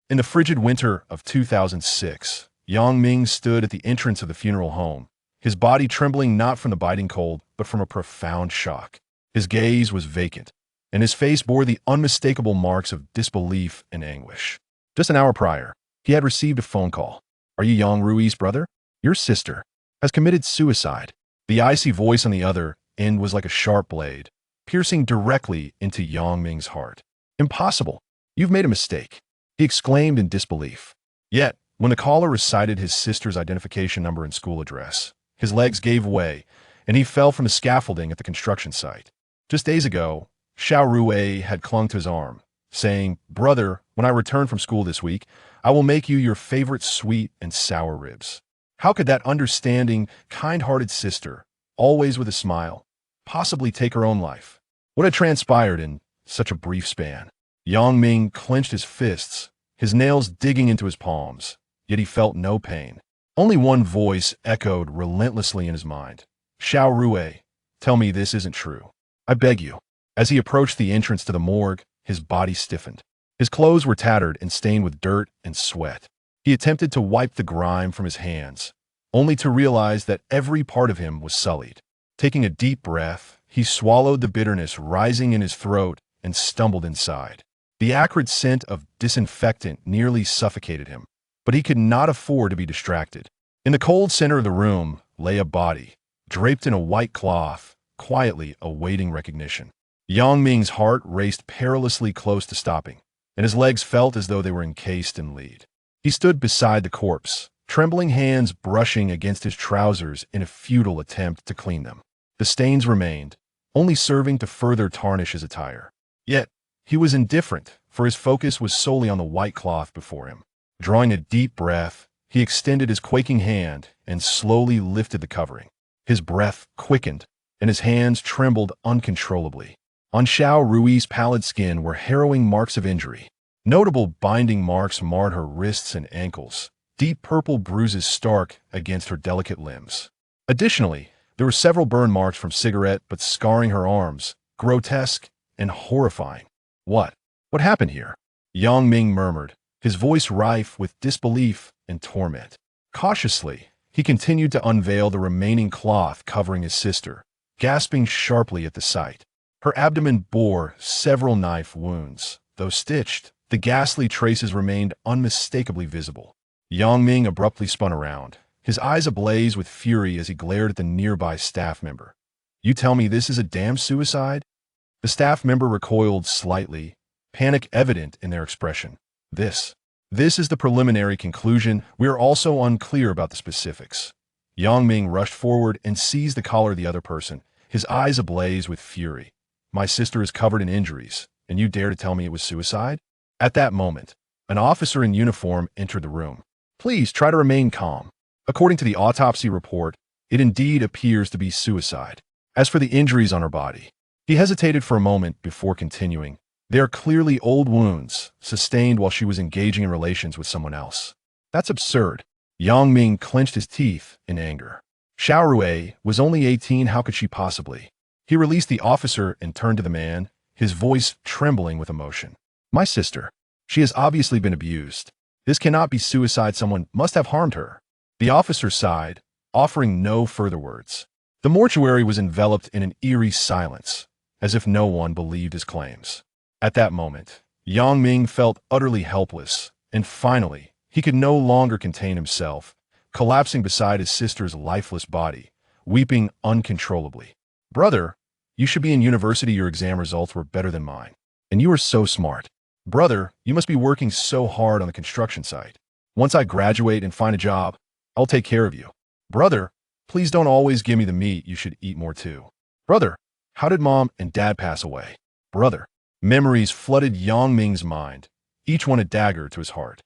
In the frigid winter of 2006, Yang Ming stood at the entrance of the funeral home, his body trembling not from the biting cold, but from a profound shock. His gaze was vacant, and his face bore the unmistakable marks of disbelief and anguish. Just an hour prior, he had received a phone call. "Are you Yang Rui's brother? Your sister has committed suicide." The icy voice on the other end was like a sharp blade, piercing directly into Yang Ming's heart. "Impossible! You've made a mistake," he exclaimed in disbelief. Yet, when the caller recited his sister's identification number and school address, his legs gave way, and he fell from the scaffolding at the construction site. Just days ago, Xiao Rui had clung to his arm, saying, "Brother, when I return from school this week, I will make you your favorite sweet and sour ribs." How could that understanding, kind-hearted sister, always with a smile, possibly take her own life? What had transpired in such a brief span? Yang Ming clenched his fists, his nails digging into his palms, yet he felt no pain. Only one voice echoed relentlessly in his mind. "Xiao Rui, tell me this isn't true. I beg you." As he approached the entrance to the morgue, his body stiffened. His clothes were tattered and stained with dirt and sweat. He attempted to wipe the grime from his hands, only to realize that every part of him was sullied. Taking a deep breath, he swallowed the bitterness rising in his throat and stumbled inside. The acrid scent of disinfectant nearly suffocated him, but he could not afford to be distracted. In the cold center of the room lay a body, draped in a white cloth, quietly awaiting recognition. Yang Ming's heart raced perilously close to stopping, and his legs felt as though they were encased in lead. He stood beside the corpse, trembling hands brushing against his trousers in a futile attempt to clean them. The stains remained, only serving to further tarnish his attire. Yet, he was indifferent, for his focus was solely on the white cloth before him. Drawing a deep breath, he extended his quaking hand and slowly lifted the covering. His breath quickened, and his hands trembled uncontrollably. On Xiao Rui's pallid skin were harrowing marks of injury. Notable binding marks marred her wrists and ankles, deep purple bruises stark against her delicate limbs. Additionally, there were several burn marks from cigarette butts scarring her arms, grotesque and horrifying. What happened here?" Yang Ming murmured, his voice rife with disbelief and torment. Cautiously, he continued to unveil the remaining cloth covering his sister, gasping sharply at the sight. Her abdomen bore several knife wounds. Though stitched, the ghastly traces remained unmistakably visible. Yang Ming abruptly spun around, his eyes ablaze with fury as he glared at the nearby staff member. "You tell me this is a damn suicide?" The staff member recoiled slightly, panic evident in their expression. This is the preliminary conclusion. We are also unclear about the specifics." Yang Ming rushed forward and seized the collar of the other person, his eyes ablaze with fury. "My sister is covered in injuries, and you dare to tell me it was suicide?" At that moment, an officer in uniform entered the room. "Please try to remain calm. According to the autopsy report, it indeed appears to be suicide. As for the injuries on her body," he hesitated for a moment before continuing, "they are clearly old wounds, sustained while she was engaging in relations with someone else." "That's absurd." Yang Ming clenched his teeth in anger. Xiao Rui was only 18, how could she possibly? He released the officer and turned to the man, his voice trembling with emotion. "My sister. She has obviously been abused. This cannot be suicide. Someone must have harmed her." The officer sighed, offering no further words. The mortuary was enveloped in an eerie silence, as if no one believed his claims. At that moment, Yang Ming felt utterly helpless, and finally, he could no longer contain himself, collapsing beside his sister's lifeless body, weeping uncontrollably. "Brother, you should be in university. Your exam results were better than mine. And you are so smart. Brother, you must be working so hard on the construction site. Once I graduate and find a job, I'll take care of you. Brother, please don't always give me the meat. You should eat more too. Brother, how did mom and dad pass away? Brother." Memories flooded Yang Ming's mind, each one a dagger to his heart.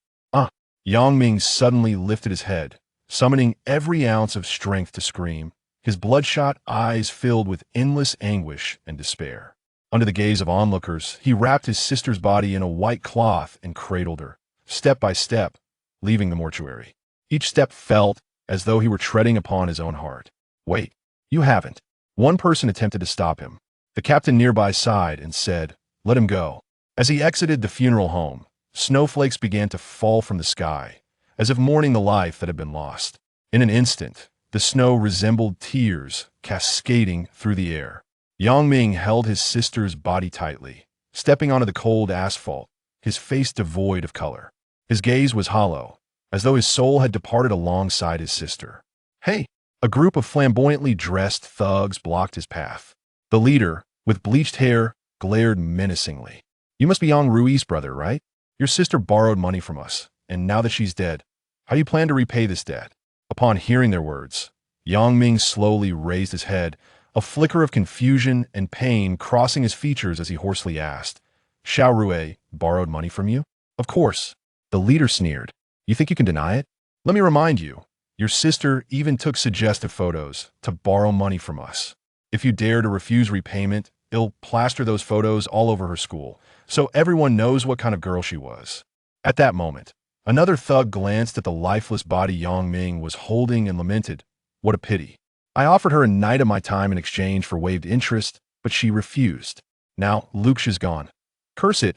Yang Ming suddenly lifted his head, summoning every ounce of strength to scream, his bloodshot eyes filled with endless anguish and despair. Under the gaze of onlookers, he wrapped his sister's body in a white cloth and cradled her, step by step, leaving the mortuary. Each step felt as though he were treading upon his own heart. "Wait, you haven't." One person attempted to stop him. The captain nearby sighed and said, "Let him go." As he exited the funeral home, Snowflakes began to fall from the sky, as if mourning the life that had been lost. In an instant, the snow resembled tears cascading through the air. Yang Ming held his sister's body tightly, stepping onto the cold asphalt, his face devoid of color. His gaze was hollow, as though his soul had departed alongside his sister. Hey! A group of flamboyantly dressed thugs blocked his path. The leader, with bleached hair, glared menacingly. You must be Yang Rui's brother, right? Your sister borrowed money from us, and now that she's dead, how do you plan to repay this debt? Upon hearing their words, Yang Ming slowly raised his head, a flicker of confusion and pain crossing his features as he hoarsely asked, Xiao Rui borrowed money from you? Of course. The leader sneered. You think you can deny it? Let me remind you, your sister even took suggestive photos to borrow money from us. If you dare to refuse repayment, it'll plaster those photos all over her school, so everyone knows what kind of girl she was. At that moment, another thug glanced at the lifeless body Yang Ming was holding and lamented, What a pity. I offered her a night of my time in exchange for waived interest, but she refused. Now Luxia's gone. Curse it.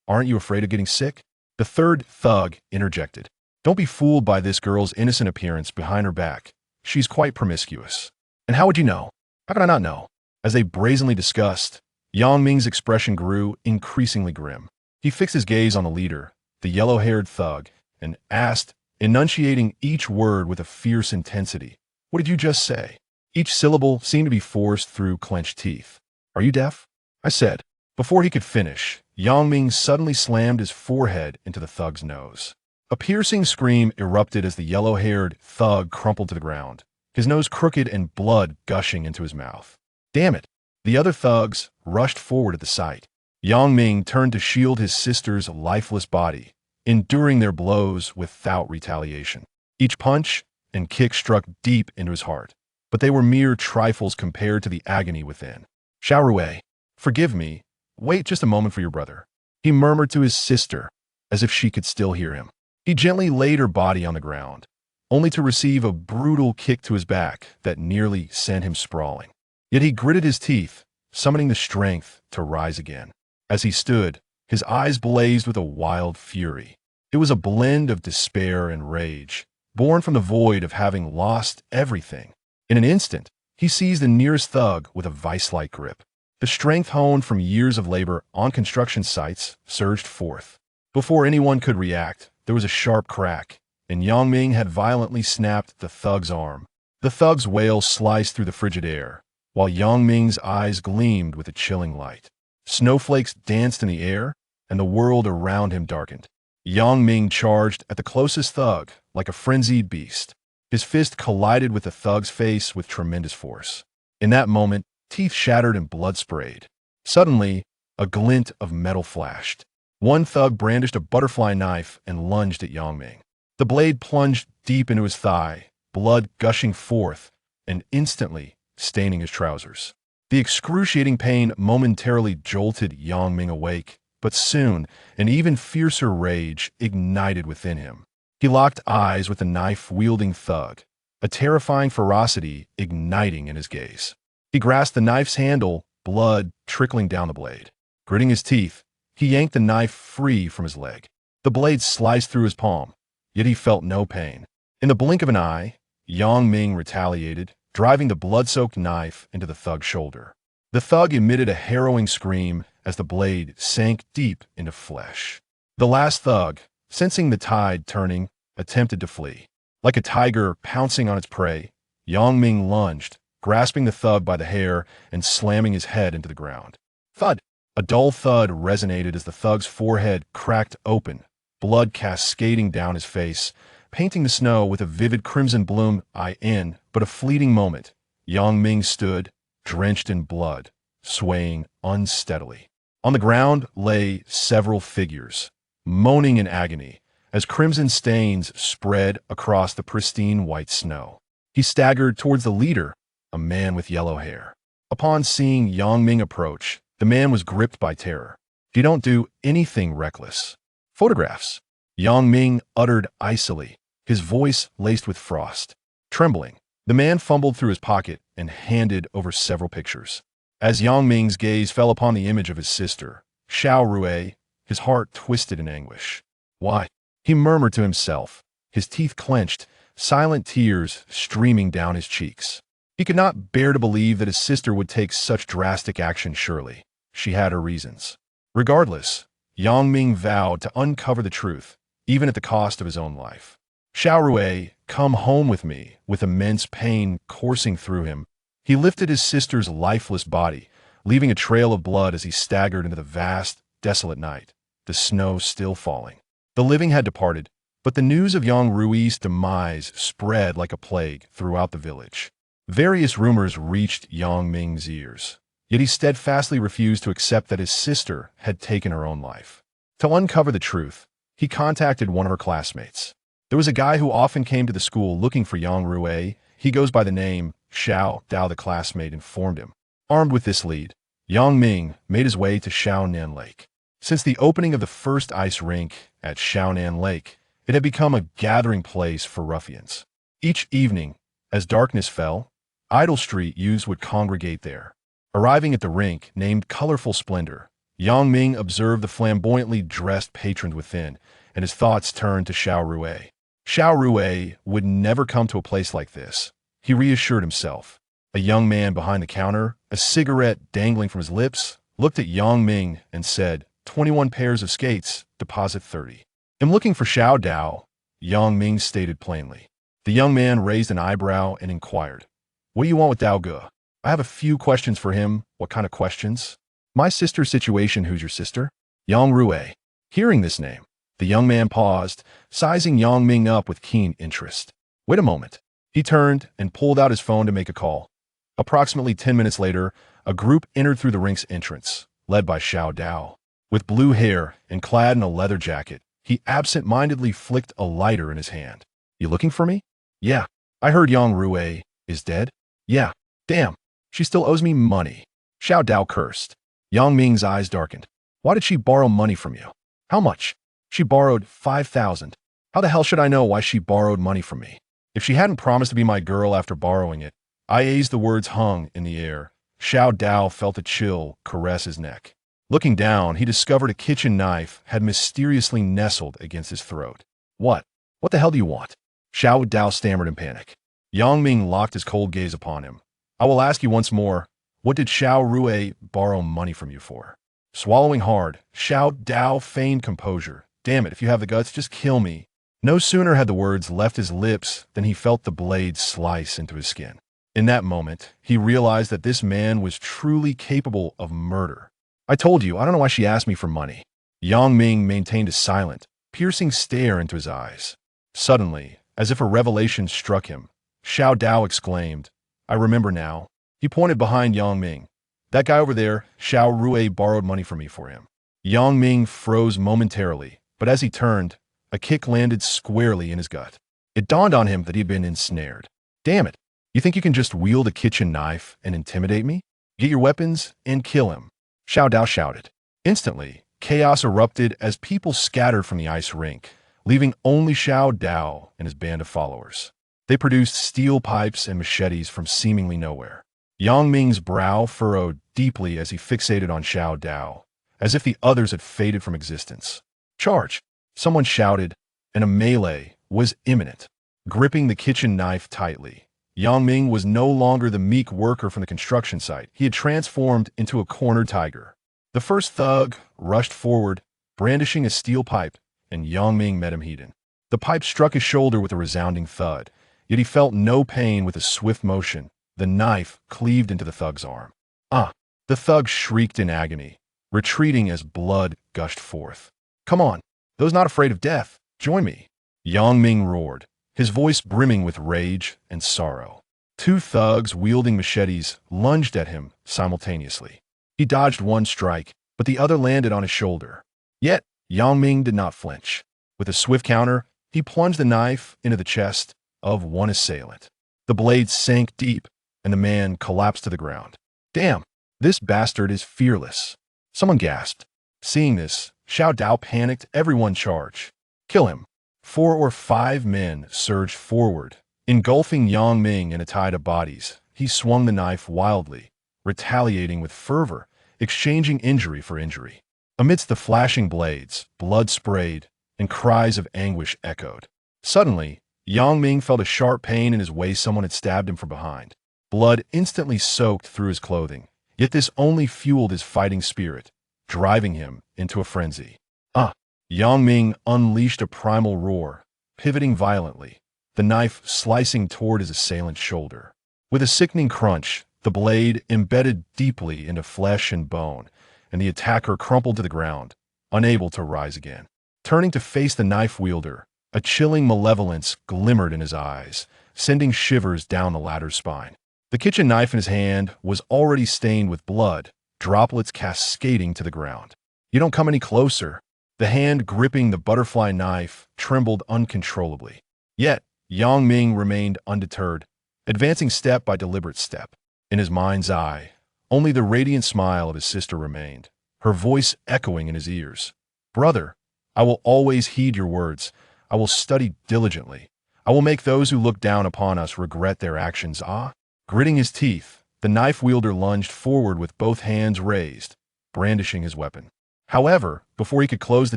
Aren't you afraid of getting sick? The third thug interjected. Don't be fooled by this girl's innocent appearance behind her back. She's quite promiscuous. And how would you know? How could I not know? As they brazenly discussed, Yang Ming's expression grew increasingly grim. He fixed his gaze on the leader, the yellow-haired thug, and asked, enunciating each word with a fierce intensity, What did you just say? Each syllable seemed to be forced through clenched teeth. Are you deaf? I said. Before he could finish, Yang Ming suddenly slammed his forehead into the thug's nose. A piercing scream erupted as the yellow-haired thug crumpled to the ground, his nose crooked and blood gushing into his mouth. Damn it! The other thugs rushed forward at the sight. Yang Ming turned to shield his sister's lifeless body, enduring their blows without retaliation. Each punch and kick struck deep into his heart, but they were mere trifles compared to the agony within. Xiao Rui, forgive me. Wait just a moment for your brother, he murmured to his sister, as if she could still hear him. He gently laid her body on the ground, only to receive a brutal kick to his back that nearly sent him sprawling. Yet he gritted his teeth, summoning the strength to rise again. As he stood, his eyes blazed with a wild fury. It was a blend of despair and rage, born from the void of having lost everything. In an instant, he seized the nearest thug with a vice-like grip. The strength honed from years of labor on construction sites surged forth. Before anyone could react, there was a sharp crack, and Yang Ming had violently snapped the thug's arm. The thug's wail sliced through the frigid air, while Yang Ming's eyes gleamed with a chilling light. Snowflakes danced in the air, and the world around him darkened. Yang Ming charged at the closest thug like a frenzied beast. His fist collided with the thug's face with tremendous force. In that moment, teeth shattered and blood sprayed. Suddenly, a glint of metal flashed. One thug brandished a butterfly knife and lunged at Yang Ming. The blade plunged deep into his thigh, blood gushing forth and instantly staining his trousers. The excruciating pain momentarily jolted Yang Ming awake, but soon an even fiercer rage ignited within him. He locked eyes with the knife-wielding thug, a terrifying ferocity igniting in his gaze. He grasped the knife's handle, blood trickling down the blade. Gritting his teeth, he yanked the knife free from his leg. The blade sliced through his palm, yet he felt no pain. In the blink of an eye, Yang Ming retaliated, driving the blood-soaked knife into the thug's shoulder. The thug emitted a harrowing scream as the blade sank deep into flesh. The last thug, sensing the tide turning, attempted to flee. Like a tiger pouncing on its prey, Yang Ming lunged, grasping the thug by the hair and slamming his head into the ground. Thud! A dull thud resonated as the thug's forehead cracked open, blood cascading down his face, painting the snow with a vivid crimson bloom. In but a fleeting moment, Yang Ming stood, drenched in blood, swaying unsteadily. On the ground lay several figures, moaning in agony, as crimson stains spread across the pristine white snow. He staggered towards the leader, a man with yellow hair. Upon seeing Yang Ming approach, the man was gripped by terror. You don't do anything reckless. Photographs, Yang Ming uttered icily, his voice laced with frost. Trembling, the man fumbled through his pocket and handed over several pictures. As Yang Ming's gaze fell upon the image of his sister, Xiao Rui, his heart twisted in anguish. Why? He murmured to himself, his teeth clenched, silent tears streaming down his cheeks. He could not bear to believe that his sister would take such drastic action. Surely she had her reasons. Regardless, Yang Ming vowed to uncover the truth, even at the cost of his own life. Xiao Rui, come home with me, with immense pain coursing through him. He lifted his sister's lifeless body, leaving a trail of blood as he staggered into the vast, desolate night, the snow still falling. The living had departed, but the news of Yang Rui's demise spread like a plague throughout the village. Various rumors reached Yang Ming's ears, yet he steadfastly refused to accept that his sister had taken her own life. To uncover the truth, he contacted one of her classmates. There was a guy who often came to the school looking for Yang Rui. He goes by the name Xiao Dao, the classmate informed him. Armed with this lead, Yang Ming made his way to Shaonan Lake. Since the opening of the first ice rink at Shaonan Lake, it had become a gathering place for ruffians. Each evening, as darkness fell, idle street youths would congregate there. Arriving at the rink named Colorful Splendor, Yang Ming observed the flamboyantly dressed patrons within, and his thoughts turned to Xiao Rui. Xiao Rui would never come to a place like this, he reassured himself. A young man behind the counter, a cigarette dangling from his lips, looked at Yang Ming and said, 21 pairs of skates, deposit 30. I'm looking for Xiao Dao, Yang Ming stated plainly. The young man raised an eyebrow and inquired, what do you want with Dao Ge? I have a few questions for him. What kind of questions? My sister's situation. Who's your sister? Yang Rui. Hearing this name, the young man paused, sizing Yang Ming up with keen interest. Wait a moment. He turned and pulled out his phone to make a call. Approximately 10 minutes later, a group entered through the rink's entrance, led by Xiao Dao. With blue hair and clad in a leather jacket, he absent-mindedly flicked a lighter in his hand. You looking for me? Yeah. I heard Yang Rui is dead? Yeah. Damn. She still owes me money. Xiao Dao cursed. Yang Ming's eyes darkened. Why did she borrow money from you? How much? She borrowed 5,000. How the hell should I know why she borrowed money from me? If she hadn't promised to be my girl after borrowing it, as the words hung in the air, Xiao Dao felt a chill caress his neck. Looking down, he discovered a kitchen knife had mysteriously nestled against his throat. What? What the hell do you want? Xiao Dao stammered in panic. Yang Ming locked his cold gaze upon him. I will ask you once more, what did Xiao Rui borrow money from you for? Swallowing hard, Xiao Dao feigned composure. Damn it, if you have the guts, just kill me. No sooner had the words left his lips than he felt the blade slice into his skin. In that moment, he realized that this man was truly capable of murder. I told you, I don't know why she asked me for money. Yang Ming maintained a silent, piercing stare into his eyes. Suddenly, as if a revelation struck him, Xiao Dao exclaimed, I remember now. He pointed behind Yang Ming. That guy over there, Xiao Rui borrowed money from me for him. Yang Ming froze momentarily, but as he turned, a kick landed squarely in his gut. It dawned on him that he had been ensnared. Damn it. You think you can just wield a kitchen knife and intimidate me? Get your weapons and kill him. Xiao Dao shouted. Instantly, chaos erupted as people scattered from the ice rink, leaving only Xiao Dao and his band of followers. They produced steel pipes and machetes from seemingly nowhere. Yang Ming's brow furrowed deeply as he fixated on Xiao Dao, as if the others had faded from existence. Charge! Someone shouted, and a melee was imminent. Gripping the kitchen knife tightly, Yang Ming was no longer the meek worker from the construction site. He had transformed into a cornered tiger. The first thug rushed forward, brandishing a steel pipe, and Yang Ming met him head-on. The pipe struck his shoulder with a resounding thud, yet he felt no pain. With a swift motion, the knife cleaved into the thug's arm. Ah! The thug shrieked in agony, retreating as blood gushed forth. Come on, those not afraid of death, join me. Yang Ming roared, his voice brimming with rage and sorrow. Two thugs wielding machetes lunged at him simultaneously. He dodged one strike, but the other landed on his shoulder. Yet, Yang Ming did not flinch. With a swift counter, he plunged the knife into the chest of one assailant. The blade sank deep, and the man collapsed to the ground. Damn, this bastard is fearless. Someone gasped. Seeing this, Xiao Dao panicked. Everyone charge. Kill him. 4 or 5 men surged forward, engulfing Yang Ming in a tide of bodies. He swung the knife wildly, retaliating with fervor, exchanging injury for injury. Amidst the flashing blades, blood sprayed, and cries of anguish echoed. Suddenly, Yang Ming felt a sharp pain in his waist. Someone had stabbed him from behind. Blood instantly soaked through his clothing, yet this only fueled his fighting spirit, driving him into a frenzy. Ah! Yang Ming unleashed a primal roar, pivoting violently, the knife slicing toward his assailant's shoulder. With a sickening crunch, the blade embedded deeply into flesh and bone, and the attacker crumpled to the ground, unable to rise again. Turning to face the knife wielder, a chilling malevolence glimmered in his eyes, sending shivers down the latter's spine. The kitchen knife in his hand was already stained with blood, droplets cascading to the ground. "You don't come any closer." The hand gripping the butterfly knife trembled uncontrollably. Yet, Yang Ming remained undeterred, advancing step by deliberate step. In his mind's eye, only the radiant smile of his sister remained, her voice echoing in his ears. "Brother, I will always heed your words. I will study diligently. I will make those who look down upon us regret their actions." Ah! Gritting his teeth, the knife wielder lunged forward with both hands raised, brandishing his weapon. However, before he could close the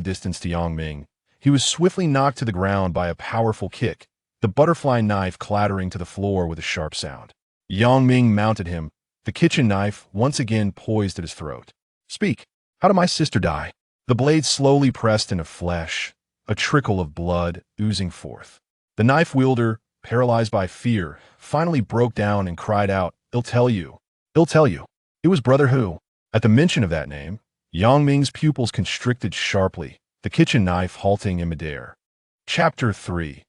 distance to Yang Ming, he was swiftly knocked to the ground by a powerful kick, the butterfly knife clattering to the floor with a sharp sound. Yang Ming mounted him, the kitchen knife once again poised at his throat. "Speak. How did my sister die?" The blade slowly pressed into flesh, a trickle of blood oozing forth. The knife wielder, paralyzed by fear, finally broke down and cried out, "I'll tell you. I'll tell you. It was Brother Hu." At the mention of that name, Yang Ming's pupils constricted sharply, the kitchen knife halting in midair. Chapter 3.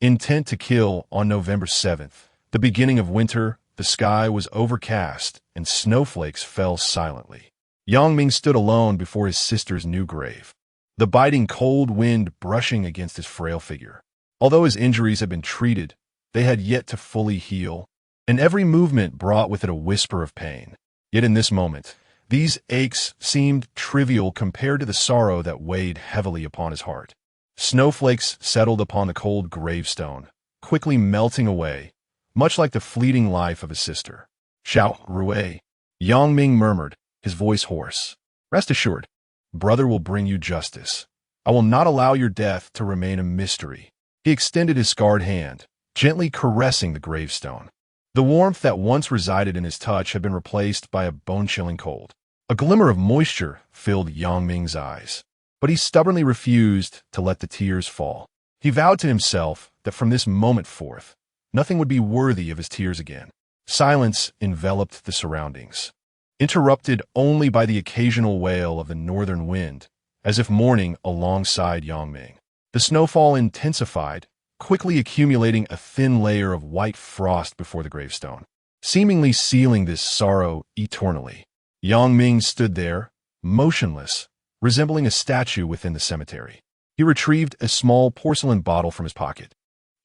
Intent to kill. On November 7th, the beginning of winter, the sky was overcast and snowflakes fell silently. Yang Ming stood alone before his sister's new grave, the biting cold wind brushing against his frail figure. Although his injuries had been treated, they had yet to fully heal, and every movement brought with it a whisper of pain. Yet in this moment, these aches seemed trivial compared to the sorrow that weighed heavily upon his heart. Snowflakes settled upon the cold gravestone, quickly melting away, much like the fleeting life of his sister. "Xiao Rui," Yang Ming murmured, his voice hoarse. "Rest assured, brother will bring you justice. I will not allow your death to remain a mystery." He extended his scarred hand, gently caressing the gravestone. The warmth that once resided in his touch had been replaced by a bone-chilling cold. A glimmer of moisture filled Yang Ming's eyes, but he stubbornly refused to let the tears fall. He vowed to himself that from this moment forth, nothing would be worthy of his tears again. Silence enveloped the surroundings, interrupted only by the occasional wail of the northern wind, as if mourning alongside Yang Ming. The snowfall intensified, quickly accumulating a thin layer of white frost before the gravestone, seemingly sealing this sorrow eternally. Yang Ming stood there, motionless, resembling a statue within the cemetery. He retrieved a small porcelain bottle from his pocket,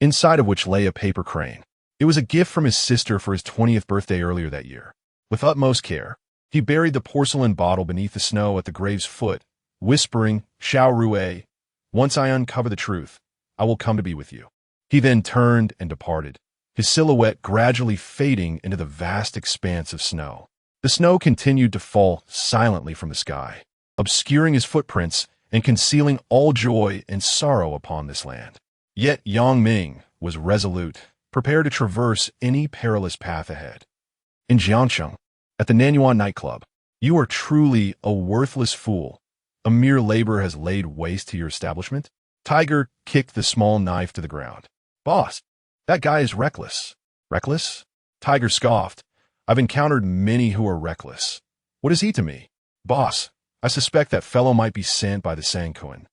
inside of which lay a paper crane. It was a gift from his sister for his 20th birthday earlier that year. With utmost care, he buried the porcelain bottle beneath the snow at the grave's foot, whispering, "Xiao Rui, once I uncover the truth, I will come to be with you." He then turned and departed, his silhouette gradually fading into the vast expanse of snow. The snow continued to fall silently from the sky, obscuring his footprints and concealing all joy and sorrow upon this land. Yet Yang Ming was resolute, prepared to traverse any perilous path ahead. In Jiangcheng, at the Nanyuan nightclub, "You are truly a worthless fool. A mere labor has laid waste to your establishment." Tiger kicked the small knife to the ground. "Boss, that guy is reckless." "Reckless?" Tiger scoffed. "I've encountered many who are reckless. What is he to me?" "Boss, I suspect that fellow might be sent by the Sankuan."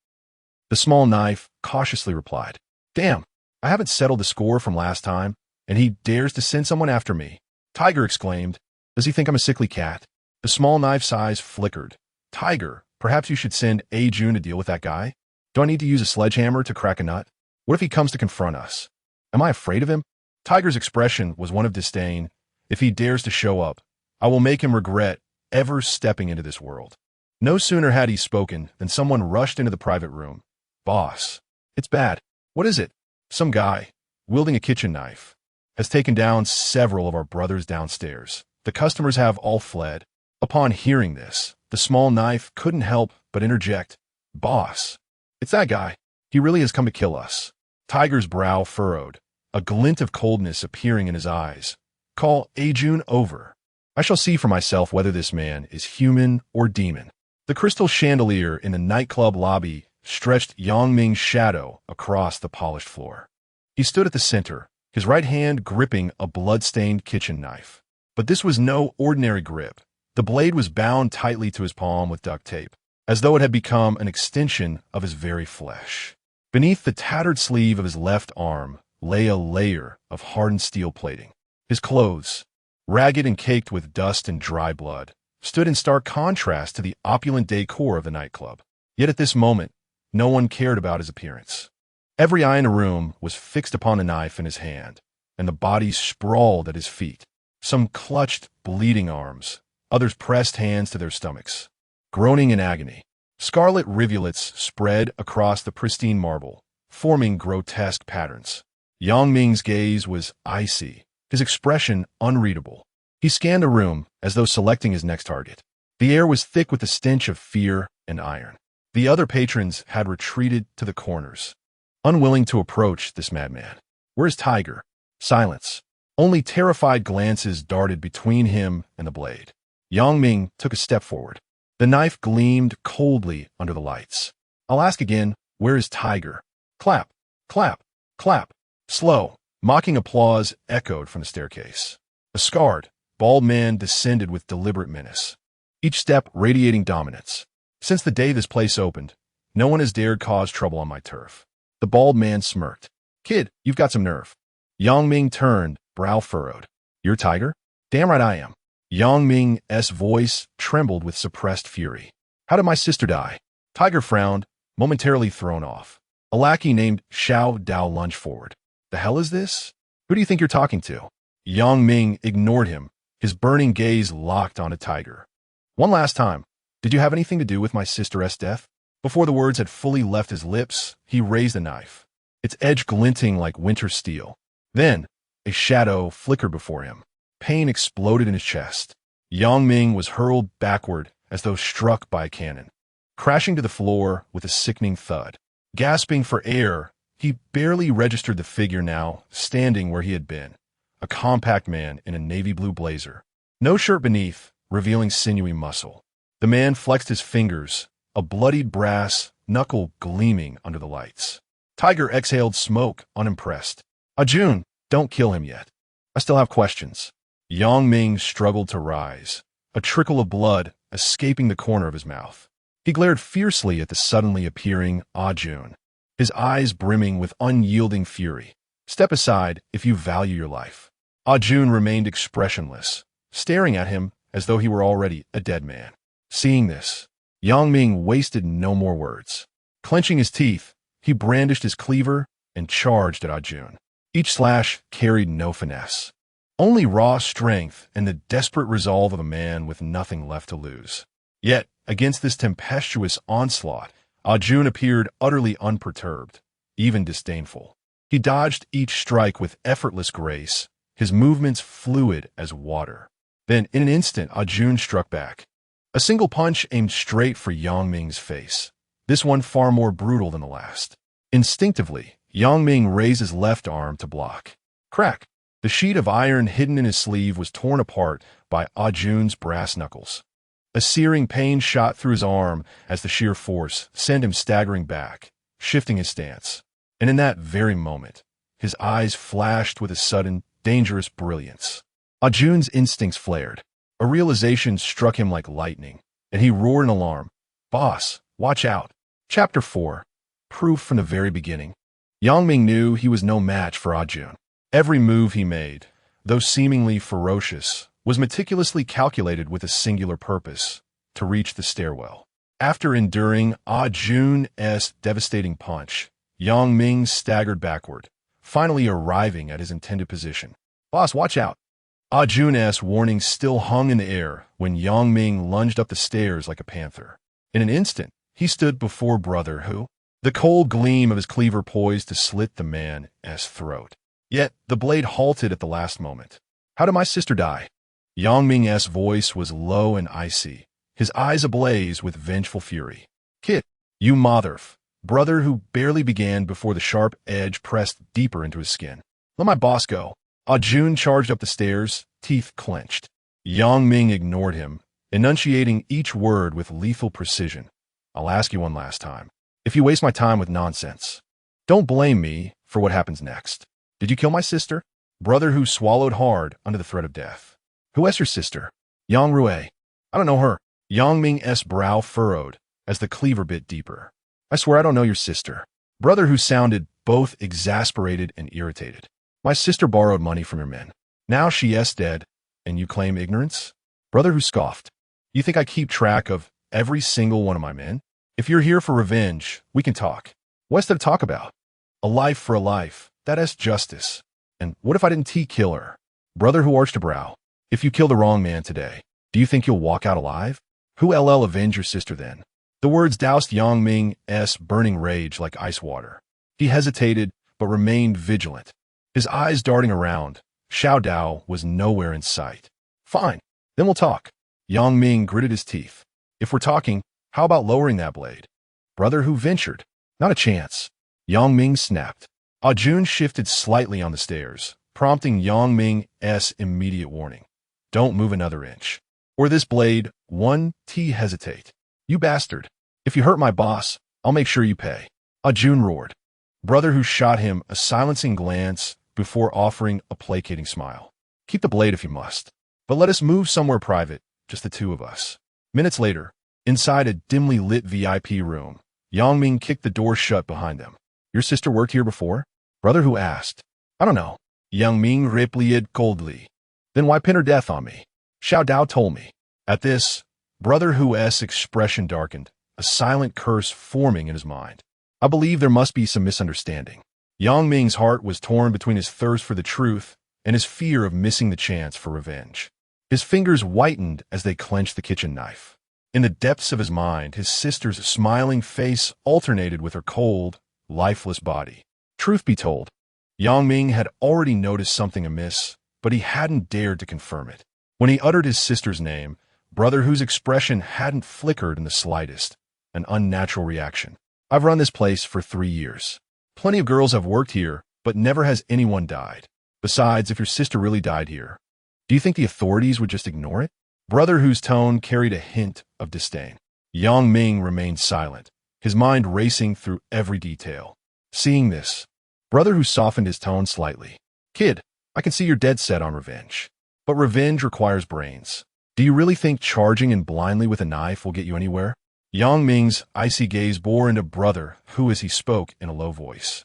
The small knife cautiously replied. "Damn, I haven't settled the score from last time, and he dares to send someone after me." Tiger exclaimed. "Does he think I'm a sickly cat?" The small knife's eyes flickered. "Tiger, perhaps you should send A. June to deal with that guy? Do I need to use a sledgehammer to crack a nut? What if he comes to confront us? Am I afraid of him?" Tiger's expression was one of disdain. "If he dares to show up, I will make him regret ever stepping into this world." No sooner had he spoken than someone rushed into the private room. "Boss, it's bad." "What is it?" "Some guy, wielding a kitchen knife, has taken down several of our brothers downstairs. The customers have all fled." Upon hearing this, the small knife couldn't help but interject. "Boss, it's that guy. He really has come to kill us. Tiger's brow furrowed, a glint of coldness appearing in his eyes. Call Ajun over. I shall see for myself whether this man is human or demon. The crystal chandelier in the nightclub lobby stretched Yang Ming's shadow across the polished floor. He stood at the center, his right hand gripping a blood-stained kitchen knife. But this was no ordinary grip. The blade was bound tightly to his palm with duct tape, as though it had become an extension of his very flesh. Beneath the tattered sleeve of his left arm lay a layer of hardened steel plating. His clothes, ragged and caked with dust and dry blood, stood in stark contrast to the opulent decor of the nightclub. Yet at this moment, no one cared about his appearance. Every eye in the room was fixed upon the knife in his hand, and the bodies sprawled at his feet. Some clutched bleeding arms, others pressed hands to their stomachs, groaning in agony. Scarlet rivulets spread across the pristine marble, forming grotesque patterns. Yang Ming's gaze was icy, his expression unreadable. He scanned the room as though selecting his next target. The air was thick with the stench of fear and iron. The other patrons had retreated to the corners, unwilling to approach this madman. Where's Tiger? Silence. Only terrified glances darted between him and the blade. Yang Ming took a step forward. The knife gleamed coldly under the lights. I'll ask again, where is Tiger? Clap, clap, clap. Slow, mocking applause echoed from the staircase. A scarred, bald man descended with deliberate menace, each step radiating dominance. Since the day this place opened, no one has dared cause trouble on my turf. The bald man smirked. Kid, you've got some nerve. Yang Ming turned, brow furrowed. You're Tiger? Damn right I am. Yang Ming's voice trembled with suppressed fury. How did my sister die? Tiger frowned, momentarily thrown off. A lackey named Xiao Dao lunged forward. The hell is this? Who do you think you're talking to? Yang Ming ignored him, his burning gaze locked onto Tiger. One last time. Did you have anything to do with my sister's death? Before the words had fully left his lips, he raised the knife, its edge glinting like winter steel. Then, a shadow flickered before him. Pain exploded in his chest. Yang Ming was hurled backward as though struck by a cannon, crashing to the floor with a sickening thud. Gasping for air, he barely registered the figure now standing where he had been, a compact man in a navy blue blazer. No shirt beneath, revealing sinewy muscle. The man flexed his fingers, a bloodied brass knuckle gleaming under the lights. Tiger exhaled smoke, unimpressed. Ajun, don't kill him yet. I still have questions. Yang Ming struggled to rise, a trickle of blood escaping the corner of his mouth. He glared fiercely at the suddenly appearing Ajun, his eyes brimming with unyielding fury. Step aside if you value your life. Ajun remained expressionless, staring at him as though he were already a dead man. Seeing this, Yang Ming wasted no more words. Clenching his teeth, he brandished his cleaver and charged at Ajun. Each slash carried no finesse, only raw strength and the desperate resolve of a man with nothing left to lose. Yet, against this tempestuous onslaught, Ajun appeared utterly unperturbed, even disdainful. He dodged each strike with effortless grace, his movements fluid as water. Then, in an instant, Ajun struck back. A single punch aimed straight for Yang Ming's face, this one far more brutal than the last. Instinctively, Yang Ming raised his left arm to block. Crack! The sheet of iron hidden in his sleeve was torn apart by Ajun's brass knuckles. A searing pain shot through his arm as the sheer force sent him staggering back, shifting his stance. And in that very moment, his eyes flashed with a sudden, dangerous brilliance. Ajun's instincts flared. A realization struck him like lightning, and he roared in alarm. Boss, watch out. Chapter 4. Proof from the very beginning. Yang Ming knew he was no match for Ajun. Every move he made, though seemingly ferocious, was meticulously calculated with a singular purpose: to reach the stairwell. After enduring Ajun's devastating punch, Yang Ming staggered backward, finally arriving at his intended position. Boss, watch out! Ajun's warning still hung in the air when Yang Ming lunged up the stairs like a panther. In an instant, he stood before Brother Hu, the cold gleam of his cleaver poised to slit the man's throat. Yet the blade halted at the last moment. How did my sister die? Yang Ming's voice was low and icy, his eyes ablaze with vengeful fury. Kid, you motherf. Brother who barely began before the sharp edge pressed deeper into his skin. Let my boss go. Jun charged up the stairs, teeth clenched. Yang Ming ignored him, enunciating each word with lethal precision. I'll ask you one last time. If you waste my time with nonsense, don't blame me for what happens next. Did you kill my sister? Brother who swallowed hard under the threat of death. Who is your sister? Yang Rue. I don't know her. Yang Ming's brow furrowed as the cleaver bit deeper. I swear I don't know your sister. Brother who sounded both exasperated and irritated. My sister borrowed money from your men. Now she is dead, and you claim ignorance? Brother who scoffed. You think I keep track of every single one of my men? If you're here for revenge, we can talk. What's there to talk about? A life for a life. That is justice. And what if I didn't kill her? Brother who arched a brow. If you kill the wrong man today, do you think you'll walk out alive? Who LL avenge your sister then? The words doused Yang Ming's burning rage like ice water. He hesitated, but remained vigilant. His eyes darting around. Xiao Dao was nowhere in sight. Fine, then we'll talk. Yang Ming gritted his teeth. If we're talking, how about lowering that blade? Brother who ventured. Not a chance. Yang Ming snapped. Jun shifted slightly on the stairs, prompting Yang Ming's immediate warning. Don't move another inch. Or this blade, hesitate. You bastard. If you hurt my boss, I'll make sure you pay. Jun roared. Brother who shot him a silencing glance before offering a placating smile. Keep the blade if you must. But let us move somewhere private, just the two of us. Minutes later, inside a dimly lit VIP room, Yang Ming kicked the door shut behind them. Your sister worked here before? Brother who asked. I don't know. Yang Ming replied coldly. Then why pin her death on me? Xiao Dao told me. At this, Brother who's expression darkened, a silent curse forming in his mind. I believe there must be some misunderstanding. Yang Ming's heart was torn between his thirst for the truth and his fear of missing the chance for revenge. His fingers whitened as they clenched the kitchen knife. In the depths of his mind, his sister's smiling face alternated with her cold, lifeless body. Truth be told, Yang Ming had already noticed something amiss, but he hadn't dared to confirm it. When he uttered his sister's name, Brother whose expression hadn't flickered in the slightest, an unnatural reaction. I've run this place for 3 years. Plenty of girls have worked here, but never has anyone died. Besides, if your sister really died here, do you think the authorities would just ignore it? Brother whose tone carried a hint of disdain. Yang Ming remained silent, his mind racing through every detail. Seeing this, Brother who softened his tone slightly. Kid, I can see you're dead set on revenge. But revenge requires brains. Do you really think charging in blindly with a knife will get you anywhere? Yang Ming's icy gaze bore into Brother who as he spoke in a low voice.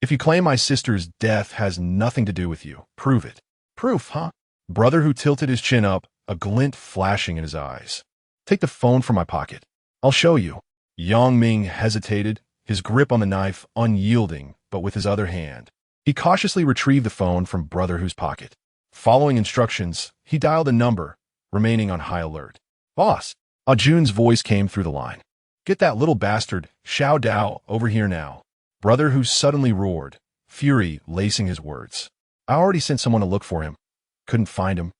If you claim my sister's death has nothing to do with you, prove it. Proof, huh? Brother who tilted his chin up, a glint flashing in his eyes. Take the phone from my pocket. I'll show you. Yang Ming hesitated, his grip on the knife unyielding, but with his other hand. He cautiously retrieved the phone from Brother whose pocket. Following instructions, he dialed a number, remaining on high alert. Boss. Jun's voice came through the line. Get that little bastard, Xiao Dao, over here now. Brother who suddenly roared, fury lacing his words. I already sent someone to look for him. Couldn't find him.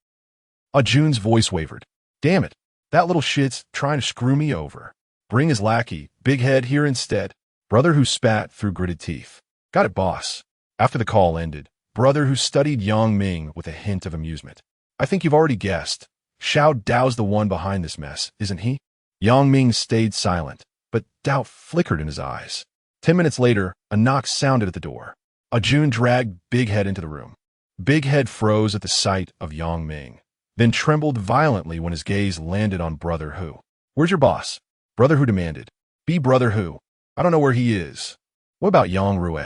Jun's voice wavered. Damn it, that little shit's trying to screw me over. Bring his lackey, Big Head, here instead. Brother who spat through gritted teeth. Got it, boss. After the call ended, Brother who studied Yang Ming with a hint of amusement. I think you've already guessed. Xiao Dao's the one behind this mess, isn't he? Yang Ming stayed silent, but doubt flickered in his eyes. 10 minutes later, a knock sounded at the door. Jun dragged Big Head into the room. Big Head froze at the sight of Yang Ming, then trembled violently when his gaze landed on Brother who. Where's your boss? Brother who demanded. Be Brother who. I don't know where he is. What about Yang Rue?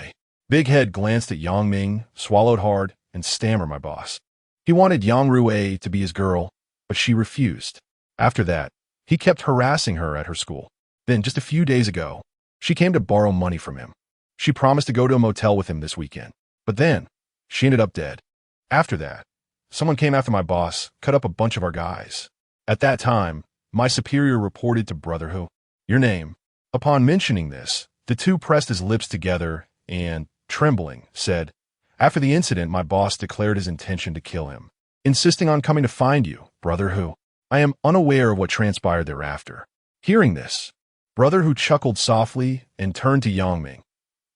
Big Head glanced at Yang Ming, swallowed hard, and stammered, my boss. He wanted Yang Rue to be his girl, but she refused. After that, he kept harassing her at her school. Then, just a few days ago, she came to borrow money from him. She promised to go to a motel with him this weekend. But then, she ended up dead. After that, someone came after my boss, cut up a bunch of our guys. At that time, my superior reported to Brother who. Your name. Upon mentioning this, the two pressed his lips together and, trembling, said, After the incident, my boss declared his intention to kill him, insisting on coming to find you, Brother who. I am unaware of what transpired thereafter. Hearing this, Brother Hu chuckled softly and turned to Yang Ming.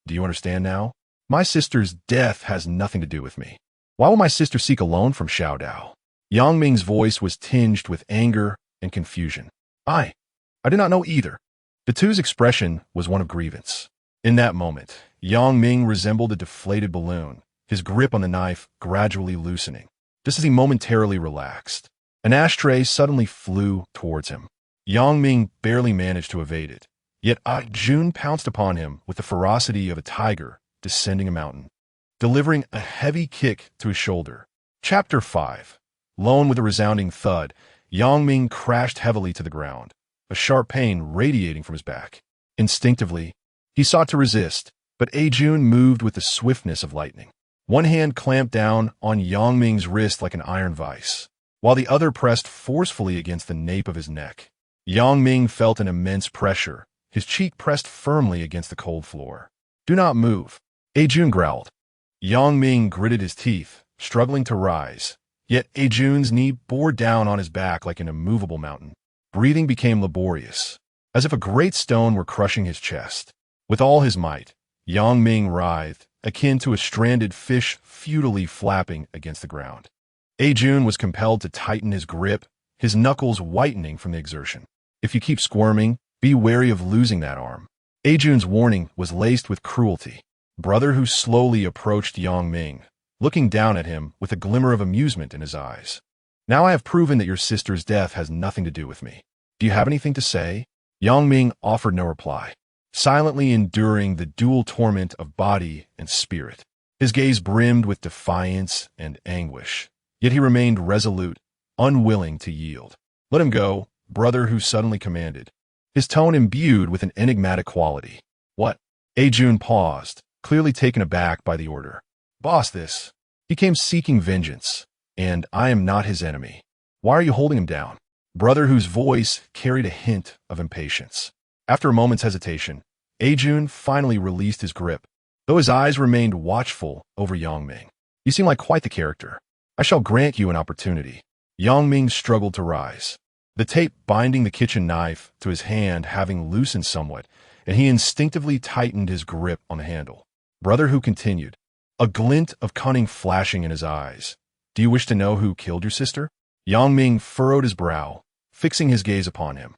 Do you understand now? My sister's death has nothing to do with me. Why will my sister seek a loan from Xiao Dao? Yang Ming's voice was tinged with anger and confusion. I did not know either. The two's expression was one of grievance. In that moment, Yang Ming resembled a deflated balloon, his grip on the knife gradually loosening. Just as he momentarily relaxed, an ashtray suddenly flew towards him. Yang Ming barely managed to evade it, yet Jun pounced upon him with the ferocity of a tiger descending a mountain, delivering a heavy kick to his shoulder. Chapter 5. Lone with a resounding thud, Yang Ming crashed heavily to the ground, a sharp pain radiating from his back. Instinctively, he sought to resist, but Jun moved with the swiftness of lightning. One hand clamped down on Yang Ming's wrist like an iron vice, while the other pressed forcefully against the nape of his neck. Yang Ming felt an immense pressure, his cheek pressed firmly against the cold floor. Do not move, Jun growled. Yang Ming gritted his teeth, struggling to rise, yet Jun's knee bore down on his back like an immovable mountain. Breathing became laborious, as if a great stone were crushing his chest. With all his might, Yang Ming writhed, akin to a stranded fish futilely flapping against the ground. Jun was compelled to tighten his grip, his knuckles whitening from the exertion. If you keep squirming, be wary of losing that arm. Jun's warning was laced with cruelty. Brother Hu slowly approached Yang Ming, looking down at him with a glimmer of amusement in his eyes. Now I have proven that your sister's death has nothing to do with me. Do you have anything to say? Yang Ming offered no reply, silently enduring the dual torment of body and spirit. His gaze brimmed with defiance and anguish, yet he remained resolute, unwilling to yield. Let him go, Brother Hu suddenly commanded, his tone imbued with an enigmatic quality. What? Jun paused, clearly taken aback by the order. Boss, this. He came seeking vengeance, and I am not his enemy. Why are you holding him down? Brother Hu's voice carried a hint of impatience. After a moment's hesitation, Jun finally released his grip, though his eyes remained watchful over Yang Ming. You seem like quite the character. I shall grant you an opportunity. Yang Ming struggled to rise, the tape binding the kitchen knife to his hand having loosened somewhat, and he instinctively tightened his grip on the handle. Brother Hu continued, a glint of cunning flashing in his eyes. Do you wish to know who killed your sister? Yang Ming furrowed his brow, fixing his gaze upon him.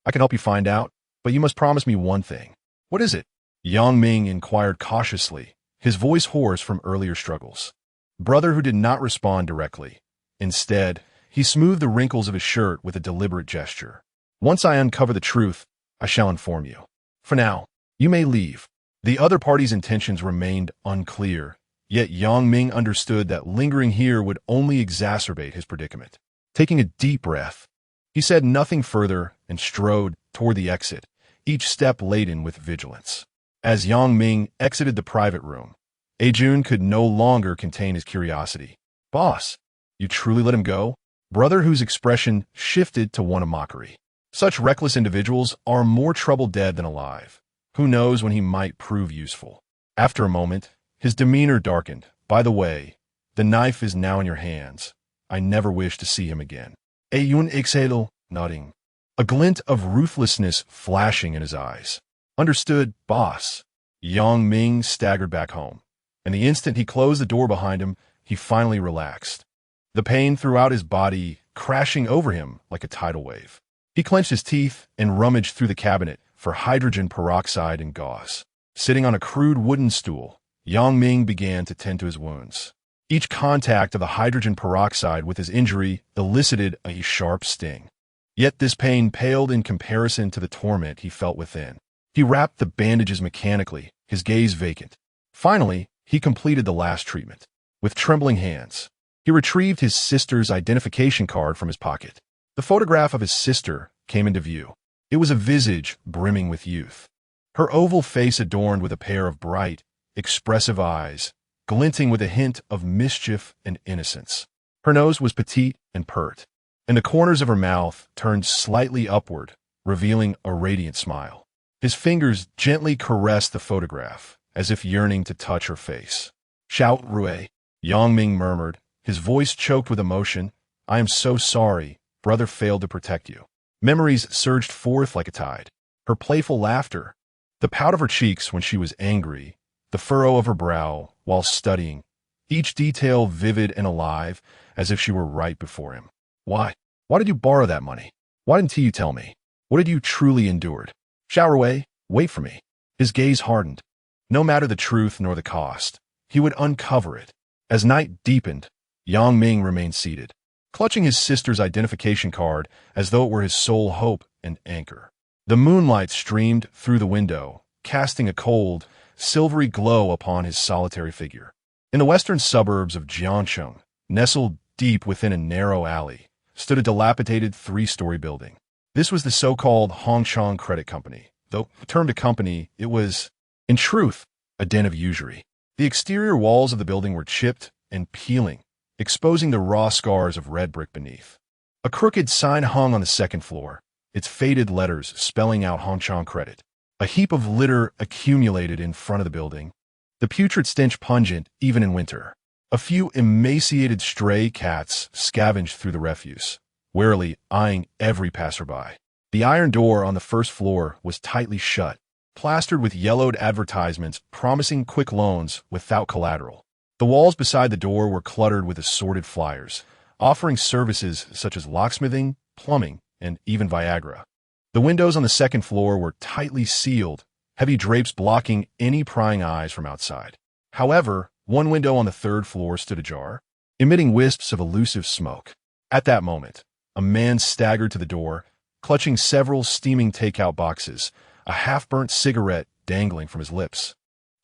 I can help you find out, but you must promise me one thing. What is it? Yang Ming inquired cautiously, his voice hoarse from earlier struggles. Brother Hu did not respond directly. Instead, he smoothed the wrinkles of his shirt with a deliberate gesture. Once I uncover the truth, I shall inform you. For now, you may leave. The other party's intentions remained unclear, yet Yang Ming understood that lingering here would only exacerbate his predicament. Taking a deep breath, he said nothing further and strode toward the exit, each step laden with vigilance. As Yang Ming exited the private room, Jun could no longer contain his curiosity. Boss, you truly let him go? Brother Hu's expression shifted to one of mockery. Such reckless individuals are more trouble dead than alive. Who knows when he might prove useful? After a moment, his demeanor darkened. By the way, the knife is now in your hands. I never wish to see him again. Yun exhaled, nodding, a glint of ruthlessness flashing in his eyes. Understood, boss. Yang Ming staggered back home, and the instant he closed the door behind him, he finally relaxed, the pain throughout his body crashing over him like a tidal wave. He clenched his teeth and rummaged through the cabinet for hydrogen peroxide and gauze. Sitting on a crude wooden stool, Yang Ming began to tend to his wounds. Each contact of the hydrogen peroxide with his injury elicited a sharp sting. Yet this pain paled in comparison to the torment he felt within. He wrapped the bandages mechanically, his gaze vacant. Finally, he completed the last treatment. With trembling hands, he retrieved his sister's identification card from his pocket. The photograph of his sister came into view. It was a visage brimming with youth, her oval face adorned with a pair of bright, expressive eyes, glinting with a hint of mischief and innocence. Her nose was petite and pert, and the corners of her mouth turned slightly upward, revealing a radiant smile. His fingers gently caressed the photograph, as if yearning to touch her face. Shout, Rue, Yang Ming murmured, his voice choked with emotion. I am so sorry, brother failed to protect you. Memories surged forth like a tide. her playful laughter, the pout of her cheeks when she was angry, the furrow of her brow while studying, each detail vivid and alive as if she were right before him. Why? Why did you borrow that money? Why didn't you tell me? What had you truly endured? Shower away, wait for me. His gaze hardened. No matter the truth nor the cost, he would uncover it. As night deepened, Yang Ming remained seated, clutching his sister's identification card as though it were his sole hope and anchor. The moonlight streamed through the window, casting a cold, silvery glow upon his solitary figure. In the western suburbs of Jiancheng, nestled deep within a narrow alley, stood a dilapidated three-story building. This was the so-called Hongchong Credit Company. Though termed a company, it was, in truth, a den of usury. The exterior walls of the building were chipped and peeling, exposing the raw scars of red brick beneath. A crooked sign hung on the second floor, its faded letters spelling out Hongchong Credit. A heap of litter accumulated in front of the building, the putrid stench pungent even in winter. A few emaciated stray cats scavenged through the refuse, warily eyeing every passerby. The iron door on the first floor was tightly shut, plastered with yellowed advertisements promising quick loans without collateral. The walls beside the door were cluttered with assorted flyers, offering services such as locksmithing, plumbing, and even Viagra. The windows on the second floor were tightly sealed, heavy drapes blocking any prying eyes from outside. However, one window on the third floor stood ajar, emitting wisps of elusive smoke. At that moment, a man staggered to the door, clutching several steaming takeout boxes, a half-burnt cigarette dangling from his lips,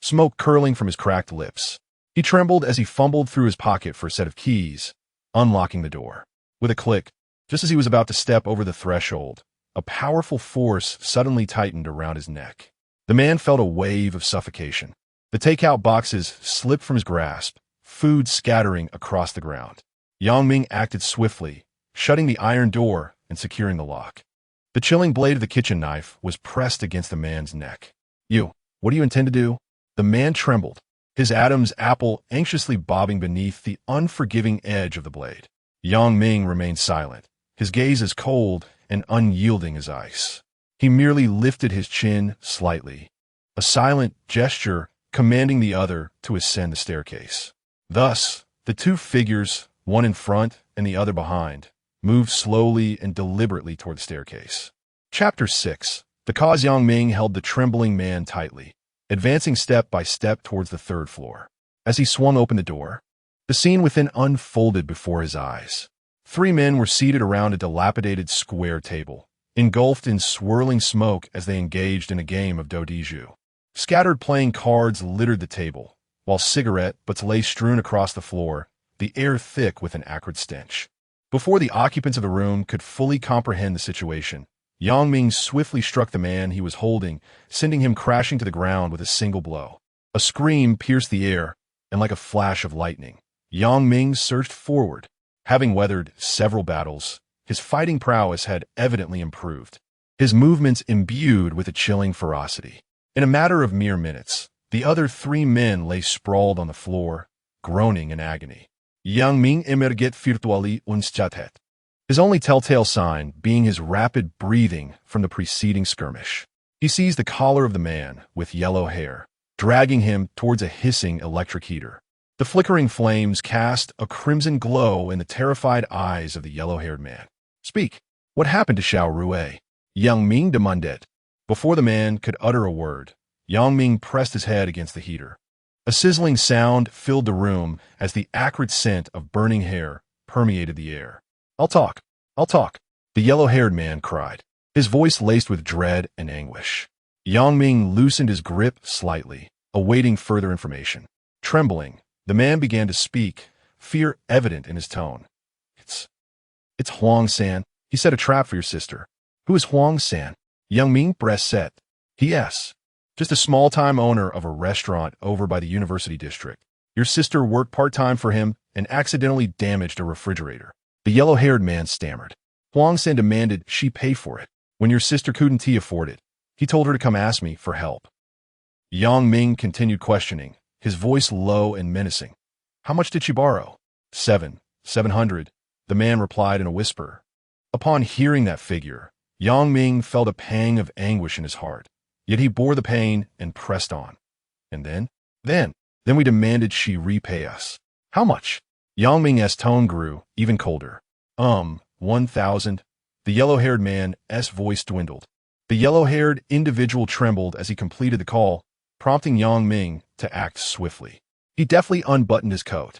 smoke curling from his cracked lips. He trembled as he fumbled through his pocket for a set of keys, unlocking the door. With a click, just as he was about to step over the threshold, a powerful force suddenly tightened around his neck. The man felt a wave of suffocation. The takeout boxes slipped from his grasp, food scattering across the ground. Yang Ming acted swiftly, shutting the iron door and securing the lock. The chilling blade of the kitchen knife was pressed against the man's neck. What do you intend to do? The man trembled, his Adam's apple anxiously bobbing beneath the unforgiving edge of the blade. Yang Ming remained silent, his gaze as cold and unyielding as ice. He merely lifted his chin slightly, a silent gesture commanding the other to ascend the staircase. Thus, the two figures, one in front and the other behind, moved slowly and deliberately toward the staircase. Chapter 6. The cause. Yang Ming held the trembling man tightly, advancing step by step towards the third floor. As he swung open the door, the scene within unfolded before his eyes. Three men were seated around a dilapidated square table, engulfed in swirling smoke as they engaged in a game of dodiju. Scattered playing cards littered the table, while cigarette butts lay strewn across the floor, the air thick with an acrid stench. Before the occupants of the room could fully comprehend the situation, Yang Ming swiftly struck the man he was holding, sending him crashing to the ground with a single blow. A scream pierced the air, and like a flash of lightning, Yang Ming surged forward. Having weathered several battles, his fighting prowess had evidently improved, his movements imbued with a chilling ferocity. In a matter of mere minutes, the other three men lay sprawled on the floor, groaning in agony. Yang Ming emerget virtually unschattet, his only telltale sign being his rapid breathing from the preceding skirmish. He seized the collar of the man with yellow hair, dragging him towards a hissing electric heater. The flickering flames cast a crimson glow in the terrified eyes of the yellow-haired man. Speak. What happened to Xiao Rui? Yang Ming demanded. Before the man could utter a word, Yang Ming pressed his head against the heater. A sizzling sound filled the room as the acrid scent of burning hair permeated the air. I'll talk. The yellow-haired man cried, his voice laced with dread and anguish. Yang Ming loosened his grip slightly, awaiting further information. Trembling, the man began to speak, fear evident in his tone. It's Huang-san. He set a trap for your sister. Who is Huang-san? Yang Ming breast set. Yes. Just a small-time owner of a restaurant over by the University District. Your sister worked part-time for him and accidentally damaged a refrigerator. The yellow-haired man stammered. Huang-san demanded she pay for it. When your sister couldn't afford it, he told her to come ask me for help. Yang Ming continued questioning, his voice low and menacing. How much did she borrow? 700, the man replied in a whisper. Upon hearing that figure, Yang Ming felt a pang of anguish in his heart, yet he bore the pain and pressed on. And then we demanded she repay us. How much? Yang Ming's tone grew even colder. 1,000. The yellow-haired man's voice dwindled. The yellow-haired individual trembled as he completed the call, prompting Yang Ming to act swiftly. He deftly unbuttoned his coat,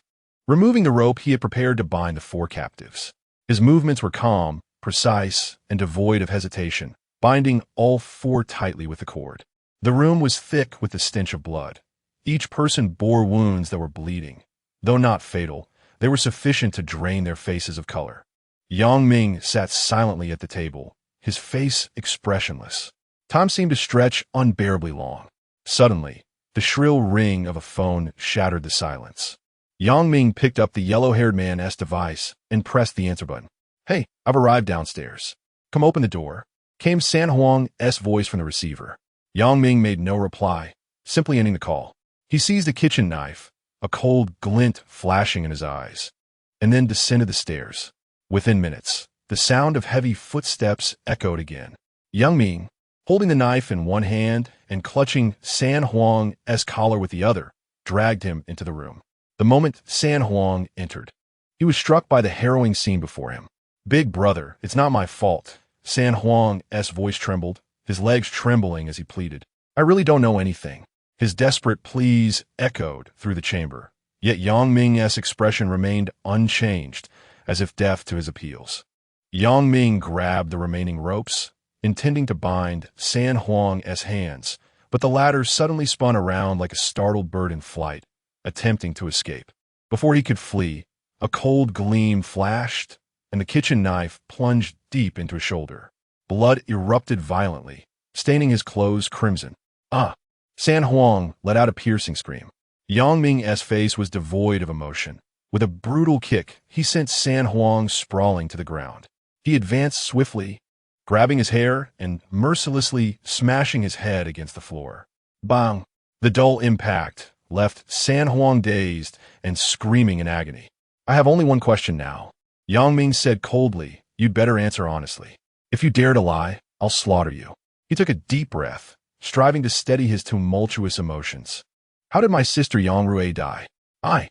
removing the rope he had prepared to bind the 4 captives. His movements were calm, precise, and devoid of hesitation, binding all 4 tightly with the cord. The room was thick with the stench of blood. Each person bore wounds that were bleeding. Though not fatal, they were sufficient to drain their faces of color. Yang Ming sat silently at the table, his face expressionless. Time seemed to stretch unbearably long. Suddenly, the shrill ring of a phone shattered the silence. Yang Ming picked up the yellow-haired man's device and pressed the answer button. "Hey, I've arrived downstairs. Come open the door," came San Huang's voice from the receiver. Yang Ming made no reply, simply ending the call. He seized a kitchen knife, a cold glint flashing in his eyes, and then descended the stairs. Within minutes, the sound of heavy footsteps echoed again. Yang Ming, holding the knife in one hand and clutching San Huang's collar with the other, dragged him into the room. The moment San Huang entered, he was struck by the harrowing scene before him. "Big brother, it's not my fault." San Huang's voice trembled, his legs trembling as he pleaded. "I really don't know anything." His desperate pleas echoed through the chamber, yet Yang Ming's expression remained unchanged, as if deaf to his appeals. Yang Ming grabbed the remaining ropes, intending to bind San Huang's hands, but the latter suddenly spun around like a startled bird in flight, attempting to escape. Before he could flee, a cold gleam flashed, and the kitchen knife plunged deep into his shoulder. Blood erupted violently, staining his clothes crimson. "Ah!" San Huang let out a piercing scream. Yang Ming's face was devoid of emotion. With a brutal kick, he sent San Huang sprawling to the ground. He advanced swiftly, grabbing his hair and mercilessly smashing his head against the floor. Bang! The dull impact left San Huang dazed and screaming in agony. "I have only one question now," Yang Ming said coldly. "You'd better answer honestly. If you dare to lie, I'll slaughter you." He took a deep breath, striving to steady his tumultuous emotions. "How did my sister Yang Rui die?" I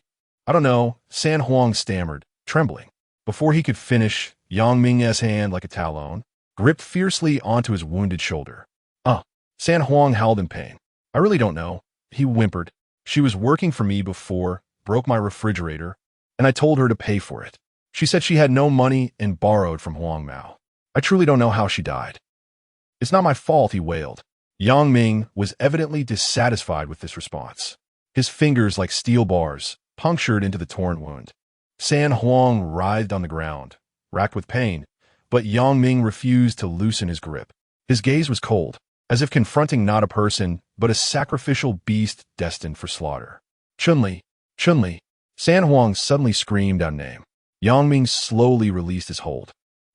don't know," San Huang stammered, trembling. Before he could finish, Yang Ming's hand, like a talon, gripped fiercely onto his wounded shoulder. San Huang howled in pain. "I really don't know," he whimpered. "She was working for me before, broke my refrigerator, and I told her to pay for it. She said she had no money and borrowed from Huang Mao. I truly don't know how she died." "It's not my fault," he wailed. Yang Ming was evidently dissatisfied with this response. His fingers, like steel bars, punctured into the torn wound. San Huang writhed on the ground, racked with pain, but Yang Ming refused to loosen his grip. His gaze was cold, as if confronting not a person, but a sacrificial beast destined for slaughter. "Chun-Li! Chun-Li!" San Huang suddenly screamed out a name. Yang Ming slowly released his hold.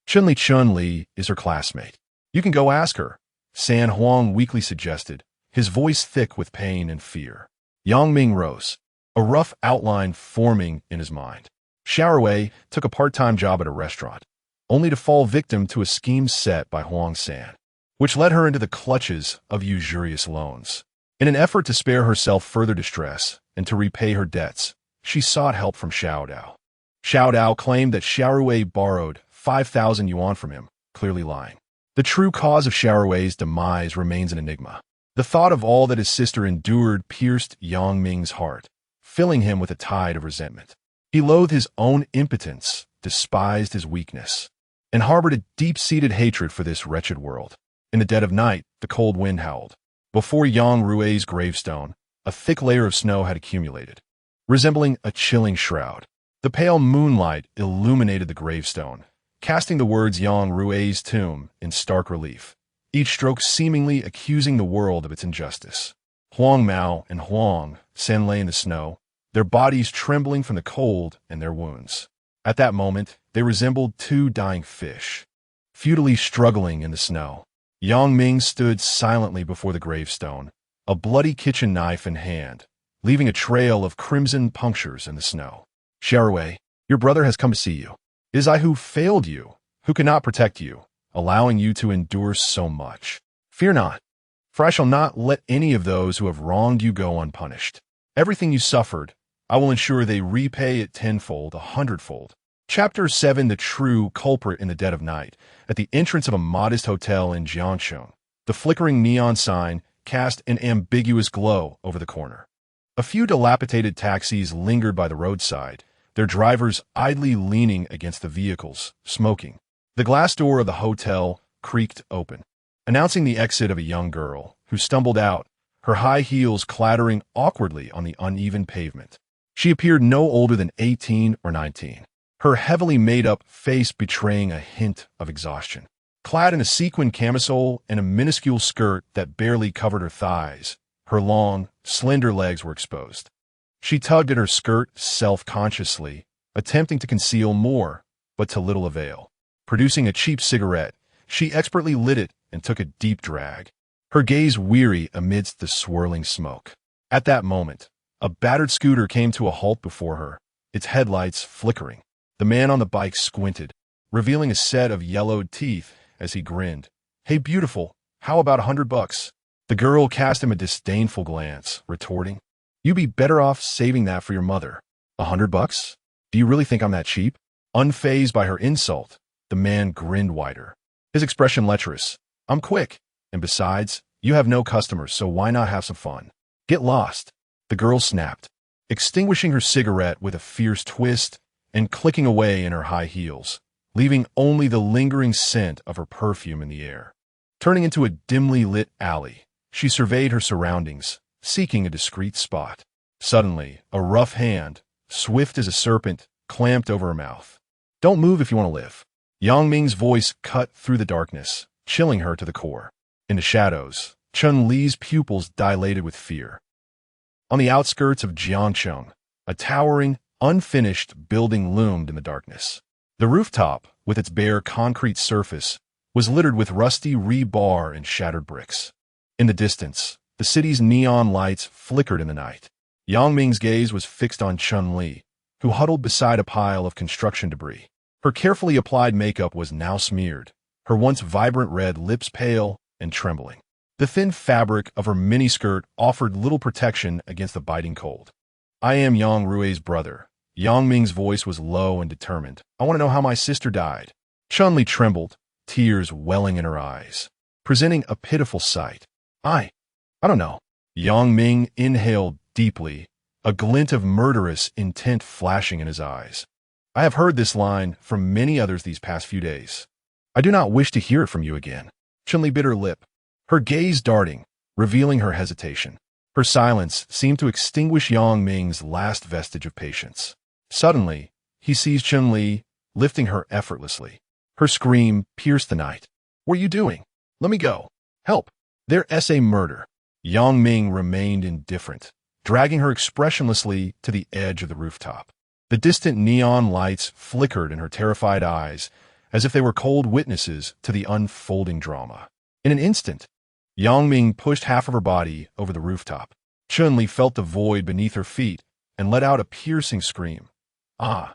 Chun-Li is her classmate. "You can go ask her," San Huang weakly suggested, his voice thick with pain and fear. Yang Ming rose, a rough outline forming in his mind. Xiaorui took a part-time job at a restaurant, only to fall victim to a scheme set by Huang San, which led her into the clutches of usurious loans. In an effort to spare herself further distress and to repay her debts, she sought help from Xiao Dao. Xiao Dao claimed that Xiaorui borrowed 5,000 yuan from him, clearly lying. The true cause of Xiaorui's demise remains an enigma. The thought of all that his sister endured pierced Yang Ming's heart, filling him with a tide of resentment. He loathed his own impotence, despised his weakness, and harbored a deep-seated hatred for this wretched world. In the dead of night, the cold wind howled. Before Yang Rui's gravestone, a thick layer of snow had accumulated, resembling a chilling shroud. The pale moonlight illuminated the gravestone, casting the words Yang Rui's tomb in stark relief, each stroke seemingly accusing the world of its injustice. Huang Mao and Huang San lay in the snow, their bodies trembling from the cold and their wounds. At that moment, they resembled 2 dying fish, futilely struggling in the snow. Yang Ming stood silently before the gravestone, a bloody kitchen knife in hand, leaving a trail of crimson punctures in the snow. "Xiaorui, your brother has come to see you. It is I who failed you, who cannot protect you. allowing you to endure so much. Fear not, for I shall not let any of those who have wronged you go unpunished. Everything you suffered, I will ensure they repay it tenfold, 100-fold. Chapter 7. The true culprit in the dead of night. At the entrance of a modest hotel in Jiangcheng, the flickering neon sign cast an ambiguous glow over the corner. A few dilapidated taxis lingered by the roadside, their drivers idly leaning against the vehicles, smoking. The glass door of the hotel creaked open, announcing the exit of a young girl, who stumbled out, her high heels clattering awkwardly on the uneven pavement. She appeared no older than 18 or 19, her heavily made-up face betraying a hint of exhaustion. Clad in a sequin camisole and a minuscule skirt that barely covered her thighs, her long, slender legs were exposed. She tugged at her skirt self-consciously, attempting to conceal more, but to little avail. Producing a cheap cigarette, she expertly lit it and took a deep drag, her gaze weary amidst the swirling smoke. At that moment, a battered scooter came to a halt before her, its headlights flickering. The man on the bike squinted, revealing a set of yellowed teeth as he grinned. "Hey, beautiful, how about $100? The girl cast him a disdainful glance, retorting, "You'd be better off saving that for your mother." $100? Do you really think I'm that cheap? Unfazed by her insult, the man grinned wider, his expression lecherous. "I'm quick, and besides, you have no customers, so why not have some fun? Get lost." The girl snapped, extinguishing her cigarette with a fierce twist and clicking away in her high heels, leaving only the lingering scent of her perfume in the air. Turning into a dimly lit alley, she surveyed her surroundings, seeking a discreet spot. Suddenly, a rough hand, swift as a serpent, clamped over her mouth. "Don't move if you want to live." Yang Ming's voice cut through the darkness, chilling her to the core. In the shadows, Chun-Li's pupils dilated with fear. On the outskirts of Jiangcheng, a towering, unfinished building loomed in the darkness. The rooftop, with its bare concrete surface, was littered with rusty rebar and shattered bricks. In the distance, the city's neon lights flickered in the night. Yang Ming's gaze was fixed on Chun-Li, who huddled beside a pile of construction debris. Her carefully applied makeup was now smeared, her once vibrant red lips pale and trembling. The thin fabric of her miniskirt offered little protection against the biting cold. "I am Yang Rui's brother." Yang Ming's voice was low and determined. "I want to know how my sister died." Chun-Li trembled, tears welling in her eyes, presenting a pitiful sight. I don't know." Yang Ming inhaled deeply, a glint of murderous intent flashing in his eyes. "I have heard this line from many others these past few days. I do not wish to hear it from you again." Chun-Li bit her lip, her gaze darting, revealing her hesitation. Her silence seemed to extinguish Yang Ming's last vestige of patience. Suddenly, he seized Chun-Li, lifting her effortlessly. Her scream pierced the night. "What are you doing? Let me go. Help. There's a murder." Yang Ming remained indifferent, dragging her expressionlessly to the edge of the rooftop. The distant neon lights flickered in her terrified eyes, as if they were cold witnesses to the unfolding drama. In an instant, Yang Ming pushed half of her body over the rooftop. Chun-Li felt the void beneath her feet and let out a piercing scream. Ah!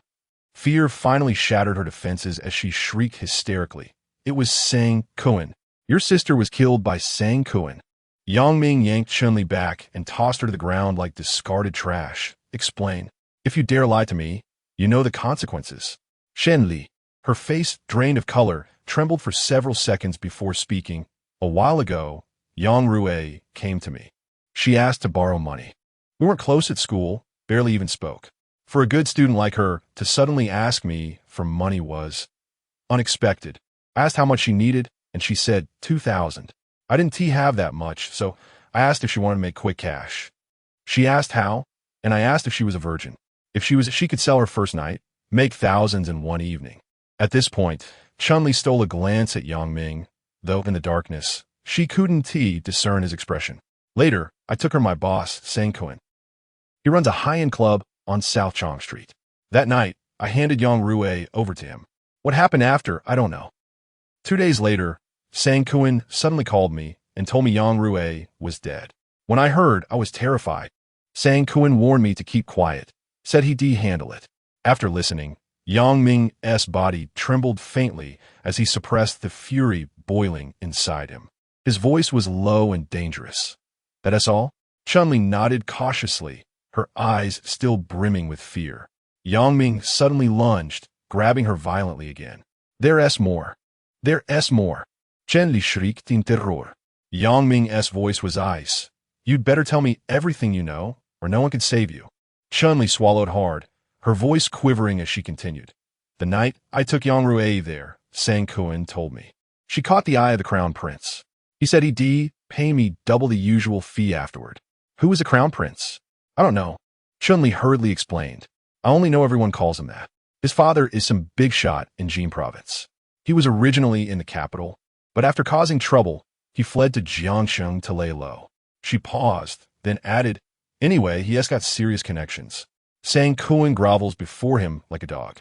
Fear finally shattered her defenses as she shrieked hysterically. "It was Sang Kuan. Your sister was killed by Sang Kuan." Yang Ming yanked Chun-Li back and tossed her to the ground like discarded trash. "Explain. If you dare lie to me, you know the consequences." Chun-Li, her face drained of color, trembled for several seconds before speaking. "A while ago, Yang Rui came to me. She asked to borrow money. We weren't close at school, barely even spoke. For a good student like her, to suddenly ask me for money was unexpected. I asked how much she needed, and she said 2,000. I didn't have that much, so I asked if she wanted to make quick cash. She asked how, and I asked if she was a virgin. If she could sell her first night, make thousands in one evening." At this point, Chun-Li stole a glance at Yang Ming, though in the darkness, she couldn't discern his expression. "Later, I took her my boss, Sang Kuan. He runs a high-end club on South Chong Street. That night, I handed Yang Rui over to him. What happened after, I don't know. 2 days later, Sang Kuan suddenly called me and told me Yang Rui was dead. When I heard, I was terrified. Sang Kuan warned me to keep quiet, said he'd handle it. After listening, Yang Ming's body trembled faintly as he suppressed the fury boiling inside him. His voice was low and dangerous. "That's all?" Chun-Li nodded cautiously, her eyes still brimming with fear. Yang Ming suddenly lunged, grabbing her violently again. "There's more. There's more." Chun-Li shrieked in terror. Yang Ming's voice was ice. "You'd better tell me everything you know, or no one can save you." Chun-Li swallowed hard, her voice quivering as she continued. "The night I took Yang Rui there, Sang Kuan told me. She caught the eye of the crown prince. He said he'd pay me double the usual fee afterward." "Who is the crown prince?" "I don't know." Chun-Li hurriedly explained. "I only know everyone calls him that. His father is some big shot in Jin province. He was originally in the capital, but after causing trouble, he fled to Jiangsheng to lay low." She paused, then added, "Anyway, he has got serious connections. Sang Kuan grovels before him like a dog.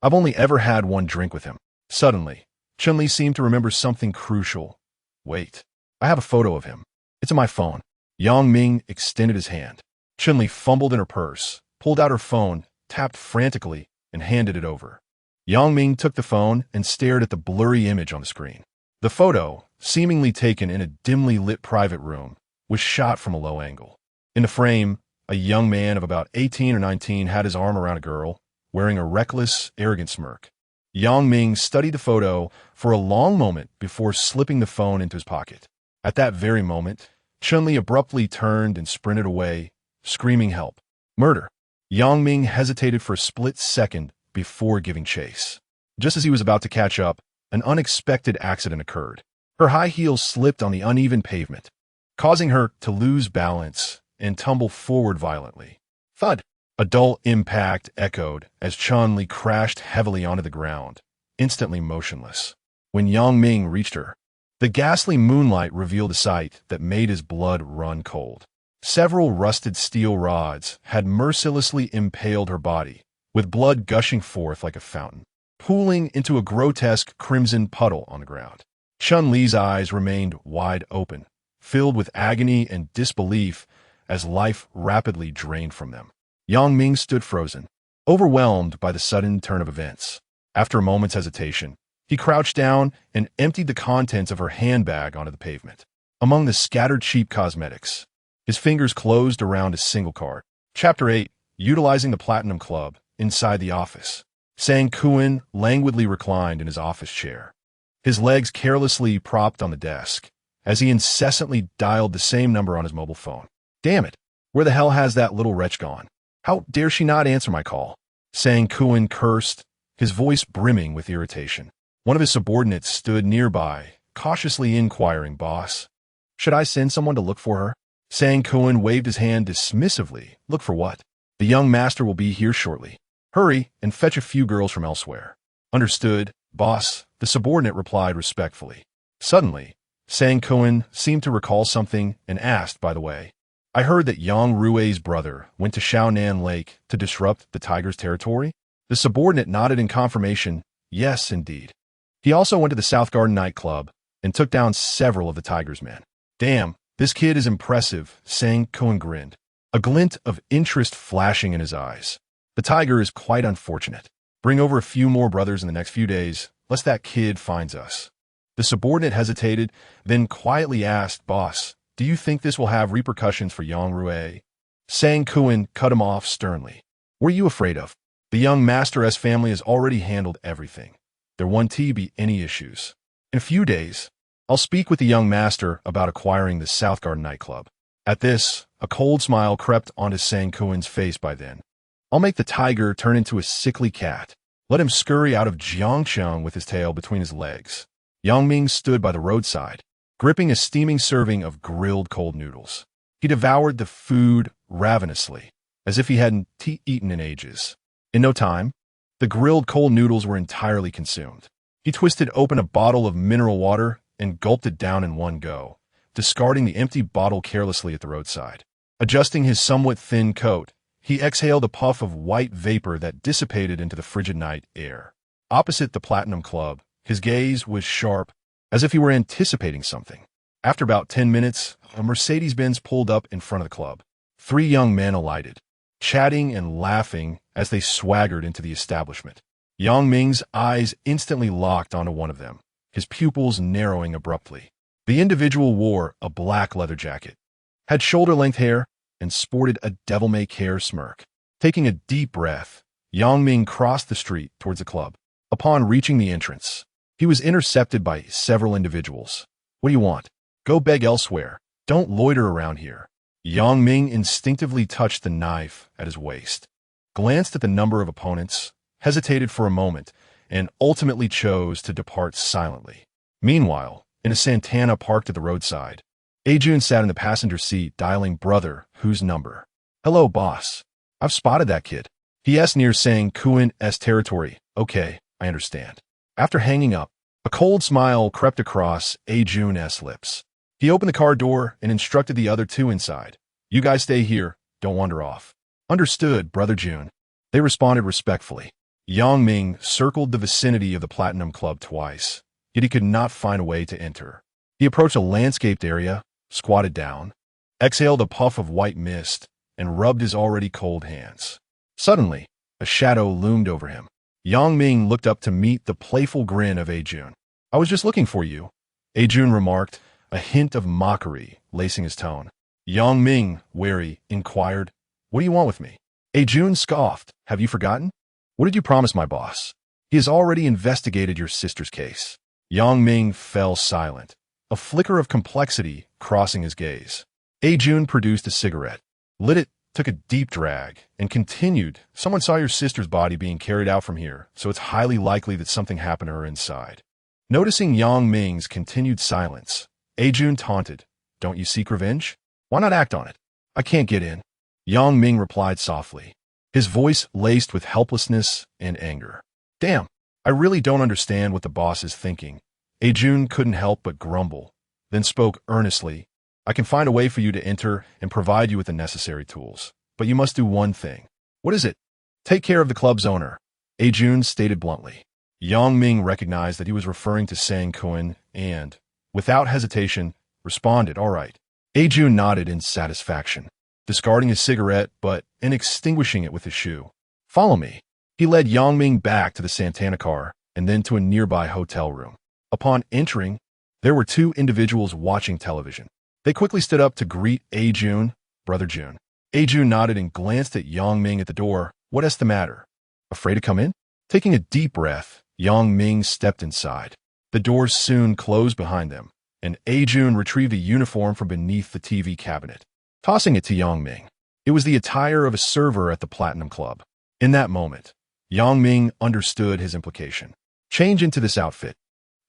I've only ever had one drink with him." Suddenly, Chun-Li seemed to remember something crucial. "Wait, I have a photo of him. It's on my phone." Yang Ming extended his hand. Chun-Li fumbled in her purse, pulled out her phone, tapped frantically, and handed it over. Yang Ming took the phone and stared at the blurry image on the screen. The photo, seemingly taken in a dimly lit private room, was shot from a low angle. In the frame, a young man of about 18 or 19 had his arm around a girl, wearing a reckless, arrogant smirk. Yang Ming studied the photo for a long moment before slipping the phone into his pocket. At that very moment, Chun-Li abruptly turned and sprinted away, screaming help. "Murder!" Yang Ming hesitated for a split second before giving chase. Just as he was about to catch up, an unexpected accident occurred. Her high heels slipped on the uneven pavement, causing her to lose balance and tumble forward violently. Thud! A dull impact echoed as Chun-Li crashed heavily onto the ground, instantly motionless. When Yang Ming reached her, the ghastly moonlight revealed a sight that made his blood run cold. Several rusted steel rods had mercilessly impaled her body, with blood gushing forth like a fountain, pooling into a grotesque crimson puddle on the ground. Chun-Li's eyes remained wide open, filled with agony and disbelief as life rapidly drained from them. Yang Ming stood frozen, overwhelmed by the sudden turn of events. After a moment's hesitation, he crouched down and emptied the contents of her handbag onto the pavement. Among the scattered cheap cosmetics, his fingers closed around a single card. Chapter 8, Utilizing the Platinum Club, inside the office. Sang Kuan languidly reclined in his office chair, his legs carelessly propped on the desk, as he incessantly dialed the same number on his mobile phone. "Damn it! Where the hell has that little wretch gone? How dare she not answer my call?" Sang Kuan cursed, his voice brimming with irritation. One of his subordinates stood nearby, cautiously inquiring, "Boss, should I send someone to look for her?" Sang Kuan waved his hand dismissively. "Look for what? The young master will be here shortly. Hurry and fetch a few girls from elsewhere." "Understood, boss," the subordinate replied respectfully. Suddenly, Sang Kuan seemed to recall something and asked, "By the way, I heard that Yang Rui's brother went to Shaonan Lake to disrupt the tiger's territory?" The subordinate nodded in confirmation. "Yes, indeed. He also went to the South Garden nightclub and took down several of the tiger's men." "Damn, this kid is impressive," Sang Kuan grinned, a glint of interest flashing in his eyes. "The tiger is quite unfortunate. Bring over a few more brothers in the next few days, lest that kid finds us." The subordinate hesitated, then quietly asked, "Boss, do you think this will have repercussions for Yang Rui?" Sang Kuan cut him off sternly. "What are you afraid of? The young master's family has already handled everything. There won't be any issues. In a few days, I'll speak with the young master about acquiring the South Garden nightclub." At this, a cold smile crept onto Sang Kuan's face by then. "I'll make the tiger turn into a sickly cat. Let him scurry out of Jiangcheng with his tail between his legs." Yang Ming stood by the roadside, gripping a steaming serving of grilled cold noodles. He devoured the food ravenously, as if he hadn't eaten in ages. In no time, the grilled cold noodles were entirely consumed. He twisted open a bottle of mineral water and gulped it down in one go, discarding the empty bottle carelessly at the roadside. Adjusting his somewhat thin coat, he exhaled a puff of white vapor that dissipated into the frigid night air. Opposite the Platinum Club, his gaze was sharp, as if he were anticipating something. After about 10 minutes, a Mercedes-Benz pulled up in front of the club. 3 young men alighted, chatting and laughing as they swaggered into the establishment. Yang Ming's eyes instantly locked onto one of them, his pupils narrowing abruptly. The individual wore a black leather jacket, had shoulder-length hair, and sported a devil-may-care smirk. Taking a deep breath, Yang Ming crossed the street towards the club. Upon reaching the entrance, he was intercepted by several individuals. "What do you want? Go beg elsewhere. Don't loiter around here." Yang Ming instinctively touched the knife at his waist, glanced at the number of opponents, hesitated for a moment, and ultimately chose to depart silently. Meanwhile, in a Santana parked at the roadside, Ajun sat in the passenger seat dialing brother, whose number. "Hello, boss. I've spotted that kid." He asked near saying Kuin's territory. "Okay, I understand." After hanging up, a cold smile crept across Ajun's lips. He opened the car door and instructed the other two inside. "You guys stay here. Don't wander off." "Understood, Brother June." They responded respectfully. Yang Ming circled the vicinity of the Platinum Club twice, yet he could not find a way to enter. He approached a landscaped area, squatted down, exhaled a puff of white mist, and rubbed his already cold hands. Suddenly, a shadow loomed over him. Yang Ming looked up to meet the playful grin of Ajun. "I was just looking for you," Ajun remarked, a hint of mockery lacing his tone. Yang Ming, wary, inquired, "What do you want with me?" Ajun scoffed. "Have you forgotten? What did you promise my boss? He has already investigated your sister's case." Yang Ming fell silent, a flicker of complexity crossing his gaze. Ajun produced a cigarette, lit it, took a deep drag, and continued, "Someone saw your sister's body being carried out from here, so it's highly likely that something happened to her inside." Noticing Yang Ming's continued silence, Ajun taunted, "Don't you seek revenge? Why not act on it?" "I can't get in," Yang Ming replied softly, his voice laced with helplessness and anger. "Damn, I really don't understand what the boss is thinking." Ajun couldn't help but grumble, then spoke earnestly. "I can find a way for you to enter and provide you with the necessary tools, but you must do one thing." "What is it?" "Take care of the club's owner," Ajun stated bluntly. Yang Ming recognized that he was referring to Sang Kuan and, without hesitation, responded, "All right." Ajun nodded in satisfaction, discarding his cigarette but extinguishing it with his shoe. "Follow me." He led Yang Ming back to the Santana car and then to a nearby hotel room. Upon entering, there were two individuals watching television. They quickly stood up to greet Ajun, "Brother June." Ajun nodded and glanced at Yang Ming at the door. "What's the matter? Afraid to come in?" Taking a deep breath, Yang Ming stepped inside. The doors soon closed behind them, and Ajun retrieved a uniform from beneath the TV cabinet, tossing it to Yang Ming. It was the attire of a server at the Platinum Club. In that moment, Yang Ming understood his implication. "Change into this outfit,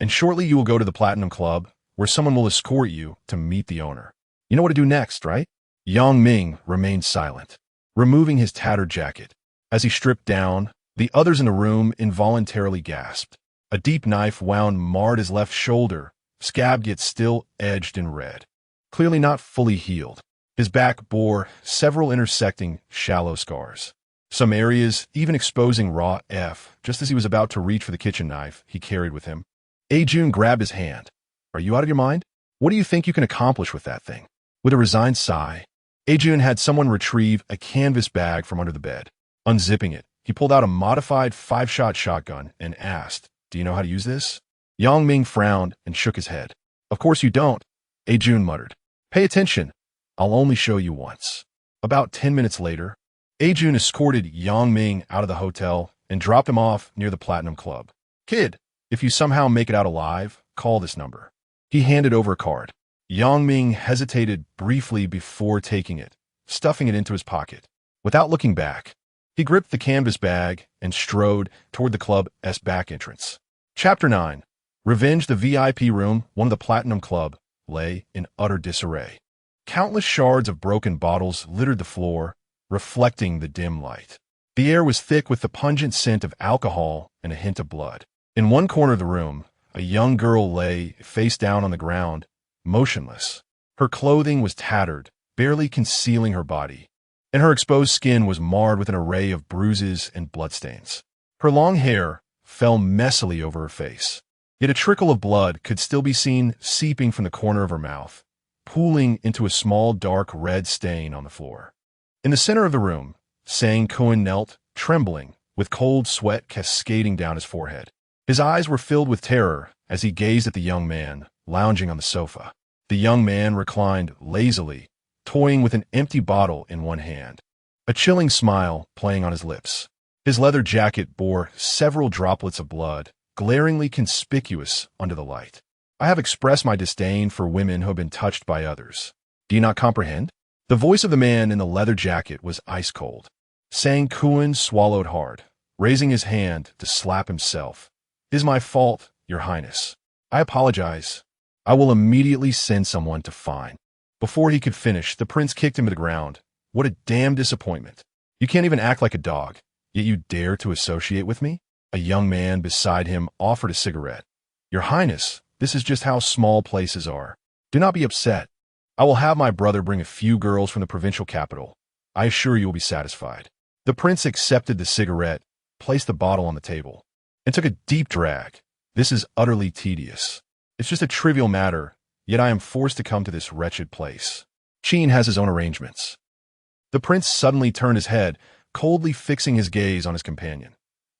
and shortly you will go to the Platinum Club, where someone will escort you to meet the owner. You know what to do next, right?" Yang Ming remained silent, removing his tattered jacket. As he stripped down, the others in the room involuntarily gasped. A deep knife wound marred his left shoulder, scabbed yet still edged in red. Clearly not fully healed, his back bore several intersecting, shallow scars. Some areas even exposing raw F, just as he was about to reach for the kitchen knife he carried with him. Ajun grabbed his hand. "Are you out of your mind? What do you think you can accomplish with that thing?" With a resigned sigh, Ajun had someone retrieve a canvas bag from under the bed. Unzipping it, he pulled out a modified 5-shot shotgun and asked, "Do you know how to use this?" Yang Ming frowned and shook his head. "Of course you don't," Ajun muttered. "Pay attention. I'll only show you once." About 10 minutes later, Ajun escorted Yang Ming out of the hotel and dropped him off near the Platinum Club. "Kid, if you somehow make it out alive, call this number." He handed over a card. Yang Ming hesitated briefly before taking it, stuffing it into his pocket. Without looking back, he gripped the canvas bag and strode toward the club's back entrance. Chapter 9. Revenge. The VIP room, one of the Platinum Club, lay in utter disarray. Countless shards of broken bottles littered the floor, reflecting the dim light. The air was thick with the pungent scent of alcohol and a hint of blood. In one corner of the room, a young girl lay face down on the ground, motionless. Her clothing was tattered, barely concealing her body, and her exposed skin was marred with an array of bruises and bloodstains. Her long hair fell messily over her face, yet a trickle of blood could still be seen seeping from the corner of her mouth, pooling into a small dark red stain on the floor. In the center of the room, Sang Kuan knelt, trembling, with cold sweat cascading down his forehead. His eyes were filled with terror as he gazed at the young man lounging on the sofa. The young man reclined lazily, toying with an empty bottle in one hand, a chilling smile playing on his lips. His leather jacket bore several droplets of blood, glaringly conspicuous under the light. I have expressed my disdain for women who have been touched by others. Do you not comprehend? The voice of the man in the leather jacket was ice cold. Sang Kuan swallowed hard, raising his hand to slap himself. It is my fault, Your Highness. I apologize. I will immediately send someone to find. Before he could finish, the prince kicked him to the ground. What a damn disappointment. You can't even act like a dog, yet you dare to associate with me? A young man beside him offered a cigarette. Your Highness, this is just how small places are. Do not be upset. I will have my brother bring a few girls from the provincial capital. I assure you will be satisfied. The prince accepted the cigarette, placed the bottle on the table, and took a deep drag. This is utterly tedious. It's just a trivial matter, yet I am forced to come to this wretched place. Qin has his own arrangements. The prince suddenly turned his head, coldly fixing his gaze on his companion.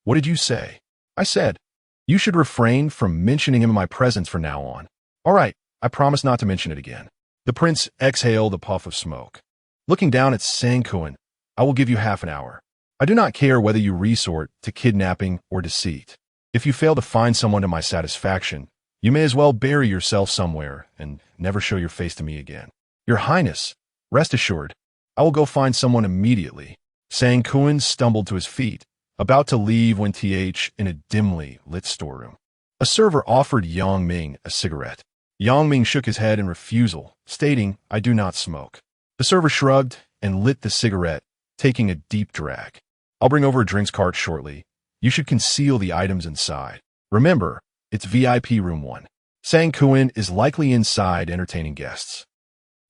What did you say? I said, you should refrain from mentioning him in my presence from now on. All right, I promise not to mention it again. The prince exhaled a puff of smoke. Looking down at Sang Kuan, I will give you half an hour. I do not care whether you resort to kidnapping or deceit. If you fail to find someone to my satisfaction, you may as well bury yourself somewhere and never show your face to me again. Your Highness, rest assured, I will go find someone immediately. Sang Kuan stumbled to his feet, about to leave when in a dimly lit storeroom. A server offered Yang Ming a cigarette. Yang Ming shook his head in refusal, stating, I do not smoke. The server shrugged and lit the cigarette, taking a deep drag. I'll bring over a drinks cart shortly. You should conceal the items inside. Remember, it's VIP room 1. Sang Kuan is likely inside entertaining guests.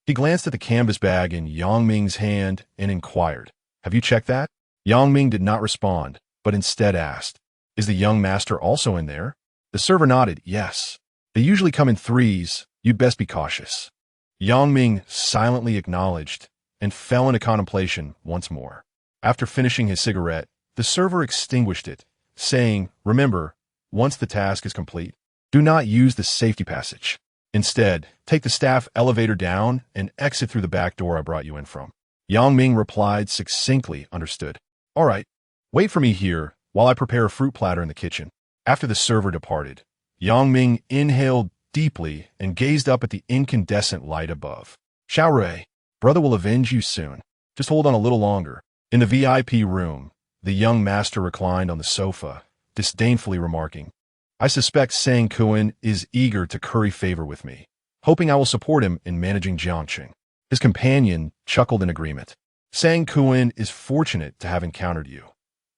He glanced at the canvas bag in Yang Ming's hand and inquired, have you checked that? Yang Ming did not respond, but instead asked, is the young master also in there? The server nodded, yes. They usually come in threes, you'd best be cautious. Yang Ming silently acknowledged and fell into contemplation once more. After finishing his cigarette, the server extinguished it, saying, remember, once the task is complete, do not use the safety passage. Instead, take the staff elevator down and exit through the back door I brought you in from. Yang Ming replied succinctly, understood. All right, wait for me here while I prepare a fruit platter in the kitchen. After the server departed, Yang Ming inhaled deeply and gazed up at the incandescent light above. Xiaorui, brother will avenge you soon. Just hold on a little longer. In the VIP room, the young master reclined on the sofa, disdainfully remarking, I suspect Sang Kuan is eager to curry favor with me, hoping I will support him in managing Jiangqing. His companion chuckled in agreement. Sang Kuan is fortunate to have encountered you.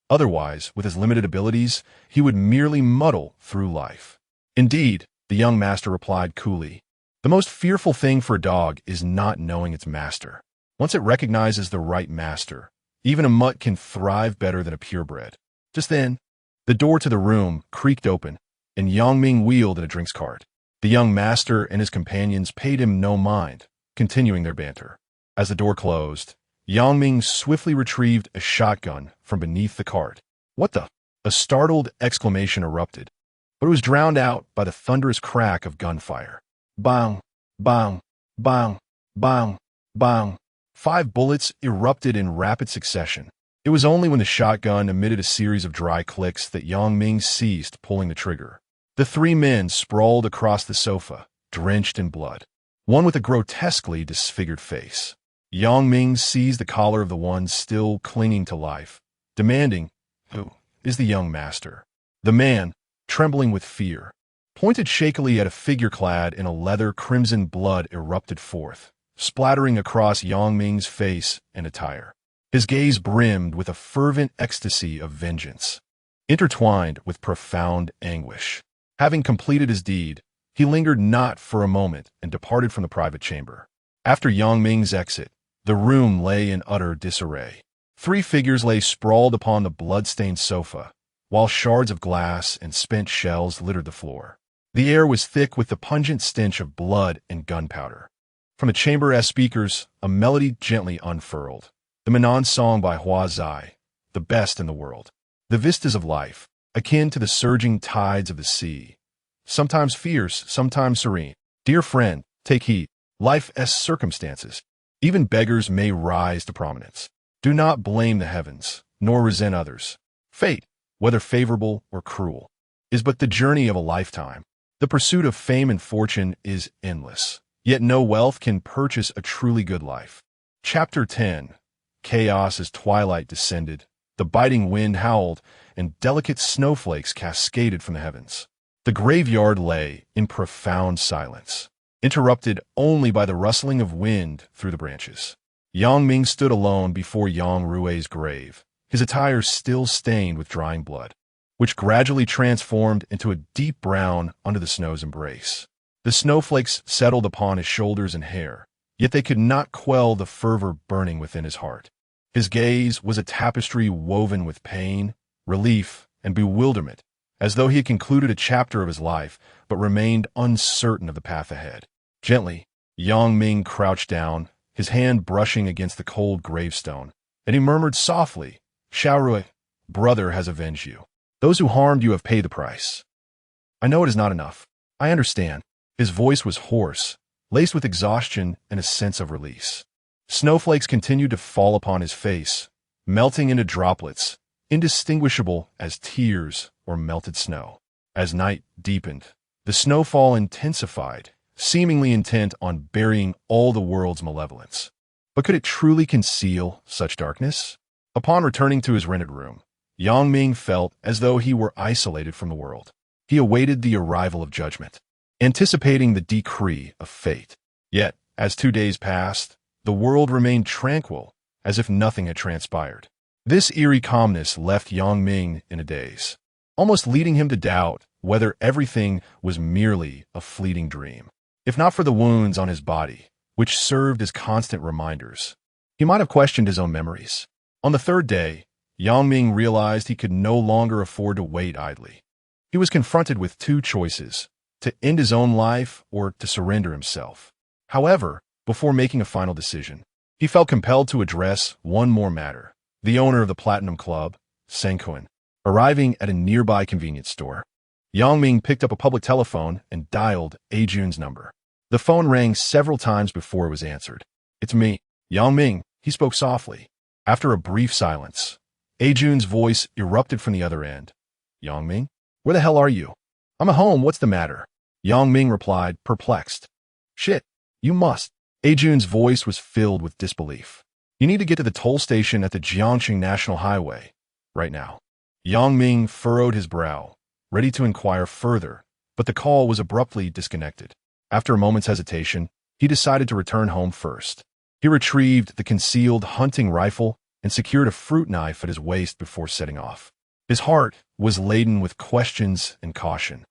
Otherwise, with his limited abilities, he would merely muddle through life. Indeed, the young master replied coolly, the most fearful thing for a dog is not knowing its master. Once it recognizes the right master, even a mutt can thrive better than a purebred. Just then, the door to the room creaked open, and Yang Ming wheeled in a drinks cart. The young master and his companions paid him no mind, continuing their banter. As the door closed, Yang Ming swiftly retrieved a shotgun from beneath the cart. What the? A startled exclamation erupted, but it was drowned out by the thunderous crack of gunfire. Bang, bang, bang, bang, bang. 5 bullets erupted in rapid succession. It was only when the shotgun emitted a series of dry clicks that Yang Ming ceased pulling the trigger. The 3 men sprawled across the sofa, drenched in blood, one with a grotesquely disfigured face. Yang Ming seized the collar of the one still clinging to life, demanding, who is the young master? The man, trembling with fear, pointed shakily at a figure clad in a leather crimson. Blood erupted forth, splattering across Yang Ming's face and attire. His gaze brimmed with a fervent ecstasy of vengeance, intertwined with profound anguish. Having completed his deed, he lingered not for a moment and departed from the private chamber. After Yang Ming's exit, the room lay in utter disarray. 3 figures lay sprawled upon the blood-stained sofa, while shards of glass and spent shells littered the floor. The air was thick with the pungent stench of blood and gunpowder. From the chamber speakers, a melody gently unfurled. The Manon song by Hua Zai, the best in the world. The vistas of life, akin to the surging tides of the sea, sometimes fierce, sometimes serene. Dear friend, take heed. Life's circumstances. Even beggars may rise to prominence. Do not blame the heavens, nor resent others. Fate, whether favorable or cruel, is but the journey of a lifetime. The pursuit of fame and fortune is endless, yet no wealth can purchase a truly good life. Chapter 10. Chaos as twilight descended, the biting wind howled, and delicate snowflakes cascaded from the heavens. The graveyard lay in profound silence, interrupted only by the rustling of wind through the branches. Yang Ming stood alone before Yang Rui's grave, his attire still stained with drying blood, which gradually transformed into a deep brown under the snow's embrace. The snowflakes settled upon his shoulders and hair, yet they could not quell the fervor burning within his heart. His gaze was a tapestry woven with pain, relief, and bewilderment, as though he had concluded a chapter of his life but remained uncertain of the path ahead. Gently, Yang Ming crouched down, his hand brushing against the cold gravestone, and he murmured softly, "Xiaorui, brother has avenged you. Those who harmed you have paid the price. I know it is not enough. I understand." His voice was hoarse, laced with exhaustion and a sense of release. Snowflakes continued to fall upon his face, melting into droplets, indistinguishable as tears or melted snow. As night deepened, the snowfall intensified, seemingly intent on burying all the world's malevolence. But could it truly conceal such darkness? Upon returning to his rented room, Yang Ming felt as though he were isolated from the world. He awaited the arrival of judgment, anticipating the decree of fate. Yet, as 2 days passed, the world remained tranquil, as if nothing had transpired. This eerie calmness left Yang Ming in a daze, almost leading him to doubt whether everything was merely a fleeting dream. If not for the wounds on his body, which served as constant reminders, he might have questioned his own memories. On the third day, Yang Ming realized he could no longer afford to wait idly. He was confronted with two choices: to end his own life or to surrender himself. However, before making a final decision, he felt compelled to address one more matter. The owner of the Platinum Club, Sankuan, arriving at a nearby convenience store. Yang Ming picked up a public telephone and dialed Ajun's number. The phone rang several times before it was answered. "It's me, Yang Ming," he spoke softly. After a brief silence, Ajun's voice erupted from the other end. "Yang Ming? Where the hell are you?" "I'm at home, what's the matter?" Yang Ming replied, perplexed. "Shit, you must." Ajun's voice was filled with disbelief. "You need to get to the toll station at the Jiangxing National Highway, right now." Yang Ming furrowed his brow, ready to inquire further, but the call was abruptly disconnected. After a moment's hesitation, he decided to return home first. He retrieved the concealed hunting rifle and secured a fruit knife at his waist before setting off. His heart was laden with questions and caution,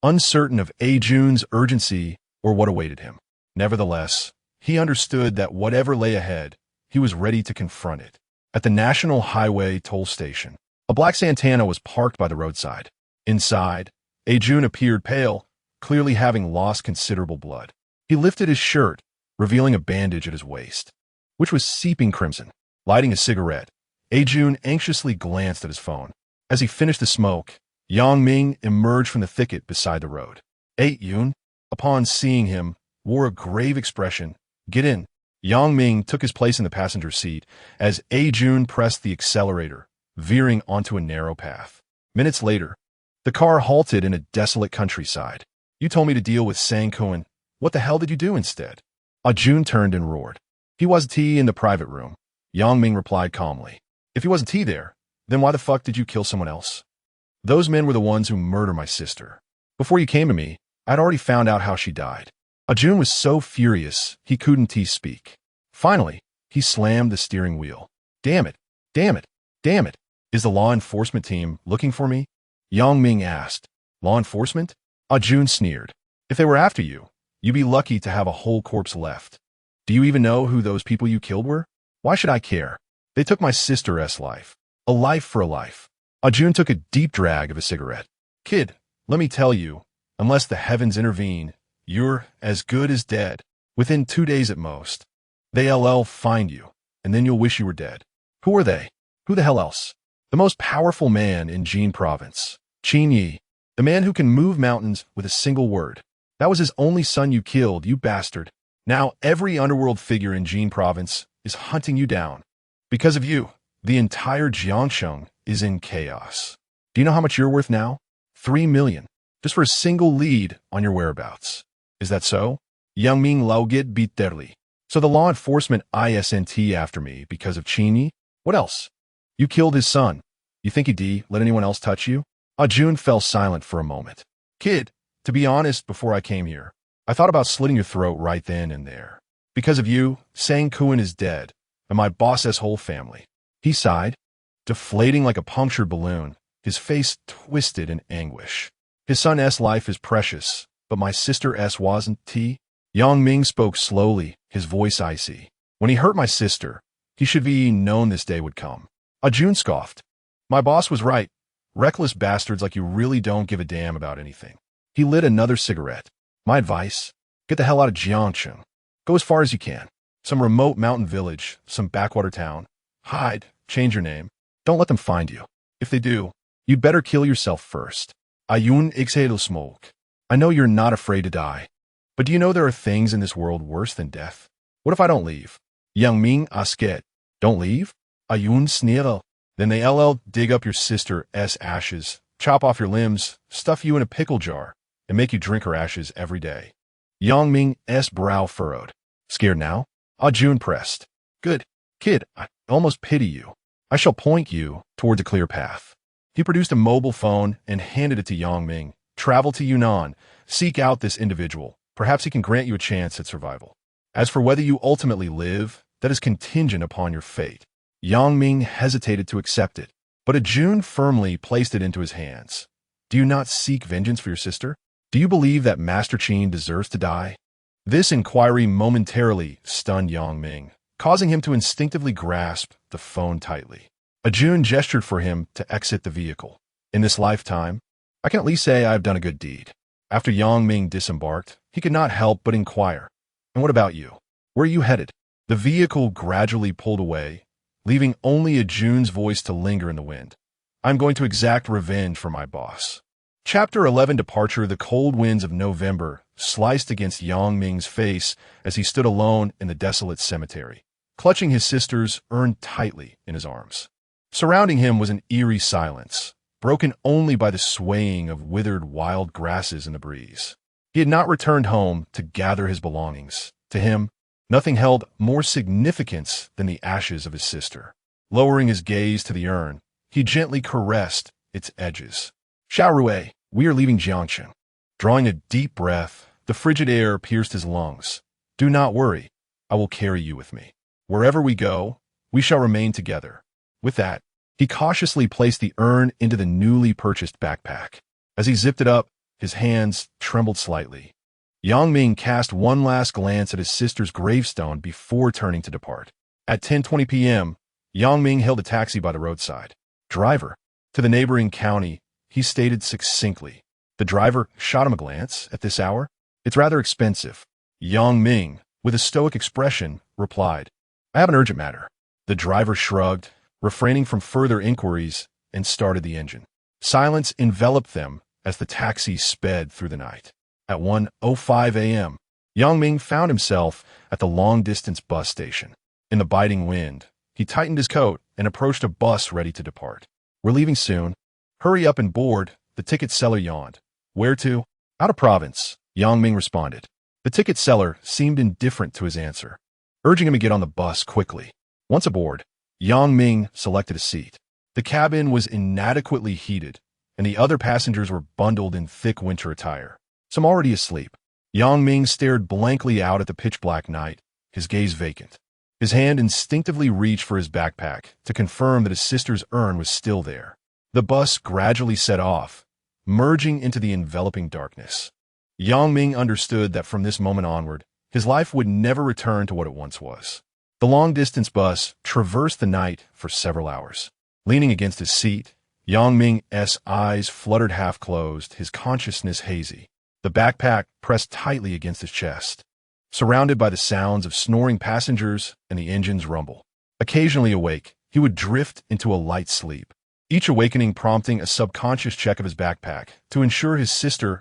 uncertain of Ajun's urgency or what awaited him. Nevertheless, he understood that whatever lay ahead, he was ready to confront it. At the National Highway toll station, a black Santana was parked by the roadside. Inside, Ajun appeared pale, clearly having lost considerable blood. He lifted his shirt, revealing a bandage at his waist, which was seeping crimson. Lighting a cigarette, Ajun anxiously glanced at his phone. As he finished the smoke, Yang Ming emerged from the thicket beside the road. Ajun, upon seeing him, wore a grave expression. "Get in." Yang Ming took his place in the passenger seat as Ajun pressed the accelerator, veering onto a narrow path. Minutes later, the car halted in a desolate countryside. "You told me to deal with Sankuan. What the hell did you do instead?" Ajun turned and roared. "He was tea in the private room." Yang Ming replied calmly. "If he wasn't tea there, then why the fuck did you kill someone else?" "Those men were the ones who murdered my sister. Before you came to me, I'd already found out how she died." Ajun was so furious, he couldn't speak. Finally, he slammed the steering wheel. Damn it, damn it, damn it. Is the law enforcement team looking for me?" Yang Ming asked. "Law enforcement?" Ajun sneered. "If they were after you, you'd be lucky to have a whole corpse left. Do you even know who those people you killed were?" "Why should I care? They took my sister's life. A life for a life." Ajun took a deep drag of a cigarette. "Kid, let me tell you, unless the heavens intervene, you're as good as dead. Within 2 days at most. They'll find you, and then you'll wish you were dead." "Who are they? Who the hell else?" the most powerful man in Jin province. Qin Yi, the man who can move mountains with a single word. That was his only son you killed, you bastard. Now every underworld figure in Jin province is hunting you down. Because of you, the entire Jiangsheng is in chaos. Do you know how much you're worth now? 3 million. Just for a single lead on your whereabouts. Is that so? Yang Ming laughed bitterly. So the law enforcement isn't after me because of Qin Yi? What else? You killed his son. You think he'd let anyone else touch you? Jun fell silent for a moment. Kid, to be honest, before I came here, I thought about slitting your throat right then and there. Because of you, Sang Kuan is dead, and my boss's whole family. He sighed, deflating like a punctured balloon, his face twisted in anguish. His son's life is precious, but my sister's wasn't. Yang Ming spoke slowly, his voice icy. When he hurt my sister, he should be known this day would come. Jun scoffed. My boss was right. Reckless bastards like you really don't give a damn about anything. He lit another cigarette. My advice? Get the hell out of Jiangsheng. Go as far as you can. Some remote mountain village, some backwater town. Hide, change your name. Don't let them find you. If they do, you'd better kill yourself first. Ayun exhaled smoke. I know you're not afraid to die. But do you know there are things in this world worse than death? What if I don't leave? Yang Ming asked. Don't leave? Ayun sneered. Then they dig up your sister's ashes, chop off your limbs, stuff you in a pickle jar, and make you drink her ashes every day. Yang Ming's brow furrowed. Scared now? Jun pressed. Good. Kid, I almost pity you. I shall point you towards a clear path. He produced a mobile phone and handed it to Yang Ming. Travel to Yunnan. Seek out this individual. Perhaps he can grant you a chance at survival. As for whether you ultimately live, that is contingent upon your fate. Yang Ming hesitated to accept it, but Jun firmly placed it into his hands. Do you not seek vengeance for your sister? Do you believe that Master Qin deserves to die? This inquiry momentarily stunned Yang Ming, causing him to instinctively grasp the phone tightly. Jun gestured for him to exit the vehicle. In this lifetime, I can at least say I have done a good deed. After Yang Ming disembarked, he could not help but inquire, and what about you? Where are you headed? The vehicle gradually pulled away, leaving only Jun's voice to linger in the wind. I'm going to exact revenge for my boss. Chapter 11 Departure. The cold winds of November sliced against Yang Ming's face as he stood alone in the desolate cemetery, clutching his sister's urn tightly in his arms. Surrounding him was an eerie silence, broken only by the swaying of withered wild grasses in the breeze. He had not returned home to gather his belongings. To him, nothing held more significance than the ashes of his sister. Lowering his gaze to the urn, he gently caressed its edges. Xiaorui, we are leaving Jiangsheng. Drawing a deep breath, the frigid air pierced his lungs. Do not worry, I will carry you with me. Wherever we go, we shall remain together. With that, he cautiously placed the urn into the newly purchased backpack. As he zipped it up, his hands trembled slightly. Yang Ming cast one last glance at his sister's gravestone before turning to depart. At 10:20 p.m., Yang Ming hailed a taxi by the roadside. Driver. To the neighboring county, he stated succinctly. The driver shot him a glance. At this hour? It's rather expensive. Yang Ming, with a stoic expression, replied, I have an urgent matter. The driver shrugged, refraining from further inquiries, and started the engine. Silence enveloped them as the taxi sped through the night. At 1:05 a.m., Yang Ming found himself at the long-distance bus station. In the biting wind, he tightened his coat and approached a bus ready to depart. We're leaving soon. Hurry up and board, the ticket seller yawned. Where to? Out of province, Yang Ming responded. The ticket seller seemed indifferent to his answer, urging him to get on the bus quickly. Once aboard, Yang Ming selected a seat. The cabin was inadequately heated, and the other passengers were bundled in thick winter attire, some already asleep. Yang Ming stared blankly out at the pitch-black night, his gaze vacant. His hand instinctively reached for his backpack to confirm that his sister's urn was still there. The bus gradually set off, merging into the enveloping darkness. Yang Ming understood that from this moment onward, his life would never return to what it once was. The long-distance bus traversed the night for several hours. Leaning against his seat, Yang Ming's eyes fluttered half-closed, his consciousness hazy. The backpack pressed tightly against his chest, surrounded by the sounds of snoring passengers and the engine's rumble. Occasionally awake, he would drift into a light sleep. each awakening prompting a subconscious check of his backpack to ensure his sister's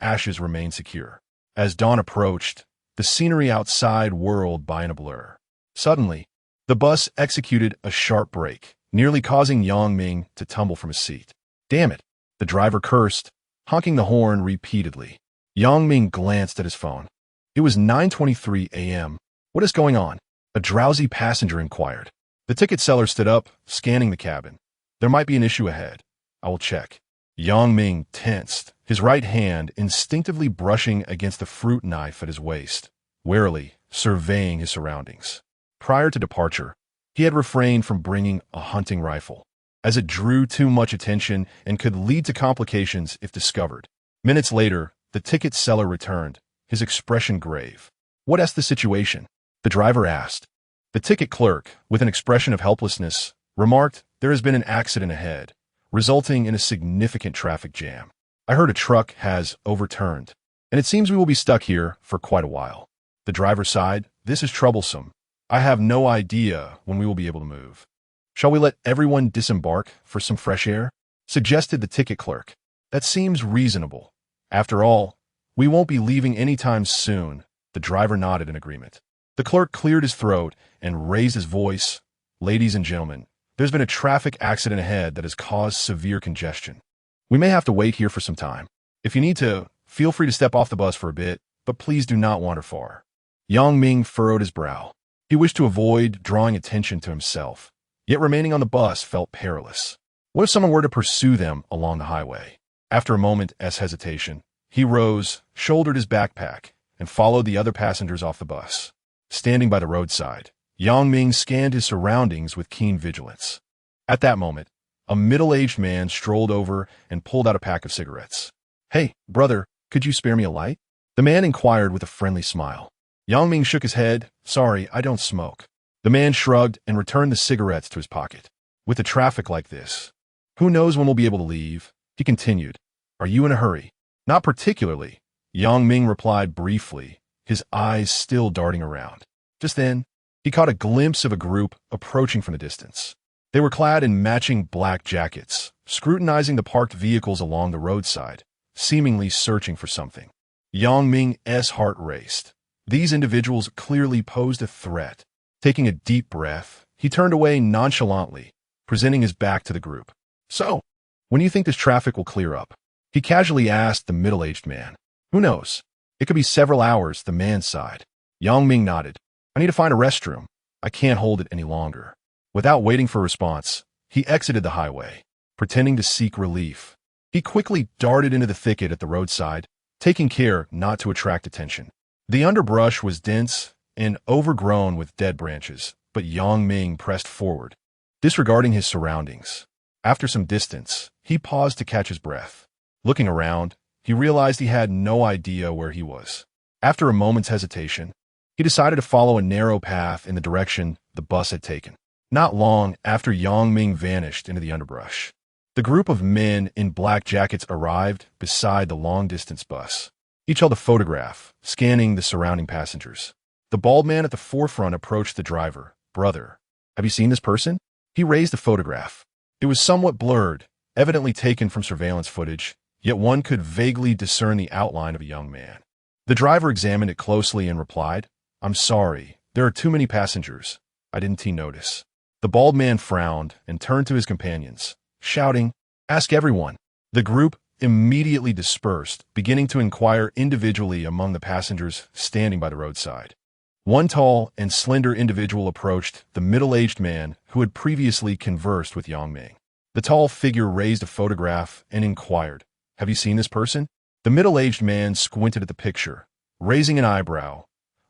ashes remained secure. As dawn approached, the scenery outside whirled by in a blur. Suddenly, the bus executed a sharp brake, nearly causing Yang Ming to tumble from his seat. Damn it, the driver cursed, honking the horn repeatedly. Yang Ming glanced at his phone. It was 9:23 a.m. What is going on? A drowsy passenger inquired. The ticket seller stood up, scanning the cabin. There might be an issue ahead. I will check. Yang Ming tensed, his right hand instinctively brushing against the fruit knife at his waist, warily surveying his surroundings. Prior to departure, he had refrained from bringing a hunting rifle, as it drew too much attention and could lead to complications if discovered. Minutes later, the ticket seller returned, his expression grave. What's the situation? The driver asked. The ticket clerk, with an expression of helplessness, remarked, there has been an accident ahead, resulting in a significant traffic jam. I heard a truck has overturned, and it seems we will be stuck here for quite a while. The driver sighed, this is troublesome. I have no idea when we will be able to move. Shall we let everyone disembark for some fresh air? Suggested the ticket clerk. That seems reasonable. After all, we won't be leaving anytime soon. The driver nodded in agreement. The clerk cleared his throat and raised his voice. Ladies and gentlemen, there's been a traffic accident ahead that has caused severe congestion. We may have to wait here for some time. If you need to, feel free to step off the bus for a bit, but please do not wander far. Yang Ming furrowed his brow. He wished to avoid drawing attention to himself, yet remaining on the bus felt perilous. What if someone were to pursue them along the highway? After a moment's hesitation, he rose, shouldered his backpack, and followed the other passengers off the bus. Standing by the roadside, Yang Ming scanned his surroundings with keen vigilance. At that moment, a middle-aged man strolled over and pulled out a pack of cigarettes. Hey, brother, could you spare me a light? The man inquired with a friendly smile. Yang Ming shook his head. Sorry, I don't smoke. The man shrugged and returned the cigarettes to his pocket. With the traffic like this, who knows when we'll be able to leave? He continued. Are you in a hurry? Not particularly, Yang Ming replied briefly, his eyes still darting around. Just then, he caught a glimpse of a group approaching from the distance. They were clad in matching black jackets, scrutinizing the parked vehicles along the roadside, seemingly searching for something. Yang Ming's heart raced. These individuals clearly posed a threat. Taking a deep breath, he turned away nonchalantly, presenting his back to the group. So, when do you think this traffic will clear up? He casually asked the middle-aged man. Who knows? It could be several hours, the man sighed. Yang Ming nodded. I need to find a restroom. I can't hold it any longer. Without waiting for a response, he exited the highway, pretending to seek relief. He quickly darted into the thicket at the roadside, taking care not to attract attention. The underbrush was dense and overgrown with dead branches, but Yang Ming pressed forward, disregarding his surroundings. After some distance, he paused to catch his breath. Looking around, he realized he had no idea where he was. After a moment's hesitation, he decided to follow a narrow path in the direction the bus had taken. Not long after Yang Ming vanished into the underbrush, the group of men in black jackets arrived beside the long-distance bus. Each held a photograph, scanning the surrounding passengers. The bald man at the forefront approached the driver. Brother, have you seen this person? He raised the photograph. It was somewhat blurred, evidently taken from surveillance footage, yet one could vaguely discern the outline of a young man. The driver examined it closely and replied, I'm sorry, there are too many passengers. I didn't notice. The bald man frowned and turned to his companions, shouting, Ask everyone. The group immediately dispersed, beginning to inquire individually among the passengers standing by the roadside. One tall and slender individual approached the middle-aged man who had previously conversed with Yang Ming. The tall figure raised a photograph and inquired, Have you seen this person? The middle-aged man squinted at the picture, raising an eyebrow.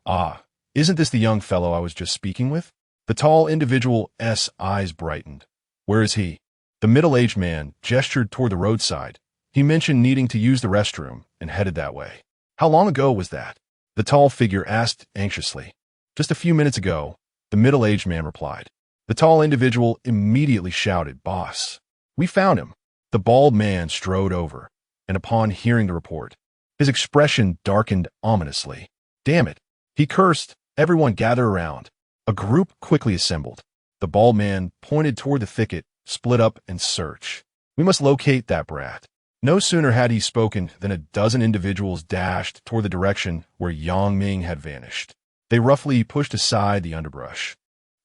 Ah, isn't this the young fellow I was just speaking with? The tall individual's eyes brightened. Where is he? The middle-aged man gestured toward the roadside. He mentioned needing to use the restroom and headed that way. How long ago was that? The tall figure asked anxiously. Just a few minutes ago, the middle-aged man replied. The tall individual immediately shouted, Boss, we found him. The bald man strode over, and upon hearing the report, his expression darkened ominously. Damn it, he cursed. Everyone gather around. A group quickly assembled. The bald man pointed toward the thicket split up and search. We must locate that brat. No sooner had he spoken than a dozen individuals dashed toward the direction where Yang Ming had vanished. They roughly pushed aside the underbrush,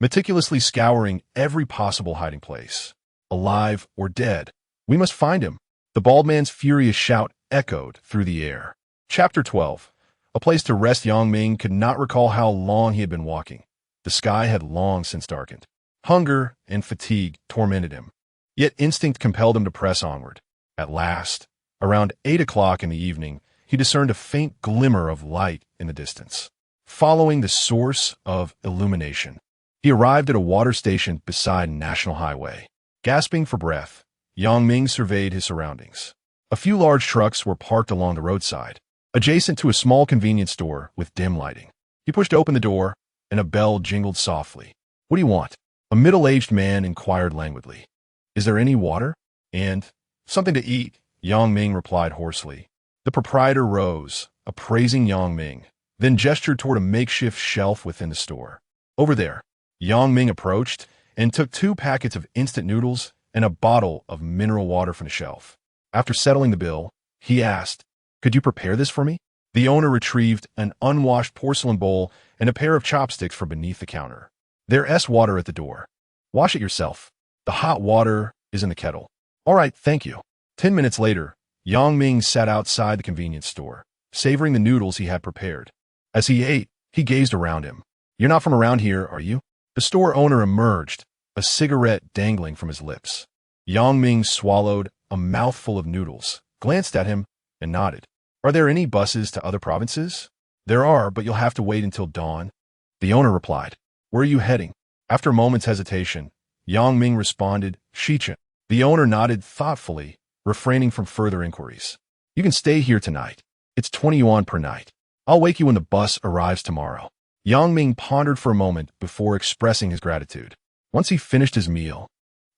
meticulously scouring every possible hiding place. Alive or dead, we must find him. The bald man's furious shout echoed through the air. Chapter 12. A place to rest. Yang Ming could not recall how long he had been walking. The sky had long since darkened. Hunger and fatigue tormented him, yet instinct compelled him to press onward. At last, around 8 o'clock in the evening, he discerned a faint glimmer of light in the distance. Following the source of illumination, he arrived at a water station beside a national highway. Gasping for breath, Yang Ming surveyed his surroundings. A few large trucks were parked along the roadside, adjacent to a small convenience store with dim lighting. He pushed open the door, and a bell jingled softly. "What do you want?" A middle-aged man inquired languidly. "Is there any water?" "And something to eat," Yang Ming replied hoarsely. The proprietor rose, appraising Yang Ming, then gestured toward a makeshift shelf within the store. "Over there." Yang Ming approached and took 2 packets of instant noodles and a bottle of mineral water from the shelf. After settling the bill, he asked, "Could you prepare this for me?" The owner retrieved an unwashed porcelain bowl and a pair of chopsticks from beneath the counter. "There's water at the door. Wash it yourself. The hot water is in the kettle." "All right, thank you." 10 minutes later, Yang Ming sat outside the convenience store, savoring the noodles he had prepared. As he ate, he gazed around him. "You're not from around here, are you?" The store owner emerged, a cigarette dangling from his lips. Yang Ming swallowed a mouthful of noodles, glanced at him, and nodded. "Are there any buses to other provinces?" "There are, but you'll have to wait until dawn." The owner replied. "Where are you heading?" After a moment's hesitation, Yang Ming responded, "Shichen." The owner nodded thoughtfully, refraining from further inquiries. "You can stay here tonight. It's 20 yuan per night. I'll wake you when the bus arrives tomorrow." Yang Ming pondered for a moment before expressing his gratitude. Once he finished his meal,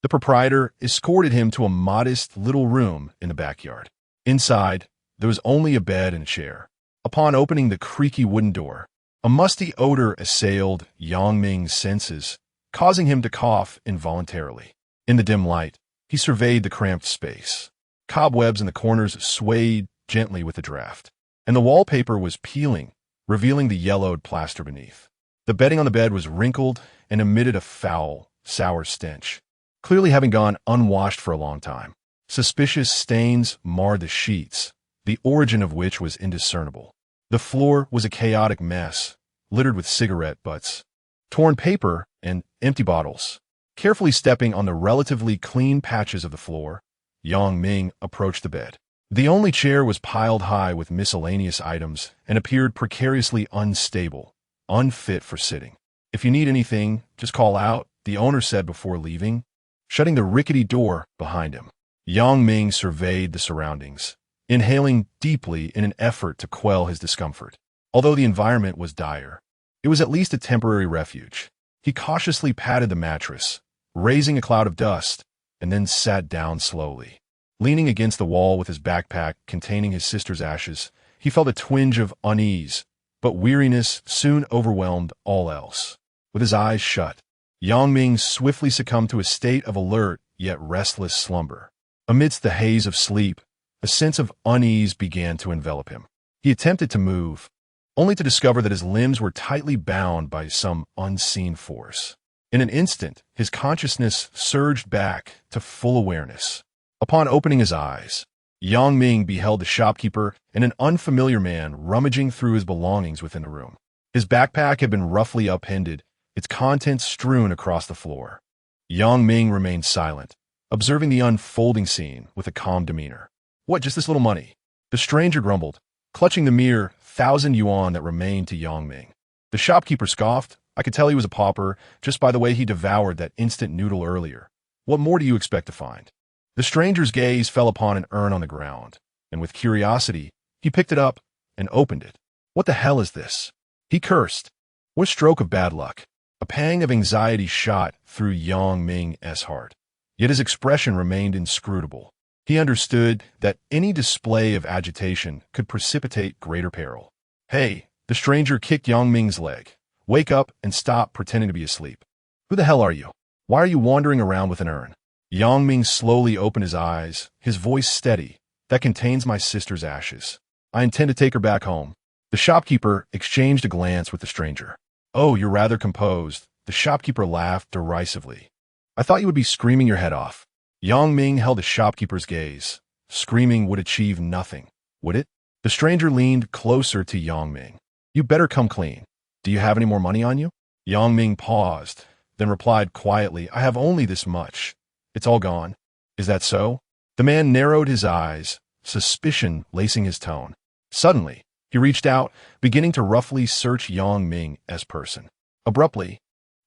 the proprietor escorted him to a modest little room in the backyard. Inside, there was only a bed and a chair. Upon opening the creaky wooden door, a musty odor assailed Yang Ming's senses, causing him to cough involuntarily. In the dim light, he surveyed the cramped space. Cobwebs in the corners swayed gently with the draft, and the wallpaper was peeling, revealing the yellowed plaster beneath. The bedding on the bed was wrinkled and emitted a foul, sour stench, clearly having gone unwashed for a long time. Suspicious stains marred the sheets, the origin of which was indiscernible. The floor was a chaotic mess, littered with cigarette butts, torn paper, and empty bottles. Carefully stepping on the relatively clean patches of the floor, Yang Ming approached the bed. The only chair was piled high with miscellaneous items and appeared precariously unstable, unfit for sitting. "If you need anything, just call out," the owner said before leaving, shutting the rickety door behind him. Yang Ming surveyed the surroundings, inhaling deeply in an effort to quell his discomfort. Although the environment was dire, it was at least a temporary refuge. He cautiously patted the mattress, raising a cloud of dust, and then sat down slowly. Leaning against the wall with his backpack containing his sister's ashes, he felt a twinge of unease, but weariness soon overwhelmed all else. With his eyes shut, Yang Ming swiftly succumbed to a state of alert yet restless slumber. Amidst the haze of sleep, a sense of unease began to envelop him. He attempted to move, only to discover that his limbs were tightly bound by some unseen force. In an instant, his consciousness surged back to full awareness. Upon opening his eyes, Yang Ming beheld the shopkeeper and an unfamiliar man rummaging through his belongings within the room. His backpack had been roughly upended, its contents strewn across the floor. Yang Ming remained silent, observing the unfolding scene with a calm demeanor. "What, just this little money?" the stranger grumbled, clutching the mere 1,000 yuan that remained to Yang Ming. The shopkeeper scoffed. "I could tell he was a pauper just by the way he devoured that instant noodle earlier. What more do you expect to find?" The stranger's gaze fell upon an urn on the ground, and with curiosity, he picked it up and opened it. "What the hell is this?" he cursed. What a stroke of bad luck. A pang of anxiety shot through Yang Ming's heart, yet his expression remained inscrutable. He understood that any display of agitation could precipitate greater peril. "Hey," the stranger kicked Yang Ming's leg. "Wake up and stop pretending to be asleep. Who the hell are you? Why are you wandering around with an urn?" Yang Ming slowly opened his eyes, his voice steady. That contains my sister's ashes. I intend to take her back home. The shopkeeper exchanged a glance with the stranger. Oh, you're rather composed. The shopkeeper laughed derisively. I thought you would be screaming your head off. Yang Ming held the shopkeeper's gaze. Screaming would achieve nothing, would it? The stranger leaned closer to Yang Ming. You better come clean. Do you have any more money on you? Yang Ming paused, then replied quietly, I have only this much. It's all gone. Is that so? The man narrowed his eyes, suspicion lacing his tone. Suddenly, he reached out, beginning to roughly search Yang Ming as person. Abruptly,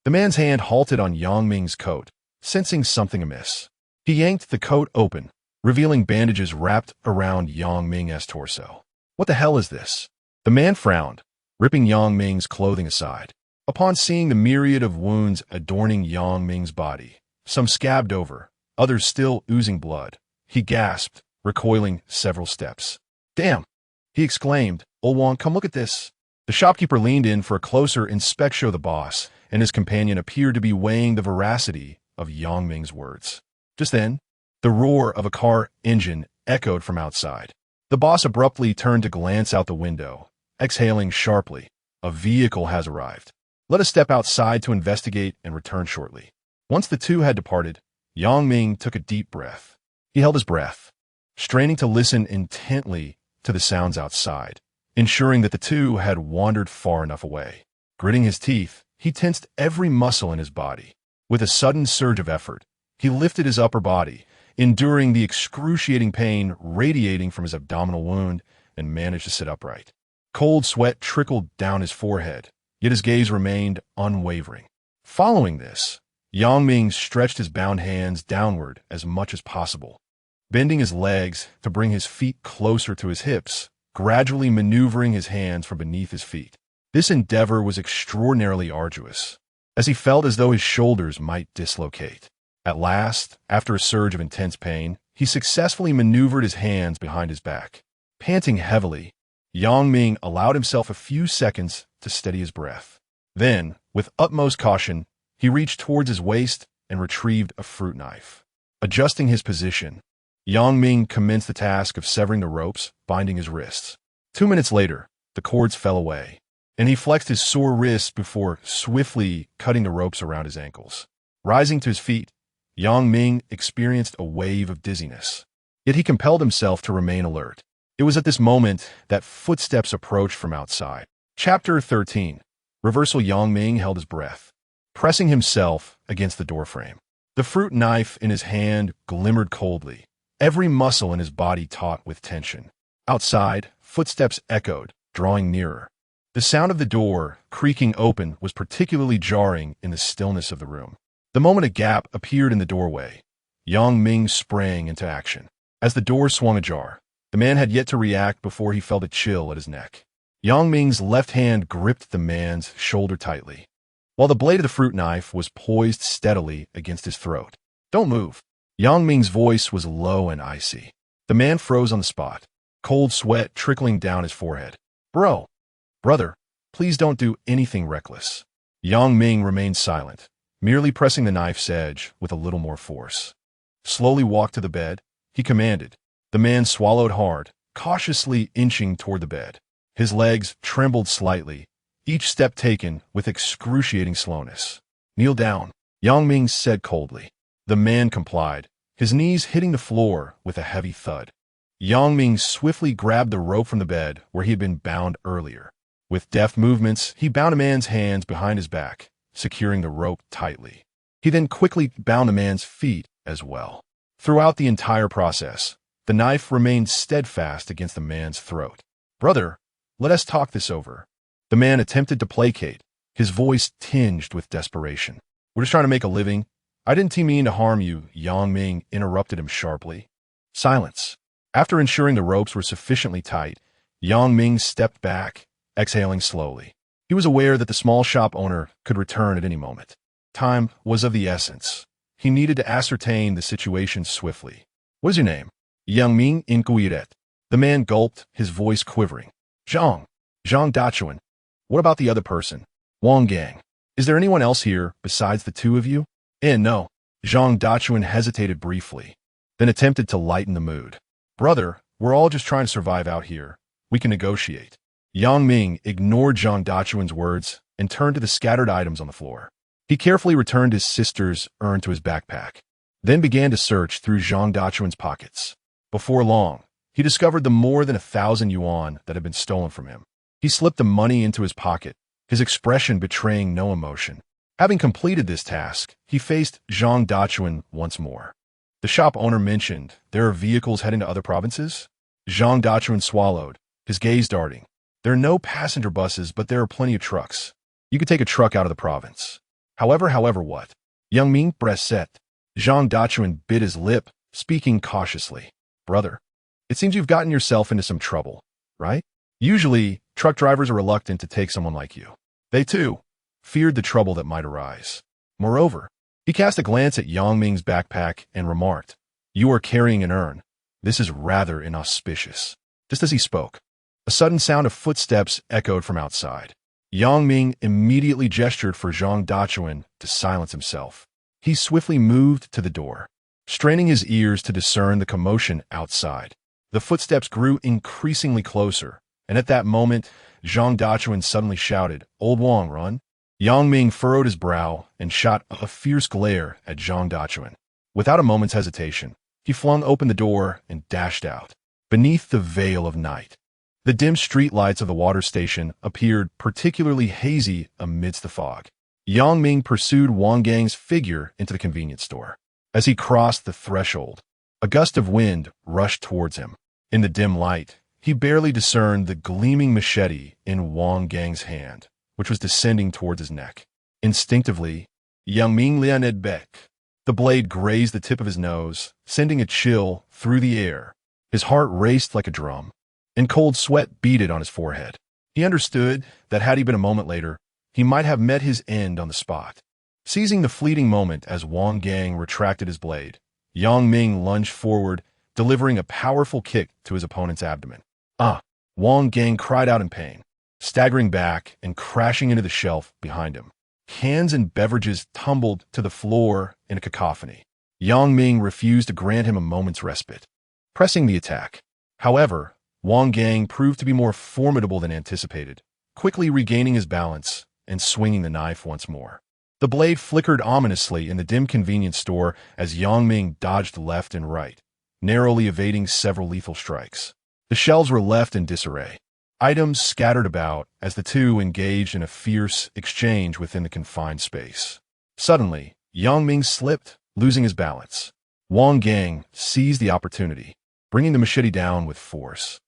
the man's hand halted on Yang Ming's coat, sensing something amiss. He yanked the coat open, revealing bandages wrapped around Yang Ming's torso. What the hell is this? The man frowned, ripping Yang Ming's clothing aside. Upon seeing the myriad of wounds adorning Yang Ming's body, some scabbed over, others still oozing blood, he gasped, recoiling several steps. Damn! He exclaimed, Olwang, come look at this. The shopkeeper leaned in for a closer inspection of the boss, and his companion appeared to be weighing the veracity of Yang Ming's words. Just then, the roar of a car engine echoed from outside. The boss abruptly turned to glance out the window, exhaling sharply. A vehicle has arrived. Let us step outside to investigate and return shortly. Once the two had departed, Yang Ming took a deep breath. He held his breath, straining to listen intently to the sounds outside, ensuring that the two had wandered far enough away. Gritting his teeth, he tensed every muscle in his body. With a sudden surge of effort, he lifted his upper body, enduring the excruciating pain radiating from his abdominal wound, and managed to sit upright. Cold sweat trickled down his forehead, yet his gaze remained unwavering. Following this, Yang Ming stretched his bound hands downward as much as possible, bending his legs to bring his feet closer to his hips, gradually maneuvering his hands from beneath his feet. This endeavor was extraordinarily arduous, as he felt as though his shoulders might dislocate. At last, after a surge of intense pain, he successfully maneuvered his hands behind his back. Panting heavily, Yang Ming allowed himself a few seconds to steady his breath. Then, with utmost caution, he reached towards his waist and retrieved a fruit knife. Adjusting his position, Yang Ming commenced the task of severing the ropes, binding his wrists. 2 minutes later, the cords fell away, and he flexed his sore wrists before swiftly cutting the ropes around his ankles. Rising to his feet, Yang Ming experienced a wave of dizziness. Yet he compelled himself to remain alert. It was at this moment that footsteps approached from outside. Chapter 13. Reversal. Yang Ming held his breath, pressing himself against the doorframe. The fruit knife in his hand glimmered coldly, every muscle in his body taut with tension. Outside, footsteps echoed, drawing nearer. The sound of the door creaking open was particularly jarring in the stillness of the room. The moment a gap appeared in the doorway, Yang Ming sprang into action. As the door swung ajar, the man had yet to react before he felt a chill at his neck. Yang Ming's left hand gripped the man's shoulder tightly, while the blade of the fruit knife was poised steadily against his throat. Don't move. Yang Ming's voice was low and icy. The man froze on the spot, cold sweat trickling down his forehead. Brother, please don't do anything reckless. Yang Ming remained silent, merely pressing the knife's edge with a little more force. Slowly walk to the bed, he commanded. The man swallowed hard, cautiously inching toward the bed. His legs trembled slightly, each step taken with excruciating slowness. Kneel down, Yang Ming said coldly. The man complied, his knees hitting the floor with a heavy thud. Yang Ming swiftly grabbed the rope from the bed where he had been bound earlier. With deft movements, he bound a man's hands behind his back, securing the rope tightly. He then quickly bound the man's feet as well. Throughout the entire process, the knife remained steadfast against the man's throat. Brother, let us talk this over. The man attempted to placate, his voice tinged with desperation. We're just trying to make a living. I didn't mean to harm you, Yang Ming interrupted him sharply. Silence. After ensuring the ropes were sufficiently tight, Yang Ming stepped back, exhaling slowly. He was aware that the small shop owner could return at any moment. Time was of the essence. He needed to ascertain the situation swiftly. What is your name? Yang Ming inquired. The man gulped, his voice quivering. Zhang Dachuan. What about the other person? Wang Gang. Is there anyone else here besides the two of you? No. Zhang Dachuan hesitated briefly, then attempted to lighten the mood. Brother, we're all just trying to survive out here. We can negotiate. Yang Ming ignored Zhang Dachuan's words and turned to the scattered items on the floor. He carefully returned his sister's urn to his backpack, then began to search through Zhang Dachuan's pockets. Before long, he discovered the more than 1,000 yuan that had been stolen from him. He slipped the money into his pocket, his expression betraying no emotion. Having completed this task, he faced Zhang Dachuan once more. The shop owner mentioned, there are vehicles heading to other provinces? Zhang Dachuan swallowed, his gaze darting. There are no passenger buses, but there are plenty of trucks. You could take a truck out of the province. However what? Yang Ming breast set. Zhang Dachuan bit his lip, speaking cautiously. Brother, it seems you've gotten yourself into some trouble, right? Usually, truck drivers are reluctant to take someone like you. They, too, feared the trouble that might arise. Moreover, he cast a glance at Yang Ming's backpack and remarked, You are carrying an urn. This is rather inauspicious. Just as he spoke, a sudden sound of footsteps echoed from outside. Yang Ming immediately gestured for Zhang Dachuan to silence himself. He swiftly moved to the door, straining his ears to discern the commotion outside. The footsteps grew increasingly closer, and at that moment, Zhang Dachuan suddenly shouted, Old Wang, run! Yang Ming furrowed his brow and shot a fierce glare at Zhang Dachuan. Without a moment's hesitation, he flung open the door and dashed out. Beneath the veil of night, the dim streetlights of the water station appeared particularly hazy amidst the fog. Yang Ming pursued Wang Gang's figure into the convenience store. As he crossed the threshold, a gust of wind rushed towards him. In the dim light, he barely discerned the gleaming machete in Wang Gang's hand, which was descending towards his neck. Instinctively, Yang Ming leaned back. The blade grazed the tip of his nose, sending a chill through the air. His heart raced like a drum, and cold sweat beaded on his forehead. He understood that had he been a moment later, he might have met his end on the spot. Seizing the fleeting moment as Wang Gang retracted his blade, Yang Ming lunged forward, delivering a powerful kick to his opponent's abdomen. Wang Gang cried out in pain, staggering back and crashing into the shelf behind him. Cans and beverages tumbled to the floor in a cacophony. Yang Ming refused to grant him a moment's respite, pressing the attack. However, Wang Gang proved to be more formidable than anticipated, quickly regaining his balance and swinging the knife once more. The blade flickered ominously in the dim convenience store as Yang Ming dodged left and right, narrowly evading several lethal strikes. The shelves were left in disarray. Items scattered about as the two engaged in a fierce exchange within the confined space. Suddenly, Yang Ming slipped, losing his balance. Wang Gang seized the opportunity, bringing the machete down with force.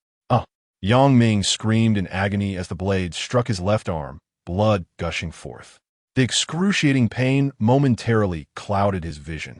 Yang Ming screamed in agony as the blade struck his left arm, blood gushing forth. The excruciating pain momentarily clouded his vision.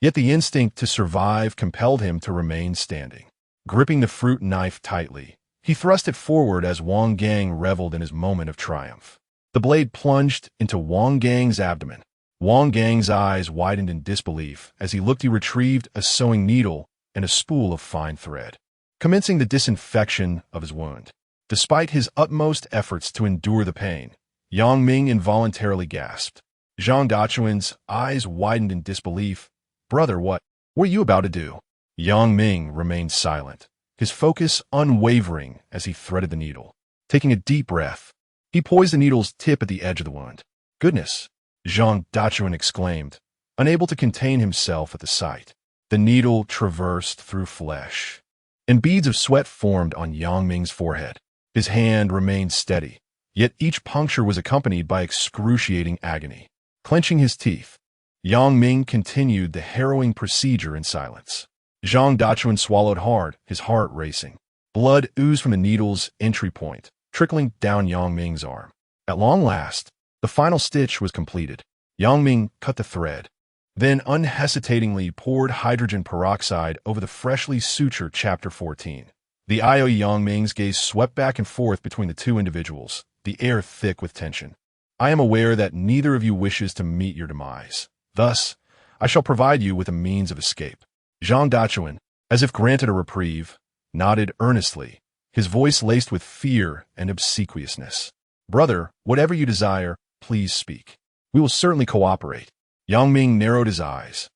Yet the instinct to survive compelled him to remain standing. Gripping the fruit knife tightly, he thrust it forward as Wang Gang reveled in his moment of triumph. The blade plunged into Wang Gang's abdomen. Wang Gang's eyes widened in disbelief as he retrieved a sewing needle and a spool of fine thread, commencing the disinfection of his wound. Despite his utmost efforts to endure the pain, Yang Ming involuntarily gasped. Zhang Dachuan's eyes widened in disbelief. Brother, what were you about to do? Yang Ming remained silent, his focus unwavering as he threaded the needle. Taking a deep breath, he poised the needle's tip at the edge of the wound. Goodness, Zhang Dachuan exclaimed, unable to contain himself at the sight. The needle traversed through flesh, and beads of sweat formed on Yang Ming's forehead. His hand remained steady, yet each puncture was accompanied by excruciating agony. Clenching his teeth, Yang Ming continued the harrowing procedure in silence. Zhang Dachuan swallowed hard, his heart racing. Blood oozed from the needle's entry point, trickling down Yang Ming's arm. At long last, the final stitch was completed. Yang Ming cut the thread, then unhesitatingly poured hydrogen peroxide over the freshly sutured Chapter 14. The eye of Yang Ming's gaze swept back and forth between the two individuals, the air thick with tension. I am aware that neither of you wishes to meet your demise. Thus, I shall provide you with a means of escape. Zhang Dachuan, as if granted a reprieve, nodded earnestly, his voice laced with fear and obsequiousness. Brother, whatever you desire, please speak. We will certainly cooperate. Yang Ming narrowed his eyes,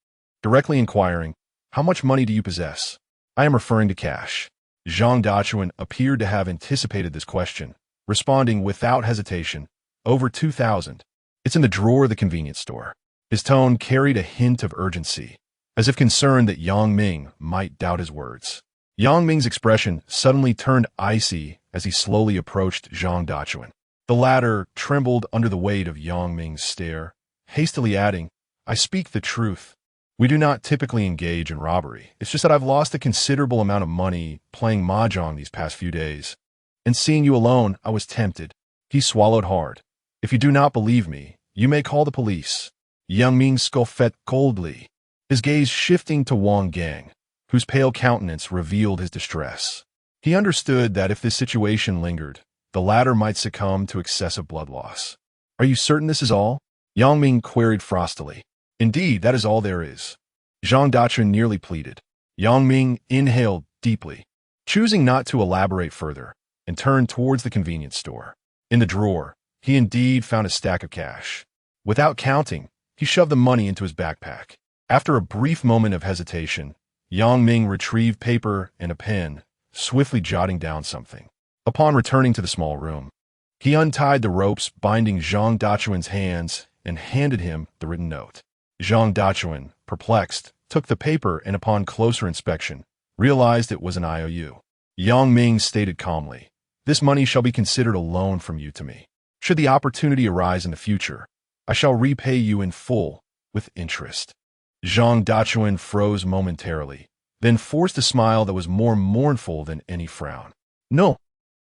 directly inquiring, "How much money do you possess?" "I am referring to cash." Zhang Dachuan appeared to have anticipated this question, responding without hesitation, "Over 2,000. It's in the drawer of the convenience store." His tone carried a hint of urgency, as if concerned that Yang Ming might doubt his words. Yang Ming's expression suddenly turned icy as he slowly approached Zhang Dachuan. The latter trembled under the weight of Yang Ming's stare, hastily adding, "I speak the truth. We do not typically engage in robbery. It's just that I've lost a considerable amount of money playing mahjong these past few days. And seeing you alone, I was tempted." He swallowed hard. "If you do not believe me, you may call the police." Yang Ming scoffed coldly, his gaze shifting to Wang Gang, whose pale countenance revealed his distress. He understood that if this situation lingered, the latter might succumb to excessive blood loss. "Are you certain this is all?" Yang Ming queried frostily. "Indeed, that is all there is," Zhang Dachuan nearly pleaded. Yang Ming inhaled deeply, choosing not to elaborate further, and turned towards the convenience store. In the drawer, he indeed found a stack of cash. Without counting, he shoved the money into his backpack. After a brief moment of hesitation, Yang Ming retrieved paper and a pen, swiftly jotting down something. Upon returning to the small room, he untied the ropes binding Zhang Dachuan's hands and handed him the written note. Zhang Dachuan, perplexed, took the paper and upon closer inspection, realized it was an IOU. Yang Ming stated calmly, "This money shall be considered a loan from you to me. Should the opportunity arise in the future, I shall repay you in full, with interest." Zhang Dachuan froze momentarily, then forced a smile that was more mournful than any frown. "No,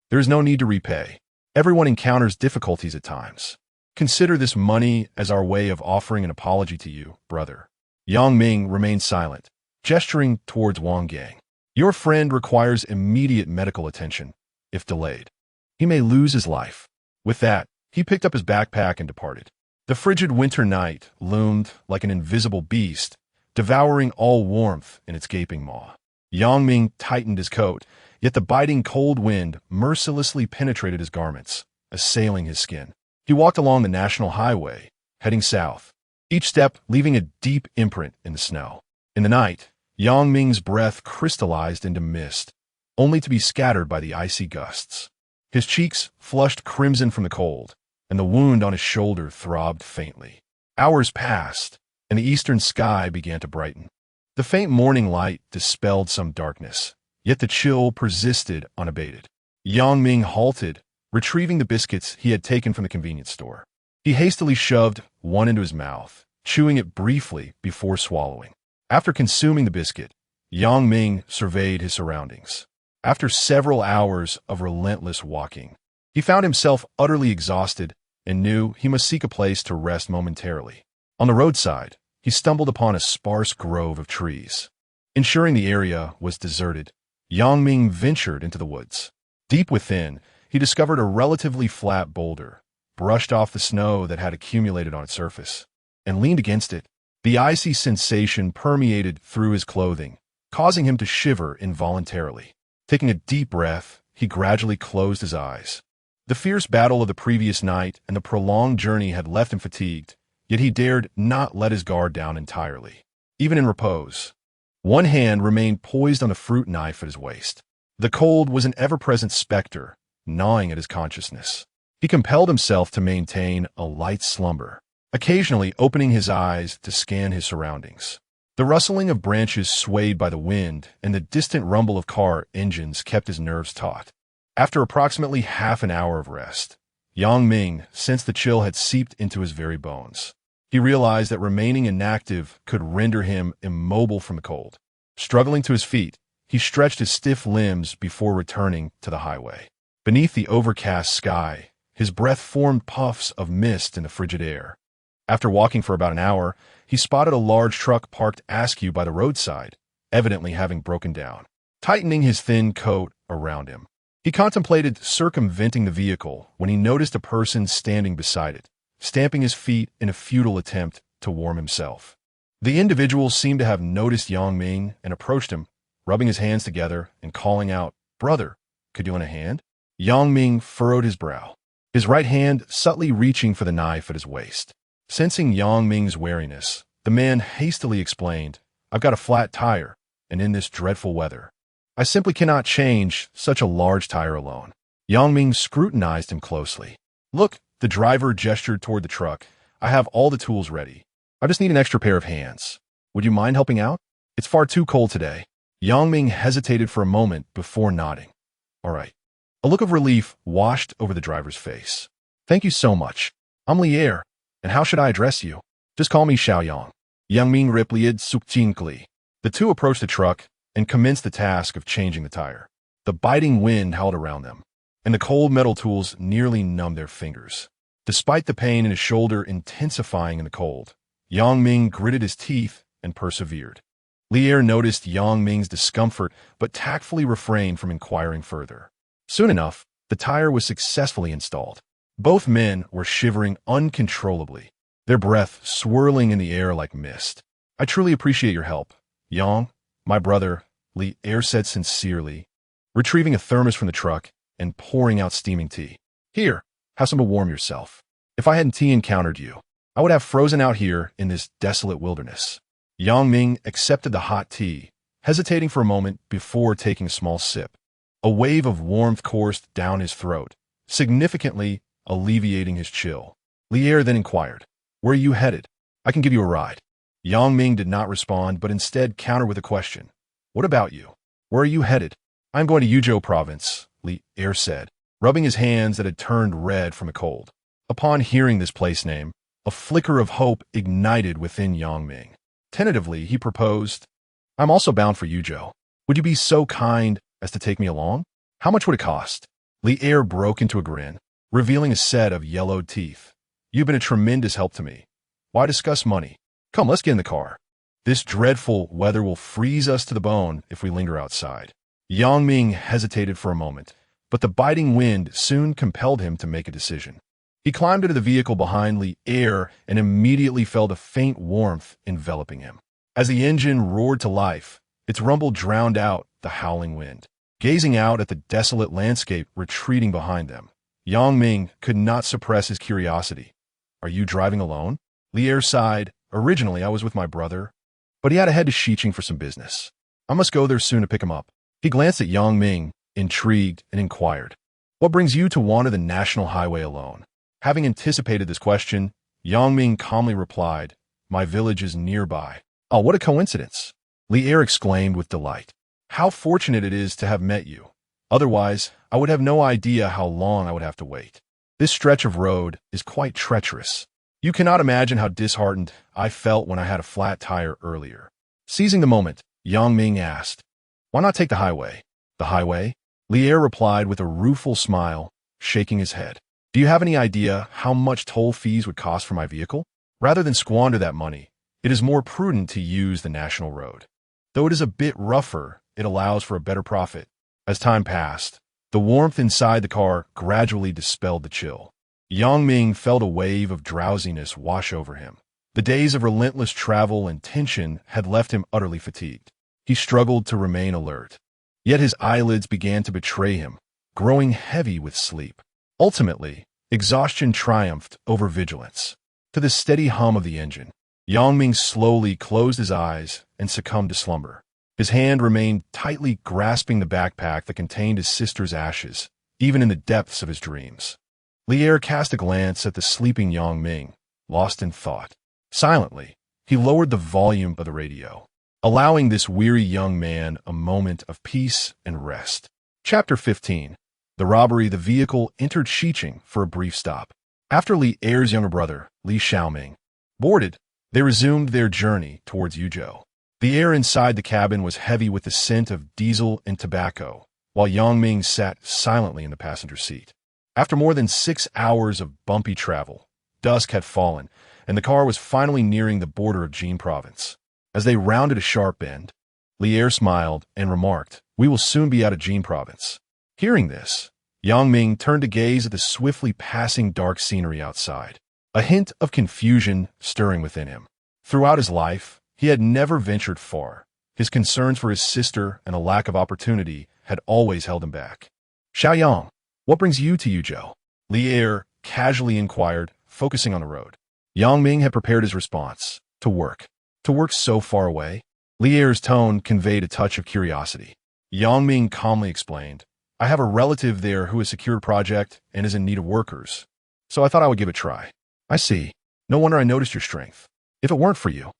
there is no need to repay. Everyone encounters difficulties at times. Consider this money as our way of offering an apology to you, brother." Yang Ming remained silent, gesturing towards Wang Gang. "Your friend requires immediate medical attention. If delayed, he may lose his life." With that, he picked up his backpack and departed. The frigid winter night loomed like an invisible beast, devouring all warmth in its gaping maw. Yang Ming tightened his coat, yet the biting cold wind mercilessly penetrated his garments, assailing his skin. He walked along the national highway, heading south, each step leaving a deep imprint in the snow. In the night, Yang Ming's breath crystallized into mist, only to be scattered by the icy gusts. His cheeks flushed crimson from the cold, and the wound on his shoulder throbbed faintly. Hours passed, and the eastern sky began to brighten. The faint morning light dispelled some darkness, yet the chill persisted unabated. Yang Ming halted, retrieving the biscuits he had taken from the convenience store. He hastily shoved one into his mouth, chewing it briefly before swallowing. After consuming the biscuit, Yang Ming surveyed his surroundings. After several hours of relentless walking, he found himself utterly exhausted and knew he must seek a place to rest momentarily. On the roadside, he stumbled upon a sparse grove of trees. Ensuring the area was deserted, Yang Ming ventured into the woods. Deep within, he discovered a relatively flat boulder, brushed off the snow that had accumulated on its surface, and leaned against it. The icy sensation permeated through his clothing, causing him to shiver involuntarily. Taking a deep breath, he gradually closed his eyes. The fierce battle of the previous night and the prolonged journey had left him fatigued, yet he dared not let his guard down entirely. Even in repose, one hand remained poised on a fruit knife at his waist. The cold was an ever-present specter, gnawing at his consciousness. He compelled himself to maintain a light slumber, occasionally opening his eyes to scan his surroundings. The rustling of branches swayed by the wind and the distant rumble of car engines kept his nerves taut. After approximately half an hour of rest, Yang Ming sensed the chill had seeped into his very bones. He realized that remaining inactive could render him immobile from the cold. Struggling to his feet, he stretched his stiff limbs before returning to the highway. Beneath the overcast sky, his breath formed puffs of mist in the frigid air. After walking for about an hour, he spotted a large truck parked askew by the roadside, evidently having broken down. Tightening his thin coat around him, he contemplated circumventing the vehicle when he noticed a person standing beside it, stamping his feet in a futile attempt to warm himself. The individual seemed to have noticed Yang Ming and approached him, rubbing his hands together and calling out, "Brother, could you lend a hand?" Yang Ming furrowed his brow, his right hand subtly reaching for the knife at his waist. Sensing Yang Ming's wariness, the man hastily explained, I've got a flat tire, and in this dreadful weather, I simply cannot change such a large tire alone. Yang Ming scrutinized him closely. Look, the driver gestured toward the truck. I have all the tools ready. I just need an extra pair of hands. Would you mind helping out? It's far too cold today. Yang Ming hesitated for a moment before nodding. All right. A look of relief washed over the driver's face. Thank you so much. I'm Lier, and how should I address you? Just call me Xiaoyang. Yang Ming replied succinctly. The two approached the truck and commenced the task of changing the tire. The biting wind howled around them, and the cold metal tools nearly numbed their fingers. Despite the pain in his shoulder intensifying in the cold, Yang Ming gritted his teeth and persevered. Lier noticed Yang Ming's discomfort but tactfully refrained from inquiring further. Soon enough, the tire was successfully installed. Both men were shivering uncontrollably, their breath swirling in the air like mist. I truly appreciate your help, Yang, my brother, Lier said sincerely, retrieving a thermos from the truck and pouring out steaming tea. Here, have some to warm yourself. If I hadn't encountered you, I would have frozen out here in this desolate wilderness. Yang Ming accepted the hot tea, hesitating for a moment before taking a small sip. A wave of warmth coursed down his throat, significantly alleviating his chill. Lier then inquired, "Where are you headed? I can give you a ride." Yang Ming did not respond, but instead countered with a question. "What about you? Where are you headed?" "I'm going to Yuzhou province," Lier said, rubbing his hands that had turned red from the cold. Upon hearing this place name, a flicker of hope ignited within Yang Ming. Tentatively, he proposed, "I'm also bound for Yuzhou. Would you be so kind as to take me along? How much would it cost?" Lier broke into a grin, revealing a set of yellowed teeth. "You've been a tremendous help to me. Why discuss money? Come, let's get in the car. This dreadful weather will freeze us to the bone if we linger outside." Yang Ming hesitated for a moment, but the biting wind soon compelled him to make a decision. He climbed into the vehicle behind Lier and immediately felt a faint warmth enveloping him. As the engine roared to life, its rumble drowned out the howling wind. Gazing out at the desolate landscape retreating behind them, Yang Ming could not suppress his curiosity. "Are you driving alone?" Lier sighed. "Originally, I was with my brother, but he had to head to Xiqing for some business. I must go there soon to pick him up." He glanced at Yang Ming, intrigued, and inquired, "What brings you to wander the national highway alone?" Having anticipated this question, Yang Ming calmly replied, "My village is nearby." "Oh, what a coincidence!" Lier exclaimed with delight. "How fortunate it is to have met you. Otherwise, I would have no idea how long I would have to wait. This stretch of road is quite treacherous. You cannot imagine how disheartened I felt when I had a flat tire earlier." Seizing the moment, Yang Ming asked, "Why not take the highway?" "The highway?" Lier replied with a rueful smile, shaking his head. "Do you have any idea how much toll fees would cost for my vehicle? Rather than squander that money, it is more prudent to use the national road. Though it is a bit rougher, it allows for a better profit." As time passed, the warmth inside the car gradually dispelled the chill. Yang Ming felt a wave of drowsiness wash over him. The days of relentless travel and tension had left him utterly fatigued. He struggled to remain alert. Yet his eyelids began to betray him, growing heavy with sleep. Ultimately, exhaustion triumphed over vigilance. To the steady hum of the engine, Yang Ming slowly closed his eyes and succumbed to slumber. His hand remained tightly grasping the backpack that contained his sister's ashes, even in the depths of his dreams. Lier cast a glance at the sleeping Yang Ming, lost in thought. Silently, he lowered the volume of the radio, allowing this weary young man a moment of peace and rest. Chapter 15. The robbery. The vehicle entered Xiqing for a brief stop. After Lier's younger brother, Li Xiaoming, boarded, they resumed their journey towards Yuzhou. The air inside the cabin was heavy with the scent of diesel and tobacco, while Yang Ming sat silently in the passenger seat. After more than 6 hours of bumpy travel, dusk had fallen, and the car was finally nearing the border of Jin province. As they rounded a sharp bend, Lier smiled and remarked, "We will soon be out of Jin province." Hearing this, Yang Ming turned to gaze at the swiftly passing dark scenery outside, a hint of confusion stirring within him. Throughout his life, he had never ventured far. His concerns for his sister and a lack of opportunity had always held him back. "Xiaoyang, what brings you to Yuzhou?" Lier casually inquired, focusing on the road. Yang Ming had prepared his response. To work. To work so far away? Li Er's tone conveyed a touch of curiosity. Yang Ming calmly explained, I have a relative there who has secured a project and is in need of workers, so I thought I would give it a try. I see. No wonder I noticed your strength. If it weren't for you,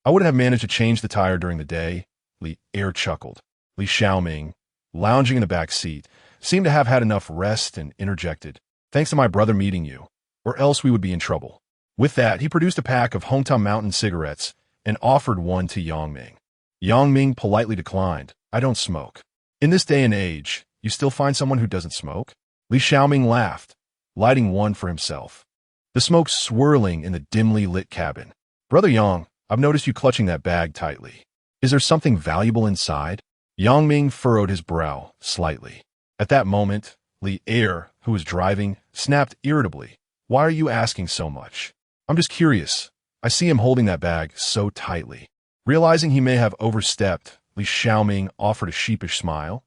I wouldn't have managed to change the tire during the day. Li Er chuckled. Li Xiaoming, lounging in the back seat, seemed to have had enough rest and interjected, thanks to my brother meeting you, or else we would be in trouble. With that, he produced a pack of Hometown Mountain cigarettes and offered one to Yang Ming. Yang Ming politely declined. I don't smoke. In this day and age, you still find someone who doesn't smoke? Li Xiaoming laughed, lighting one for himself. The smoke swirling in the dimly lit cabin. Brother Yang, I've noticed you clutching that bag tightly. Is there something valuable inside? Yang Ming furrowed his brow slightly. At that moment, Li Er, who was driving, snapped irritably. Why are you asking so much? I'm just curious. I see him holding that bag so tightly. Realizing he may have overstepped, Li Xiaoming offered a sheepish smile.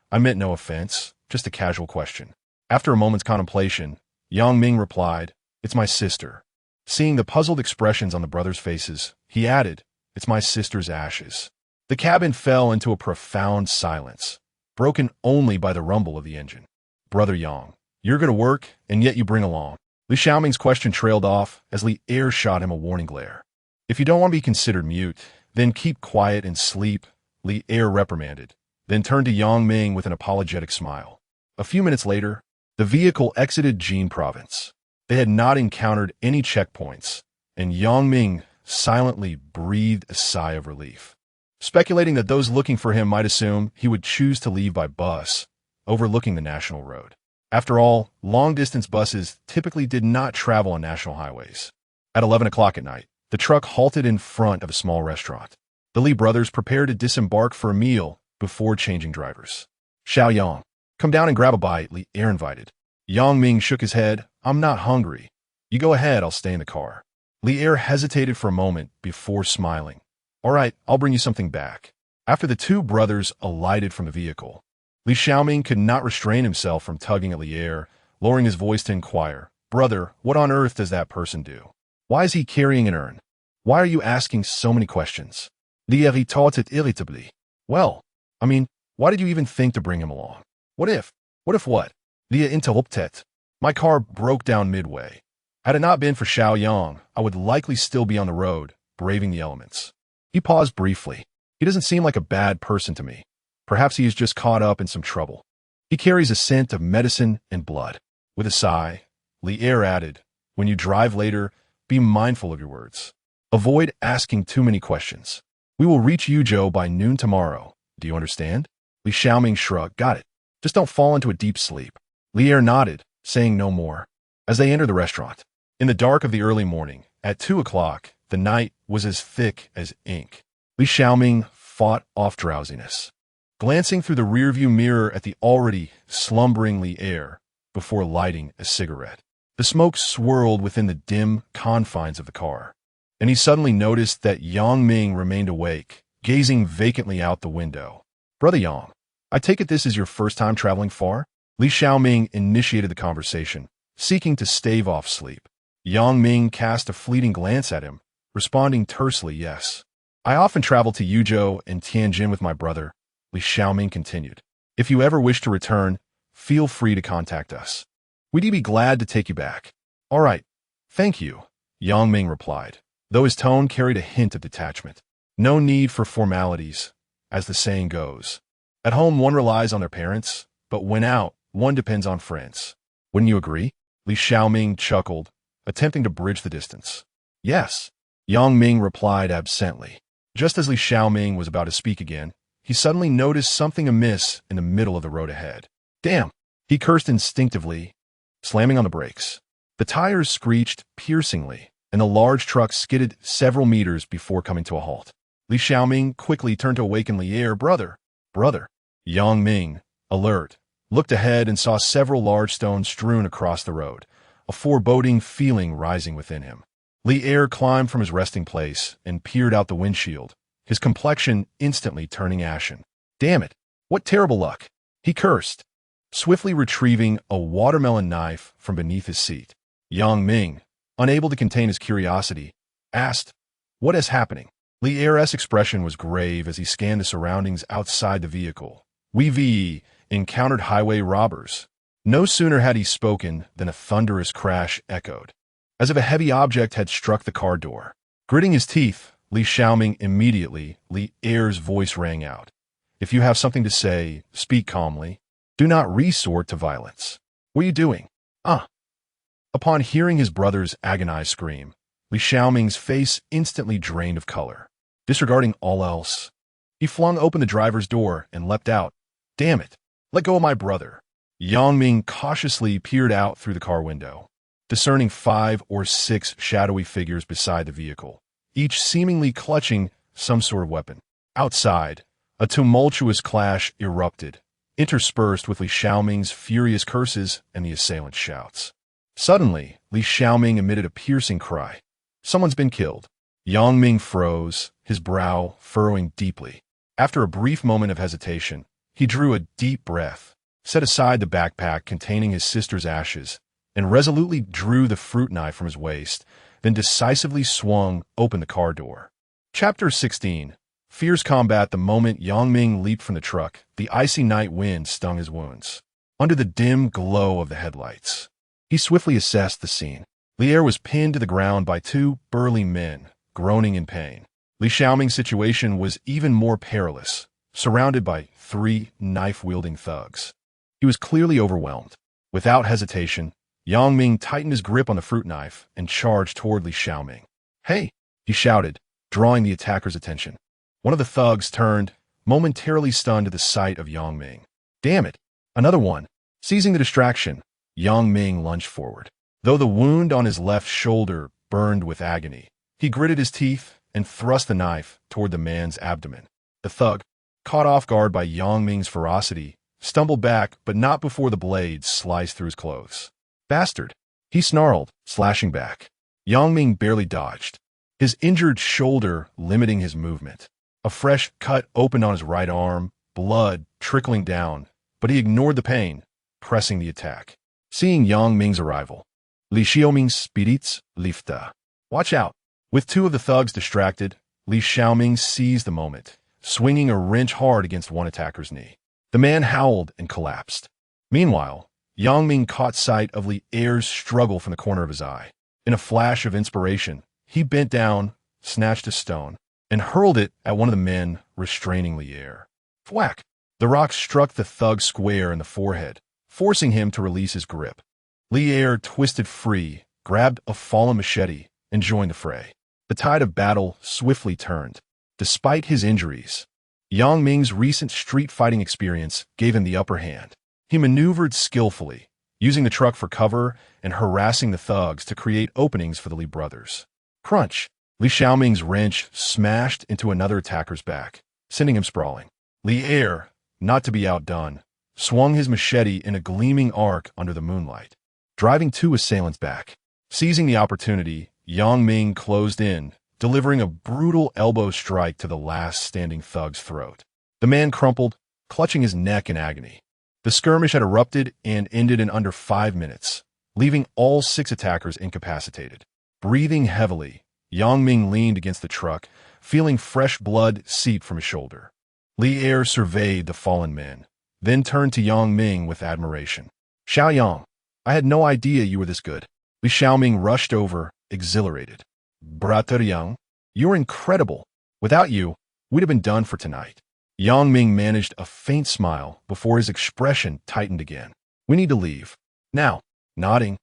I meant no offense, just a casual question. After a moment's contemplation, Yang Ming replied, It's my sister. Seeing the puzzled expressions on the brothers' faces, he added, It's my sister's ashes. The cabin fell into a profound silence, broken only by the rumble of the engine. Brother Yang, you're going to work, and yet you bring along. Li Xiaoming's question trailed off as Li Er shot him a warning glare. If you don't want to be considered mute, then keep quiet and sleep, Li Er reprimanded, then turned to Yang Ming with an apologetic smile. A few minutes later, the vehicle exited Jin province. They had not encountered any checkpoints, and Yang Ming silently breathed a sigh of relief, speculating that those looking for him might assume he would choose to leave by bus, overlooking the national road. After all, long-distance buses typically did not travel on national highways. At 11 o'clock at night, the truck halted in front of a small restaurant. The Li brothers prepared to disembark for a meal before changing drivers. Xiao Yang, come down and grab a bite, Li Er invited. Yang Ming shook his head. I'm not hungry. You go ahead, I'll stay in the car. Li Er hesitated for a moment before smiling. All right, I'll bring you something back. After the two brothers alighted from the vehicle, Li Xiaoming could not restrain himself from tugging at Li Er, lowering his voice to inquire, Brother, what on earth does that person do? Why is he carrying an urn? Why are you asking so many questions? Li Er retorted irritably. Well, I mean, why did you even think to bring him along? What if what? Li interrupted. My car broke down midway. Had it not been for Xiao Yang, I would likely still be on the road, braving the elements. He paused briefly. He doesn't seem like a bad person to me. Perhaps he is just caught up in some trouble. He carries a scent of medicine and blood. With a sigh, Li Er added, when you drive later, be mindful of your words. Avoid asking too many questions. We will reach Yuzhou by noon tomorrow. Do you understand? Li Xiaoming shrugged. Got it. Just don't fall into a deep sleep. Li Er nodded, saying no more. As they entered the restaurant, in the dark of the early morning, at 2 o'clock, the night was as thick as ink. Li Xiaoming fought off drowsiness, glancing through the rearview mirror at the already slumbering Li Er before lighting a cigarette. The smoke swirled within the dim confines of the car, and he suddenly noticed that Yang Ming remained awake, gazing vacantly out the window. Brother Yang, I take it this is your first time traveling far? Li Xiaoming initiated the conversation, seeking to stave off sleep. Yang Ming cast a fleeting glance at him, responding tersely, yes. I often travel to Yuzhou and Tianjin with my brother, Li Xiaoming continued. If you ever wish to return, feel free to contact us. We'd be glad to take you back. All right, thank you, Yang Ming replied, though his tone carried a hint of detachment. No need for formalities, as the saying goes. At home, one relies on their parents, but when out, one depends on friends. Wouldn't you agree? Li Xiaoming chuckled, attempting to bridge the distance. Yes, Yang Ming replied absently. Just as Li Xiaoming was about to speak again, he suddenly noticed something amiss in the middle of the road ahead. Damn! He cursed instinctively, slamming on the brakes. The tires screeched piercingly, and the large truck skidded several meters before coming to a halt. Li Xiaoming quickly turned to awaken Li Er. Brother! Yang Ming, alert, looked ahead and saw several large stones strewn across the road, a foreboding feeling rising within him. Li Er climbed from his resting place and peered out the windshield, his complexion instantly turning ashen. Damn it! What terrible luck! He cursed, swiftly retrieving a watermelon knife from beneath his seat. Yang Ming, unable to contain his curiosity, asked, What is happening? Li Er's expression was grave as he scanned the surroundings outside the vehicle. We encountered highway robbers. No sooner had he spoken than a thunderous crash echoed, as if a heavy object had struck the car door. Gritting his teeth, Li Xiaoming immediately, Li Er's voice rang out. If you have something to say, speak calmly. Do not resort to violence. What are you doing? Upon hearing his brother's agonized scream, Li Xiaoming's face instantly drained of color. Disregarding all else, he flung open the driver's door and leapt out. Damn it! Let go of my brother. Yang Ming cautiously peered out through the car window, discerning 5 or 6 shadowy figures beside the vehicle, each seemingly clutching some sort of weapon. Outside, a tumultuous clash erupted, interspersed with Li Xiaoming's furious curses and the assailant's shouts. Suddenly, Li Xiaoming emitted a piercing cry. Someone's been killed. Yang Ming froze, his brow furrowing deeply. After a brief moment of hesitation, he drew a deep breath, set aside the backpack containing his sister's ashes, and resolutely drew the fruit knife from his waist, then decisively swung open the car door. Chapter 16. Fierce combat. The moment Yang Ming leaped from the truck, the icy night wind stung his wounds. Under the dim glow of the headlights, he swiftly assessed the scene. Li Er was pinned to the ground by 2 burly men, groaning in pain. Li Xiaoming's situation was even more perilous, surrounded by 3 knife-wielding thugs. He was clearly overwhelmed. Without hesitation, Yang Ming tightened his grip on the fruit knife and charged toward Li Xiaoming. Hey! He shouted, drawing the attacker's attention. One of the thugs turned, momentarily stunned at the sight of Yang Ming. Damn it! Another one! Seizing the distraction, Yang Ming lunged forward. Though the wound on his left shoulder burned with agony, he gritted his teeth and thrust the knife toward the man's abdomen. The thug, caught off guard by Yang Ming's ferocity, stumbled back, but not before the blade sliced through his clothes. Bastard! He snarled, slashing back. Yang Ming barely dodged, his injured shoulder limiting his movement. A fresh cut opened on his right arm, blood trickling down, but he ignored the pain, pressing the attack. Seeing Yang Ming's arrival, Li Xiaoming's spirits lifted. Watch out! With 2 of the thugs distracted, Li Xiaoming seized the moment, swinging a wrench hard against one attacker's knee. The man howled and collapsed. Meanwhile, Yang Ming caught sight of Li Er's struggle from the corner of his eye. In a flash of inspiration, he bent down, snatched a stone, and hurled it at one of the men restraining Li Er. Thwack! The rock struck the thug square in the forehead, forcing him to release his grip. Li Er twisted free, grabbed a fallen machete, and joined the fray. The tide of battle swiftly turned. Despite his injuries, Yang Ming's recent street fighting experience gave him the upper hand. He maneuvered skillfully, using the truck for cover and harassing the thugs to create openings for the Li brothers. Crunch! Li Xiaoming's wrench smashed into another attacker's back, sending him sprawling. Li Er, not to be outdone, swung his machete in a gleaming arc under the moonlight, driving 2 assailants back. Seizing the opportunity, Yang Ming closed in, delivering a brutal elbow strike to the last standing thug's throat. The man crumpled, clutching his neck in agony. The skirmish had erupted and ended in under 5 minutes, leaving all 6 attackers incapacitated. Breathing heavily, Yang Ming leaned against the truck, feeling fresh blood seep from his shoulder. Li Er surveyed the fallen men, then turned to Yang Ming with admiration. Xiaoyang, I had no idea you were this good. Li Xiaoming rushed over, exhilarated. Brother Yang, you're incredible. Without you, we'd have been done for tonight. Yang Ming managed a faint smile before his expression tightened again. We need to leave. Now. Nodding,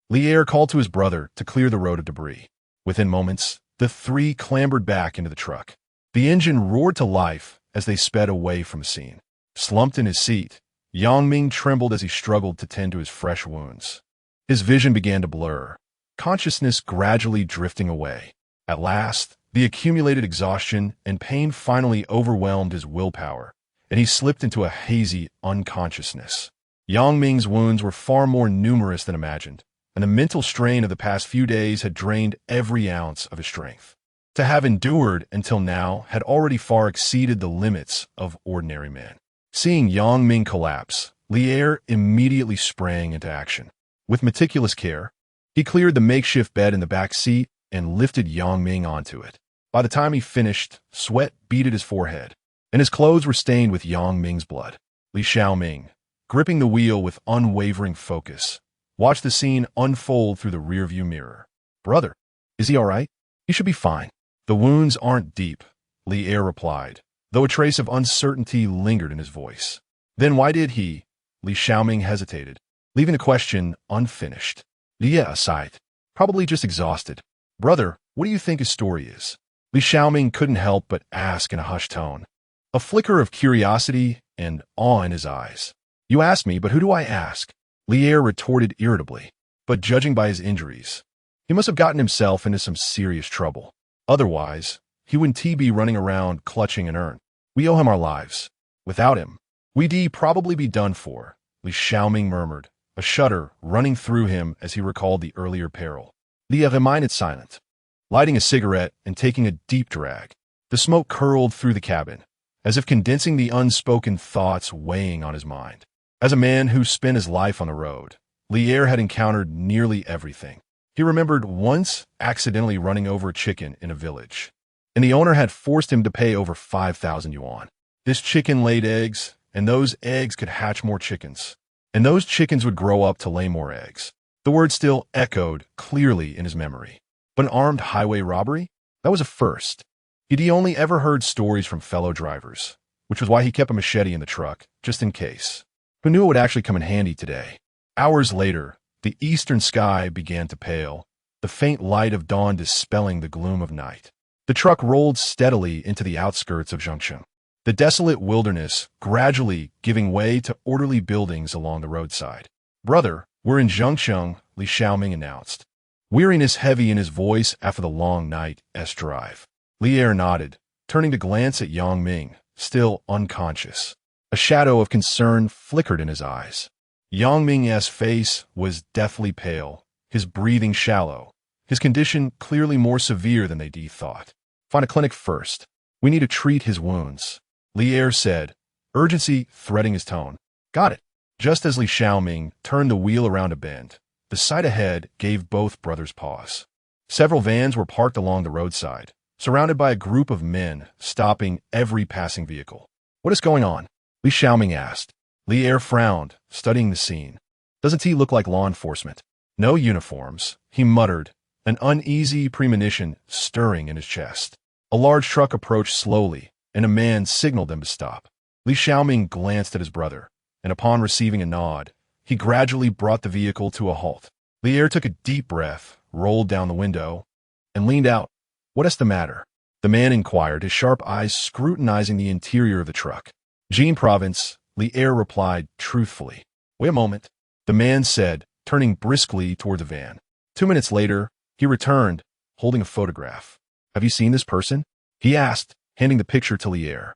Li Er called to his brother to clear the road of debris. Within moments, the 3 clambered back into the truck. The engine roared to life as they sped away from the scene. Slumped in his seat, Yang Ming trembled as he struggled to tend to his fresh wounds. His vision began to blur, consciousness gradually drifting away. At last, the accumulated exhaustion and pain finally overwhelmed his willpower, and he slipped into a hazy unconsciousness. Yang Ming's wounds were far more numerous than imagined, and the mental strain of the past few days had drained every ounce of his strength. To have endured until now had already far exceeded the limits of ordinary men. Seeing Yang Ming collapse, Li Er immediately sprang into action. With meticulous care, he cleared the makeshift bed in the back seat and lifted Yang Ming onto it. By the time he finished, sweat beaded his forehead, and his clothes were stained with Yang Ming's blood. Li Xiaoming, gripping the wheel with unwavering focus, watched the scene unfold through the rearview mirror. Brother, is he all right? He should be fine. The wounds aren't deep, Li Er replied, though a trace of uncertainty lingered in his voice. Then why did he? Li Xiaoming hesitated, leaving the question unfinished. Li Er sighed, probably just exhausted. Brother, what do you think his story is? Li Xiaoming couldn't help but ask in a hushed tone, a flicker of curiosity and awe in his eyes. You asked me, but who do I ask? Li Er retorted irritably, but judging by his injuries, he must have gotten himself into some serious trouble. Otherwise, he wouldn't be running around clutching an urn. We owe him our lives. Without him, we'd probably be done for, Li Xiaoming murmured, a shudder running through him as he recalled the earlier peril. Li Er remained silent, lighting a cigarette and taking a deep drag. The smoke curled through the cabin, as if condensing the unspoken thoughts weighing on his mind. As a man who spent his life on the road, Li Er had encountered nearly everything. He remembered once accidentally running over a chicken in a village, and the owner had forced him to pay over 5,000 yuan. This chicken laid eggs, and those eggs could hatch more chickens, and those chickens would grow up to lay more eggs. The word still echoed clearly in his memory. But an armed highway robbery? That was a first. He'd only ever heard stories from fellow drivers, which was why he kept a machete in the truck, just in case. Who knew it would actually come in handy today? Hours later, the eastern sky began to pale, the faint light of dawn dispelling the gloom of night. The truck rolled steadily into the outskirts of Zhengsheng, the desolate wilderness gradually giving way to orderly buildings along the roadside. Brother, we're in Zhengsheng, Li Xiaoming announced, weariness heavy in his voice after the long night's drive. Li Er nodded, turning to glance at Yang Ming, still unconscious. A shadow of concern flickered in his eyes. Yang Ming's face was deathly pale, his breathing shallow, his condition clearly more severe than they thought. Find a clinic first. We need to treat his wounds, Li Er said, urgency threading his tone. Got it. Just as Li Xiaoming turned the wheel around a bend, the sight ahead gave both brothers pause. Several vans were parked along the roadside, surrounded by a group of men stopping every passing vehicle. What is going on? Li Xiaoming asked. Li Er frowned, studying the scene. Doesn't he look like law enforcement? No uniforms, he muttered, an uneasy premonition stirring in his chest. A large truck approached slowly, and a man signaled them to stop. Li Xiaoming glanced at his brother, and upon receiving a nod, he gradually brought the vehicle to a halt. Li Er took a deep breath, rolled down the window, and leaned out. What is the matter? The man inquired, his sharp eyes scrutinizing the interior of the truck. Jin Province, Li Er replied truthfully. Wait a moment, the man said, turning briskly toward the van. 2 minutes later, he returned, holding a photograph. Have you seen this person? He asked, handing the picture to Li Er.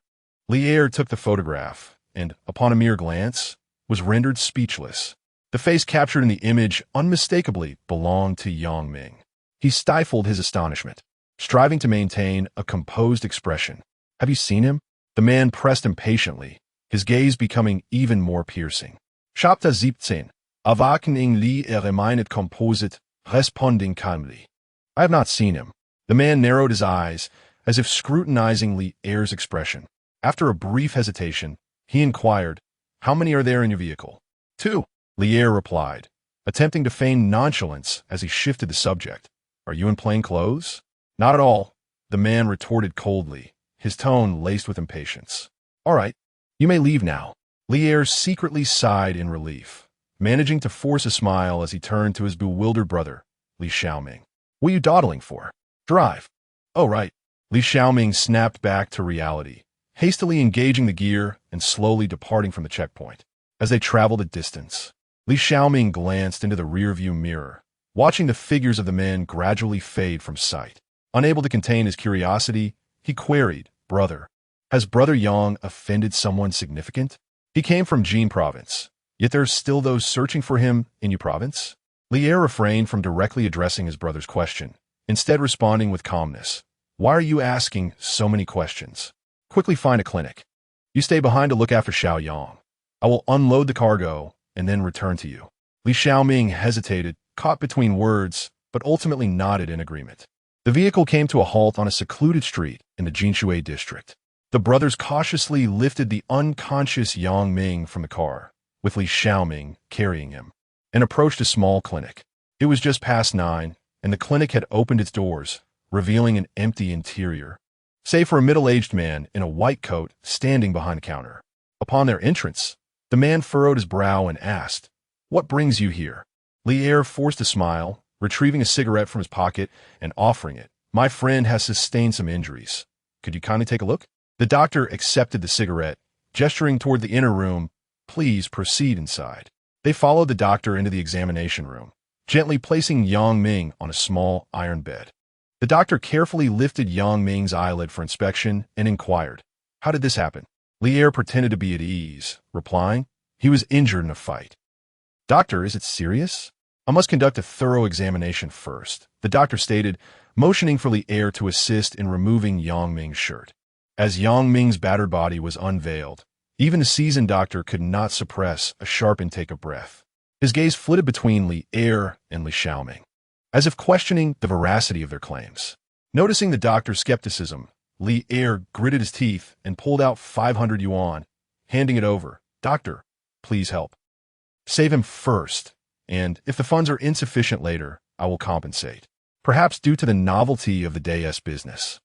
Li Er took the photograph, and, upon a mere glance, was rendered speechless. The face captured in the image unmistakably belonged to Yang Ming. He stifled his astonishment, striving to maintain a composed expression. Have you seen him? The man pressed impatiently, his gaze becoming even more piercing. Chapter 17. Awakening Li remained composite, responding calmly. I have not seen him. The man narrowed his eyes, as if scrutinizing Li Er's expression. After a brief hesitation, he inquired, How many are there in your vehicle? 2, Li Er replied, attempting to feign nonchalance as he shifted the subject. Are you in plain clothes? Not at all, the man retorted coldly, his tone laced with impatience. All right, you may leave now. Li Er secretly sighed in relief, managing to force a smile as he turned to his bewildered brother, Li Xiaoming. What are you dawdling for? Drive. Oh, right. Li Xiaoming snapped back to reality, hastily engaging the gear and slowly departing from the checkpoint. As they traveled a distance, Li Xiaoming glanced into the rearview mirror, watching the figures of the men gradually fade from sight. Unable to contain his curiosity, he queried, Brother, has Brother Yang offended someone significant? He came from Jin Province, yet there's still those searching for him in Yu Province? Li Er refrained from directly addressing his brother's question, instead responding with calmness. Why are you asking so many questions? Quickly find a clinic. You stay behind to look after Xiao Yang. I will unload the cargo and then return to you. Li Xiaoming hesitated, caught between words, but ultimately nodded in agreement. The vehicle came to a halt on a secluded street in the Jinshui district. The brothers cautiously lifted the unconscious Yang Ming from the car, with Li Xiaoming carrying him, and approached a small clinic. It was just past 9, and the clinic had opened its doors, revealing an empty interior, save for a middle-aged man in a white coat standing behind the counter. Upon their entrance, the man furrowed his brow and asked, "What brings you here?" Li Er forced a smile, retrieving a cigarette from his pocket and offering it. "My friend has sustained some injuries. Could you kindly take a look?" The doctor accepted the cigarette, gesturing toward the inner room. "Please proceed inside." They followed the doctor into the examination room, gently placing Yang Ming on a small iron bed. The doctor carefully lifted Yang Ming's eyelid for inspection and inquired, "How did this happen?" Li Er pretended to be at ease, replying, "He was injured in a fight." "Doctor, is it serious?" "I must conduct a thorough examination first," the doctor stated, motioning for Li Er to assist in removing Yang Ming's shirt. As Yang Ming's battered body was unveiled, even a seasoned doctor could not suppress a sharp intake of breath. His gaze flitted between Li Er and Li Xiaoming, as if questioning the veracity of their claims. Noticing the doctor's skepticism, Li Er gritted his teeth and pulled out 500 yuan, handing it over. "Doctor, please help. Save him first, and if the funds are insufficient later, I will compensate." Perhaps due to the novelty of the day's business,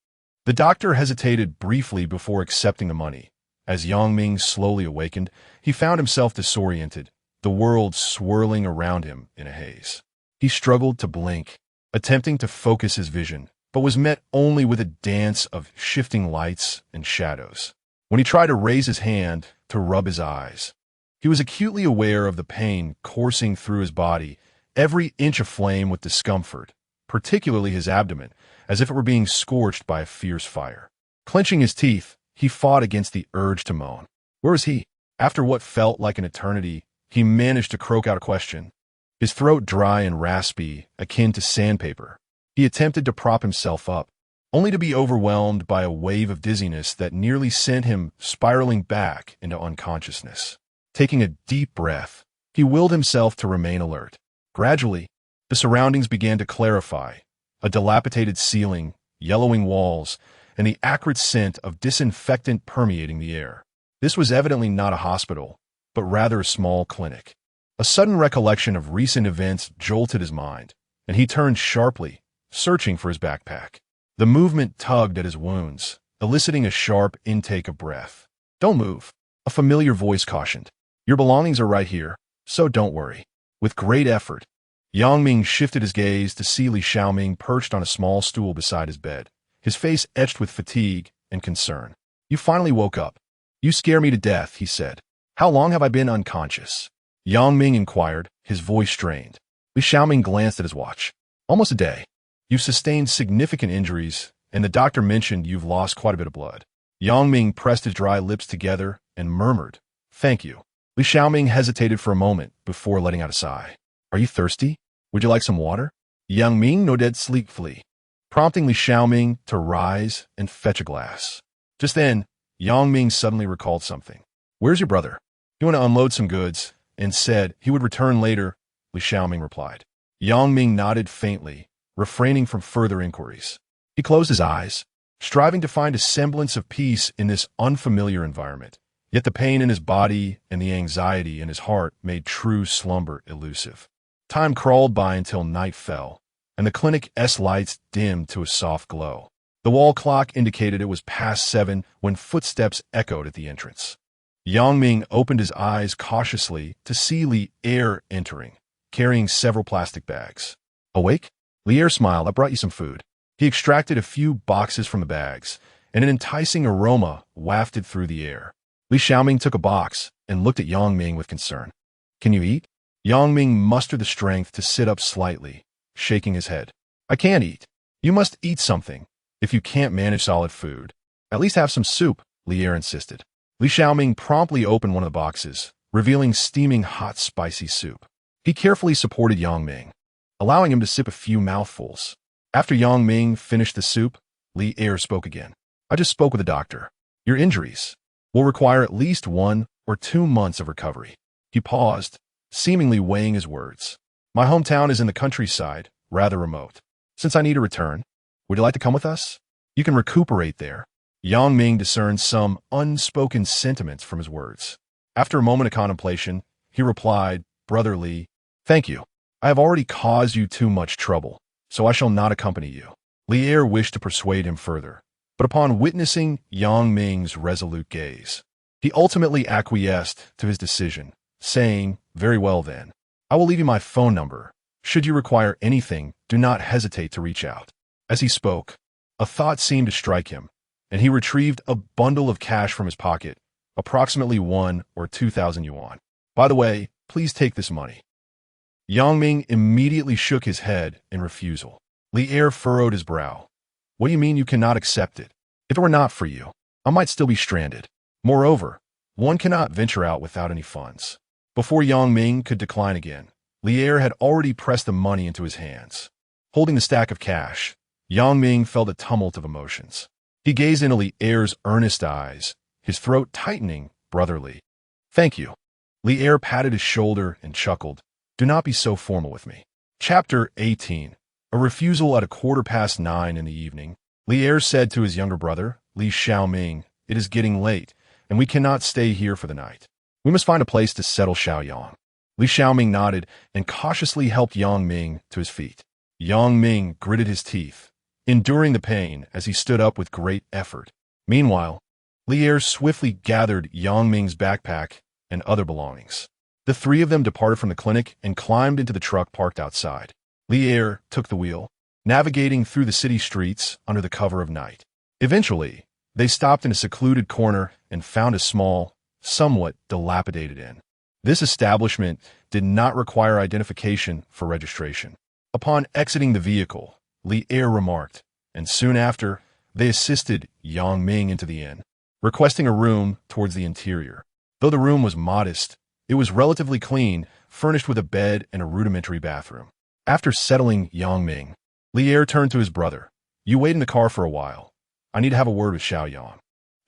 the doctor hesitated briefly before accepting the money. As Yang Ming slowly awakened, he found himself disoriented, the world swirling around him in a haze. He struggled to blink, attempting to focus his vision, but was met only with a dance of shifting lights and shadows. When he tried to raise his hand to rub his eyes, he was acutely aware of the pain coursing through his body, every inch aflame with discomfort, particularly his abdomen, as if it were being scorched by a fierce fire. Clenching his teeth, he fought against the urge to moan. Where was he? After what felt like an eternity, he managed to croak out a question, his throat dry and raspy, akin to sandpaper. He attempted to prop himself up, only to be overwhelmed by a wave of dizziness that nearly sent him spiraling back into unconsciousness. Taking a deep breath, he willed himself to remain alert. Gradually, the surroundings began to clarify. A dilapidated ceiling, yellowing walls, and the acrid scent of disinfectant permeating the air. This was evidently not a hospital, but rather a small clinic. A sudden recollection of recent events jolted his mind, and he turned sharply, searching for his backpack. The movement tugged at his wounds, eliciting a sharp intake of breath. "Don't move," a familiar voice cautioned. "Your belongings are right here, so don't worry." With great effort, Yang Ming shifted his gaze to see Li Xiaoming perched on a small stool beside his bed, his face etched with fatigue and concern. "You finally woke up. You scare me to death," he said. "How long have I been unconscious?" Yang Ming inquired, his voice strained. Li Xiaoming glanced at his watch. "Almost a day. You've sustained significant injuries, and the doctor mentioned you've lost quite a bit of blood." Yang Ming pressed his dry lips together and murmured, "Thank you." Li Xiaoming hesitated for a moment before letting out a sigh. "Are you thirsty? Would you like some water?" Yang Ming nodded sleepily, prompting Li Xiaoming to rise and fetch a glass. Just then, Yang Ming suddenly recalled something. "Where's your brother?" "He went to unload some goods and said he would return later," Li Xiaoming replied. Yang Ming nodded faintly, refraining from further inquiries. He closed his eyes, striving to find a semblance of peace in this unfamiliar environment. Yet the pain in his body and the anxiety in his heart made true slumber elusive. Time crawled by until night fell, and the clinic's lights dimmed to a soft glow. The wall clock indicated it was past 7 when footsteps echoed at the entrance. Yang Ming opened his eyes cautiously to see Li Er entering, carrying several plastic bags. "Awake?" Li Er smiled. "I brought you some food." He extracted a few boxes from the bags, and an enticing aroma wafted through the air. Li Xiaoming took a box and looked at Yang Ming with concern. "Can you eat?" Yang Ming mustered the strength to sit up slightly, shaking his head. "I can't eat." "You must eat something. If you can't manage solid food, at least have some soup," Li Er insisted. Li Xiaoming promptly opened one of the boxes, revealing steaming hot spicy soup. He carefully supported Yang Ming, allowing him to sip a few mouthfuls. After Yang Ming finished the soup, Li Er spoke again. "I just spoke with the doctor. Your injuries will require at least 1 or 2 months of recovery." He paused, seemingly weighing his words. "My hometown is in the countryside, rather remote. Since I need to return, Would you like to come with us? You can recuperate there. Yang Ming discerned some unspoken sentiments from his words. After a moment of contemplation, he replied, brotherly, thank you. I have already caused you too much trouble, so I shall not accompany you. Lier wished to persuade him further, but upon witnessing Yang Ming's resolute gaze, he ultimately acquiesced to his decision, saying, very well then. I will leave you my phone number. Should you require anything, do not hesitate to reach out. As he spoke, a thought seemed to strike him, and he retrieved a bundle of cash from his pocket, approximately 1 or 2,000 yuan. By the way, please take this money. Yang Ming immediately shook his head in refusal. Lier furrowed his brow. What do you mean you cannot accept it? If it were not for you, I might still be stranded. Moreover, one cannot venture out without any funds. Before Yang Ming could decline again, Lier had already pressed the money into his hands. Holding the stack of cash, Yang Ming felt a tumult of emotions. He gazed into Lier's earnest eyes, his throat tightening, brotherly. Thank you. Lier patted his shoulder and chuckled. Do not be so formal with me. Chapter 18. A refusal at 9:15 in the evening. Lier said to his younger brother, Li Xiaoming, it is getting late, and we cannot stay here for the night. We must find a place to settle Xiaoyang. Li Xiaoming nodded and cautiously helped Yang Ming to his feet. Yang Ming gritted his teeth, enduring the pain as he stood up with great effort. Meanwhile, Lier swiftly gathered Yang Ming's backpack and other belongings. The three of them departed from the clinic and climbed into the truck parked outside. Lier took the wheel, navigating through the city streets under the cover of night. Eventually, they stopped in a secluded corner and found a small, somewhat dilapidated inn. This establishment did not require identification for registration. Upon exiting the vehicle, Lier remarked, and soon after, they assisted Yang Ming into the inn, requesting a room towards the interior. Though the room was modest, it was relatively clean, furnished with a bed and a rudimentary bathroom. After settling Yang Ming, Lier turned to his brother. You wait in the car for a while. I need to have a word with Xiaoyang.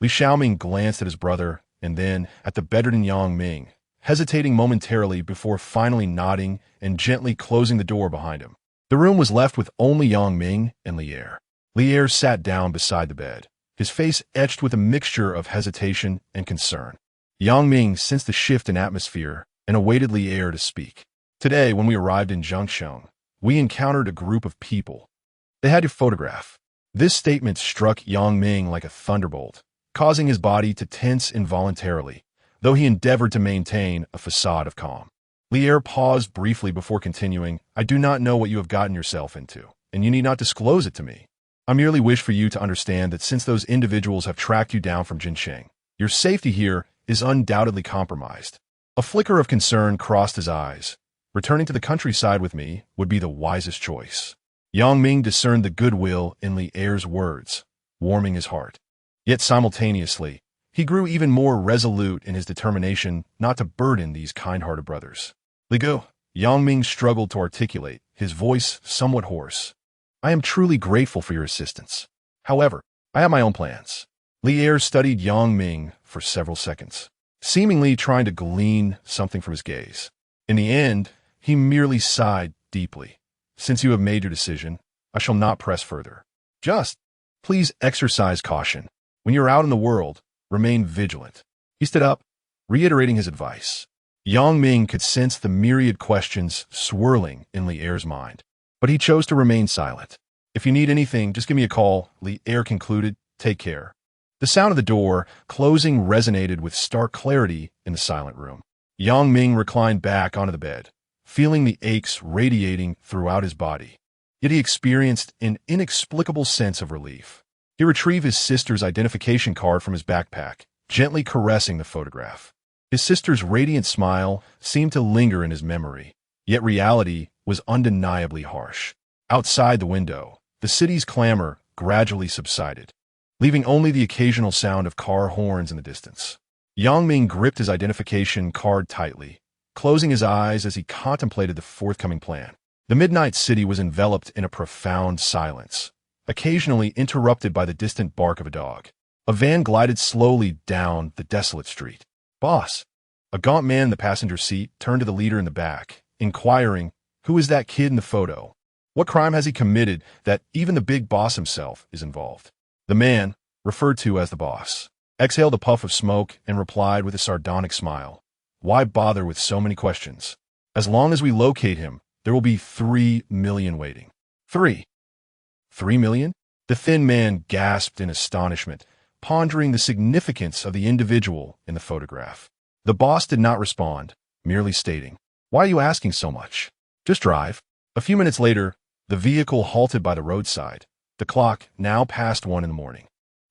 Li Xiaoming glanced at his brother and then at the bedridden Yang Ming, hesitating momentarily before finally nodding and gently closing the door behind him. The room was left with only Yang Ming and Lier. Lier sat down beside the bed, his face etched with a mixture of hesitation and concern. Yang Ming sensed the shift in atmosphere and awaited Lier to speak. Today, when we arrived in Zhengsheng, we encountered a group of people. They had your photograph. This statement struck Yang Ming like a thunderbolt, causing his body to tense involuntarily, though he endeavored to maintain a facade of calm. Lier paused briefly before continuing, I do not know what you have gotten yourself into, and you need not disclose it to me. I merely wish for you to understand that since those individuals have tracked you down from Jinsheng, your safety here is undoubtedly compromised. A flicker of concern crossed his eyes. Returning to the countryside with me would be the wisest choice. Yang Ming discerned the goodwill in Lier's words, warming his heart. Yet simultaneously, he grew even more resolute in his determination not to burden these kind-hearted brothers. Li Gu, Yang Ming struggled to articulate, his voice somewhat hoarse. I am truly grateful for your assistance. However, I have my own plans. Lier studied Yang Ming for several seconds, seemingly trying to glean something from his gaze. In the end, he merely sighed deeply. Since you have made your decision, I shall not press further. Just, please exercise caution. When you're out in the world, remain vigilant. He stood up, reiterating his advice. Yang Ming could sense the myriad questions swirling in Lier's mind, but he chose to remain silent. If you need anything, just give me a call, Lier concluded. Take care. The sound of the door closing resonated with stark clarity in the silent room. Yang Ming reclined back onto the bed, feeling the aches radiating throughout his body. Yet he experienced an inexplicable sense of relief. He retrieved his sister's identification card from his backpack, gently caressing the photograph. His sister's radiant smile seemed to linger in his memory, yet reality was undeniably harsh. Outside the window, the city's clamor gradually subsided, leaving only the occasional sound of car horns in the distance. Yang Ming gripped his identification card tightly, closing his eyes as he contemplated the forthcoming plan. The midnight city was enveloped in a profound silence, occasionally interrupted by the distant bark of a dog. A van glided slowly down the desolate street. Boss, a gaunt man in the passenger seat turned to the leader in the back, inquiring, who is that kid in the photo? What crime has he committed that even the big boss himself is involved? The man, referred to as the boss, exhaled a puff of smoke and replied with a sardonic smile. Why bother with so many questions? As long as we locate him, there will be 3 million waiting. 3 million? The thin man gasped in astonishment, pondering the significance of the individual in the photograph. The boss did not respond, merely stating, "Why are you asking so much? Just drive." A few minutes later, the vehicle halted by the roadside. The clock now past 1 in the morning.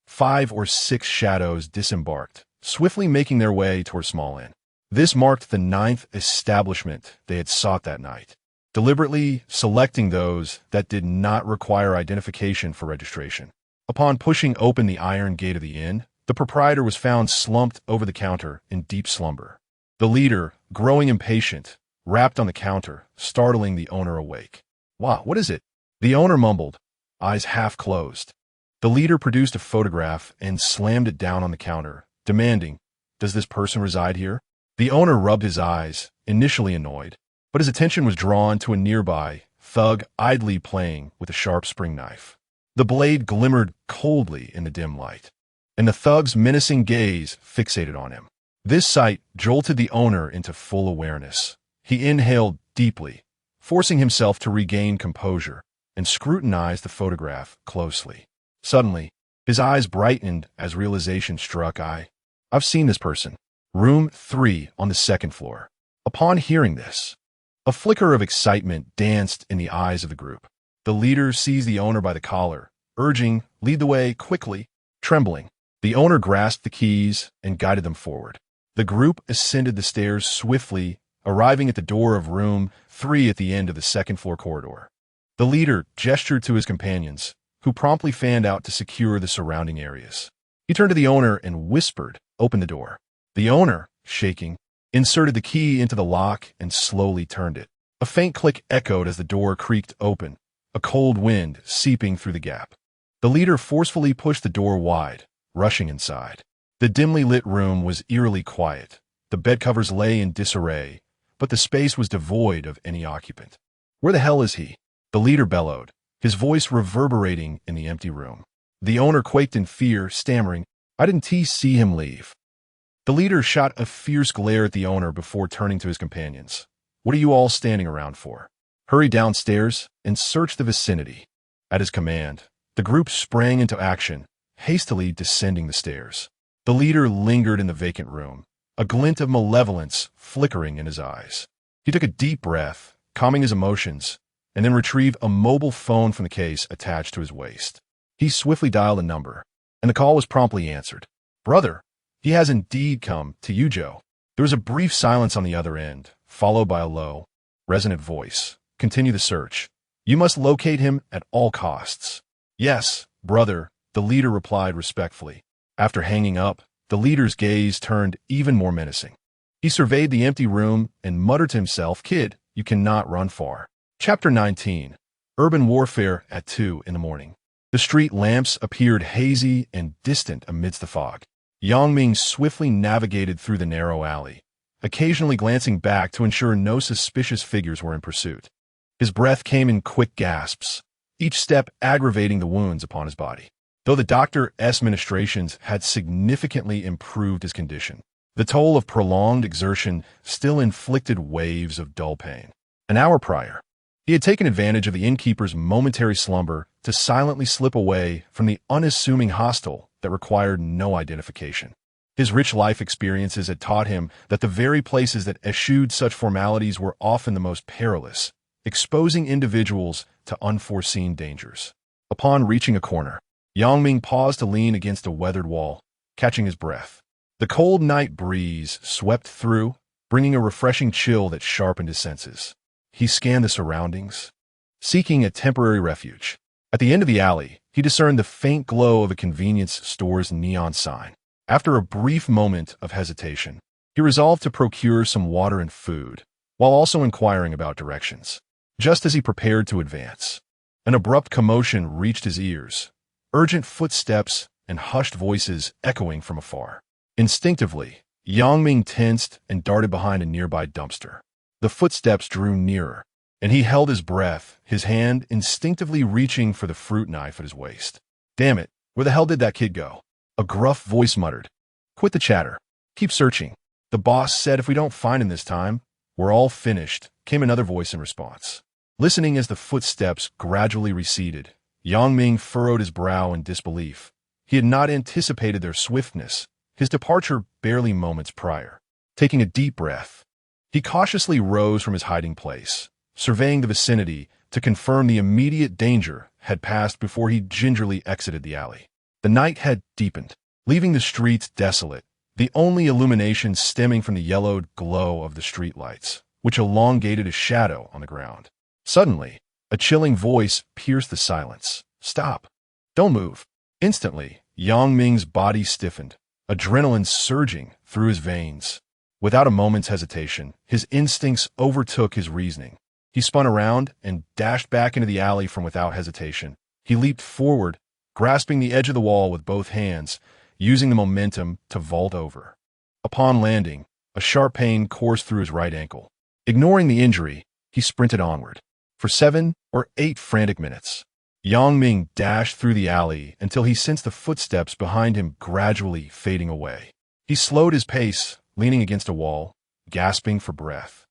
5 or 6 shadows disembarked, swiftly making their way toward Small Inn. This marked the 9th establishment they had sought that night, deliberately selecting those that did not require identification for registration. Upon pushing open the iron gate of the inn, the proprietor was found slumped over the counter in deep slumber. The leader, growing impatient, rapped on the counter, startling the owner awake. "Wow, what is it?" The owner mumbled, eyes half closed. The leader produced a photograph and slammed it down on the counter, demanding, "Does this person reside here?" The owner rubbed his eyes, initially annoyed, but his attention was drawn to a nearby thug idly playing with a sharp spring knife. The blade glimmered coldly in the dim light, and the thug's menacing gaze fixated on him. This sight jolted the owner into full awareness. He inhaled deeply, forcing himself to regain composure, and scrutinized the photograph closely. Suddenly, his eyes brightened as realization struck. I've seen this person. Room 3 on the 2nd floor. Upon hearing this, a flicker of excitement danced in the eyes of the group. The leader seized the owner by the collar, urging, "Lead the way quickly." Trembling, the owner grasped the keys and guided them forward. The group ascended the stairs swiftly, arriving at the door of room 3 at the end of the 2nd floor corridor. The leader gestured to his companions, who promptly fanned out to secure the surrounding areas. He turned to the owner and whispered, "Open the door." The owner, shaking, inserted the key into the lock and slowly turned it. A faint click echoed as the door creaked open, a cold wind seeping through the gap. The leader forcefully pushed the door wide, rushing inside. The dimly lit room was eerily quiet. The bedcovers lay in disarray, but the space was devoid of any occupant. "Where the hell is he?" the leader bellowed, his voice reverberating in the empty room. The owner quaked in fear, stammering, "I didn't see him leave." The leader shot a fierce glare at the owner before turning to his companions. "What are you all standing around for? Hurry downstairs and search the vicinity." At his command, the group sprang into action, hastily descending the stairs. The leader lingered in the vacant room, a glint of malevolence flickering in his eyes. He took a deep breath, calming his emotions, and then retrieved a mobile phone from the case attached to his waist. He swiftly dialed a number, and the call was promptly answered. "Brother, he has indeed come to you, Joe." There was a brief silence on the other end, followed by a low, resonant voice. "Continue the search. You must locate him at all costs." "Yes, brother," the leader replied respectfully. After hanging up, the leader's gaze turned even more menacing. He surveyed the empty room and muttered to himself, "Kid, you cannot run far." Chapter 19. Urban Warfare at 2 in the morning. The street lamps appeared hazy and distant amidst the fog. Yang Ming swiftly navigated through the narrow alley, occasionally glancing back to ensure no suspicious figures were in pursuit. His breath came in quick gasps, each step aggravating the wounds upon his body. Though the doctor's ministrations had significantly improved his condition, the toll of prolonged exertion still inflicted waves of dull pain. An hour prior, he had taken advantage of the innkeeper's momentary slumber to silently slip away from the unassuming hostel that required no identification. His rich life experiences had taught him that the very places that eschewed such formalities were often the most perilous, exposing individuals to unforeseen dangers. Upon reaching a corner, Yang Ming paused to lean against a weathered wall, catching his breath. The cold night breeze swept through, bringing a refreshing chill that sharpened his senses. He scanned the surroundings, seeking a temporary refuge. At the end of the alley, he discerned the faint glow of a convenience store's neon sign. After a brief moment of hesitation, he resolved to procure some water and food, while also inquiring about directions. Just as he prepared to advance, an abrupt commotion reached his ears, urgent footsteps and hushed voices echoing from afar. Instinctively, Yang Ming tensed and darted behind a nearby dumpster. The footsteps drew nearer, and he held his breath, his hand instinctively reaching for the fruit knife at his waist. Damn it, where the hell did that kid go? A gruff voice muttered. Quit the chatter. Keep searching. The boss said if we don't find him this time, we're all finished, came another voice in response. Listening as the footsteps gradually receded, Yang Ming furrowed his brow in disbelief. He had not anticipated their swiftness, his departure barely moments prior. Taking a deep breath, he cautiously rose from his hiding place, surveying the vicinity to confirm the immediate danger had passed before he gingerly exited the alley. The night had deepened, leaving the streets desolate, the only illumination stemming from the yellowed glow of the streetlights, which elongated a shadow on the ground. Suddenly, a chilling voice pierced the silence. Stop. Don't move. Instantly, Yang Ming's body stiffened, adrenaline surging through his veins. Without a moment's hesitation, his instincts overtook his reasoning. He spun around and dashed back into the alley from without hesitation. He leaped forward, grasping the edge of the wall with both hands, using the momentum to vault over. Upon landing, a sharp pain coursed through his right ankle. Ignoring the injury, he sprinted onward. For 7 or 8 frantic minutes, Yang Ming dashed through the alley until he sensed the footsteps behind him gradually fading away. He slowed his pace, leaning against a wall, gasping for breath.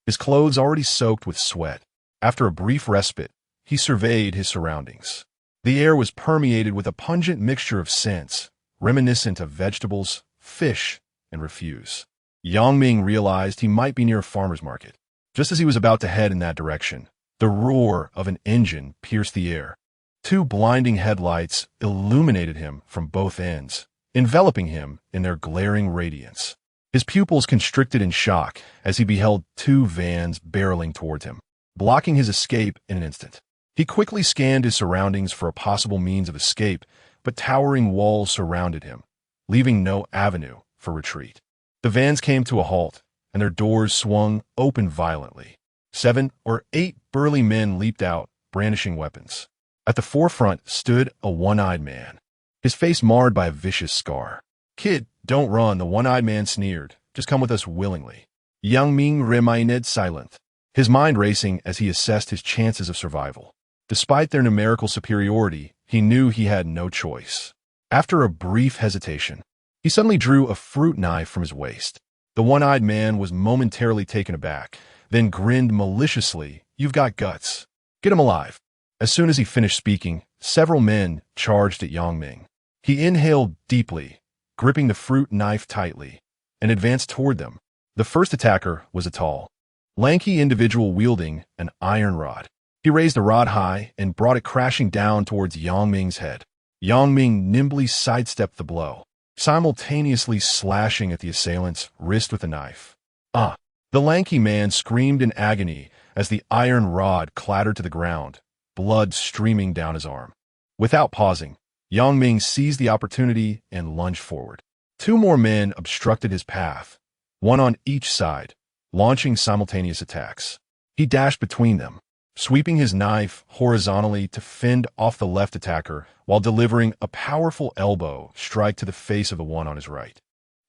His clothes already soaked with sweat. After a brief respite, he surveyed his surroundings. The air was permeated with a pungent mixture of scents, reminiscent of vegetables, fish, and refuse. Yang Ming realized he might be near a farmer's market. Just as he was about to head in that direction, the roar of an engine pierced the air. 2 blinding headlights illuminated him from both ends, enveloping him in their glaring radiance. His pupils constricted in shock as he beheld 2 vans barreling towards him, blocking his escape in an instant. He quickly scanned his surroundings for a possible means of escape, but towering walls surrounded him, leaving no avenue for retreat. The vans came to a halt, and their doors swung open violently. 7 or 8 burly men leaped out, brandishing weapons. At the forefront stood a one-eyed man, his face marred by a vicious scar. Kid, don't run, the one-eyed man sneered. Just come with us willingly. Yang Ming remained silent, his mind racing as he assessed his chances of survival. Despite their numerical superiority, he knew he had no choice. After a brief hesitation, he suddenly drew a fruit knife from his waist. The one-eyed man was momentarily taken aback, then grinned maliciously. You've got guts. Get him alive. As soon as he finished speaking, several men charged at Yang Ming. He inhaled deeply, gripping the fruit knife tightly, and advanced toward them. The first attacker was a tall, lanky individual wielding an iron rod. He raised the rod high and brought it crashing down towards Yang Ming's head. Yang Ming nimbly sidestepped the blow, simultaneously slashing at the assailant's wrist with the knife. The lanky man screamed in agony as the iron rod clattered to the ground, blood streaming down his arm. Without pausing, Yang Ming seized the opportunity and lunged forward. 2 more men obstructed his path, one on each side, launching simultaneous attacks. He dashed between them, sweeping his knife horizontally to fend off the left attacker while delivering a powerful elbow strike to the face of the one on his right.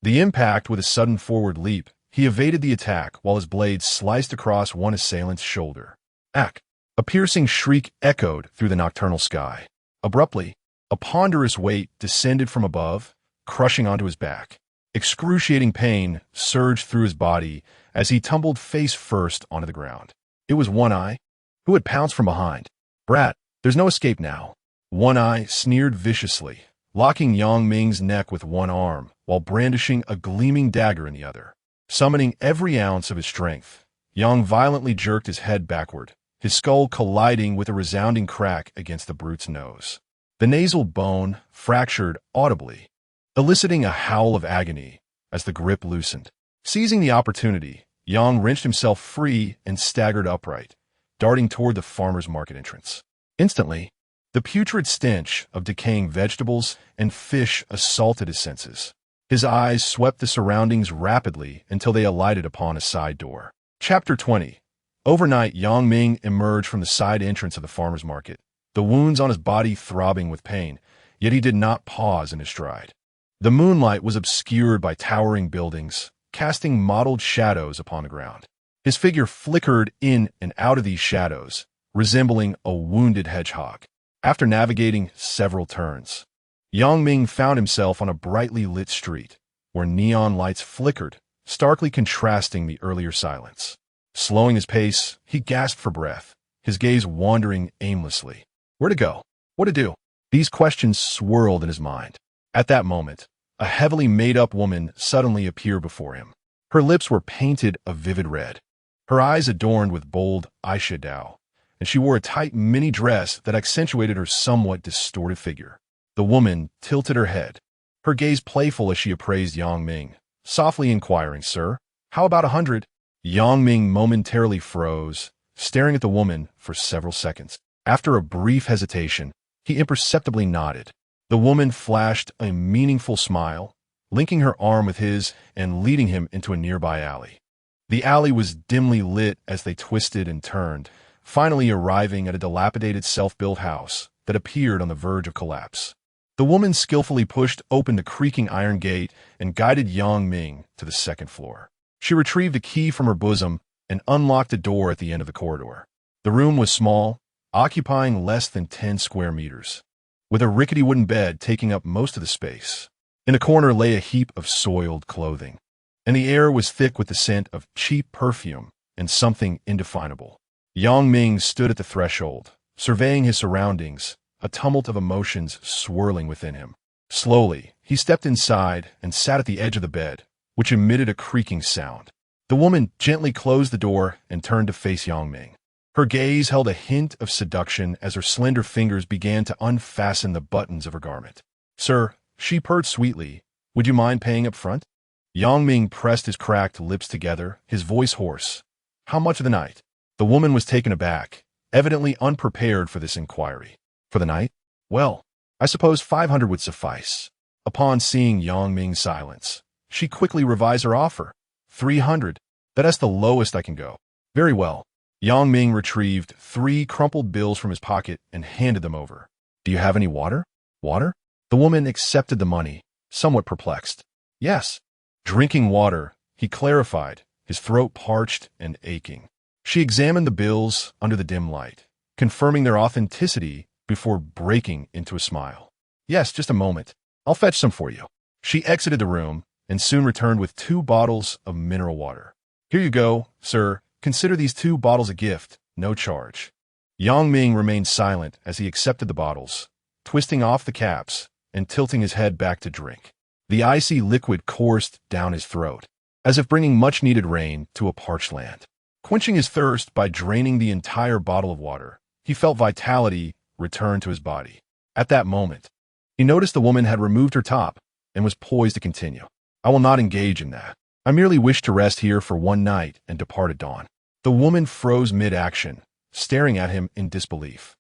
The impact with a sudden forward leap, he evaded the attack while his blade sliced across one assailant's shoulder. Ack! A piercing shriek echoed through the nocturnal sky. Abruptly, a ponderous weight descended from above, crushing onto his back. Excruciating pain surged through his body as he tumbled face first onto the ground. It was One Eye, who had pounced from behind. Brat, there's no escape now. One Eye sneered viciously, locking Yang Ming's neck with one arm while brandishing a gleaming dagger in the other. Summoning every ounce of his strength, Yang violently jerked his head backward, his skull colliding with a resounding crack against the brute's nose. The nasal bone fractured audibly, eliciting a howl of agony as the grip loosened. Seizing the opportunity, Yang wrenched himself free and staggered upright, darting toward the farmer's market entrance. Instantly, the putrid stench of decaying vegetables and fish assaulted his senses. His eyes swept the surroundings rapidly until they alighted upon a side door. Chapter 20. Overnight, Yang Ming emerged from the side entrance of the farmer's market, the wounds on his body throbbing with pain, yet he did not pause in his stride. The moonlight was obscured by towering buildings, casting mottled shadows upon the ground. His figure flickered in and out of these shadows, resembling a wounded hedgehog. After navigating several turns, Yang Ming found himself on a brightly lit street, where neon lights flickered, starkly contrasting the earlier silence. Slowing his pace, he gasped for breath, his gaze wandering aimlessly. Where to go? What to do? These questions swirled in his mind. At that moment, a heavily made-up woman suddenly appeared before him. Her lips were painted a vivid red, her eyes adorned with bold eyeshadow, and she wore a tight mini dress that accentuated her somewhat distorted figure. The woman tilted her head, her gaze playful as she appraised Yang Ming, softly inquiring, "Sir, how about 100? Yang Ming momentarily froze, staring at the woman for several seconds. After a brief hesitation, he imperceptibly nodded. The woman flashed a meaningful smile, linking her arm with his and leading him into a nearby alley. The alley was dimly lit as they twisted and turned, finally arriving at a dilapidated self-built house that appeared on the verge of collapse. The woman skillfully pushed open the creaking iron gate and guided Yang Ming to the second floor. She retrieved a key from her bosom and unlocked a door at the end of the corridor. The room was small, occupying less than 10 square meters, with a rickety wooden bed taking up most of the space. In a corner lay a heap of soiled clothing, and the air was thick with the scent of cheap perfume and something indefinable. Yang Ming stood at the threshold, surveying his surroundings, a tumult of emotions swirling within him. Slowly, he stepped inside and sat at the edge of the bed, which emitted a creaking sound. The woman gently closed the door and turned to face Yang Ming. Her gaze held a hint of seduction as her slender fingers began to unfasten the buttons of her garment. "Sir," she purred sweetly, "would you mind paying up front?" Yang Ming pressed his cracked lips together, his voice hoarse. "How much of the night?" The woman was taken aback, evidently unprepared for this inquiry. "For the night? Well, I suppose 500 would suffice." Upon seeing Yang Ming's silence, she quickly revised her offer. 300. That's the lowest I can go." "Very well." Yang Ming retrieved 3 crumpled bills from his pocket and handed them over. "Do you have any water?" "Water?" The woman accepted the money, somewhat perplexed. "Yes." "Drinking water," he clarified, his throat parched and aching. She examined the bills under the dim light, confirming their authenticity before breaking into a smile. "Yes, just a moment. I'll fetch some for you." She exited the room and soon returned with 2 bottles of mineral water. "Here you go, sir. Consider these 2 bottles a gift, no charge." Yang Ming remained silent as he accepted the bottles, twisting off the caps and tilting his head back to drink. The icy liquid coursed down his throat, as if bringing much-needed rain to a parched land. Quenching his thirst by draining the entire bottle of water, he felt vitality return to his body. At that moment, he noticed the woman had removed her top and was poised to continue. "I will not engage in that. I merely wish to rest here for one night and depart at dawn." The woman froze mid-action, staring at him in disbelief.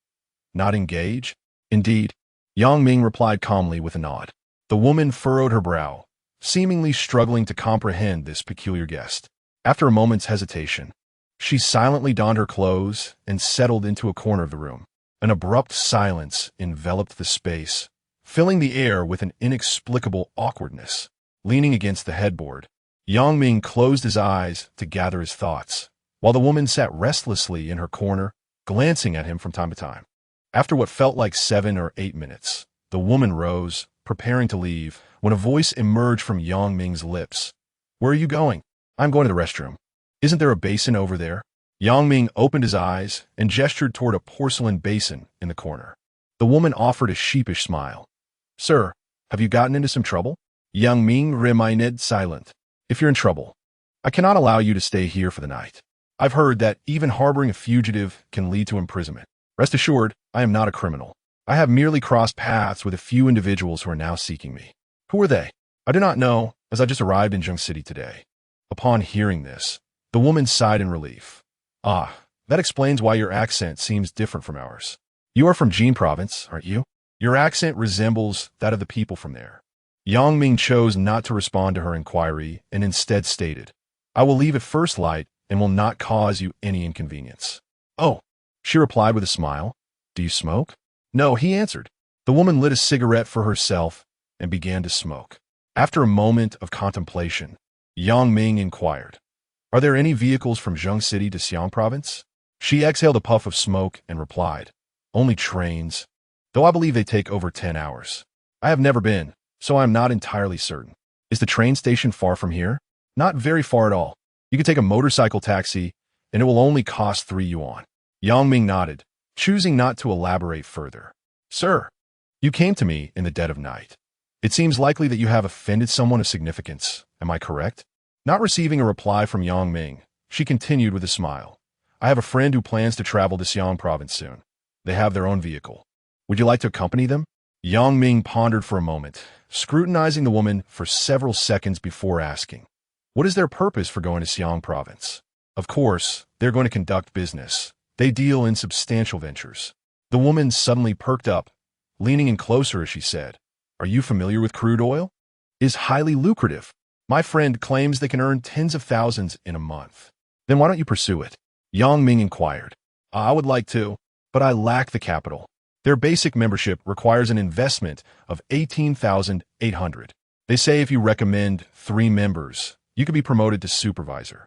"Not engage?" "Indeed," Yang Ming replied calmly with a nod. The woman furrowed her brow, seemingly struggling to comprehend this peculiar guest. After a moment's hesitation, she silently donned her clothes and settled into a corner of the room. An abrupt silence enveloped the space, filling the air with an inexplicable awkwardness. Leaning against the headboard, Yang Ming closed his eyes to gather his thoughts, while the woman sat restlessly in her corner, glancing at him from time to time. After what felt like 7 or 8 minutes, the woman rose, preparing to leave, when a voice emerged from Yang Ming's lips. "Where are you going?" "I'm going to the restroom." "Isn't there a basin over there?" Yang Ming opened his eyes and gestured toward a porcelain basin in the corner. The woman offered a sheepish smile. "Sir, have you gotten into some trouble?" Yang Ming remained silent. "If you're in trouble, I cannot allow you to stay here for the night. I've heard that even harboring a fugitive can lead to imprisonment. Rest assured, I am not a criminal. I have merely crossed paths with a few individuals who are now seeking me." "Who are they?" "I do not know, as I just arrived in Jung City today." Upon hearing this, the woman sighed in relief. "Ah, that explains why your accent seems different from ours. You are from Jin province, aren't you? Your accent resembles that of the people from there." Yang Ming chose not to respond to her inquiry and instead stated, "I will leave at first light and will not cause you any inconvenience." "Oh," she replied with a smile. "Do you smoke?" "No," he answered. The woman lit a cigarette for herself and began to smoke. After a moment of contemplation, Yang Ming inquired, Are there any vehicles from Zheng City to Xiang Province? She exhaled a puff of smoke and replied, only trains, though I believe they take over 10 hours. I have never been, so I am not entirely certain. Is the train station far from here? Not very far at all. You can take a motorcycle taxi, and it will only cost 3 yuan. Yang Ming nodded, choosing not to elaborate further. Sir, you came to me in the dead of night. It seems likely that you have offended someone of significance. Am I correct? Not receiving a reply from Yang Ming, she continued with a smile. I have a friend who plans to travel to Xiang Province soon. They have their own vehicle. Would you like to accompany them? Yang Ming pondered for a moment, scrutinizing the woman for several seconds before asking, what is their purpose for going to Xiang Province? Of course, they're going to conduct business. They deal in substantial ventures. The woman suddenly perked up, leaning in closer as she said, are you familiar with crude oil? Is highly lucrative. My friend claims they can earn tens of thousands in a month. Then why don't you pursue it? Yang Ming inquired. I would like to, but I lack the capital. Their basic membership requires an investment of 18,800. They say if you recommend 3 members, you can be promoted to supervisor.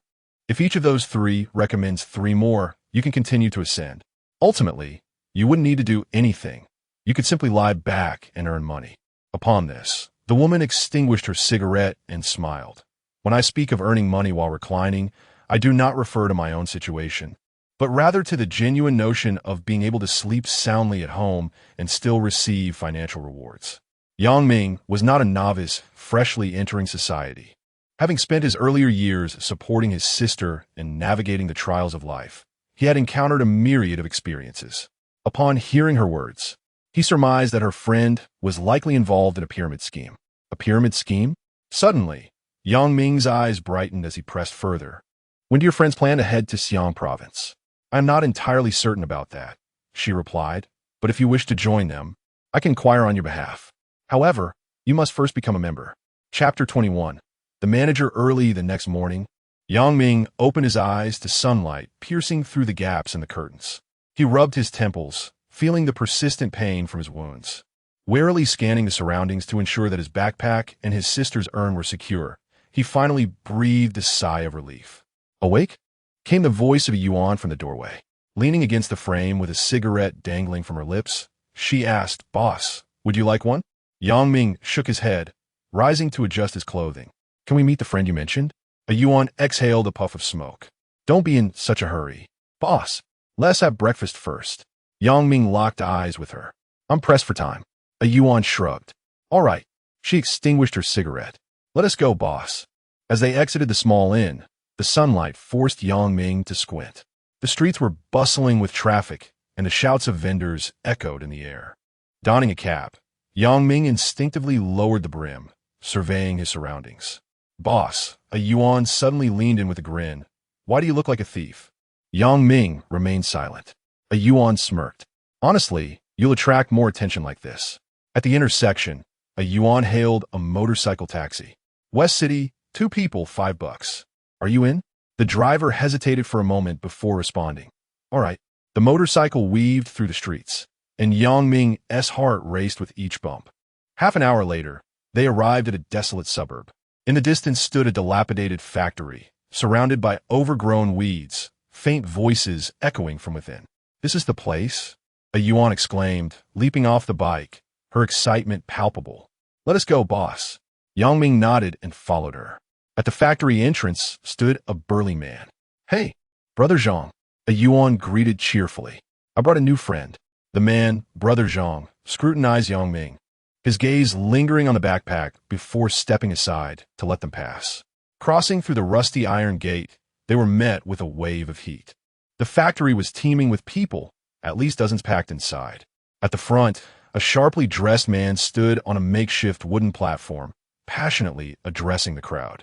If each of those 3 recommends 3 more, you can continue to ascend. Ultimately, you wouldn't need to do anything. You could simply lie back and earn money. Upon this, the woman extinguished her cigarette and smiled. When I speak of earning money while reclining, I do not refer to my own situation, but rather to the genuine notion of being able to sleep soundly at home and still receive financial rewards. Yang Ming was not a novice freshly entering society. Having spent his earlier years supporting his sister and navigating the trials of life, he had encountered a myriad of experiences. Upon hearing her words, he surmised that her friend was likely involved in a pyramid scheme. A pyramid scheme? Suddenly, Yang Ming's eyes brightened as he pressed further. When do your friends plan to head to Xiang Province? I am not entirely certain about that, she replied, but if you wish to join them, I can inquire on your behalf. However, you must first become a member. Chapter 21. The manager early the next morning, Yang Ming opened his eyes to sunlight piercing through the gaps in the curtains. He rubbed his temples, feeling the persistent pain from his wounds. Warily scanning the surroundings to ensure that his backpack and his sister's urn were secure, he finally breathed a sigh of relief. Awake? Came the voice of a Yuan from the doorway. Leaning against the frame with a cigarette dangling from her lips, she asked, Boss, would you like one? Yang Ming shook his head, rising to adjust his clothing. Can we meet the friend you mentioned? A Yuan exhaled a puff of smoke. Don't be in such a hurry. Boss, let's have breakfast first. Yang Ming locked eyes with her. I'm pressed for time. A Yuan shrugged. All right. She extinguished her cigarette. Let us go, boss. As they exited the small inn, the sunlight forced Yang Ming to squint. The streets were bustling with traffic, and the shouts of vendors echoed in the air. Donning a cap, Yang Ming instinctively lowered the brim, surveying his surroundings. Boss, a Yuan suddenly leaned in with a grin. Why do you look like a thief? Yang Ming remained silent. A Yuan smirked. Honestly, you'll attract more attention like this. At the intersection, a Yuan hailed a motorcycle taxi. West City, 2 people, $5. Are you in? The driver hesitated for a moment before responding. All right. The motorcycle weaved through the streets, and Yang Ming's heart raced with each bump. Half an hour later, they arrived at a desolate suburb. In the distance stood a dilapidated factory, surrounded by overgrown weeds, faint voices echoing from within. This is the place? A Yuan exclaimed, leaping off the bike, her excitement palpable. Let us go, boss. Yang Ming nodded and followed her. At the factory entrance stood a burly man. Hey, Brother Zhang, a Yuan greeted cheerfully. I brought a new friend. The man, Brother Zhang, scrutinized Yang Ming, his gaze lingering on the backpack before stepping aside to let them pass. Crossing through the rusty iron gate, they were met with a wave of heat. The factory was teeming with people, at least dozens packed inside. At the front, a sharply dressed man stood on a makeshift wooden platform, passionately addressing the crowd.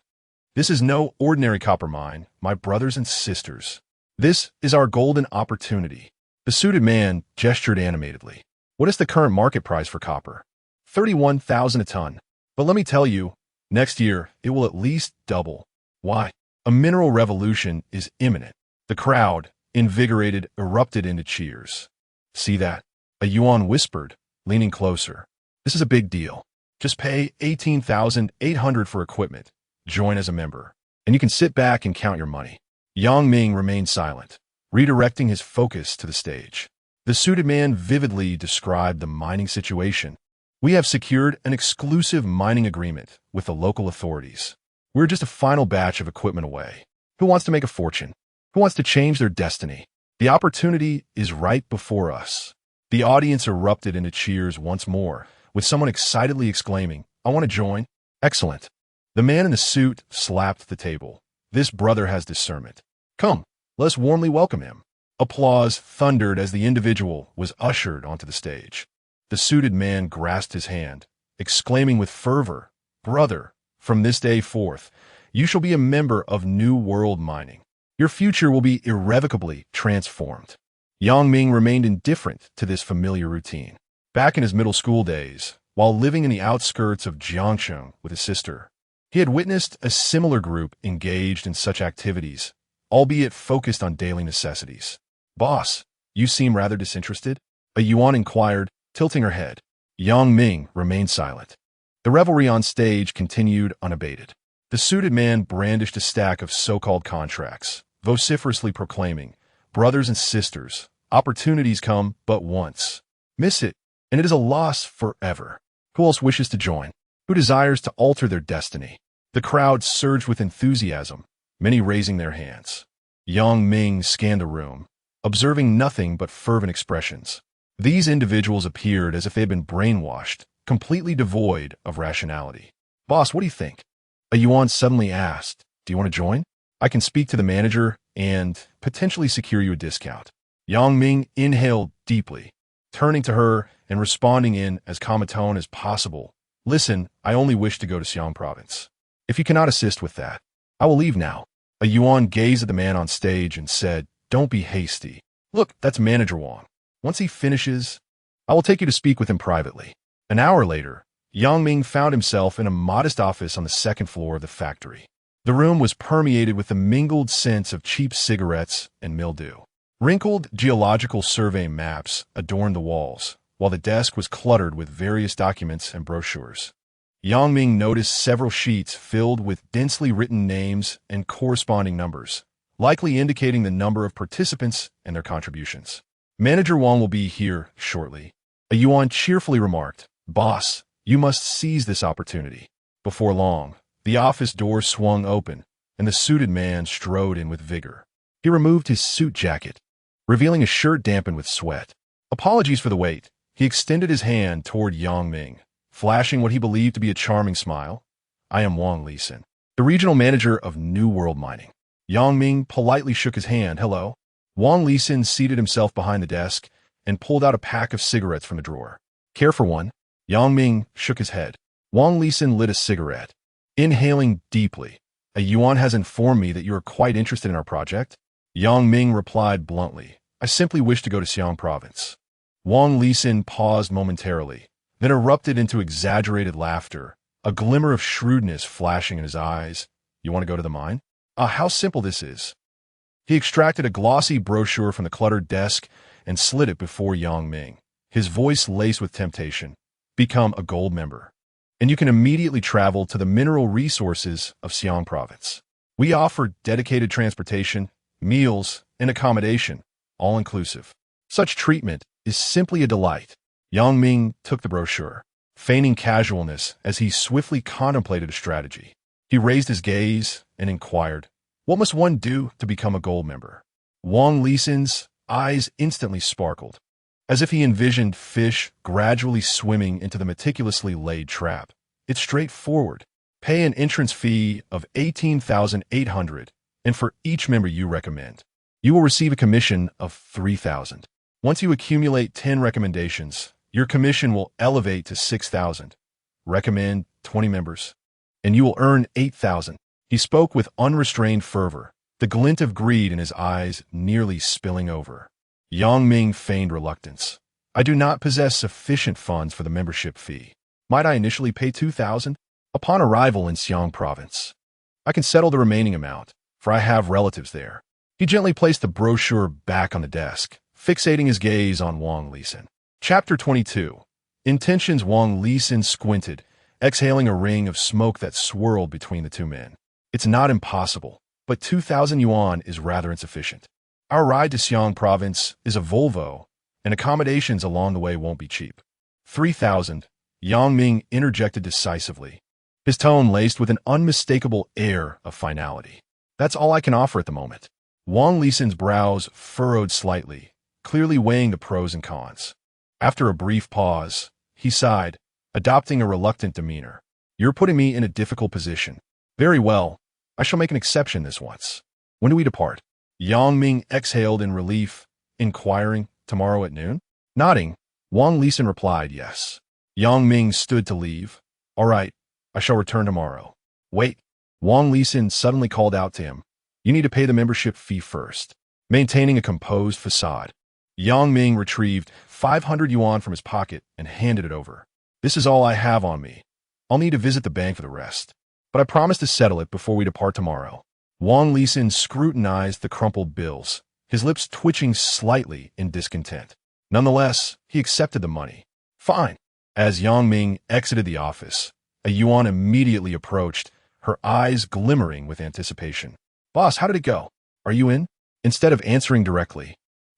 This is no ordinary copper mine, my brothers and sisters. This is our golden opportunity. The suited man gestured animatedly. What is the current market price for copper? 31,000 a ton. But let me tell you, next year it will at least double. Why? A mineral revolution is imminent. The crowd, invigorated, erupted into cheers. See that? A Yuan whispered, leaning closer. This is a big deal. Just pay 18,800 for equipment. Join as a member. and you can sit back and count your money." Yang Ming remained silent, redirecting his focus to the stage. The suited man vividly described the mining situation. "We have secured an exclusive mining agreement with the local authorities. We're just a final batch of equipment away. Who wants to make a fortune? Who wants to change their destiny? The opportunity is right before us." The audience erupted into cheers once more, with someone excitedly exclaiming, "I want to join." "Excellent." The man in the suit slapped the table. "This brother has discernment. Come, let us warmly welcome him." Applause thundered as the individual was ushered onto the stage. The suited man grasped his hand, exclaiming with fervor, "Brother, from this day forth, you shall be a member of New World Mining. Your future will be irrevocably transformed." Yang Ming remained indifferent to this familiar routine. Back in his middle school days, while living in the outskirts of Jiangsheng with his sister, he had witnessed a similar group engaged in such activities, albeit focused on daily necessities. "Boss, you seem rather disinterested?" a Yuan inquired, tilting her head. Yang Ming remained silent. The revelry on stage continued unabated. The suited man brandished a stack of so-called contracts, vociferously proclaiming, "Brothers and sisters, opportunities come but once. Miss it, and it is a loss forever. Who else wishes to join? Who desires to alter their destiny?" The crowd surged with enthusiasm, many raising their hands. Yang Ming scanned the room, observing nothing but fervent expressions. These individuals appeared as if they had been brainwashed, completely devoid of rationality. "Boss, what do you think?" a Yuan suddenly asked. "Do you want to join? I can speak to the manager and potentially secure you a discount." Yang Ming inhaled deeply, turning to her and responding in as calm a tone as possible. "Listen, I only wish to go to Xi'an province. If you cannot assist with that, I will leave now." A Yuan gazed at the man on stage and said, "Don't be hasty. Look, that's Manager Wang. Once he finishes, I will take you to speak with him privately." An hour later, Yang Ming found himself in a modest office on the second floor of the factory. The room was permeated with the mingled scents of cheap cigarettes and mildew. Wrinkled geological survey maps adorned the walls, while the desk was cluttered with various documents and brochures. Yang Ming noticed several sheets filled with densely written names and corresponding numbers, likely indicating the number of participants and their contributions. "Manager Wang will be here shortly," a Yuan cheerfully remarked. "Boss, you must seize this opportunity." Before long, the office door swung open, and the suited man strode in with vigor. He removed his suit jacket, revealing a shirt dampened with sweat. "Apologies for the wait." He extended his hand toward Yang Ming, flashing what he believed to be a charming smile. "I am Wang Lisin, the regional manager of New World Mining." Yang Ming politely shook his hand. "Hello." Wang Lisin seated himself behind the desk and pulled out a pack of cigarettes from a drawer. "Care for one?" Yang Ming shook his head. Wang Lisin lit a cigarette. Inhaling deeply, "A Yuan has informed me that you are quite interested in our project." Yang Ming replied bluntly, "I simply wish to go to Xi'an province." Wang Lisin paused momentarily, then erupted into exaggerated laughter, a glimmer of shrewdness flashing in his eyes. "You want to go to the mine? Ah, how simple this is." He extracted a glossy brochure from the cluttered desk and slid it before Yang Ming, his voice laced with temptation. "Become a gold member, and you can immediately travel to the mineral resources of Xi'an province. We offer dedicated transportation, meals, and accommodation, all inclusive. Such treatment is simply a delight." Yang Ming took the brochure, feigning casualness as he swiftly contemplated a strategy. He raised his gaze and inquired, "What must one do to become a gold member?" Wang Lisin's eyes instantly sparkled, as if he envisioned fish gradually swimming into the meticulously laid trap. "It's straightforward. Pay an entrance fee of 18,800, and for each member you recommend, you will receive a commission of 3,000. Once you accumulate 10 recommendations, your commission will elevate to 6,000. Recommend 20 members, and you will earn 8,000. He spoke with unrestrained fervor, the glint of greed in his eyes nearly spilling over. Yang Ming feigned reluctance. "I do not possess sufficient funds for the membership fee. Might I initially pay 2,000? Upon arrival in Xi'an province, I can settle the remaining amount, for I have relatives there." He gently placed the brochure back on the desk, fixating his gaze on Wang Lisin. Chapter 22. Intentions. Wang Lisin squinted, exhaling a ring of smoke that swirled between the two men. It's not impossible, but 2,000 yuan is rather insufficient. Our ride to Xiang province is a Volvo, and accommodations along the way won't be cheap. 3,000, Yang Ming interjected decisively, his tone laced with an unmistakable air of finality. That's all I can offer at the moment. Wang Lisan's brows furrowed slightly, clearly weighing the pros and cons. After a brief pause, he sighed, adopting a reluctant demeanor. You're putting me in a difficult position. Very well, I shall make an exception this once. When do we depart? Yang Ming exhaled in relief, inquiring, tomorrow at noon? Nodding, Wang Lisan replied yes. Yang Ming stood to leave. All right, I shall return tomorrow. Wait, Wang Lisan suddenly called out to him. You need to pay the membership fee first. Maintaining a composed facade, Yang Ming retrieved 500 yuan from his pocket and handed it over. This is all I have on me. I'll need to visit the bank for the rest. But I promise to settle it before we depart tomorrow. Wang Lisan scrutinized the crumpled bills, his lips twitching slightly in discontent. Nonetheless, he accepted the money. Fine. As Yang Ming exited the office, a yuan immediately approached, her eyes glimmering with anticipation. Boss, how did it go? Are you in? Instead of answering directly,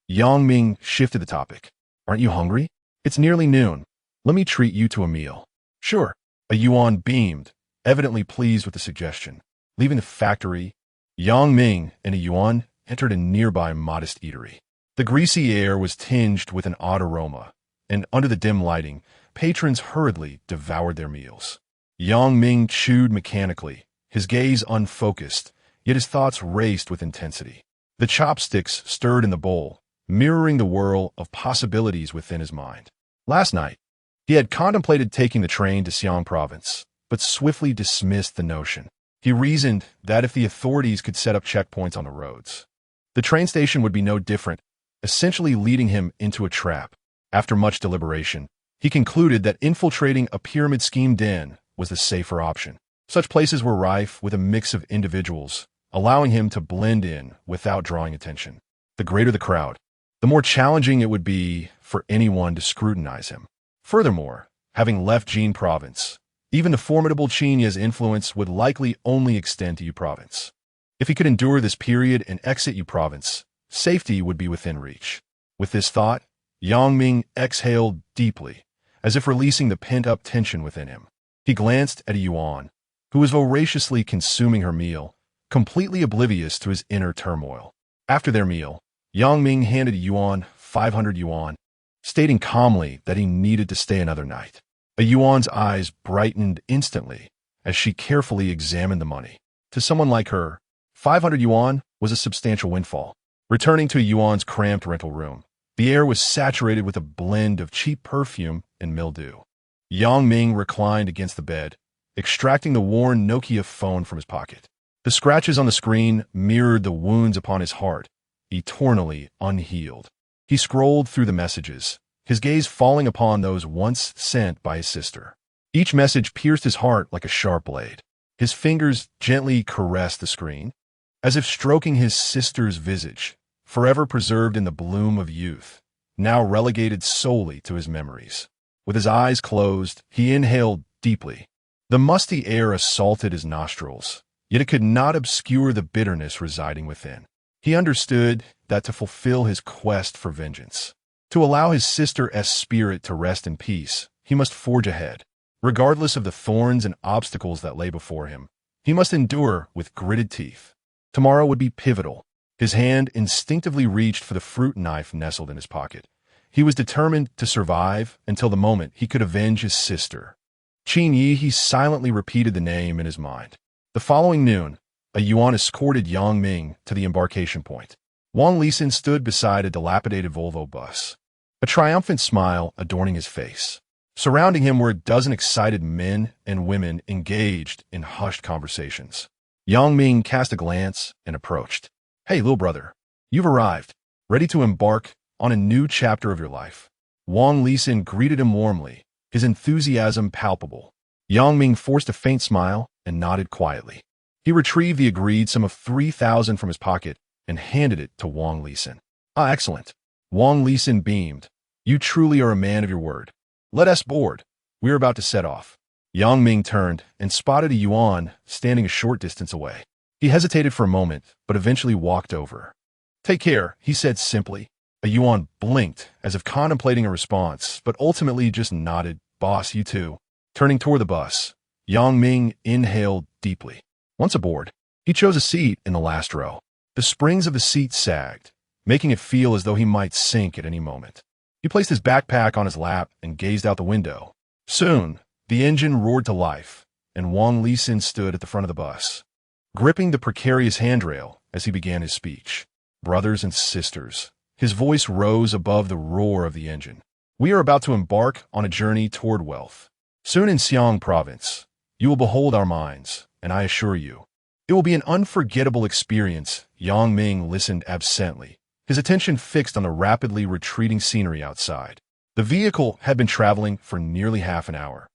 Yang Ming shifted the topic. Aren't you hungry? It's nearly noon. Let me treat you to a meal. Sure. A yuan beamed, evidently pleased with the suggestion. Leaving the factory, Yang Ming and a yuan entered a nearby modest eatery. The greasy air was tinged with an odd aroma, and under the dim lighting, patrons hurriedly devoured their meals. Yang Ming chewed mechanically, his gaze unfocused, yet his thoughts raced with intensity. The chopsticks stirred in the bowl, mirroring the whirl of possibilities within his mind. Last night, he had contemplated taking the train to Xiang province, but swiftly dismissed the notion. He reasoned that if the authorities could set up checkpoints on the roads, the train station would be no different, essentially leading him into a trap. After much deliberation, he concluded that infiltrating a pyramid scheme den was the safer option. Such places were rife with a mix of individuals, allowing him to blend in without drawing attention. The greater the crowd, the more challenging it would be for anyone to scrutinize him. Furthermore, having left Jin province, even the formidable Qin Ye's influence would likely only extend to Yu province. If he could endure this period and exit Yu province, safety would be within reach. With this thought, Yang Ming exhaled deeply, as if releasing the pent-up tension within him. He glanced at a yuan, who was voraciously consuming her meal, completely oblivious to his inner turmoil. After their meal, Yang Ming handed a yuan 500 yuan, stating calmly that he needed to stay another night. A yuan's eyes brightened instantly as she carefully examined the money. To someone like her, 500 yuan was a substantial windfall. Returning to a yuan's cramped rental room, the air was saturated with a blend of cheap perfume and mildew. Yang Ming reclined against the bed, extracting the worn Nokia phone from his pocket. The scratches on the screen mirrored the wounds upon his heart, eternally unhealed. He scrolled through the messages, his gaze falling upon those once sent by his sister. Each message pierced his heart like a sharp blade. His fingers gently caressed the screen, as if stroking his sister's visage, forever preserved in the bloom of youth, now relegated solely to his memories. With his eyes closed, he inhaled deeply. The musty air assaulted his nostrils, yet it could not obscure the bitterness residing within. He understood that to fulfill his quest for vengeance, to allow his sister's spirit to rest in peace, he must forge ahead. Regardless of the thorns and obstacles that lay before him, he must endure with gritted teeth. Tomorrow would be pivotal. His hand instinctively reached for the fruit knife nestled in his pocket. He was determined to survive until the moment he could avenge his sister. Qin Yi, he silently repeated the name in his mind. The following noon, a yuan escorted Yang Ming to the embarkation point. Wang Lisan stood beside a dilapidated Volvo bus, a triumphant smile adorning his face. Surrounding him were a dozen excited men and women engaged in hushed conversations. Yang Ming cast a glance and approached. Hey, little brother, you've arrived, ready to embark on a new chapter of your life. Wang Lisan greeted him warmly, his enthusiasm palpable. Yang Ming forced a faint smile and nodded quietly. He retrieved the agreed sum of 3,000 from his pocket and handed it to Wang Lisan. Ah, excellent. Wang Lisan beamed. You truly are a man of your word. Let us board. We are about to set off. Yang Ming turned and spotted a Yuan standing a short distance away. He hesitated for a moment, but eventually walked over. "Take care," he said simply. A Yuan blinked, as if contemplating a response, but ultimately just nodded. "Boss, you too." Turning toward the bus, Yang Ming inhaled deeply. Once aboard, he chose a seat in the last row. The springs of the seat sagged, making it feel as though he might sink at any moment. He placed his backpack on his lap and gazed out the window. Soon, the engine roared to life, and Wang Lisin stood at the front of the bus, gripping the precarious handrail as he began his speech. "Brothers and sisters," his voice rose above the roar of the engine. "We are about to embark on a journey toward wealth. Soon in Xiang province, you will behold our mines, and I assure you, it will be an unforgettable experience." Yang Ming listened absently, his attention fixed on the rapidly retreating scenery outside. The vehicle had been traveling for nearly half an hour,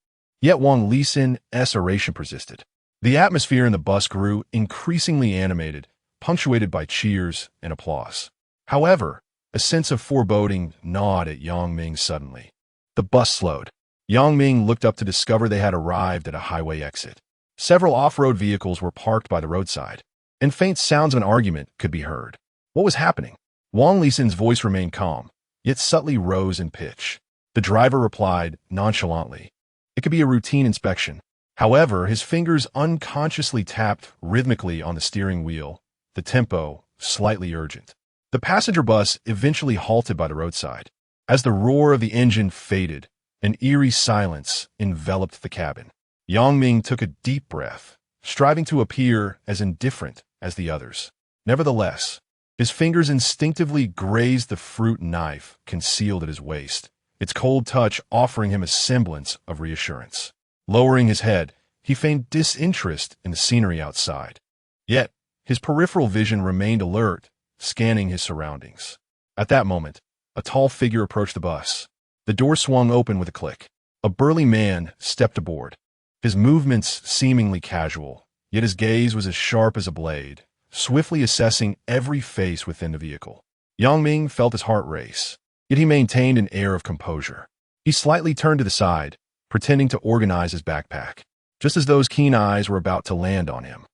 yet Wang Lisin's oration persisted. The atmosphere in the bus grew increasingly animated, punctuated by cheers and applause. However, a sense of foreboding gnawed at Yang Ming suddenly. The bus slowed. Yang Ming looked up to discover they had arrived at a highway exit. Several off-road vehicles were parked by the roadside, and faint sounds of an argument could be heard. What was happening? Wang Lisin's voice remained calm, yet subtly rose in pitch. The driver replied nonchalantly. It could be a routine inspection. However, his fingers unconsciously tapped rhythmically on the steering wheel, the tempo slightly urgent. The passenger bus eventually halted by the roadside. As the roar of the engine faded, an eerie silence enveloped the cabin. Yang Ming took a deep breath, striving to appear as indifferent as the others. Nevertheless, his fingers instinctively grazed the fruit knife concealed at his waist, its cold touch offering him a semblance of reassurance. Lowering his head, he feigned disinterest in the scenery outside. Yet, his peripheral vision remained alert, scanning his surroundings. At that moment, a tall figure approached the bus. The door swung open with a click. A burly man stepped aboard, his movements seemingly casual, yet his gaze was as sharp as a blade, swiftly assessing every face within the vehicle. Yang Ming felt his heart race, yet he maintained an air of composure. He slightly turned to the side, pretending to organize his backpack, just as those keen eyes were about to land on him.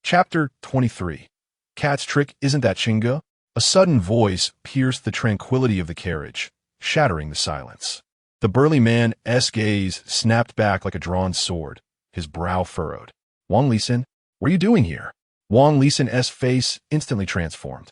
Chapter 23. Cat's trick, isn't that Chinga? A sudden voice pierced the tranquility of the carriage, shattering the silence. The burly man's gaze snapped back like a drawn sword, his brow furrowed. "Wang Lisin, what are you doing here?" Wang Lisin's face instantly transformed,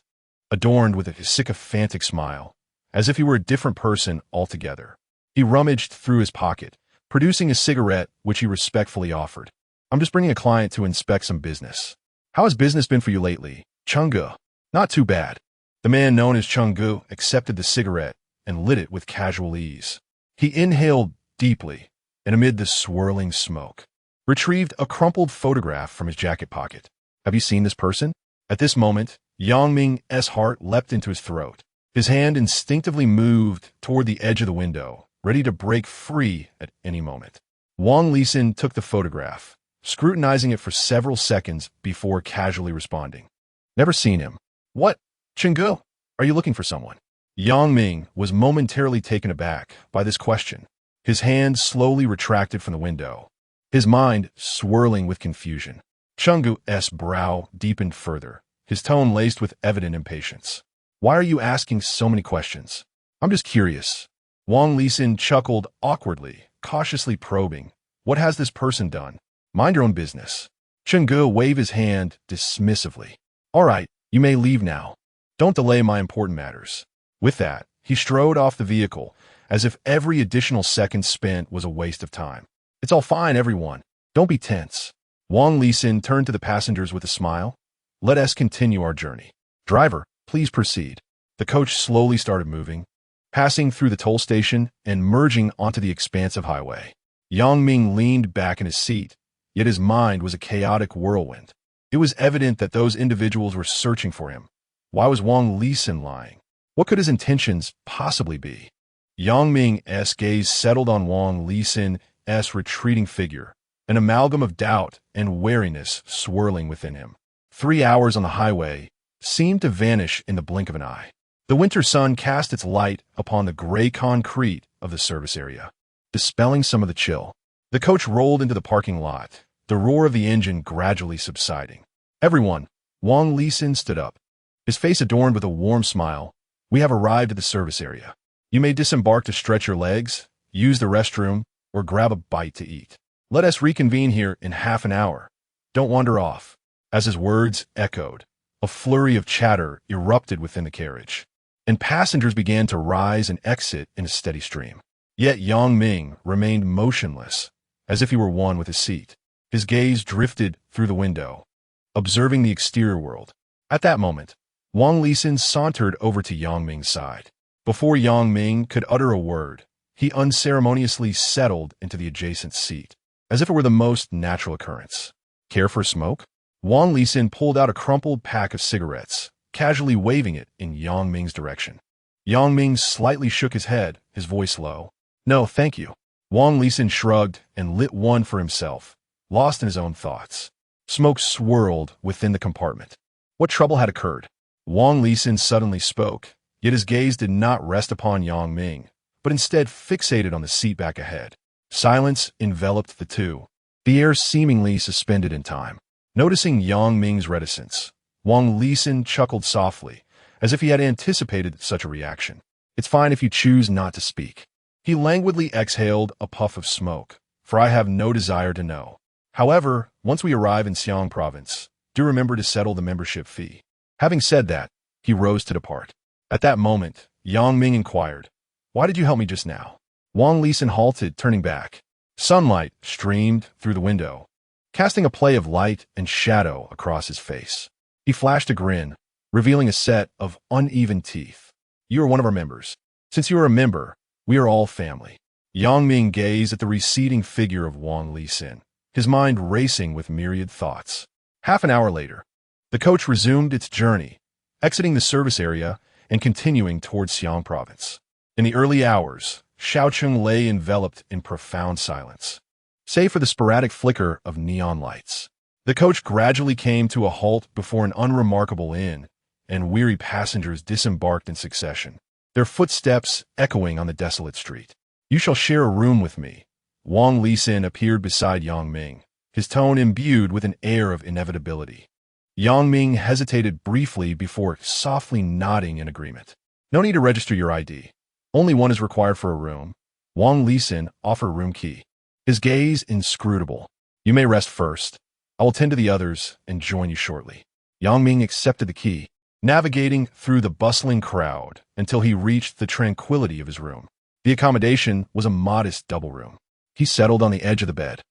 adorned with a sycophantic smile, as if he were a different person altogether. He rummaged through his pocket, producing a cigarette which he respectfully offered. "I'm just bringing a client to inspect some business." "How has business been for you lately, Chenggu?" "Not too bad." The man known as Chenggu accepted the cigarette and lit it with casual ease. He inhaled deeply, and amid the swirling smoke, retrieved a crumpled photograph from his jacket pocket. "Have you seen this person?" At this moment, Yang Ming's heart leapt into his throat. His hand instinctively moved toward the edge of the window, ready to break free at any moment. Wang Lisin took the photograph, scrutinizing it for several seconds before casually responding. "Never seen him." "What? Chenggu, are you looking for someone?" Yang Ming was momentarily taken aback by this question. His hand slowly retracted from the window, his mind swirling with confusion. Chenggu's brow deepened further, his tone laced with evident impatience. "Why are you asking so many questions?" "I'm just curious." Wang Lisin chuckled awkwardly, cautiously probing. "What has this person done?" "Mind your own business." Chenggu waved his hand dismissively. "All right, you may leave now. Don't delay my important matters." With that, he strode off the vehicle, as if every additional second spent was a waste of time. "It's all fine, everyone. Don't be tense." Wang Lisin turned to the passengers with a smile. "Let us continue our journey. Driver, please proceed." The coach slowly started moving, passing through the toll station and merging onto the expansive highway. Yang Ming leaned back in his seat, yet his mind was a chaotic whirlwind. It was evident that those individuals were searching for him. Why was Wang Lisin lying? What could his intentions possibly be? Yang Ming's gaze settled on Wang Lisin's retreating figure, an amalgam of doubt and wariness swirling within him. 3 hours on the highway seemed to vanish in the blink of an eye. The winter sun cast its light upon the gray concrete of the service area, dispelling some of the chill. The coach rolled into the parking lot, the roar of the engine gradually subsiding. Everyone, Wang Lisin stood up, his face adorned with a warm smile. We have arrived at the service area. You may disembark to stretch your legs, use the restroom, or grab a bite to eat. Let us reconvene here in half an hour. Don't wander off. As his words echoed, a flurry of chatter erupted within the carriage, and passengers began to rise and exit in a steady stream. Yet Yang Ming remained motionless, as if he were one with his seat. His gaze drifted through the window, observing the exterior world. At that moment, Wang Lisin sauntered over to Yang Ming's side. Before Yang Ming could utter a word, he unceremoniously settled into the adjacent seat, as if it were the most natural occurrence. Care for a smoke? Wang Lisin pulled out a crumpled pack of cigarettes, casually waving it in Yang Ming's direction. Yang Ming slightly shook his head, his voice low. No, thank you. Wang Lisin shrugged and lit one for himself, lost in his own thoughts. Smoke swirled within the compartment. What trouble had occurred? Wang Lisin suddenly spoke, yet his gaze did not rest upon Yang Ming, but instead fixated on the seat back ahead. Silence enveloped the two, the air seemingly suspended in time. Noticing Yang Ming's reticence, Wang Lisin chuckled softly, as if he had anticipated such a reaction. It's fine if you choose not to speak. He languidly exhaled a puff of smoke, for I have no desire to know. However, once we arrive in Xiang province, do remember to settle the membership fee. Having said that, he rose to depart. At that moment, Yang Ming inquired, Why did you help me just now? Wang Lisin halted, turning back. Sunlight streamed through the window, casting a play of light and shadow across his face. He flashed a grin, revealing a set of uneven teeth. You are one of our members. Since you are a member, we are all family. Yang Ming gazed at the receding figure of Wang Lisin, his mind racing with myriad thoughts. Half an hour later, the coach resumed its journey, exiting the service area and continuing towards Xiang province. In the early hours, Shaocheng lay enveloped in profound silence, save for the sporadic flicker of neon lights. The coach gradually came to a halt before an unremarkable inn, and weary passengers disembarked in succession, their footsteps echoing on the desolate street. You shall share a room with me. Wang Lisin appeared beside Yang Ming, his tone imbued with an air of inevitability. Yang Ming hesitated briefly before softly nodding in agreement. No need to register your ID. Only one is required for a room. Wang Lisin offered room key, his gaze inscrutable. You may rest first. I will tend to the others and join you shortly. Yang Ming accepted the key, navigating through the bustling crowd until he reached the tranquility of his room. The accommodation was a modest double room. He settled on the edge of the bed,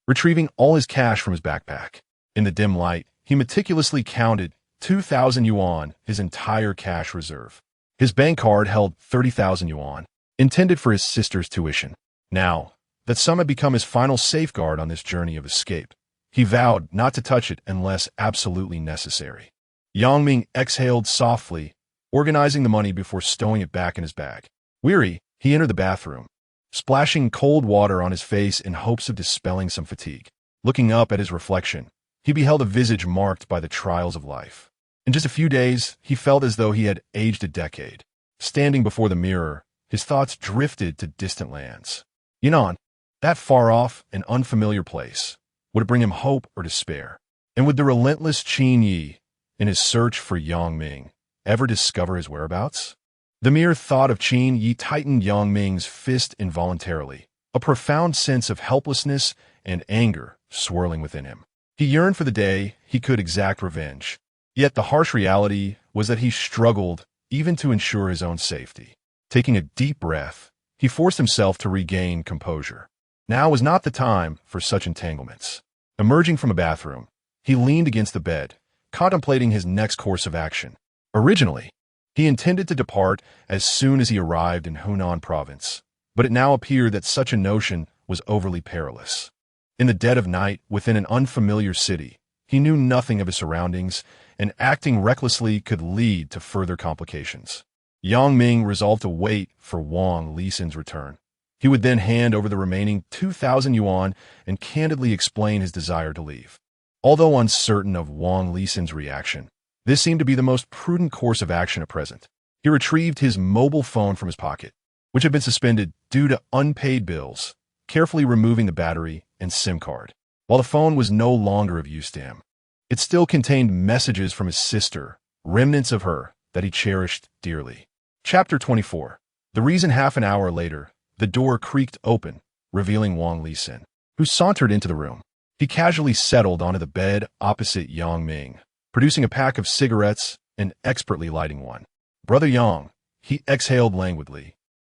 retrieving all his cash from his backpack. In the dim light, he meticulously counted 2,000 yuan, his entire cash reserve. His bank card held 30,000 yuan, intended for his sister's tuition. Now, that sum had become his final safeguard on this journey of escape. He vowed not to touch it unless absolutely necessary. Yang Ming exhaled softly, organizing the money before stowing it back in his bag. Weary, he entered the bathroom, splashing cold water on his face in hopes of dispelling some fatigue. Looking up at his reflection, he beheld a visage marked by the trials of life. In just a few days, he felt as though he had aged a decade. Standing before the mirror, his thoughts drifted to distant lands. Yunnan, that far-off and unfamiliar place, would it bring him hope or despair? And would the relentless Qin Yi, in his search for Yang Ming, ever discover his whereabouts? The mere thought of Qin Yi tightened Yang Ming's fist involuntarily, a profound sense of helplessness and anger swirling within him. He yearned for the day he could exact revenge. Yet the harsh reality was that he struggled even to ensure his own safety. Taking a deep breath, he forced himself to regain composure. Now was not the time for such entanglements. Emerging from a bathroom, he leaned against the bed, contemplating his next course of action. Originally, he intended to depart as soon as he arrived in Hunan province, but it now appeared that such a notion was overly perilous. In the dead of night, within an unfamiliar city, he knew nothing of his surroundings, and acting recklessly could lead to further complications. Yang Ming resolved to wait for Wang Lisin's return. He would then hand over the remaining 2,000 yuan and candidly explain his desire to leave. Although uncertain of Wang Lisin's reaction, this seemed to be the most prudent course of action at present. He retrieved his mobile phone from his pocket, which had been suspended due to unpaid bills, carefully removing the battery and SIM card. While the phone was no longer of use to him, it still contained messages from his sister, remnants of her that he cherished dearly. Chapter 24. The reason. Half an hour later, the door creaked open, revealing Wang Lisin, who sauntered into the room. He casually settled onto the bed opposite Yang Ming, producing a pack of cigarettes and expertly lighting one. "Brother Yang," he exhaled languidly,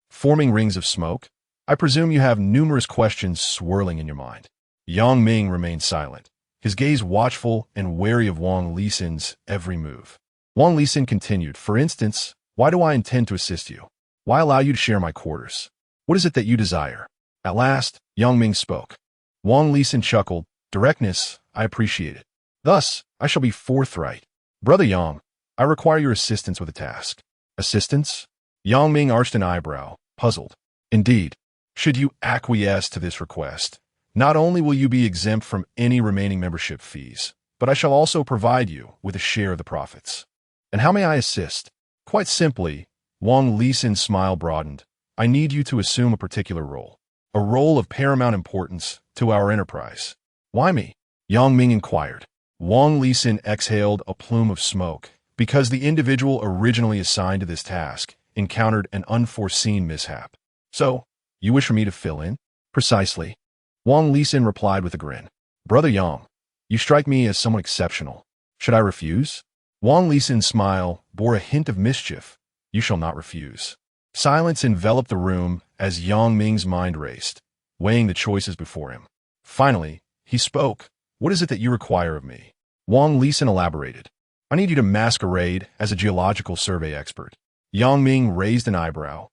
forming rings of smoke. "I presume you have numerous questions swirling in your mind." Yang Ming remained silent, his gaze watchful and wary of Wang Lisin's every move. Wang Lisin continued, "For instance, why do I intend to assist you? Why allow you to share my quarters? What is it that you desire?" At last, Yang Ming spoke. Wang Lisin chuckled. "Directness, I appreciate it. Thus, I shall be forthright. Brother Yang, I require your assistance with a task." "Assistance?" Yang Ming arched an eyebrow, puzzled. "Indeed. Should you acquiesce to this request, not only will you be exempt from any remaining membership fees, but I shall also provide you with a share of the profits." "And how may I assist?" "Quite simply," Wang Lisin's smile broadened, "I need you to assume a particular role. A role of paramount importance to our enterprise." "Why me?" Yang Ming inquired. Wang Lisin exhaled a plume of smoke, because the individual originally assigned to this task encountered an unforeseen mishap. "So, you wish for me to fill in?" "Precisely." Wang Lisin replied with a grin. "Brother Yang, you strike me as someone exceptional. Should I refuse?" Wang Lisin's smile bore a hint of mischief. "You shall not refuse." Silence enveloped the room as Yang Ming's mind raced, weighing the choices before him. Finally, he spoke. "What is it that you require of me?" Wang Lisin elaborated. "I need you to masquerade as a geological survey expert." Yang Ming raised an eyebrow.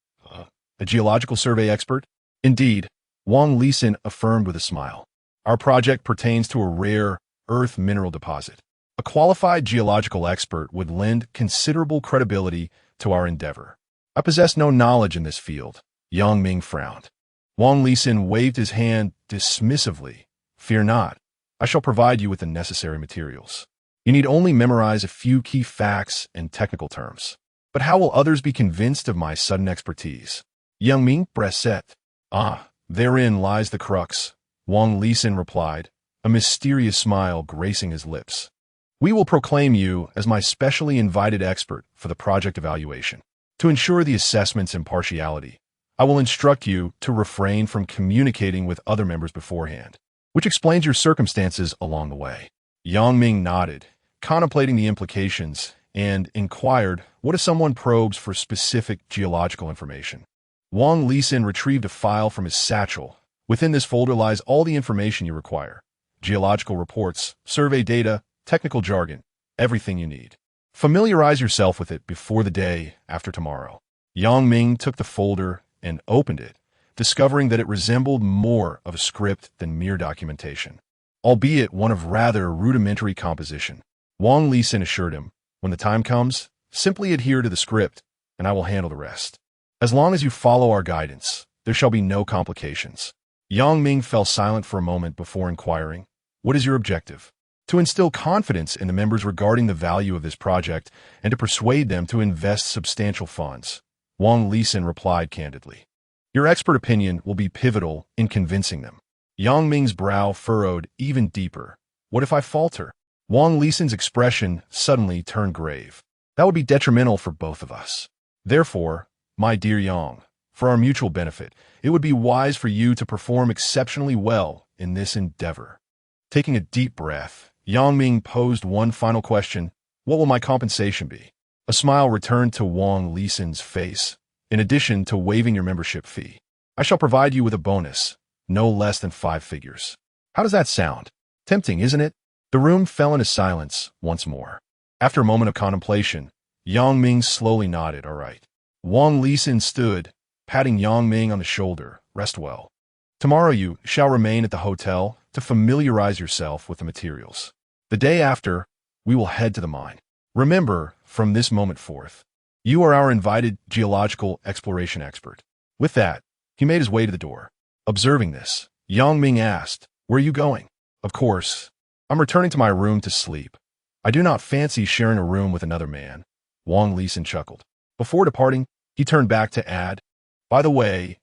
A geological survey expert?" "Indeed," Wang Lisin affirmed with a smile. "Our project pertains to a rare earth mineral deposit. A qualified geological expert would lend considerable credibility to our endeavor." "I possess no knowledge in this field." Yang Ming frowned. Wang Lisin waved his hand dismissively. "Fear not. I shall provide you with the necessary materials. You need only memorize a few key facts and technical terms." "But how will others be convinced of my sudden expertise?" Yang Ming breset. "Ah, therein lies the crux," Wang Lisin replied, a mysterious smile gracing his lips. "We will proclaim you as my specially invited expert for the project evaluation. To ensure the assessment's impartiality, I will instruct you to refrain from communicating with other members beforehand, which explains your circumstances along the way." Yang Ming nodded, contemplating the implications, and inquired, "What if someone probes for specific geological information?" Wang Lisin retrieved a file from his satchel. "Within this folder lies all the information you require. Geological reports, survey data, technical jargon, everything you need. Familiarize yourself with it before the day after tomorrow." Yang Ming took the folder and opened it, discovering that it resembled more of a script than mere documentation, albeit one of rather rudimentary composition. Wang Lisin assured him, "When the time comes, simply adhere to the script, and I will handle the rest. As long as you follow our guidance, there shall be no complications." Yang Ming fell silent for a moment before inquiring, "What is your objective?" "To instill confidence in the members regarding the value of this project and to persuade them to invest substantial funds," Wang Lisin replied candidly. "Your expert opinion will be pivotal in convincing them." Yang Ming's brow furrowed even deeper. "What if I falter?" Wang Lisin's expression suddenly turned grave. "That would be detrimental for both of us. Therefore, my dear Yang, for our mutual benefit, it would be wise for you to perform exceptionally well in this endeavor." Taking a deep breath, Yang Ming posed one final question. "What will my compensation be?" A smile returned to Wang Lisin's face. "In addition to waiving your membership fee, I shall provide you with a bonus, no less than 5 figures. How does that sound? Tempting, isn't it?" The room fell into silence once more. After a moment of contemplation, Yang Ming slowly nodded, "All right." Wang Lisin stood, patting Yang Ming on the shoulder. "Rest well. Tomorrow you shall remain at the hotel to familiarize yourself with the materials. The day after, we will head to the mine. Remember, from this moment forth, you are our invited geological exploration expert." With that, he made his way to the door. Observing this, Yang Ming asked, "Where are you going?" "Of course, I'm returning to my room to sleep. I do not fancy sharing a room with another man." Wang Lisin chuckled. Before departing, he turned back to add, "By the way,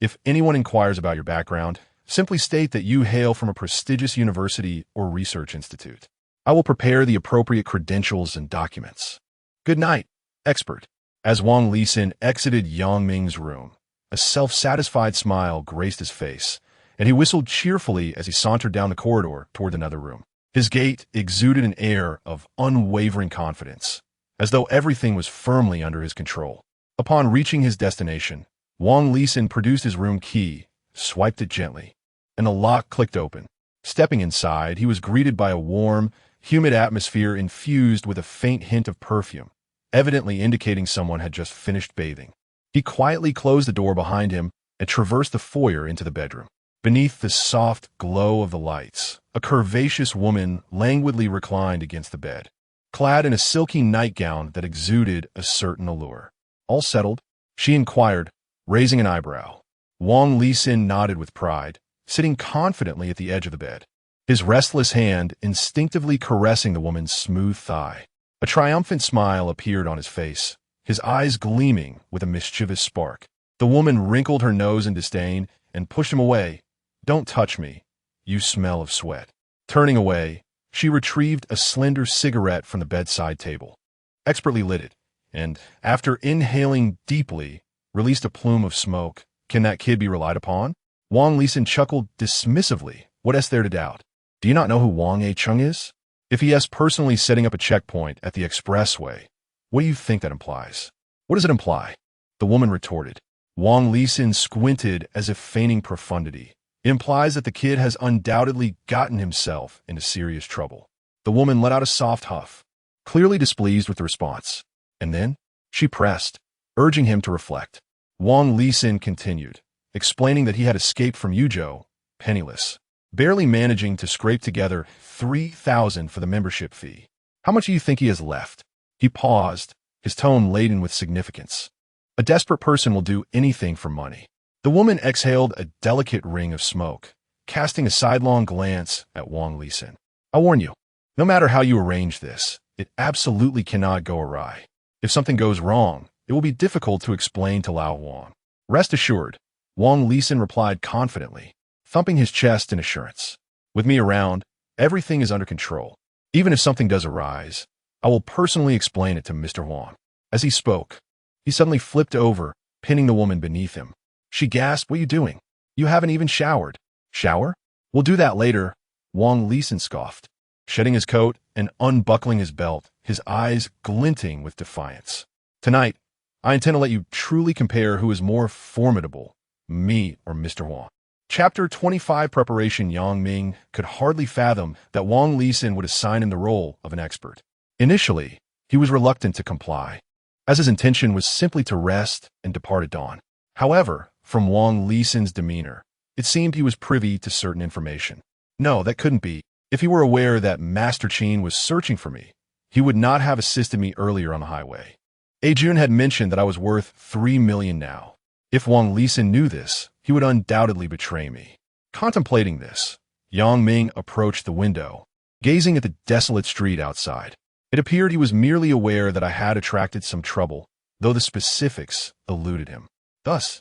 If anyone inquires about your background, simply state that you hail from a prestigious university or research institute. I will prepare the appropriate credentials and documents. Good night, expert. As Wang Lisin exited Yang Ming's room, a self-satisfied smile graced his face, and he whistled cheerfully as he sauntered down the corridor toward another room. His gait exuded an air of unwavering confidence, as though everything was firmly under his control. Upon reaching his destination, Wang Lisin produced his room key, swiped it gently, and the lock clicked open. Stepping inside, he was greeted by a warm, humid atmosphere infused with a faint hint of perfume, evidently indicating someone had just finished bathing. He quietly closed the door behind him and traversed the foyer into the bedroom. Beneath the soft glow of the lights, a curvaceous woman languidly reclined against the bed, clad in a silky nightgown that exuded a certain allure. All settled? She inquired, raising an eyebrow. Wang Lisin nodded with pride, sitting confidently at the edge of the bed, his restless hand instinctively caressing the woman's smooth thigh. A triumphant smile appeared on his face, his eyes gleaming with a mischievous spark. The woman wrinkled her nose in disdain and pushed him away. "Don't touch me. You smell of sweat." Turning away, she retrieved a slender cigarette from the bedside table, expertly lit it, and, after inhaling deeply, released a plume of smoke. "Can that kid be relied upon?" Wang Lisin chuckled dismissively. "What is there to doubt? Do you not know who Wang A-chung is? If he is personally setting up a checkpoint at the expressway, what do you think that implies?" "What does it imply?" the woman retorted. Wang Lisin squinted as if feigning profundity. "It implies that the kid has undoubtedly gotten himself into serious trouble." The woman let out a soft huff, clearly displeased with the response. And then she pressed, urging him to reflect. Wang Lisin continued, explaining that he had escaped from Yuzhou, penniless, barely managing to scrape together 3,000 for the membership fee. "How much do you think he has left?" He paused, his tone laden with significance. "A desperate person will do anything for money." The woman exhaled a delicate ring of smoke, casting a sidelong glance at Wang Lisin. "I warn you, no matter how you arrange this, it absolutely cannot go awry. If something goes wrong, it will be difficult to explain to Lao Wang." "Rest assured," Wang Lisin replied confidently, thumping his chest in assurance. "With me around, everything is under control. Even if something does arise, I will personally explain it to Mr. Wang." As he spoke, he suddenly flipped over, pinning the woman beneath him. She gasped, "What are you doing? You haven't even showered." "Shower? We'll do that later," Wang Lisin scoffed, shedding his coat and unbuckling his belt, his eyes glinting with defiance. "Tonight, I intend to let you truly compare who is more formidable, me or Mr. Wang." Chapter 25 Preparation. Yang Ming could hardly fathom that Wang Lisin would assign him the role of an expert. Initially, he was reluctant to comply, as his intention was simply to rest and depart at dawn. However, from Wang Lisin's demeanor, it seemed he was privy to certain information. No, that couldn't be. If he were aware that Master Qin was searching for me, he would not have assisted me earlier on the highway. Ajun had mentioned that I was worth 3 million now. If Wang Lisin knew this, he would undoubtedly betray me. Contemplating this, Yang Ming approached the window, gazing at the desolate street outside. It appeared he was merely aware that I had attracted some trouble, though the specifics eluded him. Thus,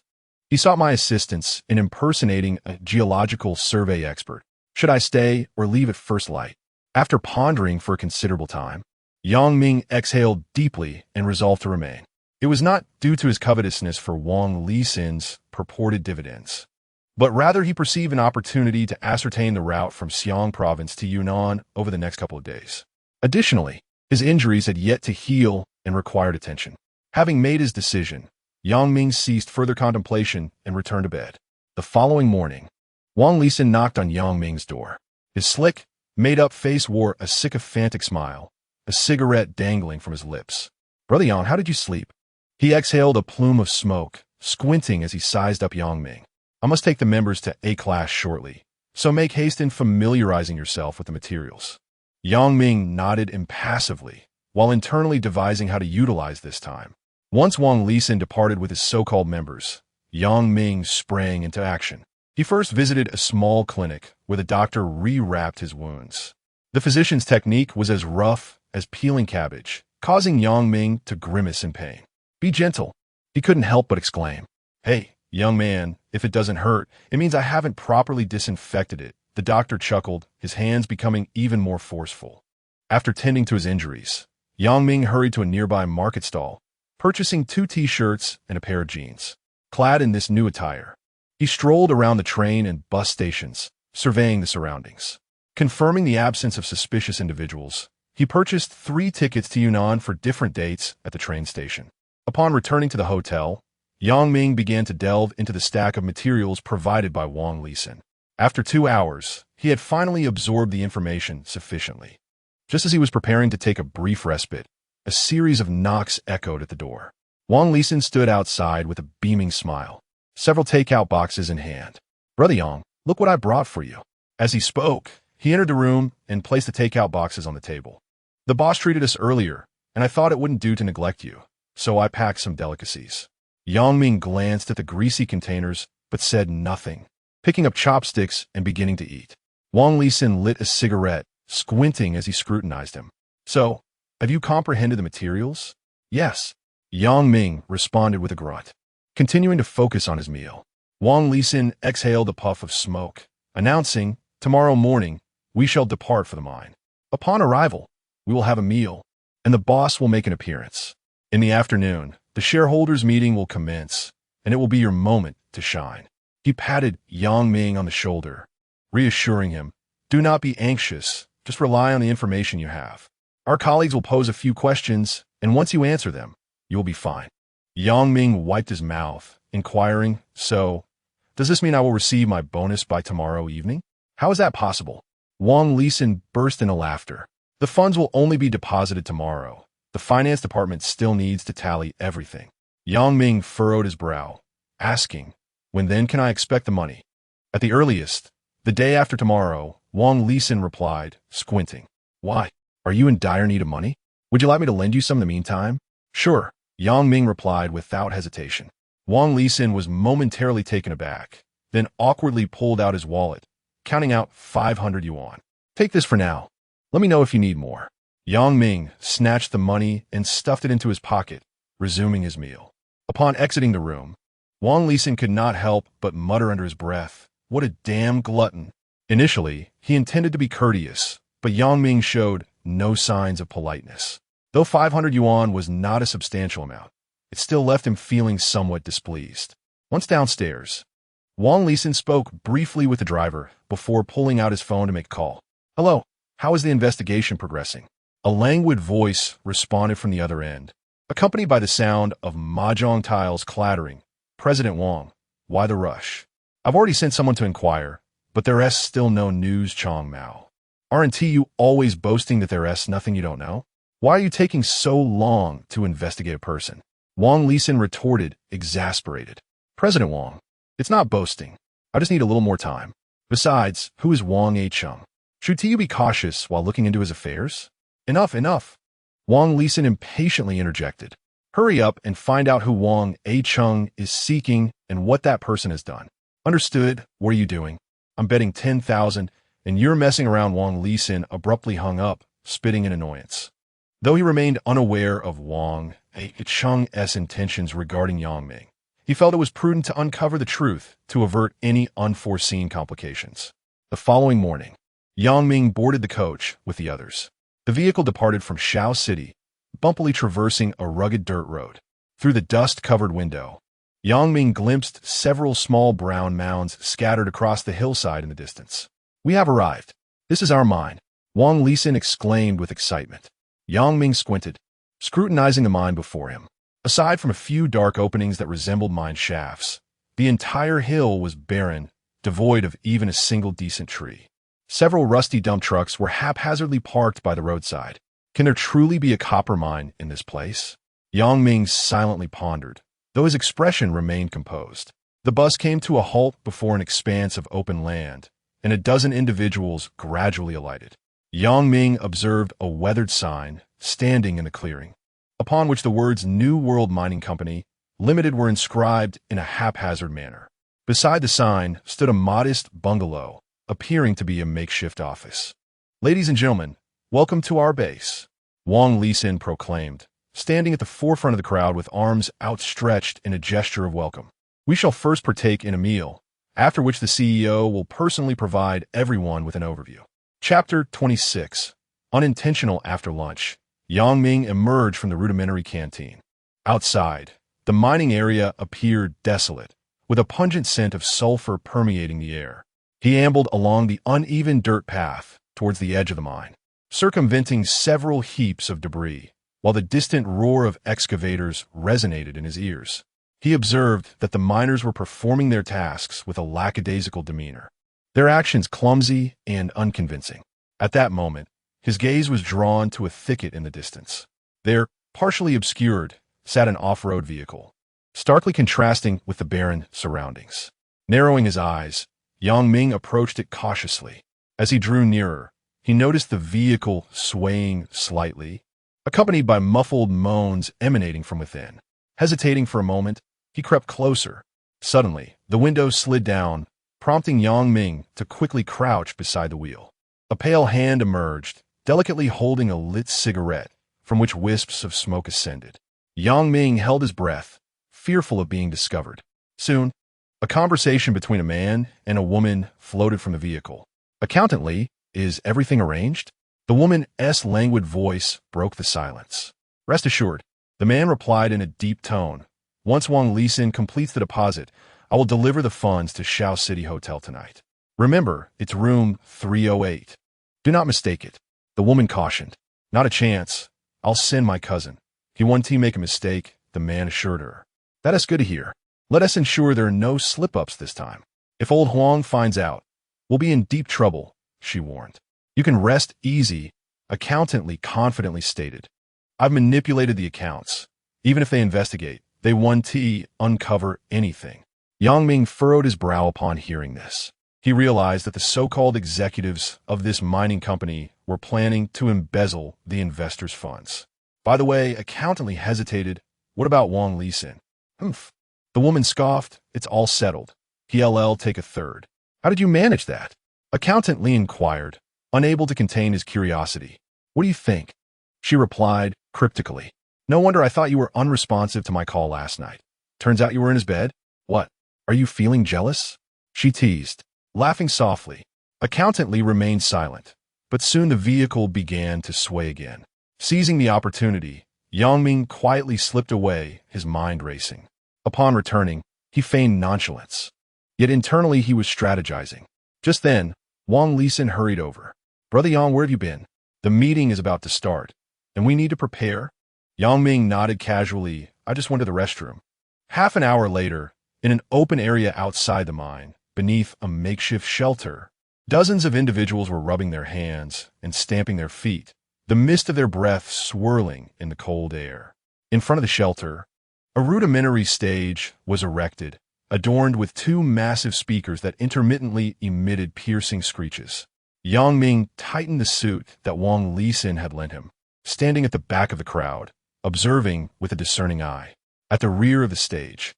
he sought my assistance in impersonating a geological survey expert. Should I stay or leave at first light? After pondering for a considerable time, Yang Ming exhaled deeply and resolved to remain. It was not due to his covetousness for Wang Lisin's purported dividends, but rather he perceived an opportunity to ascertain the route from Xiang province to Yunnan over the next couple of days. Additionally, his injuries had yet to heal and required attention. Having made his decision, Yang Ming ceased further contemplation and returned to bed. The following morning, Wang Lisin knocked on Yang Ming's door. His slick, made-up face wore a sycophantic smile, a cigarette dangling from his lips. "Brother Yang, how did you sleep?" He exhaled a plume of smoke, squinting as he sized up Yang Ming. "I must take the members to A class shortly, so make haste in familiarizing yourself with the materials." Yang Ming nodded impassively, while internally devising how to utilize this time. Once Wang Lisin departed with his so-called members, Yang Ming sprang into action. He first visited a small clinic where the doctor re-wrapped his wounds. The physician's technique was as rough as peeling cabbage, causing Yang Ming to grimace in pain. "Be gentle," he couldn't help but exclaim. "Hey, Young man, if it doesn't hurt, it means I haven't properly disinfected it. The doctor chuckled, his hands becoming even more forceful. After tending to his injuries, Yang Ming hurried to a nearby market stall, purchasing 2 t-shirts and a pair of jeans. Clad in this new attire, he strolled around the train and bus stations, surveying the surroundings. Confirming the absence of suspicious individuals, he purchased 3 tickets to Yunnan for different dates at the train station. Upon returning to the hotel, Yang Ming began to delve into the stack of materials provided by Wang Lisin. After 2 hours, he had finally absorbed the information sufficiently. Just as he was preparing to take a brief respite, a series of knocks echoed at the door. Wang Lisin stood outside with a beaming smile, several takeout boxes in hand. "Brother Yang, look what I brought for you." As he spoke, he entered the room and placed the takeout boxes on the table. "The boss treated us earlier, and I thought it wouldn't do to neglect you, so I packed some delicacies." Yang Ming glanced at the greasy containers, but said nothing, picking up chopsticks and beginning to eat. Wang Lisin lit a cigarette, squinting as he scrutinized him. "So, have you comprehended the materials?" "Yes." Yang Ming responded with a grunt, continuing to focus on his meal. Wang Lisin exhaled a puff of smoke, announcing, "Tomorrow morning, we shall depart for the mine. Upon arrival, we will have a meal, and the boss will make an appearance. In the afternoon, the shareholders' meeting will commence, and it will be your moment to shine." He patted Yang Ming on the shoulder, reassuring him, "Do not be anxious, just rely on the information you have. Our colleagues will pose a few questions, and once you answer them, you will be fine." Yang Ming wiped his mouth, inquiring, "So, does this mean I will receive my bonus by tomorrow evening? How is that possible?" Wang Lisin burst into laughter. "The funds will only be deposited tomorrow. The finance department still needs to tally everything." Yang Ming furrowed his brow, asking, "When then can I expect the money?" "At the earliest, the day after tomorrow," Wang Lisin replied, squinting. "Why? Are you in dire need of money? Would you like me to lend you some in the meantime?" "Sure," Yang Ming replied without hesitation. Wang Lisin was momentarily taken aback, then awkwardly pulled out his wallet, counting out 500 yuan. "Take this for now. Let me know if you need more." Yang Ming snatched the money and stuffed it into his pocket, resuming his meal. Upon exiting the room, Wang Lisin could not help but mutter under his breath, "What a damn glutton." Initially, he intended to be courteous, but Yang Ming showed no signs of politeness. Though 500 yuan was not a substantial amount, it still left him feeling somewhat displeased. Once downstairs, Wang Lisin spoke briefly with the driver before pulling out his phone to make a call. "Hello, how is the investigation progressing?" A languid voice responded from the other end, accompanied by the sound of mahjong tiles clattering. "President Wang, why the rush?" "I've already sent someone to inquire, but there's still no news, Chong Mao." "Aren't you always boasting that there's nothing you don't know? Why are you taking so long to investigate a person?" Wang Lisin retorted, exasperated. "President Wang, it's not boasting. I just need a little more time. Besides, who is Wang A-chung? Should you be cautious while looking into his affairs?" "Enough, enough." Wang Lisin impatiently interjected. "Hurry up and find out who Wang A-chung is seeking and what that person has done." "Understood. What are you doing?" "I'm betting 10,000, and you're messing around." Wang Lisin abruptly hung up, spitting in annoyance. Though he remained unaware of Wang A-chung's intentions regarding Yang Ming, he felt it was prudent to uncover the truth to avert any unforeseen complications. The following morning, Yang Ming boarded the coach with the others. The vehicle departed from Shao City, bumpily traversing a rugged dirt road. Through the dust-covered window, Yang Ming glimpsed several small brown mounds scattered across the hillside in the distance. "We have arrived. This is our mine," Wang Lisin exclaimed with excitement. Yang Ming squinted, scrutinizing the mine before him. Aside from a few dark openings that resembled mine shafts, the entire hill was barren, devoid of even a single decent tree. Several rusty dump trucks were haphazardly parked by the roadside. Can there truly be a copper mine in this place? Yang Ming silently pondered, though his expression remained composed. The bus came to a halt before an expanse of open land, and a dozen individuals gradually alighted. Yang Ming observed a weathered sign standing in the clearing, upon which the words New World Mining Company Limited were inscribed in a haphazard manner. Beside the sign stood a modest bungalow, appearing to be a makeshift office. "Ladies and gentlemen, welcome to our base," Wang Lisin proclaimed, standing at the forefront of the crowd with arms outstretched in a gesture of welcome. We shall first partake in a meal, after which the CEO will personally provide everyone with an overview. Chapter 26. Unintentional After Lunch. Yang Ming emerged from the rudimentary canteen. Outside, the mining area appeared desolate, with a pungent scent of sulfur permeating the air. He ambled along the uneven dirt path towards the edge of the mine, circumventing several heaps of debris, while the distant roar of excavators resonated in his ears. He observed that the miners were performing their tasks with a lackadaisical demeanor, their actions clumsy and unconvincing. At that moment, his gaze was drawn to a thicket in the distance. There, partially obscured, sat an off-road vehicle, starkly contrasting with the barren surroundings. Narrowing his eyes, Yang Ming approached it cautiously. As he drew nearer, he noticed the vehicle swaying slightly, accompanied by muffled moans emanating from within. Hesitating for a moment, he crept closer. Suddenly, the window slid down, prompting Yang Ming to quickly crouch beside the wheel. A pale hand emerged, delicately holding a lit cigarette, from which wisps of smoke ascended. Yang Ming held his breath, fearful of being discovered. Soon, a conversation between a man and a woman floated from the vehicle. Accountantly, is everything arranged? The woman's languid voice broke the silence. Rest assured, the man replied in a deep tone. Once Wang Lisin completes the deposit, I will deliver the funds to Shao City Hotel tonight. Remember, it's room 308. Do not mistake it. The woman cautioned. Not a chance. I'll send my cousin. He won't make a mistake, the man assured her. That is good to hear. Let us ensure there are no slip-ups this time. If old Huang finds out, we'll be in deep trouble, she warned. You can rest easy, accountantly confidently stated. I've manipulated the accounts. Even if they investigate, they won't uncover anything. Yang Ming furrowed his brow upon hearing this. He realized that the so-called executives of this mining company were planning to embezzle the investors' funds. By the way, accountantly hesitated. What about Wang Lisin? Humph. The woman scoffed. It's all settled. PLL take a third. How did you manage that? Accountant Lee inquired, unable to contain his curiosity. What do you think? She replied, cryptically. No wonder I thought you were unresponsive to my call last night. Turns out you were in his bed? What? Are you feeling jealous? She teased, laughing softly. Accountant Lee remained silent, but soon the vehicle began to sway again. Seizing the opportunity, Yang Ming quietly slipped away, his mind racing. Upon returning, he feigned nonchalance. Yet internally he was strategizing. Just then, Wang Lisin hurried over. Brother Yang, where have you been? The meeting is about to start, and we need to prepare. Yang Ming nodded casually. I just went to the restroom. Half an hour later, in an open area outside the mine, beneath a makeshift shelter, dozens of individuals were rubbing their hands and stamping their feet, the mist of their breath swirling in the cold air. In front of the shelter, a rudimentary stage was erected, adorned with two massive speakers that intermittently emitted piercing screeches. Yang Ming tightened the suit that Wang Lisin had lent him, standing at the back of the crowd, observing with a discerning eye. At the rear of the stage,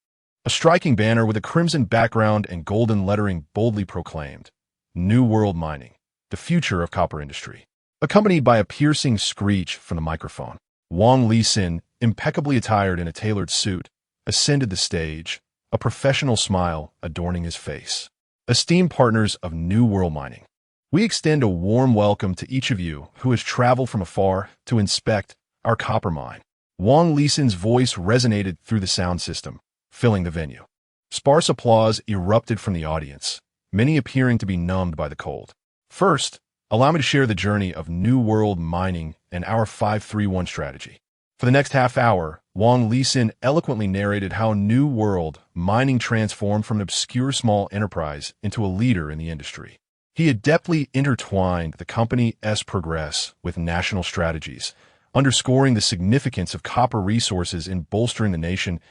a striking banner with a crimson background and golden lettering boldly proclaimed, New World Mining, the future of copper industry. Accompanied by a piercing screech from the microphone, Wang Lisin, impeccably attired in a tailored suit, ascended the stage, a professional smile adorning his face. Esteemed partners of New World Mining, we extend a warm welcome to each of you who has traveled from afar to inspect our copper mine. Wang Lisin's voice resonated through the sound system, filling the venue. Sparse applause erupted from the audience, many appearing to be numbed by the cold. First, allow me to share the journey of New World Mining and our 531 strategy. For the next half hour, Wang Lisin eloquently narrated how New World Mining transformed from an obscure small enterprise into a leader in the industry. He adeptly intertwined the company's progress with national strategies, underscoring the significance of copper resources in bolstering the nation's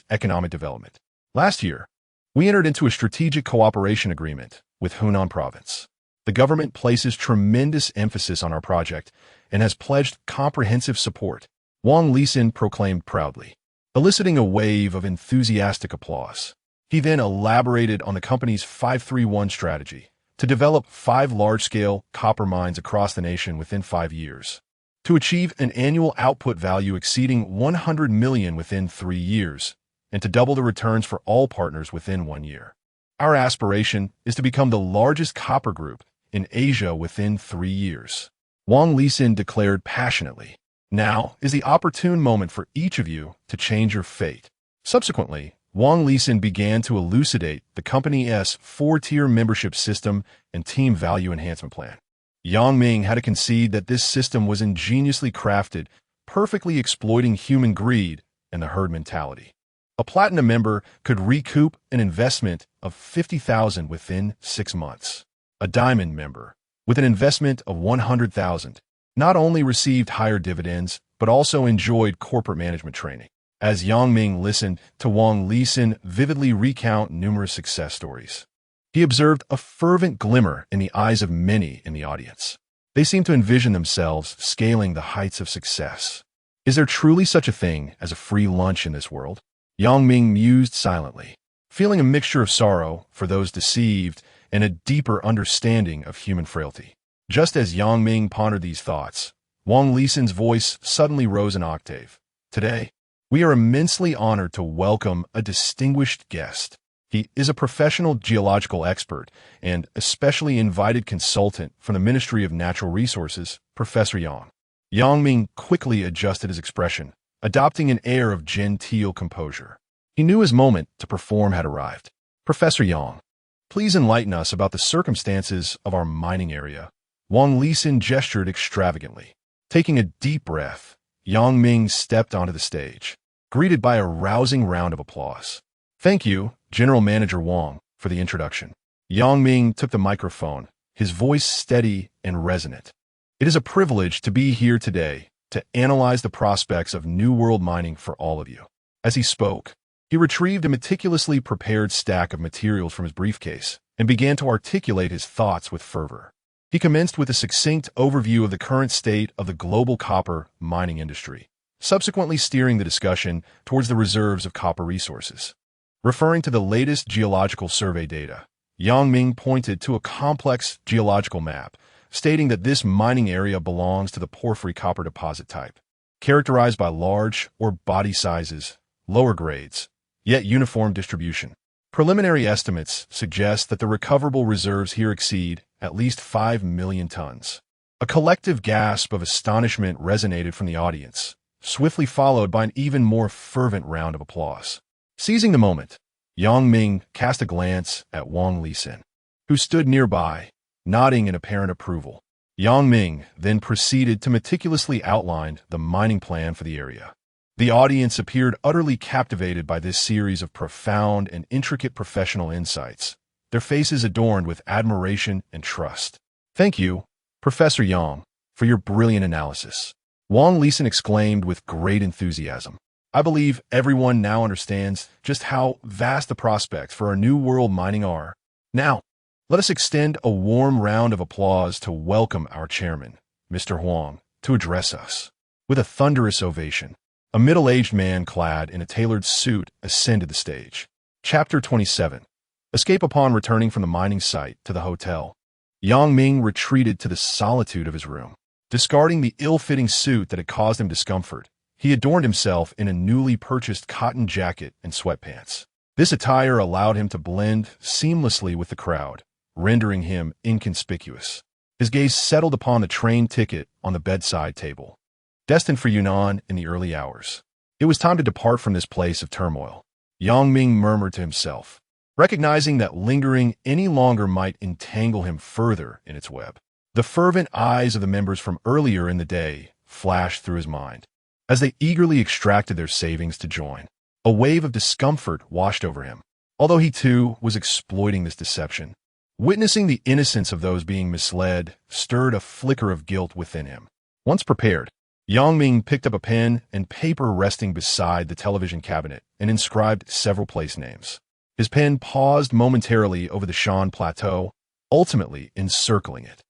economic development. Last year, we entered into a strategic cooperation agreement with Hunan Province. The government places tremendous emphasis on our project and has pledged comprehensive support, Wang Lisin proclaimed proudly, eliciting a wave of enthusiastic applause. He then elaborated on the company's 531 strategy to develop 5 large-scale copper mines across the nation within 5 years, to achieve an annual output value exceeding 100 million within 3 years, and to double the returns for all partners within 1 year. Our aspiration is to become the largest copper group in Asia within 3 years. Wang Lisin declared passionately. Now is the opportune moment for each of you to change your fate. Subsequently, Wang Lisin began to elucidate the company's 4-tier membership system and team value enhancement plan. Yang Ming had to concede that this system was ingeniously crafted, perfectly exploiting human greed and the herd mentality. A platinum member could recoup an investment of $50,000 within 6 months. A diamond member, with an investment of $100,000, not only received higher dividends, but also enjoyed corporate management training. As Yang Ming listened to Wang Lisin vividly recount numerous success stories, he observed a fervent glimmer in the eyes of many in the audience. They seemed to envision themselves scaling the heights of success. Is there truly such a thing as a free lunch in this world? Yang Ming mused silently, feeling a mixture of sorrow for those deceived and a deeper understanding of human frailty. Just as Yang Ming pondered these thoughts, Wang Lisin's voice suddenly rose an octave. Today, we are immensely honored to welcome a distinguished guest. He is a professional geological expert and especially invited consultant from the Ministry of Natural Resources, Professor Yang. Yang Ming quickly adjusted his expression, adopting an air of genteel composure. He knew his moment to perform had arrived. Professor Yang, please enlighten us about the circumstances of our mining area. Wang Lisin gestured extravagantly. Taking a deep breath, Yang Ming stepped onto the stage, greeted by a rousing round of applause. Thank you, General Manager Wang, for the introduction. Yang Ming took the microphone, his voice steady and resonant. It is a privilege to be here today to analyze the prospects of New World mining for all of you. As he spoke, he retrieved a meticulously prepared stack of materials from his briefcase and began to articulate his thoughts with fervor. He commenced with a succinct overview of the current state of the global copper mining industry, subsequently steering the discussion towards the reserves of copper resources. Referring to the latest geological survey data, Yang Ming pointed to a complex geological map, stating that this mining area belongs to the porphyry copper deposit type, characterized by large or body sizes, lower grades, yet uniform distribution. Preliminary estimates suggest that the recoverable reserves here exceed at least 5 million tons. A collective gasp of astonishment resonated from the audience, swiftly followed by an even more fervent round of applause. Seizing the moment, Yang Ming cast a glance at Wang Lisin, who stood nearby, nodding in apparent approval. Yang Ming then proceeded to meticulously outline the mining plan for the area. The audience appeared utterly captivated by this series of profound and intricate professional insights, their faces adorned with admiration and trust. Thank you, Professor Yang, for your brilliant analysis. Wang Lisin exclaimed with great enthusiasm. I believe everyone now understands just how vast the prospects for our New World mining are. Now, let us extend a warm round of applause to welcome our chairman, Mr. Huang, to address us. With a thunderous ovation, a middle-aged man clad in a tailored suit ascended the stage. Chapter 27. Escape upon returning from the mining site to the hotel. Yang Ming retreated to the solitude of his room. Discarding the ill-fitting suit that had caused him discomfort, he adorned himself in a newly purchased cotton jacket and sweatpants. This attire allowed him to blend seamlessly with the crowd, rendering him inconspicuous. His gaze settled upon the train ticket on the bedside table, destined for Yunnan in the early hours. It was time to depart from this place of turmoil. Yang Ming murmured to himself, recognizing that lingering any longer might entangle him further in its web. The fervent eyes of the members from earlier in the day flashed through his mind, as they eagerly extracted their savings to join. A wave of discomfort washed over him, although he too was exploiting this deception. Witnessing the innocence of those being misled stirred a flicker of guilt within him. Once prepared, Yang Ming picked up a pen and paper resting beside the television cabinet and inscribed several place names. His pen paused momentarily over the Shan Plateau, ultimately encircling it.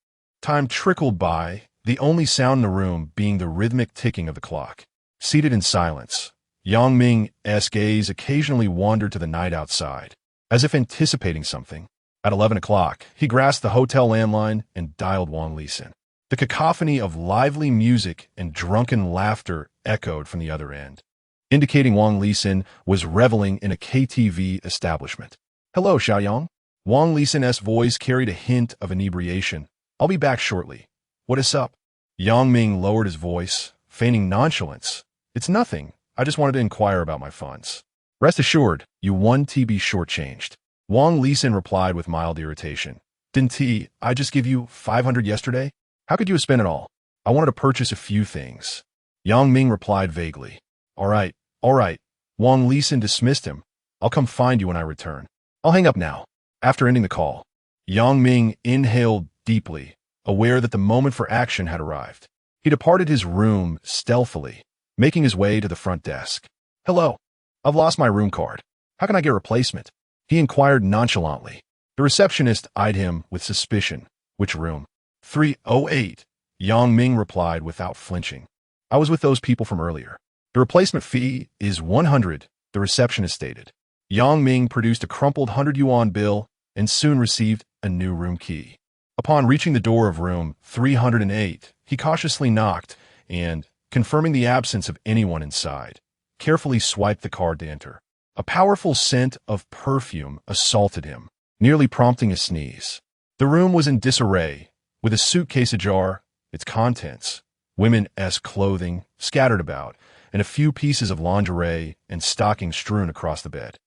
Time trickled by, the only sound in the room being the rhythmic ticking of the clock. Seated in silence, Yang Ming's gaze occasionally wandered to the night outside, as if anticipating something. At 11 o'clock, he grasped the hotel landline and dialed Wang Lisin. The cacophony of lively music and drunken laughter echoed from the other end. indicating Wang Lisin was reveling in a KTV establishment. "Hello, Xiaoyang." Wang Lisin's voice carried a hint of inebriation. "I'll be back shortly. What is up?" Yang Ming lowered his voice, feigning nonchalance. "It's nothing. I just wanted to inquire about my funds." "Rest assured, you won't be shortchanged." Wang Lisin replied with mild irritation. "Didn't I just give you 500 yesterday? How could you have spent it all?" "I wanted to purchase a few things." Yang Ming replied vaguely. All right. Wang Lisin dismissed him. "I'll come find you when I return." "I'll hang up now." After ending the call, Yang Ming inhaled deeply, aware that the moment for action had arrived. He departed his room stealthily, making his way to the front desk. "Hello. I've lost my room card. How can I get a replacement?" he inquired nonchalantly. The receptionist eyed him with suspicion. "Which room?" 308. Yang Ming replied without flinching. "I was with those people from earlier." "The replacement fee is 100, the receptionist stated. Yang Ming produced a crumpled 100 yuan bill and soon received a new room key. Upon reaching the door of room 308, he cautiously knocked and, confirming the absence of anyone inside, carefully swiped the card to enter. A powerful scent of perfume assaulted him, nearly prompting a sneeze. The room was in disarray, with a suitcase ajar, its contents, women-esque clothing, scattered about, and a few pieces of lingerie and stockings strewn across the bed.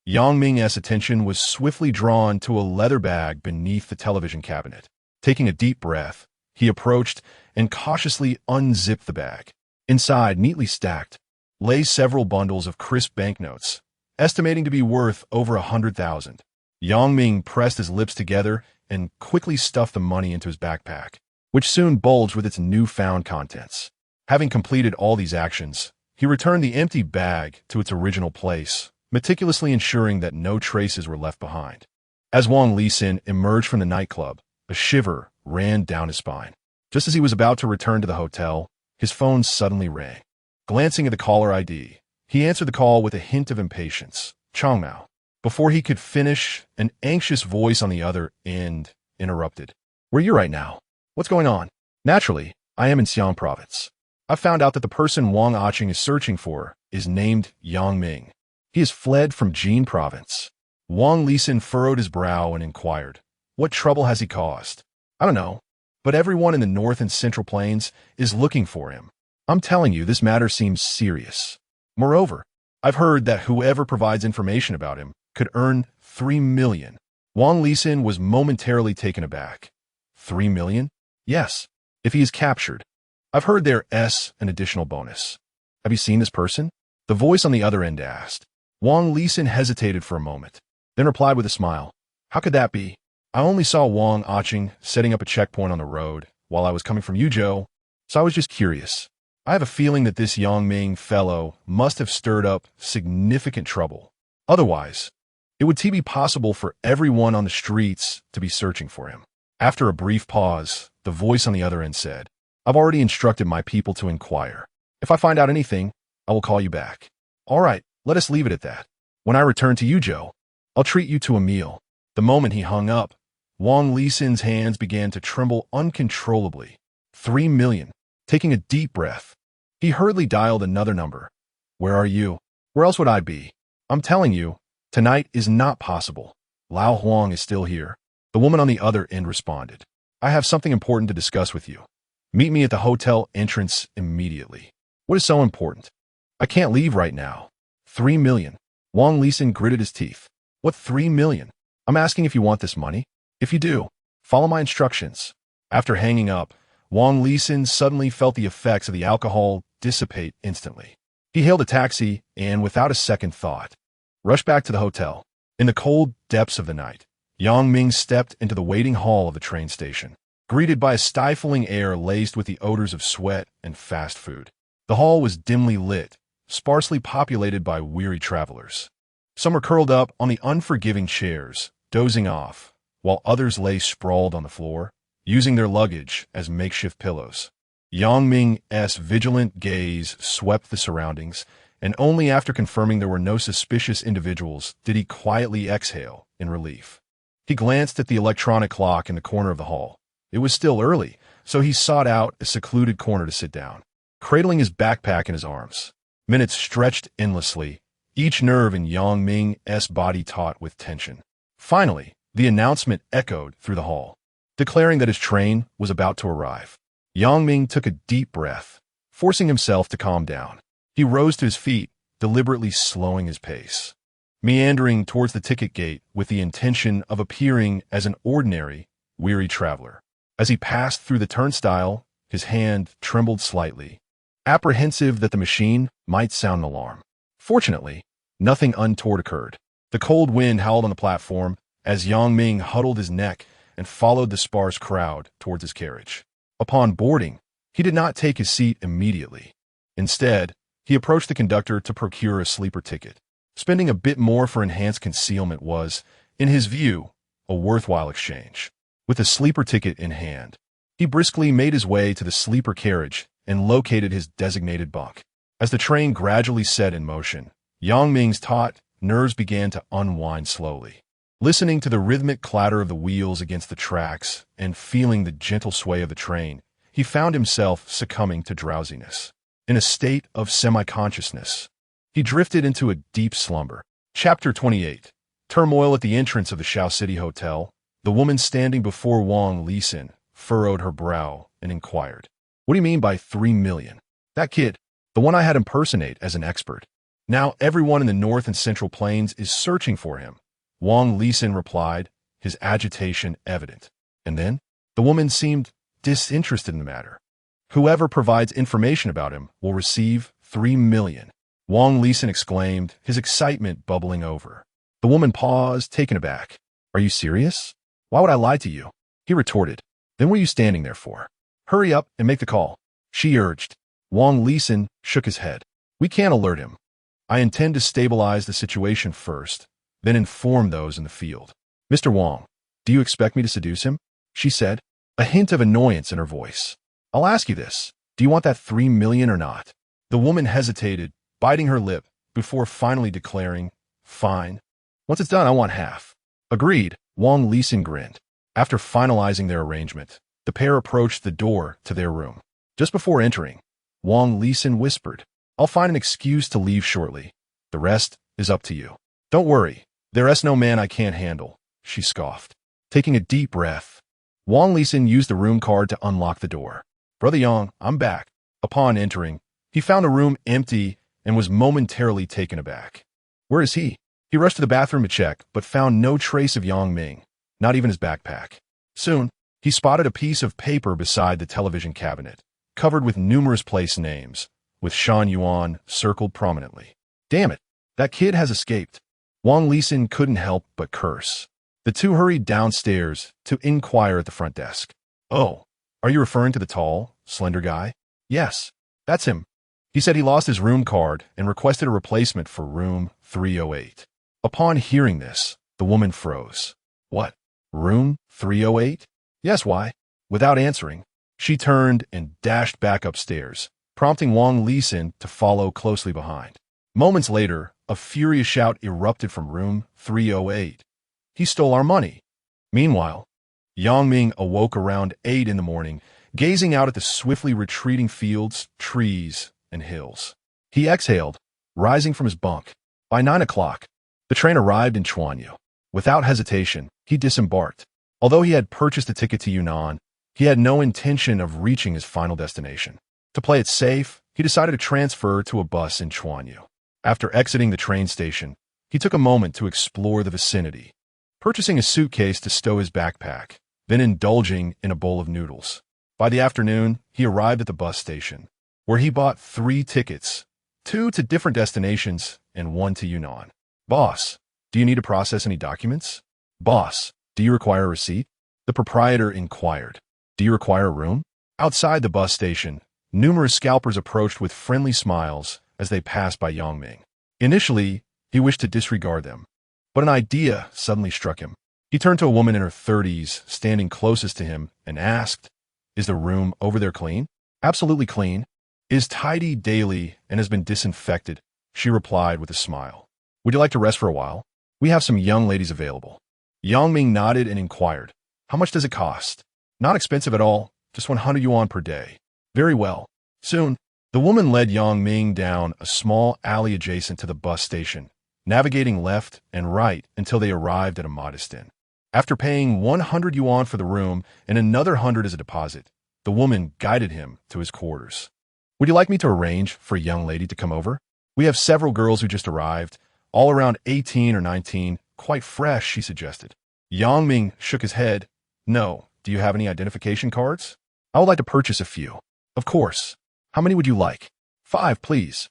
Yang Ming's attention was swiftly drawn to a leather bag beneath the television cabinet. Taking a deep breath, he approached and cautiously unzipped the bag. Inside, neatly stacked, lay several bundles of crisp banknotes, estimating to be worth over 100,000. Yang Ming pressed his lips together and quickly stuffed the money into his backpack, which soon bulged with its newfound contents. Having completed all these actions, he returned the empty bag to its original place, meticulously ensuring that no traces were left behind. As Wang Lisin emerged from the nightclub, a shiver ran down his spine. Just as he was about to return to the hotel, his phone suddenly rang. Glancing at the caller ID, he answered the call with a hint of impatience. "Changmao." Before he could finish, an anxious voice on the other end interrupted. "Where are you right now? What's going on?" "Naturally, I am in Xi'an province. I've found out that the person Wang Aching is searching for is named Yang Ming. He has fled from Jin province." Wang Lisin furrowed his brow and inquired, "What trouble has he caused?" "I don't know, but everyone in the North and Central Plains is looking for him. I'm telling you, this matter seems serious. Moreover, I've heard that whoever provides information about him could earn 3 million. Wang Lisin was momentarily taken aback. 3 million? Yes, if he is captured. I've heard there's an additional bonus. Have you seen this person? The voice on the other end asked. Wang Lisin hesitated for a moment, then replied with a smile. How could that be? I only saw Wang Aching setting up a checkpoint on the road while I was coming from Yuzhou, so I was just curious. I have a feeling that this Yang Ming fellow must have stirred up significant trouble. Otherwise, it would be possible for everyone on the streets to be searching for him. After a brief pause, the voice on the other end said, I've already instructed my people to inquire. If I find out anything, I will call you back. All right, let us leave it at that. When I return to Yuzhou, I'll treat you to a meal. The moment he hung up, Wang Lisin's hands began to tremble uncontrollably. 3 million. Taking a deep breath, he hurriedly dialed another number. Where are you? Where else would I be? I'm telling you, tonight is not possible. Lao Huang is still here. The woman on the other end responded. I have something important to discuss with you. Meet me at the hotel entrance immediately. What is so important? I can't leave right now. 3 million. Wang Lisin gritted his teeth. What 3 million? I'm asking if you want this money. If you do, follow my instructions. After hanging up, Wang Lisin suddenly felt the effects of the alcohol dissipate instantly. He hailed a taxi and, without a second thought, rushed back to the hotel. In the cold depths of the night, Yang Ming stepped into the waiting hall of the train station, greeted by a stifling air laced with the odors of sweat and fast food. The hall was dimly lit, sparsely populated by weary travelers. Some were curled up on the unforgiving chairs, dozing off, while others lay sprawled on the floor, using their luggage as makeshift pillows. Yang Ming's vigilant gaze swept the surroundings, and only after confirming there were no suspicious individuals did he quietly exhale in relief. He glanced at the electronic clock in the corner of the hall. It was still early, so he sought out a secluded corner to sit down. Cradling his backpack in his arms, Minutes stretched endlessly, each nerve in Yang Ming's body taut with tension. Finally, the announcement echoed through the hall, declaring that his train was about to arrive. Yang Ming took a deep breath, forcing himself to calm down. He rose to his feet, deliberately slowing his pace, meandering towards the ticket gate with the intention of appearing as an ordinary, weary traveler. As he passed through the turnstile, his hand trembled slightly, apprehensive that the machine might sound an alarm. Fortunately, nothing untoward occurred. The cold wind howled on the platform as Yang Ming huddled his neck and followed the sparse crowd towards his carriage. Upon boarding, he did not take his seat immediately. Instead, he approached the conductor to procure a sleeper ticket. Spending a bit more for enhanced concealment was, in his view, a worthwhile exchange. With a sleeper ticket in hand, he briskly made his way to the sleeper carriage and located his designated bunk. As the train gradually set in motion, Yang Ming's taut nerves began to unwind slowly. Listening to the rhythmic clatter of the wheels against the tracks and feeling the gentle sway of the train, he found himself succumbing to drowsiness. In a state of semi-consciousness, he drifted into a deep slumber. Chapter 28. Turmoil at the entrance of the Shao City Hotel. The woman standing before Wang Lisin furrowed her brow and inquired, "What do you mean by 3 million? That kid, the one I had impersonate as an expert. Now everyone in the North and Central Plains is searching for him." Wang Lisin replied, his agitation evident. And then, the woman seemed disinterested in the matter. "Whoever provides information about him will receive 3 million. Wang Lisin exclaimed, his excitement bubbling over. The woman paused, taken aback. "Are you serious? Why would I lie to you?" He retorted. "Then what are you standing there for? Hurry up and make the call," she urged. Wang Lisin shook his head. "We can't alert him. I intend to stabilize the situation first, then inform those in the field." "Mr. Wang, do you expect me to seduce him?" she said, a hint of annoyance in her voice. "I'll ask you this. Do you want that 3 million or not?" The woman hesitated, biting her lip, before finally declaring, "Fine. Once it's done, I want half." "Agreed," Wang Lisin grinned. After finalizing their arrangement, the pair approached the door to their room. Just before entering, Wang Lisin whispered, "I'll find an excuse to leave shortly. The rest is up to you." "Don't worry. There's no man I can't handle," she scoffed. Taking a deep breath, Wang Lisin used the room card to unlock the door. "Brother Yang, I'm back." Upon entering, he found the room empty and was momentarily taken aback. Where is he? He rushed to the bathroom to check, but found no trace of Yang Ming, not even his backpack. Soon, he spotted a piece of paper beside the television cabinet, covered with numerous place names, with Shan Yuan circled prominently. "Damn it, that kid has escaped." Wang Lisin couldn't help but curse. The two hurried downstairs to inquire at the front desk. "Oh, are you referring to the tall, slender guy?" "Yes, that's him. He said he lost his room card and requested a replacement for room 308. Upon hearing this, the woman froze. "What? Room 308? Yes, why?" Without answering, she turned and dashed back upstairs, prompting Wang Lisin to follow closely behind. Moments later, a furious shout erupted from room 308. "He stole our money!" Meanwhile, Yang Ming awoke around 8 in the morning, gazing out at the swiftly retreating fields, trees, and hills. He exhaled, rising from his bunk. By 9 o'clock, the train arrived in Chuanyu. Without hesitation, he disembarked. Although he had purchased a ticket to Yunnan, he had no intention of reaching his final destination. To play it safe, he decided to transfer to a bus in Chuanyu. After exiting the train station, he took a moment to explore the vicinity, purchasing a suitcase to stow his backpack, then indulging in a bowl of noodles. By the afternoon, he arrived at the bus station, where he bought 3 tickets, 2 to different destinations and 1 to Yunnan. "Boss, do you need to process any documents?" "Boss, do you require a receipt?" the proprietor inquired. "Do you require a room?" Outside the bus station, numerous scalpers approached with friendly smiles as they passed by Yang Ming. Initially, he wished to disregard them, but an idea suddenly struck him. He turned to a woman in her 30s, standing closest to him, and asked, "Is the room over there clean?" "Absolutely clean. It is tidy daily and has been disinfected," she replied with a smile. "Would you like to rest for a while? We have some young ladies available." Yang Ming nodded and inquired, "How much does it cost?" "Not expensive at all, just 100 yuan per day." "Very well. Soon, The woman led Yang Ming down a small alley adjacent to the bus station, navigating left and right until they arrived at a modest inn. After paying 100 yuan for the room and another 100 as a deposit, the woman guided him to his quarters. Would you like me to arrange for a young lady to come over? We have several girls who just arrived, all around 18 or 19, quite fresh, she suggested. Yang Ming shook his head. No. Do you have any identification cards? I would like to purchase a few. Of course. How many would you like? 5, please.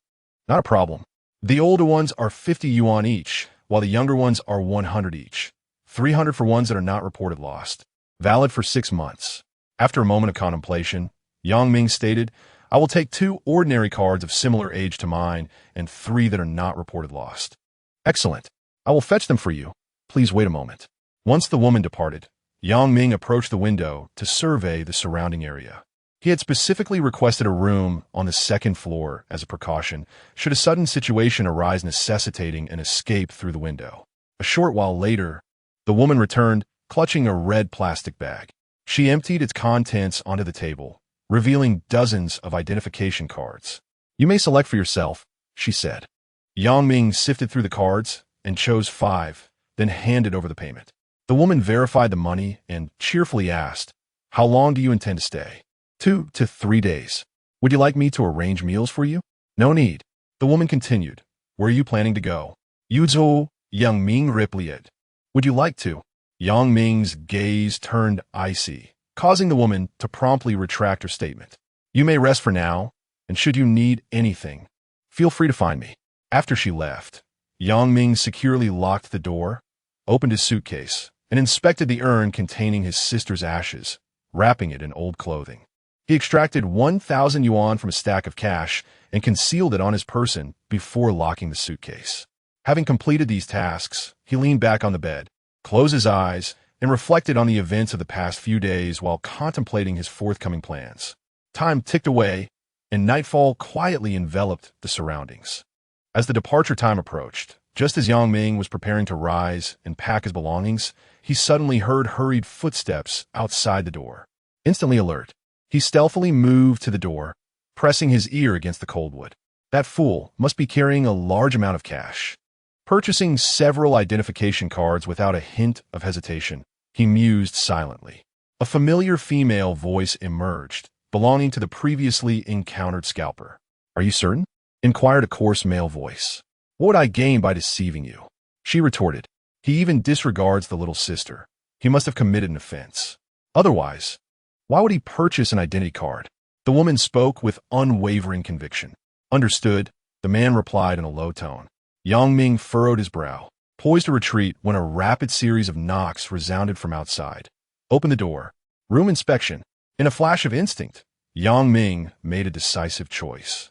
Not a problem. The older ones are 50 yuan each, while the younger ones are 100 each. 300 for ones that are not reported lost. Valid for 6 months. After a moment of contemplation, Yang Ming stated, I will take 2 ordinary cards of similar age to mine and 3 that are not reported lost. Excellent. I will fetch them for you. Please wait a moment. Once the woman departed, Yang Ming approached the window to survey the surrounding area. He had specifically requested a room on the 2nd floor as a precaution, should a sudden situation arise necessitating an escape through the window. A short while later, the woman returned, clutching a red plastic bag. She emptied its contents onto the table, revealing dozens of identification cards. You may select for yourself, she said. Yang Ming sifted through the cards and chose 5, then handed over the payment. The woman verified the money and cheerfully asked, How long do you intend to stay? 2 to 3 days. Would you like me to arrange meals for you? No need. The woman continued. Where are you planning to go? Yuzhou, Yang Ming replied. Would you like to? Yang Ming's gaze turned icy, causing the woman to promptly retract her statement. You may rest for now, and should you need anything, feel free to find me. After she left, Yang Ming securely locked the door, opened his suitcase, and inspected the urn containing his sister's ashes, wrapping it in old clothing. He extracted 1,000 yuan from a stack of cash and concealed it on his person before locking the suitcase. Having completed these tasks, he leaned back on the bed, closed his eyes, and reflected on the events of the past few days while contemplating his forthcoming plans. Time ticked away, and nightfall quietly enveloped the surroundings. As the departure time approached, just as Yang Ming was preparing to rise and pack his belongings, he suddenly heard hurried footsteps outside the door. Instantly alert, he stealthily moved to the door, pressing his ear against the cold wood. That fool must be carrying a large amount of cash. Purchasing several identification cards without a hint of hesitation, he mused silently. A familiar female voice emerged, belonging to the previously encountered scalper. Are you certain? Inquired a coarse male voice. What would I gain by deceiving you? She retorted. He even disregards the little sister. He must have committed an offense. Otherwise, why would he purchase an identity card? The woman spoke with unwavering conviction. Understood, the man replied in a low tone. Yang Ming furrowed his brow, poised to retreat when a rapid series of knocks resounded from outside. Open the door. Room inspection. In a flash of instinct, Yang Ming made a decisive choice.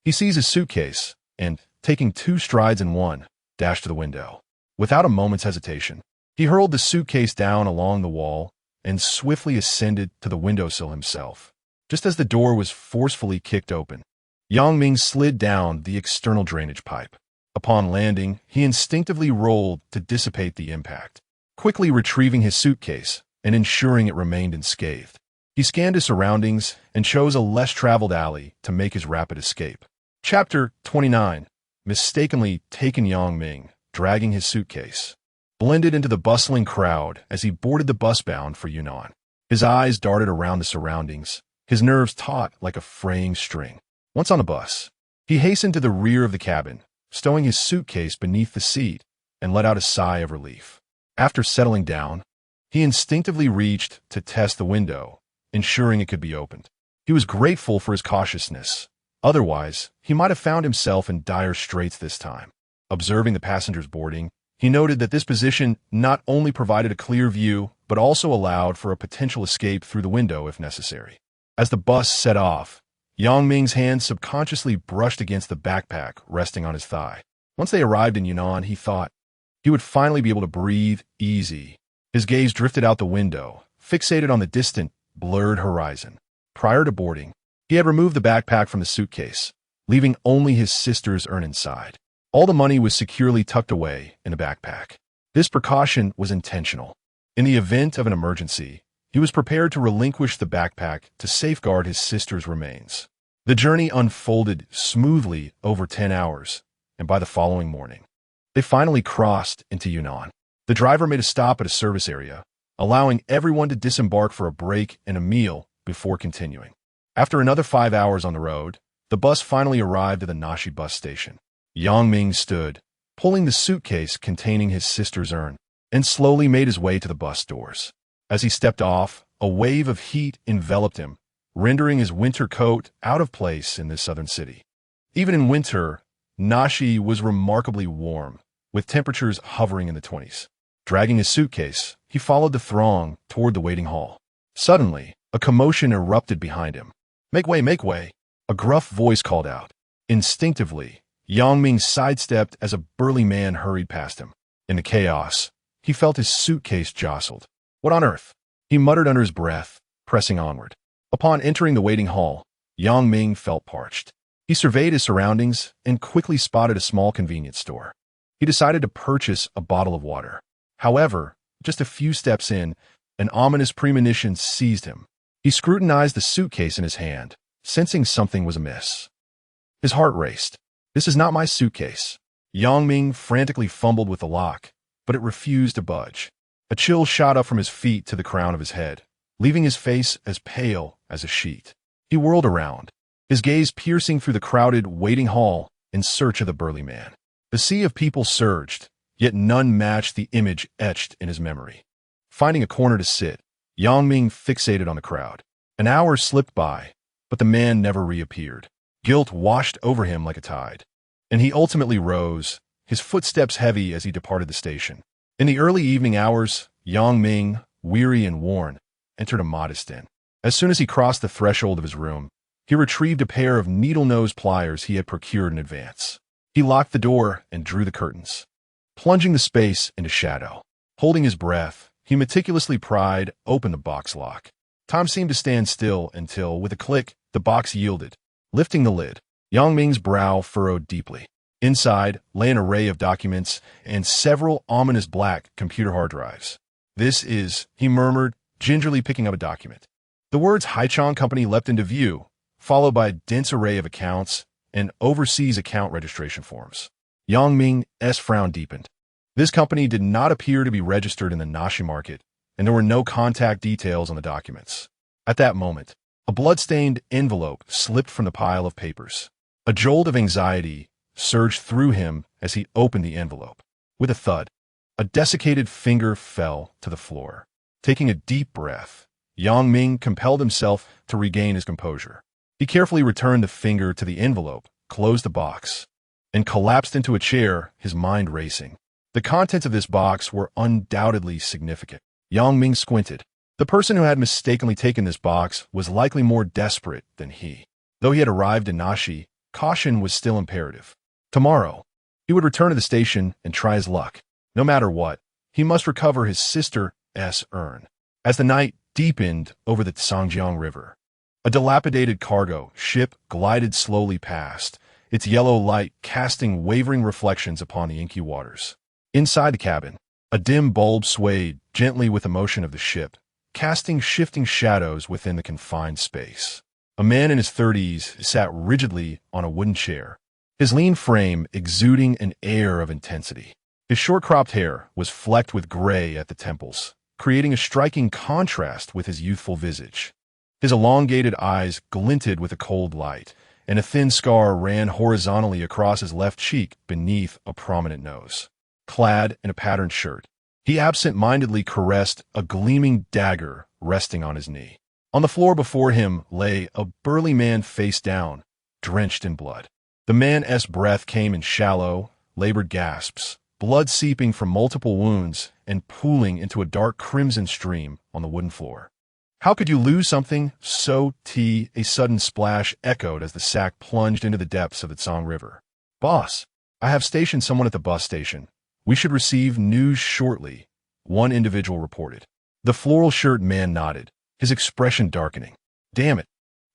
He seized his suitcase and, taking 2 strides in one, dashed to the window. Without a moment's hesitation, he hurled the suitcase down along the wall and swiftly ascended to the windowsill himself. Just as the door was forcefully kicked open, Yang Ming slid down the external drainage pipe. Upon landing, he instinctively rolled to dissipate the impact, quickly retrieving his suitcase and ensuring it remained unscathed. He scanned his surroundings and chose a less traveled alley to make his rapid escape. Chapter 29. Mistakenly taken. Yang Ming, dragging his suitcase, blended into the bustling crowd as he boarded the bus bound for Yunnan. His eyes darted around the surroundings, his nerves taut like a fraying string. Once on the bus, he hastened to the rear of the cabin, stowing his suitcase beneath the seat, and let out a sigh of relief. After settling down, he instinctively reached to test the window, ensuring it could be opened. He was grateful for his cautiousness. Otherwise, he might have found himself in dire straits this time. Observing the passengers boarding, he noted that this position not only provided a clear view, but also allowed for a potential escape through the window if necessary. As the bus set off, Yang Ming's hand subconsciously brushed against the backpack resting on his thigh. Once they arrived in Yunnan, he thought he would finally be able to breathe easy. His gaze drifted out the window, fixated on the distant, blurred horizon. Prior to boarding, he had removed the backpack from the suitcase, leaving only his sister's urn inside. All the money was securely tucked away in the backpack. This precaution was intentional. In the event of an emergency, he was prepared to relinquish the backpack to safeguard his sister's remains. The journey unfolded smoothly over 10 hours, and by the following morning, they finally crossed into Yunnan. The driver made a stop at a service area, allowing everyone to disembark for a break and a meal before continuing. After another 5 hours on the road, the bus finally arrived at the Nashi bus station. Yang Ming stood, pulling the suitcase containing his sister's urn, and slowly made his way to the bus doors. As he stepped off, a wave of heat enveloped him, rendering his winter coat out of place in this southern city. Even in winter, Nashi was remarkably warm, with temperatures hovering in the 20s. Dragging his suitcase, he followed the throng toward the waiting hall. Suddenly, a commotion erupted behind him. "Make way, make way!" A gruff voice called out. Instinctively, Yang Ming sidestepped as a burly man hurried past him. In the chaos, he felt his suitcase jostled. "What on earth?" he muttered under his breath, pressing onward. Upon entering the waiting hall, Yang Ming felt parched. He surveyed his surroundings and quickly spotted a small convenience store. He decided to purchase a bottle of water. However, just a few steps in, an ominous premonition seized him. He scrutinized the suitcase in his hand, sensing something was amiss. His heart raced. "This is not my suitcase." Yang Ming frantically fumbled with the lock, but it refused to budge. A chill shot up from his feet to the crown of his head, leaving his face as pale as a sheet. He whirled around, his gaze piercing through the crowded waiting hall in search of the burly man. The sea of people surged, yet none matched the image etched in his memory. Finding a corner to sit, Yang Ming fixated on the crowd. An hour slipped by, but the man never reappeared. Guilt washed over him like a tide, and he ultimately rose, his footsteps heavy as he departed the station. In the early evening hours, Yang Ming, weary and worn, entered a modest inn. As soon as he crossed the threshold of his room, he retrieved a pair of needle-nose pliers he had procured in advance. He locked the door and drew the curtains, plunging the space into shadow. Holding his breath, he meticulously pried open the box lock. Time seemed to stand still until, with a click, the box yielded. Lifting the lid, Yang Ming's brow furrowed deeply. Inside lay an array of documents and several ominous black computer hard drives. "This is," he murmured, gingerly picking up a document. The words Haichong Company leapt into view, followed by a dense array of accounts and overseas account registration forms. Yang Ming's frown deepened. This company did not appear to be registered in the Nashi market, and there were no contact details on the documents. At that moment, a blood-stained envelope slipped from the pile of papers. A jolt of anxiety surged through him as he opened the envelope. With a thud, a desiccated finger fell to the floor. Taking a deep breath, Yang Ming compelled himself to regain his composure. He carefully returned the finger to the envelope, closed the box, and collapsed into a chair, his mind racing. The contents of this box were undoubtedly significant. Yang Ming squinted. The person who had mistakenly taken this box was likely more desperate than he. Though he had arrived in Nashi, caution was still imperative. Tomorrow, he would return to the station and try his luck. No matter what, he must recover his sister's urn. As the night deepened over the Sangjiang River, a dilapidated cargo ship glided slowly past, its yellow light casting wavering reflections upon the inky waters. Inside the cabin, a dim bulb swayed gently with the motion of the ship, casting shifting shadows within the confined space. A man in his 30s sat rigidly on a wooden chair, his lean frame exuding an air of intensity. His short-cropped hair was flecked with gray at the temples, creating a striking contrast with his youthful visage. His elongated eyes glinted with a cold light, and a thin scar ran horizontally across his left cheek beneath a prominent nose. Clad in a patterned shirt, he absent-mindedly caressed a gleaming dagger resting on his knee. On the floor before him lay a burly man face down, drenched in blood. The man's breath came in shallow, labored gasps, blood seeping from multiple wounds and pooling into a dark crimson stream on the wooden floor. "How could you lose something so a sudden splash echoed as the sack plunged into the depths of the Tsang River. "Boss, I have stationed someone at the bus station. We should receive news shortly," one individual reported. The floral shirt man nodded, his expression darkening. "Damn it.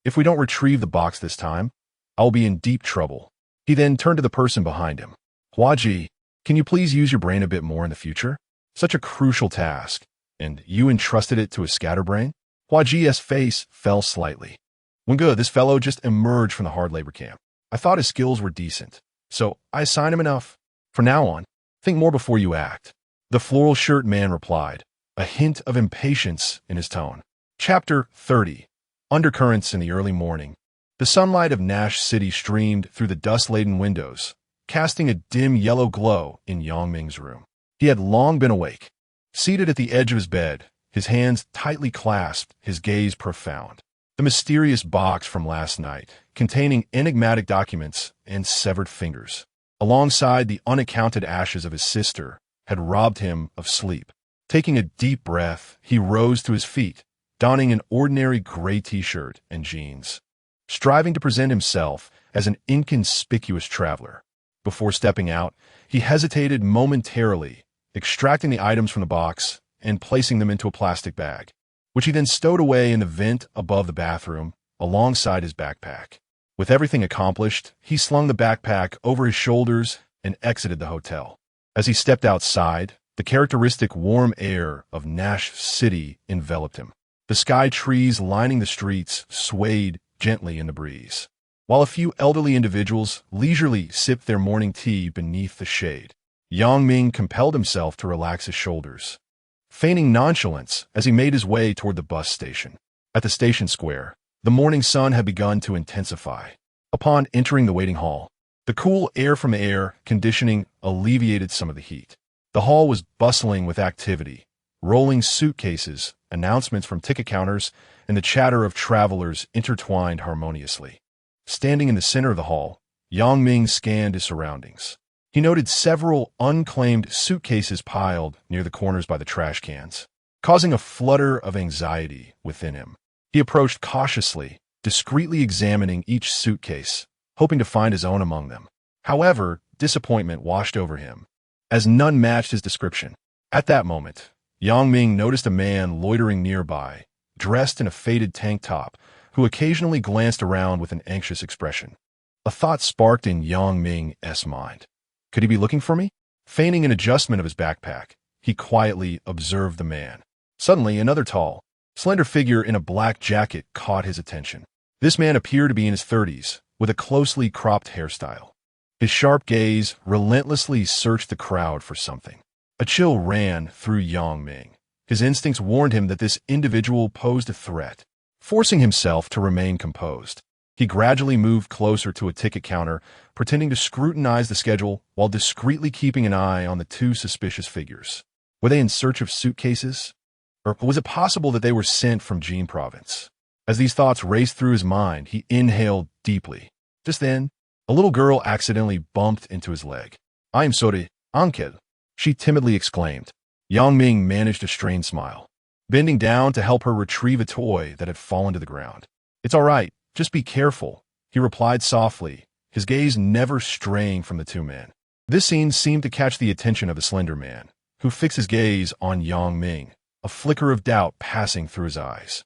If we don't retrieve the box this time, I'll be in deep trouble." He then turned to the person behind him. "Huaji, can you please use your brain a bit more in the future? Such a crucial task, and you entrusted it to a scatterbrain?" Huaji's face fell slightly. When good, this fellow just emerged from the hard labor camp. I thought his skills were decent, so I assigned him enough. From now on, think more before you act. The floral shirt man replied, a hint of impatience in his tone. Chapter 30. Undercurrents in the early morning. The sunlight of Nash City streamed through the dust-laden windows, casting a dim yellow glow in Yang Ming's room. He had long been awake. Seated at the edge of his bed, his hands tightly clasped, his gaze profound. The mysterious box from last night, containing enigmatic documents and severed fingers, alongside the unaccounted ashes of his sister, had robbed him of sleep. Taking a deep breath, he rose to his feet, donning an ordinary gray t-shirt and jeans, striving to present himself as an inconspicuous traveler. Before stepping out, he hesitated momentarily, extracting the items from the box and placing them into a plastic bag, which he then stowed away in the vent above the bathroom alongside his backpack. With everything accomplished, he slung the backpack over his shoulders and exited the hotel. As he stepped outside, the characteristic warm air of Nash City enveloped him. The sky trees lining the streets swayed gently in the breeze, while a few elderly individuals leisurely sipped their morning tea beneath the shade. Yang Ming compelled himself to relax his shoulders, feigning nonchalance as he made his way toward the bus station. At the station square, the morning sun had begun to intensify. Upon entering the waiting hall, the cool air from the air conditioning alleviated some of the heat. The hall was bustling with activity, rolling suitcases, announcements from ticket counters, and the chatter of travelers intertwined harmoniously. Standing in the center of the hall, Yang Ming scanned his surroundings. He noted several unclaimed suitcases piled near the corners by the trash cans, causing a flutter of anxiety within him. He approached cautiously, discreetly examining each suitcase, hoping to find his own among them. However, disappointment washed over him, as none matched his description. At that moment, Yang Ming noticed a man loitering nearby, dressed in a faded tank top, who occasionally glanced around with an anxious expression. A thought sparked in Yang Ming's mind. Could he be looking for me? Feigning an adjustment of his backpack, he quietly observed the man. Suddenly, another tall, slender figure in a black jacket caught his attention. This man appeared to be in his 30s, with a closely cropped hairstyle. His sharp gaze relentlessly searched the crowd for something. A chill ran through Yang Ming. His instincts warned him that this individual posed a threat. Forcing himself to remain composed, he gradually moved closer to a ticket counter, pretending to scrutinize the schedule while discreetly keeping an eye on the two suspicious figures. Were they in search of suitcases? Or was it possible that they were sent from Jin province? As these thoughts raced through his mind, he inhaled deeply. Just then, a little girl accidentally bumped into his leg. "I am sorry, uncle," she timidly exclaimed. Yang Ming managed a strained smile, bending down to help her retrieve a toy that had fallen to the ground. "It's all right, just be careful," he replied softly, his gaze never straying from the two men. This scene seemed to catch the attention of the slender man, who fixed his gaze on Yang Ming, a flicker of doubt passing through his eyes.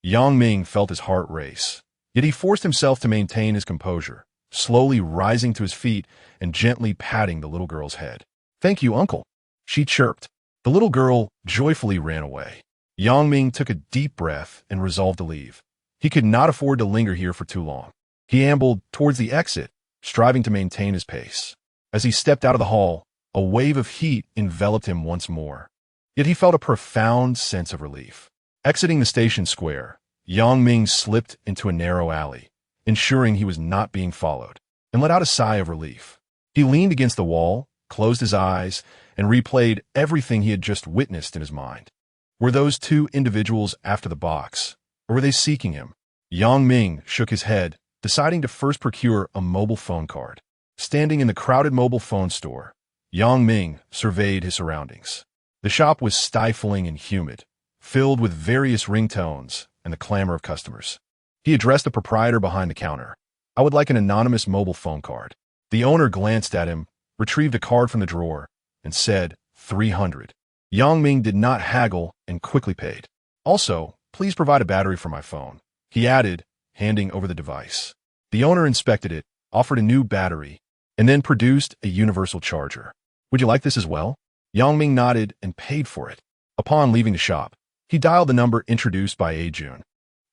Yang Ming felt his heart race, yet he forced himself to maintain his composure, slowly rising to his feet and gently patting the little girl's head. "Thank you, uncle," she chirped. The little girl joyfully ran away. Yang Ming took a deep breath and resolved to leave. He could not afford to linger here for too long. He ambled towards the exit, striving to maintain his pace. As he stepped out of the hall, a wave of heat enveloped him once more. Yet he felt a profound sense of relief. Exiting the station square, Yang Ming slipped into a narrow alley, ensuring he was not being followed, and let out a sigh of relief. He leaned against the wall, closed his eyes, and replayed everything he had just witnessed in his mind. Were those two individuals after the box, or were they seeking him? Yang Ming shook his head, deciding to first procure a mobile phone card. Standing in the crowded mobile phone store, Yang Ming surveyed his surroundings. The shop was stifling and humid, filled with various ringtones and the clamor of customers. He addressed the proprietor behind the counter. "I would like an anonymous mobile phone card." The owner glanced at him, retrieved a card from the drawer, and said, 300. Yang Ming did not haggle and quickly paid. "Also, please provide a battery for my phone," he added, handing over the device. The owner inspected it, offered a new battery, and then produced a universal charger. "Would you like this as well?" Yang Ming nodded and paid for it. Upon leaving the shop, he dialed the number introduced by Ajun.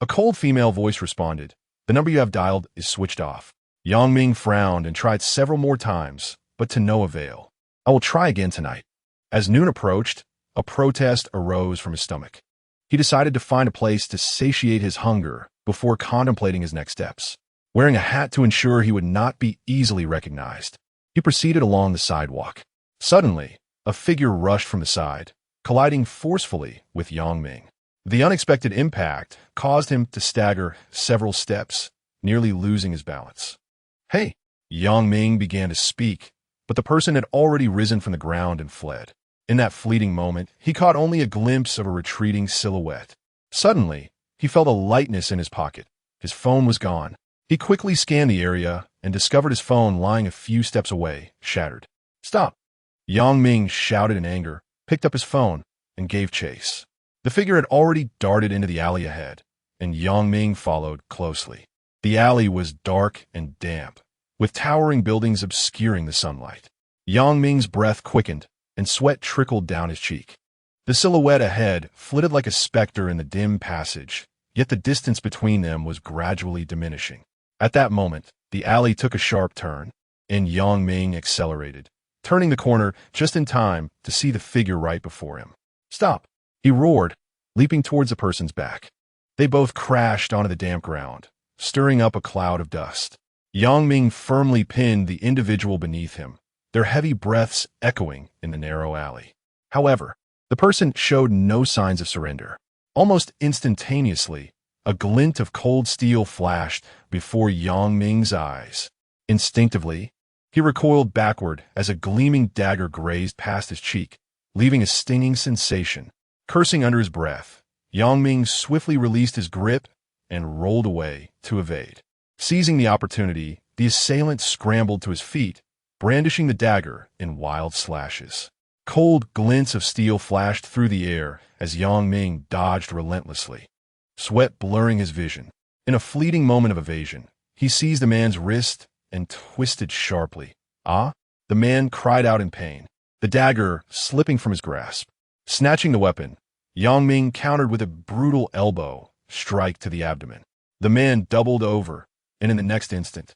A cold female voice responded, The number you have dialed is switched off. Yang Ming frowned and tried several more times, but to no avail. I will try again tonight. As noon approached, a protest arose from his stomach. He decided to find a place to satiate his hunger before contemplating his next steps. Wearing a hat to ensure he would not be easily recognized, he proceeded along the sidewalk. Suddenly, a figure rushed from the side, colliding forcefully with Yang Ming. The unexpected impact caused him to stagger several steps, nearly losing his balance. "Hey!" Yang Ming began to speak, but the person had already risen from the ground and fled. In that fleeting moment, he caught only a glimpse of a retreating silhouette. Suddenly, he felt a lightness in his pocket. His phone was gone. He quickly scanned the area and discovered his phone lying a few steps away, shattered. "Stop!" Yang Ming shouted in anger, picked up his phone, and gave chase. The figure had already darted into the alley ahead, and Yang Ming followed closely. The alley was dark and damp, with towering buildings obscuring the sunlight. Yang Ming's breath quickened, and sweat trickled down his cheek. The silhouette ahead flitted like a specter in the dim passage, yet the distance between them was gradually diminishing. At that moment, the alley took a sharp turn, and Yang Ming accelerated, turning the corner just in time to see the figure right before him. "Stop!" he roared, leaping towards the person's back. They both crashed onto the damp ground, stirring up a cloud of dust. Yang Ming firmly pinned the individual beneath him, their heavy breaths echoing in the narrow alley. However, the person showed no signs of surrender. Almost instantaneously, a glint of cold steel flashed before Yang Ming's eyes. Instinctively, he recoiled backward as a gleaming dagger grazed past his cheek, leaving a stinging sensation. Cursing under his breath, Yang Ming swiftly released his grip and rolled away to evade. Seizing the opportunity, the assailant scrambled to his feet, brandishing the dagger in wild slashes. Cold glints of steel flashed through the air as Yang Ming dodged relentlessly, sweat blurring his vision. In a fleeting moment of evasion, he seized the man's wrist and twisted sharply. "Ah!" The man cried out in pain, the dagger slipping from his grasp. Snatching the weapon, Yang Ming countered with a brutal elbow strike to the abdomen. The man doubled over, and in the next instant,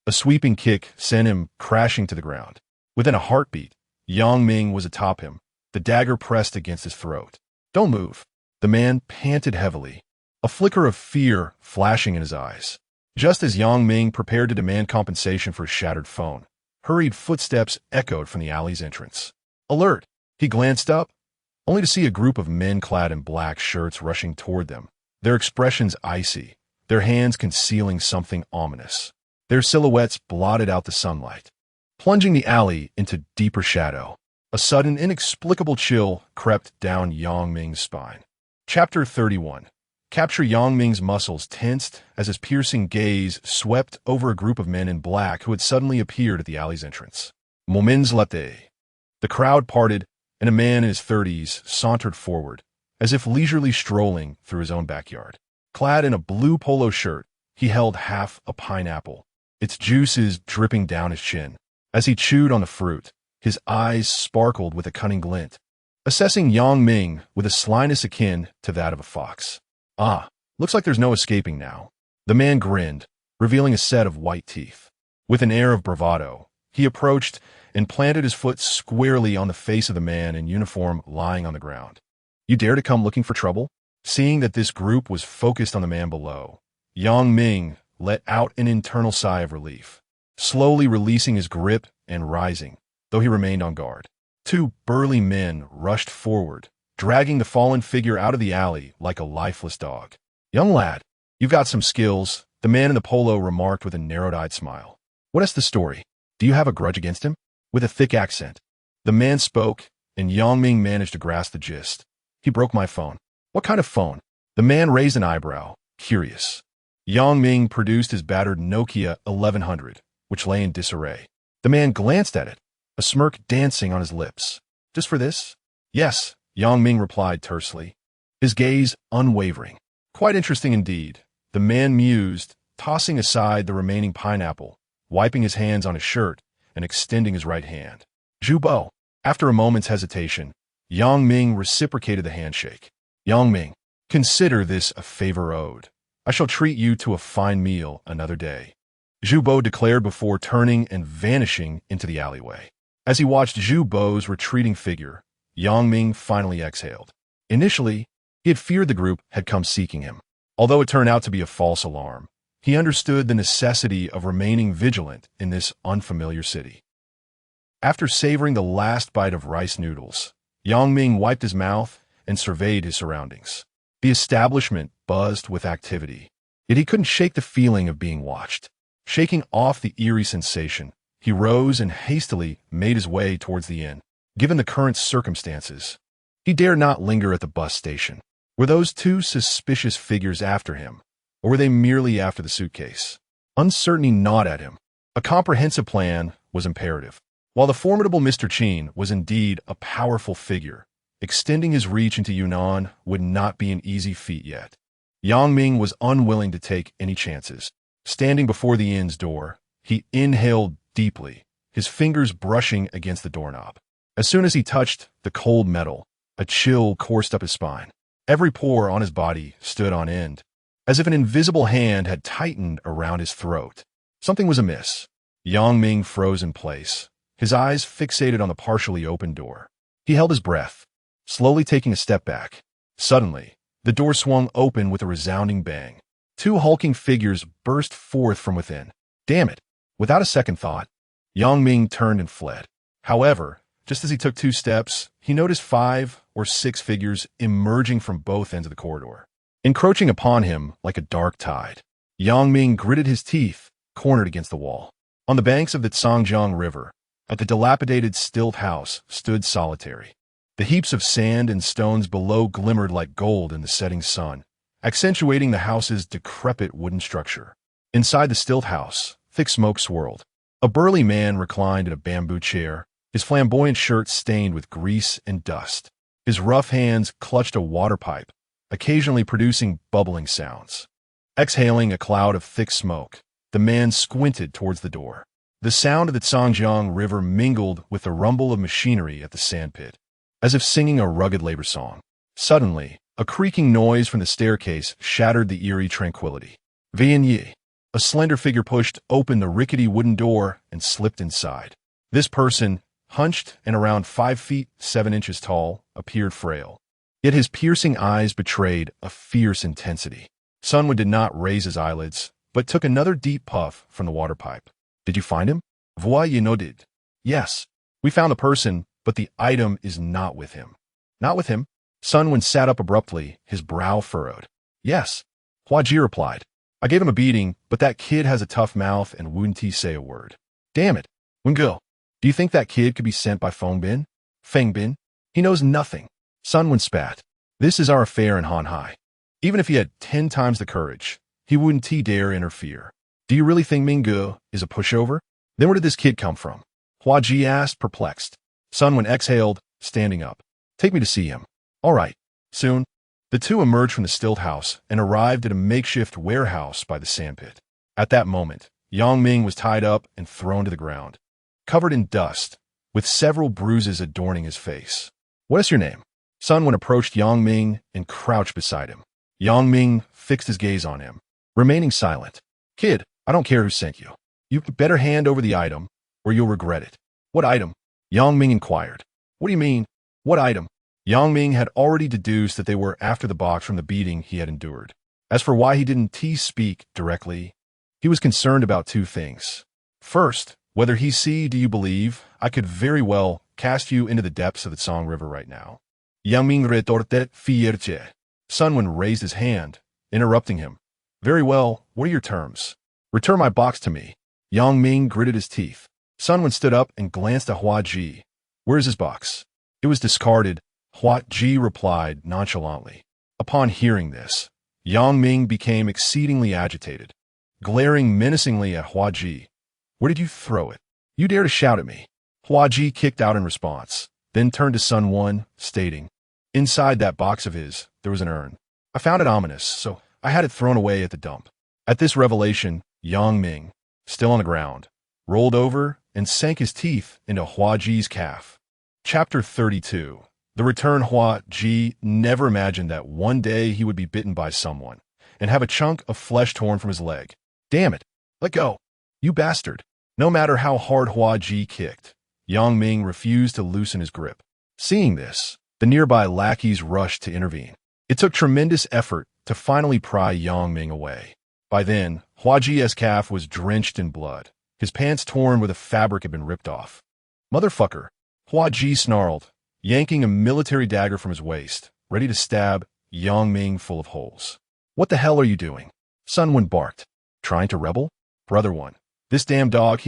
a sweeping kick sent him crashing to the ground. Within a heartbeat, Yang Ming was atop him, the dagger pressed against his throat. "Don't move." The man panted heavily, a flicker of fear flashing in his eyes. Just as Yang Ming prepared to demand compensation for his shattered phone, hurried footsteps echoed from the alley's entrance. Alert! He glanced up, only to see a group of men clad in black shirts rushing toward them, their expressions icy, their hands concealing something ominous. Their silhouettes blotted out the sunlight, plunging the alley into deeper shadow. A sudden, inexplicable chill crept down Yang Ming's spine. Chapter 31. Capture. Yang Ming's muscles tensed as his piercing gaze swept over a group of men in black who had suddenly appeared at the alley's entrance. Moments later, the crowd parted, and a man in his 30s sauntered forward, as if leisurely strolling through his own backyard. Clad in a blue polo shirt, he held half a pineapple, its juices dripping down his chin. As he chewed on the fruit, his eyes sparkled with a cunning glint, assessing Yang Ming with a slyness akin to that of a fox. "Ah, looks like there's no escaping now." The man grinned, revealing a set of white teeth. With an air of bravado, he approached and planted his foot squarely on the face of the man in uniform lying on the ground. "You dare to come looking for trouble?" Seeing that this group was focused on the man below, Yang Ming let out an internal sigh of relief, slowly releasing his grip and rising, though he remained on guard. Two burly men rushed forward, dragging the fallen figure out of the alley like a lifeless dog. "Young lad, you've got some skills," the man in the polo remarked with a narrowed-eyed smile. "What is the story? Do you have a grudge against him?" With a thick accent, the man spoke, and Yang Ming managed to grasp the gist. "He broke my phone." "What kind of phone?" The man raised an eyebrow, curious. Yang Ming produced his battered Nokia 1100, which lay in disarray. The man glanced at it, a smirk dancing on his lips. "Just for this?" "Yes," Yang Ming replied tersely, his gaze unwavering. "Quite interesting indeed," the man mused, tossing aside the remaining pineapple, wiping his hands on his shirt, and extending his right hand. "Jubo." After a moment's hesitation, Yang Ming reciprocated the handshake. "Yang Ming, consider this a favor owed." I shall treat you to a fine meal another day," Zhu Bo declared before turning and vanishing into the alleyway. As he watched Zhu Bo's retreating figure, Yang Ming finally exhaled. Initially, he had feared the group had come seeking him. Although it turned out to be a false alarm, he understood the necessity of remaining vigilant in this unfamiliar city. After savoring the last bite of rice noodles, Yang Ming wiped his mouth and surveyed his surroundings. The establishment buzzed with activity, yet he couldn't shake the feeling of being watched. Shaking off the eerie sensation, he rose and hastily made his way towards the inn. Given the current circumstances, he dared not linger at the bus station. Were those two suspicious figures after him, or were they merely after the suitcase? Uncertainty gnawed at him. A comprehensive plan was imperative. While the formidable Mr. Qin was indeed a powerful figure, extending his reach into Yunnan would not be an easy feat yet. Yang Ming was unwilling to take any chances. Standing before the inn's door, he inhaled deeply, his fingers brushing against the doorknob. As soon as he touched the cold metal, a chill coursed up his spine. Every pore on his body stood on end, as if an invisible hand had tightened around his throat. Something was amiss. Yang Ming froze in place, his eyes fixated on the partially open door. He held his breath, slowly taking a step back. Suddenly, the door swung open with a resounding bang. Two hulking figures burst forth from within. Damn it! Without a second thought, Yang Ming turned and fled. However, just as he took 2 steps, he noticed 5 or 6 figures emerging from both ends of the corridor, encroaching upon him like a dark tide. Yang Ming gritted his teeth, cornered against the wall. On the banks of the Tsangjiang River, at the dilapidated stilt house, stood solitary. The heaps of sand and stones below glimmered like gold in the setting sun, accentuating the house's decrepit wooden structure. Inside the stilt house, thick smoke swirled. A burly man reclined in a bamboo chair, his flamboyant shirt stained with grease and dust. His rough hands clutched a water pipe, occasionally producing bubbling sounds. Exhaling a cloud of thick smoke, the man squinted towards the door. The sound of the Tsangjiang River mingled with the rumble of machinery at the sandpit, as if singing a rugged labor song. Suddenly, a creaking noise from the staircase shattered the eerie tranquility. Vian, a slender figure pushed open the rickety wooden door and slipped inside. This person, hunched and around 5 feet 7 inches tall, appeared frail. Yet his piercing eyes betrayed a fierce intensity. Sunwin did not raise his eyelids, but took another deep puff from the water pipe. "Did you find him?" "Voyez noted." "Yes, we found the person, but the item is not with him." "Not with him?" Sunwin sat up abruptly, his brow furrowed. "Yes," Huaji replied. "I gave him a beating, but that kid has a tough mouth and wouldn't say a word." "Damn it. Winggo, do you think that kid could be sent by Fengbin?" "Fengbin? He knows nothing." Sunwin spat. "This is our affair in Hanhai. Even if he had 10 times the courage, he wouldn't dare interfere." "Do you really think Minggu is a pushover? Then where did this kid come from?" Huaji asked, perplexed. Sunwin exhaled, standing up. "Take me to see him." "All right. Soon." The two emerged from the stilt house and arrived at a makeshift warehouse by the sandpit. At that moment, Yang Ming was tied up and thrown to the ground, covered in dust, with several bruises adorning his face. "What is your name?" Sunwin approached Yang Ming and crouched beside him. Yang Ming fixed his gaze on him, remaining silent. "Kid, I don't care who sent you. You better hand over the item, or you'll regret it." "What item?" Yang Ming inquired. "What do you mean, what item?" Yang Ming had already deduced that they were after the box from the beating he had endured. As for why he didn't speak directly, he was concerned about 2 things. First, whether do you believe I could very well cast you into the depths of the Song River right now. Yang Ming retorted fierce. Sunwin raised his hand, interrupting him. "Very well, what are your terms?" "Return my box to me." Yang Ming gritted his teeth. Sunwin stood up and glanced at Huaji. "Where is his box?" "It was discarded," Huaji replied nonchalantly. Upon hearing this, Yang Ming became exceedingly agitated, glaring menacingly at Huaji. "Where did you throw it? You dare to shout at me?" Huaji kicked out in response, then turned to Sunwin, stating, "Inside that box of his, there was an urn. I found it ominous, so I had it thrown away at the dump." At this revelation, Yang Ming, still on the ground, rolled over and sank his teeth into Huaji's calf. Chapter 32. The Return. Huaji never imagined that one day he would be bitten by someone, and have a chunk of flesh torn from his leg. Damn it. Let go. You bastard. No matter how hard Hua Ji kicked, Yang Ming refused to loosen his grip. Seeing this, the nearby lackeys rushed to intervene. It took tremendous effort to finally pry Yang Ming away. By then, Hua Ji's calf was drenched in blood, his pants torn where the fabric had been ripped off. Motherfucker, Hua Ji snarled, yanking a military dagger from his waist, ready to stab Yang Ming full of holes. What the hell are you doing? Sun Wen barked. Trying to rebel? Brother One. This damn dog,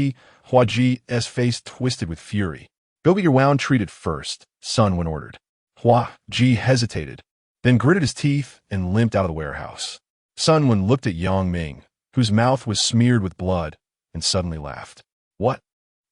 Hua Ji's face twisted with fury. Go get your wound treated first, Sun Wen ordered. Hua Ji hesitated, then gritted his teeth and limped out of the warehouse. Sun Wen looked at Yang Ming, whose mouth was smeared with blood, and suddenly laughed. What?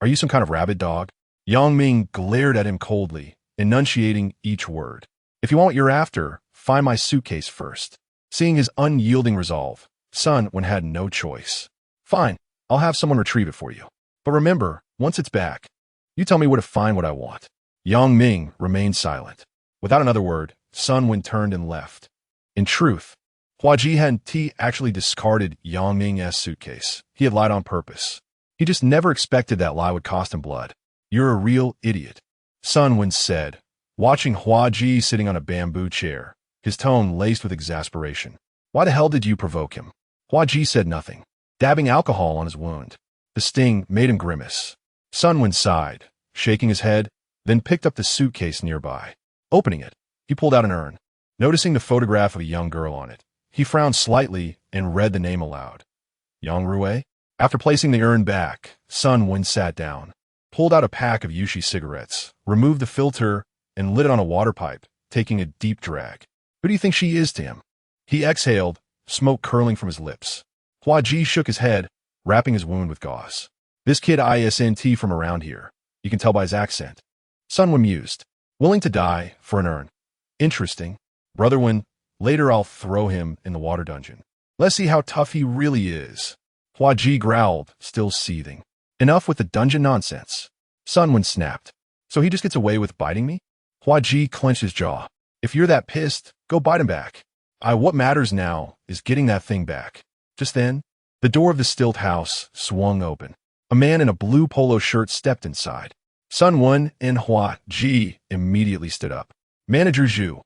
Are you some kind of rabid dog? Yang Ming glared at him coldly, enunciating each word. If you want what you're after, find my suitcase first. Seeing his unyielding resolve, Sun Wen had no choice. Fine, I'll have someone retrieve it for you. But remember, once it's back, you tell me where to find what I want. Yang Ming remained silent. Without another word, Sun Wen turned and left. In truth, Hua Ji hadn't actually discarded Yang Ming's suitcase. He had lied on purpose. He just never expected that lie would cost him blood. You're a real idiot, Sun Wen said, watching Hua Ji sitting on a bamboo chair, his tone laced with exasperation. Why the hell did you provoke him? Hua Ji said nothing, dabbing alcohol on his wound. The sting made him grimace. Sun Wen sighed, shaking his head, then picked up the suitcase nearby. Opening it, he pulled out an urn. Noticing the photograph of a young girl on it, he frowned slightly and read the name aloud. Yang Rui? After placing the urn back, Sun Wen sat down, pulled out a pack of Yushi cigarettes, removed the filter, and lit it on a water pipe, taking a deep drag. Who do you think she is to him? He exhaled, smoke curling from his lips. Hua Ji shook his head, wrapping his wound with gauze. This kid isn't from around here. You can tell by his accent. Sun Wen mused. Willing to die for an urn. Interesting. Brother Wen, later I'll throw him in the water dungeon. Let's see how tough he really is. Hua Ji growled, still seething. Enough with the dungeon nonsense. Sun Wen snapped. So he just gets away with biting me? Hua Ji clenched his jaw. If you're that pissed, go bite him back. What matters now is getting that thing back. Just then, the door of the stilt house swung open. A man in a blue polo shirt stepped inside. Sun Wen and Hua Ji immediately stood up. Manager Zhu.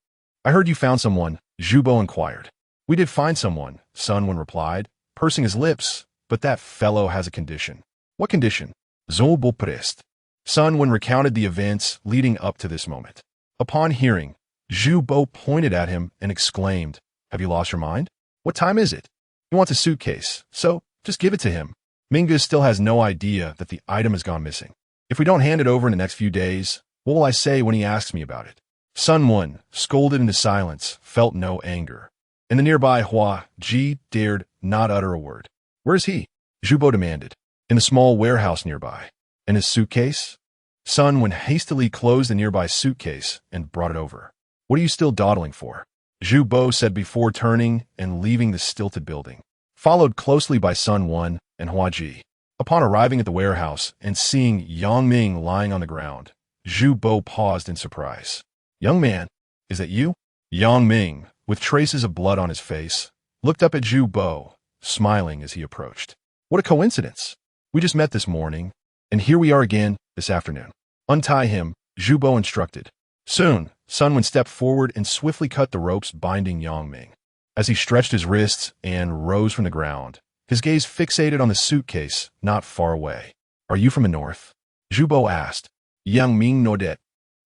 I heard you found someone, Zhu Bo inquired. We did find someone, Sun Wen replied, pursing his lips, but that fellow has a condition. What condition? Zhu Bo pressed. Sun Wen recounted the events leading up to this moment. Upon hearing, Zhu Bo pointed at him and exclaimed, Have you lost your mind? What time is it? He wants a suitcase, so just give it to him. Mingus still has no idea that the item has gone missing. If we don't hand it over in the next few days, what will I say when he asks me about it? Sun Wen, scolded into silence, felt no anger. And the nearby Hua Ji dared not utter a word. Where is he? Zhu Bo demanded. In the small warehouse nearby. And his suitcase? Sun Wen hastily closed the nearby suitcase and brought it over. What are you still dawdling for? Zhu Bo said before turning and leaving the stilted building, followed closely by Sun Wen and Hua Ji. Upon arriving at the warehouse and seeing Yang Ming lying on the ground, Zhu Bo paused in surprise. Young man, is that you? Yang Ming, with traces of blood on his face, looked up at Zhu Bo, smiling as he approached. What a coincidence. We just met this morning, and here we are again this afternoon. Untie him, Zhu Bo instructed. Soon, Sun Wen stepped forward and swiftly cut the ropes binding Yang Ming. As he stretched his wrists and rose from the ground, his gaze fixated on the suitcase not far away. Are you from the north? Zhu Bo asked. Yang Ming nodded.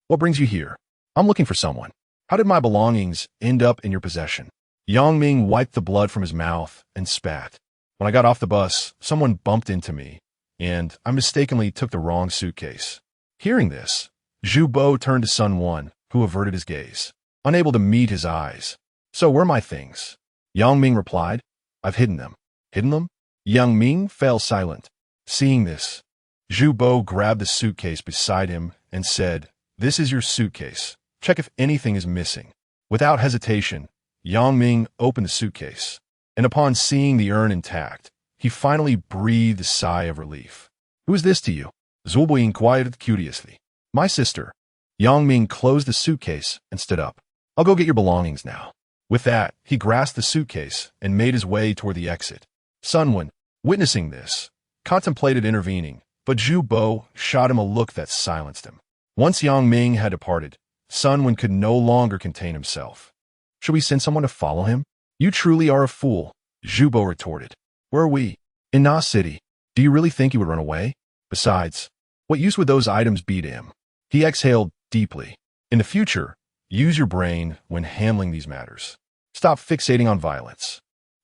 What brings you here? I'm looking for someone. How did my belongings end up in your possession? Yang Ming wiped the blood from his mouth and spat. When I got off the bus, someone bumped into me, and I mistakenly took the wrong suitcase. Hearing this, Zhu Bo turned to Sun Wen, who averted his gaze, unable to meet his eyes. So where are my things? Yang Ming replied. I've hidden them. Hidden them? Yang Ming fell silent. Seeing this, Zhu Bo grabbed the suitcase beside him and said, This is your suitcase. Check if anything is missing. Without hesitation, Yang Ming opened the suitcase, and upon seeing the urn intact, he finally breathed a sigh of relief. Who is this to you? Zhu Bo inquired curiously. My sister. Yang Ming closed the suitcase and stood up. I'll go get your belongings now. With that, he grasped the suitcase and made his way toward the exit. Sun Wen, witnessing this, contemplated intervening, but Zhu Bo shot him a look that silenced him. Once Yang Ming had departed, Sun Wen could no longer contain himself. Should we send someone to follow him? You truly are a fool, Zhu Bo retorted. Where are we? In Na City. Do you really think he would run away? Besides, what use would those items be to him? He exhaled deeply. In the future, use your brain when handling these matters. Stop fixating on violence.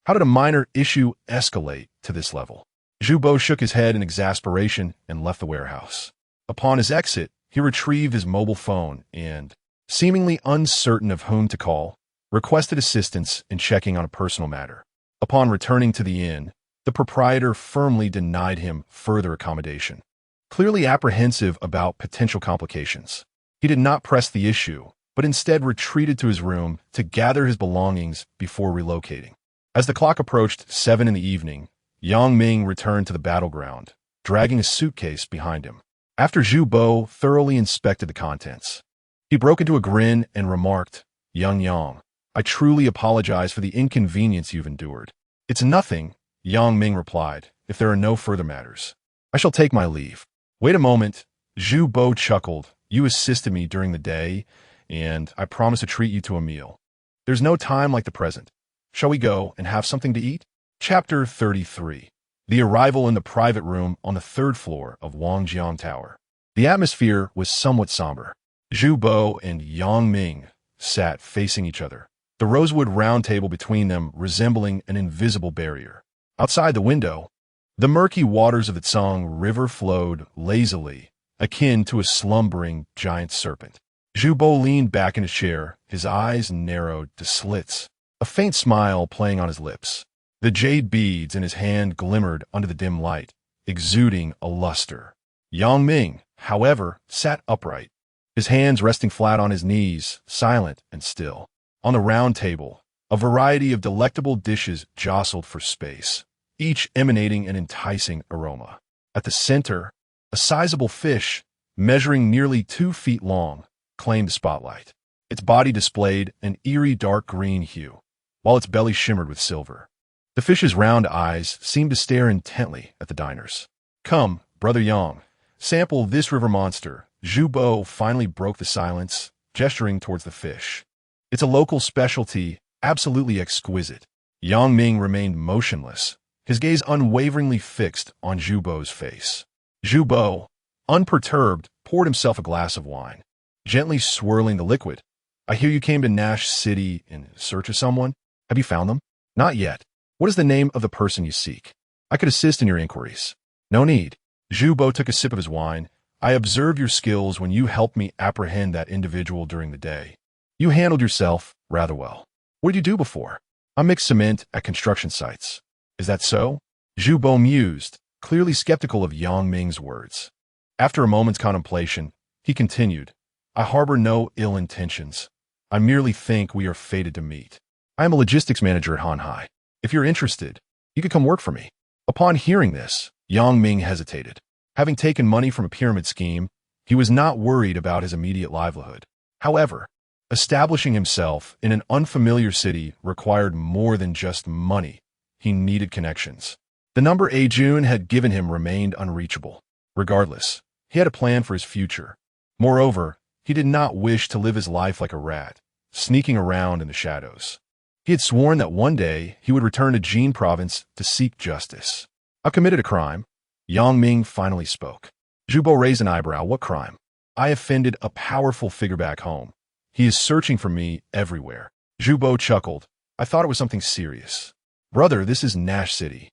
How did a minor issue escalate to this level? Zhu Bo shook his head in exasperation and left the warehouse. Upon his exit, he retrieved his mobile phone and, seemingly uncertain of whom to call, requested assistance in checking on a personal matter. Upon returning to the inn, the proprietor firmly denied him further accommodation. Clearly apprehensive about potential complications, he did not press the issue, but instead retreated to his room to gather his belongings before relocating. As the clock approached 7 in the evening, Yang Ming returned to the battleground, dragging a suitcase behind him. After Zhu Bo thoroughly inspected the contents, he broke into a grin and remarked, Yang, I truly apologize for the inconvenience you've endured. It's nothing, Yang Ming replied, if there are no further matters. I shall take my leave. Wait a moment, Zhu Bo chuckled. You assisted me during the day, and I promise to treat you to a meal. There's no time like the present. Shall we go and have something to eat? Chapter 33. The arrival in the private room on the 3rd floor of Wangjiang Tower. The atmosphere was somewhat somber. Zhu Bo and Yang Ming sat facing each other, the rosewood round table between them resembling an invisible barrier. Outside the window, the murky waters of the Tsang River flowed lazily, akin to a slumbering giant serpent. Zhu Bo leaned back in his chair, his eyes narrowed to slits, a faint smile playing on his lips. The jade beads in his hand glimmered under the dim light, exuding a luster. Yang Ming, however, sat upright, his hands resting flat on his knees, silent and still. On the round table, a variety of delectable dishes jostled for space, each emanating an enticing aroma. At the center, a sizable fish, measuring nearly 2 feet long, claimed the spotlight. Its body displayed an eerie dark green hue, while its belly shimmered with silver. The fish's round eyes seemed to stare intently at the diners. Come, Brother Yang, sample this river monster. Zhu Bo finally broke the silence, gesturing towards the fish. It's a local specialty, absolutely exquisite. Yang Ming remained motionless, his gaze unwaveringly fixed on Zhu Bo's face. Zhu Bo, unperturbed, poured himself a glass of wine, gently swirling the liquid. I hear you came to Nash City in search of someone. Have you found them? Not yet. What is the name of the person you seek? I could assist in your inquiries. No need. Zhu Bo took a sip of his wine. I observed your skills when you helped me apprehend that individual during the day. You handled yourself rather well. What did you do before? I mixed cement at construction sites. Is that so? Zhu Bo mused, clearly skeptical of Yang Ming's words. After a moment's contemplation, he continued, I harbor no ill intentions. I merely think we are fated to meet. I am a logistics manager at Hanhai. If you're interested, you could come work for me. Upon hearing this, Yang Ming hesitated. Having taken money from a pyramid scheme, he was not worried about his immediate livelihood. However, establishing himself in an unfamiliar city required more than just money. He needed connections. The number Jun had given him remained unreachable. Regardless, he had a plan for his future. Moreover, he did not wish to live his life like a rat, sneaking around in the shadows. He had sworn that one day he would return to Jin province to seek justice. I've committed a crime. Yang Ming finally spoke. Zhu Bo raised an eyebrow. What crime? I offended a powerful figure back home. He is searching for me everywhere. Zhu Bo chuckled. I thought it was something serious. Brother, this is Nash City.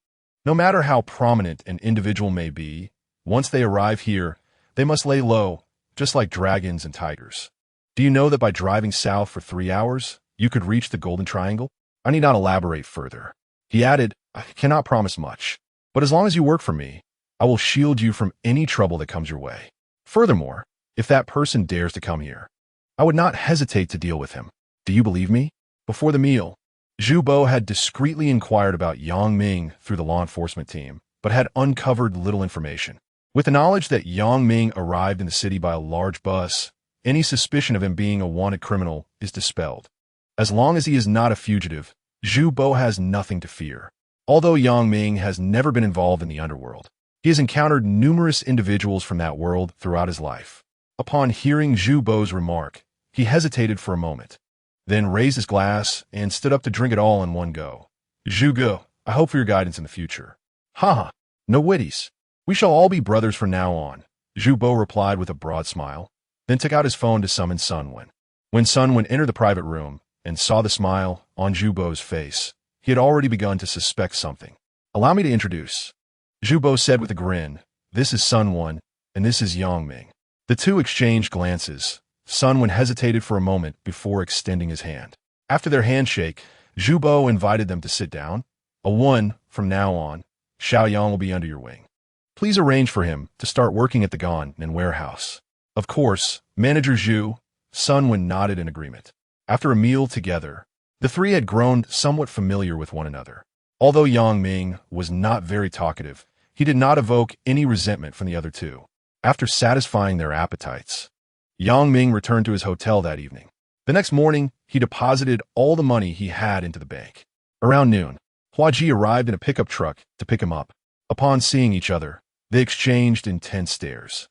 No matter how prominent an individual may be, once they arrive here, they must lay low, just like dragons and tigers. Do you know that by driving south for 3 hours, you could reach the Golden Triangle? I need not elaborate further. He added, I cannot promise much, but as long as you work for me, I will shield you from any trouble that comes your way. Furthermore, if that person dares to come here, I would not hesitate to deal with him. Do you believe me? Before the meal, Zhu Bo had discreetly inquired about Yang Ming through the law enforcement team, but had uncovered little information. With the knowledge that Yang Ming arrived in the city by a large bus, any suspicion of him being a wanted criminal is dispelled. As long as he is not a fugitive, Zhu Bo has nothing to fear. Although Yang Ming has never been involved in the underworld, he has encountered numerous individuals from that world throughout his life. Upon hearing Zhu Bo's remark, he hesitated for a moment, then raised his glass and stood up to drink it all in one go. Zhu Ge, I hope for your guidance in the future. Ha! No witties. We shall all be brothers from now on, Zhu Bo replied with a broad smile, then took out his phone to summon Sun Wen. When Sun Wen entered the private room and saw the smile on Zhu Bo's face, he had already begun to suspect something. Allow me to introduce. Zhu Bo said with a grin, this is Sun Wen, and this is Yang Ming. The two exchanged glances. Sun Wen hesitated for a moment before extending his hand. After their handshake, Zhu Bo invited them to sit down. From now on, Xiao Yang will be under your wing. Please arrange for him to start working at the Gannan warehouse. Of course, Manager Zhu. Sun Wen nodded in agreement. After a meal together, the three had grown somewhat familiar with one another. Although Yang Ming was not very talkative, he did not evoke any resentment from the other two. After satisfying their appetites, Yang Ming returned to his hotel that evening. The next morning, he deposited all the money he had into the bank. Around noon, Hua Ji arrived in a pickup truck to pick him up. Upon seeing each other, they exchanged intense stares.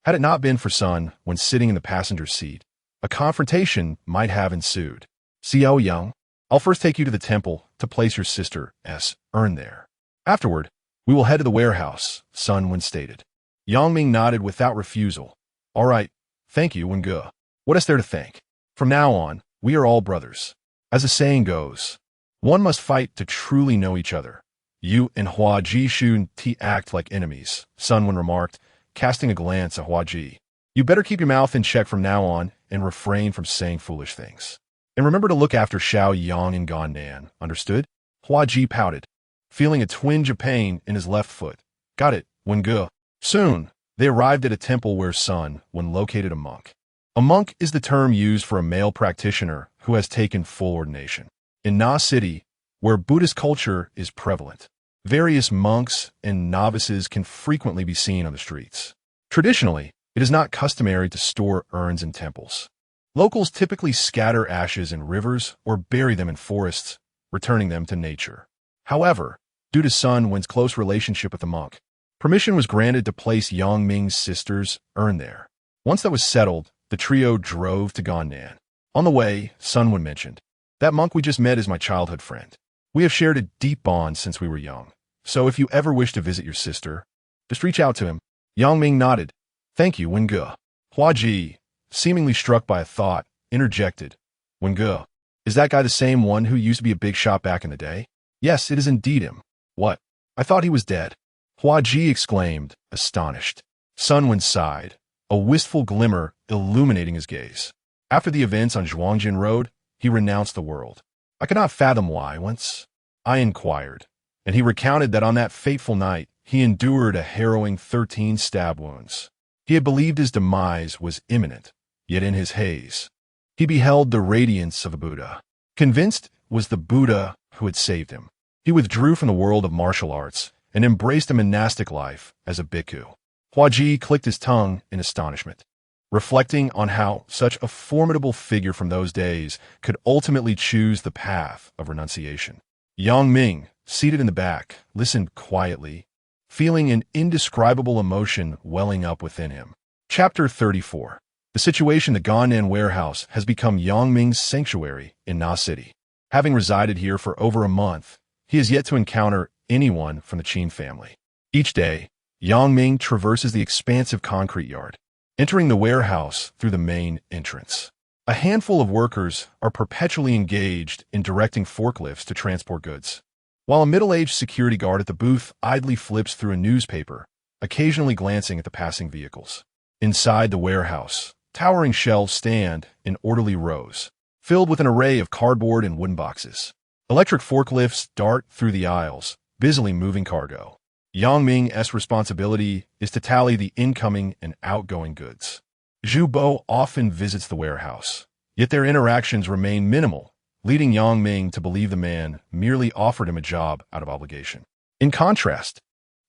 Had it not been for Sun Wen sitting in the passenger seat, a confrontation might have ensued. Xiao Yang, I'll first take you to the temple to place your sister's urn there. Afterward, we will head to the warehouse, Sun Wen stated. Yang Ming nodded without refusal. All right, thank you, Wen Ge. What is there to thank? From now on, we are all brothers. As the saying goes, one must fight to truly know each other. You and Hua Ji shouldn't act like enemies, Sun Wen remarked, casting a glance at Hua Ji. You better keep your mouth in check from now on and refrain from saying foolish things. And remember to look after Xiao Yang and Gannan, understood? Hua Ji pouted, feeling a twinge of pain in his left foot. Got it, Wen Ge. Soon, they arrived at a temple where Sun Wen located a monk. A monk is the term used for a male practitioner who has taken full ordination. In Na City, where Buddhist culture is prevalent, various monks and novices can frequently be seen on the streets. Traditionally, it is not customary to store urns in temples. Locals typically scatter ashes in rivers or bury them in forests, returning them to nature. However, due to Sun Wen's close relationship with the monk, permission was granted to place Yang Ming's sister's urn there. Once that was settled, the trio drove to Gannan. On the way, Sun Wen mentioned, that monk we just met is my childhood friend. We have shared a deep bond since we were young. So if you ever wish to visit your sister, just reach out to him. Yang Ming nodded. Thank you, Wen Ge. Hua Ji, seemingly struck by a thought, interjected. Wen Ge, is that guy the same one who used to be a big shot back in the day? Yes, it is indeed him. What? I thought he was dead. Hua Ji exclaimed, astonished. Sun Wen sighed, a wistful glimmer illuminating his gaze. After the events on Zhuangjin Road, he renounced the world. I could not fathom why once. I inquired, and he recounted that on that fateful night, he endured a harrowing 13 stab wounds. He had believed his demise was imminent, yet in his haze, he beheld the radiance of a Buddha. Convinced was the Buddha who had saved him, he withdrew from the world of martial arts and embraced a monastic life as a bhikkhu. Hua Ji clicked his tongue in astonishment, reflecting on how such a formidable figure from those days could ultimately choose the path of renunciation. Yang Ming, seated in the back, listened quietly, feeling an indescribable emotion welling up within him. Chapter 34. The situation at the Gannan warehouse has become Yang Ming's sanctuary in Na City. Having resided here for over a month, he has yet to encounter anyone from the Qin family. Each day, Yang Ming traverses the expansive concrete yard, entering the warehouse through the main entrance. A handful of workers are perpetually engaged in directing forklifts to transport goods, while a middle-aged security guard at the booth idly flips through a newspaper, occasionally glancing at the passing vehicles. Inside the warehouse, towering shelves stand in orderly rows, filled with an array of cardboard and wooden boxes. Electric forklifts dart through the aisles, busily moving cargo. Yang Ming's responsibility is to tally the incoming and outgoing goods. Zhu Bo often visits the warehouse, yet their interactions remain minimal, leading Yang Ming to believe the man merely offered him a job out of obligation. In contrast,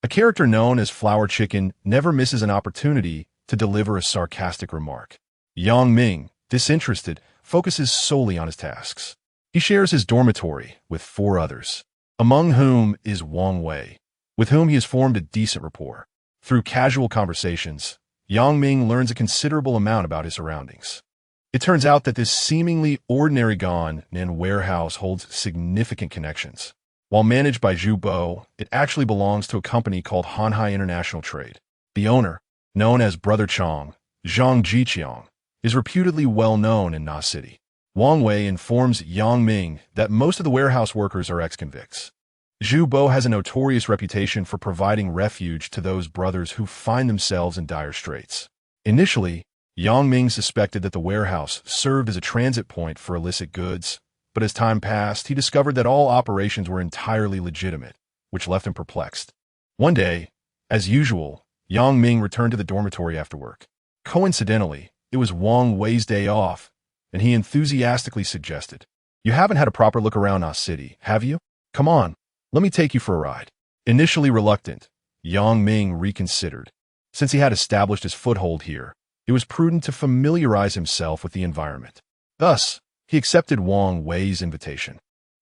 a character known as Flower Chicken never misses an opportunity to deliver a sarcastic remark. Yang Ming, disinterested, focuses solely on his tasks. He shares his dormitory with 4 others, among whom is Wang Wei, with whom he has formed a decent rapport. Through casual conversations, Yang Ming learns a considerable amount about his surroundings. It turns out that this seemingly ordinary Gannan warehouse holds significant connections. While managed by Zhu Bo, it actually belongs to a company called Hanhai International Trade. The owner, known as Brother Chong, Zhang Jiqiang, is reputedly well known in Na City. Wang Wei informs Yang Ming that most of the warehouse workers are ex-convicts. Zhu Bo has a notorious reputation for providing refuge to those brothers who find themselves in dire straits. Initially, Yang Ming suspected that the warehouse served as a transit point for illicit goods, but as time passed, he discovered that all operations were entirely legitimate, which left him perplexed. One day, as usual, Yang Ming returned to the dormitory after work. Coincidentally, it was Wang Wei's day off, and he enthusiastically suggested, "You haven't had a proper look around Na City, have you? Come on, let me take you for a ride." Initially reluctant, Yang Ming reconsidered. Since he had established his foothold here, it was prudent to familiarize himself with the environment. Thus, he accepted Wang Wei's invitation.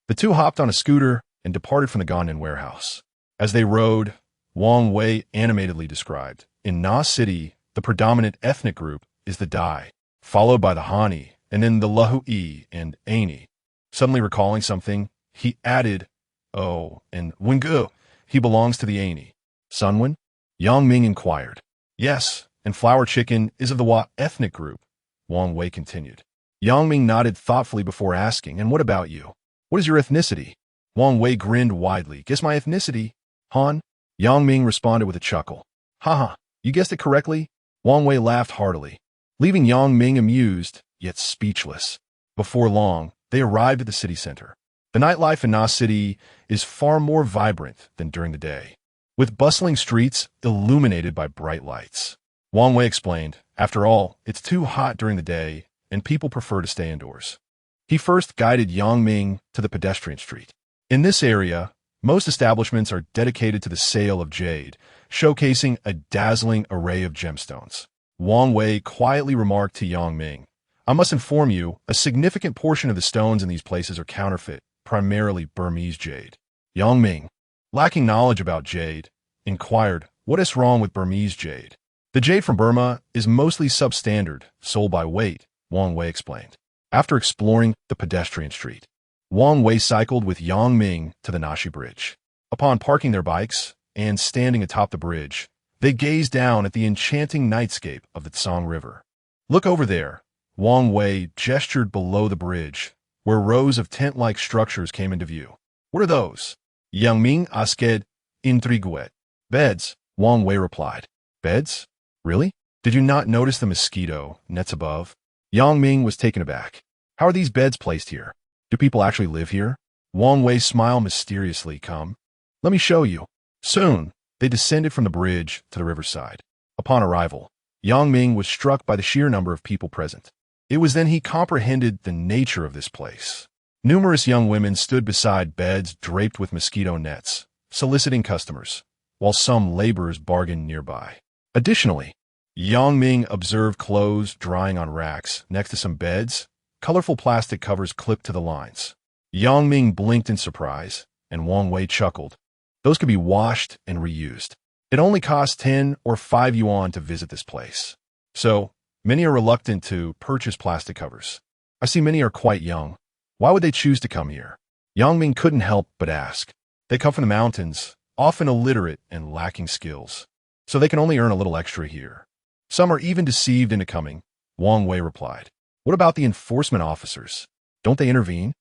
The two hopped on a scooter and departed from the Gannan warehouse. As they rode, Wang Wei animatedly described, "In Na City, the predominant ethnic group is the Dai, followed by the Hani, and then the Lahui and Aini." Suddenly recalling something, he added, "Oh, and Wingu, he belongs to the Aini." "Sunwin?" Yang Ming inquired. "Yes, and Flower Chicken is of the Wa ethnic group," Wang Wei continued. Yang Ming nodded thoughtfully before asking, "And what about you? What is your ethnicity?" Wang Wei grinned widely. "Guess my ethnicity? Han?" Yang Ming responded with a chuckle. "Haha, you guessed it correctly." Wang Wei laughed heartily, leaving Yang Ming amused, yet speechless. Before long, they arrived at the city center. The nightlife in Na City is far more vibrant than during the day, with bustling streets illuminated by bright lights. Wang Wei explained, "After all, it's too hot during the day, and people prefer to stay indoors." He first guided Yang Ming to the pedestrian street. In this area, most establishments are dedicated to the sale of jade, showcasing a dazzling array of gemstones. Wang Wei quietly remarked to Yang Ming, "I must inform you, a significant portion of the stones in these places are counterfeit, primarily Burmese jade." Yang Ming, lacking knowledge about jade, inquired, "What is wrong with Burmese jade?" "The jade from Burma is mostly substandard, sold by weight," Wang Wei explained. After exploring the pedestrian street, Wang Wei cycled with Yang Ming to the Nashi Bridge. Upon parking their bikes and standing atop the bridge, they gazed down at the enchanting nightscape of the Tsang River. "Look over there," Wang Wei gestured below the bridge, where rows of tent-like structures came into view. "What are those?" Yang Ming asked, intrigued. "Beds," Wang Wei replied. "Beds? Really? Did you not notice the mosquito nets above?" Yang Ming was taken aback. "How are these beds placed here? Do people actually live here?" Wang Wei smiled mysteriously. "Come, let me show you." Soon, they descended from the bridge to the riverside. Upon arrival, Yang Ming was struck by the sheer number of people present. It was then he comprehended the nature of this place. Numerous young women stood beside beds draped with mosquito nets, soliciting customers, while some laborers bargained nearby. Additionally, Yang Ming observed clothes drying on racks next to some beds, colorful plastic covers clipped to the lines. Yang Ming blinked in surprise, and Wang Wei chuckled. Those could be washed and reused. It only costs 10 or 5 yuan to visit this place. So, many are reluctant to purchase plastic covers. I see many are quite young. Why would they choose to come here? Yang Ming couldn't help but ask. They come from the mountains, often illiterate and lacking skills, so they can only earn a little extra here. Some are even deceived into coming, Wang Wei replied. What about the enforcement officers? Don't they intervene?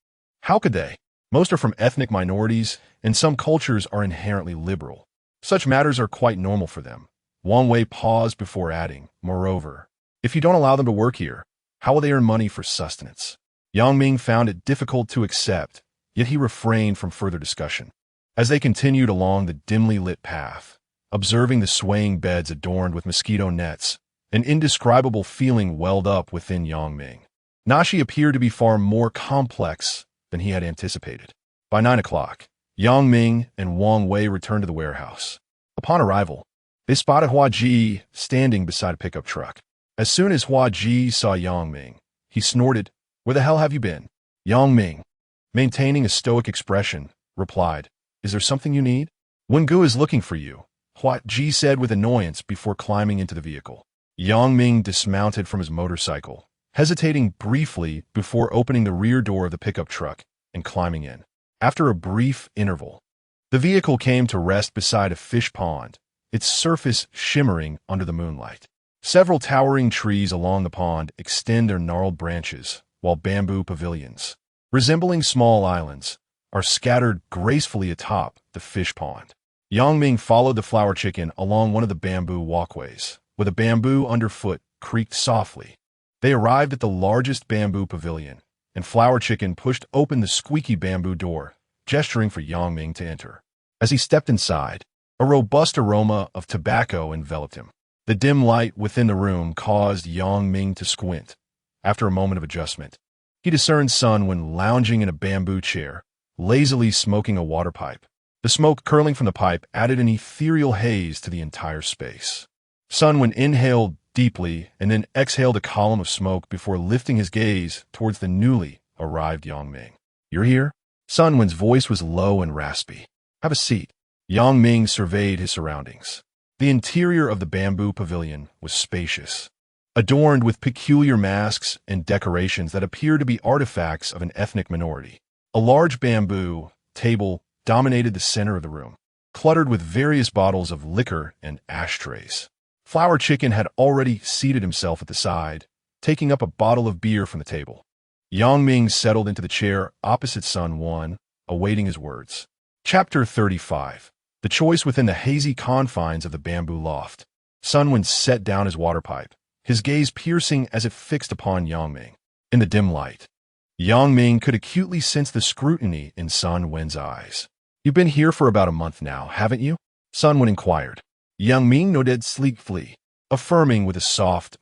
How could they? Most are from ethnic minorities, and some cultures are inherently liberal. Such matters are quite normal for them. Wang Wei paused before adding, moreover, if you don't allow them to work here, how will they earn money for sustenance? Yang Ming found it difficult to accept, yet he refrained from further discussion. As they continued along the dimly lit path, observing the swaying beds adorned with mosquito nets, an indescribable feeling welled up within Yang Ming. Nashi appeared to be far more complex than he had anticipated. By 9 o'clock, Yang Ming and Wang Wei returned to the warehouse. Upon arrival, they spotted Hua Ji standing beside a pickup truck. As soon as Hua Ji saw Yang Ming, he snorted, "Where the hell have you been?" Yang Ming, maintaining a stoic expression, replied, "Is there something you need?" "Wengu is looking for you," Hua Ji said with annoyance before climbing into the vehicle. Yang Ming dismounted from his motorcycle, hesitating briefly before opening the rear door of the pickup truck and climbing in. After a brief interval, the vehicle came to rest beside a fish pond, its surface shimmering under the moonlight. Several towering trees along the pond extend their gnarled branches, while bamboo pavilions, resembling small islands, are scattered gracefully atop the fish pond. Yang Ming followed the flower chicken along one of the bamboo walkways, where the bamboo underfoot creaked softly. They arrived at the largest bamboo pavilion, and Flower Chicken pushed open the squeaky bamboo door, gesturing for Yang Ming to enter. As he stepped inside, a robust aroma of tobacco enveloped him. The dim light within the room caused Yang Ming to squint. After a moment of adjustment, he discerned Sun Wen lounging in a bamboo chair, lazily smoking a water pipe. The smoke curling from the pipe added an ethereal haze to the entire space. Sun Wen inhaled deeply and then exhaled a column of smoke before lifting his gaze towards the newly arrived Yang Ming. "You're here?" Sun Wen's voice was low and raspy. "Have a seat." Yang Ming surveyed his surroundings. The interior of the bamboo pavilion was spacious, adorned with peculiar masks and decorations that appeared to be artifacts of an ethnic minority. A large bamboo table dominated the center of the room, cluttered with various bottles of liquor and ashtrays. Flower Chicken had already seated himself at the side, taking up a bottle of beer from the table. Yang Ming settled into the chair opposite Sun Wen, awaiting his words. Chapter 35. The choice within the hazy confines of the bamboo loft. Sun Wen set down his water pipe, his gaze piercing as it fixed upon Yang Ming. In the dim light, Yang Ming could acutely sense the scrutiny in Sun Wen's eyes. "You've been here for about a month now, haven't you?" Sun Wen inquired. Yang Ming nodded sleekly, affirming with a soft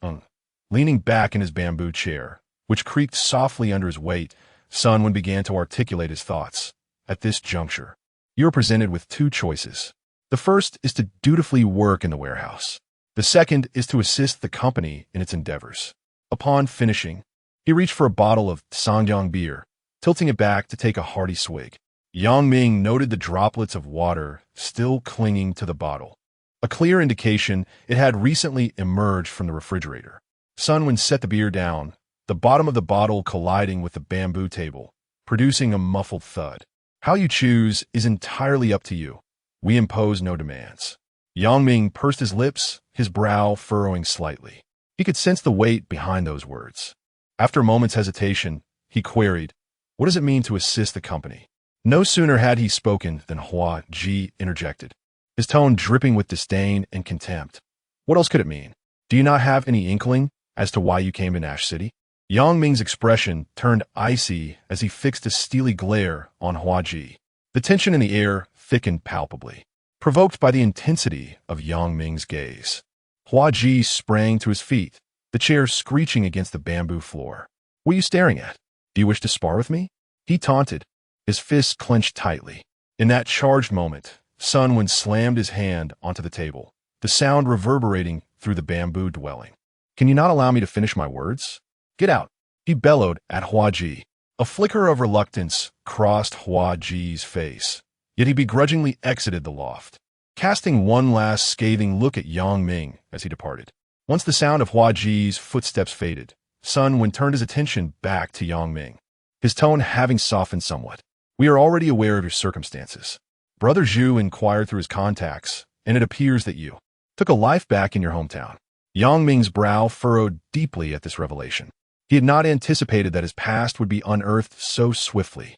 Leaning back in his bamboo chair, which creaked softly under his weight, Sun Wen began to articulate his thoughts. At this juncture, you are presented with two choices. The first is to dutifully work in the warehouse. The second is to assist the company in its endeavors. Upon finishing, he reached for a bottle of Sangyang beer, tilting it back to take a hearty swig. Yang Ming noted the droplets of water still clinging to the bottle, a clear indication it had recently emerged from the refrigerator. Sun Wen set the beer down, the bottom of the bottle colliding with the bamboo table, producing a muffled thud. "How you choose is entirely up to you. We impose no demands." Yang Ming pursed his lips, his brow furrowing slightly. He could sense the weight behind those words. After a moment's hesitation, he queried, "What does it mean to assist the company?" No sooner had he spoken than Hua Ji interjected, his tone dripping with disdain and contempt. "What else could it mean? Do you not have any inkling as to why you came to Nash City?" Yang Ming's expression turned icy as he fixed a steely glare on Hua Ji. The tension in the air thickened palpably, provoked by the intensity of Yang Ming's gaze. Hua Ji sprang to his feet, the chair screeching against the bamboo floor. "What are you staring at? Do you wish to spar with me?" He taunted, his fists clenched tightly. In that charged moment, Sun Wen slammed his hand onto the table, the sound reverberating through the bamboo dwelling. "Can you not allow me to finish my words? Get out," he bellowed at Hua Ji. A flicker of reluctance crossed Hua Ji's face, yet he begrudgingly exited the loft, casting one last scathing look at Yang Ming as he departed. Once the sound of Hua Ji's footsteps faded, Sun Wen turned his attention back to Yang Ming, his tone having softened somewhat. "We are already aware of your circumstances. Brother Zhu inquired through his contacts, and it appears that you took a life back in your hometown." Yang Ming's brow furrowed deeply at this revelation. He had not anticipated that his past would be unearthed so swiftly.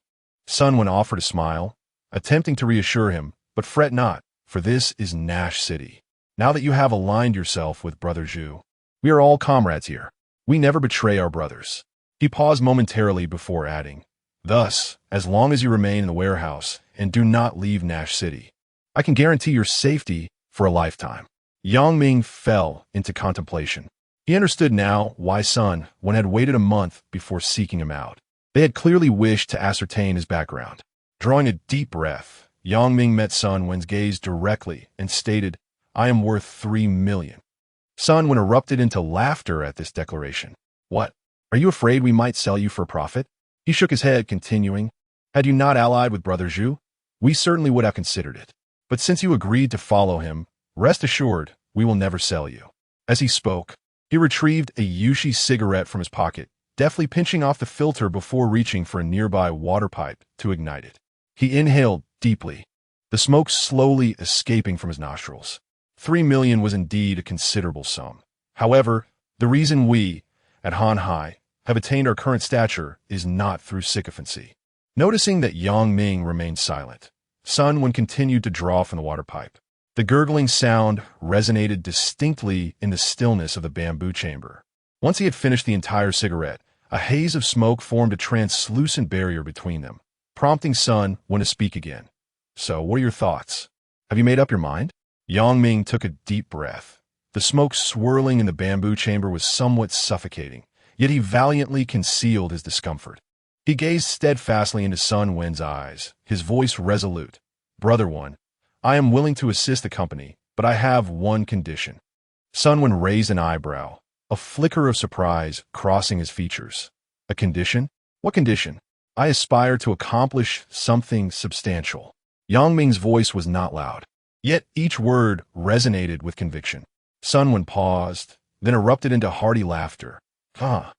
Sun Wen offered a smile, attempting to reassure him, "But fret not, for this is Nash City. Now that you have aligned yourself with Brother Zhu, we are all comrades here. We never betray our brothers." He paused momentarily before adding, "Thus, as long as you remain in the warehouse and do not leave Nash City, I can guarantee your safety for a lifetime." Yang Ming fell into contemplation. He understood now why Sun Wen had waited a month before seeking him out. They had clearly wished to ascertain his background. Drawing a deep breath, Yang Ming met Sun Wen's gaze directly and stated, "I am worth 3 million. Sun Wen erupted into laughter at this declaration. "What? Are you afraid we might sell you for a profit?" He shook his head, continuing, Had you not allied with Brother Zhu, we certainly would have considered it. But since you agreed to follow him, rest assured we will never sell you." As he spoke, he retrieved a Yushi cigarette from his pocket, deftly pinching off the filter before reaching for a nearby water pipe to ignite it. He inhaled deeply, the smoke slowly escaping from his nostrils. 3 million was indeed a considerable sum. However, the reason we, at Han Hai, have attained our current stature is not through sycophancy. Noticing that Yang Ming remained silent, Sun Wen continued to draw from the water pipe. The gurgling sound resonated distinctly in the stillness of the bamboo chamber. Once he had finished the entire cigarette, a haze of smoke formed a translucent barrier between them, prompting Sun Wen to speak again. "So, what are your thoughts? Have you made up your mind?" Yang Ming took a deep breath. The smoke swirling in the bamboo chamber was somewhat suffocating, yet he valiantly concealed his discomfort. He gazed steadfastly into Sun Wen's eyes, his voice resolute. "Brother One, I am willing to assist the company, but I have one condition." Sun Wen raised an eyebrow, a flicker of surprise crossing his features. "A condition? What condition?" "I aspire to accomplish something substantial." Yang Ming's voice was not loud, yet each word resonated with conviction. Sun Wen paused, then erupted into hearty laughter. "Huh?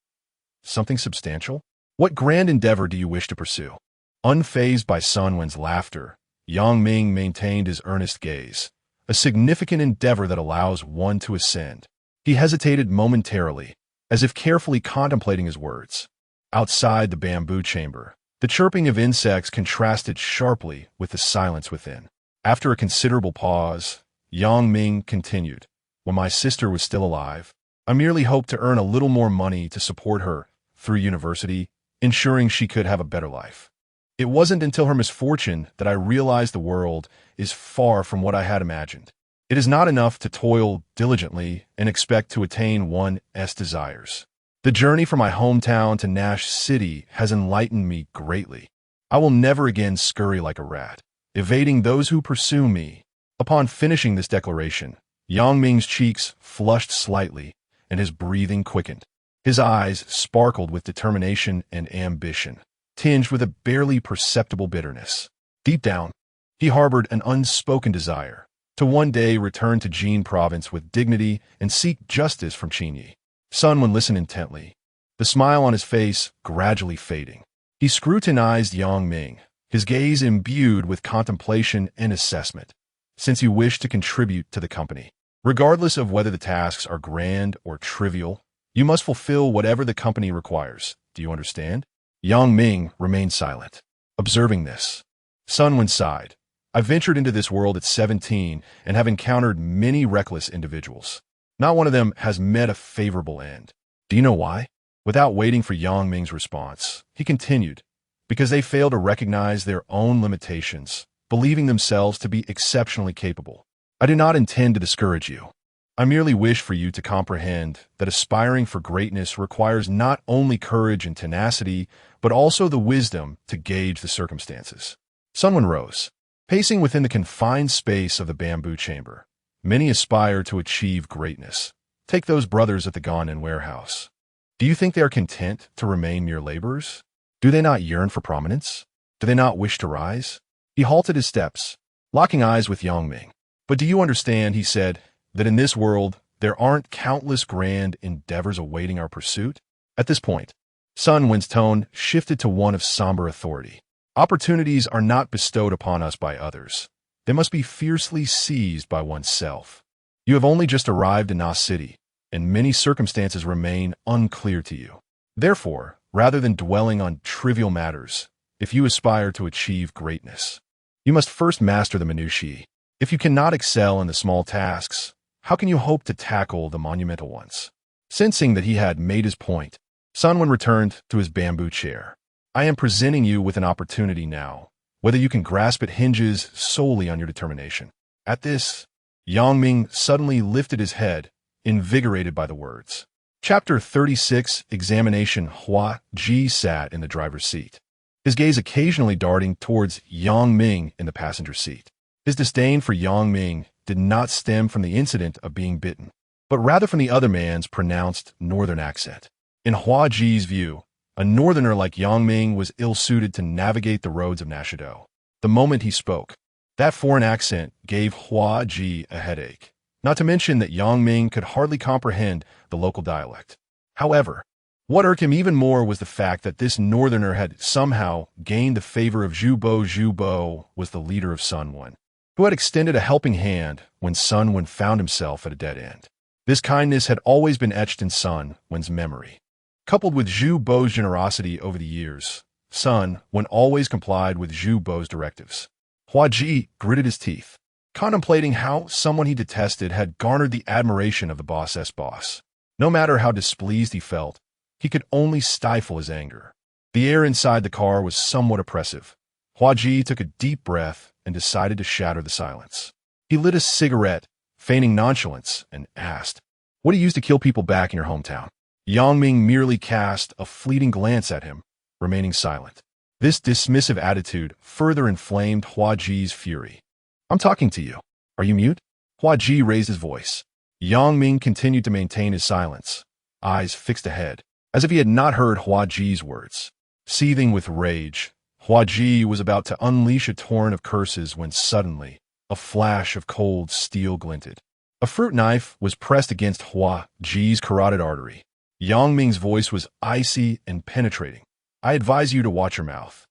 Something substantial? What grand endeavor do you wish to pursue?" Unfazed by Sun Wen's laughter, Yang Ming maintained his earnest gaze. "A significant endeavor that allows one to ascend." He hesitated momentarily, as if carefully contemplating his words. Outside the bamboo chamber, the chirping of insects contrasted sharply with the silence within. After a considerable pause, Yang Ming continued, "When my sister was still alive, I merely hoped to earn a little more money to support her through university, ensuring she could have a better life. It wasn't until her misfortune that I realized the world is far from what I had imagined. It is not enough to toil diligently and expect to attain one's desires. The journey from my hometown to Nash City has enlightened me greatly. I will never again scurry like a rat, evading those who pursue me." Upon finishing this declaration, Yang Ming's cheeks flushed slightly, and his breathing quickened. His eyes sparkled with determination and ambition, tinged with a barely perceptible bitterness. Deep down, he harbored an unspoken desire to one day return to Jin province with dignity and seek justice from Qinyi. Sun Wen listened intently, the smile on his face gradually fading. He scrutinized Yang Ming, his gaze imbued with contemplation and assessment. "Since you wish to contribute to the company, regardless of whether the tasks are grand or trivial, you must fulfill whatever the company requires. Do you understand?" Yang Ming remained silent. Observing this, Sun Wen sighed. "I ventured into this world at 17 and have encountered many reckless individuals. Not one of them has met a favorable end. Do you know why?" Without waiting for Yang Ming's response, he continued, "Because they fail to recognize their own limitations, believing themselves to be exceptionally capable. I do not intend to discourage you. I merely wish for you to comprehend that aspiring for greatness requires not only courage and tenacity, but also the wisdom to gauge the circumstances." Sun Wen rose, pacing within the confined space of the bamboo chamber. "Many aspire to achieve greatness. Take those brothers at the Gonin warehouse. Do you think they are content to remain mere laborers? Do they not yearn for prominence? Do they not wish to rise?" He halted his steps, locking eyes with Yang Ming. "But do you understand," he said, "that in this world there aren't countless grand endeavors awaiting our pursuit?" At this point, Sun Wen's tone shifted to one of somber authority. "Opportunities are not bestowed upon us by others. They must be fiercely seized by oneself. You have only just arrived in Na City, and many circumstances remain unclear to you. Therefore, rather than dwelling on trivial matters, if you aspire to achieve greatness, you must first master the minutiae. If you cannot excel in the small tasks, how can you hope to tackle the monumental ones?" Sensing that he had made his point, Sun Wen returned to his bamboo chair. "I am presenting you with an opportunity now. Whether you can grasp it hinges solely on your determination." At this, Yang Ming suddenly lifted his head, invigorated by the words. Chapter 36, Examination. Hua Ji sat in the driver's seat, his gaze occasionally darting towards Yang Ming in the passenger seat. His disdain for Yang Ming did not stem from the incident of being bitten, but rather from the other man's pronounced northern accent. In Hua Ji's view, A northerner like Yang Ming was ill-suited to navigate the roads of Nashido. The moment he spoke, that foreign accent gave Hua Ji a headache, not to mention that Yang Ming could hardly comprehend the local dialect. However, what irked him even more was the fact that this northerner had somehow gained the favor of Zhu Bo. Zhu Bo was the leader of Sun Wen, who had extended a helping hand when Sun Wen found himself at a dead end. This kindness had always been etched in Sun Wen's memory. Coupled with Zhu Bo's generosity over the years, Sun Wen always complied with Zhu Bo's directives. Hua Ji gritted his teeth, contemplating how someone he detested had garnered the admiration of the boss's boss. No matter how displeased he felt, he could only stifle his anger. The air inside the car was somewhat oppressive. Hua Ji took a deep breath and decided to shatter the silence. He lit a cigarette, feigning nonchalance, and asked, "What do you use to kill people back in your hometown?" Yang Ming merely cast a fleeting glance at him, remaining silent. This dismissive attitude further inflamed Hua Ji's fury. "I'm talking to you. Are you mute?" Hua Ji raised his voice. Yang Ming continued to maintain his silence, eyes fixed ahead, as if he had not heard Hua Ji's words. Seething with rage, Hua Ji was about to unleash a torrent of curses when suddenly, a flash of cold steel glinted. A fruit knife was pressed against Hua Ji's carotid artery. Yang Ming's voice was icy and penetrating. "I advise you to watch your mouth."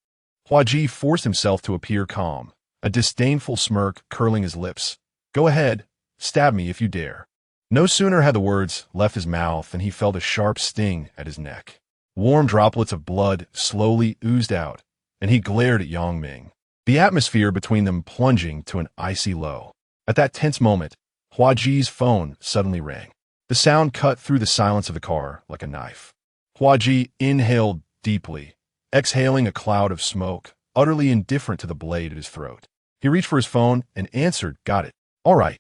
Hua Ji forced himself to appear calm, a disdainful smirk curling his lips. "Go ahead, stab me if you dare." No sooner had the words left his mouth than he felt a sharp sting at his neck. Warm droplets of blood slowly oozed out, and he glared at Yang Ming, the atmosphere between them plunging to an icy low. At that tense moment, Hua Ji's phone suddenly rang. The sound cut through the silence of the car like a knife. Hua Ji inhaled deeply, exhaling a cloud of smoke, utterly indifferent to the blade at his throat. He reached for his phone and answered, "Got it. All right.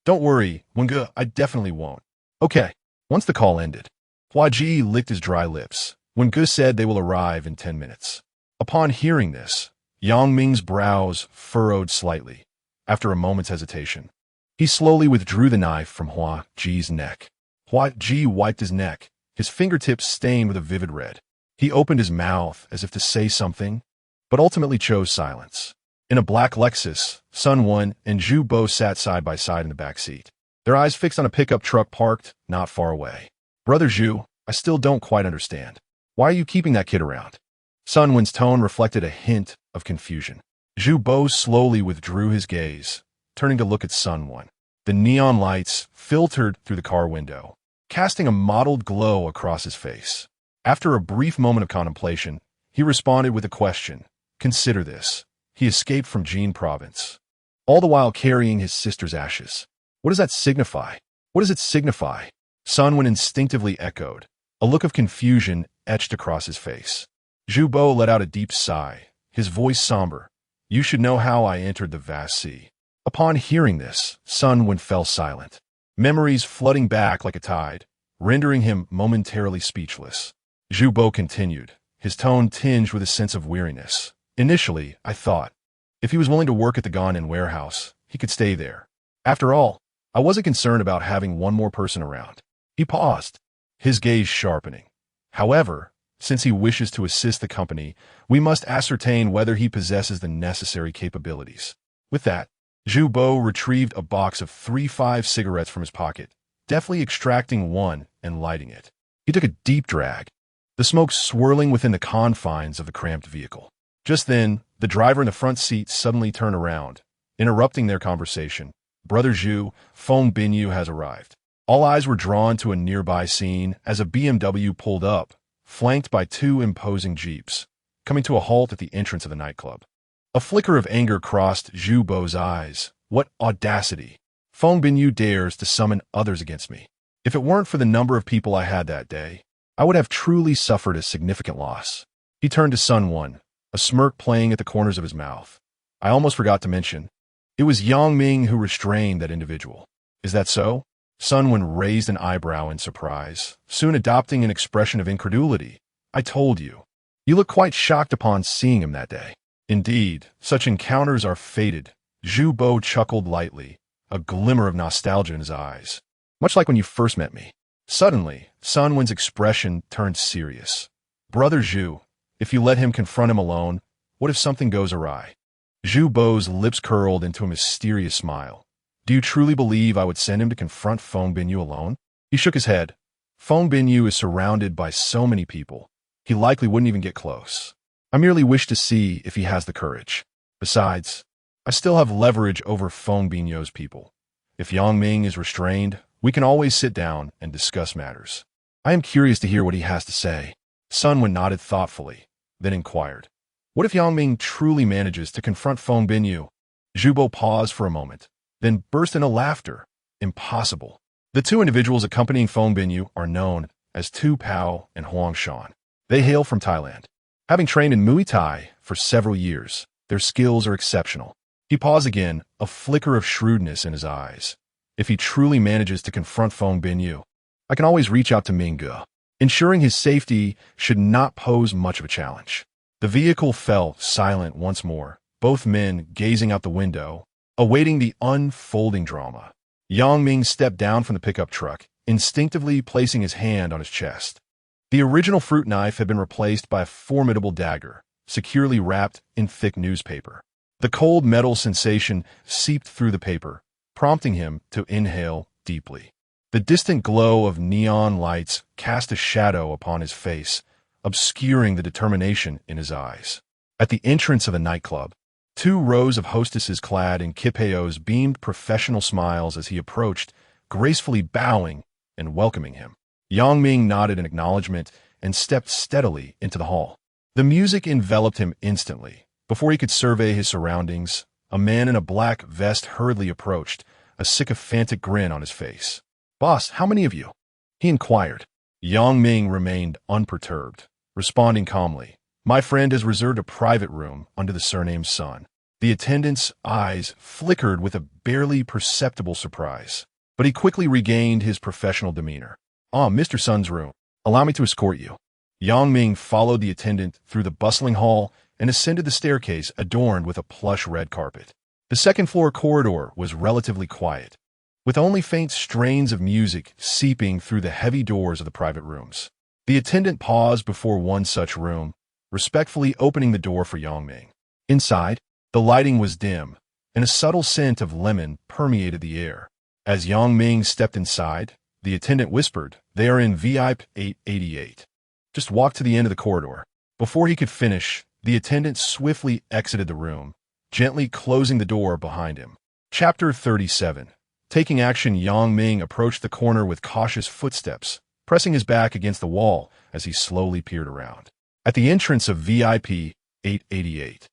Don't worry, Wenge, I definitely won't." "Okay." Once the call ended, Hua Ji licked his dry lips. Wenge said they will arrive in 10 minutes. Upon hearing this, Yang Ming's brows furrowed slightly. After a moment's hesitation, he slowly withdrew the knife from Hua Ji's neck. Hua Ji wiped his neck, his fingertips stained with a vivid red. He opened his mouth as if to say something, but ultimately chose silence. In a black Lexus, Sun Wen and Zhu Bo sat side by side in the back seat, their eyes fixed on a pickup truck parked not far away. "Brother Zhu, I still don't quite understand. Why are you keeping that kid around?" Sun Wen's tone reflected a hint of confusion. Zhu Bo slowly withdrew his gaze, turning to look at Sun Wen. The neon lights filtered through the car window, casting a mottled glow across his face. After a brief moment of contemplation, he responded with a question. "Consider this. He escaped from Jin province, all the while carrying his sister's ashes. What does that signify? What does it signify?" Sun Wen instinctively echoed. A look of confusion etched across his face. Zhu Bo let out a deep sigh, his voice somber. "You should know how I entered the vast sea." Upon hearing this, Sun Wen fell silent, memories flooding back like a tide, rendering him momentarily speechless. Zhu Bo continued, his tone tinged with a sense of weariness. "Initially, I thought, if he was willing to work at the Ganen warehouse, he could stay there. After all, I wasn't concerned about having one more person around." He paused, his gaze sharpening. "However, since he wishes to assist the company, we must ascertain whether he possesses the necessary capabilities." With that, Zhu Bo retrieved a box of 3-5 cigarettes from his pocket, deftly extracting one and lighting it. He took a deep drag, the smoke swirling within the confines of the cramped vehicle. Just then, the driver in the front seat suddenly turned around, interrupting their conversation. "Brother Zhu, Feng Binyu has arrived." All eyes were drawn to a nearby scene as a BMW pulled up, flanked by 2 imposing jeeps, coming to a halt at the entrance of the nightclub. A flicker of anger crossed Zhu Bo's eyes. What audacity! Feng Binyu dares to summon others against me. If it weren't for the number of people I had that day, I would have truly suffered a significant loss. He turned to Sun Wen, a smirk playing at the corners of his mouth. "I almost forgot to mention, it was Yang Ming who restrained that individual. Is that so?" Sun Wen raised an eyebrow in surprise, soon adopting an expression of incredulity. "I told you. You look quite shocked upon seeing him that day." "Indeed, such encounters are fated." Zhu Bo chuckled lightly, a glimmer of nostalgia in his eyes. "Much like when you first met me." Suddenly, Sun Wen's expression turned serious. "Brother Zhu, if you let him confront him alone, what if something goes awry?" Zhu Bo's lips curled into a mysterious smile. "Do you truly believe I would send him to confront Feng Binyu alone?" He shook his head. "Feng Binyu is surrounded by so many people. He likely wouldn't even get close. I merely wish to see if he has the courage. Besides, I still have leverage over Feng Binyu's people. If Yang Ming is restrained, we can always sit down and discuss matters. I am curious to hear what he has to say." Sun Wen nodded thoughtfully, then inquired, "What if Yang Ming truly manages to confront Feng Binyu?" Zhu Bo paused for a moment, then burst into laughter. "Impossible. The two individuals accompanying Feng Binyu are known as Tu Pao and Huang Shan. They hail from Thailand. Having trained in Muay Thai for several years, their skills are exceptional." He paused again, a flicker of shrewdness in his eyes. "If he truly manages to confront Feng Binyu, I can always reach out to Mingge. Ensuring his safety should not pose much of a challenge." The vehicle fell silent once more, both men gazing out the window, awaiting the unfolding drama. Yang Ming stepped down from the pickup truck, instinctively placing his hand on his chest. The original fruit knife had been replaced by a formidable dagger, securely wrapped in thick newspaper. The cold metal sensation seeped through the paper, prompting him to inhale deeply. The distant glow of neon lights cast a shadow upon his face, obscuring the determination in his eyes. At the entrance of the nightclub, 2 rows of hostesses clad in kipeos beamed professional smiles as he approached, gracefully bowing and welcoming him. Yang Ming nodded in acknowledgement and stepped steadily into the hall. The music enveloped him instantly. Before he could survey his surroundings, a man in a black vest hurriedly approached, a sycophantic grin on his face. "Boss, how many of you?" he inquired. Yang Ming remained unperturbed, responding calmly, "My friend has reserved a private room under the surname Sun." The attendant's eyes flickered with a barely perceptible surprise, but he quickly regained his professional demeanor. "Ah, Mr. Sun's room. Allow me to escort you." Yang Ming followed the attendant through the bustling hall and ascended the staircase adorned with a plush red carpet. The second-floor corridor was relatively quiet, with only faint strains of music seeping through the heavy doors of the private rooms. The attendant paused before one such room, respectfully opening the door for Yang Ming. Inside, the lighting was dim, and a subtle scent of lemon permeated the air. As Yang Ming stepped inside, the attendant whispered, "They are in VIP 888. Just walk to the end of the corridor." Before he could finish, the attendant swiftly exited the room, gently closing the door behind him. Chapter 37. Taking action, Yang Ming approached the corner with cautious footsteps, pressing his back against the wall as he slowly peered around. At the entrance of VIP 888,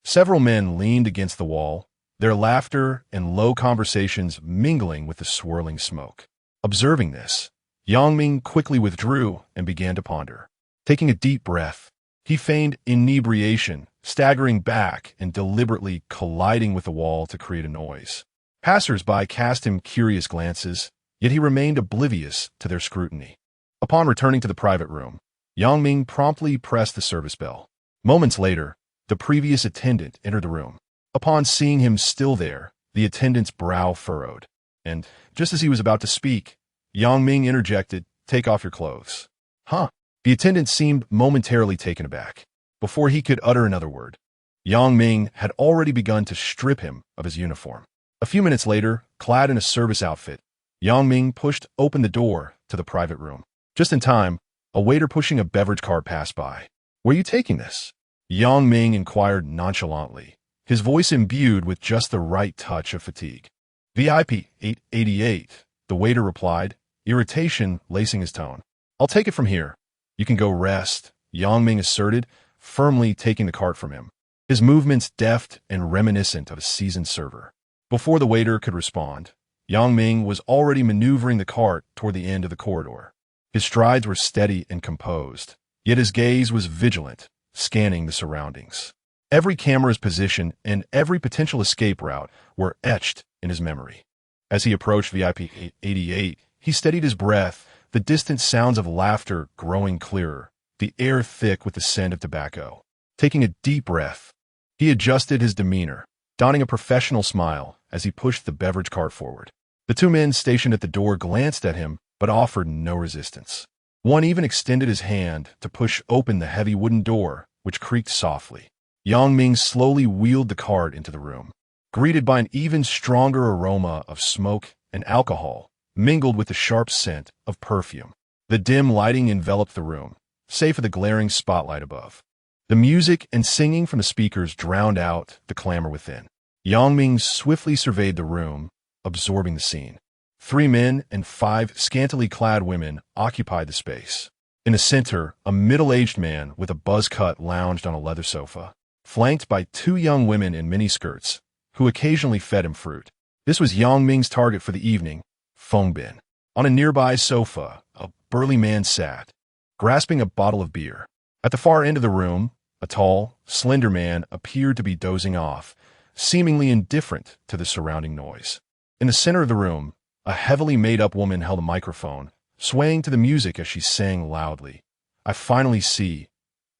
several men leaned against the wall, their laughter and low conversations mingling with the swirling smoke. Observing this, Yang Ming quickly withdrew and began to ponder. Taking a deep breath, he feigned inebriation, staggering back and deliberately colliding with the wall to create a noise. Passers-by cast him curious glances, yet he remained oblivious to their scrutiny. Upon returning to the private room, Yang Ming promptly pressed the service bell. Moments later, the previous attendant entered the room. Upon seeing him still there, the attendant's brow furrowed, and just as he was about to speak, Yang Ming interjected, "Take off your clothes." "Huh?" The attendant seemed momentarily taken aback. Before he could utter another word, Yang Ming had already begun to strip him of his uniform. A few minutes later, clad in a service outfit, Yang Ming pushed open the door to the private room. Just in time, a waiter pushing a beverage cart passed by. "Where are you taking this?" Yang Ming inquired nonchalantly, his voice imbued with just the right touch of fatigue. "VIP 888, the waiter replied, irritation lacing his tone. "I'll take it from here. You can go rest," Yang Ming asserted, firmly taking the cart from him, his movements deft and reminiscent of a seasoned server. Before the waiter could respond, Yang Ming was already maneuvering the cart toward the end of the corridor. His strides were steady and composed, yet his gaze was vigilant, scanning the surroundings. Every camera's position and every potential escape route were etched in his memory. As he approached VIP 888, he steadied his breath, the distant sounds of laughter growing clearer, the air thick with the scent of tobacco. Taking a deep breath, he adjusted his demeanor, donning a professional smile as he pushed the beverage cart forward. The 2 men stationed at the door glanced at him, but offered no resistance. One even extended his hand to push open the heavy wooden door, which creaked softly. Yang Ming slowly wheeled the cart into the room, greeted by an even stronger aroma of smoke and alcohol, mingled with the sharp scent of perfume. The dim lighting enveloped the room, save for the glaring spotlight above. The music and singing from the speakers drowned out the clamor within. Yang Ming swiftly surveyed the room, absorbing the scene. 3 men and 5 scantily clad women occupied the space. In the center, a middle-aged man with a buzz cut lounged on a leather sofa, flanked by 2 young women in miniskirts, who occasionally fed him fruit. This was Yang Ming's target for the evening, Feng Bin. On a nearby sofa, a burly man sat, grasping a bottle of beer. At the far end of the room, a tall, slender man appeared to be dozing off, seemingly indifferent to the surrounding noise. In the center of the room, a heavily made-up woman held a microphone, swaying to the music as she sang loudly. "I finally see.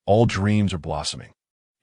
All dreams are blossoming."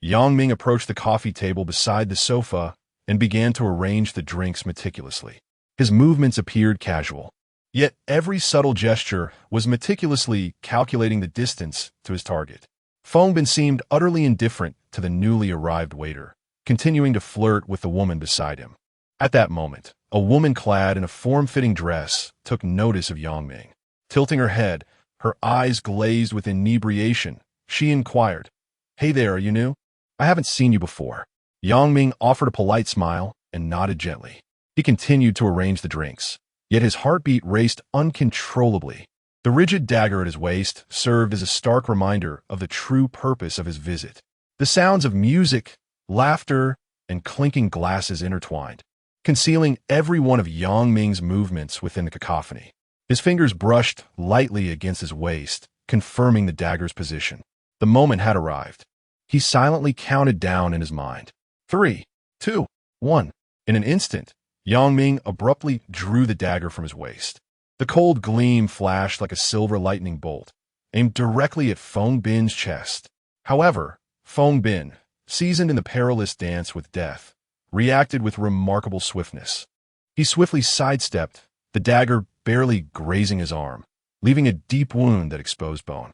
Yang Ming approached the coffee table beside the sofa and began to arrange the drinks meticulously. His movements appeared casual, yet every subtle gesture was meticulously calculating the distance to his target. Feng Bin seemed utterly indifferent to the newly arrived waiter, continuing to flirt with the woman beside him. At that moment, a woman clad in a form-fitting dress took notice of Yang Ming. Tilting her head, her eyes glazed with inebriation, she inquired, "Hey there, are you new? I haven't seen you before." Yang Ming offered a polite smile and nodded gently. He continued to arrange the drinks, yet his heartbeat raced uncontrollably. The rigid dagger at his waist served as a stark reminder of the true purpose of his visit. The sounds of music, laughter, and clinking glasses intertwined, concealing every one of Yang Ming's movements within the cacophony. His fingers brushed lightly against his waist, confirming the dagger's position. The moment had arrived. He silently counted down in his mind. 3, 2, 1. In an instant, Yang Ming abruptly drew the dagger from his waist. The cold gleam flashed like a silver lightning bolt, aimed directly at Feng Bin's chest. However, Feng Bin, seasoned in the perilous dance with death, reacted with remarkable swiftness. He swiftly sidestepped, the dagger barely grazing his arm, leaving a deep wound that exposed bone.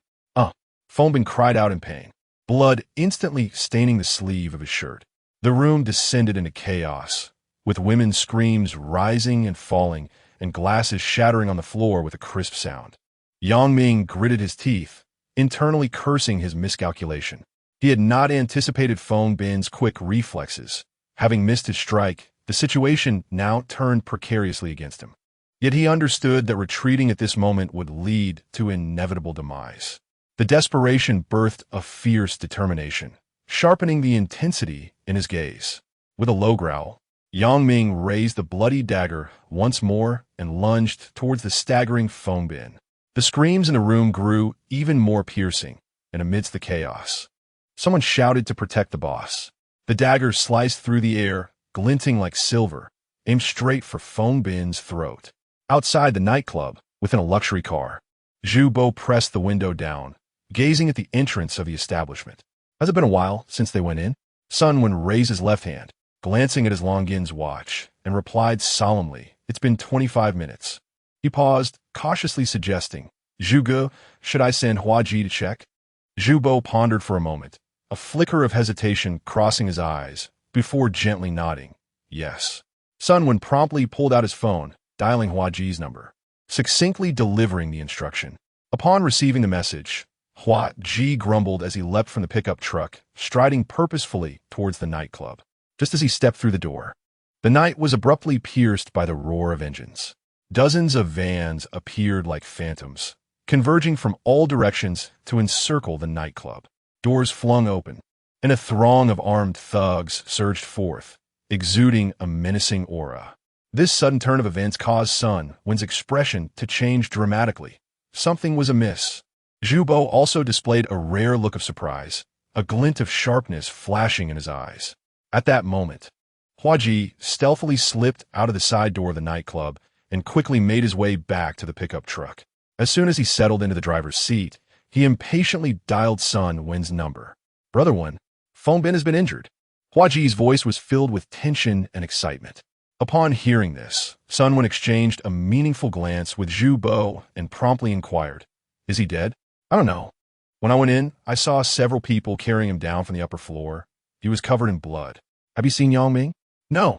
Feng Bin cried out in pain, blood instantly staining the sleeve of his shirt. The room descended into chaos, with women's screams rising and falling, and glasses shattering on the floor with a crisp sound. Yang Ming gritted his teeth, internally cursing his miscalculation. He had not anticipated Feng Bin's quick reflexes. Having missed his strike, the situation now turned precariously against him. Yet he understood that retreating at this moment would lead to inevitable demise. The desperation birthed a fierce determination, sharpening the intensity in his gaze. With a low growl, Yang Ming raised the bloody dagger once more and lunged towards the staggering Feng Bin. The screams in the room grew even more piercing, and amidst the chaos, someone shouted to protect the boss. The dagger sliced through the air, glinting like silver, aimed straight for Feng Bin's throat. Outside the nightclub, within a luxury car, Zhu Bo pressed the window down, gazing at the entrance of the establishment. "Has it been a while since they went in?" Sun Wen raised his left hand, glancing at his Longines watch, and replied solemnly, "It's been 25 minutes. He paused, cautiously suggesting, "Zhu Ge, should I send Hua Ji to check?" Zhu Bo pondered for a moment, a flicker of hesitation crossing his eyes, before gently nodding, "Yes." Sun Wen promptly pulled out his phone, dialing Hua Ji's number, succinctly delivering the instruction. Upon receiving the message, Hua Ji grumbled as he leapt from the pickup truck, striding purposefully towards the nightclub. Just as he stepped through the door, the night was abruptly pierced by the roar of engines. Dozens of vans appeared like phantoms, converging from all directions to encircle the nightclub. Doors flung open, and a throng of armed thugs surged forth, exuding a menacing aura. This sudden turn of events caused Sun Wen's expression to change dramatically. Something was amiss. Zhu Bo also displayed a rare look of surprise, a glint of sharpness flashing in his eyes. At that moment, Hua Ji stealthily slipped out of the side door of the nightclub and quickly made his way back to the pickup truck. As soon as he settled into the driver's seat, he impatiently dialed Sun Wen's number. "Brother Wen, Feng Bin has been injured." Hua Ji's voice was filled with tension and excitement. Upon hearing this, Sun Wen exchanged a meaningful glance with Zhu Bo and promptly inquired, Is he dead? I don't know. When I went in, I saw several people carrying him down from the upper floor. He was covered in blood. Have you seen Yang Ming? No.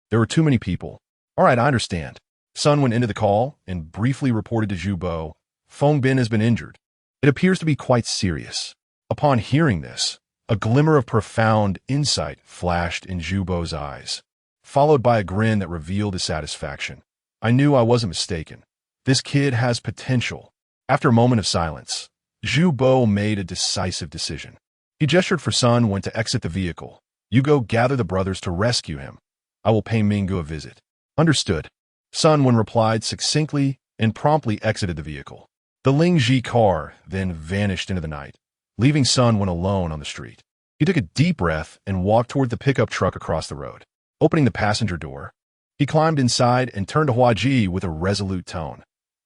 There were too many people. All right, I understand. Sun went into the call and briefly reported to Zhu Bo, Feng Bin has been injured. It appears to be quite serious. Upon hearing this, a glimmer of profound insight flashed in Zhu Bo's eyes, followed by a grin that revealed his satisfaction. I knew I wasn't mistaken. This kid has potential. After a moment of silence, Zhu Bo made a decisive decision. He gestured for Sun when to exit the vehicle. You go gather the brothers to rescue him. I will pay Minggu a visit. Understood. Sun Wen replied succinctly and promptly exited the vehicle. The Lingji car then vanished into the night, leaving Sun Wen alone on the street. He took a deep breath and walked toward the pickup truck across the road. Opening the passenger door, he climbed inside and turned to Hua Ji with a resolute tone.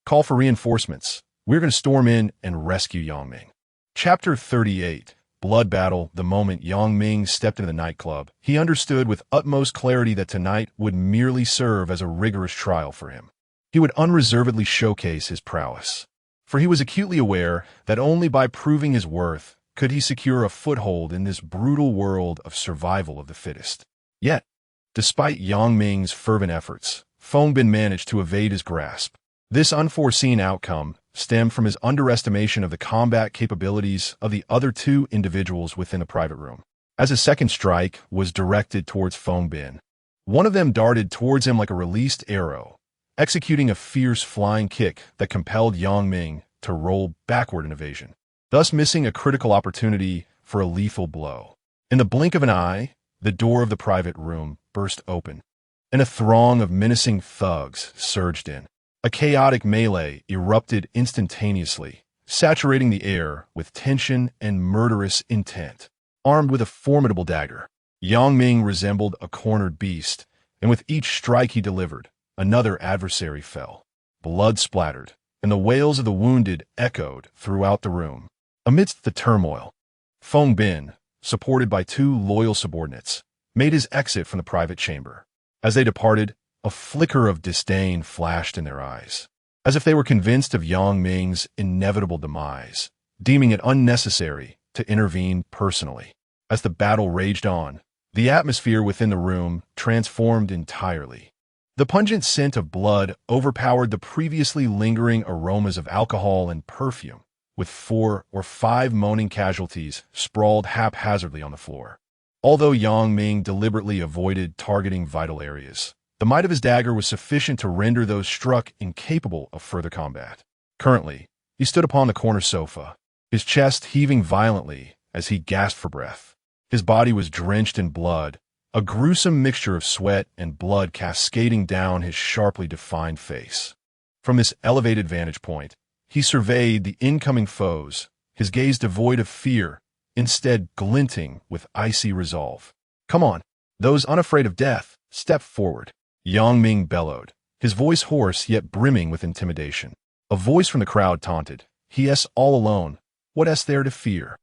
Call for reinforcements. We're going to storm in and rescue Yang Ming. Chapter 38. Blood Battle. The moment Yang Ming stepped into the nightclub, he understood with utmost clarity that tonight would merely serve as a rigorous trial for him. He would unreservedly showcase his prowess, for he was acutely aware that only by proving his worth could he secure a foothold in this brutal world of survival of the fittest. Yet, despite Yang Ming's fervent efforts, Feng Bin managed to evade his grasp. This unforeseen outcome stemmed from his underestimation of the combat capabilities of the other two individuals within the private room. As a second strike was directed towards Feng Bin, one of them darted towards him like a released arrow, executing a fierce flying kick that compelled Yang Ming to roll backward in evasion, thus missing a critical opportunity for a lethal blow. In the blink of an eye, the door of the private room burst open, and a throng of menacing thugs surged in. A chaotic melee erupted instantaneously, saturating the air with tension and murderous intent. Armed with a formidable dagger, Yang Ming resembled a cornered beast, and with each strike he delivered, another adversary fell. Blood splattered, and the wails of the wounded echoed throughout the room. Amidst the turmoil, Feng Bin, supported by two loyal subordinates, made his exit from the private chamber. As they departed, a flicker of disdain flashed in their eyes, as if they were convinced of Yang Ming's inevitable demise, deeming it unnecessary to intervene personally. As the battle raged on, the atmosphere within the room transformed entirely. The pungent scent of blood overpowered the previously lingering aromas of alcohol and perfume, with 4 or 5 moaning casualties sprawled haphazardly on the floor. Although Yang Ming deliberately avoided targeting vital areas, the might of his dagger was sufficient to render those struck incapable of further combat. Currently, he stood upon the corner sofa, his chest heaving violently as he gasped for breath. His body was drenched in blood, a gruesome mixture of sweat and blood cascading down his sharply defined face. From this elevated vantage point, he surveyed the incoming foes, his gaze devoid of fear, instead glinting with icy resolve. Come on, those unafraid of death, step forward. Yang Ming bellowed, his voice hoarse yet brimming with intimidation. A voice from the crowd taunted, "He-s all alone. What-s there to fear?"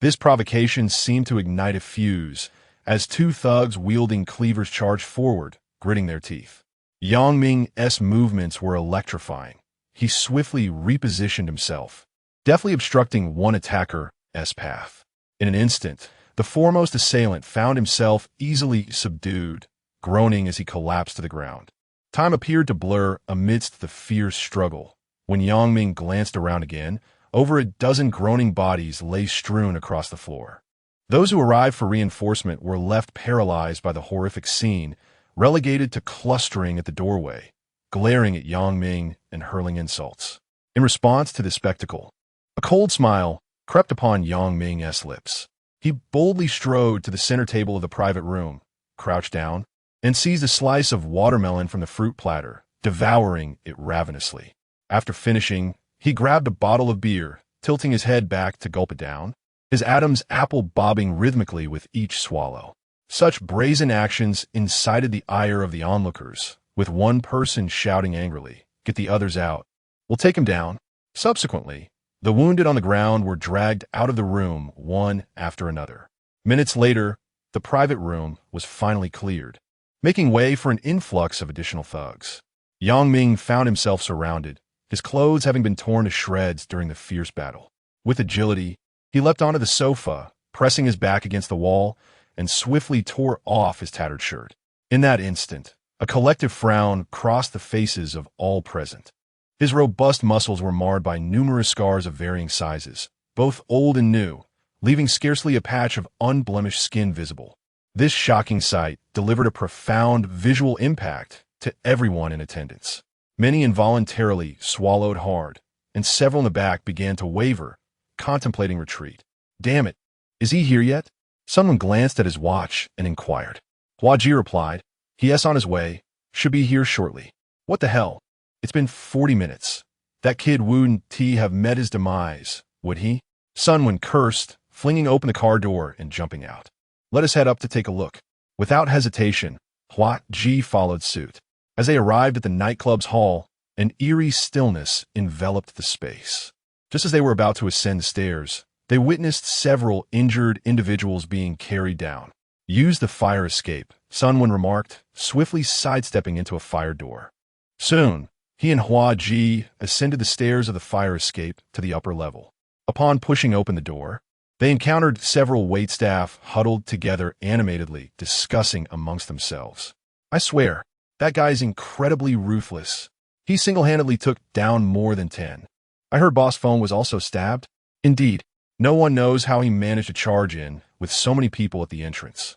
This provocation seemed to ignite a fuse, as two thugs wielding cleavers charged forward, gritting their teeth. Yang Ming's movements were electrifying. He swiftly repositioned himself, deftly obstructing one attacker's path. In an instant, the foremost assailant found himself easily subdued, groaning as he collapsed to the ground. Time appeared to blur amidst the fierce struggle. When Yang Ming glanced around again, over a dozen groaning bodies lay strewn across the floor. Those who arrived for reinforcement were left paralyzed by the horrific scene, relegated to clustering at the doorway, glaring at Yang Ming and hurling insults. In response to this spectacle, a cold smile crept upon Yang Ming's lips. He boldly strode to the center table of the private room, crouched down, and seized a slice of watermelon from the fruit platter, devouring it ravenously. After finishing, he grabbed a bottle of beer, tilting his head back to gulp it down, his Adam's apple bobbing rhythmically with each swallow. Such brazen actions incited the ire of the onlookers, with one person shouting angrily, "Get the others out. We'll take him down." Subsequently, the wounded on the ground were dragged out of the room one after another. Minutes later, the private room was finally cleared, making way for an influx of additional thugs. Yang Ming found himself surrounded, his clothes having been torn to shreds during the fierce battle. With agility, he leapt onto the sofa, pressing his back against the wall, and swiftly tore off his tattered shirt. In that instant, a collective frown crossed the faces of all present. His robust muscles were marred by numerous scars of varying sizes, both old and new, leaving scarcely a patch of unblemished skin visible. This shocking sight delivered a profound visual impact to everyone in attendance. Many involuntarily swallowed hard, and several in the back began to waver, contemplating retreat. "Damn it, is he here yet?" Someone glanced at his watch and inquired. Hua Ji replied, "He is on his way, should be here shortly." "What the hell? It's been 40 minutes. That kid wouldn't have met his demise, would he?" Sun Wen cursed, flinging open the car door and jumping out. "Let us head up to take a look." Without hesitation, Hua Ji followed suit. As they arrived at the nightclub's hall, an eerie stillness enveloped the space. Just as they were about to ascend the stairs, they witnessed several injured individuals being carried down. "Use the fire escape," Sun Wen remarked, swiftly sidestepping into a fire door. Soon, he and Hua Ji ascended the stairs of the fire escape to the upper level. Upon pushing open the door, they encountered several waitstaff huddled together animatedly, discussing amongst themselves. "I swear, that guy's incredibly ruthless. He single-handedly took down more than 10. I heard Boss Phone was also stabbed." "Indeed, no one knows how he managed to charge in with so many people at the entrance.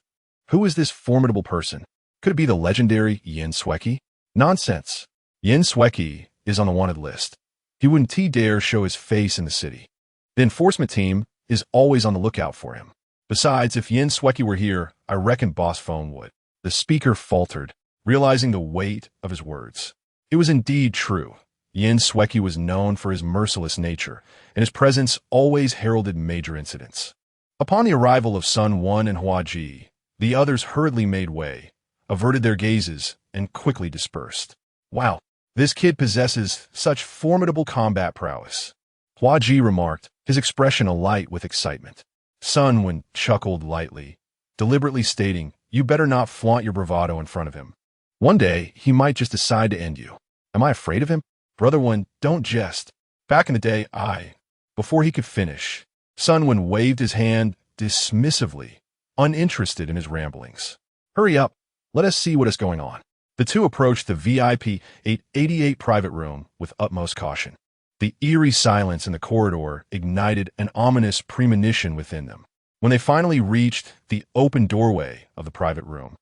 Who is this formidable person? Could it be the legendary Yin Sweki?" "Nonsense. Yin Sweki is on the wanted list. He wouldn't dare show his face in the city. The enforcement team is always on the lookout for him. Besides, if Yin Sweki were here, I reckon Boss Phone would." The speaker faltered, realizing the weight of his words. It was indeed true. Yin Sweki was known for his merciless nature, and his presence always heralded major incidents. Upon the arrival of Sun Wen and Hua Ji, the others hurriedly made way, averted their gazes, and quickly dispersed. "Wow, this kid possesses such formidable combat prowess," Hua Ji remarked, his expression alight with excitement. Sun Wen chuckled lightly, deliberately stating, "You better not flaunt your bravado in front of him. One day, he might just decide to end you." "Am I afraid of him?" "Brother Wen, don't jest. Back in the day, Before he could finish, Sun Wen waved his hand dismissively, uninterested in his ramblings. "Hurry up. Let us see what is going on." The two approached the VIP 888 private room with utmost caution. The eerie silence in the corridor ignited an ominous premonition within them. When they finally reached the open doorway of the private room,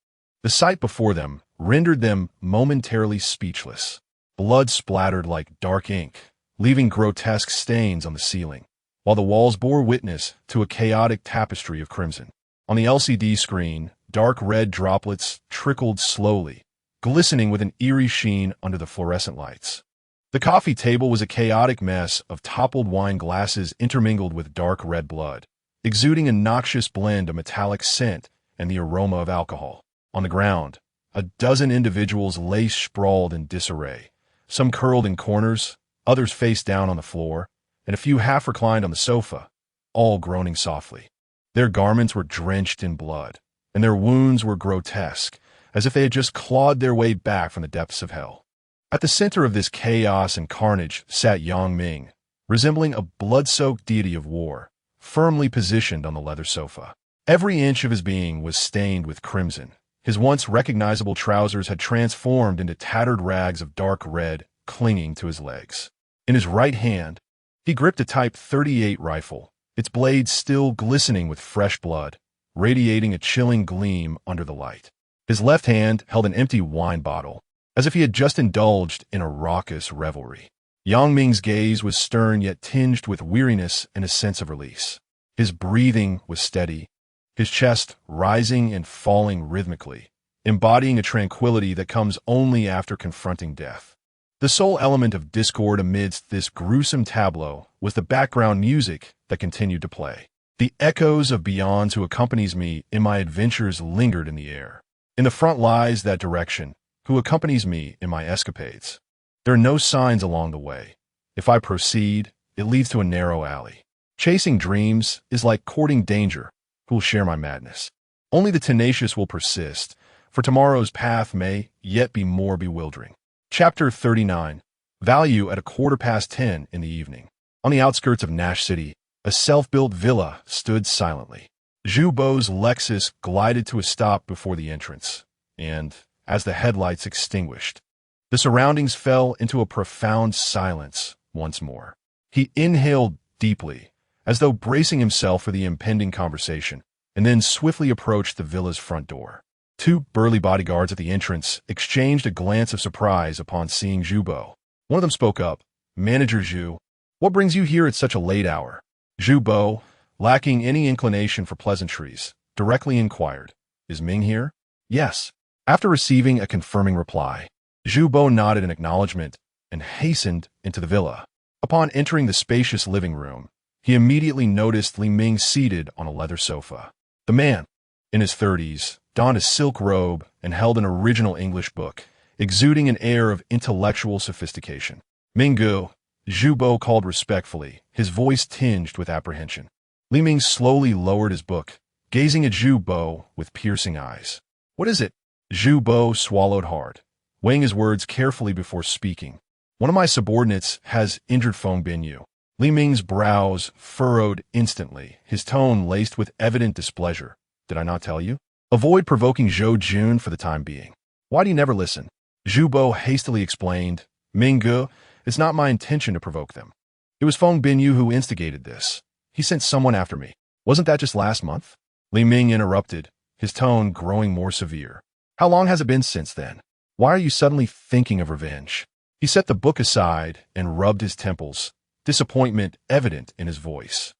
the sight before them rendered them momentarily speechless. Blood splattered like dark ink, leaving grotesque stains on the ceiling, while the walls bore witness to a chaotic tapestry of crimson. On the LCD screen, dark red droplets trickled slowly, glistening with an eerie sheen under the fluorescent lights. The coffee table was a chaotic mess of toppled wine glasses intermingled with dark red blood, exuding a noxious blend of metallic scent and the aroma of alcohol. On the ground, a dozen individuals lay sprawled in disarray, some curled in corners, others face down on the floor, and a few half reclined on the sofa, all groaning softly. Their garments were drenched in blood, and their wounds were grotesque, as if they had just clawed their way back from the depths of hell. At the center of this chaos and carnage sat Yang Ming, resembling a blood-soaked deity of war, firmly positioned on the leather sofa. Every inch of his being was stained with crimson. His once recognizable trousers had transformed into tattered rags of dark red, clinging to his legs. In his right hand, he gripped a Type 38 rifle, its blade still glistening with fresh blood, radiating a chilling gleam under the light. His left hand held an empty wine bottle, as if he had just indulged in a raucous revelry. Yang Ming's gaze was stern yet tinged with weariness and a sense of release. His breathing was steady, his chest rising and falling rhythmically, embodying a tranquility that comes only after confronting death. The sole element of discord amidst this gruesome tableau was the background music that continued to play. The echoes of Beyond Who Accompanies Me in My Adventures lingered in the air. In the front lies that direction, who accompanies me in my escapades. There are no signs along the way. If I proceed, it leads to a narrow alley. Chasing dreams is like courting danger, who will share my madness. Only the tenacious will persist, for tomorrow's path may yet be more bewildering. Chapter 39. value at 10:15 in the evening. On the outskirts of Nash City, a self-built villa stood silently. Zhu Bo's Lexus glided to a stop before the entrance, and, as the headlights extinguished, the surroundings fell into a profound silence once more. He inhaled deeply, as though bracing himself for the impending conversation, and then swiftly approached the villa's front door. Two burly bodyguards at the entrance exchanged a glance of surprise upon seeing Zhu Bo. One of them spoke up. "Manager Zhu, what brings you here at such a late hour?" Zhu Bo, lacking any inclination for pleasantries, directly inquired, "Is Ming here?" "Yes." After receiving a confirming reply, Zhu Bo nodded in acknowledgement and hastened into the villa. Upon entering the spacious living room, he immediately noticed Li Ming seated on a leather sofa. The man, in his 30s, donned a silk robe and held an original English book, exuding an air of intellectual sophistication. "Minggu," Zhu Bo called respectfully, his voice tinged with apprehension. Li Ming slowly lowered his book, gazing at Zhu Bo with piercing eyes. "What is it?" Zhu Bo swallowed hard, weighing his words carefully before speaking. "One of my subordinates has injured Feng Binyu." Li Ming's brows furrowed instantly, his tone laced with evident displeasure. "Did I not tell you? Avoid provoking Zhou Jun for the time being." "Why do you never listen?" Zhu Bo hastily explained. "Minggu, it's not my intention to provoke them. It was Feng Binyu who instigated this. He sent someone after me. Wasn't that just last month?" Li Ming interrupted, his tone growing more severe. "How long has it been since then? Why are you suddenly thinking of revenge?" He set the book aside and rubbed his temples, disappointment evident in his voice.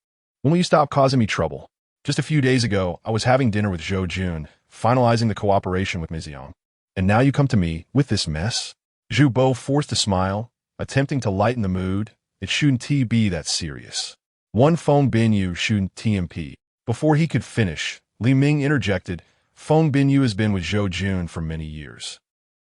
"When will you stop causing me trouble? Just a few days ago, I was having dinner with Zhou Jun, finalizing the cooperation with Miziang. And now you come to me with this mess?" Zhu Bo forced a smile, attempting to lighten the mood. "It shouldn't be that serious. One Feng Binyu shouldn't TMP." Before he could finish, Li Ming interjected, "Feng Binyu has been with Zhou Jun for many years.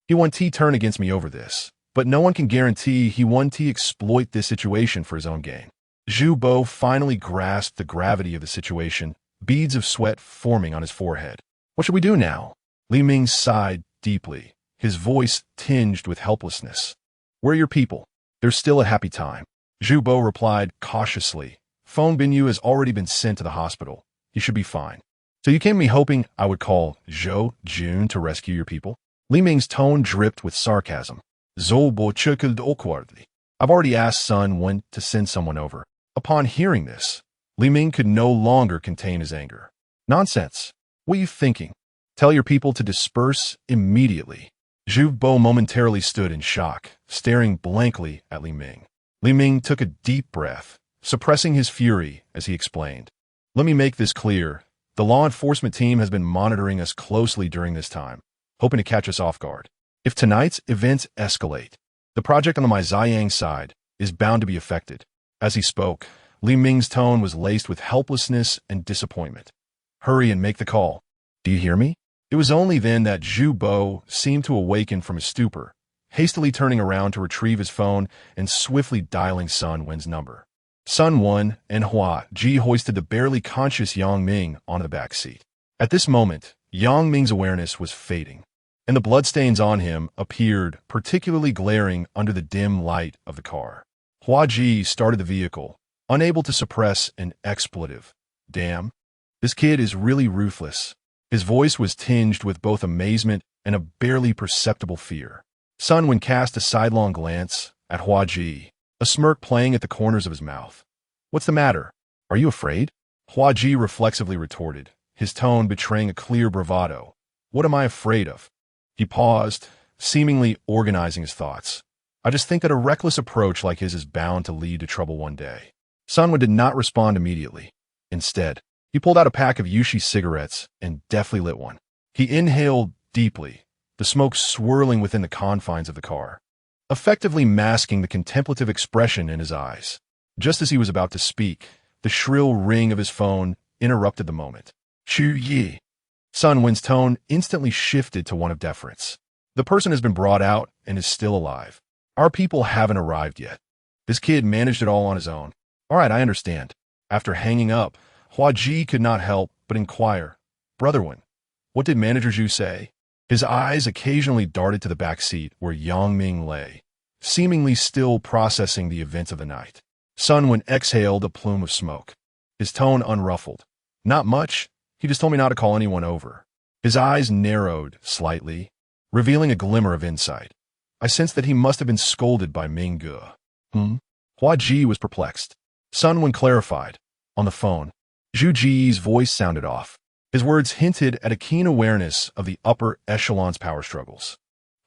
He won turn against me over this, but no one can guarantee he won exploit this situation for his own gain." Zhu Bo finally grasped the gravity of the situation, beads of sweat forming on his forehead. "What should we do now?" Li Ming sighed deeply, his voice tinged with helplessness. "Where are your people?" "There's still a happy time." Zhu Bo replied cautiously. "Feng Binyu has already been sent to the hospital. He should be fine." "So you came to me hoping I would call Zhou Jun to rescue your people?" Li Ming's tone dripped with sarcasm. Zhou Bo chuckled awkwardly. "I've already asked Sun Wen to send someone over." Upon hearing this, Li Ming could no longer contain his anger. "Nonsense. What are you thinking? Tell your people to disperse immediately." Zhu Bo momentarily stood in shock, staring blankly at Li Ming. Li Ming took a deep breath, suppressing his fury as he explained. "Let me make this clear. The law enforcement team has been monitoring us closely during this time, hoping to catch us off guard. If tonight's events escalate, the project on the Ziyang side is bound to be affected." As he spoke, Li Ming's tone was laced with helplessness and disappointment. "Hurry and make the call. Do you hear me?" It was only then that Zhu Bo seemed to awaken from his stupor, hastily turning around to retrieve his phone and swiftly dialing Sun Wen's number. Sun Wen and Hua Ji hoisted the barely conscious Yang Ming onto the back seat. At this moment, Yang Ming's awareness was fading, and the bloodstains on him appeared particularly glaring under the dim light of the car. Hua Ji started the vehicle, unable to suppress an expletive. "Damn, this kid is really ruthless." His voice was tinged with both amazement and a barely perceptible fear. Sun Wen cast a sidelong glance at Hua Ji, a smirk playing at the corners of his mouth. "What's the matter? Are you afraid?" Hua Ji reflexively retorted, his tone betraying a clear bravado. "What am I afraid of?" He paused, seemingly organizing his thoughts. "I just think that a reckless approach like his is bound to lead to trouble one day." Sun Wen did not respond immediately. Instead, he pulled out a pack of Yushi cigarettes and deftly lit one. He inhaled deeply, the smoke swirling within the confines of the car, effectively masking the contemplative expression in his eyes. Just as he was about to speak, the shrill ring of his phone interrupted the moment. "Chu Yi." Sun Wen's tone instantly shifted to one of deference. "The person has been brought out and is still alive. Our people haven't arrived yet. This kid managed it all on his own." "All right, I understand." After hanging up, Hua Ji could not help but inquire, "Brother Wen, what did Manager Zhu say?" His eyes occasionally darted to the back seat where Yang Ming lay, seemingly still processing the events of the night. Sun Wen exhaled a plume of smoke, his tone unruffled. Not much, he just told me not to call anyone over. His eyes narrowed slightly, revealing a glimmer of insight. I sensed that he must have been scolded by Ming Ge. Hua Ji was perplexed. Sun Wen clarified. On the phone, Zhu Ji's voice sounded off. His words hinted at a keen awareness of the upper echelon's power struggles.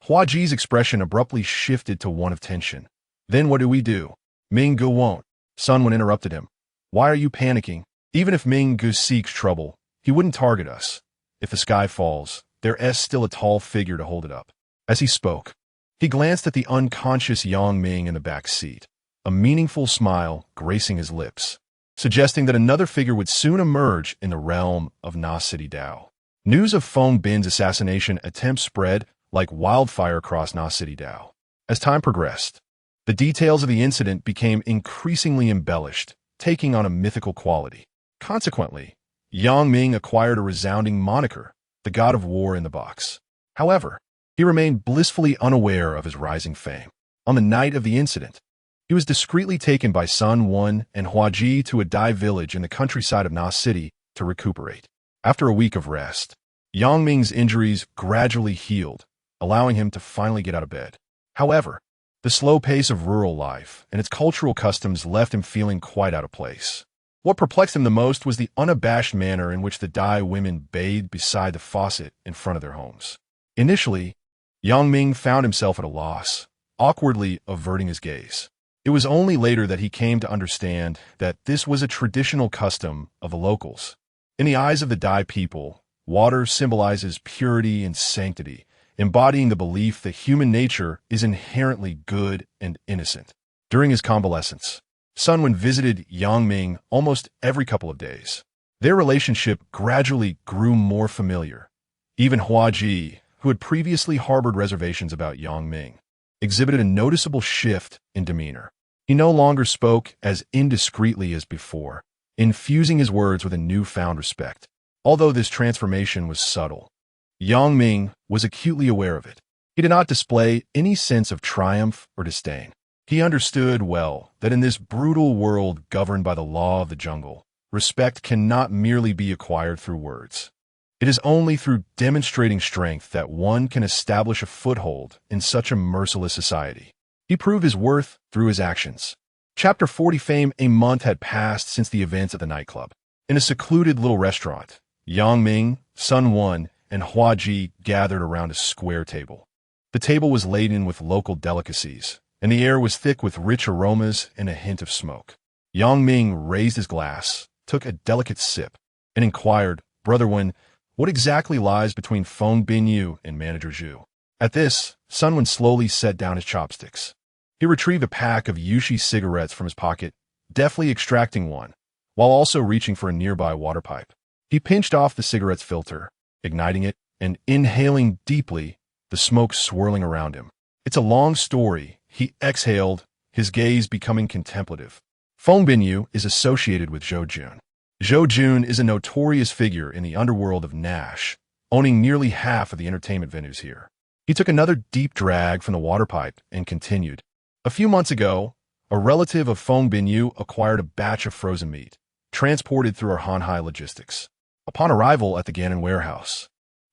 Hua Ji's expression abruptly shifted to one of tension. Then what do we do? Ming Ge won't. Sun Wen interrupted him. Why are you panicking? Even if Ming Ge seeks trouble, he wouldn't target us. If the sky falls, there's still a tall figure to hold it up. As he spoke, he glanced at the unconscious Yang Ming in the back seat, a meaningful smile gracing his lips, suggesting that another figure would soon emerge in the realm of Na City Dao. News of Feng Bin's assassination attempt spread like wildfire across Na City Dao. As time progressed, the details of the incident became increasingly embellished, taking on a mythical quality. Consequently, Yang Ming acquired a resounding moniker, the God of War in the box. However, he remained blissfully unaware of his rising fame. On the night of the incident, he was discreetly taken by Sun Wen and Hua Ji to a Dai village in the countryside of Na City to recuperate. After a week of rest, Yang Ming's injuries gradually healed, allowing him to finally get out of bed. However, the slow pace of rural life and its cultural customs left him feeling quite out of place. What perplexed him the most was the unabashed manner in which the Dai women bathed beside the faucet in front of their homes. Initially, Yang Ming found himself at a loss, awkwardly averting his gaze. It was only later that he came to understand that this was a traditional custom of the locals. In the eyes of the Dai people, water symbolizes purity and sanctity, embodying the belief that human nature is inherently good and innocent. During his convalescence, Sun Wen visited Yang Ming almost every couple of days. Their relationship gradually grew more familiar. Even Hua Ji, who had previously harbored reservations about Yang Ming, exhibited a noticeable shift in demeanor. He no longer spoke as indiscreetly as before, infusing his words with a newfound respect. Although this transformation was subtle, Yang Ming was acutely aware of it. He did not display any sense of triumph or disdain. He understood well that in this brutal world governed by the law of the jungle, respect cannot merely be acquired through words. It is only through demonstrating strength that one can establish a foothold in such a merciless society. He proved his worth through his actions. Chapter 40 Fame. A month had passed since the events at the nightclub. In a secluded little restaurant, Yang Ming, Sun Wen, and Hua Ji gathered around a square table. The table was laden with local delicacies, and the air was thick with rich aromas and a hint of smoke. Yang Ming raised his glass, took a delicate sip, and inquired, "Brother Wen, what exactly lies between Feng Binyu and Manager Zhu?" At this, Sun Wen slowly set down his chopsticks. He retrieved a pack of Yushi cigarettes from his pocket, deftly extracting one, while also reaching for a nearby water pipe. He pinched off the cigarette's filter, igniting it, and inhaling deeply, the smoke swirling around him. "It's a long story," he exhaled, his gaze becoming contemplative. Feng Binyu is associated with Zhou Jun. Zhou Jun is a notorious figure in the underworld of Nash, owning nearly half of the entertainment venues here. He took another deep drag from the water pipe and continued. "A few months ago, a relative of Feng Binyu acquired a batch of frozen meat, transported through our Hanhai logistics. Upon arrival at the Gannon warehouse,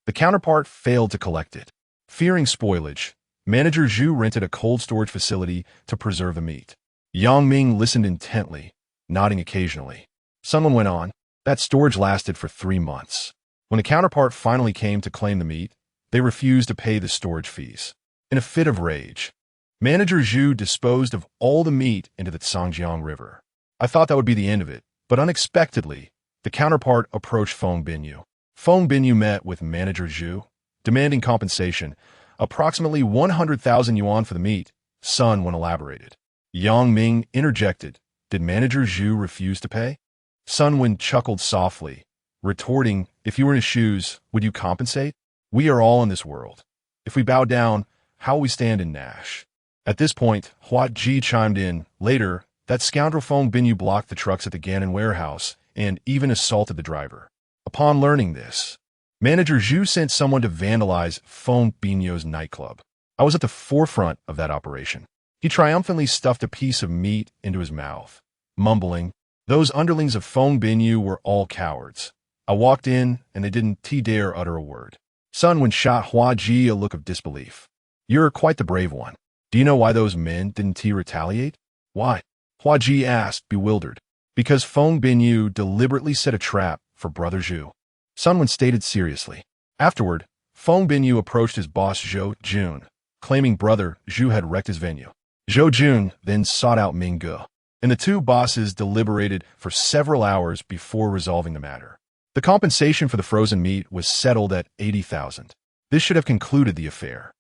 the counterpart failed to collect it. Fearing spoilage, Manager Zhu rented a cold storage facility to preserve the meat." Yang Ming listened intently, nodding occasionally. Someone went on, "That storage lasted for 3 months. When the counterpart finally came to claim the meat, they refused to pay the storage fees. In a fit of rage, Manager Zhu disposed of all the meat into the Sangjiang River. I thought that would be the end of it, but unexpectedly, the counterpart approached Feng Binyu. Feng Binyu met with Manager Zhu, demanding compensation, approximately 100,000 yuan for the meat." Sun Wen elaborated. Yang Ming interjected, "Did Manager Zhu refuse to pay?" Sun Wen chuckled softly, retorting, "If you were in his shoes, would you compensate? We are all in this world. If we bow down, how will we stand in Nash?" At this point, Hua Ji chimed in. "Later, that scoundrel Feng Binyu blocked the trucks at the Gannon warehouse and even assaulted the driver. Upon learning this, Manager Zhu sent someone to vandalize Feng Binyu's nightclub. I was at the forefront of that operation. He triumphantly stuffed a piece of meat into his mouth, mumbling, "Those underlings of Feng Binyu were all cowards. I walked in, and they didn't dare utter a word." Sun Wen shot Hua Ji a look of disbelief. "You're quite the brave one. Do you know why those men didn't retaliate?" "Why?" Hua Ji asked, bewildered. "Because Feng Binyu deliberately set a trap for Brother Zhu," Sun Wen stated seriously. Afterward, Feng Binyu approached his boss Zhou Jun, claiming Brother Zhu had wrecked his venue. Zhou Jun then sought out Ming Ge, and the two bosses deliberated for several hours before resolving the matter. The compensation for the frozen meat was settled at 80,000. This should have concluded the affair.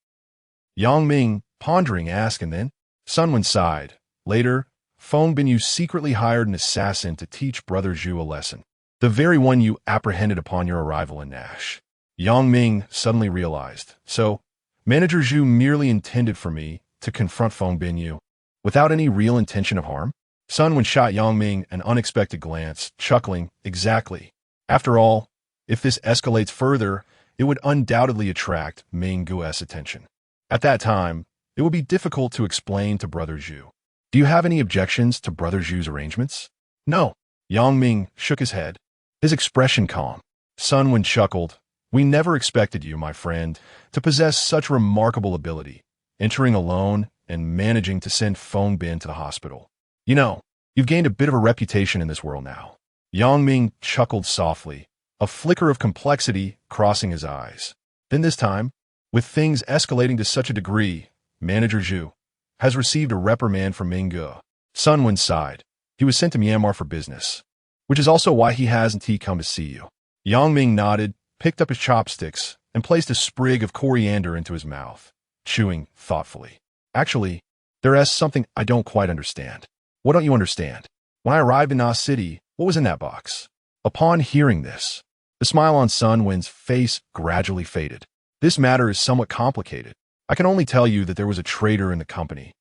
Yang Ming, pondering, asked, and then Sun Wen sighed. Later, Feng Binyu secretly hired an assassin to teach Brother Zhu a lesson. The very one you apprehended upon your arrival in Nash. Yang Ming suddenly realized. So, Manager Zhu merely intended for me to confront Feng Binyu without any real intention of harm? Sun Wen shot Yang Ming an unexpected glance, chuckling, "Exactly. After all, if this escalates further, it would undoubtedly attract Ming Ge's attention. At that time, it would be difficult to explain to Brother Zhu. Do you have any objections to Brother Zhu's arrangements?" "No." Yang Ming shook his head, his expression calm. Sun Wen chuckled. "We never expected you, my friend, to possess such remarkable ability, entering alone and managing to send Feng Bin to the hospital. You know, you've gained a bit of a reputation in this world now." Yang Ming chuckled softly, a flicker of complexity crossing his eyes. Then this time, with things escalating to such a degree, Manager Zhu has received a reprimand from Ming Ge. Sun Wen sighed. He was sent to Myanmar for business, which is also why he hasn't come to see you. Yang Ming nodded, picked up his chopsticks, and placed a sprig of coriander into his mouth, chewing thoughtfully. "Actually, there is something I don't quite understand." "What don't you understand?" "When I arrived in Na City, what was in that box?" Upon hearing this, the smile on Sun Wen's face gradually faded. "This matter is somewhat complicated. I can only tell you that there was a traitor in the company,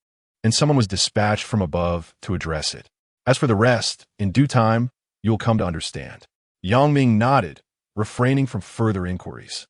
and someone was dispatched from above to address it. As for the rest, in due time, you will come to understand." Yang Ming nodded, refraining from further inquiries.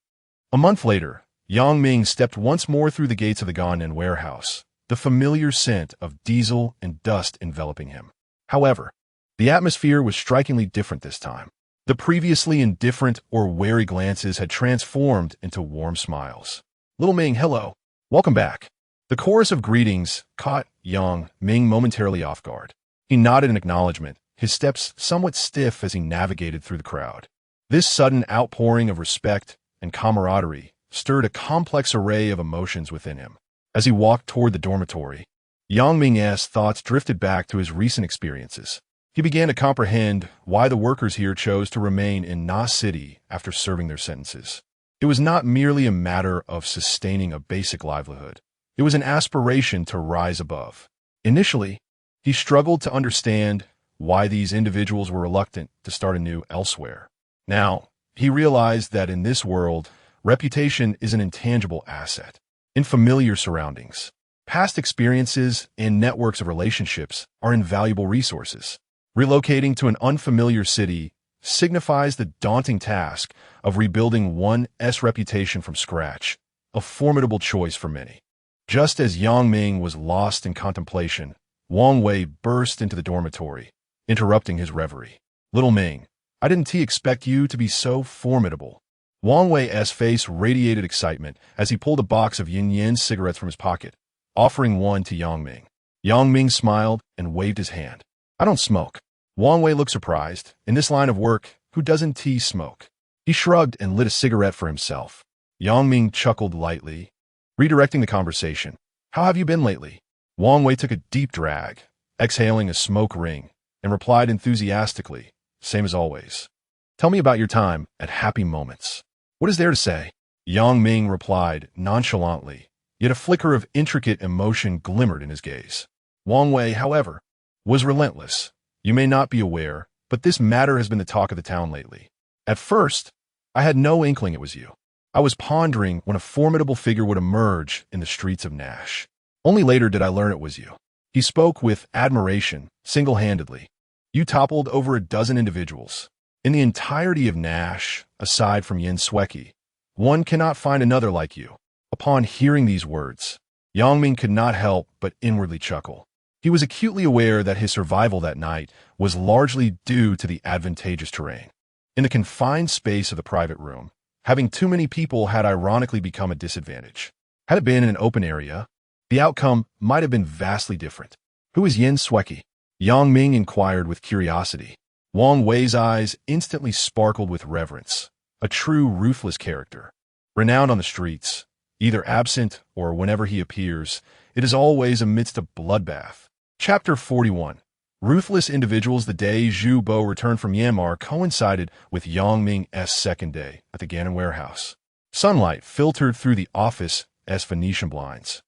A month later, Yang Ming stepped once more through the gates of the Gannan warehouse, the familiar scent of diesel and dust enveloping him. However, the atmosphere was strikingly different this time. The previously indifferent or wary glances had transformed into warm smiles. "Little Ming, hello. Welcome back." The chorus of greetings caught Yang Ming momentarily off guard. He nodded in acknowledgement, his steps somewhat stiff as he navigated through the crowd. This sudden outpouring of respect and camaraderie stirred a complex array of emotions within him. As he walked toward the dormitory, Yang Ming's thoughts drifted back to his recent experiences. He began to comprehend why the workers here chose to remain in Na City after serving their sentences. It was not merely a matter of sustaining a basic livelihood. It was an aspiration to rise above. Initially, he struggled to understand why these individuals were reluctant to start anew elsewhere. Now, he realized that in this world, reputation is an intangible asset. In familiar surroundings, past experiences and networks of relationships are invaluable resources. Relocating to an unfamiliar city signifies the daunting task of rebuilding one's reputation from scratch, a formidable choice for many. Just as Yang Ming was lost in contemplation, Wang Wei burst into the dormitory, interrupting his reverie. "Little Ming, I didn't expect you to be so formidable." Wang Wei's face radiated excitement as he pulled a box of yin-yin cigarettes from his pocket, offering one to Yang Ming. Yang Ming smiled and waved his hand. "I don't smoke." Wang Wei looked surprised. In this line of work, who doesn't smoke? He shrugged and lit a cigarette for himself. Yang Ming chuckled lightly, redirecting the conversation. "How have you been lately?" Wang Wei took a deep drag, exhaling a smoke ring, and replied enthusiastically, "Same as always. Tell me about your time at Happy Moments." "What is there to say?" Yang Ming replied nonchalantly, yet a flicker of intricate emotion glimmered in his gaze. Wang Wei, however, was relentless. "You may not be aware, but this matter has been the talk of the town lately. At first, I had no inkling it was you. I was pondering when a formidable figure would emerge in the streets of Nash. Only later did I learn it was you." He spoke with admiration, single-handedly. "You toppled over a dozen individuals. In the entirety of Nash, aside from Yin Sweki, one cannot find another like you." Upon hearing these words, Yang Ming could not help but inwardly chuckle. He was acutely aware that his survival that night was largely due to the advantageous terrain. In the confined space of the private room, having too many people had ironically become a disadvantage. Had it been in an open area, the outcome might have been vastly different. Who is Yin Sweki? Yang Ming inquired with curiosity. Wang Wei's eyes instantly sparkled with reverence. A true ruthless character. Renowned on the streets, either absent or whenever he appears, it is always amidst a bloodbath. Chapter 41. Ruthless individuals. The day Zhu Bo returned from Myanmar coincided with Yang Ming's second day at the Gannon warehouse. Sunlight filtered through the office's Venetian blinds,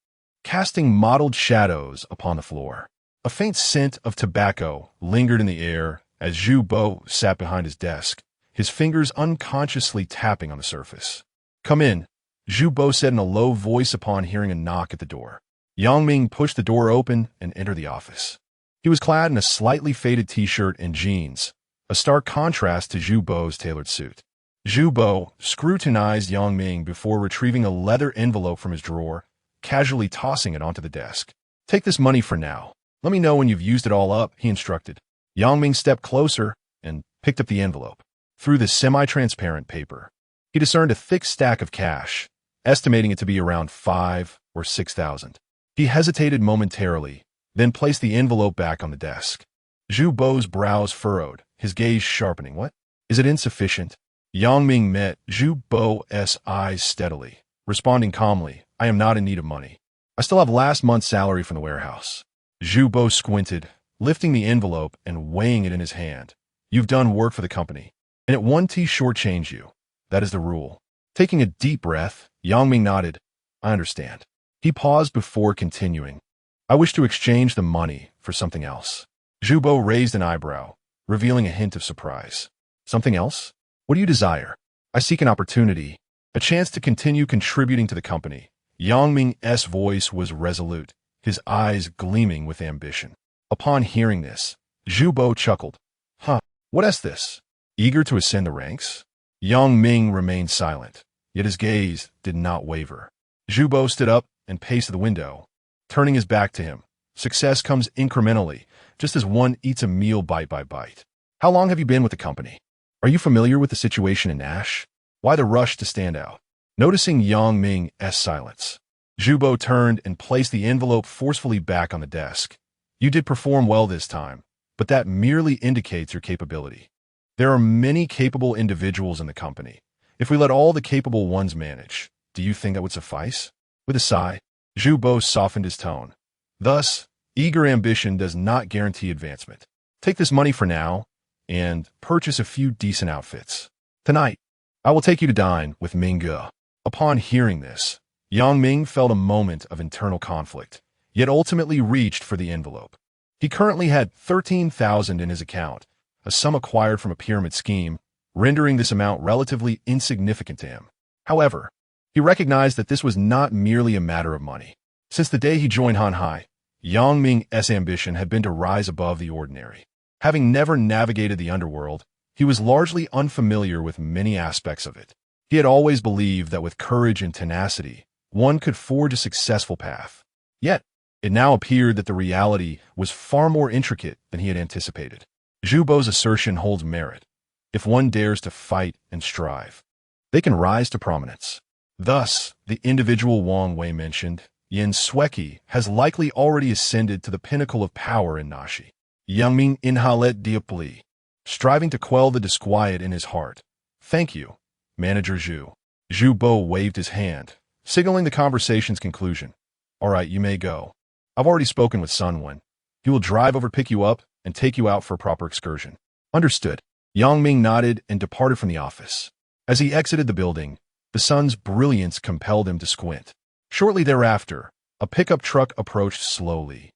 casting mottled shadows upon the floor. A faint scent of tobacco lingered in the air as Zhu Bo sat behind his desk, his fingers unconsciously tapping on the surface. "Come in," Zhu Bo said in a low voice upon hearing a knock at the door. Yang Ming pushed the door open and entered the office. He was clad in a slightly faded t-shirt and jeans, a stark contrast to Zhu Bo's tailored suit. Zhu Bo scrutinized Yang Ming before retrieving a leather envelope from his drawer, casually tossing it onto the desk. "Take this money for now. Let me know when you've used it all up," he instructed. Yang Ming stepped closer and picked up the envelope. Through the semi-transparent paper, he discerned a thick stack of cash, estimating it to be around 5,000 or 6,000. He hesitated momentarily, then placed the envelope back on the desk. Zhu Bo's brows furrowed, his gaze sharpening. "What? Is it insufficient?" Yang Ming met Zhu Bo's eyes steadily, responding calmly, "I am not in need of money. I still have last month's salary from the warehouse." Zhu Bo squinted, lifting the envelope and weighing it in his hand. "You've done work for the company, and it won't shortchange you. That is the rule." Taking a deep breath, Yang Ming nodded. "I understand." He paused before continuing. "I wish to exchange the money for something else." Zhu Bo raised an eyebrow, revealing a hint of surprise. "Something else? What do you desire?" "I seek an opportunity, a chance to continue contributing to the company." Yang Ming's voice was resolute, his eyes gleaming with ambition. Upon hearing this, Zhu Bo chuckled. "Huh, what is this? Eager to ascend the ranks?" Yang Ming remained silent, yet his gaze did not waver. Zhu Bo stood up and paced to the window, turning his back to him. "Success comes incrementally, just as one eats a meal bite by bite." "How long have you been with the company? Are you familiar with the situation in Nash? Why the rush to stand out?" Noticing Yang Ming's silence, Zhu Bo turned and placed the envelope forcefully back on the desk. "You did perform well this time, but that merely indicates your capability. There are many capable individuals in the company. If we let all the capable ones manage, do you think that would suffice?" With a sigh, Zhu Bo softened his tone. "Thus, eager ambition does not guarantee advancement. Take this money for now, and purchase a few decent outfits. Tonight, I will take you to dine with Ming Ge." Upon hearing this, Yang Ming felt a moment of internal conflict, yet ultimately reached for the envelope. He currently had 13,000 in his account, a sum acquired from a pyramid scheme, rendering this amount relatively insignificant to him. However, he recognized that this was not merely a matter of money. Since the day he joined Han Hai, Yang Ming's ambition had been to rise above the ordinary. Having never navigated the underworld, he was largely unfamiliar with many aspects of it. He had always believed that with courage and tenacity, one could forge a successful path. Yet, it now appeared that the reality was far more intricate than he had anticipated. Zhu Bo's assertion holds merit. If one dares to fight and strive, they can rise to prominence. Thus, the individual Wang Wei mentioned, Yin Sweki, has likely already ascended to the pinnacle of power in Nashi. Yang Ming inhaled deeply, striving to quell the disquiet in his heart. "Thank you, Manager Zhu." Zhu Bo waved his hand, signaling the conversation's conclusion. "All right, you may go. I've already spoken with Sun Wen. He will drive over to pick you up and take you out for a proper excursion." "Understood." Yang Ming nodded and departed from the office. As he exited the building, the sun's brilliance compelled him to squint. Shortly thereafter, a pickup truck approached slowly,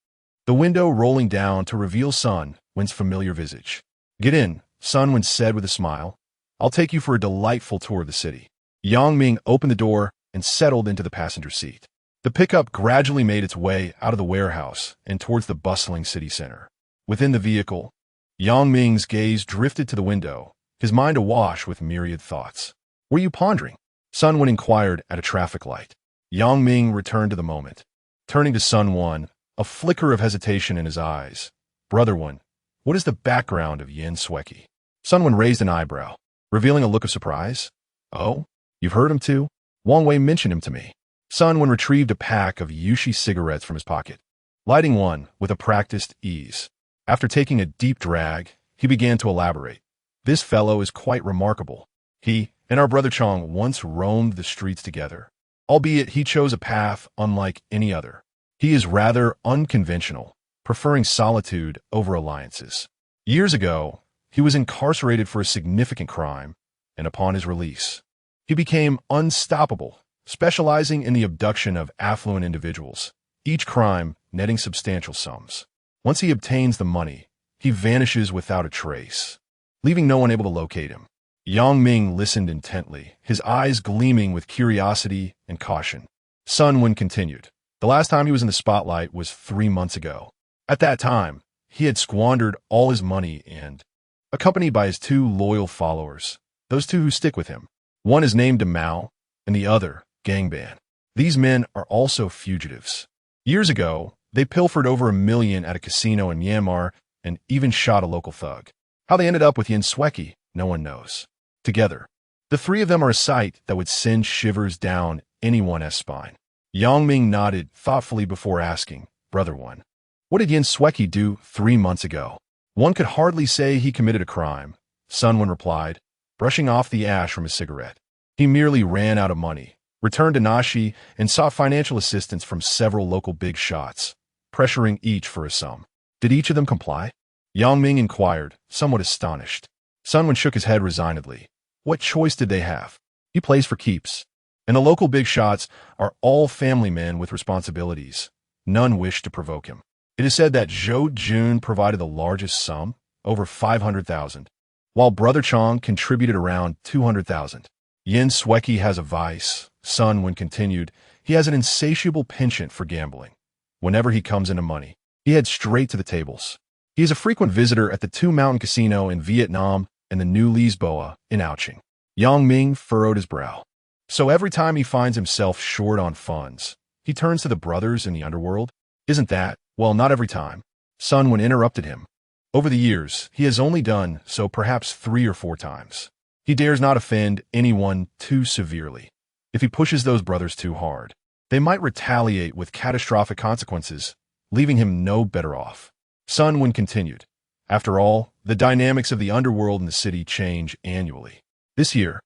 the window rolling down to reveal Sun Wen's familiar visage. "Get in," Sun Wen said with a smile. "I'll take you for a delightful tour of the city." Yang Ming opened the door and settled into the passenger seat. The pickup gradually made its way out of the warehouse and towards the bustling city center. Within the vehicle, Yang Ming's gaze drifted to the window, his mind awash with myriad thoughts. "What are you pondering?" Sun Wen inquired at a traffic light. Yang Ming returned to the moment. Turning to Sun One, a flicker of hesitation in his eyes. Brother One, what is the background of Yin Sweki? Sun One raised an eyebrow, revealing a look of surprise. Oh, you've heard him too? Wang Wei mentioned him to me. Sun One retrieved a pack of Yushi cigarettes from his pocket, lighting one with a practiced ease. After taking a deep drag, he began to elaborate. This fellow is quite remarkable. He and our brother Chong once roamed the streets together, albeit he chose a path unlike any other. He is rather unconventional, preferring solitude over alliances. Years ago, he was incarcerated for a significant crime, and upon his release, he became unstoppable, specializing in the abduction of affluent individuals, each crime netting substantial sums. Once he obtains the money, he vanishes without a trace, leaving no one able to locate him. Yang Ming listened intently, his eyes gleaming with curiosity and caution. Sun Wen continued. The last time he was in the spotlight was 3 months ago. At that time, he had squandered all his money and, accompanied by his 2 loyal followers, those 2 who stick with him. One is named Mao, and the other, Gangban. These men are also fugitives. Years ago, they pilfered over $1 million at a casino in Myanmar and even shot a local thug. How they ended up with Yin Sweki, no one knows. Together, the 3 of them are a sight that would send shivers down anyone's spine. Yang Ming nodded thoughtfully before asking, Brother One, what did Yin Sweki do 3 months ago? One could hardly say he committed a crime, Sun Wen replied, brushing off the ash from his cigarette. He merely ran out of money, returned to Nashi, and sought financial assistance from several local big shots, pressuring each for a sum. Did each of them comply? Yang Ming inquired, somewhat astonished. Sun Wen shook his head resignedly. What choice did they have? He plays for keeps. And the local big shots are all family men with responsibilities. None wished to provoke him. It is said that Zhou Jun provided the largest sum, over 500,000, while Brother Chong contributed around 200,000. Yin Sweki has a vice, Sun Wen continued. He has an insatiable penchant for gambling. Whenever he comes into money, he heads straight to the tables. He is a frequent visitor at the 2 Mountain Casino in Vietnam and the New Lisboa in Ouching. Yang Ming furrowed his brow. So every time he finds himself short on funds, he turns to the brothers in the underworld? Isn't that, well, not every time. Sun Wen interrupted him. Over the years, he has only done so perhaps 3 or 4 times. He dares not offend anyone too severely. If he pushes those brothers too hard, they might retaliate with catastrophic consequences, leaving him no better off. Sun Wen continued. After all, the dynamics of the underworld in the city change annually. This year,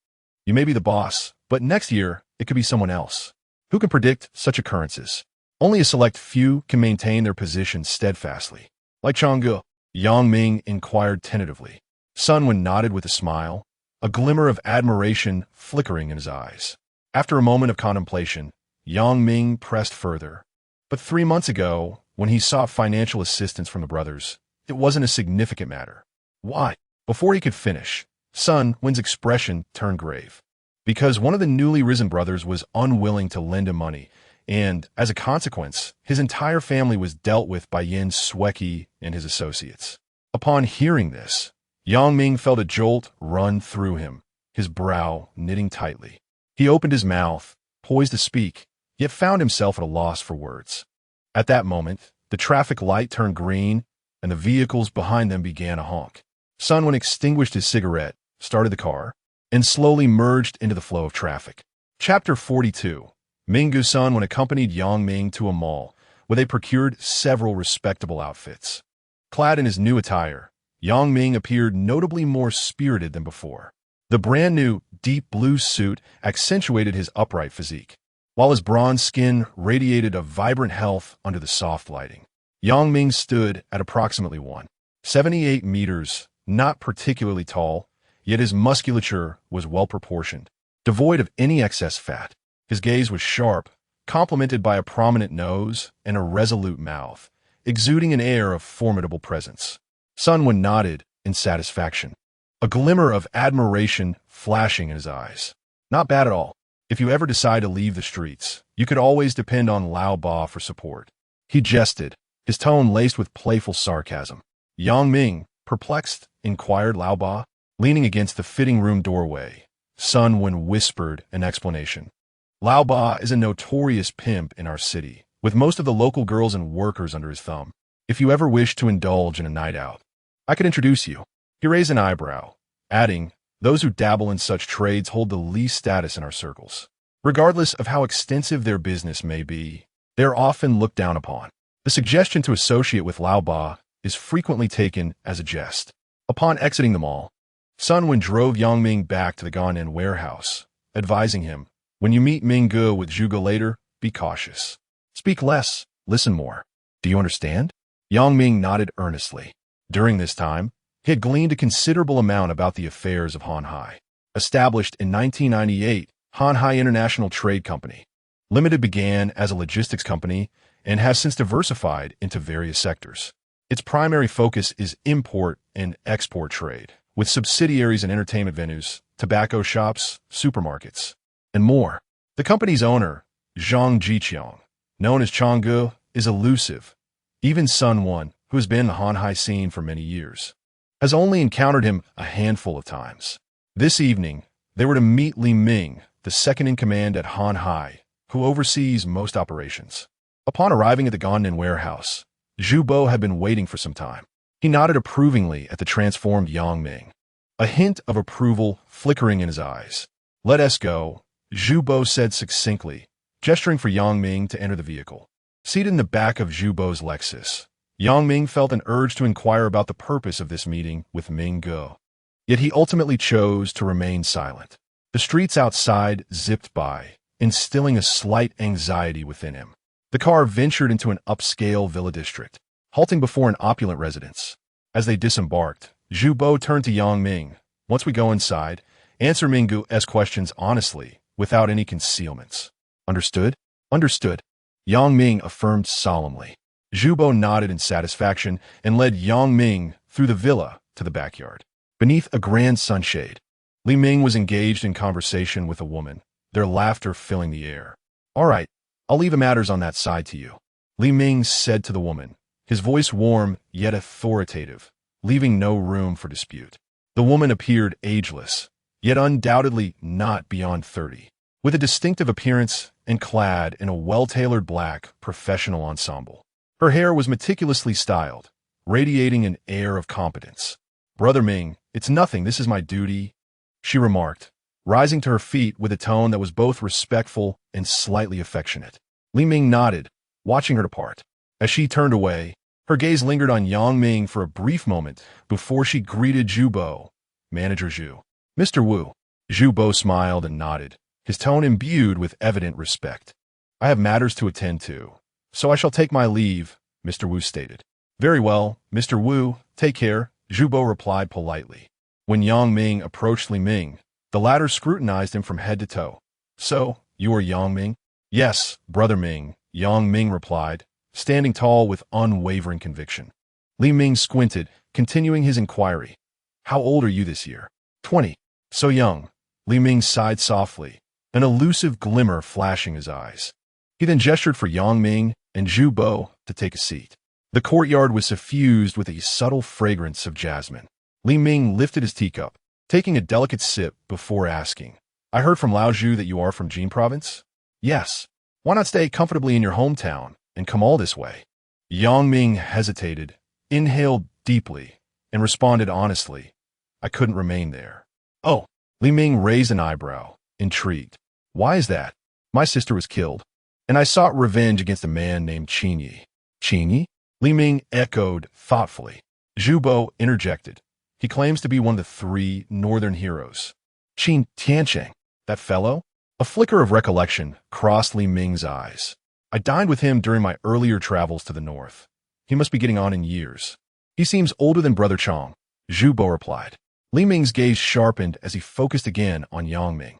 you may be the boss, but next year, it could be someone else. Who can predict such occurrences? Only a select few can maintain their position steadfastly. Like Chang'e, Yang Ming inquired tentatively. Sun Wen nodded with a smile, a glimmer of admiration flickering in his eyes. After a moment of contemplation, Yang Ming pressed further. But 3 months ago, when he sought financial assistance from the brothers, it wasn't a significant matter. Why? Before he could finish, Sun Wen's expression turned grave. Because one of the newly risen brothers was unwilling to lend him money, and, as a consequence, his entire family was dealt with by Yin Sweki and his associates. Upon hearing this, Yang Ming felt a jolt run through him, his brow knitting tightly. He opened his mouth, poised to speak, yet found himself at a loss for words. At that moment, the traffic light turned green, and the vehicles behind them began to honk. Sun Wen extinguished his cigarette, started the car, and slowly merged into the flow of traffic. Chapter 42. Ming Sun Wen accompanied Yang Ming to a mall, where they procured several respectable outfits. Clad in his new attire, Yang Ming appeared notably more spirited than before. The brand-new, deep blue suit accentuated his upright physique, while his bronze skin radiated a vibrant health under the soft lighting. Yang Ming stood at approximately 1.78 meters, not particularly tall, yet his musculature was well-proportioned, devoid of any excess fat. His gaze was sharp, complemented by a prominent nose and a resolute mouth, exuding an air of formidable presence. Sun Wen nodded in satisfaction, a glimmer of admiration flashing in his eyes. Not bad at all. If you ever decide to leave the streets, you could always depend on Lao Ba for support. He jested, his tone laced with playful sarcasm. Yang Ming, perplexed, inquired Lao Ba, leaning against the fitting room doorway. Sun Wen whispered an explanation. Lao Ba is a notorious pimp in our city, with most of the local girls and workers under his thumb. If you ever wish to indulge in a night out, I could introduce you. He raised an eyebrow, adding, those who dabble in such trades hold the least status in our circles. Regardless of how extensive their business may be, they are often looked down upon. The suggestion to associate with Lao Ba is frequently taken as a jest. Upon exiting the mall, Sun Wen drove Yang Ming back to the Gaonan warehouse, advising him, when you meet Ming Ge with Zhuge later, be cautious. Speak less, listen more. Do you understand? Yang Ming nodded earnestly. During this time, he had gleaned a considerable amount about the affairs of Hanhai. Established in 1998, Hanhai International Trade Company Limited began as a logistics company and has since diversified into various sectors. Its primary focus is import and export trade, with subsidiaries in entertainment venues, tobacco shops, supermarkets, and more. The company's owner, Zhang Jiqiang, known as Changge, is elusive. Even Sun Wen, who has been in the Hanhai scene for many years, has only encountered him a handful of times. This evening, they were to meet Li Ming, the second-in-command at Hanhai, who oversees most operations. Upon arriving at the Gaonan warehouse, Zhu Bo had been waiting for some time. He nodded approvingly at the transformed Yang Ming, a hint of approval flickering in his eyes. Let us go, Zhu Bo said succinctly, gesturing for Yang Ming to enter the vehicle. Seated in the back of Zhu Bo's Lexus, Yang Ming felt an urge to inquire about the purpose of this meeting with Ming Ge. Yet he ultimately chose to remain silent. The streets outside zipped by, instilling a slight anxiety within him. The car ventured into an upscale villa district, halting before an opulent residence. As they disembarked, Zhu Bo turned to Yang Ming. Once we go inside, answer Ming Ge's questions honestly, without any concealments. Understood? Understood. Yang Ming affirmed solemnly. Zhu Bo nodded in satisfaction and led Yang Ming through the villa to the backyard. Beneath a grand sunshade, Li Ming was engaged in conversation with a woman, their laughter filling the air. All right, I'll leave the matters on that side to you, Li Ming said to the woman, his voice warm yet authoritative, leaving no room for dispute. The woman appeared ageless, yet undoubtedly not beyond 30, with a distinctive appearance and clad in a well-tailored black professional ensemble. Her hair was meticulously styled, radiating an air of competence. Brother Ming, it's nothing, this is my duty, she remarked, rising to her feet with a tone that was both respectful and slightly affectionate. Li Ming nodded, watching her depart. As she turned away, her gaze lingered on Yang Ming for a brief moment before she greeted Zhu Bo. Manager Zhu. Mr. Wu. Zhu Bo smiled and nodded, his tone imbued with evident respect. I have matters to attend to, so I shall take my leave, Mr. Wu stated. Very well, Mr. Wu, take care, Zhu Bo replied politely. When Yang Ming approached Li Ming, the latter scrutinized him from head to toe. So, you are Yang Ming? Yes, Brother Ming, Yang Ming replied, standing tall with unwavering conviction. Li Ming squinted, continuing his inquiry. How old are you this year? 20. So young. Li Ming sighed softly, an elusive glimmer flashing his eyes. He then gestured for Yang Ming and Zhu Bo to take a seat. The courtyard was suffused with a subtle fragrance of jasmine. Li Ming lifted his teacup, taking a delicate sip before asking, I heard from Lao Zhu that you are from Jin province? Yes. Why not stay comfortably in your hometown and come all this way? Yang Ming hesitated, inhaled deeply, and responded honestly, I couldn't remain there. Oh, Li Ming raised an eyebrow, intrigued. Why is that? My sister was killed, and I sought revenge against a man named Qinyi. Qinyi? Li Ming echoed thoughtfully. Zhu Bo interjected. He claims to be one of the 3 northern heroes. Qin Tiancheng, that fellow? A flicker of recollection crossed Li Ming's eyes. I dined with him during my earlier travels to the north. He must be getting on in years. He seems older than Brother Chong, Zhu Bo replied. Li Ming's gaze sharpened as he focused again on Yang Ming.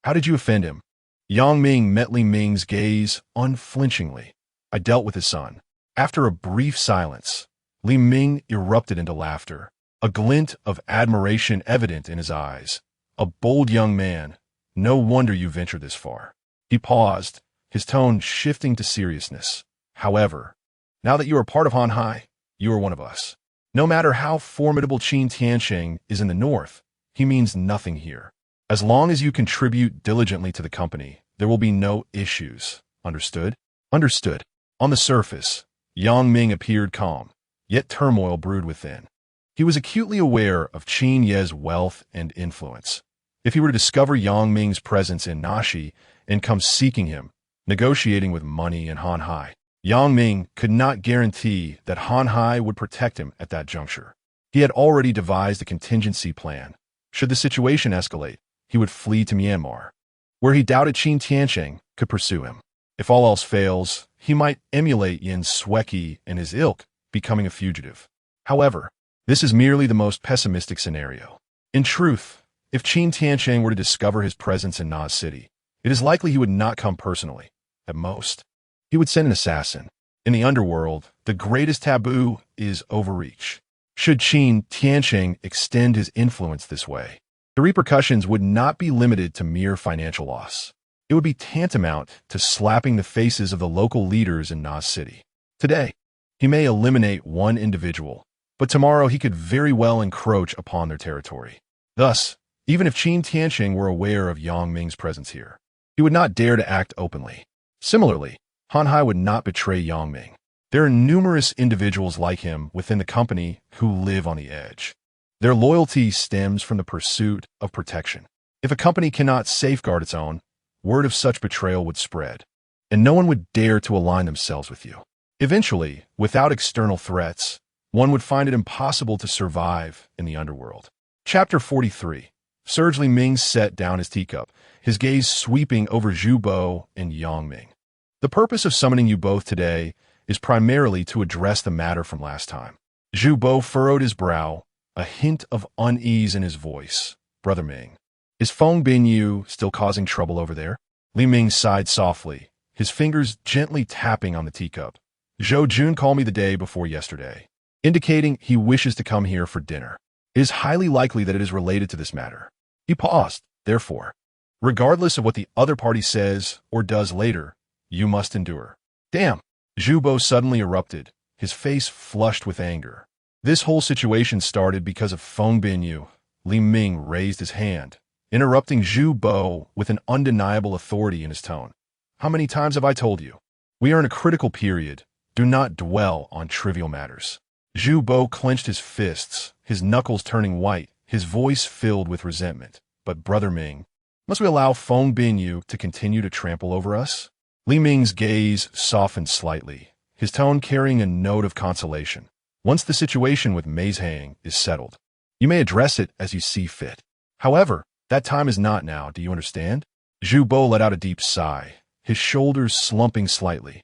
How did you offend him? Yang Ming met Li Ming's gaze unflinchingly. I dealt with his son. After a brief silence, Li Ming erupted into laughter, a glint of admiration evident in his eyes. A bold young man. No wonder you ventured this far. He paused, his tone shifting to seriousness. However, now that you are part of Hanhai, you are one of us. No matter how formidable Qin Tiancheng is in the north, he means nothing here. As long as you contribute diligently to the company, there will be no issues. Understood? Understood. On the surface, Yang Ming appeared calm, yet turmoil brewed within. He was acutely aware of Qin Ye's wealth and influence. If he were to discover Yang Ming's presence in Nashi and come seeking him, negotiating with money and Han Hai, Yang Ming could not guarantee that Han Hai would protect him at that juncture. He had already devised a contingency plan. Should the situation escalate, he would flee to Myanmar, where he doubted Qin Tiansheng could pursue him. If all else fails, he might emulate Yin Sweki and his ilk, becoming a fugitive. However, this is merely the most pessimistic scenario. In truth, if Qin Tiansheng were to discover his presence in Na City, it is likely he would not come personally. At most, he would send an assassin. In the underworld, the greatest taboo is overreach. Should Qin Tiansheng extend his influence this way, the repercussions would not be limited to mere financial loss. It would be tantamount to slapping the faces of the local leaders in Na City. Today, he may eliminate one individual, but tomorrow he could very well encroach upon their territory. Thus, even if Qin Tiansheng were aware of Yang Ming's presence here, he would not dare to act openly. Similarly, Han Hai would not betray Yang Ming. There are numerous individuals like him within the company who live on the edge. Their loyalty stems from the pursuit of protection. If a company cannot safeguard its own, word of such betrayal would spread, and no one would dare to align themselves with you. Eventually, without external threats, one would find it impossible to survive in the underworld. Chapter 43. Surge Li Ming set down his teacup, his gaze sweeping over Zhu Bo and Yang Ming. The purpose of summoning you both today is primarily to address the matter from last time. Zhu Bo furrowed his brow, a hint of unease in his voice. Brother Ming, is Feng Binyu still causing trouble over there? Li Ming sighed softly, his fingers gently tapping on the teacup. Zhou Jun called me the day before yesterday, indicating he wishes to come here for dinner. It is highly likely that it is related to this matter. He paused, therefore. Regardless of what the other party says or does later, you must endure. Damn! Zhu Bo suddenly erupted, his face flushed with anger. This whole situation started because of Feng Binyu. Li Ming raised his hand, interrupting Zhu Bo with an undeniable authority in his tone. How many times have I told you? We are in a critical period. Do not dwell on trivial matters. Zhu Bo clenched his fists, his knuckles turning white, his voice filled with resentment. But Brother Ming, must we allow Feng Binyu to continue to trample over us? Li Ming's gaze softened slightly, his tone carrying a note of consolation. Once the situation with Meizhang is settled, you may address it as you see fit. However, that time is not now, do you understand? Zhu Bo let out a deep sigh, his shoulders slumping slightly.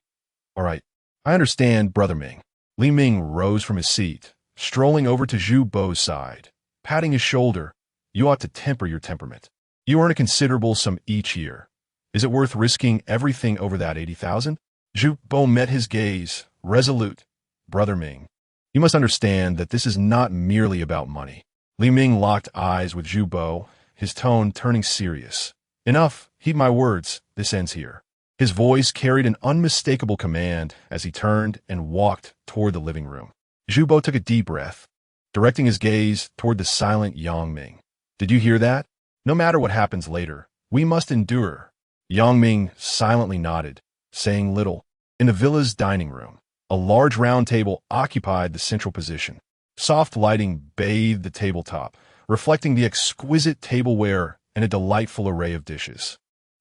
All right, I understand, Brother Ming. Li Ming rose from his seat, strolling over to Zhu Bo's side, patting his shoulder. You ought to temper your temperament. You earn a considerable sum each year. Is it worth risking everything over that 80,000? Zhu Bo met his gaze, resolute. Brother Ming, you must understand that this is not merely about money. Li Ming locked eyes with Zhu Bo, his tone turning serious. Enough, heed my words, this ends here. His voice carried an unmistakable command as he turned and walked toward the living room. Zhu Bo took a deep breath, directing his gaze toward the silent Yang Ming. Did you hear that? No matter what happens later, we must endure. Yang Ming silently nodded, saying little. In the villa's dining room, a large round table occupied the central position. Soft lighting bathed the tabletop, reflecting the exquisite tableware and a delightful array of dishes.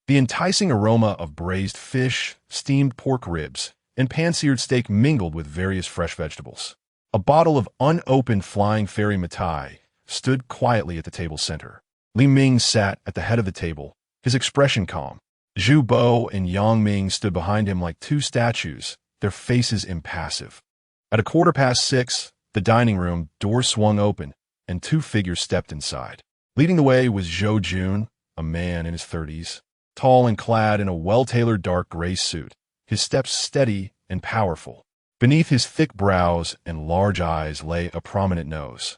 The enticing aroma of braised fish, steamed pork ribs, and pan-seared steak mingled with various fresh vegetables. A bottle of unopened Flying Fairy Mitai stood quietly at the table's center. Li Ming sat at the head of the table, his expression calm. Zhu Bo and Yang Ming stood behind him like two statues, their faces impassive. At 6:15, the dining room door swung open, and two figures stepped inside. Leading the way was Zhou Jun, a man in his 30s, tall and clad in a well-tailored dark gray suit, his steps steady and powerful. Beneath his thick brows and large eyes lay a prominent nose,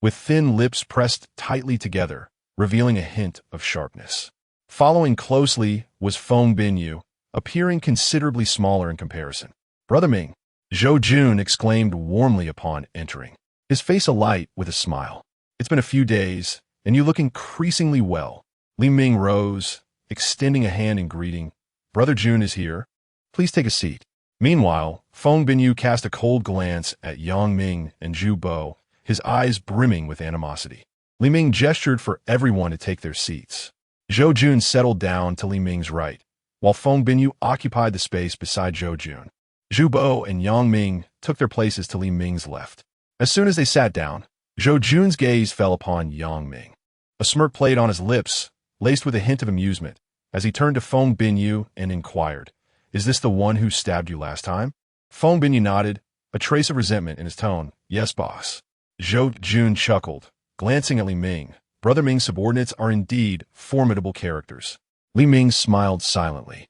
with thin lips pressed tightly together, revealing a hint of sharpness. Following closely was Feng Binyu, appearing considerably smaller in comparison. Brother Ming, Zhou Jun exclaimed warmly upon entering, his face alight with a smile. It's been a few days, and you look increasingly well. Li Ming rose, extending a hand in greeting. Brother Jun is here. Please take a seat. Meanwhile, Feng Binyu cast a cold glance at Yang Ming and Zhu Bo, his eyes brimming with animosity. Li Ming gestured for everyone to take their seats. Zhou Jun settled down to Li Ming's right, while Feng Binyu occupied the space beside Zhou Jun. Zhu Bo and Yang Ming took their places to Li Ming's left. As soon as they sat down, Zhou Jun's gaze fell upon Yang Ming. A smirk played on his lips, laced with a hint of amusement, as he turned to Feng Binyu and inquired, "Is this the one who stabbed you last time?" Feng Binyu nodded, a trace of resentment in his tone. "Yes, boss." Zhou Jun chuckled, glancing at Li Ming. Brother Ming's subordinates are indeed formidable characters. Li Ming smiled silently,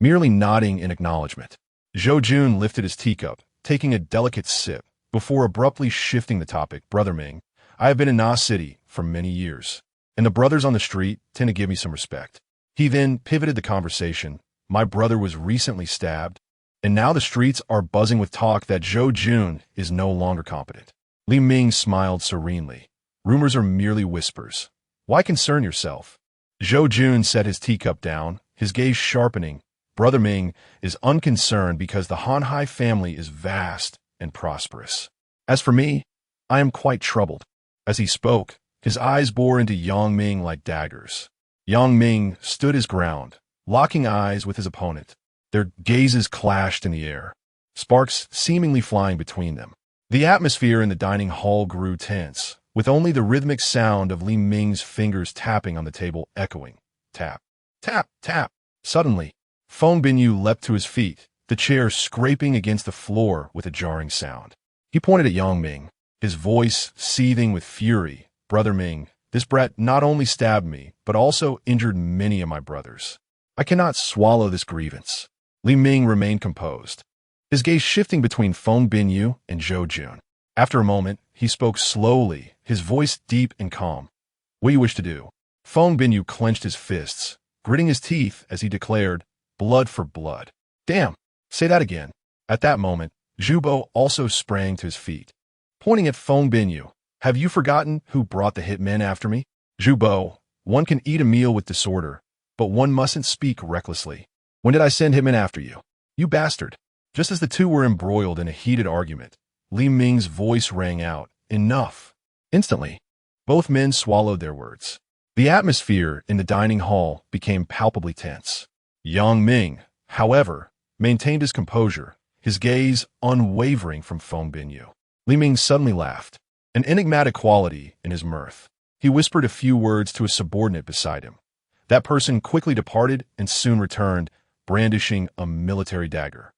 merely nodding in acknowledgement. Zhou Jun lifted his teacup, taking a delicate sip, before abruptly shifting the topic. "Brother Ming, I have been in Na City for many years, and the brothers on the street tend to give me some respect." He then pivoted the conversation. "My brother was recently stabbed, and now the streets are buzzing with talk that Zhou Jun is no longer competent." Li Ming smiled serenely. "Rumors are merely whispers. Why concern yourself?" Zhou Jun set his teacup down, his gaze sharpening. "Brother Ming is unconcerned because the Hanhai family is vast and prosperous. As for me, I am quite troubled." As he spoke, his eyes bore into Yang Ming like daggers. Yang Ming stood his ground, locking eyes with his opponent. Their gazes clashed in the air, sparks seemingly flying between them. The atmosphere in the dining hall grew tense, with only the rhythmic sound of Li Ming's fingers tapping on the table echoing. Tap, tap, tap. Suddenly, Feng Binyu leapt to his feet, the chair scraping against the floor with a jarring sound. He pointed at Yang Ming, his voice seething with fury. "Brother Ming, this brat not only stabbed me, but also injured many of my brothers. I cannot swallow this grievance." Li Ming remained composed, his gaze shifting between Feng Binyu and Zhou Jun. After a moment, he spoke slowly, his voice deep and calm. "What do you wish to do?" Feng Binyu clenched his fists, gritting his teeth as he declared, "Blood for blood." "Damn! Say that again." At that moment, Zhu Bo also sprang to his feet, pointing at Feng Binyu. "Have you forgotten who brought the hitmen after me?" "Zhu Bo, one can eat a meal with disorder, but one mustn't speak recklessly. When did I send hitmen after you? You bastard." Just as the two were embroiled in a heated argument, Li Ming's voice rang out, "Enough." Instantly, both men swallowed their words. The atmosphere in the dining hall became palpably tense. Yang Ming, however, maintained his composure, his gaze unwavering from Feng Binyu. Li Ming suddenly laughed, an enigmatic quality in his mirth. He whispered a few words to a subordinate beside him. That person quickly departed and soon returned, brandishing a military dagger.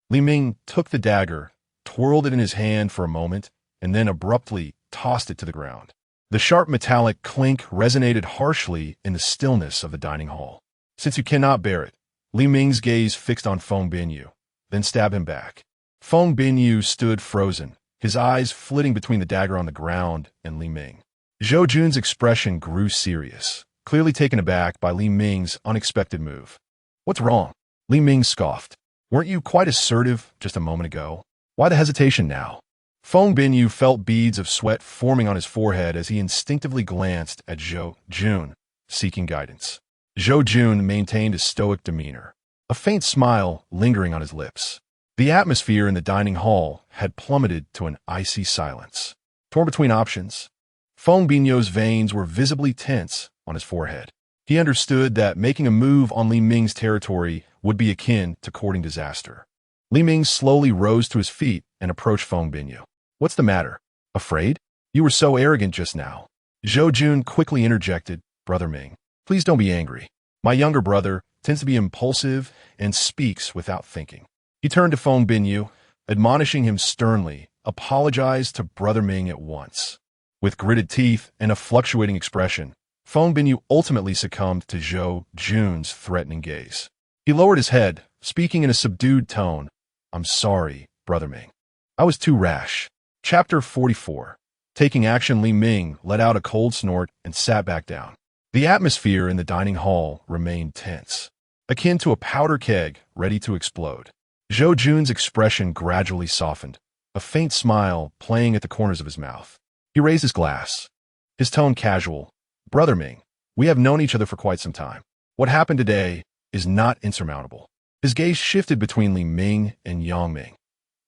Li Ming took the dagger, twirled it in his hand for a moment, and then abruptly tossed it to the ground. The sharp metallic clink resonated harshly in the stillness of the dining hall. "Since you cannot bear it," Li Ming's gaze fixed on Feng Binyu, "then stab him back." Feng Binyu stood frozen, his eyes flitting between the dagger on the ground and Li Ming. Zhou Jun's expression grew serious, clearly taken aback by Li Ming's unexpected move. "What's wrong?" Li Ming scoffed. "Weren't you quite assertive just a moment ago? Why the hesitation now?" Feng Binyu felt beads of sweat forming on his forehead as he instinctively glanced at Zhou Jun, seeking guidance. Zhou Jun maintained a stoic demeanor, a faint smile lingering on his lips. The atmosphere in the dining hall had plummeted to an icy silence. Torn between options, Feng Binyu's veins were visibly tense on his forehead. He understood that making a move on Li Ming's territory would be akin to courting disaster. Li Ming slowly rose to his feet and approached Feng Binyu. "What's the matter? Afraid? You were so arrogant just now." Zhou Jun quickly interjected, "Brother Ming, please don't be angry. My younger brother tends to be impulsive and speaks without thinking." He turned to Feng Binyu, admonishing him sternly, "Apologize to Brother Ming at once." With gritted teeth and a fluctuating expression, Feng Binyu ultimately succumbed to Zhou Jun's threatening gaze. He lowered his head, speaking in a subdued tone, "I'm sorry, Brother Ming. I was too rash." Chapter 44. Taking action, Li Ming let out a cold snort and sat back down. The atmosphere in the dining hall remained tense, akin to a powder keg ready to explode. Zhou Jun's expression gradually softened, a faint smile playing at the corners of his mouth. He raised his glass, his tone casual. "Brother Ming, we have known each other for quite some time. What happened today is not insurmountable. His gaze shifted between Li Ming and Yang Ming.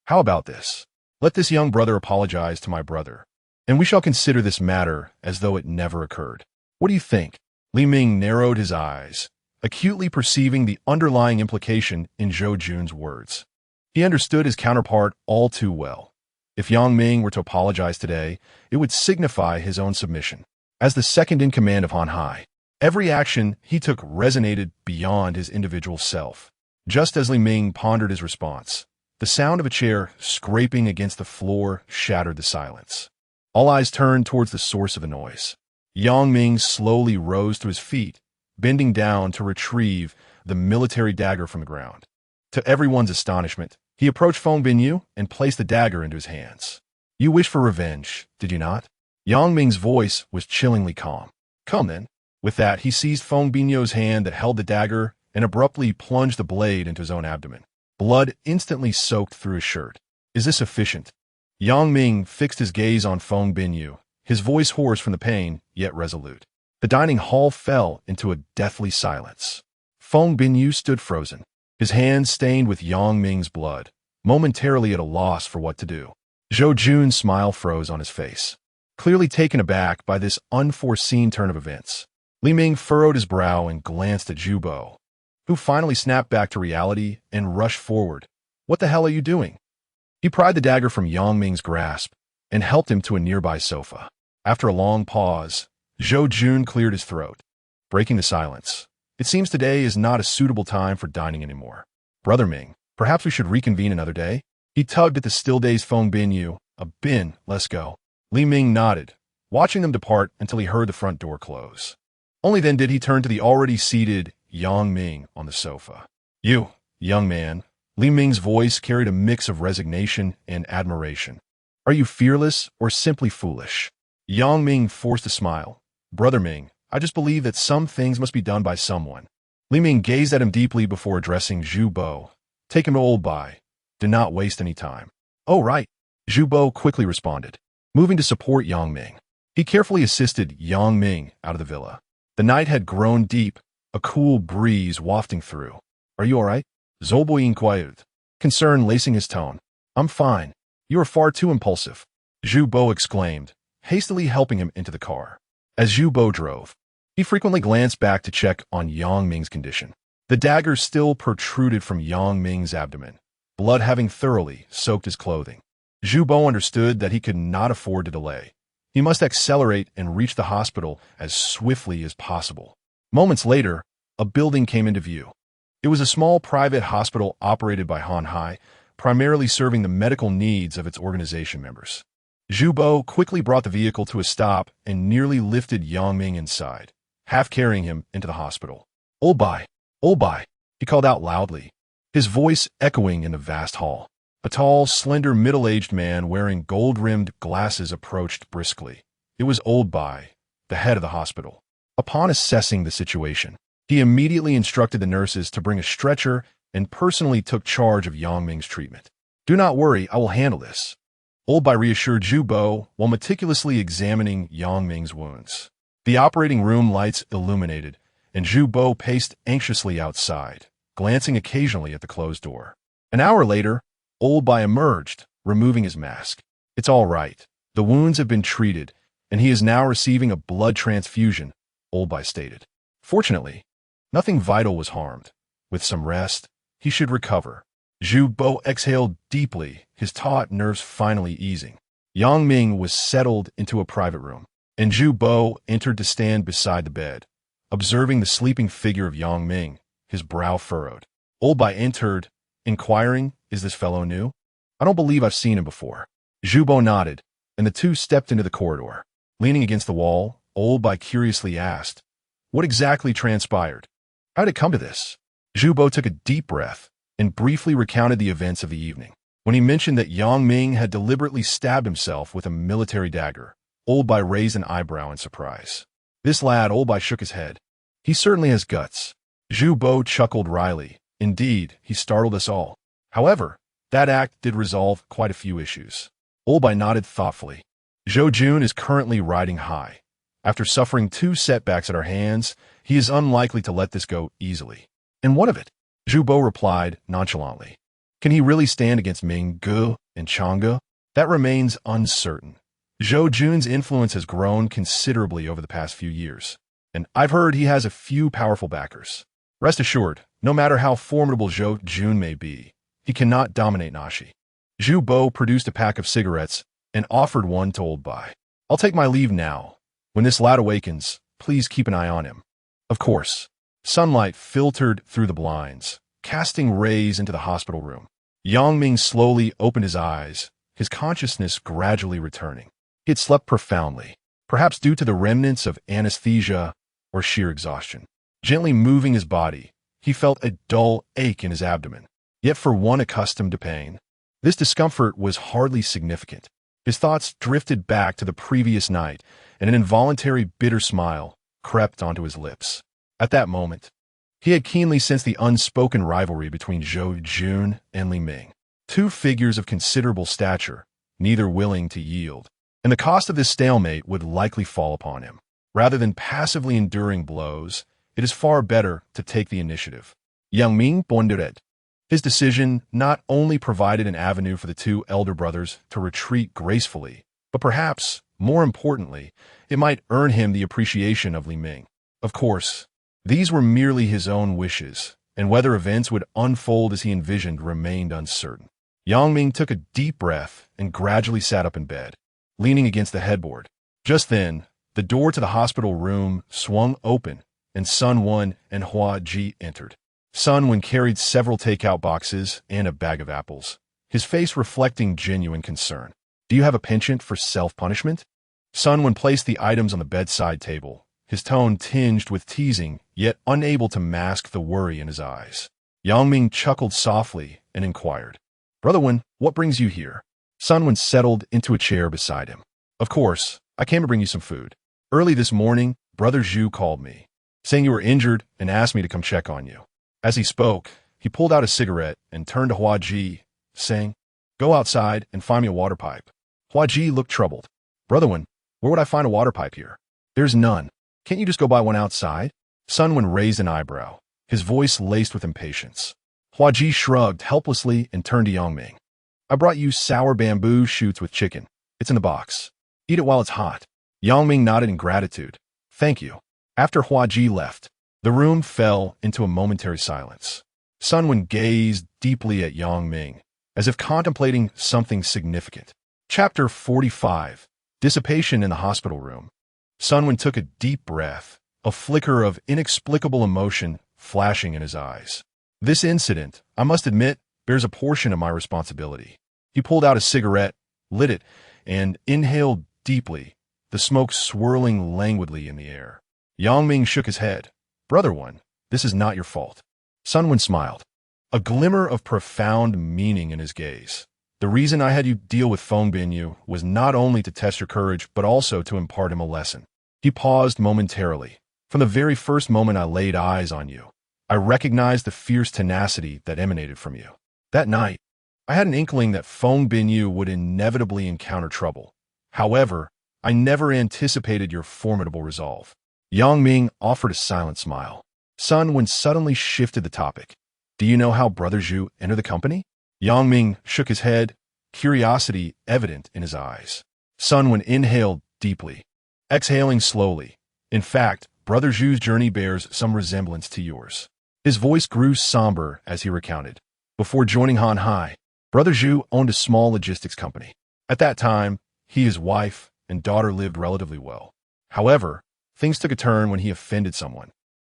How about this? Let this young brother apologize to my brother, and we shall consider this matter as though it never occurred. What do you think? Li Ming narrowed his eyes, acutely perceiving the underlying implication in Zhou Jun's words. He understood his counterpart all too well. If Yang Ming were to apologize today, it would signify his own submission. As the second in command of Han Hai, every action he took resonated beyond his individual self. Just as Li Ming pondered his response, the sound of a chair scraping against the floor shattered the silence. All eyes turned towards the source of the noise. Yang Ming slowly rose to his feet, bending down to retrieve the military dagger from the ground. To everyone's astonishment, he approached Feng Binyu and placed the dagger into his hands. You wish for revenge, did you not? Yang Ming's voice was chillingly calm. Come then. With that, he seized Feng Binyu's hand that held the dagger and abruptly plunged the blade into his own abdomen. Blood instantly soaked through his shirt. Is this sufficient? Yang Ming fixed his gaze on Feng Binyu, his voice hoarse from the pain, yet resolute. The dining hall fell into a deathly silence. Feng Binyu stood frozen, his hands stained with Yang Ming's blood, momentarily at a loss for what to do. Zhou Jun's smile froze on his face, clearly taken aback by this unforeseen turn of events. Li Ming furrowed his brow and glanced at Zhu Bo, who finally snapped back to reality and rushed forward. What the hell are you doing? He pried the dagger from Yang Ming's grasp and helped him to a nearby sofa. After a long pause, Zhou Jun cleared his throat, breaking the silence. It seems today is not a suitable time for dining anymore. Brother Ming, perhaps we should reconvene another day? He tugged at the still-dazed Feng Binyu. Let's go. Li Ming nodded, watching them depart until he heard the front door close. Only then did he turn to the already seated Yang Ming on the sofa. You, young man. Li Ming's voice carried a mix of resignation and admiration. Are you fearless or simply foolish? Yang Ming forced a smile. Brother Ming, I just believe that some things must be done by someone. Li Ming gazed at him deeply before addressing Zhu Bo. Take him to Old Bai. Do not waste any time. Oh, right. Zhu Bo quickly responded, moving to support Yang Ming. He carefully assisted Yang Ming out of the villa. The night had grown deep, a cool breeze wafting through. Are you all right? Zolbo inquired, concern lacing his tone. I'm fine. You are far too impulsive, Zhu Bo exclaimed, hastily helping him into the car. As Zhu Bo drove, he frequently glanced back to check on Yang Ming's condition. The dagger still protruded from Yang Ming's abdomen, blood having thoroughly soaked his clothing. Zhu Bo understood that he could not afford to delay. He must accelerate and reach the hospital as swiftly as possible. Moments later, a building came into view. It was a small private hospital operated by Han Hai, primarily serving the medical needs of its organization members. Zhu Bo quickly brought the vehicle to a stop and nearly lifted Yang Ming inside, half carrying him into the hospital. Old Bai, he called out loudly, his voice echoing in the vast hall. A tall, slender, middle-aged man wearing gold-rimmed glasses approached briskly. It was Old Bai, the head of the hospital. Upon assessing the situation, he immediately instructed the nurses to bring a stretcher and personally took charge of Yang Ming's treatment. Do not worry, I will handle this, Old Bai reassured Zhu Bo while meticulously examining Yang Ming's wounds. The operating room lights illuminated, and Zhu Bo paced anxiously outside, glancing occasionally at the closed door. An hour later, Old Bai emerged, removing his mask. It's all right. The wounds have been treated, and he is now receiving a blood transfusion, Old Bai stated. Fortunately, nothing vital was harmed. With some rest, he should recover. Zhu Bo exhaled deeply, his taut nerves finally easing. Yang Ming was settled into a private room, and Zhu Bo entered to stand beside the bed, observing the sleeping figure of Yang Ming, his brow furrowed. Old Bai entered, inquiring, is this fellow new? I don't believe I've seen him before. Zhu Bo nodded, and the two stepped into the corridor. Leaning against the wall, Old Bai curiously asked, what exactly transpired? How did it come to this? Zhu Bo took a deep breath and briefly recounted the events of the evening. When he mentioned that Yang Ming had deliberately stabbed himself with a military dagger, Old Bai raised an eyebrow in surprise. This lad, Old Bai shook his head. He certainly has guts. Zhu Bo chuckled wryly. Indeed, he startled us all. However, that act did resolve quite a few issues. Old Bai nodded thoughtfully. Zhou Jun is currently riding high. After suffering 2 setbacks at our hands, he is unlikely to let this go easily. And what of it? Zhu Bo replied nonchalantly. Can he really stand against Ming, Gu, and Chang'e? That remains uncertain. Zhou Jun's influence has grown considerably over the past few years, and I've heard he has a few powerful backers. Rest assured, no matter how formidable Zhou Jun may be, he cannot dominate Nashi. Zhu Bo produced a pack of cigarettes and offered one to Old Bai. I'll take my leave now. When this lad awakens, please keep an eye on him. Of course. Sunlight filtered through the blinds, casting rays into the hospital room. Yang Ming slowly opened his eyes, his consciousness gradually returning. He had slept profoundly, perhaps due to the remnants of anesthesia or sheer exhaustion. Gently moving his body, he felt a dull ache in his abdomen. Yet for one accustomed to pain, this discomfort was hardly significant. His thoughts drifted back to the previous night, and an involuntary bitter smile crept onto his lips. At that moment, he had keenly sensed the unspoken rivalry between Zhou Jun and Li Ming, two figures of considerable stature, neither willing to yield. And the cost of this stalemate would likely fall upon him. Rather than passively enduring blows, it is far better to take the initiative. Yang Ming pondered. His decision not only provided an avenue for the two elder brothers to retreat gracefully, but perhaps, more importantly, it might earn him the appreciation of Li Ming. Of course, these were merely his own wishes, and whether events would unfold as he envisioned remained uncertain. Yang Ming took a deep breath and gradually sat up in bed, leaning against the headboard. Just then, the door to the hospital room swung open, and Sun Wen and Hua Ji entered. Sun Wen carried several takeout boxes and a bag of apples, his face reflecting genuine concern. Do you have a penchant for self-punishment? Sun Wen placed the items on the bedside table, his tone tinged with teasing, yet unable to mask the worry in his eyes. Yang Ming chuckled softly and inquired, Brother Wen, what brings you here? Sun Wen settled into a chair beside him. Of course, I came to bring you some food. Early this morning, Brother Zhu called me, saying you were injured and asked me to come check on you. As he spoke, he pulled out a cigarette and turned to Hua Ji, saying, Go outside and find me a water pipe. Hua Ji looked troubled. Brother Wen, where would I find a water pipe here? There's none. Can't you just go buy one outside? Sun Wen raised an eyebrow, his voice laced with impatience. Hua Ji shrugged helplessly and turned to Yang Ming. I brought you sour bamboo shoots with chicken. It's in the box. Eat it while it's hot. Yang Ming nodded in gratitude. Thank you. After Hua Ji left, the room fell into a momentary silence. Sun Wen gazed deeply at Yang Ming, as if contemplating something significant. Chapter 45. Dissipation in the hospital room. Sun Wen took a deep breath, a flicker of inexplicable emotion flashing in his eyes. This incident, I must admit, bears a portion of my responsibility. He pulled out a cigarette, lit it, and inhaled deeply, the smoke swirling languidly in the air. Yang Ming shook his head. Brother Wen, this is not your fault. Sun Wen smiled, a glimmer of profound meaning in his gaze. The reason I had you deal with Feng Binyu was not only to test your courage, but also to impart him a lesson. He paused momentarily. From the very first moment I laid eyes on you, I recognized the fierce tenacity that emanated from you. That night, I had an inkling that Feng Binyu would inevitably encounter trouble. However, I never anticipated your formidable resolve. Yang Ming offered a silent smile. Sun Wen suddenly shifted the topic. Do you know how Brother Zhu entered the company? Yang Ming shook his head, curiosity evident in his eyes. Sun Wen inhaled deeply, exhaling slowly. In fact, Brother Zhu's journey bears some resemblance to yours. His voice grew somber as he recounted. Before joining Han Hai, Brother Zhu owned a small logistics company. At that time, he, his wife, and daughter lived relatively well. However, things took a turn when he offended someone.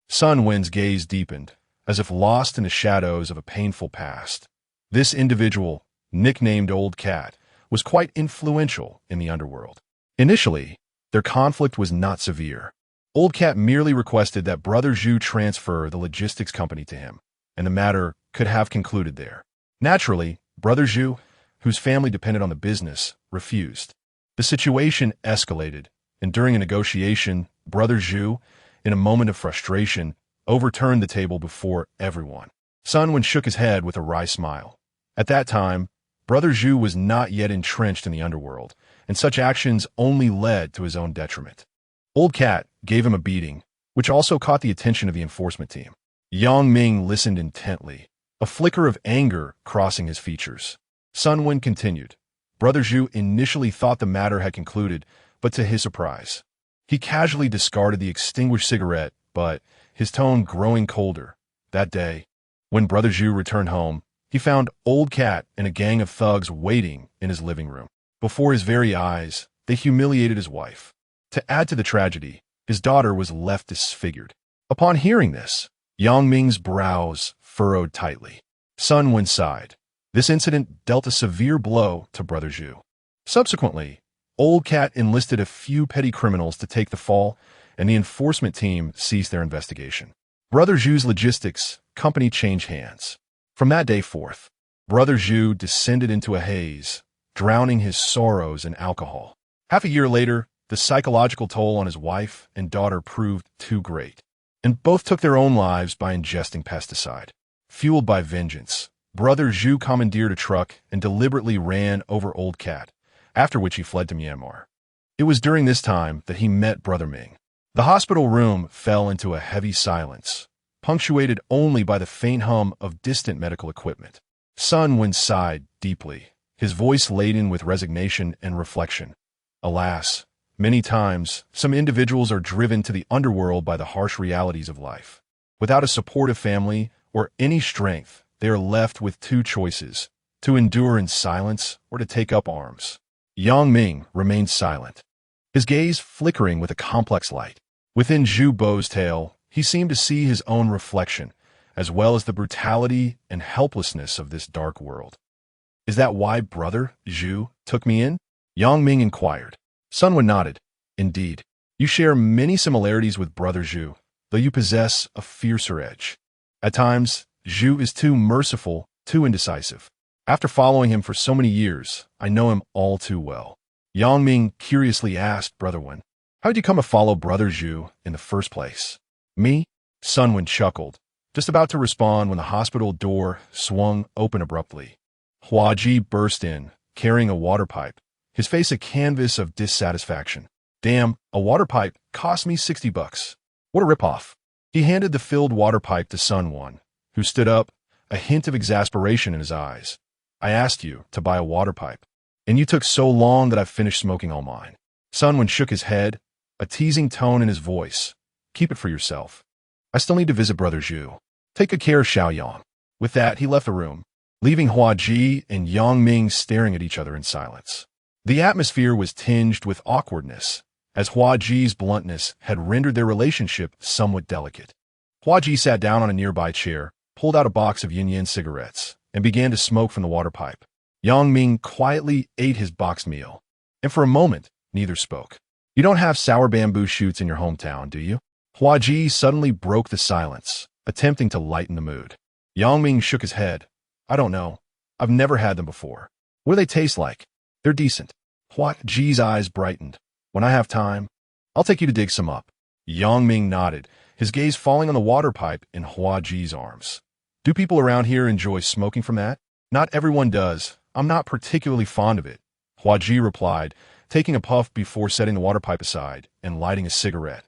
Sun Wen's gaze deepened, as if lost in the shadows of a painful past. This individual, nicknamed Old Cat, was quite influential in the underworld. Initially, their conflict was not severe. Old Cat merely requested that Brother Zhu transfer the logistics company to him, and the matter could have concluded there. Naturally, Brother Zhu, whose family depended on the business, refused. The situation escalated, and during a negotiation, Brother Zhu, in a moment of frustration, overturned the table before everyone. Sun Wen shook his head with a wry smile. At that time, Brother Zhu was not yet entrenched in the underworld, and such actions only led to his own detriment. Old Cat gave him a beating, which also caught the attention of the enforcement team. Yang Ming listened intently, a flicker of anger crossing his features. Sun Wen continued. Brother Zhu initially thought the matter had concluded, but to his surprise, he casually discarded the extinguished cigarette, but, his tone growing colder, that day, when Brother Zhu returned home, he found Old Cat and a gang of thugs waiting in his living room. Before his very eyes, they humiliated his wife. To add to the tragedy, his daughter was left disfigured. Upon hearing this, Yang Ming's brows furrowed tightly. Sun Wen sighed. This incident dealt a severe blow to Brother Zhu. Subsequently, Old Cat enlisted a few petty criminals to take the fall, and the enforcement team ceased their investigation. Brother Zhu's logistics company changed hands. From that day forth, Brother Zhu descended into a haze, drowning his sorrows in alcohol. Half a year later, the psychological toll on his wife and daughter proved too great, and both took their own lives by ingesting pesticide. Fueled by vengeance, Brother Zhu commandeered a truck and deliberately ran over Old Cat, after which he fled to Myanmar. It was during this time that he met Brother Ming. The hospital room fell into a heavy silence, punctuated only by the faint hum of distant medical equipment. Sun Wen sighed deeply, his voice laden with resignation and reflection. Alas, many times, some individuals are driven to the underworld by the harsh realities of life. Without a supportive family or any strength, they are left with two choices: to endure in silence or to take up arms. Yang Ming remained silent, his gaze flickering with a complex light. Within Zhu Bo's tale, he seemed to see his own reflection, as well as the brutality and helplessness of this dark world. Is that why Brother Zhu took me in? Yang Ming inquired. Sun Wen nodded. Indeed, you share many similarities with Brother Zhu, though you possess a fiercer edge. At times, Zhu is too merciful, too indecisive. After following him for so many years, I know him all too well. Yang Ming curiously asked Brother Wen, how did you come to follow Brother Zhu in the first place? Me? Sun Wen chuckled, just about to respond when the hospital door swung open abruptly. Hua Ji burst in, carrying a water pipe, his face a canvas of dissatisfaction. Damn, a water pipe cost me $60. What a ripoff. He handed the filled water pipe to Sun Wen, who stood up, a hint of exasperation in his eyes. I asked you to buy a water pipe, and you took so long that I've finished smoking all mine. Sun Wen shook his head, a teasing tone in his voice. Keep it for yourself. I still need to visit Brother Zhu. Take good care of Xiaoyang. With that, he left the room, leaving Hua Ji and Yang Ming staring at each other in silence. The atmosphere was tinged with awkwardness, as Hua Ji's bluntness had rendered their relationship somewhat delicate. Hua Ji sat down on a nearby chair, pulled out a box of yin-yin cigarettes, and began to smoke from the water pipe. Yang Ming quietly ate his boxed meal, and for a moment, neither spoke. You don't have sour bamboo shoots in your hometown, do you? Hua Ji suddenly broke the silence, attempting to lighten the mood. Yang Ming shook his head. I don't know. I've never had them before. What do they taste like? They're decent. Hua Ji's eyes brightened. When I have time, I'll take you to dig some up. Yang Ming nodded, his gaze falling on the water pipe in Hua Ji's arms. Do people around here enjoy smoking from that? Not everyone does. I'm not particularly fond of it, Hua Ji replied, taking a puff before setting the water pipe aside and lighting a cigarette.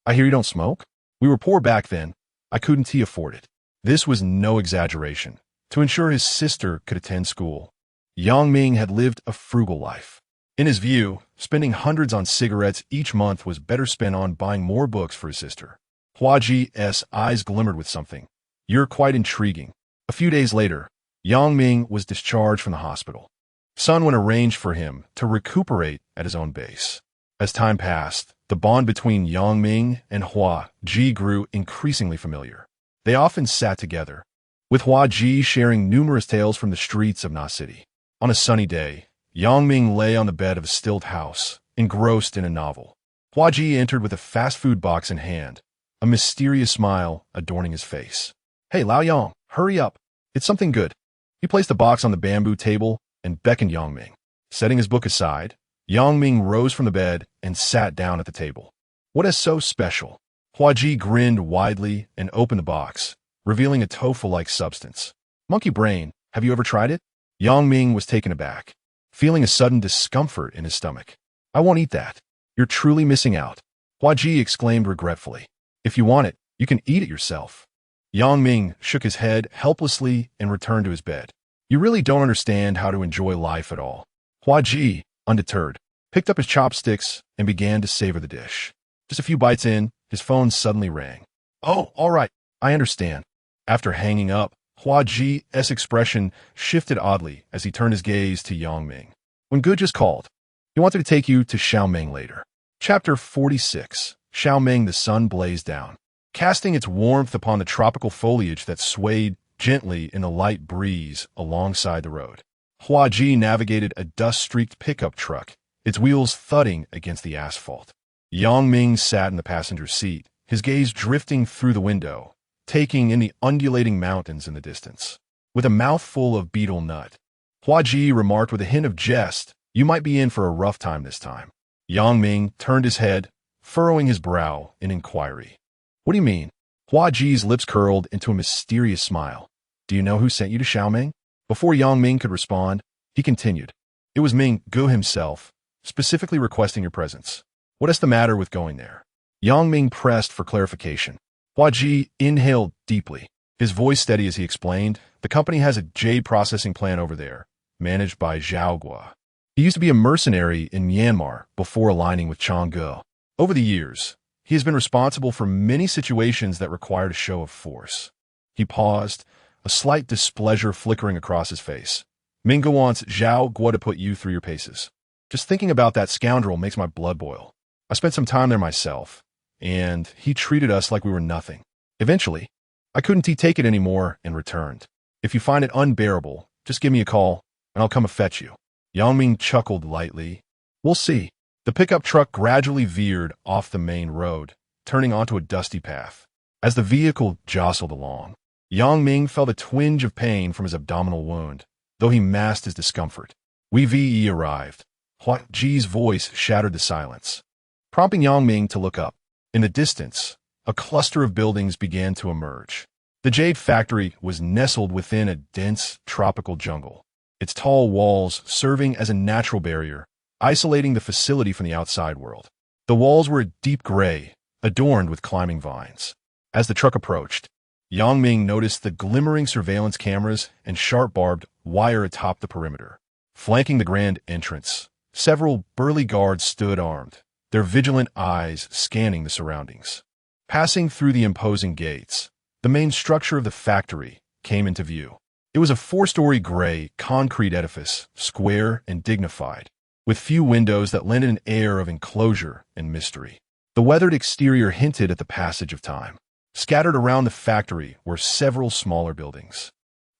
I hear you don't smoke? We were poor back then. I couldn't afford it. This was no exaggeration. To ensure his sister could attend school, Yang Ming had lived a frugal life. In his view, spending hundreds on cigarettes each month was better spent on buying more books for his sister. Hua Ji's eyes glimmered with something. You're quite intriguing. A few days later, Yang Ming was discharged from the hospital. Sun Wen arranged for him to recuperate at his own base. As time passed, the bond between Yang Ming and Hua Ji grew increasingly familiar. They often sat together, with Hua Ji sharing numerous tales from the streets of Na City. On a sunny day, Yang Ming lay on the bed of a stilt house, engrossed in a novel. Hua Ji entered with a fast food box in hand, a mysterious smile adorning his face. Hey, Lao Yang, hurry up. It's something good. He placed the box on the bamboo table and beckoned Yang Ming. Setting his book aside, Yang Ming rose from the bed and sat down at the table. What is so special? Hua Ji grinned widely and opened the box, revealing a tofu-like substance. Monkey brain, have you ever tried it? Yang Ming was taken aback, feeling a sudden discomfort in his stomach. I won't eat that. You're truly missing out. Hua Ji exclaimed regretfully. If you want it, you can eat it yourself. Yang Ming shook his head helplessly and returned to his bed. You really don't understand how to enjoy life at all. Hua Ji, undeterred, picked up his chopsticks and began to savor the dish. Just a few bites in, his phone suddenly rang. Oh, all right, I understand. After hanging up, Hua Ji's expression shifted oddly as he turned his gaze to Yang Ming. When Gu just called, he wanted to take you to Xiaoming later. Chapter 46. Xiaoming. The sun blazed down, casting its warmth upon the tropical foliage that swayed gently in the light breeze alongside the road. Hua Ji navigated a dust-streaked pickup truck, its wheels thudding against the asphalt. Yang Ming sat in the passenger seat, his gaze drifting through the window, taking in the undulating mountains in the distance. With a mouthful of beetle nut, Hua Ji remarked with a hint of jest, "You might be in for a rough time this time." Yang Ming turned his head, furrowing his brow in inquiry. What do you mean? Hua Ji's lips curled into a mysterious smile. Do you know who sent you to Xiaoming? Before Yang Ming could respond, he continued. It was Ming Gu himself, specifically requesting your presence. What is the matter with going there? Yang Ming pressed for clarification. Hua Ji inhaled deeply, his voice steady as he explained, the company has a jade processing plant over there, managed by Zhao Gua. He used to be a mercenary in Myanmar before aligning with Chang'e. Over the years, he has been responsible for many situations that required a show of force. He paused, a slight displeasure flickering across his face. Ming Gu wants Zhao Gua to put you through your paces. Just thinking about that scoundrel makes my blood boil. I spent some time there myself, and he treated us like we were nothing. Eventually, I couldn't take it anymore and returned. If you find it unbearable, just give me a call, and I'll come and fetch you. Yang Ming chuckled lightly. We'll see. The pickup truck gradually veered off the main road, turning onto a dusty path. As the vehicle jostled along, Yang Ming felt a twinge of pain from his abdominal wound, though he masked his discomfort. We VE arrived. Hua Ji's voice shattered the silence, prompting Yang Ming to look up. In the distance, a cluster of buildings began to emerge. The jade factory was nestled within a dense tropical jungle, its tall walls serving as a natural barrier, isolating the facility from the outside world. The walls were a deep gray, adorned with climbing vines. As the truck approached, Yang Ming noticed the glimmering surveillance cameras and sharp barbed wire atop the perimeter. Flanking the grand entrance, several burly guards stood armed, their vigilant eyes scanning the surroundings. Passing through the imposing gates, the main structure of the factory came into view. It was a 4-story gray concrete edifice, square and dignified, with few windows that lent an air of enclosure and mystery. The weathered exterior hinted at the passage of time. Scattered around the factory were several smaller buildings,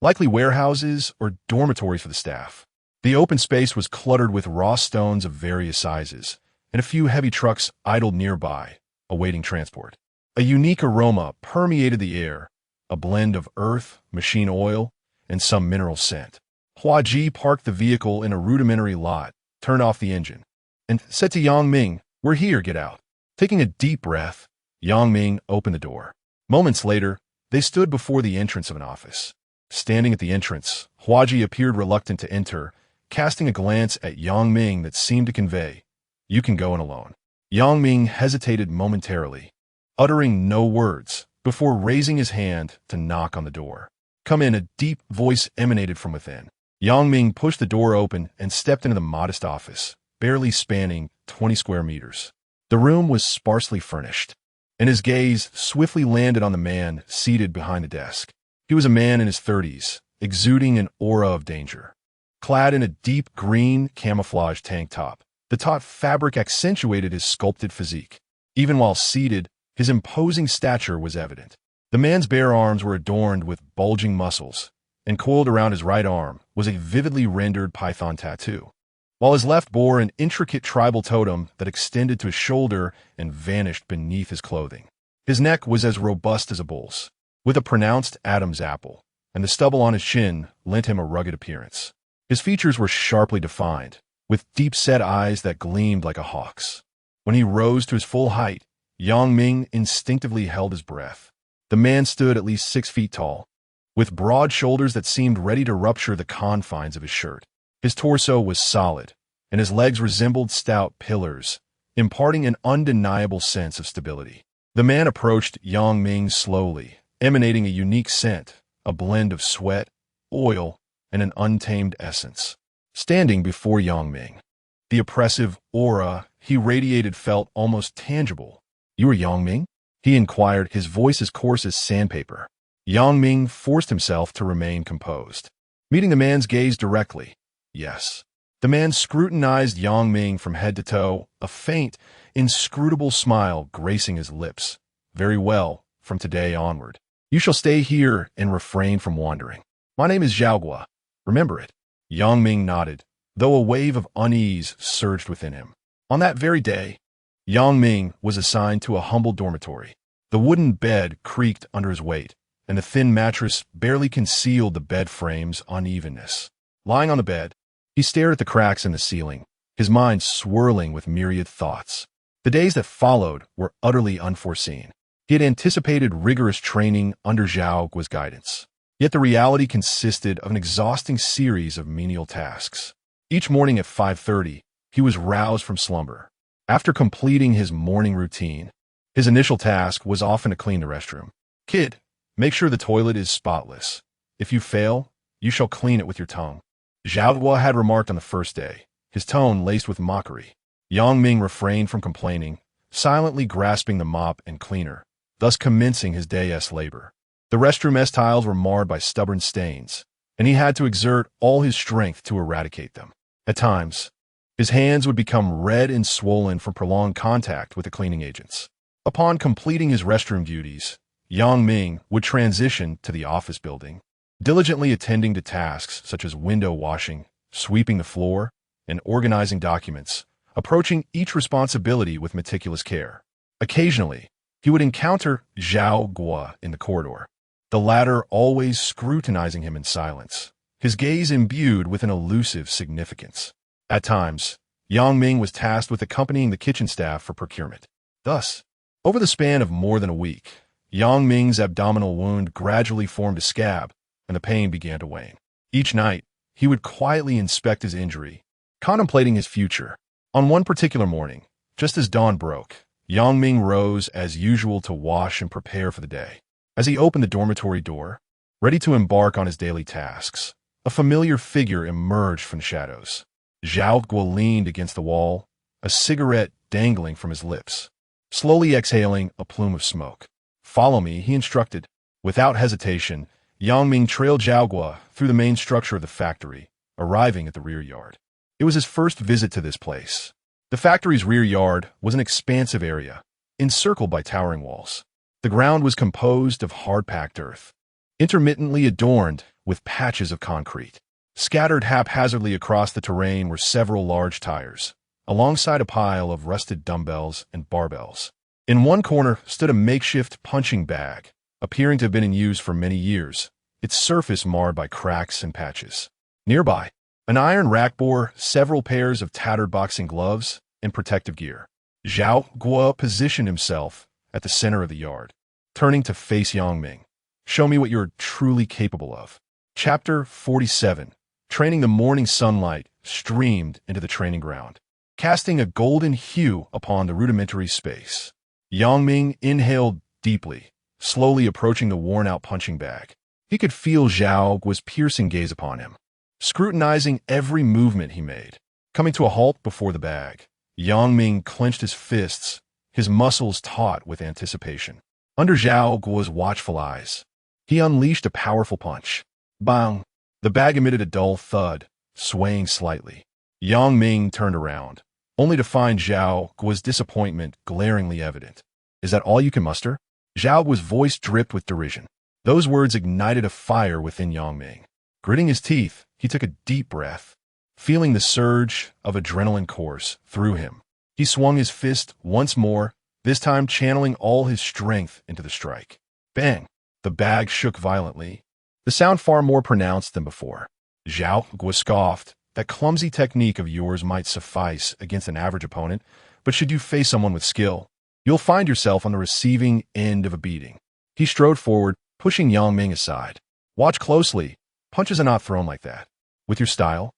likely warehouses or dormitories for the staff. The open space was cluttered with raw stones of various sizes, and a few heavy trucks idled nearby, awaiting transport. A unique aroma permeated the air, a blend of earth, machine oil, and some mineral scent. Hua Ji parked the vehicle in a rudimentary lot, turned off the engine, and said to Yang Ming, "We're here, get out." Taking a deep breath, Yang Ming opened the door. Moments later, they stood before the entrance of an office. Standing at the entrance, Hua Ji appeared reluctant to enter, casting a glance at Yang Ming that seemed to convey, "You can go in alone." Yang Ming hesitated momentarily, uttering no words, before raising his hand to knock on the door. "Come in," a deep voice emanated from within. Yang Ming pushed the door open and stepped into the modest office, barely spanning 20 square meters. The room was sparsely furnished, and his gaze swiftly landed on the man seated behind the desk. He was a man in his 30s, exuding an aura of danger. Clad in a deep green camouflage tank top, the taut fabric accentuated his sculpted physique. Even while seated, his imposing stature was evident. The man's bare arms were adorned with bulging muscles, and coiled around his right arm was a vividly rendered python tattoo, while his left bore an intricate tribal totem that extended to his shoulder and vanished beneath his clothing. His neck was as robust as a bull's, with a pronounced Adam's apple, and the stubble on his chin lent him a rugged appearance. His features were sharply defined, with deep-set eyes that gleamed like a hawk's. When he rose to his full height, Yang Ming instinctively held his breath. The man stood at least 6 feet tall, with broad shoulders that seemed ready to rupture the confines of his shirt. His torso was solid, and his legs resembled stout pillars, imparting an undeniable sense of stability. The man approached Yang Ming slowly, emanating a unique scent, a blend of sweat, oil, and an untamed essence. Standing before Yang Ming, the oppressive aura he radiated felt almost tangible. "You are Yang Ming?" he inquired, his voice as coarse as sandpaper. Yang Ming forced himself to remain composed. Meeting the man's gaze directly, "Yes." The man scrutinized Yang Ming from head to toe, a faint, inscrutable smile gracing his lips. "Very well, from today onward. You shall stay here and refrain from wandering. My name is Zhao. Remember it." Yang Ming nodded, though a wave of unease surged within him. On that very day, Yang Ming was assigned to a humble dormitory. The wooden bed creaked under his weight, and the thin mattress barely concealed the bed frame's unevenness. Lying on the bed, he stared at the cracks in the ceiling, his mind swirling with myriad thoughts. The days that followed were utterly unforeseen. He had anticipated rigorous training under Zhao Guo's guidance. Yet the reality consisted of an exhausting series of menial tasks. Each morning at 5:30, he was roused from slumber. After completing his morning routine, his initial task was often to clean the restroom. "Kid, make sure the toilet is spotless. If you fail, you shall clean it with your tongue." Zhao Guo had remarked on the first day, his tone laced with mockery. Yang Ming refrained from complaining, silently grasping the mop and cleaner, thus commencing his day's labor. The restroom tiles were marred by stubborn stains, and he had to exert all his strength to eradicate them. At times, his hands would become red and swollen from prolonged contact with the cleaning agents. Upon completing his restroom duties, Yang Ming would transition to the office building, diligently attending to tasks such as window washing, sweeping the floor, and organizing documents, approaching each responsibility with meticulous care. Occasionally, he would encounter Zhao Guo in the corridor, the latter always scrutinizing him in silence, his gaze imbued with an elusive significance. At times, Yang Ming was tasked with accompanying the kitchen staff for procurement. Thus, over the span of more than a week, Yang Ming's abdominal wound gradually formed a scab, and the pain began to wane. Each night, he would quietly inspect his injury, contemplating his future. On one particular morning, just as dawn broke, Yang Ming rose as usual to wash and prepare for the day. As he opened the dormitory door, ready to embark on his daily tasks, a familiar figure emerged from the shadows. Zhao Guo leaned against the wall, a cigarette dangling from his lips, slowly exhaling a plume of smoke. "Follow me," he instructed. Without hesitation, Yang Ming trailed Zhao Guo through the main structure of the factory, arriving at the rear yard. It was his first visit to this place. The factory's rear yard was an expansive area, encircled by towering walls. The ground was composed of hard-packed earth, intermittently adorned with patches of concrete. Scattered haphazardly across the terrain were several large tires, alongside a pile of rusted dumbbells and barbells. In one corner stood a makeshift punching bag, appearing to have been in use for many years, its surface marred by cracks and patches. Nearby, an iron rack bore several pairs of tattered boxing gloves and protective gear. Zhao Guo positioned himself at the center of the yard, turning to face Yang Ming. "Show me what you're truly capable of." Chapter 47. Training. The morning sunlight streamed into the training ground, casting a golden hue upon the rudimentary space. Yang Ming inhaled deeply, slowly approaching the worn-out punching bag. He could feel Zhao Guo's piercing gaze upon him, scrutinizing every movement he made. Coming to a halt before the bag, Yang Ming clenched his fists, his muscles taut with anticipation. Under Zhao Guo's watchful eyes, he unleashed a powerful punch. Bang! The bag emitted a dull thud, swaying slightly. Yang Ming turned around, only to find Zhao Guo's disappointment glaringly evident. "Is that all you can muster?" Zhao Guo's voice dripped with derision. Those words ignited a fire within Yang Ming. Gritting his teeth, he took a deep breath, feeling the surge of adrenaline course through him. He swung his fist once more, this time channeling all his strength into the strike. Bang! The bag shook violently, the sound far more pronounced than before. Zhao Guo scoffed. "That clumsy technique of yours might suffice against an average opponent, but should you face someone with skill, you'll find yourself on the receiving end of a beating." He strode forward, pushing Yang Ming aside. "Watch closely. Punches are not thrown like that. With your style,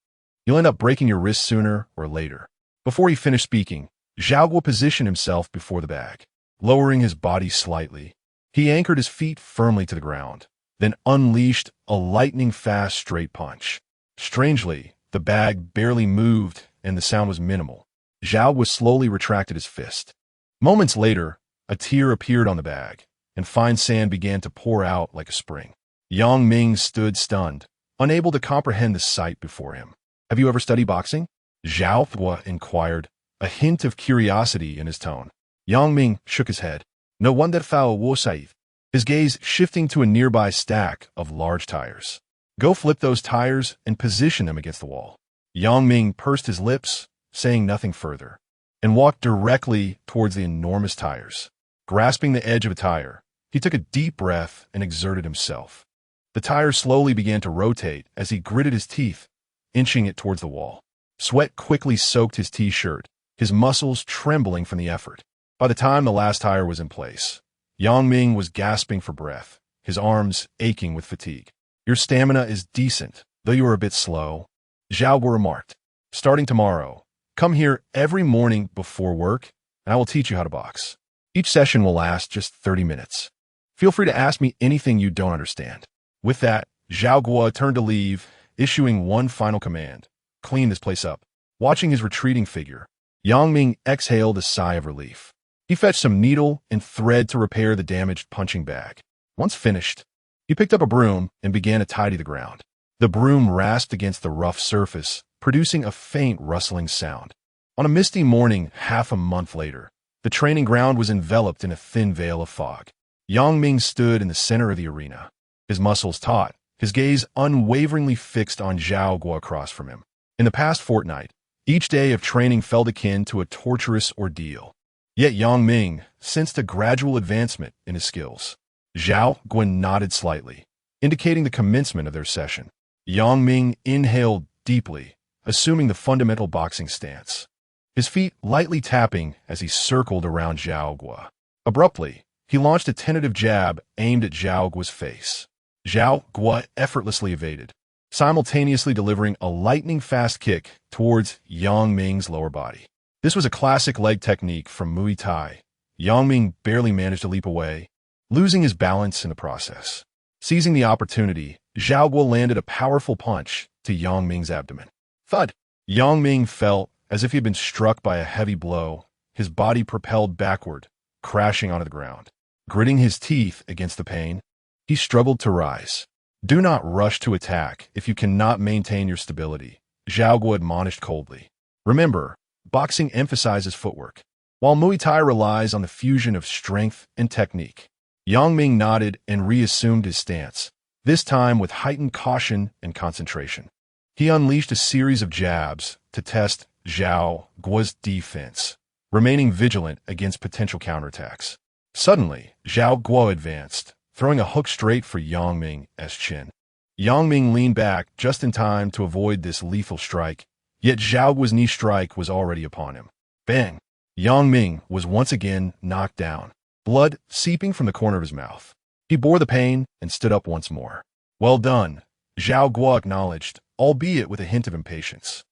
you'll end up breaking your wrist sooner or later." Before he finished speaking, Zhao Guo positioned himself before the bag, lowering his body slightly, He anchored his feet firmly to the ground, then unleashed a lightning-fast straight punch. Strangely, the bag barely moved and the sound was minimal. Zhao Guo slowly retracted his fist. Moments later, a tear appeared on the bag, and fine sand began to pour out like a spring. Yang Ming stood stunned, unable to comprehend the sight before him. "Have you ever studied boxing?" Zhao Guo inquired, a hint of curiosity in his tone. Yang Ming shook his head. "No one that foul wo sai," his gaze shifting to a nearby stack of large tires. "Go flip those tires and position them against the wall." Yang Ming pursed his lips, saying nothing further, and walked directly towards the enormous tires. Grasping the edge of a tire, he took a deep breath and exerted himself. The tire slowly began to rotate as he gritted his teeth, inching it towards the wall. Sweat quickly soaked his t-shirt, his muscles trembling from the effort. By the time the last tire was in place, Yang Ming was gasping for breath, his arms aching with fatigue. "Your stamina is decent, though you are a bit slow," Zhao Guo remarked. "Starting tomorrow, come here every morning before work, and I will teach you how to box. Each session will last just 30 minutes. Feel free to ask me anything you don't understand." With that, Zhao Guo turned to leave, issuing one final command: "Clean this place up." Watching his retreating figure, Yang Ming exhaled a sigh of relief. He fetched some needle and thread to repair the damaged punching bag. Once finished, he picked up a broom and began to tidy the ground. The broom rasped against the rough surface, producing a faint rustling sound. On a misty morning half a month later, the training ground was enveloped in a thin veil of fog. Yang Ming stood in the center of the arena, his muscles taut, his gaze unwaveringly fixed on Zhao Guo across from him. In the past fortnight, each day of training felt akin to a torturous ordeal. Yet Yang Ming sensed a gradual advancement in his skills. Zhao Guo nodded slightly, indicating the commencement of their session. Yang Ming inhaled deeply, assuming the fundamental boxing stance, his feet lightly tapping as he circled around Zhao Guo. Abruptly, he launched a tentative jab aimed at Zhao Guo's face. Zhao Guo effortlessly evaded, simultaneously delivering a lightning-fast kick towards Yang Ming's lower body. This was a classic leg technique from Muay Thai. Yang Ming barely managed to leap away, losing his balance in the process. Seizing the opportunity, Zhao Guo landed a powerful punch to Yang Ming's abdomen. Thud! Yang Ming felt as if he had been struck by a heavy blow, his body propelled backward, crashing onto the ground. Gritting his teeth against the pain, he struggled to rise. "Do not rush to attack if you cannot maintain your stability," Zhao Guo admonished coldly. "Remember, boxing emphasizes footwork, while Muay Thai relies on the fusion of strength and technique." Yang Ming nodded and reassumed his stance, this time with heightened caution and concentration. He unleashed a series of jabs to test Zhao Guo's defense, remaining vigilant against potential counterattacks. Suddenly, Zhao Guo advanced, throwing a hook straight for Yang Ming's chin. Yang Ming leaned back just in time to avoid this lethal strike, yet Zhao Guo's knee strike was already upon him. Bang! Yang Ming was once again knocked down, blood seeping from the corner of his mouth. He bore the pain and stood up once more. "Well done," Zhao Guo acknowledged, albeit with a hint of impatience.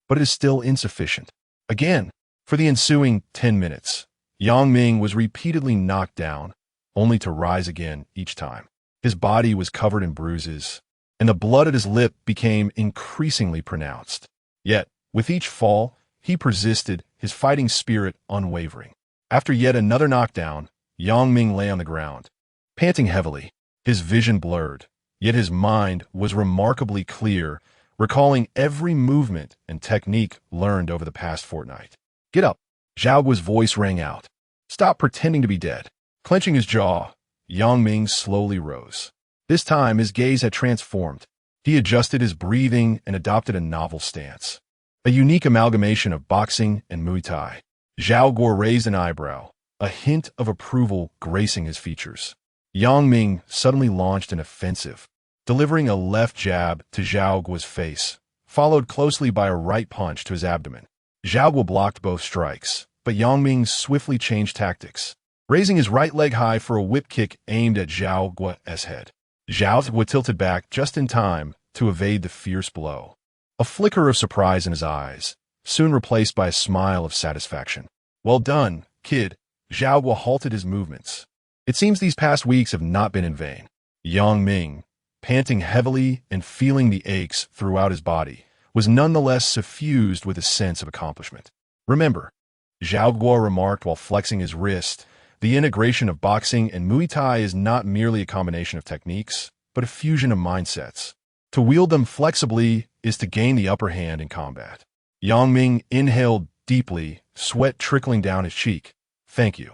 "But it is still insufficient." Again, for the ensuing 10 minutes, Yang Ming was repeatedly knocked down, only to rise again each time. His body was covered in bruises, and the blood at his lip became increasingly pronounced. Yet, with each fall, he persisted, his fighting spirit unwavering. After yet another knockdown, Yang Ming lay on the ground, panting heavily, his vision blurred, yet his mind was remarkably clear, recalling every movement and technique learned over the past fortnight. "Get up!" Zhao Guo's voice rang out. "Stop pretending to be dead." Clenching his jaw, Yang Ming slowly rose. This time his gaze had transformed. He adjusted his breathing and adopted a novel stance, a unique amalgamation of boxing and Muay Thai. Zhao Guo raised an eyebrow, a hint of approval gracing his features. Yang Ming suddenly launched an offensive, delivering a left jab to Zhao Guo's face, followed closely by a right punch to his abdomen. Zhao Guo blocked both strikes, but Yang Ming swiftly changed tactics, raising his right leg high for a whip kick aimed at Zhao Guo's head. Zhao Guo tilted back just in time to evade the fierce blow, a flicker of surprise in his eyes, soon replaced by a smile of satisfaction. "Well done, kid." Zhao Guo halted his movements, It seems these past weeks have not been in vain. Yang Ming, panting heavily and feeling the aches throughout his body, was nonetheless suffused with a sense of accomplishment. Remember, Zhao Guo remarked while flexing his wrist, the integration of boxing and Muay Thai is not merely a combination of techniques, but a fusion of mindsets. To wield them flexibly is to gain the upper hand in combat. Yang Ming inhaled deeply, sweat trickling down his cheek. Thank you.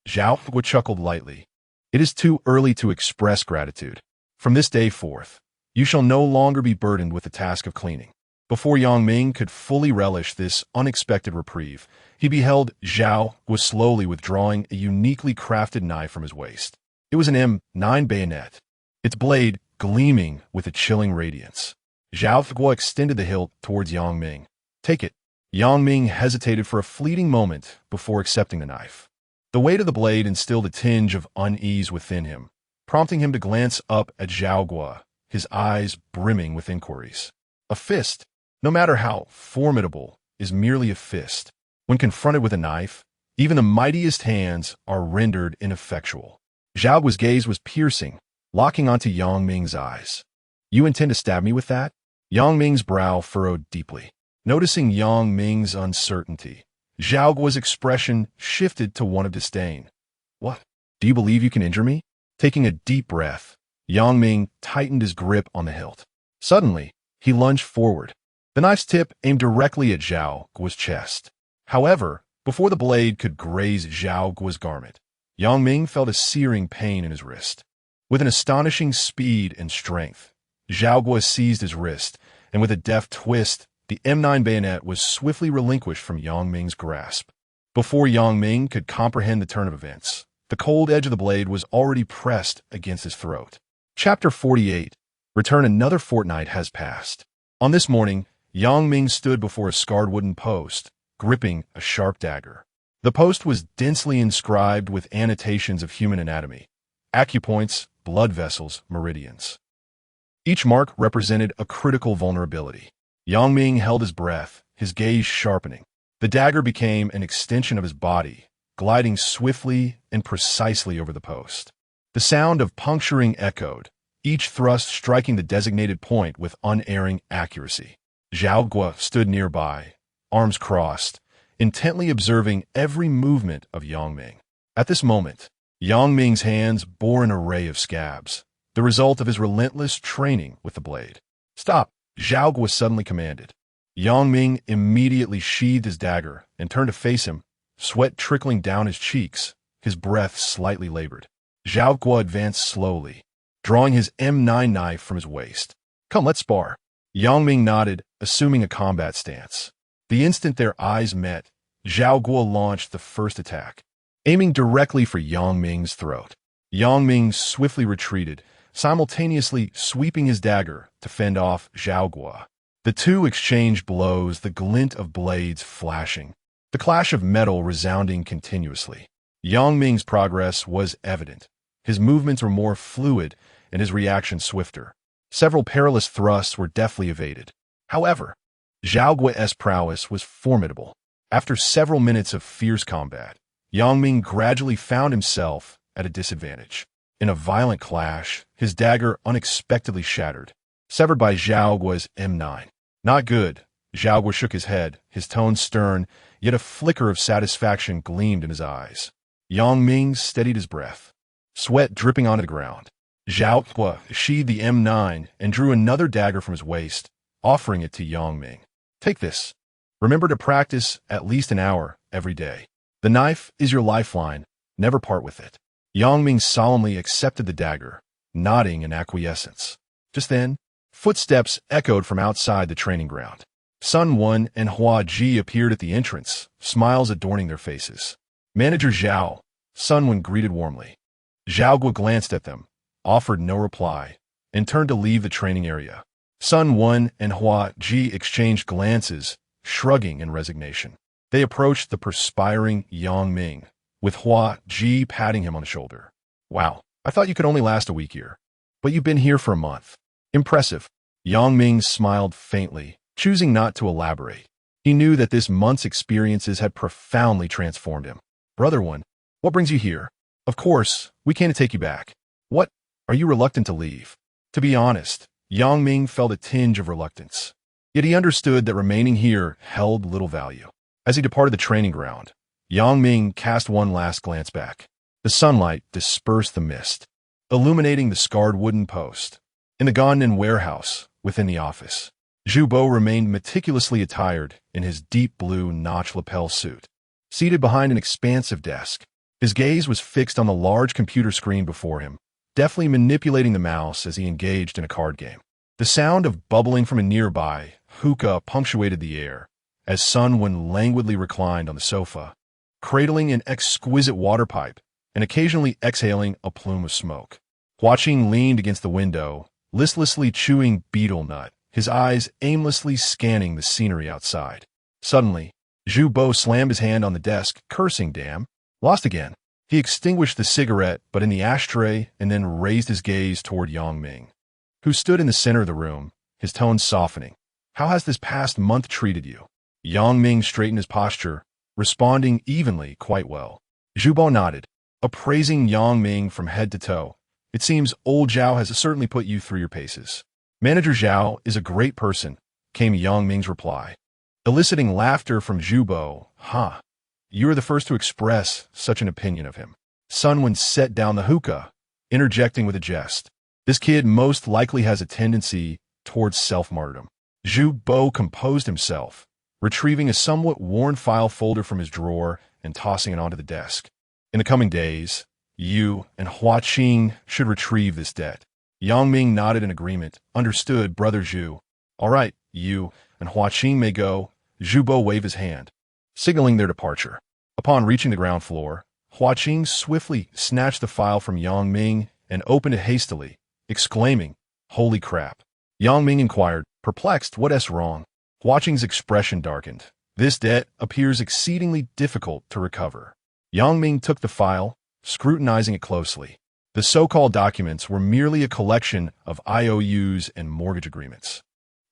Zhao Guo chuckled lightly. It is too early to express gratitude. From this day forth, you shall no longer be burdened with the task of cleaning. Before Yang Ming could fully relish this unexpected reprieve, he beheld Zhao Guo slowly withdrawing a uniquely crafted knife from his waist. It was an M9 bayonet, its blade gleaming with a chilling radiance. Zhao Guo extended the hilt towards Yang Ming. Take it. Yang Ming hesitated for a fleeting moment before accepting the knife. The weight of the blade instilled a tinge of unease within him, prompting him to glance up at Zhao Guo, his eyes brimming with inquiries. A fist, no matter how formidable, is merely a fist. When confronted with a knife, even the mightiest hands are rendered ineffectual. Zhao Guo's gaze was piercing, locking onto Yang Ming's eyes. You intend to stab me with that? Yang Ming's brow furrowed deeply. Noticing Yang Ming's uncertainty, Zhao Guo's expression shifted to one of disdain. What? Do you believe you can injure me? Taking a deep breath, Yang Ming tightened his grip on the hilt. Suddenly, he lunged forward. The knife's tip aimed directly at Zhao Guo's chest. However, before the blade could graze Zhao Guo's garment, Yang Ming felt a searing pain in his wrist. With an astonishing speed and strength, Zhao Guo seized his wrist, and with a deft twist, the M9 bayonet was swiftly relinquished from Yang Ming's grasp. Before Yang Ming could comprehend the turn of events, the cold edge of the blade was already pressed against his throat. Chapter 48. Return. Another fortnight has passed. On this morning, Yang Ming stood before a scarred wooden post, gripping a sharp dagger. The post was densely inscribed with annotations of human anatomy, acupoints, blood vessels, meridians. Each mark represented a critical vulnerability. Yang Ming held his breath, his gaze sharpening. The dagger became an extension of his body, gliding swiftly and precisely over the post. The sound of puncturing echoed, each thrust striking the designated point with unerring accuracy. Zhao Guo stood nearby, arms crossed, intently observing every movement of Yang Ming. At this moment, Yang Ming's hands bore an array of scabs, the result of his relentless training with the blade. Stop! Zhao Guo suddenly commanded. Yang Ming immediately sheathed his dagger and turned to face him, sweat trickling down his cheeks, his breath slightly labored. Zhao Guo advanced slowly, drawing his M9 knife from his waist. Come, let's spar. Yang Ming nodded, assuming a combat stance. The instant their eyes met, Zhao Guo launched the first attack, aiming directly for Yang Ming's throat. Yang Ming swiftly retreated, simultaneously sweeping his dagger to fend off Zhao Guo. The two exchanged blows, the glint of blades flashing, the clash of metal resounding continuously. Yang Ming's progress was evident. His movements were more fluid and his reaction swifter. Several perilous thrusts were deftly evaded. However, Zhao Guo's prowess was formidable. After several minutes of fierce combat, Yang Ming gradually found himself at a disadvantage. In a violent clash, his dagger unexpectedly shattered, severed by Zhao Guo's M9. Not good. Zhao Guo shook his head, his tone stern, yet a flicker of satisfaction gleamed in his eyes. Yang Ming steadied his breath, sweat dripping onto the ground. Zhao Guo sheathed the M9 and drew another dagger from his waist, offering it to Yang Ming. Take this. Remember to practice at least an hour every day. The knife is your lifeline. Never part with it. Yang Ming solemnly accepted the dagger, nodding in acquiescence. Just then, footsteps echoed from outside the training ground. Sun Wen and Hua Ji appeared at the entrance, smiles adorning their faces. Manager Zhao, Sun Wen greeted warmly. Zhao Guo glanced at them, offered no reply, and turned to leave the training area. Sun Wen and Hua Ji exchanged glances, shrugging in resignation. They approached the perspiring Yang Ming, with Hua Ji patting him on the shoulder. Wow, I thought you could only last a week here. But you've been here for a month. Impressive. Yang Ming smiled faintly, choosing not to elaborate. He knew that this month's experiences had profoundly transformed him. Brother One, what brings you here? Of course, we can't take you back. What? Are you reluctant to leave? To be honest, Yang Ming felt a tinge of reluctance. Yet he understood that remaining here held little value. As he departed the training ground, Yang Ming cast one last glance back. The sunlight dispersed the mist, illuminating the scarred wooden post. In the Gannan warehouse, within the office, Zhu Bo remained meticulously attired in his deep blue notch lapel suit. Seated behind an expansive desk, his gaze was fixed on the large computer screen before him, deftly manipulating the mouse as he engaged in a card game. The sound of bubbling from a nearby hookah punctuated the air, as Sun Wen languidly reclined on the sofa, cradling an exquisite water pipe and occasionally exhaling a plume of smoke. Hua Qing leaned against the window, listlessly chewing betel nut, his eyes aimlessly scanning the scenery outside. Suddenly, Zhu Bo slammed his hand on the desk, cursing, "Damn, lost again." He extinguished the cigarette but in the ashtray and then raised his gaze toward Yang Ming, who stood in the center of the room, his tone softening. "How has this past month treated you?" Yang Ming straightened his posture, responding evenly, "Quite well." Zhu Bo nodded, appraising Yang Ming from head to toe. "It seems old Zhao has certainly put you through your paces." "Manager Zhao is a great person," came Yang Ming's reply, eliciting laughter from Zhu Bo. "Huh. You are the first to express such an opinion of him." Sun Wen set down the hookah, interjecting with a jest. "This kid most likely has a tendency towards self-martyrdom." Zhu Bo composed himself, retrieving a somewhat worn file folder from his drawer and tossing it onto the desk. "In the coming days, you and Hua Qing should retrieve this debt." Yang Ming nodded in agreement. "Understood, Brother Zhu." "All right, you and Hua Qing may go." Zhu Bo waved his hand, signaling their departure. Upon reaching the ground floor, Hua Qing swiftly snatched the file from Yang Ming and opened it hastily, exclaiming, "Holy crap." Yang Ming inquired, perplexed, "What's wrong?" Hua Qing's expression darkened. "This debt appears exceedingly difficult to recover." Yang Ming took the file, scrutinizing it closely. The so-called documents were merely a collection of IOUs and mortgage agreements,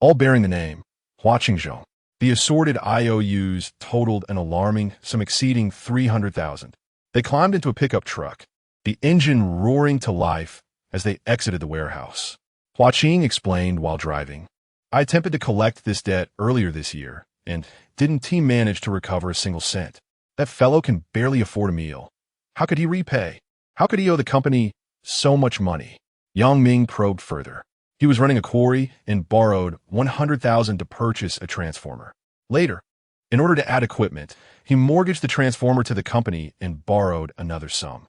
all bearing the name Hua Qingzhong. The assorted IOUs totaled an alarming sum exceeding 300,000. They climbed into a pickup truck, the engine roaring to life as they exited the warehouse. Hua Qing explained while driving, "I attempted to collect this debt earlier this year, and didn't team manage to recover a single cent. That fellow can barely afford a meal. How could he repay? How could he owe the company so much money?" Yang Ming probed further. "He was running a quarry and borrowed 100,000 to purchase a transformer. Later, in order to add equipment, he mortgaged the transformer to the company and borrowed another sum."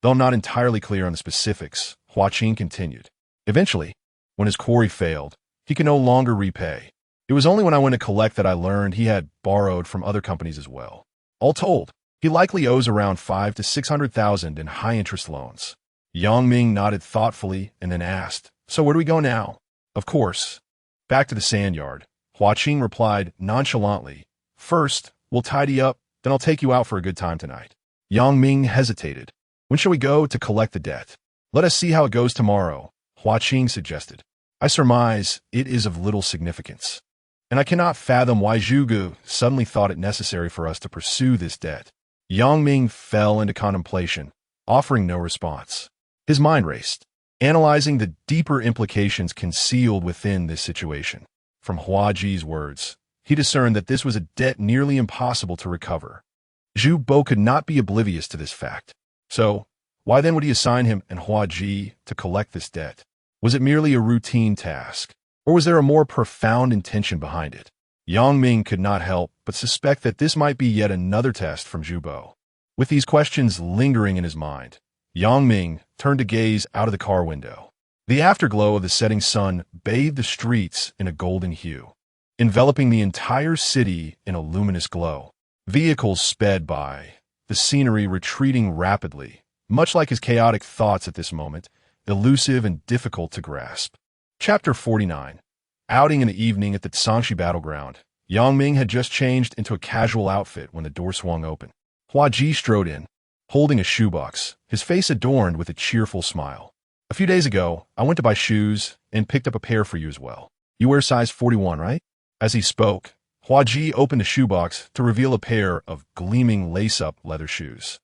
Though not entirely clear on the specifics, Hua Qing continued, "Eventually, when his quarry failed, he could no longer repay. It was only when I went to collect that I learned he had borrowed from other companies as well. All told, he likely owes around 500,000 to 600,000 in high-interest loans." Yang Ming nodded thoughtfully and then asked, "So where do we go now?" "Of course, back to the sand yard," Hua Qing replied nonchalantly. "First, we'll tidy up, then I'll take you out for a good time tonight." Yang Ming hesitated. "When shall we go to collect the debt?" "Let us see how it goes tomorrow," Hua Qing suggested. "I surmise it is of little significance, and I cannot fathom why Zhuge suddenly thought it necessary for us to pursue this debt." Yang Ming fell into contemplation, offering no response. His mind raced, analyzing the deeper implications concealed within this situation. From Hua Ji's words, he discerned that this was a debt nearly impossible to recover. Zhu Bo could not be oblivious to this fact. So, why then would he assign him and Hua Ji to collect this debt? Was it merely a routine task, or was there a more profound intention behind it? Yang Ming could not help but suspect that this might be yet another test from Zhu Bo. With these questions lingering in his mind, Yang Ming turned to gaze out of the car window. The afterglow of the setting sun bathed the streets in a golden hue, enveloping the entire city in a luminous glow. Vehicles sped by, the scenery retreating rapidly, much like his chaotic thoughts at this moment, elusive and difficult to grasp. Chapter 49. Outing in the evening at the Sangxi battleground. Yang Ming had just changed into a casual outfit when the door swung open. Hua Ji strode in, holding a shoebox, his face adorned with a cheerful smile. "A few days ago, I went to buy shoes and picked up a pair for you as well. You wear size 41, right?" As he spoke, Hua Ji opened the shoebox to reveal a pair of gleaming lace-up leather shoes.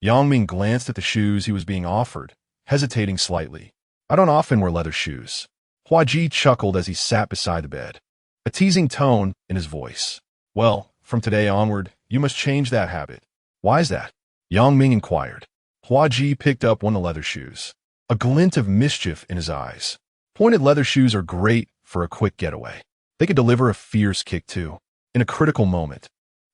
Yang Ming glanced at the shoes he was being offered, hesitating slightly. I don't often wear leather shoes. Hua Ji chuckled as he sat beside the bed, a teasing tone in his voice. Well, from today onward, you must change that habit. Why is that? Yang Ming inquired. Hua Ji picked up one of the leather shoes, a glint of mischief in his eyes. Pointed leather shoes are great for a quick getaway. They could deliver a fierce kick too, in a critical moment.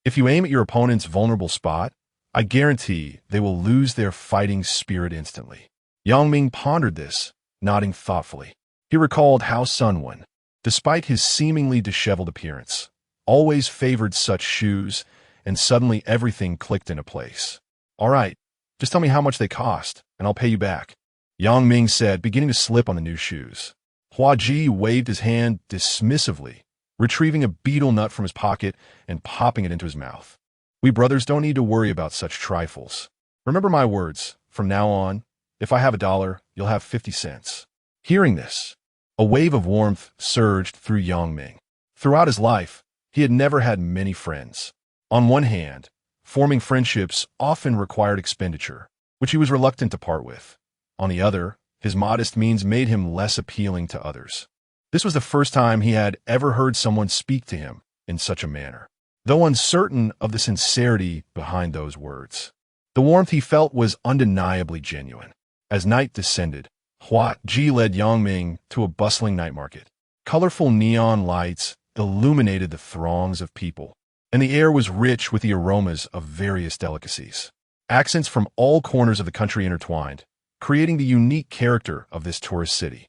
If you aim at your opponent's vulnerable spot, I guarantee they will lose their fighting spirit instantly. Yang Ming pondered this, nodding thoughtfully. He recalled how Sun Wen, despite his seemingly disheveled appearance, always favored such shoes, and suddenly everything clicked into place. All right, just tell me how much they cost, and I'll pay you back, Yang Ming said, beginning to slip on the new shoes. Hua Ji waved his hand dismissively, retrieving a beetle nut from his pocket and popping it into his mouth. We brothers don't need to worry about such trifles. Remember my words, from now on, if I have $1, you'll have 50 cents. Hearing this, a wave of warmth surged through Yang Ming. Throughout his life, he had never had many friends. On one hand, forming friendships often required expenditure, which he was reluctant to part with. On the other, his modest means made him less appealing to others. This was the first time he had ever heard someone speak to him in such a manner, though uncertain of the sincerity behind those words. The warmth he felt was undeniably genuine. As night descended, Hua Ji led Yang Ming to a bustling night market. Colorful neon lights illuminated the throngs of people, and the air was rich with the aromas of various delicacies. Accents from all corners of the country intertwined, creating the unique character of this tourist city.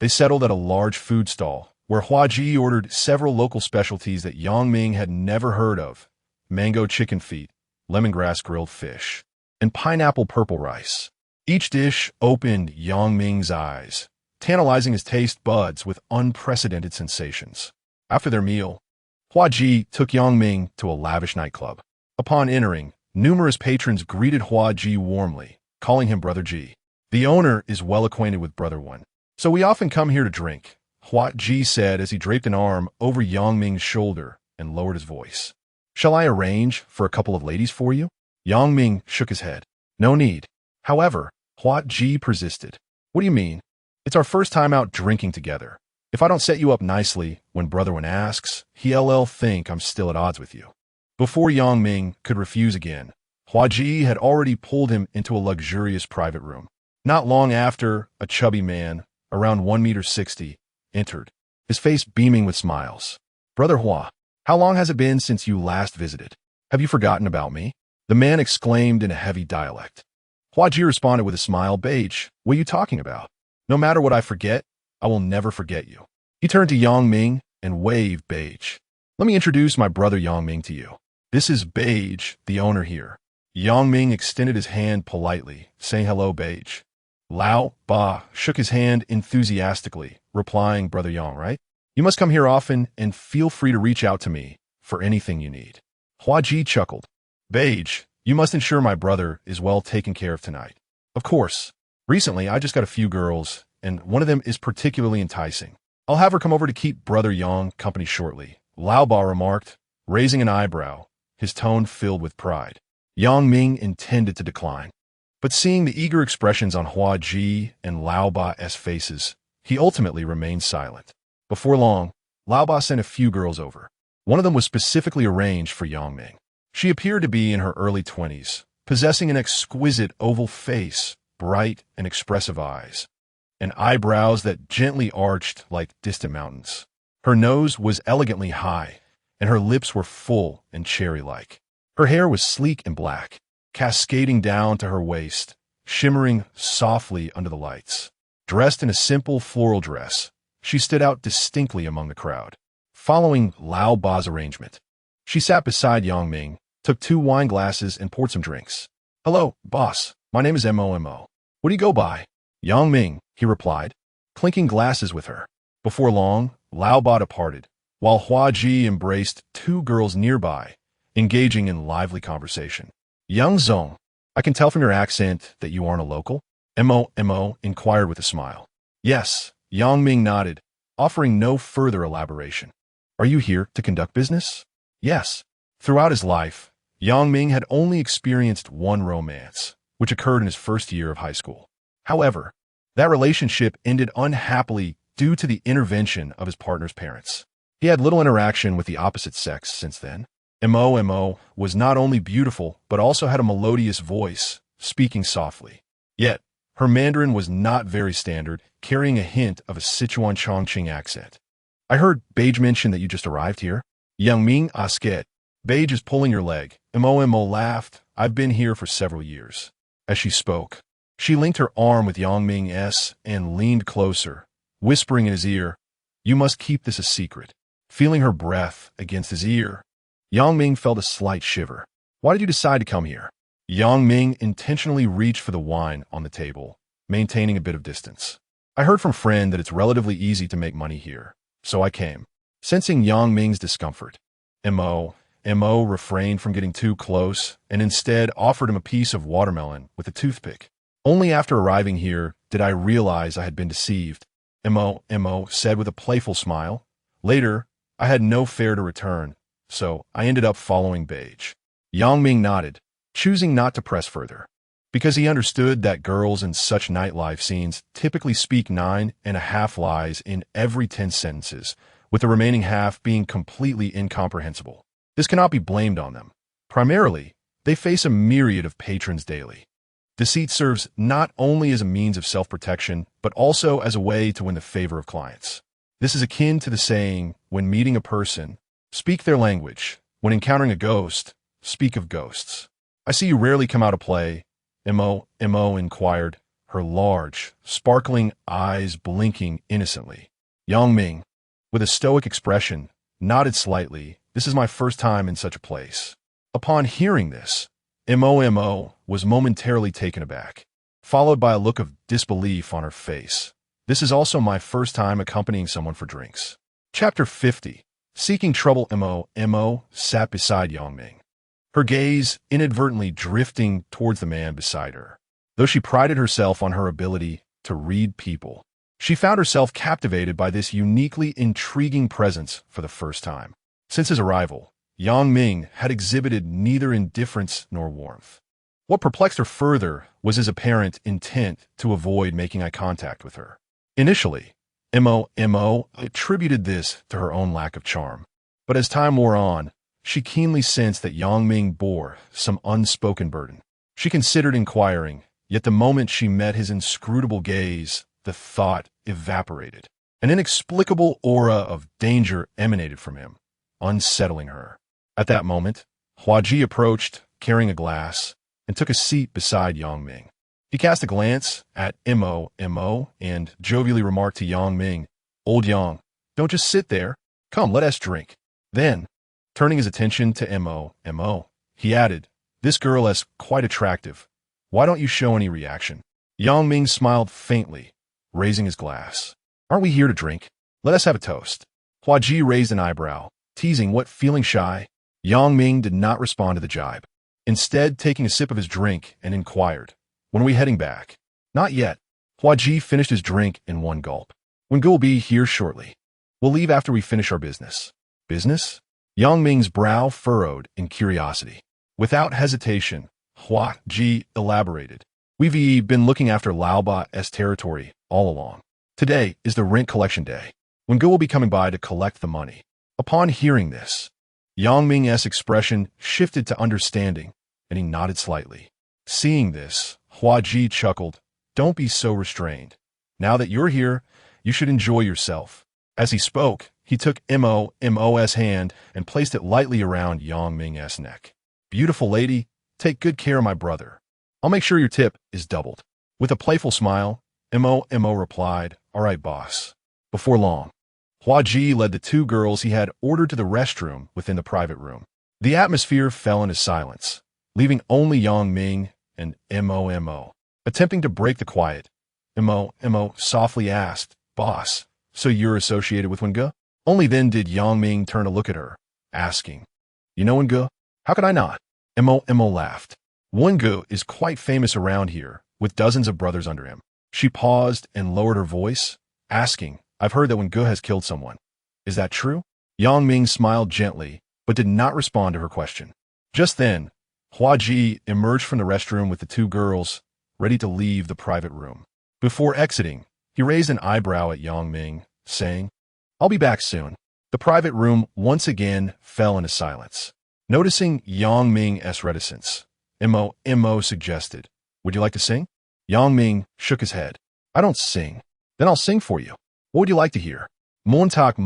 They settled at a large food stall, where Hua Ji ordered several local specialties that Yang Ming had never heard of: mango chicken feet, lemongrass grilled fish, and pineapple purple rice. Each dish opened Yang Ming's eyes, tantalizing his taste buds with unprecedented sensations. After their meal, Hua Ji took Yang Ming to a lavish nightclub. Upon entering, numerous patrons greeted Hua Ji warmly, calling him Brother Ji. The owner is well acquainted with Brother Wen, so we often come here to drink, Hua Ji said as he draped an arm over Yang Ming's shoulder and lowered his voice. Shall I arrange for a couple of ladies for you? Yang Ming shook his head. No need. However, Hua Ji persisted. What do you mean? It's our first time out drinking together. If I don't set you up nicely when Brother Wen asks, he'll think I'm still at odds with you. Before Yang Ming could refuse again, Hua Ji had already pulled him into a luxurious private room. Not long after, a chubby man, around 1.60 meters, entered, his face beaming with smiles. Brother Hua, how long has it been since you last visited? Have you forgotten about me? The man exclaimed in a heavy dialect. Hua Ji responded with a smile. Beige, what are you talking about? No matter what I forget, I will never forget you. He turned to Yang Ming and waved. Beige. Let me introduce my brother Yang Ming to you. This is Beige, the owner here. Yang Ming extended his hand politely, saying hello, Beige. Lao Ba shook his hand enthusiastically, replying, Brother Yang, right? You must come here often and feel free to reach out to me for anything you need. Hua Ji chuckled. Beige, you must ensure my brother is well taken care of tonight. Of course. Recently, I just got a few girls, and one of them is particularly enticing. I'll have her come over to keep Brother Yang company shortly, Lao Ba remarked, raising an eyebrow, his tone filled with pride. Yang Ming intended to decline, but seeing the eager expressions on Hua Ji and Lao Ba's faces, he ultimately remained silent. Before long, Lao Ba sent a few girls over. One of them was specifically arranged for Yang Ming. She appeared to be in her early 20s, possessing an exquisite oval face, bright and expressive eyes, and eyebrows that gently arched like distant mountains. Her nose was elegantly high, and her lips were full and cherry-like. Her hair was sleek and black, cascading down to her waist, shimmering softly under the lights. Dressed in a simple floral dress, she stood out distinctly among the crowd. Following Lao Ba's arrangement, she sat beside Yang Ming, took 2 wine glasses, and poured some drinks. Hello, boss. My name is Mo. What do you go by? Yang Ming, he replied, clinking glasses with her. Before long, Lao Ba departed, while Hua Ji embraced 2 girls nearby, engaging in lively conversation. Young Zong, I can tell from your accent that you aren't a local? Mo inquired with a smile. Yes, Yang Ming nodded, offering no further elaboration. Are you here to conduct business? Yes. Throughout his life, Yang Ming had only experienced one romance, which occurred in his first year of high school. However, that relationship ended unhappily due to the intervention of his partner's parents. He had little interaction with the opposite sex since then. Mo was not only beautiful, but also had a melodious voice, speaking softly. Yet, her Mandarin was not very standard, carrying a hint of a Sichuan Chongqing accent. I heard Beige mention that you just arrived here. Yang Ming asket. Beige is pulling your leg. Mo laughed. I've been here for several years. As she spoke, she linked her arm with Yang Ming's and leaned closer, whispering in his ear, "You must keep this a secret." Feeling her breath against his ear, Yang Ming felt a slight shiver. "Why did you decide to come here?" Yang Ming intentionally reached for the wine on the table, maintaining a bit of distance. "I heard from friend that it's relatively easy to make money here, so I came." Sensing Yang Ming's discomfort, Mo refrained from getting too close and instead offered him a piece of watermelon with a toothpick. "Only after arriving here did I realize I had been deceived," Mo said with a playful smile. "Later, I had no fare to return, so I ended up following Beige." Yang Ming nodded, choosing not to press further, because he understood that girls in such nightlife scenes typically speak 9.5 lies in every 10 sentences, with the remaining half being completely incomprehensible. This cannot be blamed on them. Primarily, they face a myriad of patrons daily. Deceit serves not only as a means of self-protection, but also as a way to win the favor of clients. This is akin to the saying, when meeting a person, speak their language. When encountering a ghost, speak of ghosts. "I see you rarely come out to play," Mo inquired, her large, sparkling eyes blinking innocently. Yang Ming, with a stoic expression, nodded slightly. "This is my first time in such a place." Upon hearing this, Mo was momentarily taken aback, followed by a look of disbelief on her face. "This is also my first time accompanying someone for drinks." Chapter 50. Seeking trouble. Mo sat beside Yang Ming, her gaze inadvertently drifting towards the man beside her. Though she prided herself on her ability to read people, she found herself captivated by this uniquely intriguing presence for the first time. Since his arrival, Yang Ming had exhibited neither indifference nor warmth. What perplexed her further was his apparent intent to avoid making eye contact with her. Initially, Mo attributed this to her own lack of charm, but as time wore on, she keenly sensed that Yang Ming bore some unspoken burden. She considered inquiring, yet the moment she met his inscrutable gaze, the thought evaporated. An inexplicable aura of danger emanated from him, unsettling her. At that moment, Huaji approached, carrying a glass, and took a seat beside Yang Ming. He cast a glance at Mo and jovially remarked to Yang Ming, "Old Yang, don't just sit there. Come, let us drink." Then, turning his attention to Mo, he added, "This girl is quite attractive. Why don't you show any reaction?" Yang Ming smiled faintly, raising his glass. "Aren't we here to drink? Let us have a toast." Huaji raised an eyebrow, teasing what, feeling shy. Yang Ming did not respond to the jibe, instead taking a sip of his drink and inquired, "When are we heading back?" "Not yet." Huaji finished his drink in one gulp. "Wengu will be here shortly. We'll leave after we finish our business." "Business?" Yang Ming's brow furrowed in curiosity. Without hesitation, Huaji elaborated, "We've been looking after Laoba's territory all along. Today is the rent collection day. Wengu will be coming by to collect the money." Upon hearing this, Yang Ming's expression shifted to understanding, and he nodded slightly. Seeing this, Huaji chuckled, "Don't be so restrained. Now that you're here, you should enjoy yourself." As he spoke, he took Mo's hand and placed it lightly around Yang Ming's neck. "Beautiful lady, take good care of my brother. I'll make sure your tip is doubled." With a playful smile, Mo replied, "All right, boss." Before long, Huaji led the two girls he had ordered to the restroom within the private room. The atmosphere fell into silence, leaving only Yang Ming and Mo. Attempting to break the quiet, Mo softly asked, "Boss, so you're associated with Wengu?" Only then did Yang Ming turn to look at her, asking, "You know Wengu?" "How could I not?" Mo laughed. "Wengu is quite famous around here, with dozens of brothers under him." She paused and lowered her voice, asking, "I've heard that Wengu has killed someone. Is that true?" Yang Ming smiled gently, but did not respond to her question. Just then, Hua Ji emerged from the restroom with the two girls, ready to leave the private room. Before exiting, he raised an eyebrow at Yang Ming, saying, "I'll be back soon." The private room once again fell into silence. Noticing Yang Ming's reticence, Mo suggested, "Would you like to sing?" Yang Ming shook his head. "I don't sing." "Then I'll sing for you. What would you like to hear?" Montag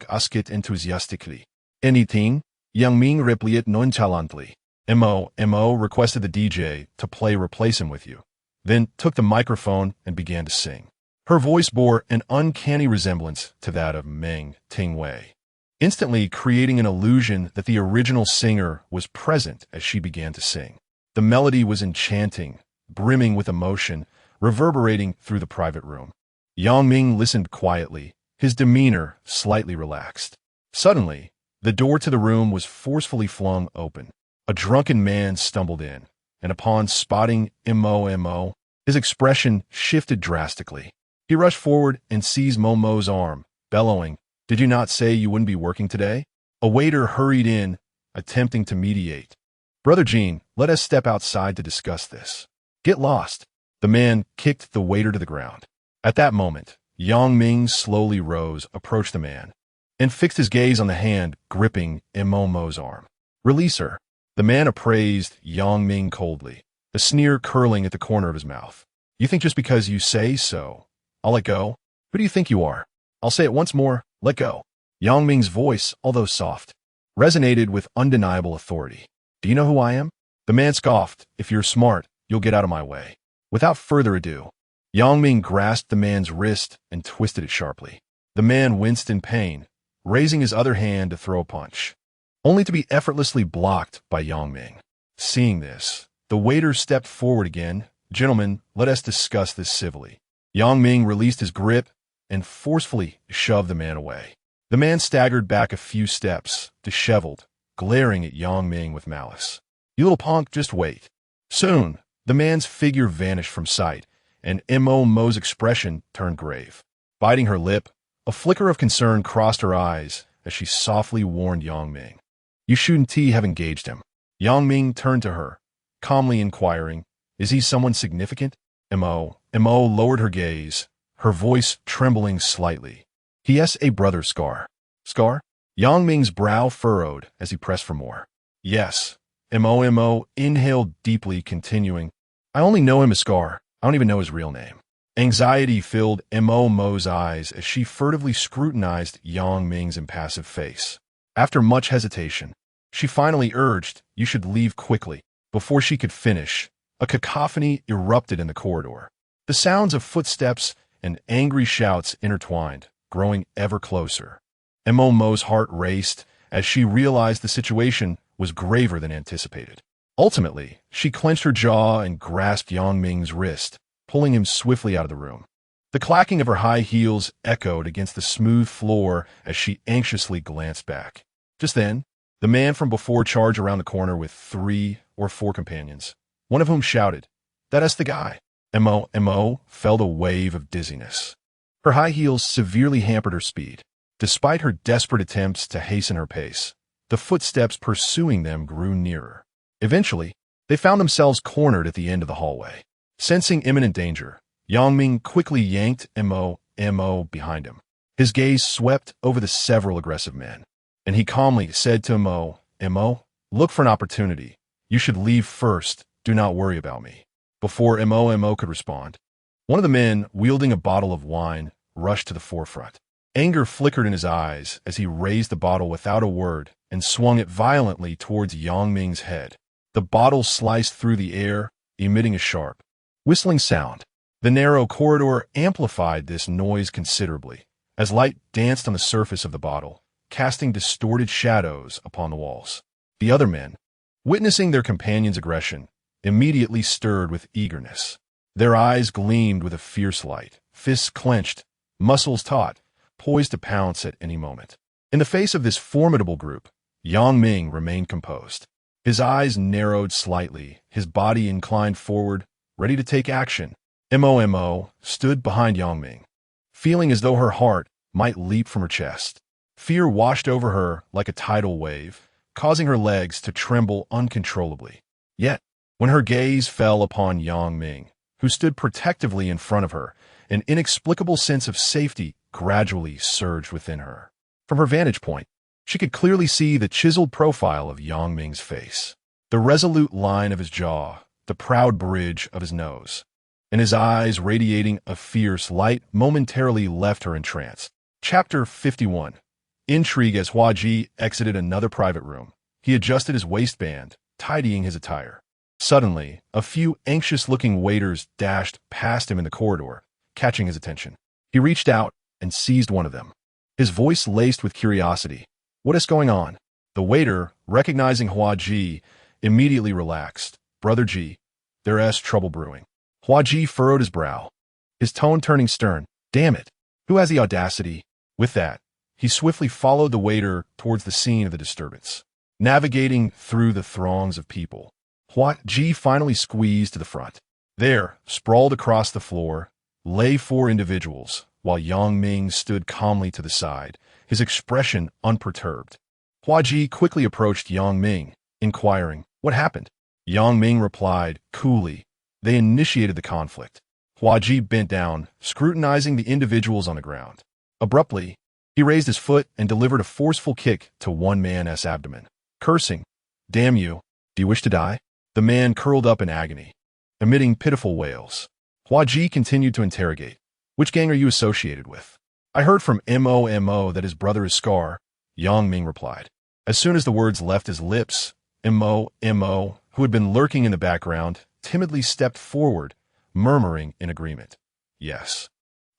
asked enthusiastically. "Anything?" Yang Ming replied nonchalantly. Mo requested the DJ to play Replace Him With You, then took the microphone and began to sing. Her voice bore an uncanny resemblance to that of Meng Tingwei, instantly creating an illusion that the original singer was present as she began to sing. The melody was enchanting, brimming with emotion, reverberating through the private room. Yang Ming listened quietly, his demeanor slightly relaxed. Suddenly, the door to the room was forcefully flung open. A drunken man stumbled in, and upon spotting Mo, his expression shifted drastically. He rushed forward and seized Mo's arm, bellowing, "Did you not say you wouldn't be working today?" A waiter hurried in, attempting to mediate. "Brother Jean, let us step outside to discuss this." "Get lost." The man kicked the waiter to the ground. At that moment, Yang Ming slowly rose, approached the man, and fixed his gaze on the hand gripping Mo's arm. "Release her." The man appraised Yang Ming coldly, a sneer curling at the corner of his mouth. "You think just because you say so, I'll let go? Who do you think you are?" "I'll say it once more, let go." Yang Ming's voice, although soft, resonated with undeniable authority. "Do you know who I am?" The man scoffed, "If you're smart, you'll get out of my way." Without further ado, Yang Ming grasped the man's wrist and twisted it sharply. The man winced in pain, raising his other hand to throw a punch, only to be effortlessly blocked by Yang Ming. Seeing this, the waiter stepped forward again. "Gentlemen, let us discuss this civilly." Yang Ming released his grip and forcefully shoved the man away. The man staggered back a few steps, disheveled, glaring at Yang Ming with malice. "You little punk, just wait." Soon, the man's figure vanished from sight, and Mo's expression turned grave. Biting her lip, a flicker of concern crossed her eyes as she softly warned Yang Ming, "You shouldn't have engaged him." Yang Ming turned to her, calmly inquiring, "Is he someone significant?" Mo lowered her gaze, her voice trembling slightly. "He has a brother, Scar." "Scar?" Yang Ming's brow furrowed as he pressed for more. "Yes." Mo inhaled deeply, continuing, "I only know him as Scar. I don't even know his real name." Anxiety filled Mo's eyes as she furtively scrutinized Yang Ming's impassive face. After much hesitation, she finally urged, "You should leave quickly." Before she could finish, a cacophony erupted in the corridor. The sounds of footsteps and angry shouts intertwined, growing ever closer. Mo's heart raced as she realized the situation was graver than anticipated. Ultimately, she clenched her jaw and grasped Yang Ming's wrist, pulling him swiftly out of the room. The clacking of her high heels echoed against the smooth floor as she anxiously glanced back. Just then, the man from before charged around the corner with 3 or 4 companions, one of whom shouted, "That's the guy." Mo felt a wave of dizziness. Her high heels severely hampered her speed. Despite her desperate attempts to hasten her pace, the footsteps pursuing them grew nearer. Eventually, they found themselves cornered at the end of the hallway. Sensing imminent danger, Yang Ming quickly yanked Mo behind him. His gaze swept over the several aggressive men, and he calmly said to Mo, "Look for an opportunity. You should leave first. Do not worry about me." Before Mo could respond, one of the men, wielding a bottle of wine, rushed to the forefront. Anger flickered in his eyes as he raised the bottle without a word and swung it violently towards Yang Ming's head. The bottle sliced through the air, emitting a sharp, whistling sound. The narrow corridor amplified this noise considerably, as light danced on the surface of the bottle, casting distorted shadows upon the walls. The other men, witnessing their companion's aggression, immediately stirred with eagerness. Their eyes gleamed with a fierce light, fists clenched, muscles taut, poised to pounce at any moment. In the face of this formidable group, Yang Ming remained composed. His eyes narrowed slightly, his body inclined forward, ready to take action. Mo stood behind Yang Ming, feeling as though her heart might leap from her chest. Fear washed over her like a tidal wave, causing her legs to tremble uncontrollably. Yet, when her gaze fell upon Yang Ming, who stood protectively in front of her, an inexplicable sense of safety gradually surged within her. From her vantage point, she could clearly see the chiseled profile of Yang Ming's face, the resolute line of his jaw, the proud bridge of his nose, and his eyes radiating a fierce light momentarily left her entranced. Chapter 51. Intrigue. As Hua Ji exited another private room, he adjusted his waistband, tidying his attire. Suddenly, a few anxious-looking waiters dashed past him in the corridor, catching his attention. He reached out and seized one of them, his voice laced with curiosity. "What is going on?" The waiter, recognizing Hua Ji, immediately relaxed. "Brother Ji, there's trouble brewing." Hua Ji furrowed his brow, his tone turning stern. "Damn it! Who has the audacity?" With that, he swiftly followed the waiter towards the scene of the disturbance. Navigating through the throngs of people, Hua Ji finally squeezed to the front. There, sprawled across the floor, lay four individuals, while Yang Ming stood calmly to the side, his expression unperturbed. Hua Ji quickly approached Yang Ming, inquiring, "What happened?" Yang Ming replied coolly, "They initiated the conflict." Hua Ji bent down, scrutinizing the individuals on the ground. Abruptly, he raised his foot and delivered a forceful kick to one man's abdomen. Cursing, "Damn you, do you wish to die?" The man curled up in agony, emitting pitiful wails. Hua Ji continued to interrogate, "Which gang are you associated with?" "I heard from Mo that his brother is Scar," Yang Ming replied. As soon as the words left his lips, Mo, who had been lurking in the background, timidly stepped forward, murmuring in agreement. "Yes."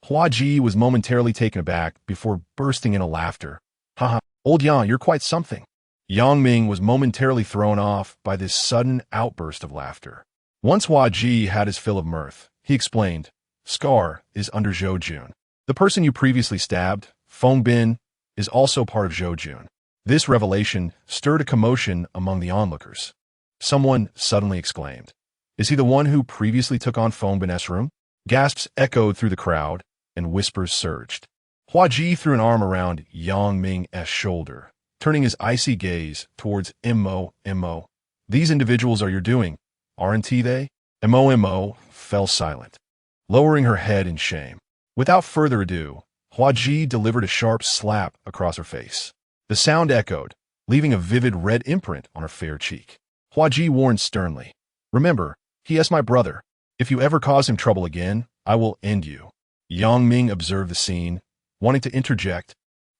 Hua Ji was momentarily taken aback before bursting into laughter. "Haha, old Yang, you're quite something." Yang Ming was momentarily thrown off by this sudden outburst of laughter. Once Hua Ji had his fill of mirth, he explained, "Scar is under Zhou Jun. The person you previously stabbed, Feng Bin, is also part of Zhou Jun." This revelation stirred a commotion among the onlookers. Someone suddenly exclaimed, "Is he the one who previously took on Feng Bin's room?" Gasps echoed through the crowd, and whispers surged. Hua Ji threw an arm around Yang Ming's shoulder, turning his icy gaze towards Mo. "These individuals are your doing, aren't they?" Mo fell silent, lowering her head in shame. Without further ado, Hua Ji delivered a sharp slap across her face. The sound echoed, leaving a vivid red imprint on her fair cheek. Hua Ji warned sternly, "Remember, he is my brother. If you ever cause him trouble again, I will end you." Yang Ming observed the scene, wanting to interject,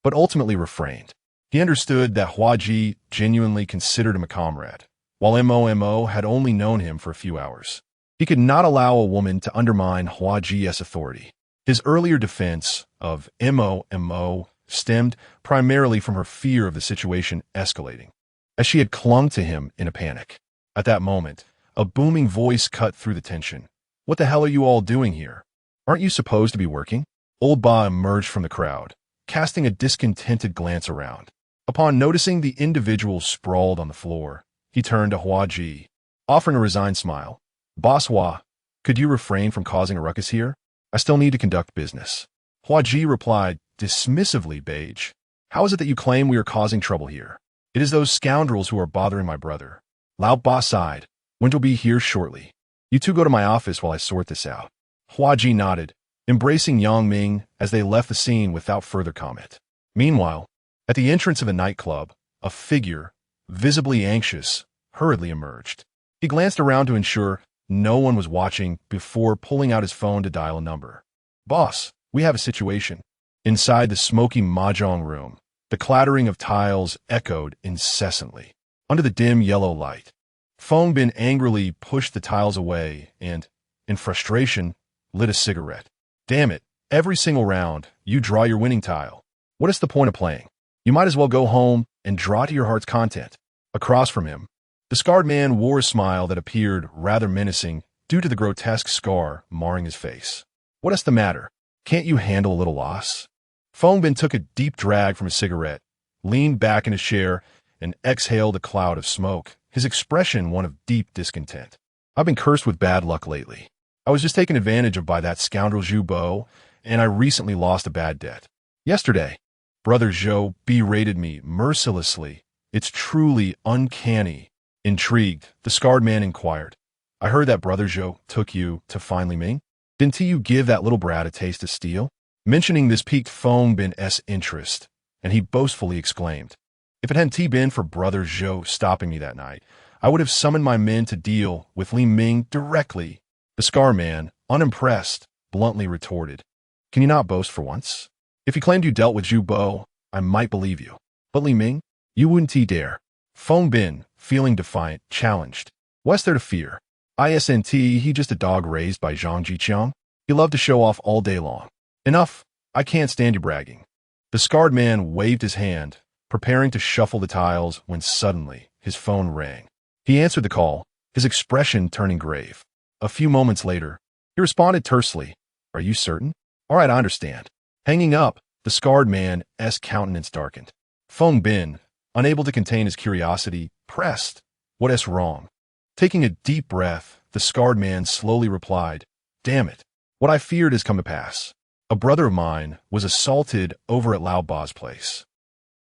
but ultimately refrained. He understood that Hua Ji genuinely considered him a comrade, while Mo had only known him for a few hours. He could not allow a woman to undermine Hua Ji's authority. His earlier defense of Mo stemmed primarily from her fear of the situation escalating, as she had clung to him in a panic. At that moment, a booming voice cut through the tension. "What the hell are you all doing here? Aren't you supposed to be working?" Old Ba emerged from the crowd, casting a discontented glance around. Upon noticing the individual sprawled on the floor, he turned to Hua Ji, offering a resigned smile. "Boss Hua, could you refrain from causing a ruckus here? I still need to conduct business." Hua Ji replied dismissively, "Beige, how is it that you claim we are causing trouble here? It is those scoundrels who are bothering my brother." Lao Ba sighed. "Winch will be here shortly. You two go to my office while I sort this out." Hua Ji nodded, embracing Yang Ming as they left the scene without further comment. Meanwhile, at the entrance of the nightclub, a figure, visibly anxious, hurriedly emerged. He glanced around to ensure no one was watching before pulling out his phone to dial a number. "Boss, we have a situation." Inside the smoky mahjong room, the clattering of tiles echoed incessantly. Under the dim yellow light, Feng Bin angrily pushed the tiles away and, in frustration, lit a cigarette. "Damn it, every single round, you draw your winning tile. What is the point of playing? You might as well go home and draw to your heart's content." Across from him, the scarred man wore a smile that appeared rather menacing due to the grotesque scar marring his face. "What is the matter? Can't you handle a little loss?" Feng Bin took a deep drag from his cigarette, leaned back in his chair, and exhaled a cloud of smoke, his expression one of deep discontent. "I've been cursed with bad luck lately. I was just taken advantage of by that scoundrel Zhu Bo, and I recently lost a bad debt. Yesterday, Brother Zhou berated me mercilessly. It's truly uncanny." Intrigued, the scarred man inquired, I heard that Brother Zhou took you to find Li Ming. Didn't you give that little brat a taste of steel? Mentioning this piqued Feng Bin's interest, and he boastfully exclaimed, if it hadn't been for Brother Zhou stopping me that night, I would have summoned my men to deal with Li Ming directly. The scar man, unimpressed, bluntly retorted, can you not boast for once? If you claimed you dealt with Zhu Bo, I might believe you. But Li Ming, you wouldn't dare. Feng Bin, feeling defiant, challenged. What's there to fear? Isn't he just a dog raised by Zhang Jiqiang? He loved to show off all day long. Enough, I can't stand you bragging. The scarred man waved his hand, preparing to shuffle the tiles when suddenly his phone rang. He answered the call, his expression turning grave. A few moments later, he responded tersely, are you certain? All right, I understand. Hanging up, the scarred man's countenance darkened. Feng Bin, unable to contain his curiosity, pressed, what's wrong? Taking a deep breath, the scarred man slowly replied, damn it, what I feared has come to pass. A brother of mine was assaulted over at Lao Ba's place.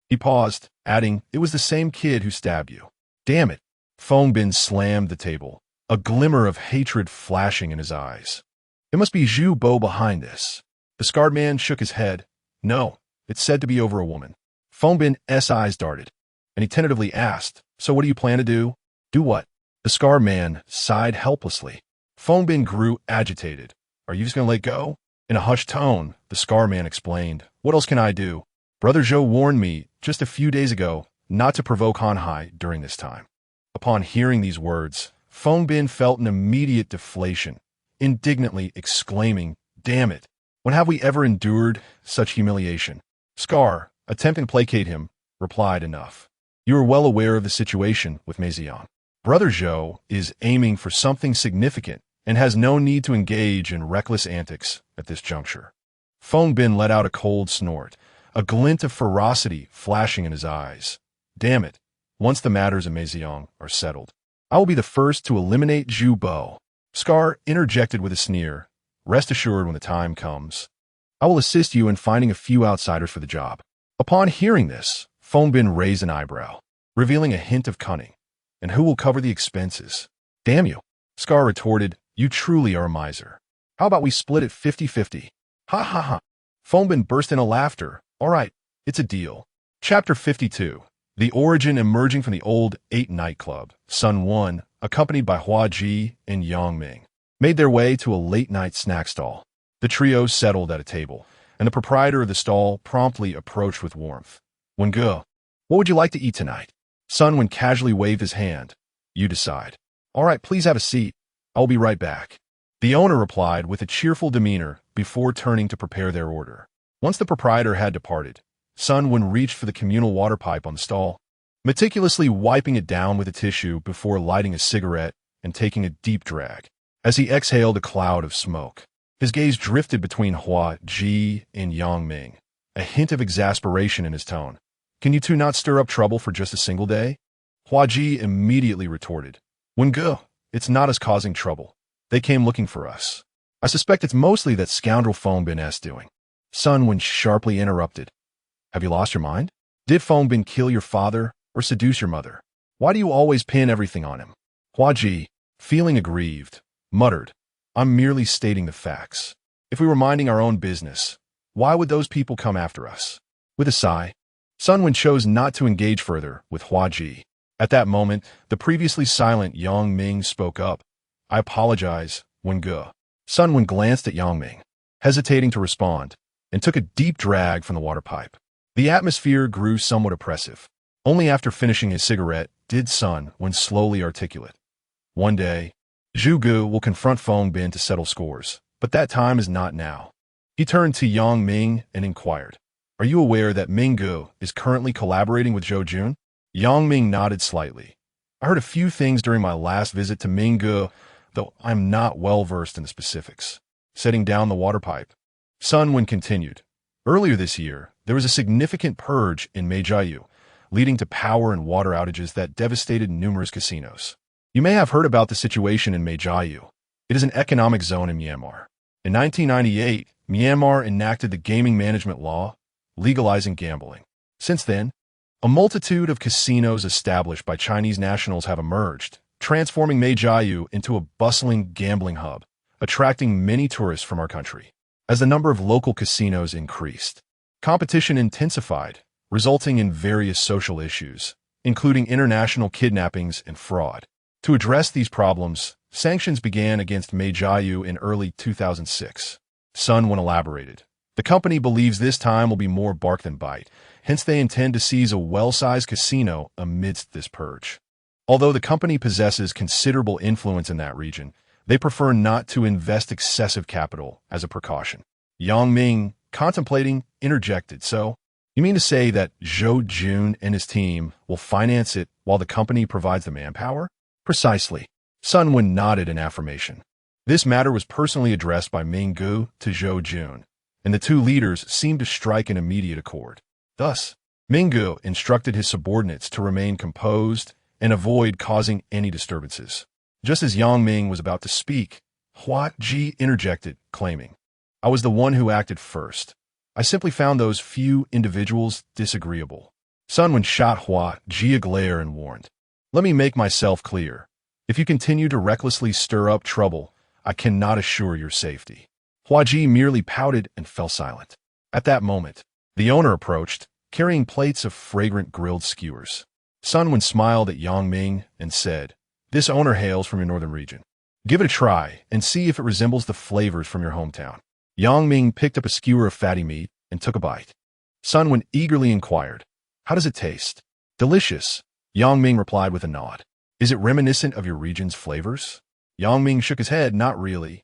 He paused, adding, it was the same kid who stabbed you. Damn it. Feng Bin slammed the table, a glimmer of hatred flashing in his eyes. It must be Zhu Bo behind this. The scarred man shook his head. No, it's said to be over a woman. Feng Bin's eyes darted, and he tentatively asked, so what do you plan to do? Do what? The scarred man sighed helplessly. Feng Bin grew agitated. Are you just going to let go? In a hushed tone, the scarred man explained, what else can I do? Brother Zhou warned me just a few days ago not to provoke Han Hai during this time. Upon hearing these words, Feng Bin felt an immediate deflation, indignantly exclaiming, damn it, when have we ever endured such humiliation? Scar, attempting to placate him, replied enough. You are well aware of the situation with Meiziang. Brother Zhou is aiming for something significant and has no need to engage in reckless antics at this juncture. Feng Bin let out a cold snort, a glint of ferocity flashing in his eyes. Damn it, once the matters of Meiziang are settled, I will be the first to eliminate Zhu Bo. Scar interjected with a sneer, rest assured when the time comes, I will assist you in finding a few outsiders for the job. Upon hearing this, Feng Bin raised an eyebrow, revealing a hint of cunning. And who will cover the expenses? Damn you. Scar retorted, you truly are a miser. How about we split it 50-50? Ha ha ha. Feng Bin burst into laughter. All right, it's a deal. Chapter 52. The origin emerging from the old 8 nightclub, Sun 1, accompanied by Hua Ji and Yang Ming, made their way to a late-night snack stall. The trio settled at a table, and the proprietor of the stall promptly approached with warmth. Wenge, what would you like to eat tonight? Sun Wen casually waved his hand. You decide. All right, please have a seat. I'll be right back. The owner replied with a cheerful demeanor before turning to prepare their order. Once the proprietor had departed, Sun Wen reached for the communal water pipe on the stall, meticulously wiping it down with a tissue before lighting a cigarette and taking a deep drag. As he exhaled a cloud of smoke, his gaze drifted between Hua Ji and Yang Ming, a hint of exasperation in his tone. Can you two not stir up trouble for just a single day? Hua Ji immediately retorted. Wenge, it's not us causing trouble. They came looking for us. I suspect it's mostly that scoundrel Feng Bin's doing. Sun Wen sharply interrupted. Have you lost your mind? Did Feng Bin kill your father or seduce your mother? Why do you always pin everything on him? Hua Ji, feeling aggrieved, muttered, I'm merely stating the facts. If we were minding our own business, why would those people come after us? With a sigh, Sun Wen chose not to engage further with Hua Ji. At that moment, the previously silent Yang Ming spoke up. I apologize, Wenge. Sun Wen glanced at Yang Ming, hesitating to respond, and took a deep drag from the water pipe. The atmosphere grew somewhat oppressive. Only after finishing his cigarette did Sun Wen slowly articulate. One day, Zhu Gu will confront Feng Bin to settle scores, but that time is not now. He turned to Yang Ming and inquired, Are you aware that Ming Gu is currently collaborating with Zhou Jun? Yang Ming nodded slightly. I heard a few things during my last visit to Ming Gu, though I'm not well versed in the specifics. Setting down the water pipe, Sun Wen continued. Earlier this year, there was a significant purge in Meijiayu, leading to power and water outages that devastated numerous casinos. You may have heard about the situation in Meijiayu. It is an economic zone in Myanmar. In 1998, Myanmar enacted the gaming management law, legalizing gambling. Since then, A multitude of casinos established by Chinese nationals have emerged, transforming Meijiayu into a bustling gambling hub, attracting many tourists from our country. As the number of local casinos increased, competition intensified, resulting in various social issues, including international kidnappings and fraud. To address these problems, sanctions began against Meijiayu in early 2006. Sun Wen elaborated. The company believes this time will be more bark than bite, hence they intend to seize a well-sized casino amidst this purge. Although the company possesses considerable influence in that region, they prefer not to invest excessive capital as a precaution. Yang Ming, contemplating, interjected, "So, you mean to say that Zhou Jun and his team will finance it while the company provides the manpower?" "Precisely." Sun Wen nodded in affirmation. This matter was personally addressed by Ming Gu to Zhou Jun, and the two leaders seemed to strike an immediate accord. Thus, Ming Gu instructed his subordinates to remain composed and avoid causing any disturbances. Just as Yang Ming was about to speak, Hua Ji interjected, claiming, "I was the one who acted first. I simply found those few individuals disagreeable." Sun Wen shot Hua Ji a glare and warned, "Let me make myself clear. If you continue to recklessly stir up trouble, I cannot assure your safety." Hua Ji merely pouted and fell silent. At that moment, the owner approached, carrying plates of fragrant grilled skewers. Sun Wen smiled at Yang Ming and said, "This owner hails from your northern region. Give it a try and see if it resembles the flavors from your hometown." Yang Ming picked up a skewer of fatty meat and took a bite. Sun Wen eagerly inquired, "How does it taste?" "Delicious," Yang Ming replied with a nod. "Is it reminiscent of your region's flavors?" Yang Ming shook his head, "Not really.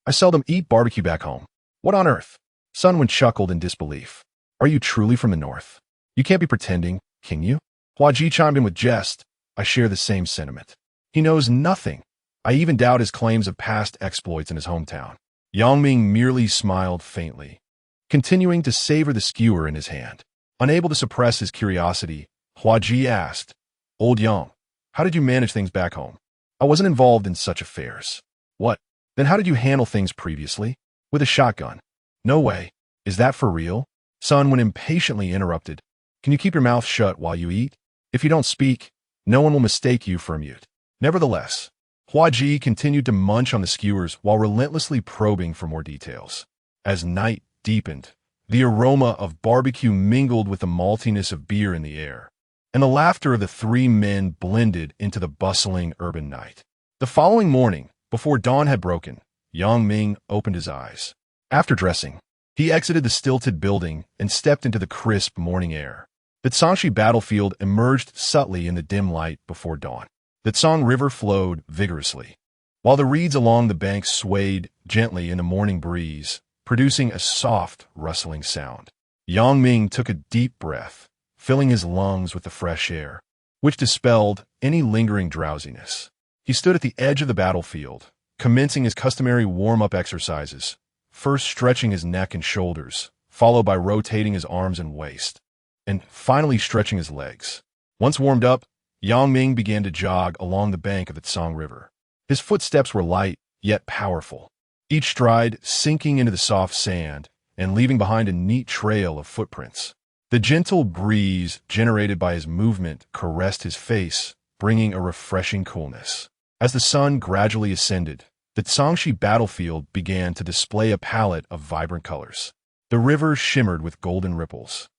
I seldom eat barbecue back home." "What on earth?" Sun Wen chuckled in disbelief. "Are you truly from the north? You can't be pretending, can you?" Hua Ji chimed in with jest, "I share the same sentiment." "He knows nothing. I even doubt his claims of past exploits in his hometown." Yang Ming merely smiled faintly, continuing to savor the skewer in his hand. Unable to suppress his curiosity, Hua Ji asked, "Old Yang, how did you manage things back home?" "I wasn't involved in such affairs." "What? Then how did you handle things previously?" "With a shotgun." "No way. Is that for real?" Sun Wen impatiently interrupted, "Can you keep your mouth shut while you eat? If you don't speak, no one will mistake you for a mute." Nevertheless, Hua Ji continued to munch on the skewers while relentlessly probing for more details. As night deepened, the aroma of barbecue mingled with the maltiness of beer in the air, and the laughter of the three men blended into the bustling urban night. The following morning, before dawn had broken, Yang Ming opened his eyes. After dressing, he exited the stilted building and stepped into the crisp morning air. The Tsangxi battlefield emerged subtly in the dim light before dawn. The Tsang River flowed vigorously, while the reeds along the bank swayed gently in the morning breeze, producing a soft, rustling sound. Yang Ming took a deep breath, filling his lungs with the fresh air, which dispelled any lingering drowsiness. He stood at the edge of the battlefield, commencing his customary warm-up exercises, first stretching his neck and shoulders, followed by rotating his arms and waist, and finally stretching his legs. Once warmed up, Yang Ming began to jog along the bank of the Tsang River. His footsteps were light, yet powerful, each stride sinking into the soft sand and leaving behind a neat trail of footprints. The gentle breeze generated by his movement caressed his face, bringing a refreshing coolness. As the sun gradually ascended, the Tsangxi battlefield began to display a palette of vibrant colors. The river shimmered with golden ripples,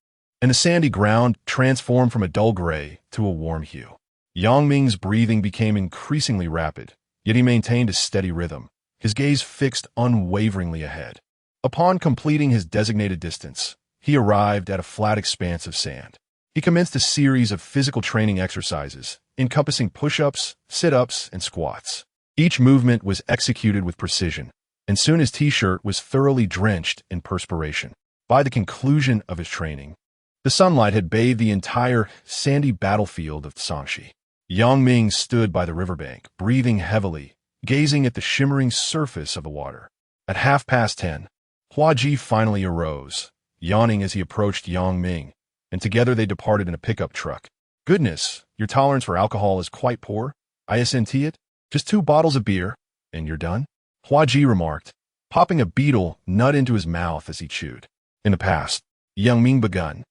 and the sandy ground transformed from a dull gray to a warm hue. Yang Ming's breathing became increasingly rapid, yet he maintained a steady rhythm, his gaze fixed unwaveringly ahead. Upon completing his designated distance, he arrived at a flat expanse of sand. He commenced a series of physical training exercises, encompassing push-ups, sit-ups, and squats. Each movement was executed with precision, and soon his t-shirt was thoroughly drenched in perspiration. By the conclusion of his training, the sunlight had bathed the entire sandy battlefield of Tsangxi. Yang Ming stood by the riverbank, breathing heavily, gazing at the shimmering surface of the water. At 10:30, Hua Ji finally arose, yawning as he approached Yang Ming, and together they departed in a pickup truck. "Goodness, your tolerance for alcohol is quite poor. I assent it. Just 2 bottles of beer, and you're done?" Hua Ji remarked, popping a beetle nut into his mouth as he chewed. In the past, Yang Ming begun,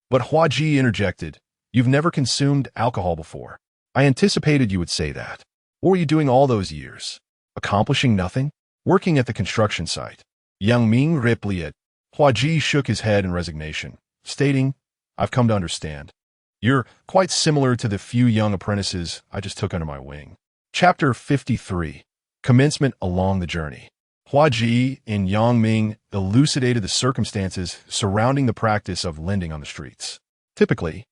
but Hua Ji interjected, You've never consumed alcohol before. I anticipated you would say that. What were you doing all those years? Accomplishing nothing? Working at the construction site. Yang Ming replied. Hua Ji shook his head in resignation, stating, I've come to understand. You're quite similar to the few young apprentices I just took under my wing. Chapter 53. Commencement along the journey. Hua Ji and Yang Ming elucidated the circumstances surrounding the practice of lending on the streets. Typically,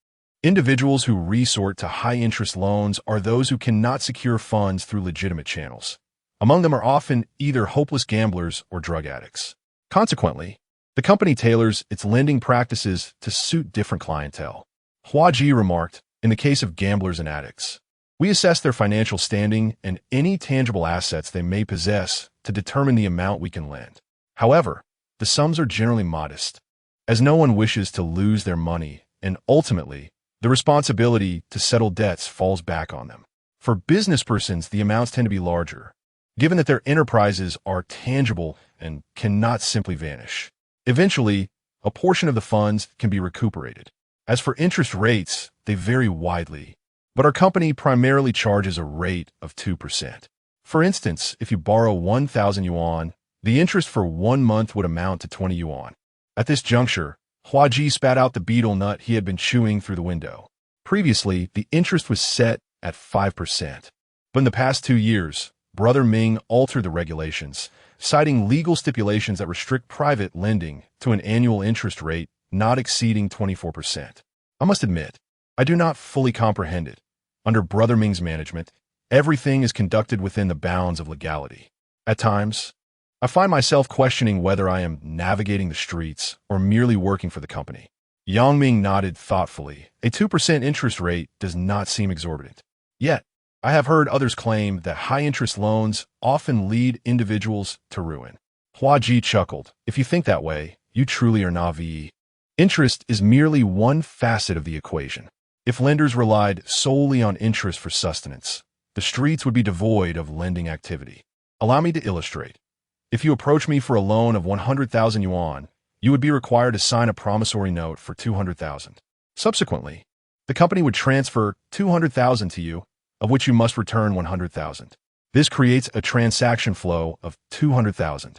individuals who resort to high-interest loans are those who cannot secure funds through legitimate channels. Among them are often either hopeless gamblers or drug addicts. Consequently, the company tailors its lending practices to suit different clientele. Hua Ji remarked, in the case of gamblers and addicts, we assess their financial standing and any tangible assets they may possess to determine the amount we can lend. However, the sums are generally modest, as no one wishes to lose their money, and ultimately, the responsibility to settle debts falls back on them. For business persons, the amounts tend to be larger, given that their enterprises are tangible and cannot simply vanish. Eventually, a portion of the funds can be recuperated. As for interest rates, they vary widely, but our company primarily charges a rate of 2%. For instance, if you borrow 1,000 yuan, the interest for 1 month would amount to 20 yuan. At this juncture, Hua Ji spat out the betel nut he had been chewing through the window. Previously, the interest was set at 5%. But in the past 2 years, Brother Ming altered the regulations, citing legal stipulations that restrict private lending to an annual interest rate not exceeding 24%. I must admit, I do not fully comprehend it. Under Brother Ming's management, everything is conducted within the bounds of legality. At times, I find myself questioning whether I am navigating the streets or merely working for the company. Yang Ming nodded thoughtfully. A 2% interest rate does not seem exorbitant. Yet, I have heard others claim that high-interest loans often lead individuals to ruin. Hua Ji chuckled. If you think that way, you truly are naive. Interest is merely one facet of the equation. If lenders relied solely on interest for sustenance, the streets would be devoid of lending activity. Allow me to illustrate. If you approach me for a loan of 100,000 yuan, you would be required to sign a promissory note for 200,000. Subsequently, the company would transfer 200,000 to you, of which you must return 100,000. This creates a transaction flow of 200,000.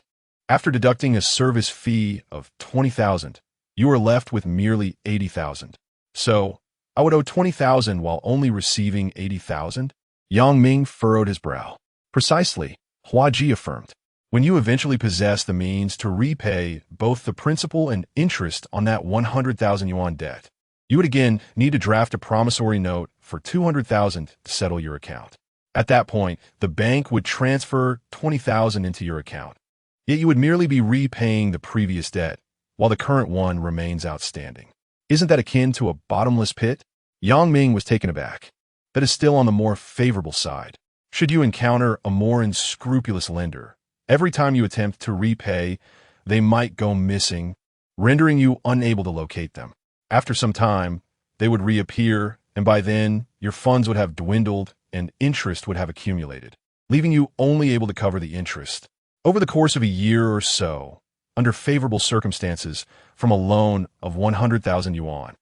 After deducting a service fee of 20,000, you are left with merely 80,000. So, I would owe 20,000 while only receiving 80,000? Yang Ming furrowed his brow. Precisely, Hua Ji affirmed. When you eventually possess the means to repay both the principal and interest on that 100,000 yuan debt, you would again need to draft a promissory note for 200,000 to settle your account. At that point, the bank would transfer 20,000 into your account. Yet you would merely be repaying the previous debt, while the current one remains outstanding. Isn't that akin to a bottomless pit? Yang Ming was taken aback. That is still on the more favorable side. Should you encounter a more unscrupulous lender, every time you attempt to repay, they might go missing, rendering you unable to locate them. After some time, they would reappear, and by then, your funds would have dwindled and interest would have accumulated, leaving you only able to cover the interest. Over the course of a year or so, under favorable circumstances, from a loan of 100,000 yuan,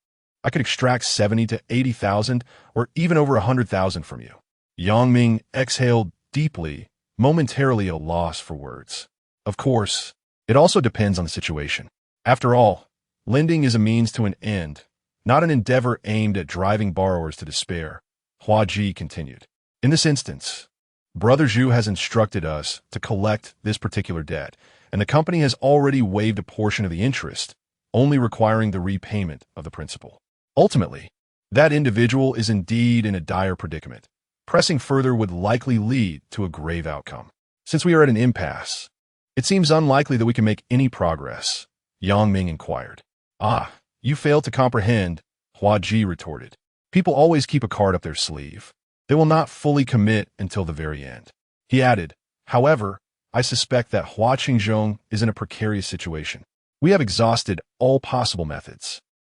I could extract 70 to 80,000 or even over 100,000 from you. Yang Ming exhaled deeply, momentarily at a loss for words. Of course, it also depends on the situation. After all, lending is a means to an end, not an endeavor aimed at driving borrowers to despair, Hua Ji continued. In this instance, Brother Zhu has instructed us to collect this particular debt, and the company has already waived a portion of the interest, only requiring the repayment of the principal. Ultimately, that individual is indeed in a dire predicament. Pressing further would likely lead to a grave outcome. Since we are at an impasse, it seems unlikely that we can make any progress, Yang Ming inquired. Ah, you fail to comprehend, Hua Ji retorted. People always keep a card up their sleeve. They will not fully commit until the very end. He added, however, I suspect that Hua Qingzhong is in a precarious situation. We have exhausted all possible methods.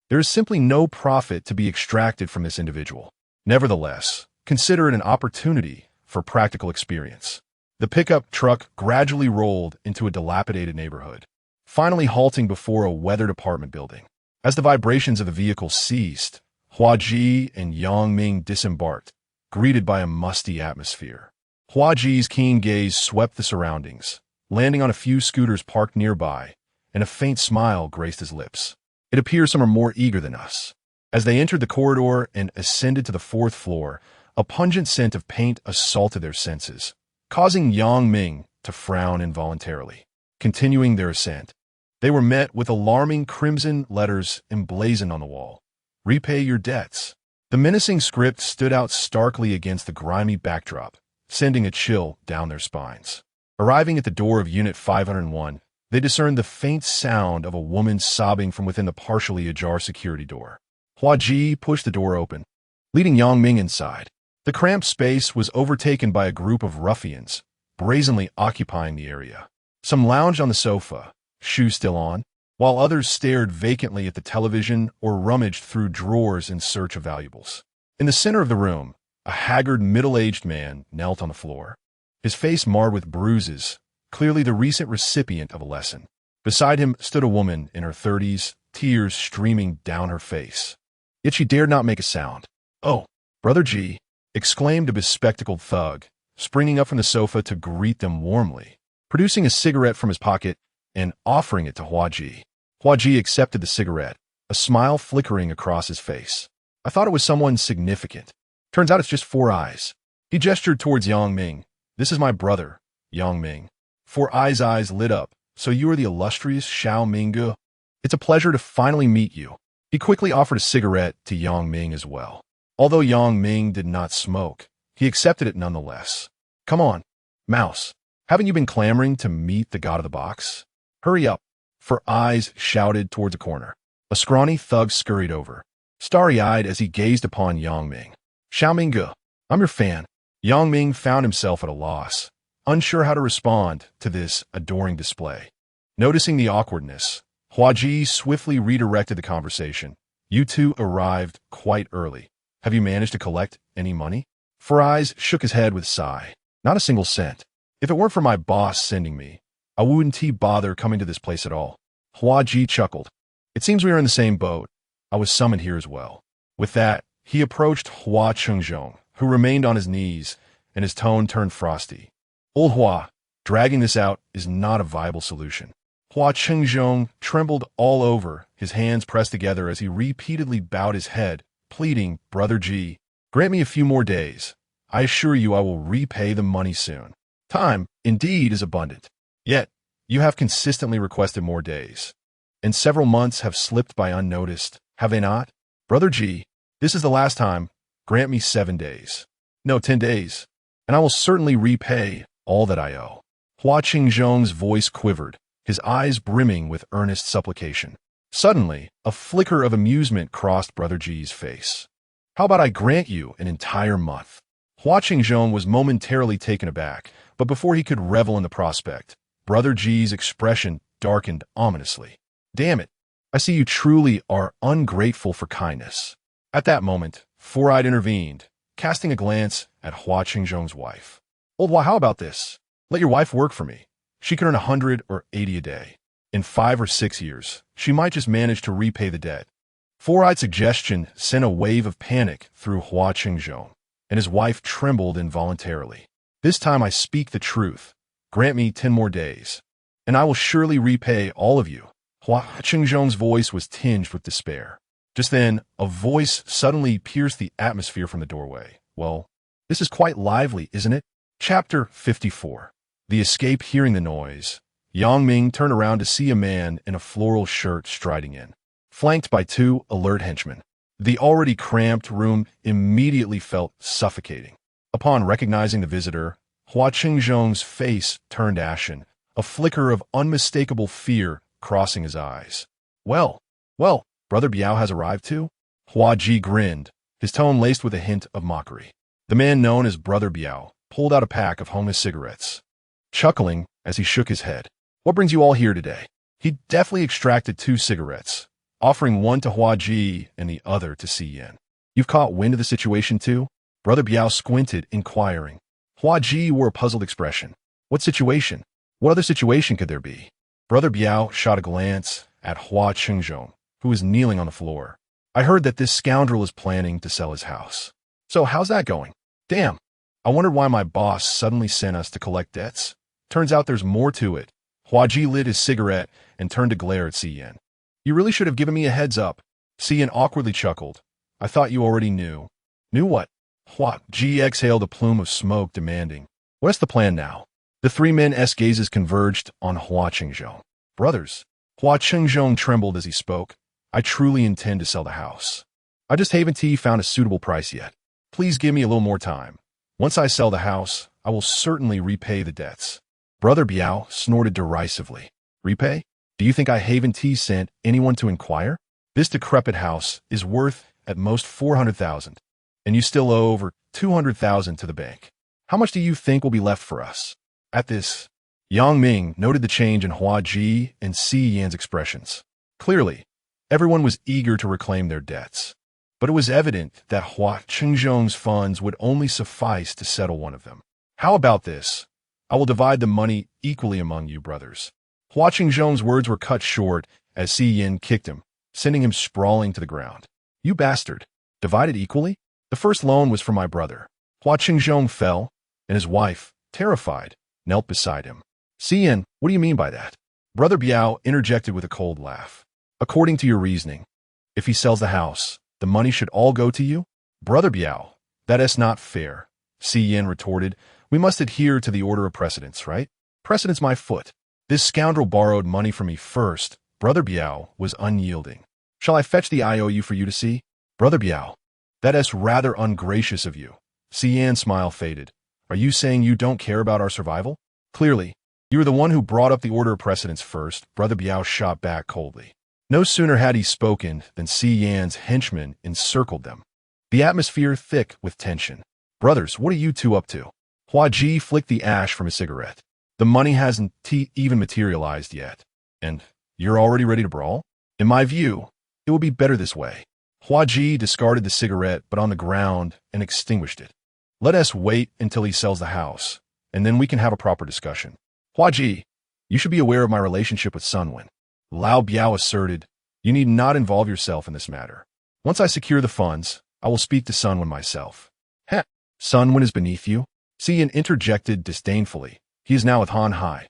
There is simply no profit to be extracted from this individual. Nevertheless, consider it an opportunity for practical experience. The pickup truck gradually rolled into a dilapidated neighborhood, finally halting before a weathered apartment building. As the vibrations of the vehicle ceased, Hua Ji and Yang Ming disembarked, greeted by a musty atmosphere. Hua Ji's keen gaze swept the surroundings, landing on a few scooters parked nearby, and a faint smile graced his lips. It appears some are more eager than us. As they entered the corridor and ascended to the fourth floor, a pungent scent of paint assaulted their senses, causing Yang Ming to frown involuntarily. Continuing their ascent, they were met with alarming crimson letters emblazoned on the wall. Repay your debts. The menacing script stood out starkly against the grimy backdrop, sending a chill down their spines. Arriving at the door of Unit 501, they discerned the faint sound of a woman sobbing from within the partially ajar security door. Hua Ji pushed the door open, leading Yang Ming inside. The cramped space was overtaken by a group of ruffians, brazenly occupying the area. Some lounged on the sofa, shoes still on, while others stared vacantly at the television or rummaged through drawers in search of valuables. In the center of the room, a haggard middle-aged man knelt on the floor, his face marred with bruises, clearly the recent recipient of a lesson. Beside him stood a woman in her 30s, tears streaming down her face. Yet she dared not make a sound. "Oh, Brother Ji," exclaimed a bespectacled thug, springing up from the sofa to greet them warmly, producing a cigarette from his pocket and offering it to Hua Ji. Hua Ji accepted the cigarette, a smile flickering across his face. "I thought it was someone significant. Turns out it's just Four Eyes." He gestured towards Yang Ming. "This is my brother, Yang Ming." Four Eyes' eyes lit up. "So you are the illustrious Xiao Mingge? It's a pleasure to finally meet you." He quickly offered a cigarette to Yang Ming as well. Although Yang Ming did not smoke, he accepted it nonetheless. "Come on, Mouse. Haven't you been clamoring to meet the god of the box? Hurry up." Four Eyes shouted towards a corner. A scrawny thug scurried over, starry-eyed as he gazed upon Yang Ming. "Xiao Mingge, I'm your fan." Yang Ming found himself at a loss, unsure how to respond to this adoring display. Noticing the awkwardness, Hua Ji swiftly redirected the conversation. "You two arrived quite early. Have you managed to collect any money?" Four Eyes shook his head with a sigh. "Not a single cent. If it weren't for my boss sending me, I wouldn't bother coming to this place at all." Hua Ji chuckled. "It seems we are in the same boat. I was summoned here as well." With that, he approached Hua Chengzhong, who remained on his knees, and his tone turned frosty. "Old Hua, dragging this out is not a viable solution." Hua Chengzhong trembled all over, his hands pressed together as he repeatedly bowed his head, pleading, "Brother Ji, grant me a few more days. I assure you I will repay the money soon. Time, indeed, is abundant. Yet, you have consistently requested more days, and several months have slipped by unnoticed, have they not? Brother Ji, this is the last time. Grant me 7 days. No, 10 days, and I will certainly repay all that I owe." Hua Qingzhong's voice quivered, his eyes brimming with earnest supplication. Suddenly, a flicker of amusement crossed Brother Ji's face. "How about I grant you an entire month?" Hua Qingzhong was momentarily taken aback, but before he could revel in the prospect, Brother Ji's expression darkened ominously. "Damn it, I see you truly are ungrateful for kindness." At that moment, Four-Eyed intervened, casting a glance at Hua Qingzhong's wife. "Old Hua, how about this? Let your wife work for me. She can earn 100 or 80 a day. In 5 or 6 years, she might just manage to repay the debt." Four-Eye's suggestion sent a wave of panic through Hua Qingzhong, and his wife trembled involuntarily. "This time I speak the truth. Grant me 10 more days, and I will surely repay all of you." Hua Qingzhong's voice was tinged with despair. Just then, a voice suddenly pierced the atmosphere from the doorway. "Well, this is quite lively, isn't it?" Chapter 54. The escape. Hearing the noise, Yang Ming turned around to see a man in a floral shirt striding in, flanked by 2 alert henchmen. The already cramped room immediately felt suffocating. Upon recognizing the visitor, Hua Qingzhong's face turned ashen, a flicker of unmistakable fear crossing his eyes. Well, Brother Biao has arrived too?" Hua Ji grinned, his tone laced with a hint of mockery. The man known as Brother Biao pulled out a pack of Hongna cigarettes, chuckling as he shook his head. "What brings you all here today?" He deftly extracted 2 cigarettes, offering one to Hua Ji and the other to Si Yin. "You've caught wind of the situation too?" Brother Biao squinted, inquiring. Hua Ji wore a puzzled expression. "What situation? What other situation could there be?" Brother Biao shot a glance at Hua Qingzhong, who was kneeling on the floor. I heard that this scoundrel is planning to sell his house. So how's that going? Damn. I wondered why my boss suddenly sent us to collect debts. Turns out there's more to it. Huaji lit his cigarette and turned to glare at Cian. You really should have given me a heads up. Cian awkwardly chuckled. I thought you already knew. Knew what? Huaji exhaled a plume of smoke, demanding. What's the plan now? The three men's gazes converged on Hua Qingzhong. Brothers. Hua Qingzhong trembled as he spoke. I truly intend to sell the house. I just haven't found a suitable price yet. Please give me a little more time. Once I sell the house, I will certainly repay the debts. Brother Biao snorted derisively. Repay? Do you think I haven't sent anyone to inquire? This decrepit house is worth at most 400,000, and you still owe over 200,000 to the bank. How much do you think will be left for us? At this, Yang Ming noted the change in Hua Ji and Si Yan's expressions. Clearly, everyone was eager to reclaim their debts, but it was evident that Hua Qingzhong's funds would only suffice to settle one of them. How about this? I will divide the money equally among you, brothers. Hua Qingzhong's words were cut short as Si Yan kicked him, sending him sprawling to the ground. You bastard. Divided equally? The first loan was for my brother. Hua Qingzhong fell, and his wife, terrified, knelt beside him. Si Yan, what do you mean by that? Brother Biao interjected with a cold laugh. According to your reasoning, if he sells the house, the money should all go to you? Brother Biao, that is not fair. Si Yan retorted. We must adhere to the order of precedence, right? Precedence my foot. This scoundrel borrowed money from me first. Brother Biao was unyielding. Shall I fetch the IOU for you to see? Brother Biao, that is rather ungracious of you. Si Yan's smile faded. Are you saying you don't care about our survival? Clearly, you were the one who brought up the order of precedence first. Brother Biao shot back coldly. No sooner had he spoken than Si Yan's henchmen encircled them, the atmosphere thick with tension. Brothers, what are you two up to? Hua Ji flicked the ash from his cigarette. The money hasn't even materialized yet. And you're already ready to brawl? In my view, it will be better this way. Hua Ji discarded the cigarette but on the ground and extinguished it. Let us wait until he sells the house, and then we can have a proper discussion. Hua Ji, you should be aware of my relationship with Sunwen. Lao Biao asserted, you need not involve yourself in this matter. Once I secure the funds, I will speak to Sunwen myself. Heh, Sunwen is beneath you? Cian interjected disdainfully. He is now with Han Hai.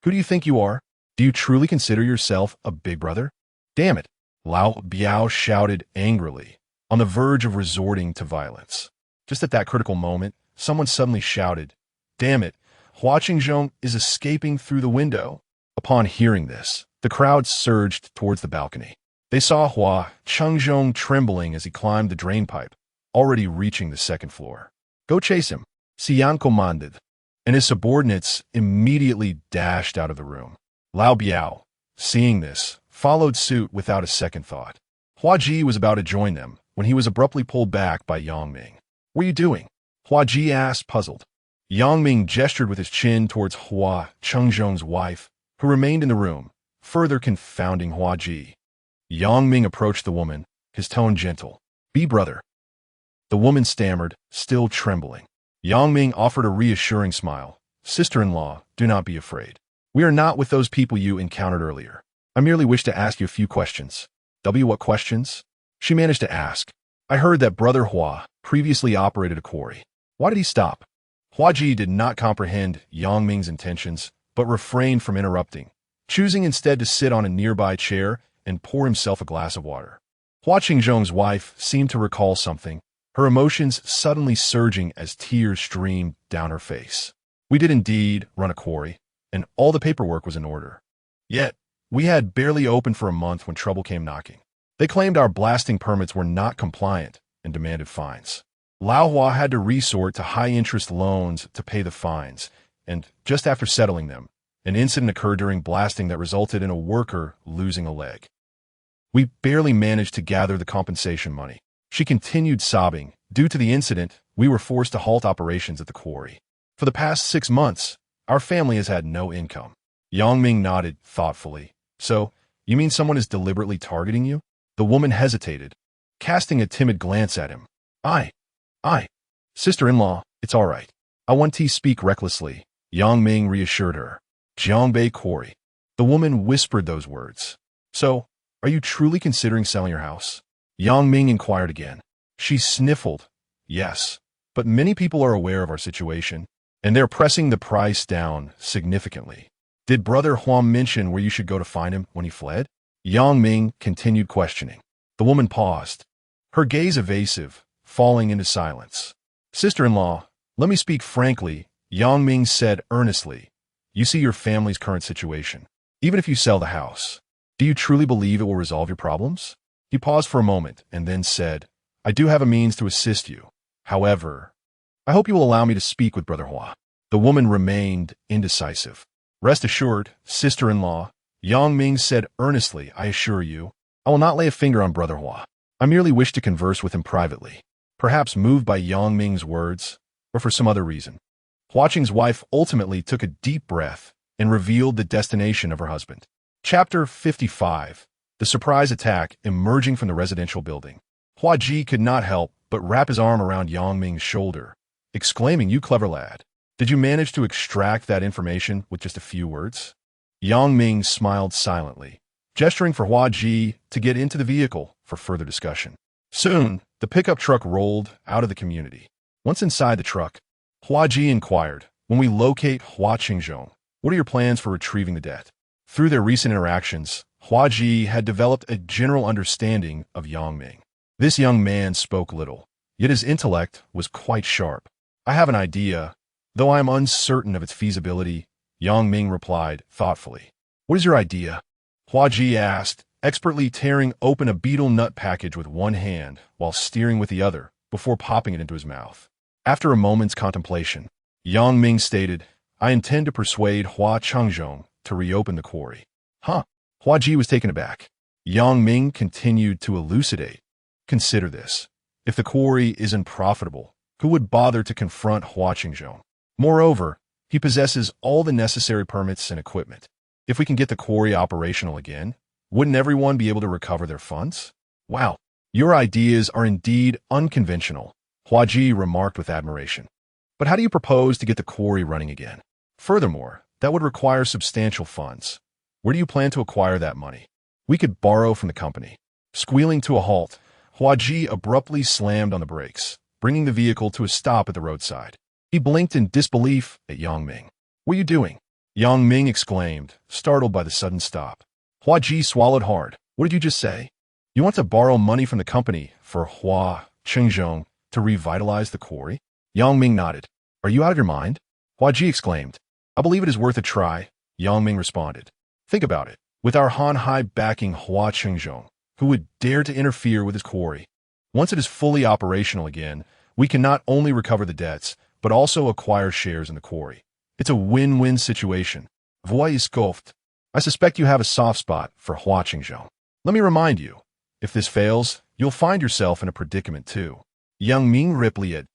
Who do you think you are? Do you truly consider yourself a big brother? Damn it, Lao Biao shouted angrily, on the verge of resorting to violence. Just at that critical moment, someone suddenly shouted, Damn it, Hua Qingzhong is escaping through the window. Upon hearing this, the crowd surged towards the balcony. They saw Hua Qingzhong trembling as he climbed the drainpipe, already reaching the second floor. Go chase him, Xian commanded, and his subordinates immediately dashed out of the room. Lao Biao, seeing this, followed suit without a second thought. Hua Ji was about to join them when he was abruptly pulled back by Yang Ming. What are you doing? Hua Ji asked, puzzled. Yang Ming gestured with his chin towards Hua Qingzhong's wife, who remained in the room, further confounding Hua Ji. Yang Ming approached the woman, his tone gentle. Be brother. The woman stammered, still trembling. Yang Ming offered a reassuring smile. Sister-in-law, do not be afraid. We are not with those people you encountered earlier. I merely wish to ask you a few questions. What questions? She managed to ask. I heard that Brother Hua previously operated a quarry. Why did he stop? Hua Ji did not comprehend Yang Ming's intentions, but refrained from interrupting, choosing instead to sit on a nearby chair and pour himself a glass of water. Hua Qingzhong's wife seemed to recall something, her emotions suddenly surging as tears streamed down her face. We did indeed run a quarry, and all the paperwork was in order. Yet, we had barely opened for a month when trouble came knocking. They claimed our blasting permits were not compliant and demanded fines. Lao Hua had to resort to high-interest loans to pay the fines, and just after settling them, an incident occurred during blasting that resulted in a worker losing a leg. We barely managed to gather the compensation money. She continued sobbing. Due to the incident, we were forced to halt operations at the quarry. For the past 6 months, our family has had no income. Yang Ming nodded thoughtfully. So, you mean someone is deliberately targeting you? The woman hesitated, casting a timid glance at him. Sister-in-law, it's all right. I want to speak recklessly, Yang Ming reassured her. Jiangbei Quarry. The woman whispered those words. So, are you truly considering selling your house? Yang Ming inquired again. She sniffled. Yes, but many people are aware of our situation, and they're pressing the price down significantly. Did Brother Huang mention where you should go to find him when he fled? Yang Ming continued questioning. The woman paused, her gaze evasive, falling into silence. Sister-in-law, let me speak frankly, Yang Ming said earnestly. You see your family's current situation. Even if you sell the house, do you truly believe it will resolve your problems? He paused for a moment and then said, I do have a means to assist you. However, I hope you will allow me to speak with Brother Hua. The woman remained indecisive. Rest assured, sister-in-law, Yang Ming said earnestly, I assure you, I will not lay a finger on Brother Hua. I merely wish to converse with him privately. Perhaps moved by Yang Ming's words, or for some other reason. Hua Qing's wife ultimately took a deep breath and revealed the destination of her husband. Chapter 55. The surprise attack emerging from the residential building. Hua Ji could not help but wrap his arm around Yang Ming's shoulder, exclaiming, You clever lad. Did you manage to extract that information with just a few words? Yang Ming smiled silently, gesturing for Hua Ji to get into the vehicle for further discussion. Soon, the pickup truck rolled out of the community. Once inside the truck, Hua Ji inquired, When we locate Hua Qingzhong, what are your plans for retrieving the debt? Through their recent interactions, Hua Ji had developed a general understanding of Yang Ming. This young man spoke little, yet his intellect was quite sharp. I have an idea, though I am uncertain of its feasibility, Yang Ming replied thoughtfully. What is your idea? Hua Ji asked, expertly tearing open a betel nut package with one hand while steering with the other before popping it into his mouth. After a moment's contemplation, Yang Ming stated, I intend to persuade Hua Qingzhong to reopen the quarry. Huh? Hua Ji was taken aback. Yang Ming continued to elucidate. Consider this. If the quarry is unprofitable, who would bother to confront Hua Qingzhong? Moreover, he possesses all the necessary permits and equipment. If we can get the quarry operational again, wouldn't everyone be able to recover their funds? Wow, your ideas are indeed unconventional, Hua Ji remarked with admiration. But how do you propose to get the quarry running again? Furthermore, that would require substantial funds. Where do you plan to acquire that money? We could borrow from the company. Squealing to a halt, Hua Ji abruptly slammed on the brakes, bringing the vehicle to a stop at the roadside. He blinked in disbelief at Yang Ming. What are you doing? Yang Ming exclaimed, startled by the sudden stop. Hua Ji swallowed hard. What did you just say? You want to borrow money from the company for Hua Qingzhong to revitalize the quarry? Yang Ming nodded. Are you out of your mind? Hua Ji exclaimed. I believe it is worth a try, Yang Ming responded. Think about it. With our Han Hai backing Hua Qingzhong, who would dare to interfere with his quarry? Once it is fully operational again, we can not only recover the debts, but also acquire shares in the quarry. It's a win-win situation. Voix scoffed. I suspect you have a soft spot for Hua Qingzhong. Let me remind you, if this fails, you'll find yourself in a predicament too. Yang Ming replied,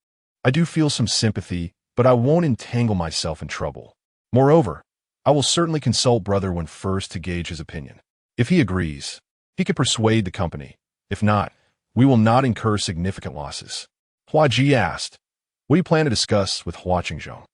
I do feel some sympathy, but I won't entangle myself in trouble. Moreover, I will certainly consult Brother Wen first to gauge his opinion. If he agrees, he could persuade the company. If not, we will not incur significant losses. Hua Ji asked, What do you plan to discuss with Hua Qingzhong?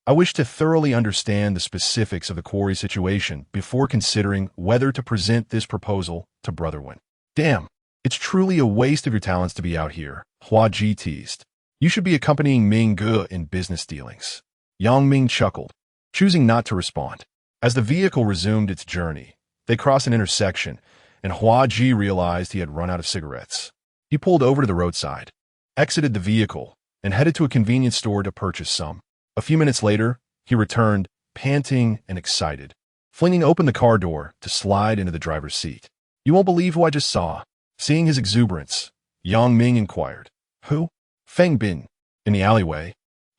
I wish to thoroughly understand the specifics of the quarry situation before considering whether to present this proposal to Brother Wen. Damn, it's truly a waste of your talents to be out here, Hua Ji teased. You should be accompanying Ming Ge in business dealings. Yang Ming chuckled, choosing not to respond. As the vehicle resumed its journey, they crossed an intersection, and Hua Ji realized he had run out of cigarettes. He pulled over to the roadside, exited the vehicle, and headed to a convenience store to purchase some. A few minutes later, he returned, panting and excited, flinging open the car door to slide into the driver's seat. You won't believe who I just saw. Seeing his exuberance, Yang Ming inquired, Who? Feng Bin. In the alleyway,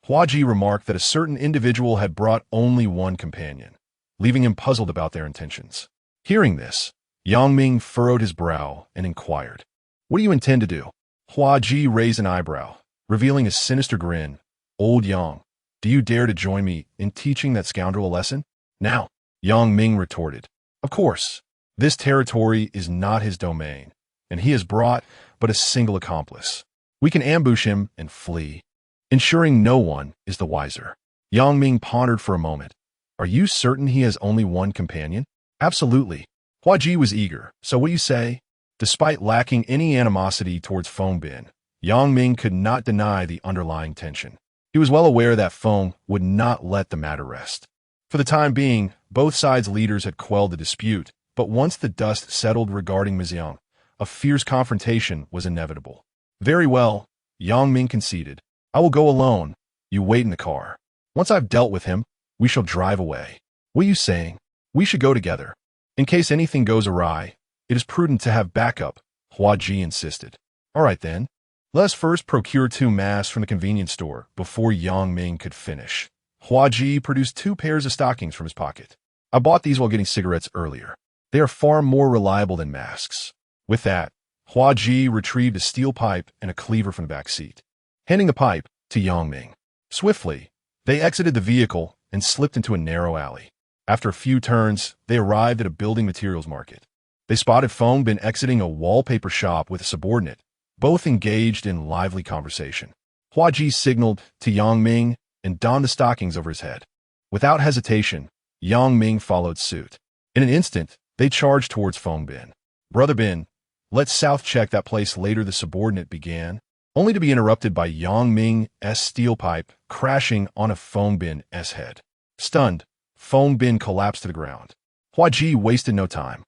Hua Ji remarked that a certain individual had brought only one companion, leaving him puzzled about their intentions. Hearing this, Yang Ming furrowed his brow and inquired, What do you intend to do? Hua Ji raised an eyebrow, revealing a sinister grin. Old Yang, do you dare to join me in teaching that scoundrel a lesson? Now, Yang Ming retorted, Of course, this territory is not his domain, and he has brought but a single accomplice. We can ambush him and flee, ensuring no one is the wiser. Yang Ming pondered for a moment. Are you certain he has only one companion? Absolutely. Hua Ji was eager. So what do you say? Despite lacking any animosity towards Feng Bin, Yang Ming could not deny the underlying tension. He was well aware that Feng would not let the matter rest. For the time being, both sides' leaders had quelled the dispute, but once the dust settled regarding Mizyang, a fierce confrontation was inevitable. Very well, Yang Ming conceded. I will go alone. You wait in the car. Once I've dealt with him, we shall drive away. What are you saying? We should go together. In case anything goes awry, it is prudent to have backup, Hua Ji insisted. All right then. Let us first procure 2 masks from the convenience store before Yang Ming could finish. Hua Ji produced 2 pairs of stockings from his pocket. I bought these while getting cigarettes earlier. They are far more reliable than masks. With that, Hua Ji retrieved a steel pipe and a cleaver from the back seat, handing the pipe to Yang Ming. Swiftly, they exited the vehicle and slipped into a narrow alley. After a few turns, they arrived at a building materials market. They spotted Feng Bin exiting a wallpaper shop with a subordinate, both engaged in lively conversation. Hua Ji signaled to Yang Ming and donned the stockings over his head. Without hesitation, Yang Ming followed suit. In an instant, they charged towards Feng Bin. Brother Bin, let's south-check that place later, the subordinate began, only to be interrupted by Yang Ming's steel pipe crashing on a Feng Bin's head. Stunned, Feng Bin collapsed to the ground. Hua Ji wasted no time.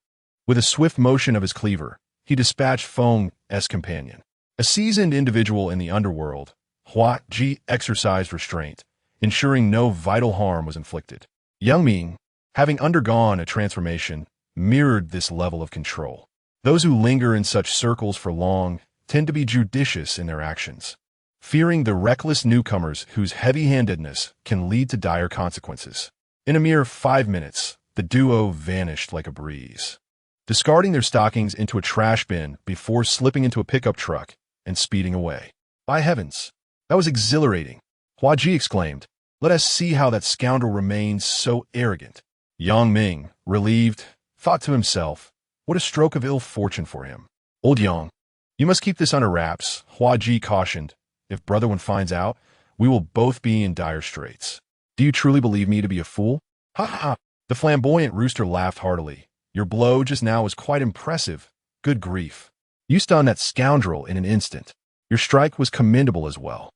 With a swift motion of his cleaver, he dispatched Feng's companion. A seasoned individual in the underworld, Hua Ji exercised restraint, ensuring no vital harm was inflicted. Yang Ming, having undergone a transformation, mirrored this level of control. Those who linger in such circles for long tend to be judicious in their actions, fearing the reckless newcomers whose heavy-handedness can lead to dire consequences. In a mere 5 minutes, the duo vanished like a breeze, discarding their stockings into a trash bin before slipping into a pickup truck and speeding away. By heavens, that was exhilarating, Hua Ji exclaimed. Let us see how that scoundrel remains so arrogant. Yang Ming, relieved, thought to himself, what a stroke of ill fortune for him. Old Yang, you must keep this under wraps, Hua Ji cautioned. If Brother One finds out, we will both be in dire straits. Do you truly believe me to be a fool? Ha ha! The flamboyant rooster laughed heartily. Your blow just now was quite impressive. Good grief. You stunned that scoundrel in an instant. Your strike was commendable as well.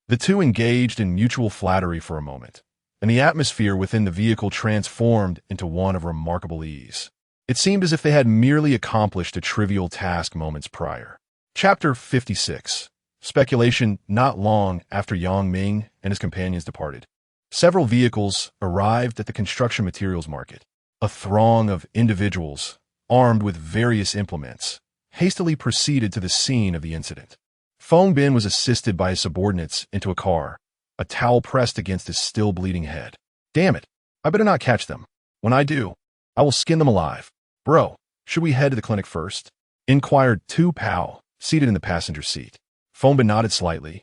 The two engaged in mutual flattery for a moment, and the atmosphere within the vehicle transformed into one of remarkable ease. It seemed as if they had merely accomplished a trivial task moments prior. Chapter 56. Speculation. Not long after Yang Ming and his companions departed, several vehicles arrived at the construction materials market. A throng of individuals, armed with various implements, hastily proceeded to the scene of the incident. Feng Bin was assisted by his subordinates into a car, a towel pressed against his still bleeding head. Damn it, I better not catch them. When I do, I will skin them alive. Bro, should we head to the clinic first? Inquired Tu Pao, seated in the passenger seat. Feng Bin nodded slightly.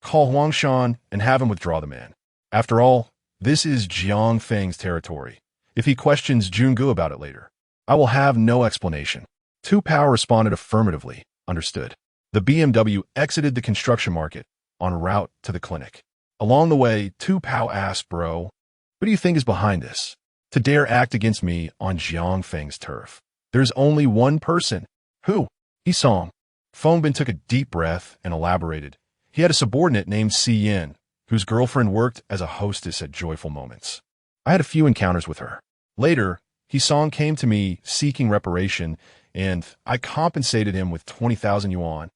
Call Huangshan and have him withdraw the man. After all, this is Jiang Feng's territory. If he questions Jungu about it later, I will have no explanation. Tu Pao responded affirmatively. Understood. The BMW exited the construction market, en route to the clinic. Along the way, Tu Pao asked, Bro, what do you think is behind this? To dare act against me on Jiang Feng's turf. There's only one person. Who? Isong. Feng Bin took a deep breath and elaborated. He had a subordinate named Si Yin, whose girlfriend worked as a hostess at Joyful Moments. I had a few encounters with her. Later, Hisong came to me seeking reparation, and I compensated him with 20,000 yuan.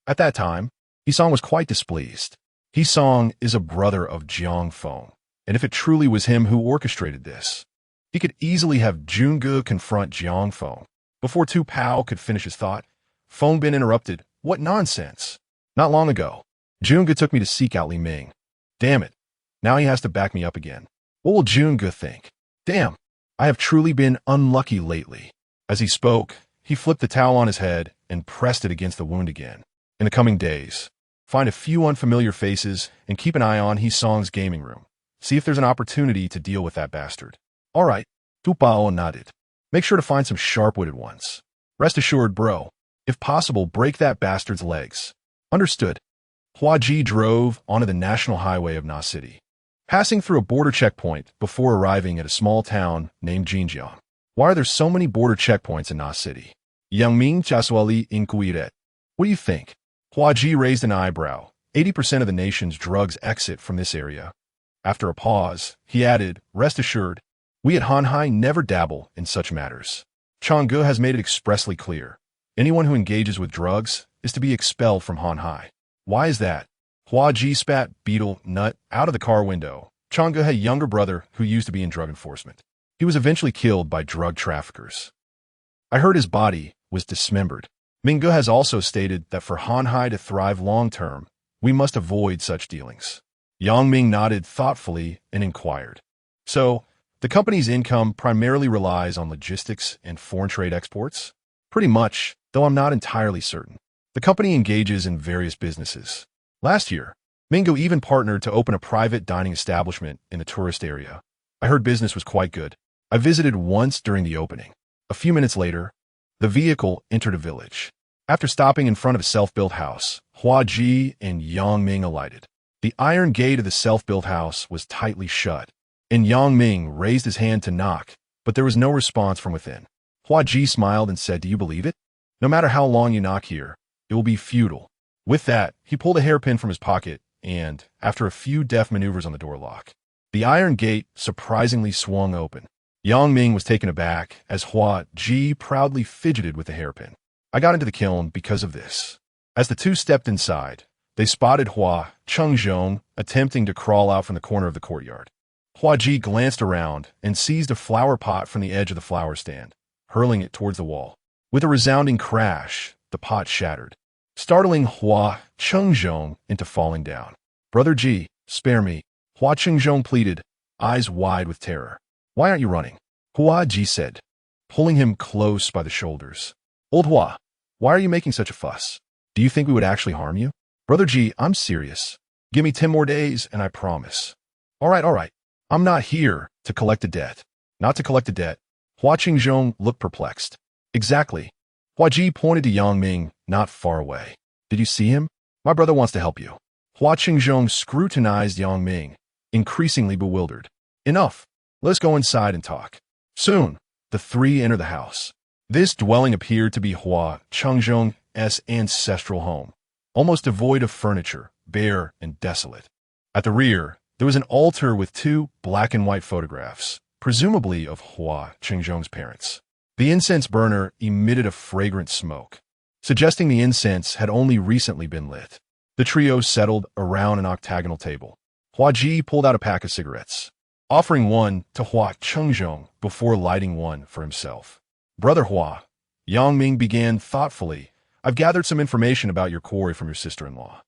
At that time, Hisong was quite displeased. Hisong is a brother of Jiang Feng, and if it truly was him who orchestrated this, he could easily have Junge confront Jiang Feng. Before Tu Pao could finish his thought, Feng Bin interrupted. What nonsense! Not long ago, Junge took me to seek out Li Ming. Damn it, now he has to back me up again. What will Junge think? Damn, I have truly been unlucky lately. As he spoke, he flipped the towel on his head and pressed it against the wound again. In the coming days, find a few unfamiliar faces and keep an eye on Hisong's gaming room. See if there's an opportunity to deal with that bastard. All right, Tu Pao nodded. Make sure to find some sharp-witted ones. Rest assured, bro. If possible, break that bastard's legs. Understood. Hua Ji drove onto the national highway of Na City, passing through a border checkpoint before arriving at a small town named Jinjiang. Why are there so many border checkpoints in Na City? Yang Ming casually inquired. What do you think? Hua Ji raised an eyebrow. 80% of the nation's drugs exit from this area. After a pause, he added, rest assured, we at Hanhai never dabble in such matters. Changge has made it expressly clear. Anyone who engages with drugs is to be expelled from Hanhai. Why is that? Hua Ji spat beetle nut out of the car window. Changge had a younger brother who used to be in drug enforcement. He was eventually killed by drug traffickers. I heard his body was dismembered. Mingge has also stated that for Hanhai to thrive long-term, we must avoid such dealings. Yang Ming nodded thoughtfully and inquired. So, the company's income primarily relies on logistics and foreign trade exports? Pretty much, though I'm not entirely certain. The company engages in various businesses. Last year, Mingo even partnered to open a private dining establishment in the tourist area. I heard business was quite good. I visited once during the opening. A few minutes later, the vehicle entered a village. After stopping in front of a self-built house, Hua Ji and Yang Ming alighted. The iron gate of the self-built house was tightly shut, and Yang Ming raised his hand to knock, but there was no response from within. Hua Ji smiled and said, do you believe it? No matter how long you knock here, it will be futile. With that, he pulled a hairpin from his pocket and, after a few deft maneuvers on the door lock, the iron gate surprisingly swung open. Yang Ming was taken aback as Hua Ji proudly fidgeted with the hairpin. I got into the kiln because of this. As the two stepped inside, they spotted Hua Chengzhong attempting to crawl out from the corner of the courtyard. Hua Ji glanced around and seized a flower pot from the edge of the flower stand, hurling it towards the wall. With a resounding crash, the pot shattered, startling Hua Chengzhong into falling down. Brother Ji, spare me, Hua Chengzhong pleaded, eyes wide with terror. Why aren't you running? Hua Ji said, pulling him close by the shoulders. Old Hua, why are you making such a fuss? Do you think we would actually harm you? Brother Ji, I'm serious. Give me 10 more days and I promise. All right. I'm not here to collect a debt. Not to collect a debt. Hua Qingzhong looked perplexed. Exactly. Hua Ji pointed to Yang Ming, not far away. Did you see him? My brother wants to help you. Hua Qingzhong scrutinized Yang Ming, increasingly bewildered. Enough. Let's go inside and talk. Soon, the three entered the house. This dwelling appeared to be Hua Chengzhong's ancestral home, almost devoid of furniture, bare and desolate. At the rear, there was an altar with two black and white photographs, presumably of Hua Chengzhong's parents. The incense burner emitted a fragrant smoke, suggesting the incense had only recently been lit. The trio settled around an octagonal table. Hua Ji pulled out a pack of cigarettes, offering one to Hua Chengzhong before lighting one for himself. Brother Hua, Yang Ming began thoughtfully, I've gathered some information about your quarry from your sister-in-law.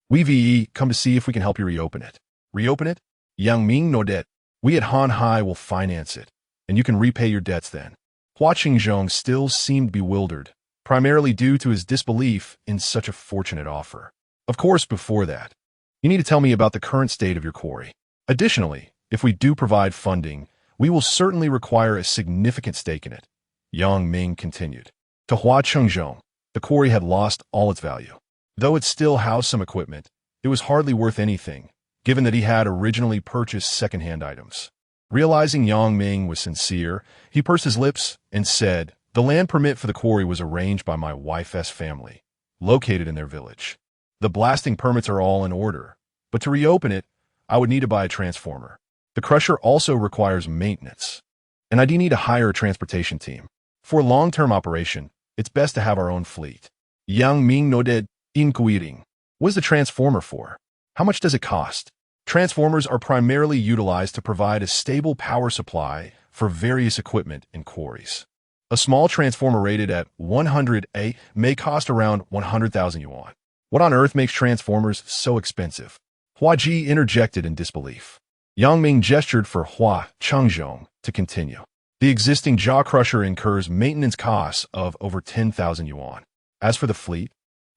We've come to see if we can help you reopen it. Reopen it? Yang Ming nodded. We at Hanhai will finance it, and you can repay your debts then. Hua Qingzhong still seemed bewildered, primarily due to his disbelief in such a fortunate offer. Of course, before that, you need to tell me about the current state of your quarry. Additionally, if we do provide funding, we will certainly require a significant stake in it. Yang Ming continued. To Hua Chengzhong, the quarry had lost all its value. Though it still housed some equipment, it was hardly worth anything, given that he had originally purchased second-hand items. Realizing Yang Ming was sincere, he pursed his lips and said, the land permit for the quarry was arranged by my wife's family, located in their village. The blasting permits are all in order, but to reopen it, I would need to buy a transformer. The crusher also requires maintenance, and I do need to hire a transportation team. For long-term operation, it's best to have our own fleet. Yang Ming nodded, inquiring. What is the transformer for? How much does it cost? Transformers are primarily utilized to provide a stable power supply for various equipment in quarries. A small transformer rated at 100A may cost around 100,000 yuan. What on earth makes transformers so expensive? Hua Ji interjected in disbelief. Yang Ming gestured for Hua Chengzhong to continue. The existing jaw crusher incurs maintenance costs of over 10,000 yuan. As for the fleet,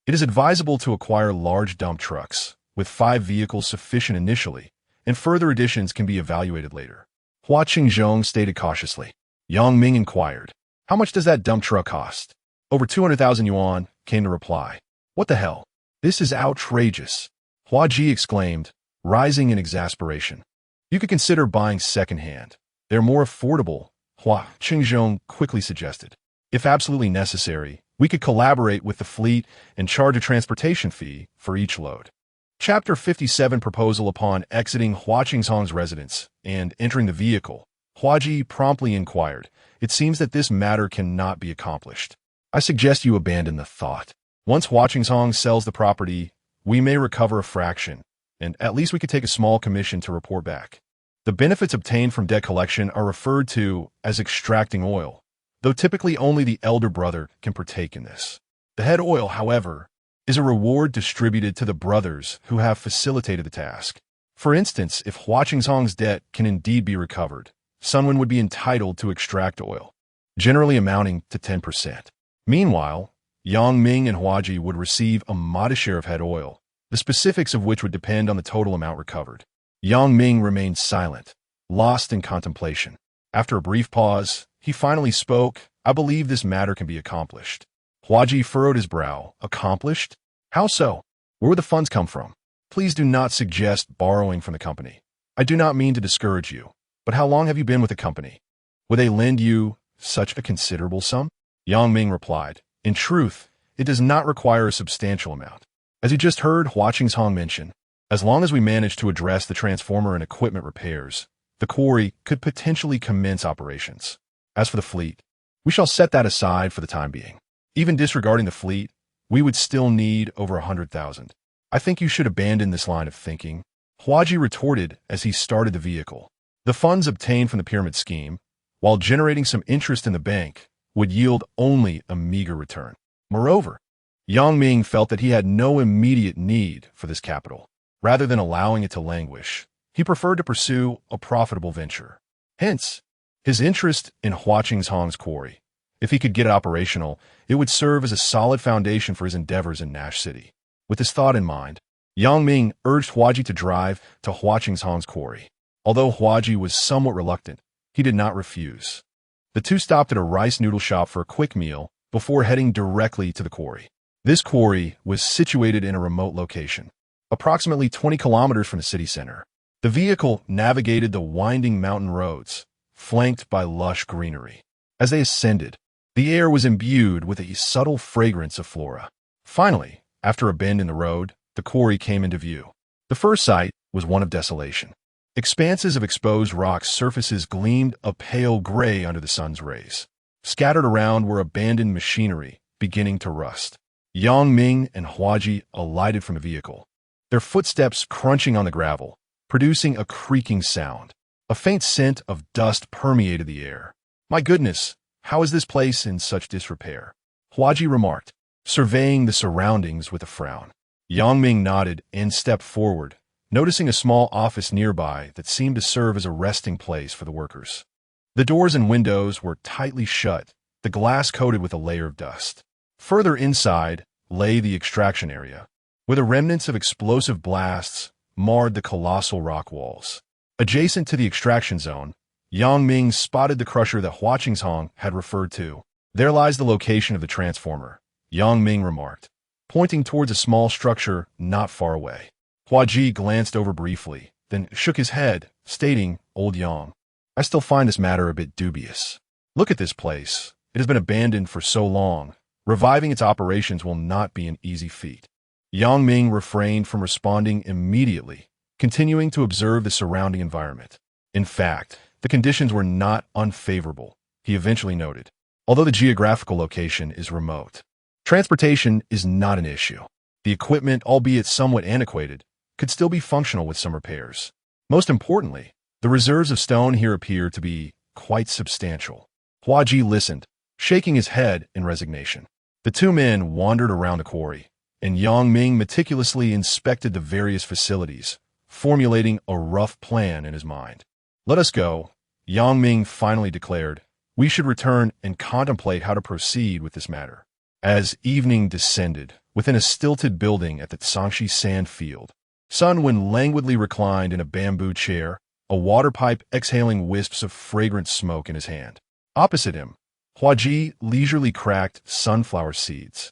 it is advisable to acquire large dump trucks, with 5 vehicles sufficient initially, and further additions can be evaluated later. Hua Qingzhong stated cautiously. Yang Ming inquired, how much does that dump truck cost? Over 200,000 yuan, came the reply. What the hell? This is outrageous. Hua Ji exclaimed, rising in exasperation. You could consider buying second-hand. They're more affordable, Hua Qingzhong quickly suggested. If absolutely necessary, We could collaborate with the fleet and charge a transportation fee for each load. Chapter 57 Proposal Upon exiting Hua Qingzhang's residence and entering the vehicle, Huaji promptly inquired, "It seems that this matter cannot be accomplished. I suggest you abandon the thought. Once Hua Qingzhang sells the property, we may recover a fraction, and at least we could take a small commission to report back." The benefits obtained from debt collection are referred to as extracting oil, though typically only the elder brother can partake in this. The head oil, however, is a reward distributed to the brothers who have facilitated the task. For instance, if Hua Qingzhang's debt can indeed be recovered, Sunwen would be entitled to extract oil, generally amounting to 10%. Meanwhile, Yang Ming and Huaji would receive a modest share of head oil, the specifics of which would depend on the total amount recovered. Yang Ming remained silent, lost in contemplation. After a brief pause, he finally spoke, "I believe this matter can be accomplished." Huaji furrowed his brow. "Accomplished? How so? Where would the funds come from? Please do not suggest borrowing from the company. I do not mean to discourage you, but how long have you been with the company? Would they lend you such a considerable sum?" Yang Ming replied, "In truth, it does not require a substantial amount. As you just heard Hua Qingzhang mention, as long as we manage to address the transformer and equipment repairs, the quarry could potentially commence operations. As for the fleet, we shall set that aside for the time being. Even disregarding the fleet, we would still need over 100,000. I think you should abandon this line of thinking," Huaji retorted as he started the vehicle. The funds obtained from the pyramid scheme, while generating some interest in the bank, would yield only a meager return. Moreover, Yang Ming felt that he had no immediate need for this capital. Rather than allowing it to languish, he preferred to pursue a profitable venture. Hence, his interest in Hua Qingzhang's quarry. If he could get it operational, it would serve as a solid foundation for his endeavors in Nash City. With this thought in mind, Yang Ming urged Huaji to drive to Hua Qingzhang's quarry. Although Huaji was somewhat reluctant, he did not refuse. The two stopped at a rice noodle shop for a quick meal before heading directly to the quarry. This quarry was situated in a remote location, approximately 20 kilometers from the city center. The vehicle navigated the winding mountain roads, flanked by lush greenery. As they ascended, the air was imbued with a subtle fragrance of flora. Finally, after a bend in the road, the quarry came into view. The first sight was one of desolation. Expanses of exposed rock surfaces gleamed a pale gray under the sun's rays. Scattered around were abandoned machinery, beginning to rust. Yang Ming and Huaji alighted from the vehicle, their footsteps crunching on the gravel, producing a creaking sound. A faint scent of dust permeated the air. "My goodness, how is this place in such disrepair?" Huaji remarked, surveying the surroundings with a frown. Yang Ming nodded and stepped forward, noticing a small office nearby that seemed to serve as a resting place for the workers. The doors and windows were tightly shut, the glass coated with a layer of dust. Further inside lay the extraction area, where the remnants of explosive blasts marred the colossal rock walls. Adjacent to the extraction zone, Yang Ming spotted the crusher that Hua Qingzhang had referred to. "There lies the location of the transformer," Yang Ming remarked, pointing towards a small structure not far away. Huaji glanced over briefly, then shook his head, stating, "Old Yang, I still find this matter a bit dubious. Look at this place. It has been abandoned for so long. Reviving its operations will not be an easy feat." Yang Ming refrained from responding immediately, continuing to observe the surrounding environment. In fact, the conditions were not unfavorable, he eventually noted, although the geographical location is remote. Transportation is not an issue. The equipment, albeit somewhat antiquated, could still be functional with some repairs. Most importantly, the reserves of stone here appear to be quite substantial. Huaji listened, shaking his head in resignation. The two men wandered around the quarry, and Yang Ming meticulously inspected the various facilities, formulating a rough plan in his mind. "Let us go," Yang Ming finally declared. "We should return and contemplate how to proceed with this matter." As evening descended, within a stilted building at the Sangshi sand field, Sunwen languidly reclined in a bamboo chair, a water pipe exhaling wisps of fragrant smoke in his hand. Opposite him, Huaji leisurely cracked sunflower seeds,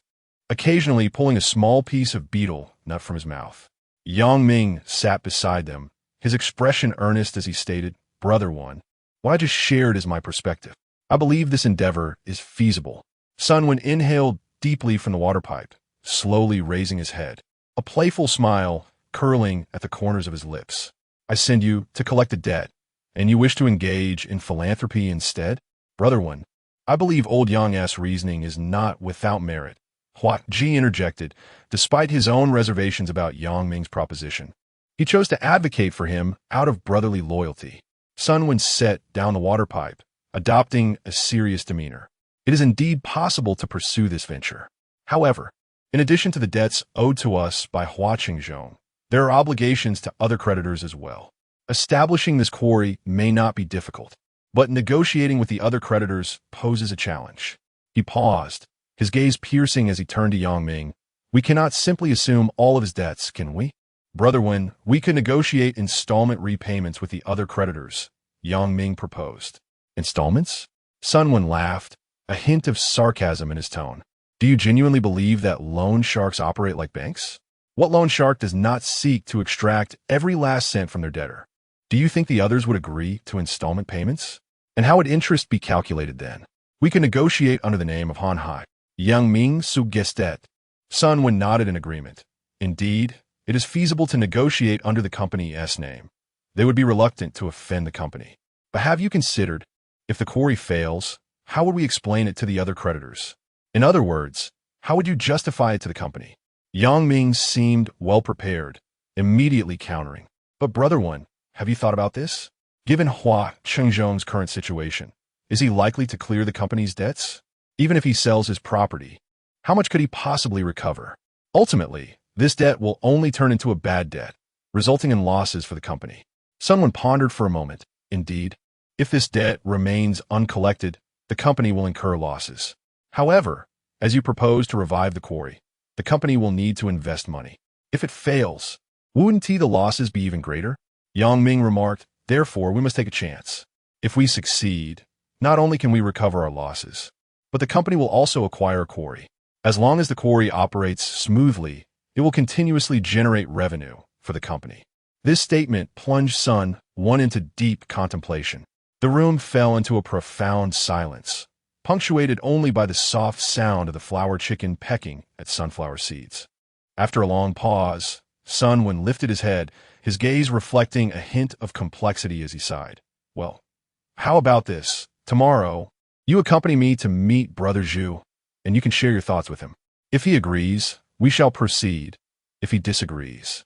occasionally pulling a small piece of beetle nut from his mouth. Yang Ming sat beside them, his expression earnest as he stated, "Brother One, what I just shared is my perspective. I believe this endeavor is feasible." Sunwen inhaled deeply from the water pipe, slowly raising his head, a playful smile curling at the corners of his lips. I send you to collect a debt, and you wish to engage in philanthropy instead? Brother one, I believe old Yang reasoning is not without merit. Hua Ji interjected, despite his own reservations about Yang Ming's proposition. He chose to advocate for him out of brotherly loyalty. Sun Wen set down the water pipe, adopting a serious demeanor. It is indeed possible to pursue this venture. However, in addition to the debts owed to us by Hua Qingzhong, there are obligations to other creditors as well. Establishing this quarry may not be difficult, but negotiating with the other creditors poses a challenge. He paused, his gaze piercing as he turned to Yang Ming. We cannot simply assume all of his debts, can we? Brother Wen, we could negotiate installment repayments with the other creditors, Yang Ming proposed. Installments? Sun Wen laughed, a hint of sarcasm in his tone. Do you genuinely believe that loan sharks operate like banks? What loan shark does not seek to extract every last cent from their debtor? Do you think the others would agree to installment payments? And how would interest be calculated then? We can negotiate under the name of Han Hai. Yang Ming suggested. Sun Wen nodded in agreement. Indeed, it is feasible to negotiate under the company's name. They would be reluctant to offend the company. But have you considered, if the quarry fails, how would we explain it to the other creditors? In other words, how would you justify it to the company? Yang Ming seemed well prepared, immediately countering. But Brother One, have you thought about this? Given Hua Qingzhong's current situation, is he likely to clear the company's debts? Even if he sells his property, how much could he possibly recover? Ultimately, this debt will only turn into a bad debt, resulting in losses for the company. Someone pondered for a moment. Indeed, if this debt remains uncollected, the company will incur losses. However, as you propose to revive the quarry, the company will need to invest money. If it fails, wouldn't the losses be even greater? Yang Ming remarked, therefore we must take a chance. If we succeed, not only can we recover our losses, but the company will also acquire a quarry. As long as the quarry operates smoothly, it will continuously generate revenue for the company. This statement plunged Sun Wen into deep contemplation. The room fell into a profound silence, punctuated only by the soft sound of the flower chicken pecking at sunflower seeds. After a long pause, Sun Wen lifted his head, his gaze reflecting a hint of complexity as he sighed. Well, how about this? Tomorrow, you accompany me to meet Brother Zhu, and you can share your thoughts with him. If he agrees, we shall proceed. If he disagrees,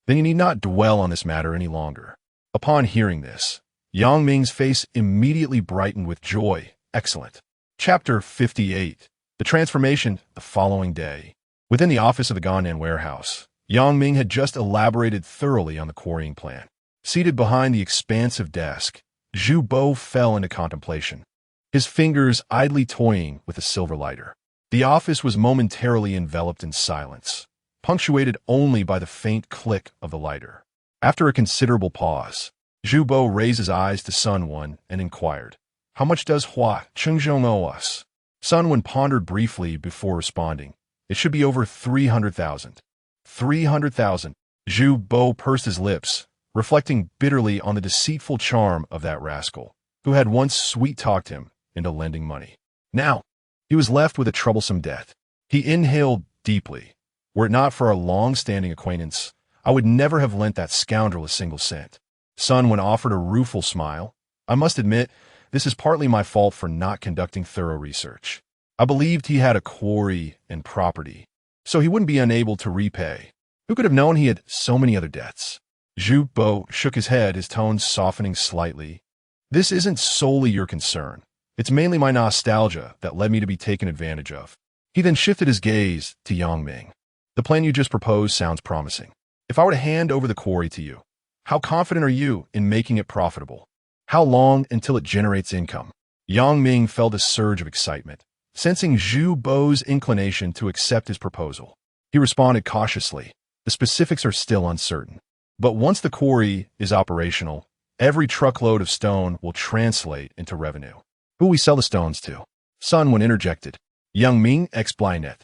then you need not dwell on this matter any longer. Upon hearing this, Yang Ming's face immediately brightened with joy. Excellent. Chapter 58. The Transformation the following day. Within the office of the Gannan warehouse, Yang Ming had just elaborated thoroughly on the quarrying plan. Seated behind the expansive desk, Zhu Bo fell into contemplation, his fingers idly toying with a silver lighter. The office was momentarily enveloped in silence, punctuated only by the faint click of the lighter. After a considerable pause, Zhu Bo raised his eyes to Sun Wen and inquired, how much does Hua Qingzhong owe us? Sun Wen pondered briefly before responding. It should be over 300,000. 300,000. Zhu Bo pursed his lips, reflecting bitterly on the deceitful charm of that rascal, who had once sweet-talked him into lending money. Now, he was left with a troublesome debt. He inhaled deeply. Were it not for our long-standing acquaintance, I would never have lent that scoundrel a single cent. Sun Wen offered a rueful smile. I must admit, this is partly my fault for not conducting thorough research. I believed he had a quarry and property, so he wouldn't be unable to repay. Who could have known he had so many other debts? Zhu Bo shook his head, his tone softening slightly. This isn't solely your concern. It's mainly my nostalgia that led me to be taken advantage of. He then shifted his gaze to Yang Ming. The plan you just proposed sounds promising. If I were to hand over the quarry to you, how confident are you in making it profitable? How long until it generates income? Yang Ming felt a surge of excitement, sensing Zhu Bo's inclination to accept his proposal. He responded cautiously. The specifics are still uncertain. But once the quarry is operational, every truckload of stone will translate into revenue. Who will we sell the stones to? Sun Wen interjected. Yang Ming explained.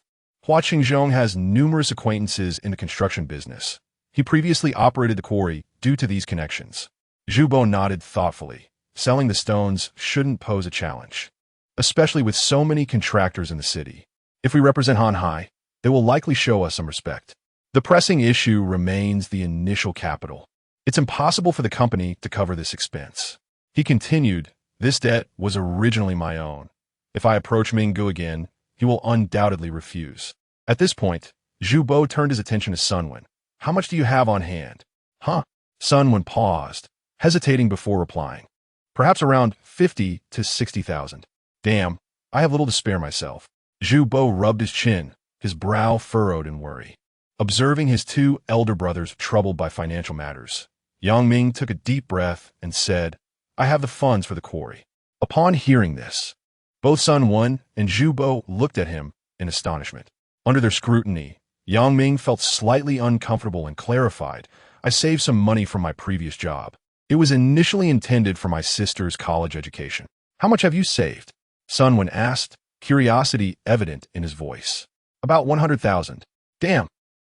Hua Qingzhong has numerous acquaintances in the construction business. He previously operated the quarry due to these connections. Zhu Bo nodded thoughtfully. Selling the stones shouldn't pose a challenge, especially with so many contractors in the city. If we represent Han Hai, they will likely show us some respect. The pressing issue remains the initial capital. It's impossible for the company to cover this expense. He continued, this debt was originally my own. If I approach Ming Gu again, he will undoubtedly refuse. At this point, Zhu Bo turned his attention to Sun Wen. How much do you have on hand? Huh? Sun Wen paused, hesitating before replying. Perhaps around 50 to 60,000. Damn, I have little to spare myself. Zhu Bo rubbed his chin, his brow furrowed in worry. Observing his two elder brothers troubled by financial matters, Yang Ming took a deep breath and said, I have the funds for the quarry. Upon hearing this, both Sun Wen and Zhu Bo looked at him in astonishment. Under their scrutiny, Yang Ming felt slightly uncomfortable and clarified, I saved some money from my previous job. It was initially intended for my sister's college education. How much have you saved? Sun Wen asked, curiosity evident in his voice. About 100,000. Damn.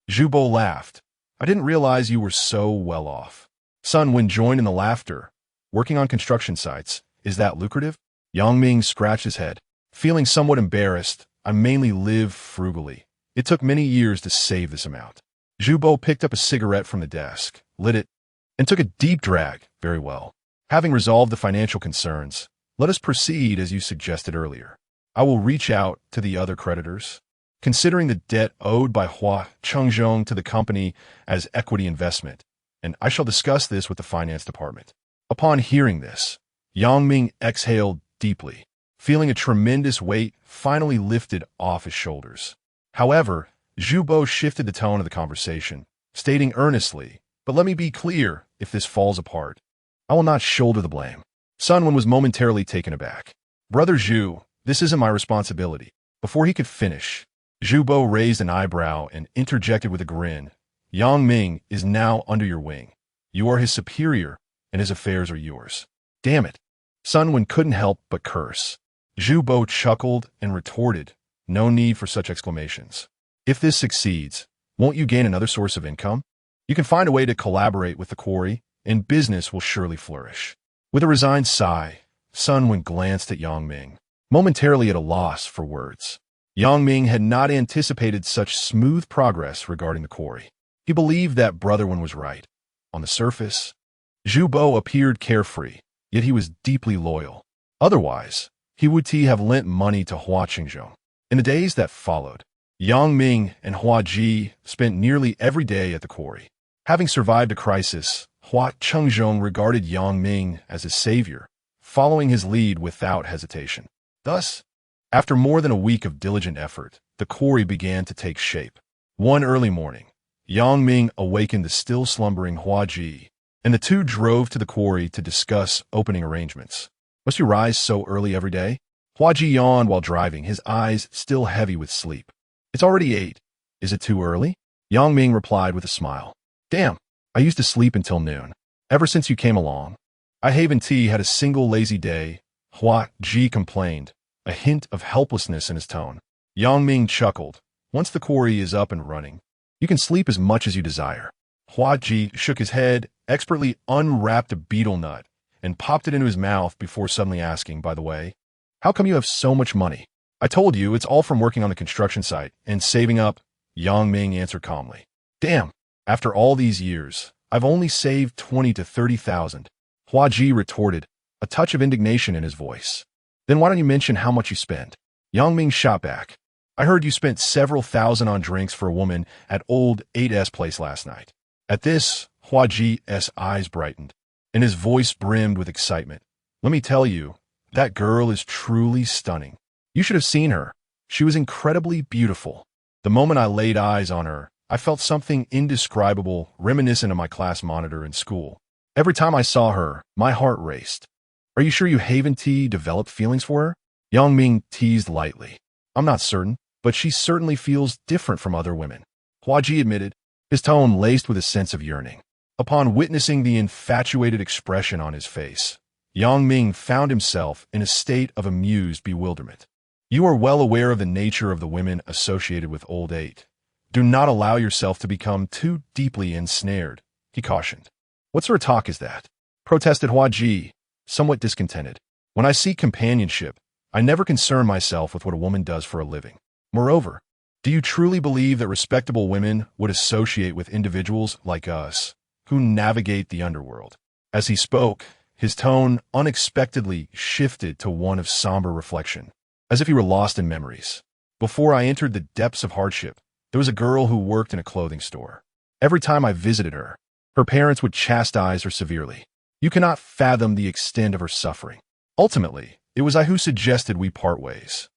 Zhu Bo laughed. I didn't realize you were so well off. Sun Wen joined in the laughter. Working on construction sites, is that lucrative? Yang Ming scratched his head. Feeling somewhat embarrassed, I mainly live frugally. It took many years to save this amount. Zhu Bo picked up a cigarette from the desk, lit it, and took a deep drag. Very well. Having resolved the financial concerns, let us proceed as you suggested earlier. I will reach out to the other creditors. Considering the debt owed by Hua Chengzhong to the company as equity investment, and I shall discuss this with the finance department. Upon hearing this, Yang Ming exhaled deeply, feeling a tremendous weight finally lifted off his shoulders. However, Zhu Bo shifted the tone of the conversation, stating earnestly, but let me be clear, if this falls apart, I will not shoulder the blame. Sun Wen was momentarily taken aback. Brother Zhu, this isn't my responsibility. Before he could finish, Zhu Bo raised an eyebrow and interjected with a grin. Yang Ming is now under your wing. You are his superior, and his affairs are yours. Damn it. Sun Wen couldn't help but curse. Zhu Bo chuckled and retorted, no need for such exclamations. If this succeeds, won't you gain another source of income? You can find a way to collaborate with the quarry, and business will surely flourish. With a resigned sigh, Sun Wen glanced at Yang Ming, momentarily at a loss for words. Yang Ming had not anticipated such smooth progress regarding the quarry. He believed that Brother Wen was right. On the surface, Zhu Bo appeared carefree, yet he was deeply loyal. Otherwise, he would have lent money to Hua Chengzhong. In the days that followed, Yang Ming and Hua Ji spent nearly every day at the quarry. Having survived a crisis, Hua Chengzhong regarded Yang Ming as his savior, following his lead without hesitation. Thus, after more than a week of diligent effort, the quarry began to take shape. One early morning, Yang Ming awakened the still slumbering Hua Ji, and the two drove to the quarry to discuss opening arrangements. Must you rise so early every day? Hua Ji yawned while driving, his eyes still heavy with sleep. It's already 8. Is it too early? Yang Ming replied with a smile. Damn, I used to sleep until noon. Ever since you came along, I haven't had a single lazy day. Hua Ji complained, a hint of helplessness in his tone. Yang Ming chuckled. Once the quarry is up and running, you can sleep as much as you desire. Hua Ji shook his head, expertly unwrapped a beetle nut, and popped it into his mouth before suddenly asking, by the way, how come you have so much money? I told you it's all from working on the construction site and saving up, Yang Ming answered calmly. Damn, after all these years, I've only saved 20 to 30,000. Hua Ji retorted, a touch of indignation in his voice. Then why don't you mention how much you spent? Yang Ming shot back. I heard you spent several thousand on drinks for a woman at old 8S place last night. At this, Hua Ji's eyes brightened, and his voice brimmed with excitement. Let me tell you, that girl is truly stunning. You should have seen her. She was incredibly beautiful. The moment I laid eyes on her, I felt something indescribable reminiscent of my class monitor in school. Every time I saw her, my heart raced. Are you sure you haven't developed feelings for her? Yang Ming teased lightly. I'm not certain, but she certainly feels different from other women. Hua Ji admitted, his tone laced with a sense of yearning. Upon witnessing the infatuated expression on his face, Yang Ming found himself in a state of amused bewilderment. You are well aware of the nature of the women associated with old age. Do not allow yourself to become too deeply ensnared, he cautioned. What sort of talk is that? Protested Hua Ji, somewhat discontented. When I seek companionship, I never concern myself with what a woman does for a living. Moreover, do you truly believe that respectable women would associate with individuals like us, who navigate the underworld? As he spoke, his tone unexpectedly shifted to one of somber reflection, as if he were lost in memories. Before I entered the depths of hardship, there was a girl who worked in a clothing store. Every time I visited her, her parents would chastise her severely. You cannot fathom the extent of her suffering. Ultimately, it was I who suggested we part ways.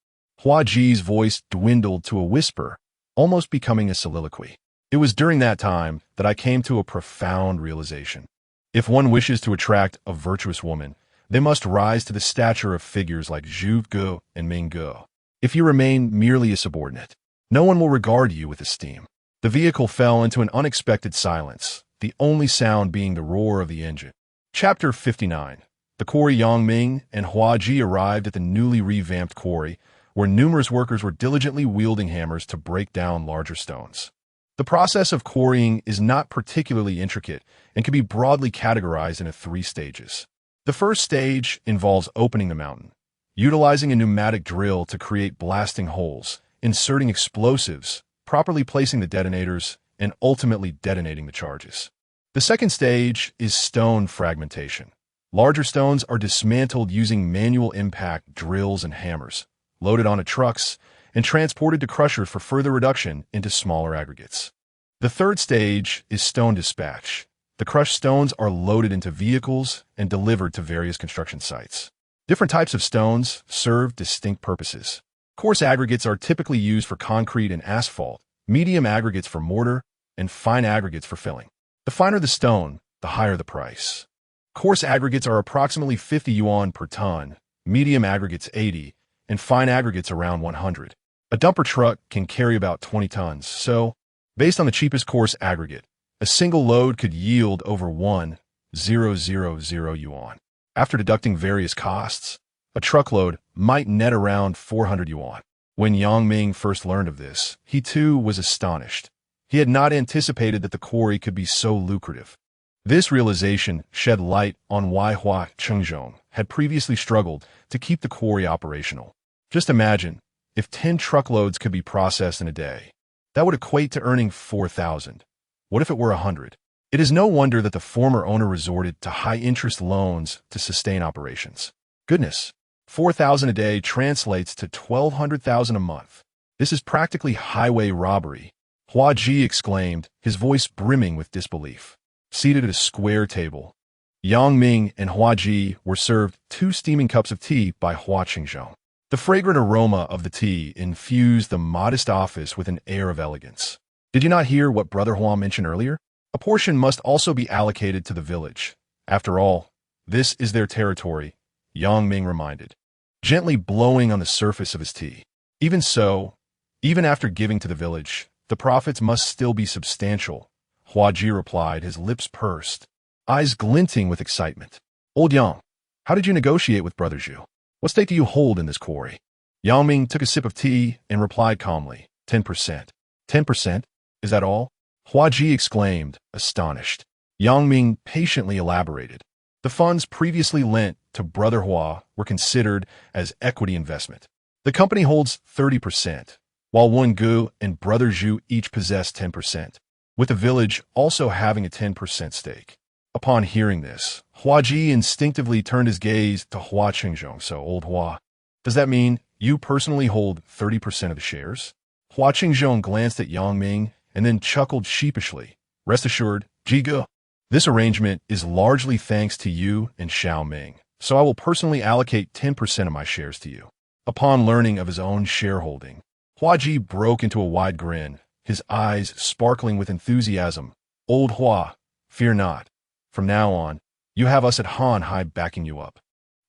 Hua Ji's voice dwindled to a whisper, almost becoming a soliloquy. It was during that time that I came to a profound realization. If one wishes to attract a virtuous woman, they must rise to the stature of figures like Zhu Ge and Ming Ge. If you remain merely a subordinate, no one will regard you with esteem. The vehicle fell into an unexpected silence, the only sound being the roar of the engine. Chapter 59. The quarry. Yang Ming and Hua Ji arrived at the newly revamped quarry, where numerous workers were diligently wielding hammers to break down larger stones. The process of quarrying is not particularly intricate and can be broadly categorized into 3 stages. The first stage involves opening the mountain, utilizing a pneumatic drill to create blasting holes, inserting explosives, properly placing the detonators, and ultimately detonating the charges. The second stage is stone fragmentation. Larger stones are dismantled using manual impact drills and hammers, loaded onto trucks, and transported to crushers for further reduction into smaller aggregates. The third stage is stone dispatch. The crushed stones are loaded into vehicles and delivered to various construction sites. Different types of stones serve distinct purposes. Coarse aggregates are typically used for concrete and asphalt, medium aggregates for mortar, and fine aggregates for filling. The finer the stone, the higher the price. Coarse aggregates are approximately 50 yuan per ton, medium aggregates 80, and fine aggregates around 100. A dumper truck can carry about 20 tons, so, based on the cheapest coarse aggregate, a single load could yield over 1,000 yuan. After deducting various costs, a truckload might net around 400 yuan. When Yang Ming first learned of this, he too was astonished. He had not anticipated that the quarry could be so lucrative. This realization shed light on why Hua Chengjong had previously struggled to keep the quarry operational. Just imagine, if 10 truckloads could be processed in a day, that would equate to earning 4,000. What if it were 100? It is no wonder that the former owner resorted to high-interest loans to sustain operations. Goodness, 4,000 a day translates to 1,200,000 a month. This is practically highway robbery, Hua Ji exclaimed, his voice brimming with disbelief. Seated at a square table, Yang Ming and Hua Ji were served 2 steaming cups of tea by Hua Qingzhong. The fragrant aroma of the tea infused the modest office with an air of elegance. Did you not hear what Brother Hua mentioned earlier? A portion must also be allocated to the village. After all, this is their territory, Yang Ming reminded, gently blowing on the surface of his tea. Even so, even after giving to the village, the profits must still be substantial, Hua Ji replied, his lips pursed, eyes glinting with excitement. Old Yang, how did you negotiate with Brother Zhu? What stake do you hold in this quarry? Yang Ming took a sip of tea and replied calmly, 10%. 10%? Is that all? Hua Ji exclaimed, astonished. Yang Ming patiently elaborated. The funds previously lent to Brother Hua were considered as equity investment. The company holds 30%, while Wen Gu and Brother Zhu each possess 10%, with the village also having a 10% stake. Upon hearing this, Hua Ji instinctively turned his gaze to Hua Qingzhong. So, old Hua, does that mean you personally hold 30% of the shares? Hua Qingzhong glanced at Yang Ming and then chuckled sheepishly. Rest assured, Jiga, this arrangement is largely thanks to you and Xiao Ming, so I will personally allocate 10% of my shares to you. Upon learning of his own shareholding, Hua Ji broke into a wide grin, his eyes sparkling with enthusiasm. Old Hua, fear not. From now on, you have us at Han Hai backing you up.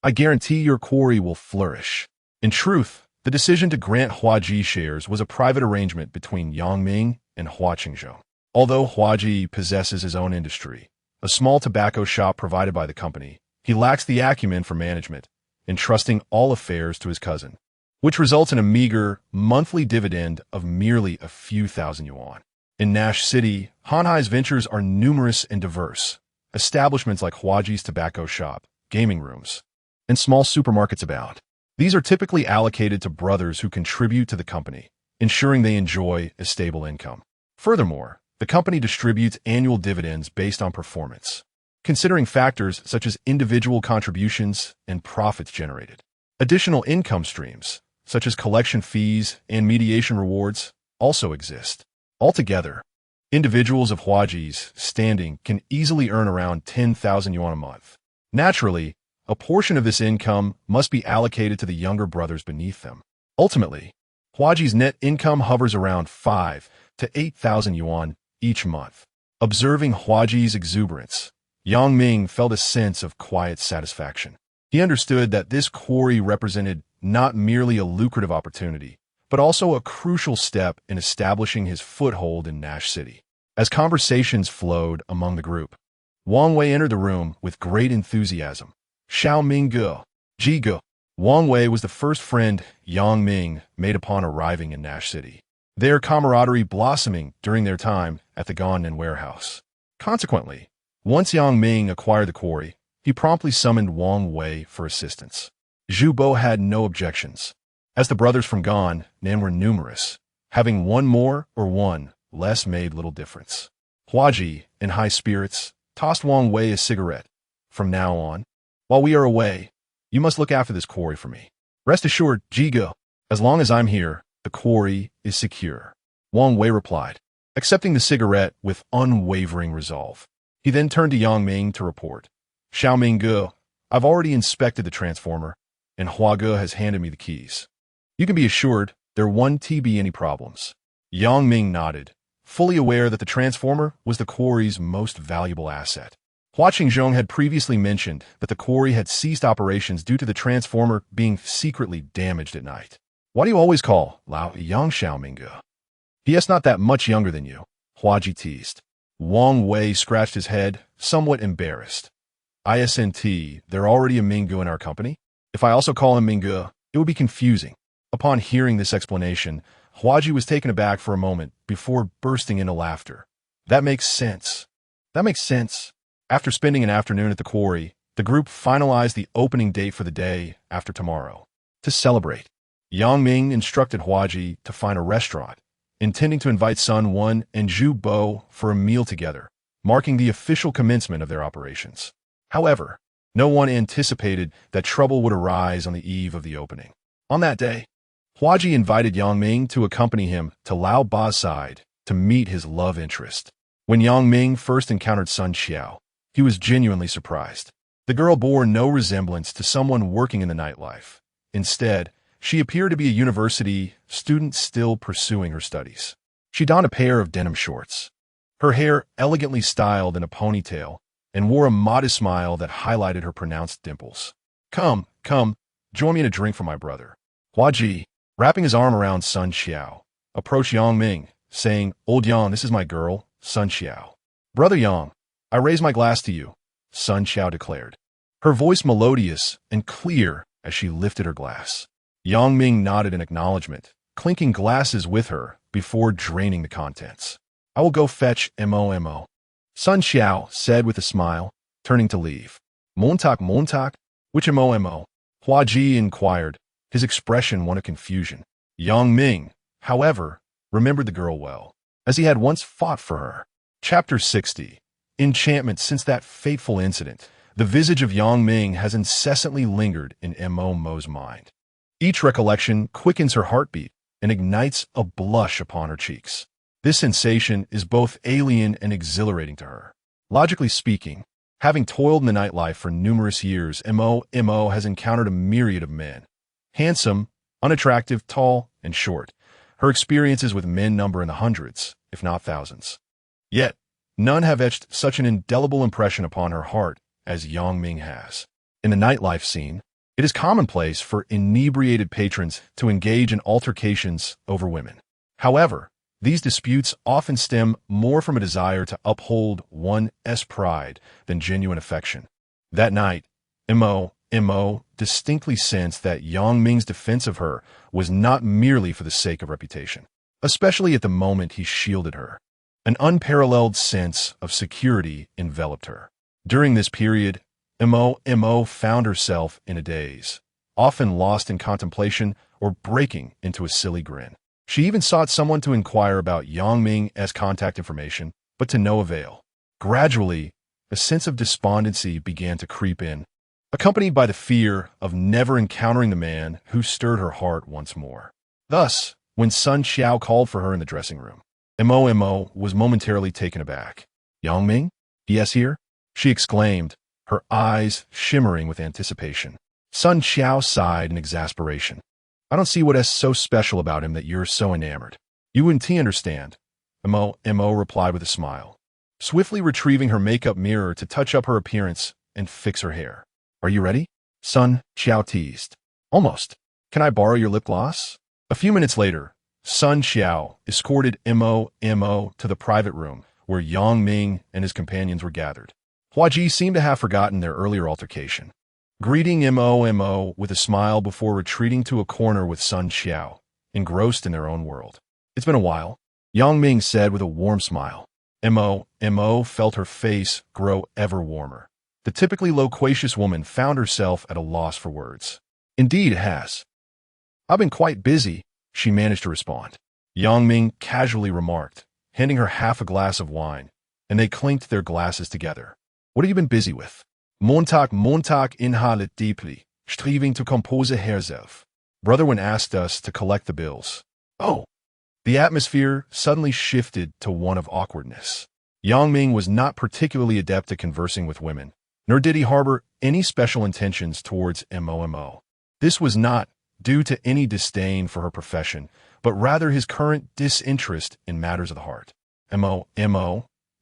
I guarantee your quarry will flourish. In truth, the decision to grant Hua Ji shares was a private arrangement between Yang Ming and Hua Qingzhong. Although Hua Ji possesses his own industry, a small tobacco shop provided by the company, he lacks the acumen for management, entrusting all affairs to his cousin, which results in a meager monthly dividend of merely a few thousand yuan. In Nash City, Han Hai's ventures are numerous and diverse. Establishments like Hua Ji's tobacco shop, gaming rooms, and small supermarkets abound. These are typically allocated to brothers who contribute to the company, ensuring they enjoy a stable income. Furthermore, the company distributes annual dividends based on performance, considering factors such as individual contributions and profits generated. Additional income streams, such as collection fees and mediation rewards, also exist. Altogether, individuals of Huaji's standing can easily earn around 10,000 yuan a month. Naturally, a portion of this income must be allocated to the younger brothers beneath them. Ultimately, Huaji's net income hovers around 5 to 8,000 yuan each month. Observing Huaji's exuberance, Yang Ming felt a sense of quiet satisfaction. He understood that this quarry represented not merely a lucrative opportunity, but also a crucial step in establishing his foothold in Nash City. As conversations flowed among the group, Wang Wei entered the room with great enthusiasm. Xiao Ming Ge, Ji Ge. Wang Wei was the first friend Yang Ming made upon arriving in Nash City, their camaraderie blossoming during their time at the Gannan warehouse. Consequently, once Yang Ming acquired the quarry, he promptly summoned Wang Wei for assistance. Zhu Bo had no objections, as the brothers from Gannan were numerous. Having one more or one less made little difference. Huaji, in high spirits, tossed Wang Wei a cigarette. From now on, while we are away, you must look after this quarry for me. Rest assured, Ji Ge, as long as I'm here, the quarry is secure. Wang Wei replied, accepting the cigarette with unwavering resolve. He then turned to Yang Ming to report. Xiao Ming Ge, I've already inspected the transformer, and Hua Ge has handed me the keys. You can be assured there won't be any problems. Yang Ming nodded, fully aware that the transformer was the quarry's most valuable asset. Hua Qingzhong had previously mentioned that the quarry had ceased operations due to the transformer being secretly damaged at night. Why do you always call Lao Yang Xiao Ming Ge? He is not that much younger than you, Huaji teased. Wang Wei scratched his head, somewhat embarrassed. Isn't there already a Ming Ge in our company? If I also call him Ming Ge, it would be confusing. Upon hearing this explanation, Huaji was taken aback for a moment before bursting into laughter. That makes sense. That makes sense. After spending an afternoon at the quarry, the group finalized the opening date for the day after tomorrow. To celebrate, Yang Ming instructed Huaji to find a restaurant, intending to invite Sun Wen and Zhu Bo for a meal together, marking the official commencement of their operations. However, no one anticipated that trouble would arise on the eve of the opening. On that day, Huaji invited Yang Ming to accompany him to Lao Ba's side to meet his love interest. When Yang Ming first encountered Sun Xiao, he was genuinely surprised. The girl bore no resemblance to someone working in the nightlife. Instead, she appeared to be a university student still pursuing her studies. She donned a pair of denim shorts, her hair elegantly styled in a ponytail, and wore a modest smile that highlighted her pronounced dimples. Come, join me in a drink for my brother. Huaji, wrapping his arm around Sun Xiao, approached Yang Ming, saying, Old Yang, this is my girl, Sun Xiao. Brother Yang, I raise my glass to you, Sun Xiao declared, her voice melodious and clear as she lifted her glass. Yang Ming nodded in acknowledgement, clinking glasses with her before draining the contents. I will go fetch Mo. Sun Xiao said with a smile, turning to leave. Montak, which Mo? Huaji inquired, his expression one of confusion. Yang Ming, however, remembered the girl well, as he had once fought for her. Chapter 60. Enchantment. Since that fateful incident, the visage of Yang Ming has incessantly lingered in Mo's mind. Each recollection quickens her heartbeat and ignites a blush upon her cheeks. This sensation is both alien and exhilarating to her. Logically speaking, having toiled in the nightlife for numerous years, Mo has encountered a myriad of men. Handsome, unattractive, tall, and short. Her experiences with men number in the hundreds, if not thousands. Yet, none have etched such an indelible impression upon her heart as Yang Ming has. In the nightlife scene, it is commonplace for inebriated patrons to engage in altercations over women. However, these disputes often stem more from a desire to uphold one's pride than genuine affection. That night, Mo distinctly sensed that Yang Ming's defense of her was not merely for the sake of reputation, especially at the moment he shielded her. An unparalleled sense of security enveloped her. During this period, Mo found herself in a daze, often lost in contemplation or breaking into a silly grin. She even sought someone to inquire about Yang Ming as contact information, but to no avail. Gradually, a sense of despondency began to creep in, accompanied by the fear of never encountering the man who stirred her heart once more. Thus, when Sun Xiao called for her in the dressing room, Mo was momentarily taken aback. Yang Ming? Yes, here? She exclaimed, her eyes shimmering with anticipation. Sun Xiao sighed in exasperation. I don't see what is so special about him that you're so enamored. You wouldn't understand. Mo replied with a smile, swiftly retrieving her makeup mirror to touch up her appearance and fix her hair. Are you ready? Sun Xiao teased. Almost. Can I borrow your lip gloss? A few minutes later, Sun Xiao escorted Mo to the private room where Yang Ming and his companions were gathered. Hua Ji seemed to have forgotten their earlier altercation, greeting Mo with a smile before retreating to a corner with Sun Xiao, engrossed in their own world. It's been a while, Yang Ming said with a warm smile. Mo felt her face grow ever warmer. The typically loquacious woman found herself at a loss for words. Indeed it has. I've been quite busy, she managed to respond. Yang Ming casually remarked, handing her half a glass of wine, and they clinked their glasses together. What have you been busy with? Montag inhalet deeply, striving to compose herself. Brotherwin asked us to collect the bills. Oh. The atmosphere suddenly shifted to one of awkwardness. Yang Ming was not particularly adept at conversing with women, nor did he harbor any special intentions towards Mo. This was not due to any disdain for her profession, but rather his current disinterest in matters of the heart. Mo,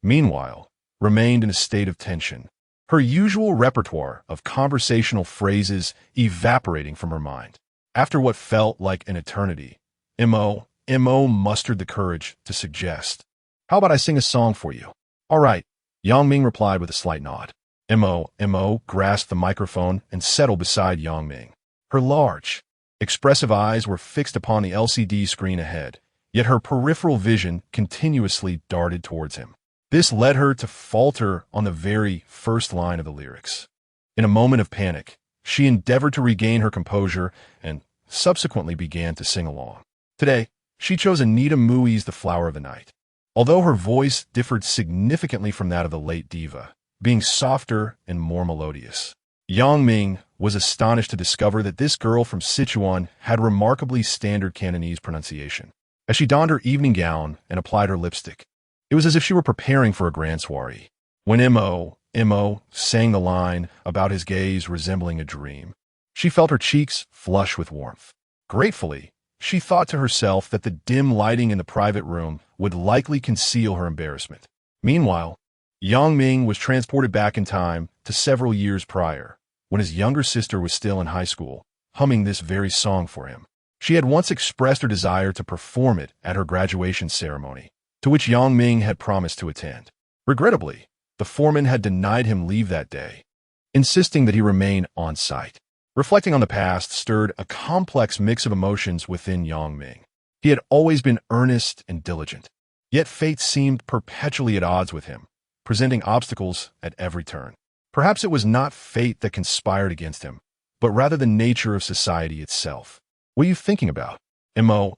meanwhile, remained in a state of tension, her usual repertoire of conversational phrases evaporating from her mind. After what felt like an eternity, Mo mustered the courage to suggest, "How about I sing a song for you?" "All right," Yang Ming replied with a slight nod. Mo grasped the microphone and settled beside Yang Ming. Her large, expressive eyes were fixed upon the LCD screen ahead, yet her peripheral vision continuously darted towards him. This led her to falter on the very first line of the lyrics. In a moment of panic, she endeavored to regain her composure and subsequently began to sing along. Today, she chose Anita Mui's The Flower of the Night. Although her voice differed significantly from that of the late diva, being softer and more melodious, Yang Ming was astonished to discover that this girl from Sichuan had remarkably standard Cantonese pronunciation. As she donned her evening gown and applied her lipstick, it was as if she were preparing for a grand soiree. When Mo sang the line about his gaze resembling a dream, she felt her cheeks flush with warmth. Gratefully, she thought to herself that the dim lighting in the private room would likely conceal her embarrassment. Meanwhile, Yang Ming was transported back in time to several years prior, when his younger sister was still in high school, humming this very song for him. She had once expressed her desire to perform it at her graduation ceremony, to which Yang Ming had promised to attend. Regrettably, the foreman had denied him leave that day, insisting that he remain on site. Reflecting on the past stirred a complex mix of emotions within Yang Ming. He had always been earnest and diligent, yet fate seemed perpetually at odds with him, presenting obstacles at every turn. Perhaps it was not fate that conspired against him, but rather the nature of society itself. What are you thinking about? Mo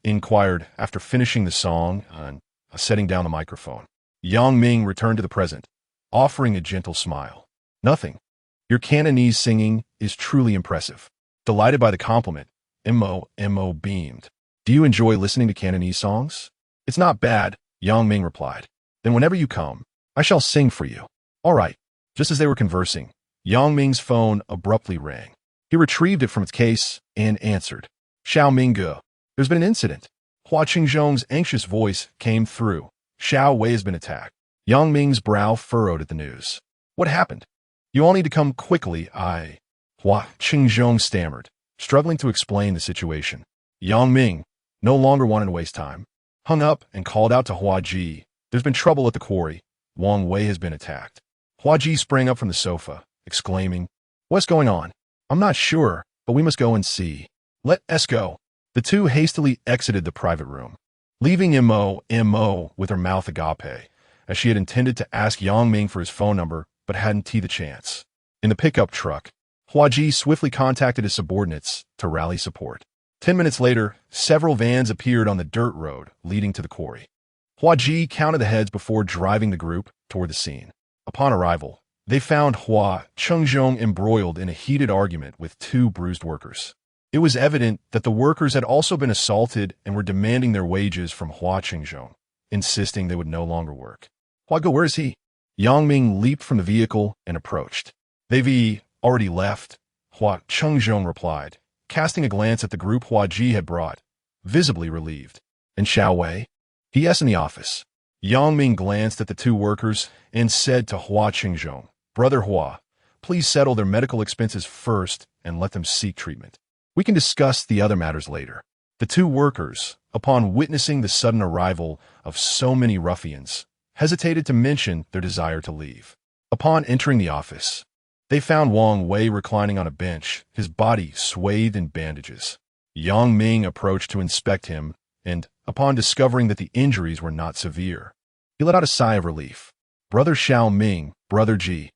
inquired after finishing the song and setting down the microphone. Yang Ming returned to the present, offering a gentle smile. Nothing. Your Cantonese singing is truly impressive. Delighted by the compliment, Mo beamed. Do you enjoy listening to Cantonese songs? It's not bad, Yang Ming replied. Then whenever you come, I shall sing for you. All right. Just as they were conversing, Yang Ming's phone abruptly rang. He retrieved it from its case and answered. Xiao Mingge, there's been an incident. Hua Qingzhong's anxious voice came through. Xiao Wei has been attacked. Yang Ming's brow furrowed at the news. What happened? You all need to come quickly, Hua Qingzhong stammered, struggling to explain the situation. Yang Ming, no longer wanted to waste time, hung up and called out to Hua Ji. There's been trouble at the quarry. Wang Wei has been attacked. Hua Ji sprang up from the sofa, exclaiming, What's going on? I'm not sure, but we must go and see. Let us go. The two hastily exited the private room, leaving Mo with her mouth agape, as she had intended to ask Yang Ming for his phone number, but hadn't the chance. In the pickup truck, Hua Ji swiftly contacted his subordinates to rally support. 10 minutes later, several vans appeared on the dirt road leading to the quarry. Hua Ji counted the heads before driving the group toward the scene. Upon arrival, they found Hua Chengzhong embroiled in a heated argument with two bruised workers. It was evident that the workers had also been assaulted and were demanding their wages from Hua Chengzhong, insisting they would no longer work. Hua Go, where is he? Yang Ming leaped from the vehicle and approached. They've already left, Hua Chengzhong replied, casting a glance at the group Hua Ji had brought, visibly relieved. And Xiao Wei? Yes, in the office. Yang Ming glanced at the two workers and said to Hua Chengzhong, Brother Hua, please settle their medical expenses first and let them seek treatment. We can discuss the other matters later. The two workers, upon witnessing the sudden arrival of so many ruffians, hesitated to mention their desire to leave. Upon entering the office, they found Wang Wei reclining on a bench, his body swathed in bandages. Yang Ming approached to inspect him, and, upon discovering that the injuries were not severe, he let out a sigh of relief. Brother Xiao Ming, Brother Ji,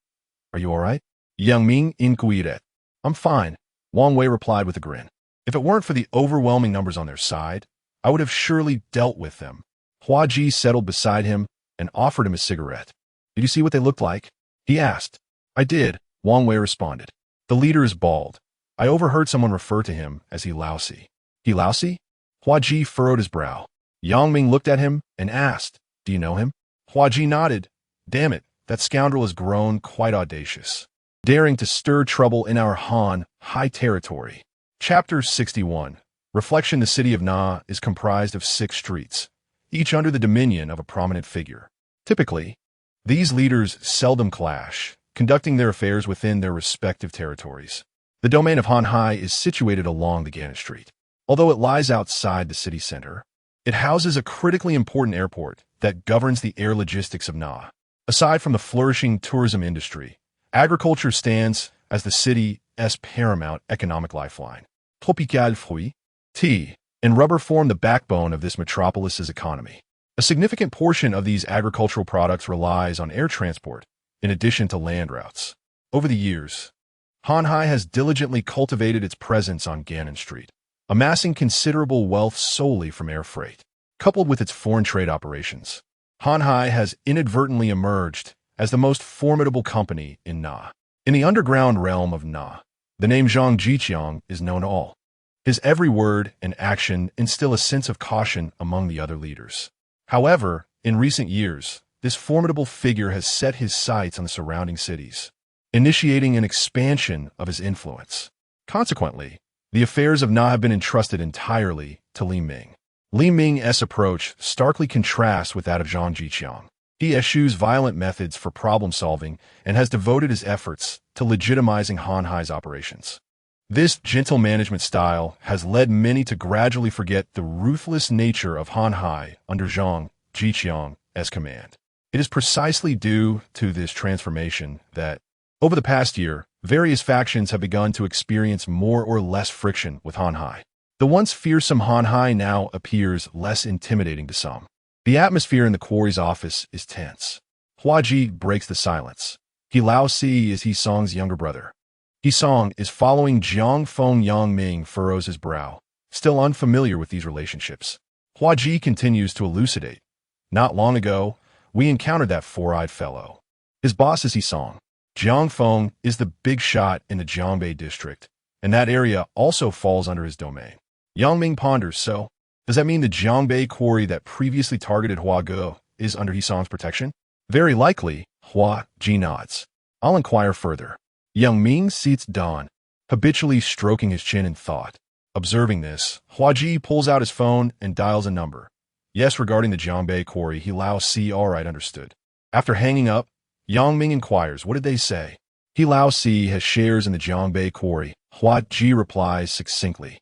are you all right? Yang Ming inquired. I'm fine, Wang Wei replied with a grin. If it weren't for the overwhelming numbers on their side, I would have surely dealt with them. Hua Ji settled beside him and offered him a cigarette. Did you see what they looked like? He asked. I did, Wang Wei responded. The leader is bald. I overheard someone refer to him as he lousy. He lousy? Hua Ji furrowed his brow. Yang Ming looked at him and asked, Do you know him? Hua Ji nodded. Damn it, that scoundrel has grown quite audacious, daring to stir trouble in our Han, high territory. Chapter 61. Reflection. The city of Na is comprised of 6 streets, each under the dominion of a prominent figure. Typically, these leaders seldom clash, conducting their affairs within their respective territories. The domain of Han Hai is situated along the Gannon Street. Although it lies outside the city center, it houses a critically important airport that governs the air logistics of Na. Aside from the flourishing tourism industry, agriculture stands as the city's paramount economic lifeline. Tropical fruits, tea, and rubber form the backbone of this metropolis's economy. A significant portion of these agricultural products relies on air transport, in addition to land routes. Over the years, Han Hai has diligently cultivated its presence on Gannon Street, amassing considerable wealth solely from air freight. Coupled with its foreign trade operations, Han Hai has inadvertently emerged as the most formidable company in Na. In the underground realm of Na, the name Zhang Jiqiang is known to all. His every word and action instill a sense of caution among the other leaders. However, in recent years, this formidable figure has set his sights on the surrounding cities, initiating an expansion of his influence. Consequently, the affairs of Na have been entrusted entirely to Li Ming. Li Ming's approach starkly contrasts with that of Zhang Jiqiang. He eschews violent methods for problem-solving and has devoted his efforts to legitimizing Han Hai's operations. This gentle management style has led many to gradually forget the ruthless nature of Han Hai under Zhang Jiqiang's command. It is precisely due to this transformation that, over the past year, various factions have begun to experience more or less friction with Han Hai. The once fearsome Han Hai now appears less intimidating to some. The atmosphere in the quarry's office is tense. Hua Ji breaks the silence. He Lao Si is He Song's younger brother. He Song is following Jiang Feng. Yang Ming furrows his brow, still unfamiliar with these relationships. Hua Ji continues to elucidate. Not long ago, we encountered that four-eyed fellow. His boss is He Song. Jiang Feng is the big shot in the Jiangbei district, and that area also falls under his domain. Yang Ming ponders, so, does that mean the Jiangbei quarry that previously targeted Hua Ge is under He Song's protection? Very likely, Hua Ji nods. I'll inquire further. Yang Ming seats Don, habitually stroking his chin in thought. Observing this, Hua Ji pulls out his phone and dials a number. Yes, regarding the Jiangbei quarry, he Lao Si, all right, understood. After hanging up, Yang Ming inquires, what did they say? He Lao Si has shares in the Jiangbei quarry, Hua Ji replies succinctly.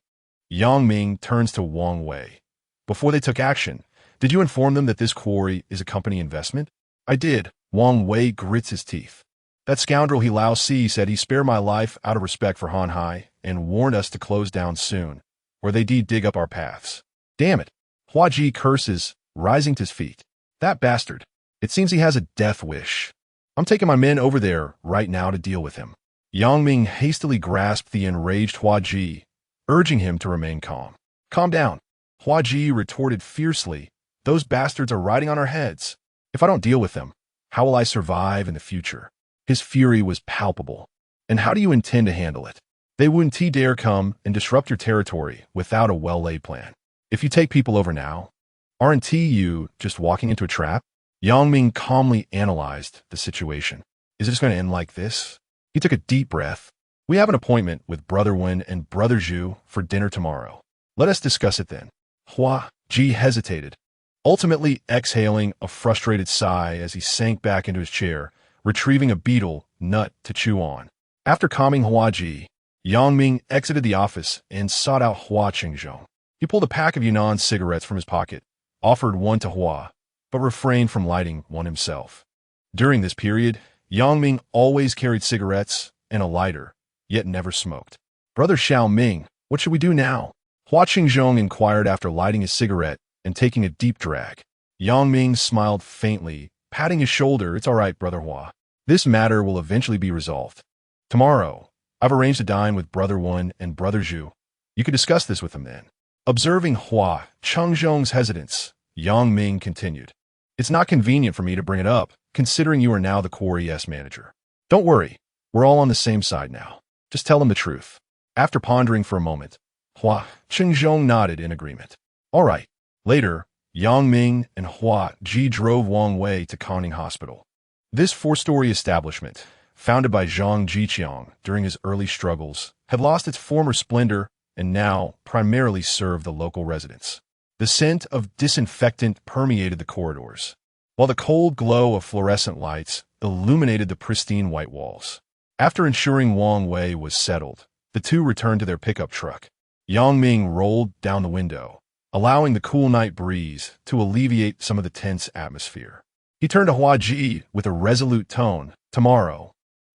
Yang Ming turns to Wang Wei. Before they took action, did you inform them that this quarry is a company investment? I did. Wang Wei grits his teeth. That scoundrel He Lao Si said he spared my life out of respect for Han Hai and warned us to close down soon, or they dig up our paths. Damn it. Hua Ji curses, rising to his feet. That bastard. It seems he has a death wish. I'm taking my men over there right now to deal with him. Yang Ming hastily grasped the enraged Hua Ji, urging him to remain calm. Calm down, Hua Ji retorted fiercely. Those bastards are riding on our heads. If I don't deal with them, how will I survive in the future? His fury was palpable. And how do you intend to handle it? They wouldn't dare come and disrupt your territory without a well-laid plan. If you take people over now, aren't you just walking into a trap? Yang Ming calmly analyzed the situation. Is it just going to end like this? He took a deep breath. We have an appointment with Brother Wen and Brother Zhu for dinner tomorrow. Let us discuss it then. Hua Ji hesitated, ultimately exhaling a frustrated sigh as he sank back into his chair, retrieving a beetle nut to chew on. After calming Hua Ji, Yang Ming exited the office and sought out Hua Qingzhong. He pulled a pack of Yunnan cigarettes from his pocket, offered one to Hua, but refrained from lighting one himself. During this period, Yang Ming always carried cigarettes and a lighter, yet never smoked. Brother Xiao Ming, what should we do now? Hua Qingzhong inquired after lighting his cigarette and taking a deep drag. Yang Ming smiled faintly, patting his shoulder. It's all right, Brother Hua. This matter will eventually be resolved. Tomorrow, I've arranged to dine with Brother Wen and Brother Zhu. You could discuss this with them then. Observing Hua Qingzhong's hesitance, Yang Ming continued. It's not convenient for me to bring it up, considering you are now the Quarry's manager. Don't worry, we're all on the same side now. Just tell them the truth. After pondering for a moment, Hua Qingzhong nodded in agreement. All right. Later, Yang Ming and Hua Ji drove Wang Wei to Canning Hospital. This four-story establishment, founded by Zhang Jiqiang during his early struggles, had lost its former splendor and now primarily served the local residents. The scent of disinfectant permeated the corridors, while the cold glow of fluorescent lights illuminated the pristine white walls. After ensuring Wang Wei was settled, the two returned to their pickup truck. Yang Ming rolled down the window, allowing the cool night breeze to alleviate some of the tense atmosphere. He turned to Hua Ji with a resolute tone. Tomorrow,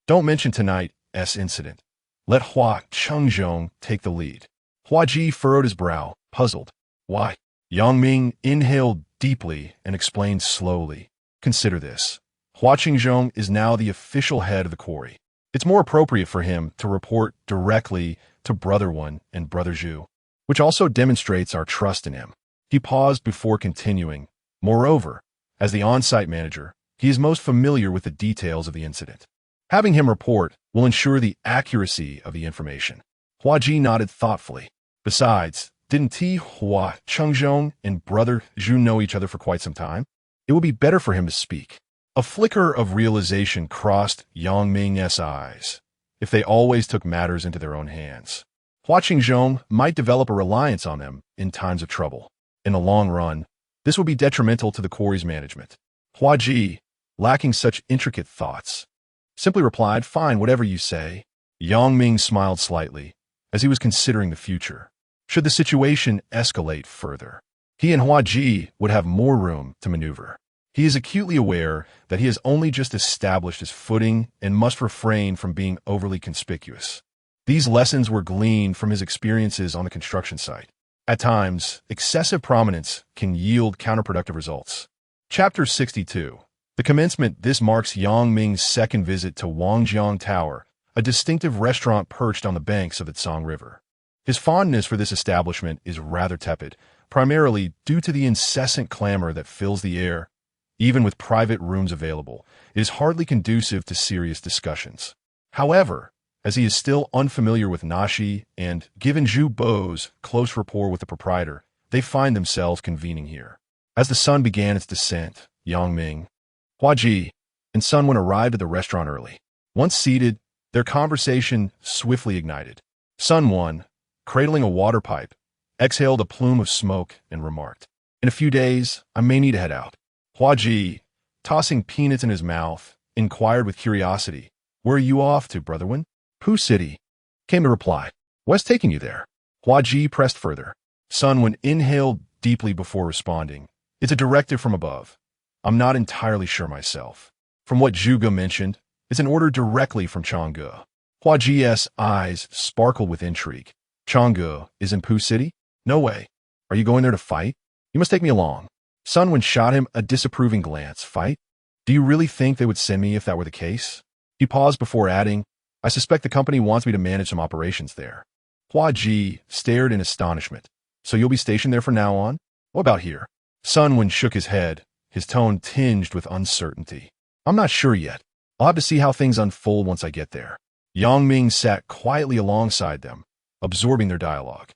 don't mention tonight's incident. Let Hua Qingzhong take the lead. Hua Ji furrowed his brow, puzzled. Why? Yang Ming inhaled deeply and explained slowly. Consider this. Hua Qingzhong is now the official head of the quarry. It's more appropriate for him to report directly to Brother Wen and Brother Zhu, which also demonstrates our trust in him. He paused before continuing. Moreover, as the on-site manager, he is most familiar with the details of the incident. Having him report will ensure the accuracy of the information. Hua Ji nodded thoughtfully. Besides, didn't Hua Qingzhong and Brother Zhu know each other for quite some time? It would be better for him to speak. A flicker of realization crossed Yang Ming's eyes. If they always took matters into their own hands, Hua Qingzhong might develop a reliance on them in times of trouble. In the long run, this would be detrimental to the quarry's management. Hua Ji, lacking such intricate thoughts, simply replied, fine, whatever you say. Yang Ming smiled slightly, as he was considering the future. Should the situation escalate further, he and Hua Ji would have more room to maneuver. He is acutely aware that he has only just established his footing and must refrain from being overly conspicuous. These lessons were gleaned from his experiences on the construction site. At times, excessive prominence can yield counterproductive results. Chapter 62. The commencement. This marks Yang Ming's second visit to Wangjiang Tower, a distinctive restaurant perched on the banks of the Tsang River. His fondness for this establishment is rather tepid, primarily due to the incessant clamor that fills the air. Even with private rooms available, it is hardly conducive to serious discussions. However, as he is still unfamiliar with Nashi and, given Zhu Bo's close rapport with the proprietor, they find themselves convening here. As the sun began its descent, Yang Ming, Hua Ji, and Sun Wen arrived at the restaurant early. Once seated, their conversation swiftly ignited. Sun Wen, cradling a water pipe, exhaled a plume of smoke and remarked, in a few days, I may need to head out. Hua Ji, tossing peanuts in his mouth, inquired with curiosity, where are you off to, Brother Wen? Pooh City, came the reply. What's taking you there? Hua Ji pressed further. Sun Wen inhaled deeply before responding. It's a directive from above. I'm not entirely sure myself. From what Zhuge mentioned, it's an order directly from Chang'e. Hua Ji's eyes sparkled with intrigue. Chang'e is in Pooh City? No way. Are you going there to fight? You must take me along. Sun Wen shot him a disapproving glance. Fight? Do you really think they would send me if that were the case? He paused before adding, I suspect the company wants me to manage some operations there. Hua Ji stared in astonishment. So you'll be stationed there from now on? What about here? Sun Wen shook his head, his tone tinged with uncertainty. I'm not sure yet. I'll have to see how things unfold once I get there. Yang Ming sat quietly alongside them, absorbing their dialogue.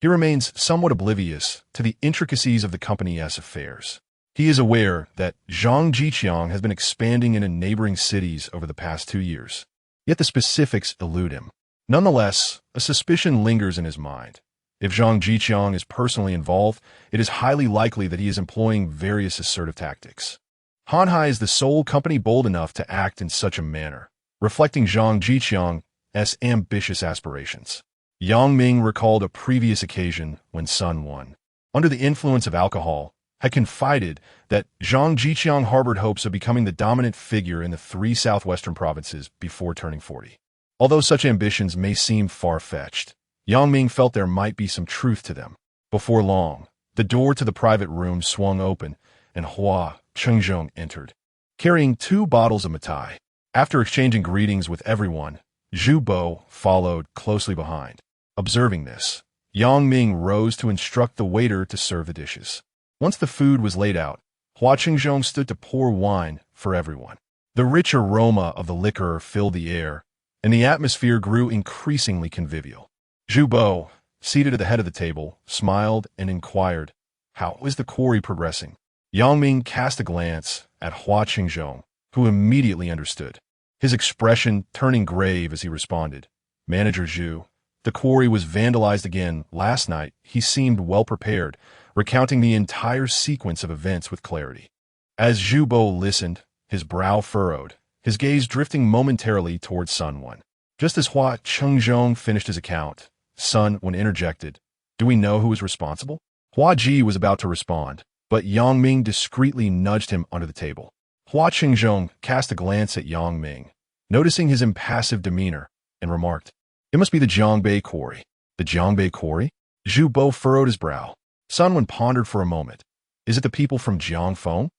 He remains somewhat oblivious to the intricacies of the company's affairs. He is aware that Zhang Jiqiang has been expanding into neighboring cities over the past 2 years. Yet the specifics elude him. Nonetheless, a suspicion lingers in his mind. If Zhang Jiqiang is personally involved, it is highly likely that he is employing various assertive tactics. Hanhai is the sole company bold enough to act in such a manner, reflecting Zhang Jiqiang's ambitious aspirations. Yang Ming recalled a previous occasion when Sun Wen, under the influence of alcohol, had confided that Zhang Jiqiang harbored hopes of becoming the dominant figure in the 3 southwestern provinces before turning 40. Although such ambitions may seem far-fetched, Yang Ming felt there might be some truth to them. Before long, the door to the private room swung open, and Hua Chengzhong entered, carrying 2 bottles of matai. After exchanging greetings with everyone, Zhu Bo followed closely behind. Observing this, Yang Ming rose to instruct the waiter to serve the dishes. Once the food was laid out, Hua Chengzhong stood to pour wine for everyone. The rich aroma of the liquor filled the air, and the atmosphere grew increasingly convivial. Zhu Bo, seated at the head of the table, smiled and inquired, "How is the quarry progressing?" Yang Ming cast a glance at Hua Chengzhong, who immediately understood, his expression turning grave as he responded, "Manager Zhu, the quarry was vandalized again last night." He seemed well prepared, recounting the entire sequence of events with clarity. As Zhu Bo listened, his brow furrowed, his gaze drifting momentarily towards Sun Wen. Just as Hua Chengzhong finished his account, Sun Wen interjected, "Do we know who is responsible?" Hua Ji was about to respond, but Yang Ming discreetly nudged him under the table. Hua Chengzhong cast a glance at Yang Ming, noticing his impassive demeanor, and remarked, "It must be the Jiangbei quarry." "The Jiangbei quarry?" Zhu Bo furrowed his brow. Sun Wen pondered for a moment. "Is it the people from Jiangfeng?"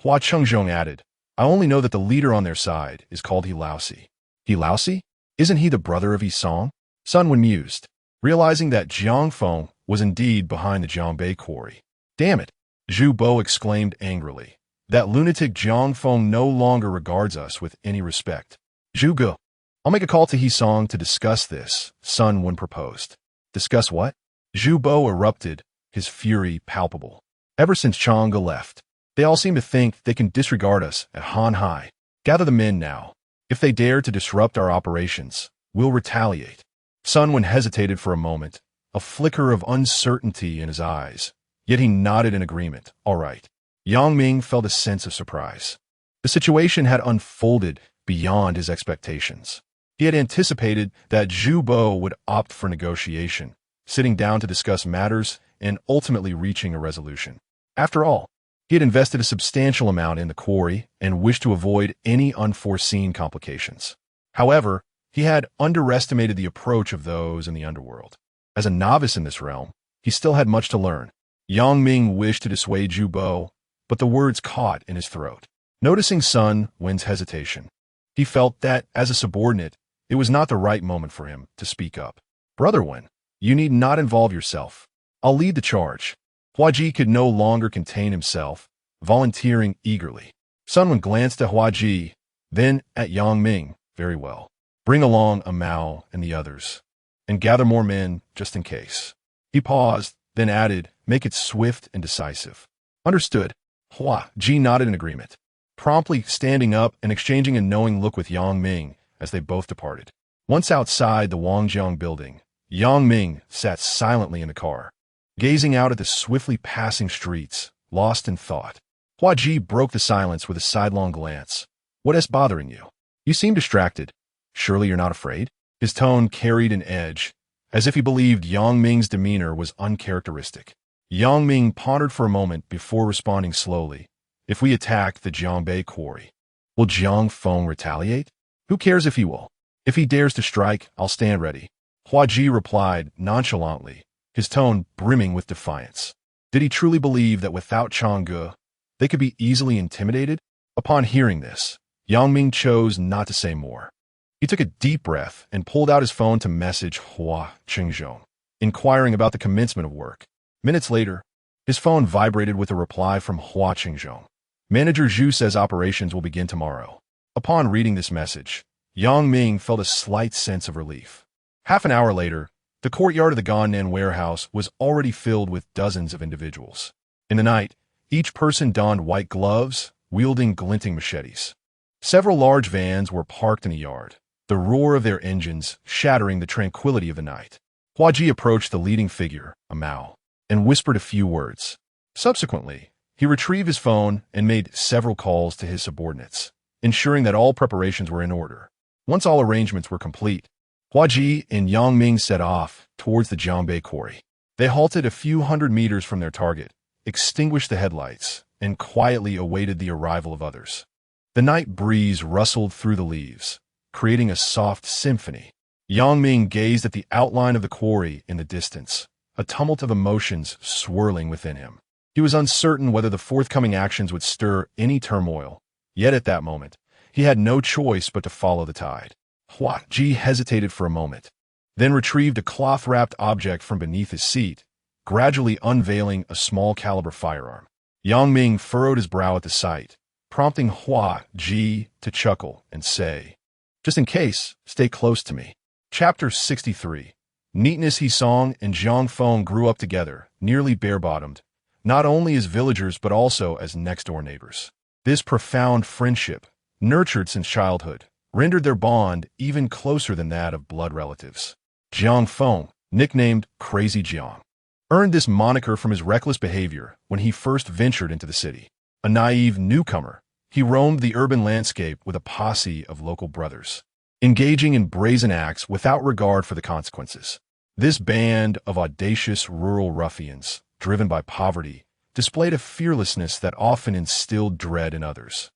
Hua Chengzhong added, "I only know that the leader on their side is called He Laosi." "He Laosi? Isn't he the brother of Yi Song?" Sun Wen mused, realizing that Jiangfeng was indeed behind the Jiangbei quarry. "Damn it!" Zhu Bo exclaimed angrily. "That lunatic Jiangfeng no longer regards us with any respect." "Zhu Ge, I'll make a call to He Song to discuss this," Sun Wen proposed. "Discuss what?" Zhu Bo erupted, his fury palpable. "Ever since Chang'e left, they all seem to think they can disregard us at Hanhai. Gather the men now. If they dare to disrupt our operations, we'll retaliate." Sun Wen hesitated for a moment, a flicker of uncertainty in his eyes, yet he nodded in agreement. "All right." Yang Ming felt a sense of surprise. The situation had unfolded beyond his expectations. He had anticipated that Zhu Bo would opt for negotiation, sitting down to discuss matters and ultimately reaching a resolution. After all, he had invested a substantial amount in the quarry and wished to avoid any unforeseen complications. However, he had underestimated the approach of those in the underworld. As a novice in this realm, he still had much to learn. Yang Ming wished to dissuade Zhu Bo, but the words caught in his throat. Noticing Sun Wen's hesitation, he felt that, as a subordinate, it was not the right moment for him to speak up. "Brother Wen, you need not involve yourself. I'll lead the charge." Hua Ji could no longer contain himself, volunteering eagerly. Sun Wen glanced at Hua Ji, then at Yang Ming. "Very well. Bring along a Mao and the others, and gather more men just in case." He paused, then added, "Make it swift and decisive." "Understood." Hua Ji nodded in agreement, promptly standing up and exchanging a knowing look with Yang Ming as they both departed. Once outside the Wangjiang building, Yang Ming sat silently in the car, gazing out at the swiftly passing streets, lost in thought. Hua Ji broke the silence with a sidelong glance. "What is bothering you? You seem distracted. Surely you're not afraid?" His tone carried an edge, as if he believed Yang Ming's demeanor was uncharacteristic. Yang Ming pondered for a moment before responding slowly. "If we attack the Jiangbei quarry, will Jiang Feng retaliate? Who cares if he will? If he dares to strike, I'll stand ready." Hua Ji replied nonchalantly, his tone brimming with defiance. Did he truly believe that without Chang'e, they could be easily intimidated? Upon hearing this, Yang Ming chose not to say more. He took a deep breath and pulled out his phone to message Hua Qingzhong, inquiring about the commencement of work. Minutes later, his phone vibrated with a reply from Hua Qingzhong. Manager Zhu says operations will begin tomorrow. Upon reading this message, Yang Ming felt a slight sense of relief. Half an hour later, the courtyard of the Gannan warehouse was already filled with dozens of individuals. In the night, each person donned white gloves, wielding glinting machetes. Several large vans were parked in the yard, the roar of their engines shattering the tranquility of the night. Huaji approached the leading figure, a Mao, and whispered a few words. Subsequently, he retrieved his phone and made several calls to his subordinates, ensuring that all preparations were in order. Once all arrangements were complete, Huaji and Yang Ming set off towards the Jiangbei quarry. They halted a few hundred meters from their target, extinguished the headlights, and quietly awaited the arrival of others. The night breeze rustled through the leaves, creating a soft symphony. Yang Ming gazed at the outline of the quarry in the distance, a tumult of emotions swirling within him. He was uncertain whether the forthcoming actions would stir any turmoil, yet at that moment, he had no choice but to follow the tide. Huaji hesitated for a moment, then retrieved a cloth-wrapped object from beneath his seat, gradually unveiling a small-caliber firearm. Yang Ming furrowed his brow at the sight, prompting Huaji to chuckle and say, "Just in case, stay close to me." Chapter 63. Neatness. Song and Zhang Feng grew up together, nearly bare-bottomed, not only as villagers but also as next-door neighbors. This profound friendship, nurtured since childhood, rendered their bond even closer than that of blood relatives. Zhang Feng, nicknamed Crazy Jiang, earned this moniker from his reckless behavior when he first ventured into the city. A naive newcomer, he roamed the urban landscape with a posse of local brothers, engaging in brazen acts without regard for the consequences. This band of audacious rural ruffians, driven by poverty, displayed a fearlessness that often instilled dread in others.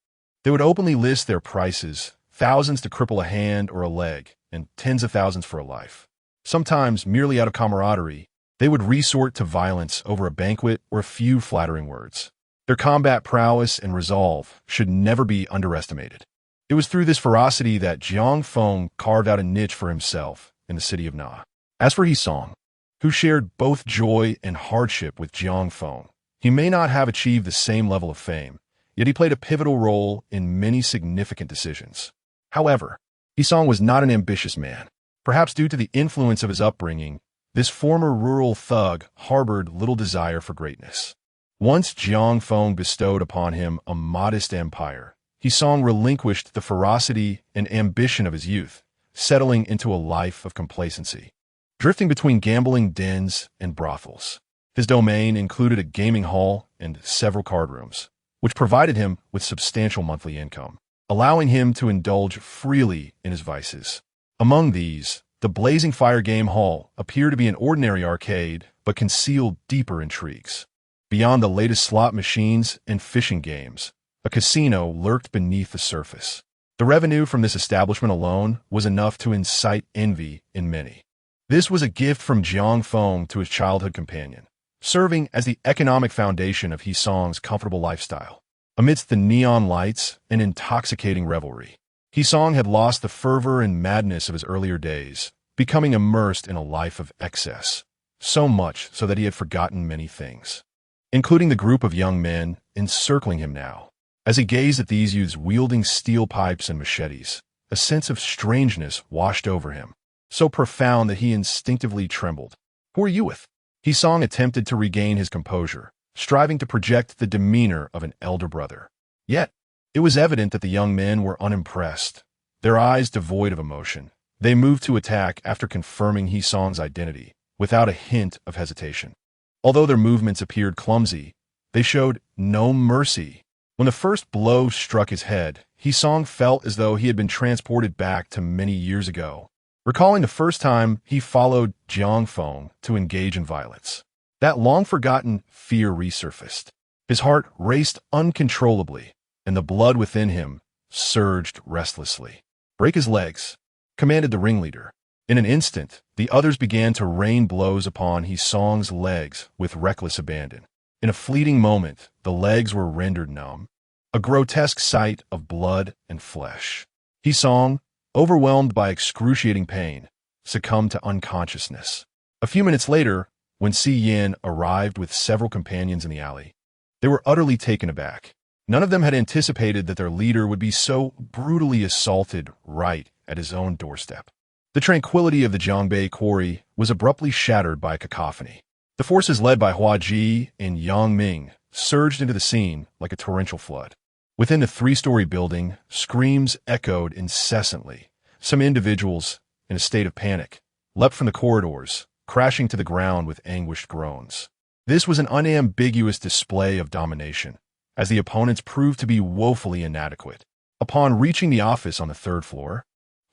They would openly list their prices, thousands to cripple a hand or a leg, and tens of thousands for a life. Sometimes, merely out of camaraderie, they would resort to violence over a banquet or a few flattering words. Their combat prowess and resolve should never be underestimated. It was through this ferocity that Zhang Feng carved out a niche for himself in the city of Na. As for Song, who shared both joy and hardship with Zhang Feng, he may not have achieved the same level of fame, yet he played a pivotal role in many significant decisions. However, Song was not an ambitious man. Perhaps due to the influence of his upbringing, this former rural thug harbored little desire for greatness. Once Zhang Feng bestowed upon him a modest empire, Song relinquished the ferocity and ambition of his youth, settling into a life of complacency, drifting between gambling dens and brothels. His domain included a gaming hall and several card rooms, which provided him with substantial monthly income, allowing him to indulge freely in his vices. Among these, the Blazing Fire Game Hall appeared to be an ordinary arcade, but concealed deeper intrigues. Beyond the latest slot machines and fishing games, a casino lurked beneath the surface. The revenue from this establishment alone was enough to incite envy in many. This was a gift from Zhang Feng to his childhood companion, serving as the economic foundation of Song's comfortable lifestyle. Amidst the neon lights and intoxicating revelry, Song had lost the fervor and madness of his earlier days, becoming immersed in a life of excess, so much so that he had forgotten many things, including the group of young men encircling him now. As he gazed at these youths wielding steel pipes and machetes, a sense of strangeness washed over him, so profound that he instinctively trembled. "Who are you with?" Song attempted to regain his composure, striving to project the demeanor of an elder brother. Yet, it was evident that the young men were unimpressed, their eyes devoid of emotion. They moved to attack after confirming Song's identity, without a hint of hesitation. Although their movements appeared clumsy, they showed no mercy. When the first blow struck his head, Song felt as though he had been transported back to many years ago, recalling the first time he followed Zhang Feng to engage in violence. That long-forgotten fear resurfaced. His heart raced uncontrollably, and the blood within him surged restlessly. "Break his legs," commanded the ringleader. In an instant, the others began to rain blows upon Song's legs with reckless abandon. In a fleeting moment, the legs were rendered numb, a grotesque sight of blood and flesh. Song, overwhelmed by excruciating pain, succumbed to unconsciousness. A few minutes later, when Si Yin arrived with several companions in the alley, they were utterly taken aback. None of them had anticipated that their leader would be so brutally assaulted right at his own doorstep. The tranquility of the Jiangbei quarry was abruptly shattered by a cacophony. The forces led by Hua Ji and Yang Ming surged into the scene like a torrential flood. Within the three-story building, screams echoed incessantly. Some individuals, in a state of panic, leapt from the corridors, crashing to the ground with anguished groans. This was an unambiguous display of domination, as the opponents proved to be woefully inadequate. Upon reaching the office on the third floor,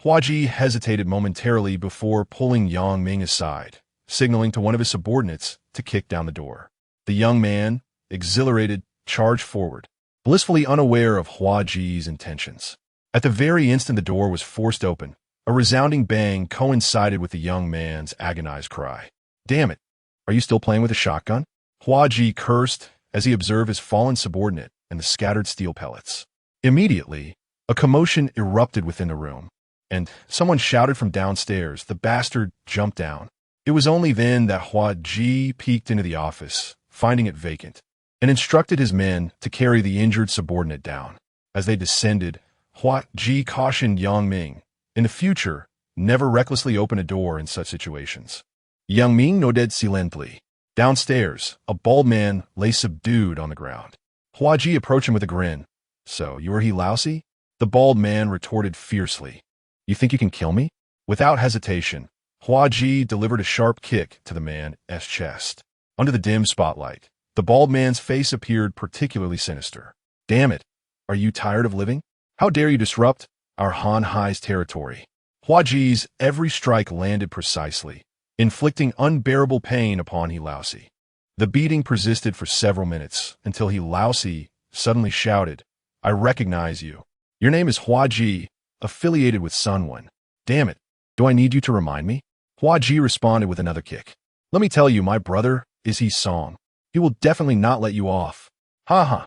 Hua Ji hesitated momentarily before pulling Yang Ming aside, signaling to one of his subordinates to kick down the door. The young man, exhilarated, charged forward, blissfully unaware of Hua Ji's intentions. At the very instant the door was forced open, a resounding bang coincided with the young man's agonized cry. "Damn it! Are you still playing with a shotgun?" Hua Ji cursed as he observed his fallen subordinate and the scattered steel pellets. Immediately, a commotion erupted within the room, and someone shouted from downstairs. The bastard jumped down. It was only then that Hua Ji peeked into the office, finding it vacant, and instructed his men to carry the injured subordinate down. As they descended, Hua Ji cautioned Yang Ming, in the future, never recklessly open a door in such situations. Yang Ming nodded silently. Downstairs, a bald man lay subdued on the ground. Hua Ji approached him with a grin. "So, you are he lousy?" The bald man retorted fiercely. "You think you can kill me?" Without hesitation, Hua Ji delivered a sharp kick to the man's chest. Under the dim spotlight, the bald man's face appeared particularly sinister. "Damn it! Are you tired of living? How dare you disrupt our Han Hai's territory?" Hua Ji's every strike landed precisely, inflicting unbearable pain upon He Laosi. The beating persisted for several minutes until He Laosi suddenly shouted, "I recognize you. Your name is Hua Ji, affiliated with Sunwon. Damn it, do I need you to remind me?" Hua Ji responded with another kick. "Let me tell you, my brother is He Song. He will definitely not let you off. Ha ha.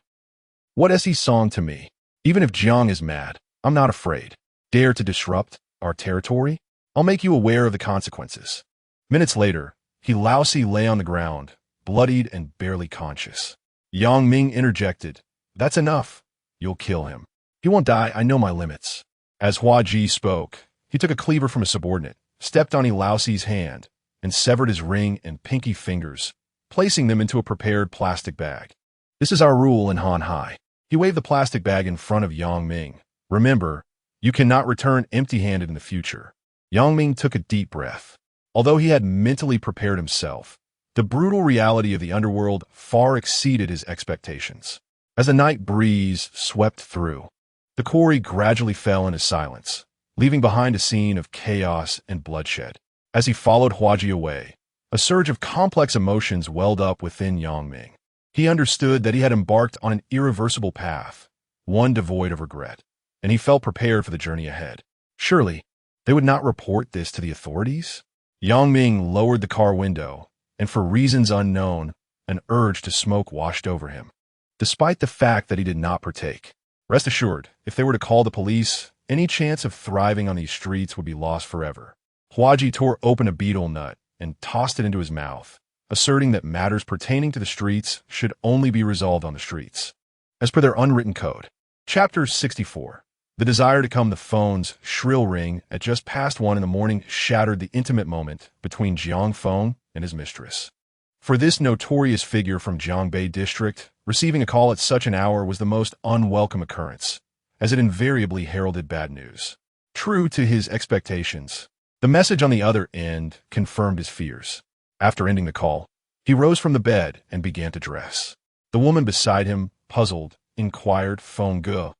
What is He Song to me? Even if Jiang is mad, I'm not afraid. Dare to disrupt our territory? I'll make you aware of the consequences." Minutes later, He Laosi lay on the ground, bloodied and barely conscious. Yang Ming interjected, "That's enough. You'll kill him. He won't die, I know my limits." As Hua Ji spoke, he took a cleaver from a subordinate, stepped on He Laosi's hand, and severed his ring and pinky fingers, placing them into a prepared plastic bag. "This is our rule in Han Hai." He waved the plastic bag in front of Yang Ming. "Remember, you cannot return empty-handed in the future." Yang Ming took a deep breath. Although he had mentally prepared himself, the brutal reality of the underworld far exceeded his expectations. As the night breeze swept through, the quarry gradually fell into silence, leaving behind a scene of chaos and bloodshed. As he followed Hua Ji away, a surge of complex emotions welled up within Yang Ming. He understood that he had embarked on an irreversible path, one devoid of regret, and he felt prepared for the journey ahead. Surely, they would not report this to the authorities? Yang Ming lowered the car window, and for reasons unknown, an urge to smoke washed over him. Despite the fact that he did not partake, rest assured, if they were to call the police, any chance of thriving on these streets would be lost forever. Hua Ji tore open a beetle nut and tossed it into his mouth, asserting that matters pertaining to the streets should only be resolved on the streets, as per their unwritten code. Chapter 64. The desire to come the phone's shrill ring at just past 1 in the morning shattered the intimate moment between Jiang Feng and his mistress. For this notorious figure from Jiangbei district, receiving a call at such an hour was the most unwelcome occurrence, as it invariably heralded bad news. True to his expectations, the message on the other end confirmed his fears. After ending the call, he rose from the bed and began to dress. The woman beside him, puzzled, inquired, "Feng Ge,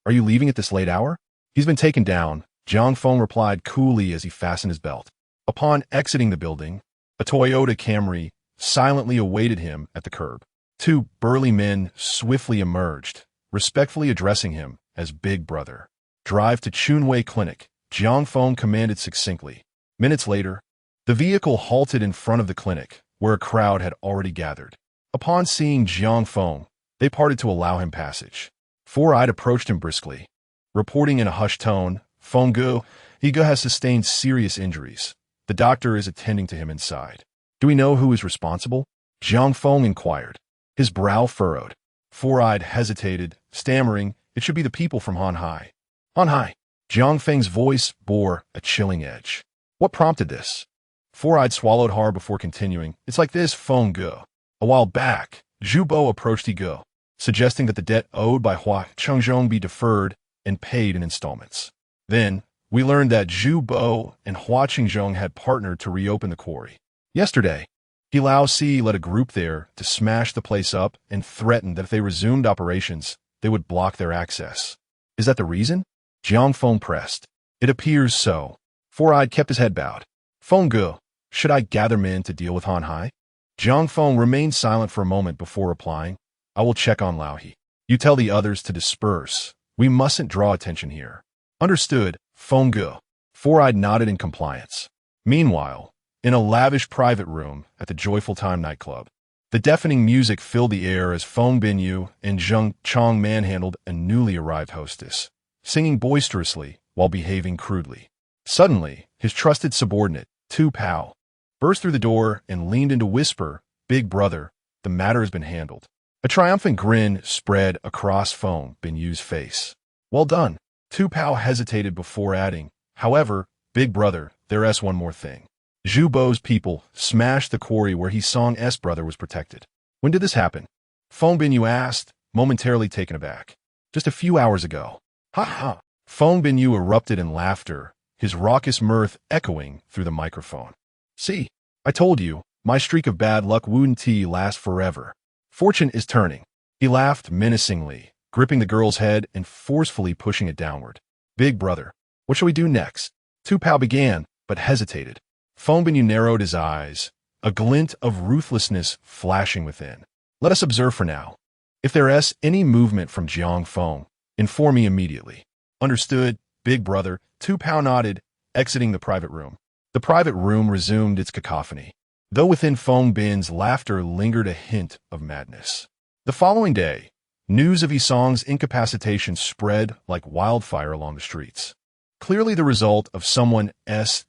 are you leaving at this late hour?" "He's been taken down," Jiang Feng replied coolly as he fastened his belt. Upon exiting the building, a Toyota Camry silently awaited him at the curb. Two burly men swiftly emerged, respectfully addressing him as Big Brother. "Drive to Chunwei Clinic," Jiang Feng commanded succinctly. Minutes later, the vehicle halted in front of the clinic, where a crowd had already gathered. Upon seeing Jiang Feng, they parted to allow him passage. Four-Eyed approached him briskly. Reporting in a hushed tone, "Feng Ge, He has sustained serious injuries. The doctor is attending to him inside. Do we know who is responsible? Jiang Feng inquired. His brow furrowed. Four-eyed hesitated, stammering, it should be the people from Han Hai. Han Hai. Jiang Feng's voice bore a chilling edge. What prompted this? Four-eyed swallowed hard before continuing. It's like this, Feng Ge. A while back, Zhu Bo approached He Ge, suggesting that the debt owed by Hua Chengzhong be deferred and paid in installments. Then, we learned that Zhu Bo and Hua Qingzhong had partnered to reopen the quarry. Yesterday, He Lao Si led a group there to smash the place up and threatened that if they resumed operations, they would block their access. Is that the reason? Jiang Feng pressed. It appears so. Four-eyed kept his head bowed. Feng Ge, should I gather men to deal with Han Hai? Jiang Feng remained silent for a moment before replying. I will check on Lao He. You tell the others to disperse. We mustn't draw attention here. Understood, Feng Ge. Four-eyed nodded in compliance. Meanwhile, in a lavish private room at the Joyful Time nightclub, the deafening music filled the air as Feng Binyu and Zheng Chong manhandled a newly arrived hostess, singing boisterously while behaving crudely. Suddenly, his trusted subordinate, Tu Pao, burst through the door and leaned in to whisper, Big brother, the matter has been handled. A triumphant grin spread across Feng Binyu's face. Well done. Tu Pao hesitated before adding, however, Big brother, there's one more thing. Zhu Bo's people smashed the quarry where He Song's brother was protected. When did this happen? Feng Binyu asked, momentarily taken aback. Just a few hours ago. Ha ha. Feng Binyu erupted in laughter, his raucous mirth echoing through the microphone. See, I told you, my streak of bad luck wouldn't last forever. Fortune is turning. He laughed menacingly, gripping the girl's head and forcefully pushing it downward. Big brother, what shall we do next? Tu Pao began, but hesitated. Feng Binyu narrowed his eyes, a glint of ruthlessness flashing within. Let us observe for now. If there's any movement from Jiang Feng, inform me immediately. Understood, big brother. Tu Pao nodded, exiting the private room. The private room resumed its cacophony, though within Feng Bin's laughter lingered a hint of madness. The following day, news of Isong's incapacitation spread like wildfire along the streets. Clearly the result of someone's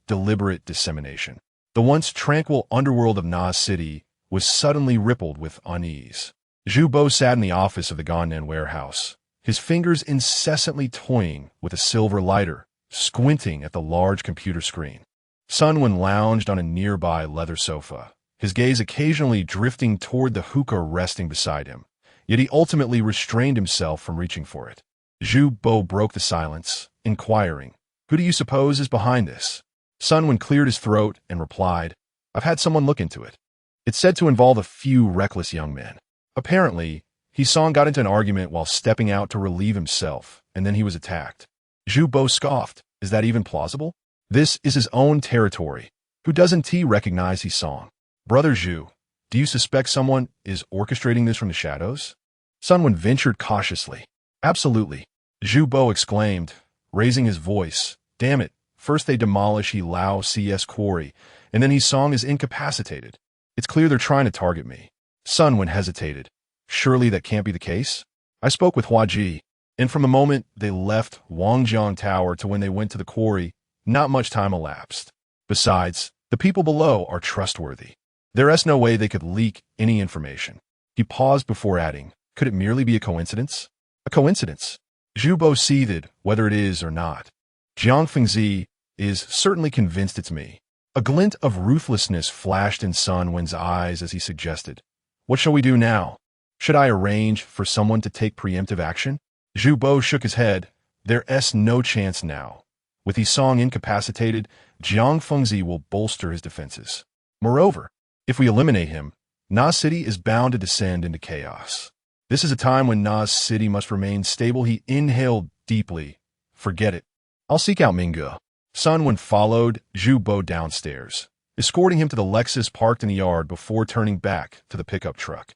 deliberate dissemination. The once tranquil underworld of Na City was suddenly rippled with unease. Zhu Bo sat in the office of the Gannan warehouse, his fingers incessantly toying with a silver lighter, squinting at the large computer screen. Sun Wen lounged on a nearby leather sofa, his gaze occasionally drifting toward the hookah resting beside him, yet he ultimately restrained himself from reaching for it. Zhu Bo broke the silence, inquiring, Who do you suppose is behind this? Sun Wen cleared his throat and replied, I've had someone look into it. It's said to involve a few reckless young men. Apparently, He Song got into an argument while stepping out to relieve himself, and then he was attacked. Zhu Bo scoffed, Is that even plausible? This is his own territory. Who doesn't recognize He Song? Brother Zhu, do you suspect someone is orchestrating this from the shadows? Sun Wen ventured cautiously. Absolutely. Zhu Bo exclaimed, raising his voice. Damn it, first they demolish He Lao Si's quarry, and then He Song is incapacitated. It's clear they're trying to target me. Sun Wen hesitated. Surely that can't be the case? I spoke with Hua Ji, and from the moment they left Wangjiang Tower to when they went to the quarry, not much time elapsed. Besides, the people below are trustworthy. There's no way they could leak any information. He paused before adding, Could it merely be a coincidence? A coincidence. Zhu Bo seethed, whether it is or not. Jiang Fengzi is certainly convinced it's me. A glint of ruthlessness flashed in Sun Wen's eyes as he suggested, What shall we do now? Should I arrange for someone to take preemptive action? Zhu Bo shook his head. There's no chance now. With He Song incapacitated, Jiang Fengzi will bolster his defenses. Moreover, if we eliminate him, Na City is bound to descend into chaos. This is a time when Na City must remain stable. He inhaled deeply. Forget it. I'll seek out Ming Ge. Sun Wen followed Zhu Bo downstairs, escorting him to the Lexus parked in the yard before turning back to the pickup truck.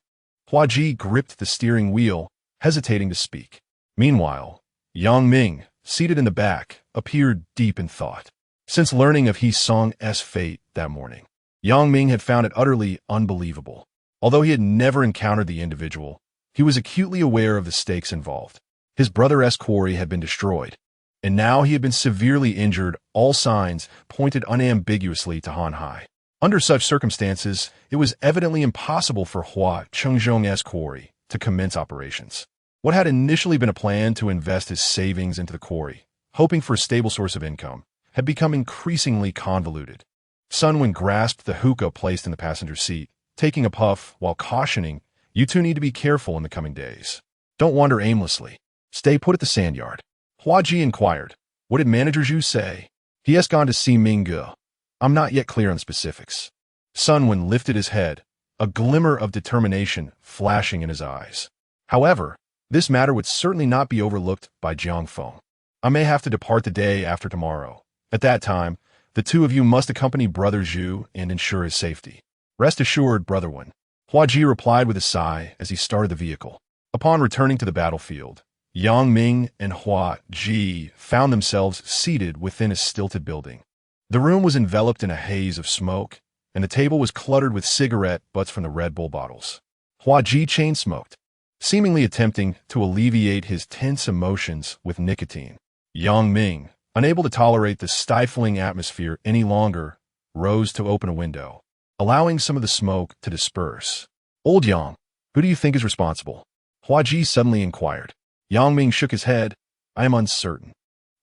Hua Ji gripped the steering wheel, hesitating to speak. Meanwhile, Yang Ming, seated in the back, appeared deep in thought. Since learning of He Song's fate that morning, Yang Ming had found it utterly unbelievable. Although he had never encountered the individual, he was acutely aware of the stakes involved. His brother's quarry had been destroyed, and now he had been severely injured. All signs pointed unambiguously to Han Hai. Under such circumstances, it was evidently impossible for Hua Chengzhong's quarry to commence operations. What had initially been a plan to invest his savings into the quarry, hoping for a stable source of income, had become increasingly convoluted. Sun Wen grasped the hookah placed in the passenger seat, taking a puff while cautioning, "You two need to be careful in the coming days. Don't wander aimlessly. Stay put at the sand yard." Hua Ji inquired, "What did Manager Zhu say?" "He has gone to see Ming Ge. I'm not yet clear on specifics." Sun Wen lifted his head, a glimmer of determination flashing in his eyes. "However, this matter would certainly not be overlooked by Jiang Feng. I may have to depart the day after tomorrow. At that time, the two of you must accompany Brother Zhu and ensure his safety." "Rest assured, Brother Wen," Hua Ji replied with a sigh as he started the vehicle. Upon returning to the battlefield, Yang Ming and Hua Ji found themselves seated within a stilted building. The room was enveloped in a haze of smoke, and the table was cluttered with cigarette butts from the Red Bull bottles. Hua Ji chain-smoked, seemingly attempting to alleviate his tense emotions with nicotine. Yang Ming, unable to tolerate the stifling atmosphere any longer, rose to open a window, allowing some of the smoke to disperse. "Old Yang, who do you think is responsible?" Hua Ji suddenly inquired. Yang Ming shook his head. "I am uncertain.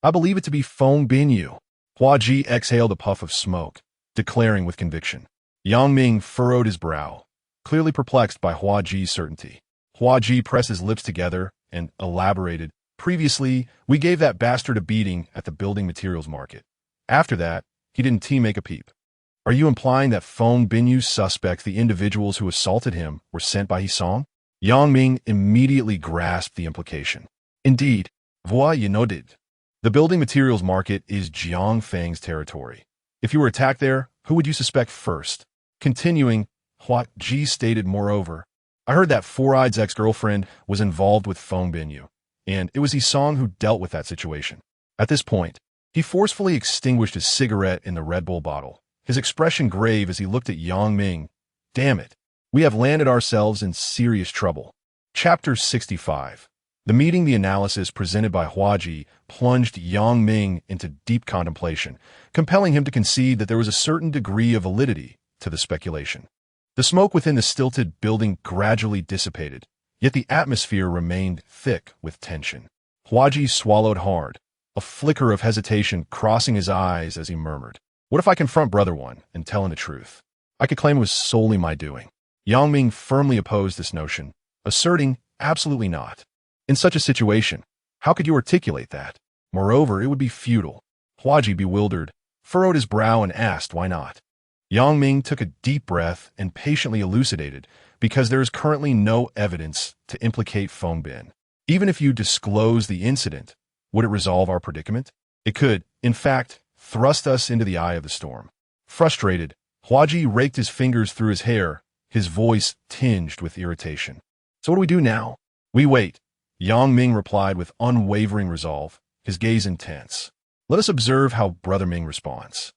I believe it to be Feng Binyu." Hua Ji exhaled a puff of smoke, declaring with conviction. Yang Ming furrowed his brow, clearly perplexed by Hua Ji's certainty. Hua Ji pressed his lips together and elaborated. "Previously, we gave that bastard a beating at the building materials market. After that, he didn't make a peep." "Are you implying that Feng Binyu's suspects, the individuals who assaulted him, were sent by Hisong?" Yang Ming immediately grasped the implication. "Indeed, you noted. The building materials market is Jiang Feng's territory. If you were attacked there, who would you suspect first?" Continuing, Hua Ji stated, "Moreover, I heard that Four-Eye's ex-girlfriend was involved with Feng Binyu, and it was Hisong who dealt with that situation." At this point, he forcefully extinguished his cigarette in the Red Bull bottle, his expression grave as he looked at Yang Ming. "Damn it. We have landed ourselves in serious trouble." Chapter 65. The meeting. The analysis presented by Hua Ji plunged Yang Ming into deep contemplation, compelling him to concede that there was a certain degree of validity to the speculation. The smoke within the stilted building gradually dissipated, yet the atmosphere remained thick with tension. Hua Ji swallowed hard, a flicker of hesitation crossing his eyes as he murmured, "What if I confront Brother One and tell him the truth? I could claim it was solely my doing." Yang Ming firmly opposed this notion, asserting, "Absolutely not. In such a situation, how could you articulate that? Moreover, it would be futile." Hua Ji, bewildered, furrowed his brow and asked, "Why not?" Yang Ming took a deep breath and patiently elucidated, "Because there is currently no evidence to implicate Feng Bin. Even if you disclose the incident, would it resolve our predicament? It could, in fact, thrust us into the eye of the storm." Frustrated, Hua Ji raked his fingers through his hair, his voice tinged with irritation. "So what do we do now?" "We wait," Yang Ming replied with unwavering resolve, his gaze intense. "Let us observe how Brother Ming responds.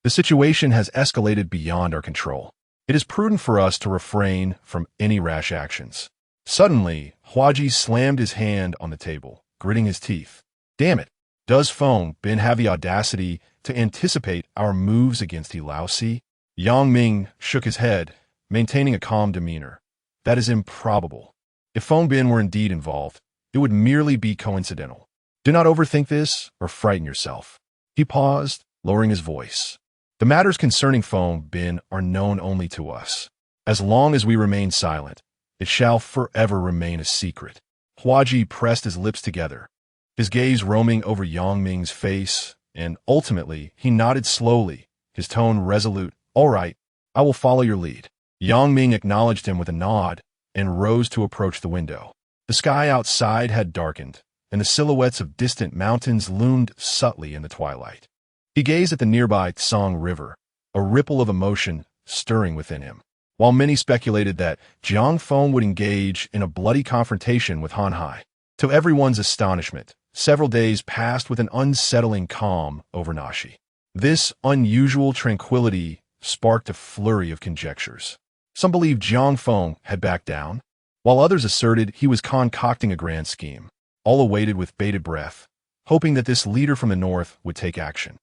The situation has escalated beyond our control. It is prudent for us to refrain from any rash actions." Suddenly, Hua Ji slammed his hand on the table, gritting his teeth. "Damn it! Does Feng Bin have the audacity to anticipate our moves against Lao Si?" Yang Ming shook his head, maintaining a calm demeanor. "That is improbable. If Feng Bin were indeed involved, it would merely be coincidental. Do not overthink this or frighten yourself." He paused, lowering his voice. "The matters concerning Feng Bin are known only to us. As long as we remain silent, it shall forever remain a secret." Hua Ji pressed his lips together, his gaze roaming over Yang Ming's face, and ultimately he nodded slowly, his tone resolute. "All right, I will follow your lead." Yang Ming acknowledged him with a nod and rose to approach the window. The sky outside had darkened, and the silhouettes of distant mountains loomed subtly in the twilight. He gazed at the nearby Tsang River, a ripple of emotion stirring within him. While many speculated that Jiang Feng would engage in a bloody confrontation with Han Hai, to everyone's astonishment, several days passed with an unsettling calm over Nashi. This unusual tranquility sparked a flurry of conjectures. Some believed Jiang Feng had backed down, while others asserted he was concocting a grand scheme. All awaited with bated breath, hoping that this leader from the north would take action.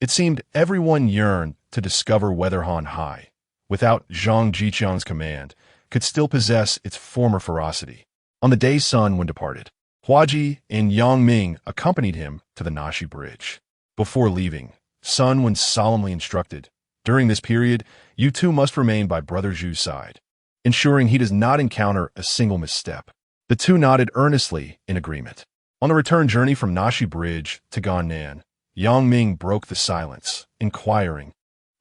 It seemed everyone yearned to discover whether Han Hai, without Zhang Jiqiang's command, could still possess its former ferocity. On the day Sun Wen departed, Huaji and Yang Ming accompanied him to the Nashi Bridge. Before leaving, Sun Wen solemnly instructed, "During this period, you two must remain by Brother Zhu's side, ensuring he does not encounter a single misstep." The two nodded earnestly in agreement. On the return journey from Nashi Bridge to Gannan, Yang Ming broke the silence, inquiring,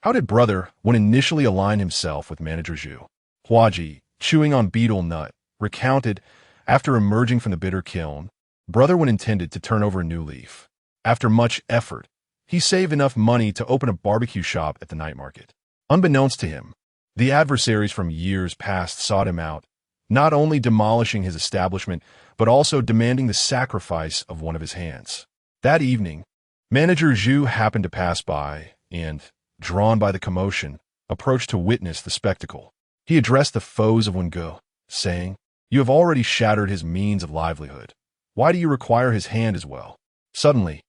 "How did Brother Wen initially align himself with Manager Zhu?" Huaji, chewing on betel nut, recounted, after emerging from the bitter kiln, Brother Wen intended to turn over a new leaf. After much effort, he saved enough money to open a barbecue shop at the night market. Unbeknownst to him, the adversaries from years past sought him out, not only demolishing his establishment, but also demanding the sacrifice of one of his hands. That evening, Manager Zhu happened to pass by and, drawn by the commotion, approached to witness the spectacle. He addressed the foes of Wengu, saying, "You have already shattered his means of livelihood. Why do you require his hand as well?" Suddenly,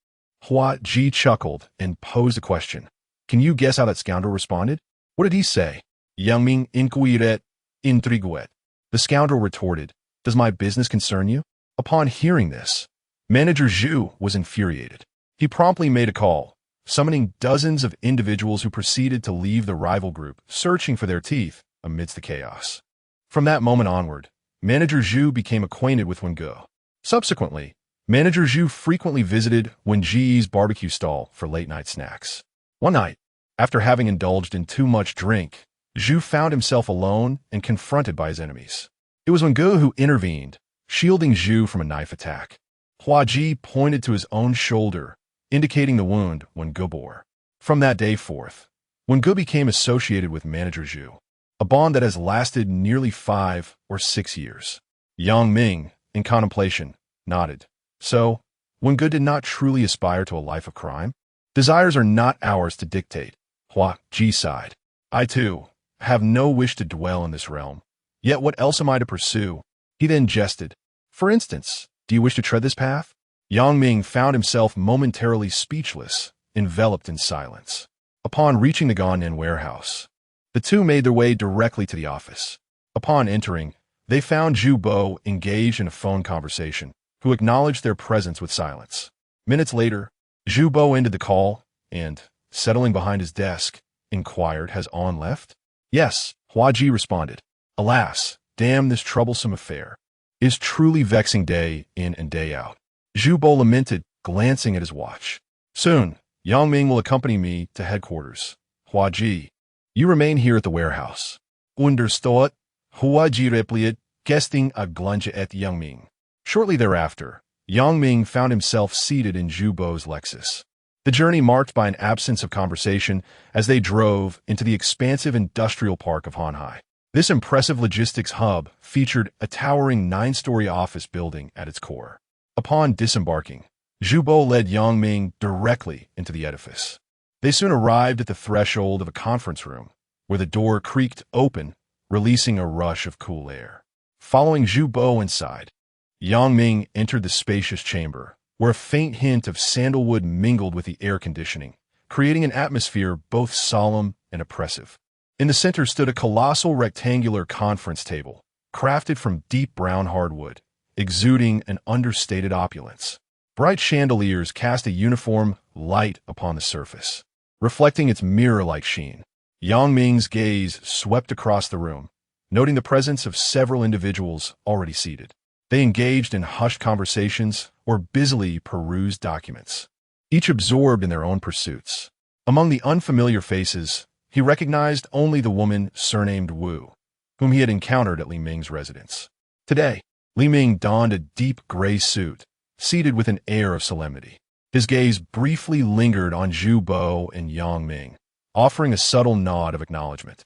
Hua Ji chuckled and posed a question. "Can you guess how that scoundrel responded?" "What did he say?" "Yang Ming inquiret intriguet." The scoundrel retorted, "Does my business concern you?" Upon hearing this, Manager Zhu was infuriated. He promptly made a call, summoning dozens of individuals who proceeded to leave the rival group, searching for their teeth amidst the chaos. From that moment onward, Manager Zhu became acquainted with Wengu. Subsequently, Manager Zhu frequently visited Wenji's barbecue stall for late-night snacks. One night, after having indulged in too much drink, Zhu found himself alone and confronted by his enemies. It was Wengu who intervened, shielding Zhu from a knife attack. Huaji pointed to his own shoulder, indicating the wound Wengu bore. From that day forth, Wengu became associated with Manager Zhu, a bond that has lasted nearly 5 or 6 years. Yang Ming, in contemplation, nodded. So, Wengu did not truly aspire to a life of crime? Desires are not ours to dictate. Hua Ji sighed. I too have no wish to dwell in this realm. Yet what else am I to pursue? He then jested. For instance, do you wish to tread this path? Yang Ming found himself momentarily speechless, enveloped in silence. Upon reaching the Gannan warehouse, the two made their way directly to the office. Upon entering, they found Zhu Bo engaged in a phone conversation, who acknowledged their presence with silence. Minutes later, Zhu Bo ended the call and, settling behind his desk, inquired, "Has On left?" "Yes," Huaji responded. "Alas, damn this troublesome affair. It is truly vexing day in and day out." Zhu Bo lamented, glancing at his watch. "Soon, Yang Ming will accompany me to headquarters. Huaji, you remain here at the warehouse." Understood, Huaji replied, casting a glance at Yang Ming. Shortly thereafter, Yang Ming found himself seated in Zhu Bo's Lexus. The journey marked by an absence of conversation as they drove into the expansive industrial park of Hanhai. This impressive logistics hub featured a towering 9-story office building at its core. Upon disembarking, Zhu Bo led Yang Ming directly into the edifice. They soon arrived at the threshold of a conference room, where the door creaked open, releasing a rush of cool air. Following Zhu Bo inside, Yang Ming entered the spacious chamber, where a faint hint of sandalwood mingled with the air conditioning, creating an atmosphere both solemn and oppressive. In the center stood a colossal rectangular conference table, crafted from deep brown hardwood, exuding an understated opulence. Bright chandeliers cast a uniform light upon the surface, reflecting its mirror-like sheen. Yang Ming's gaze swept across the room, noting the presence of several individuals already seated. They engaged in hushed conversations or busily perused documents, each absorbed in their own pursuits. Among the unfamiliar faces, he recognized only the woman surnamed Wu, whom he had encountered at Li Ming's residence. Today, Li Ming donned a deep gray suit, seated with an air of solemnity. His gaze briefly lingered on Zhu Bo and Yang Ming, offering a subtle nod of acknowledgement.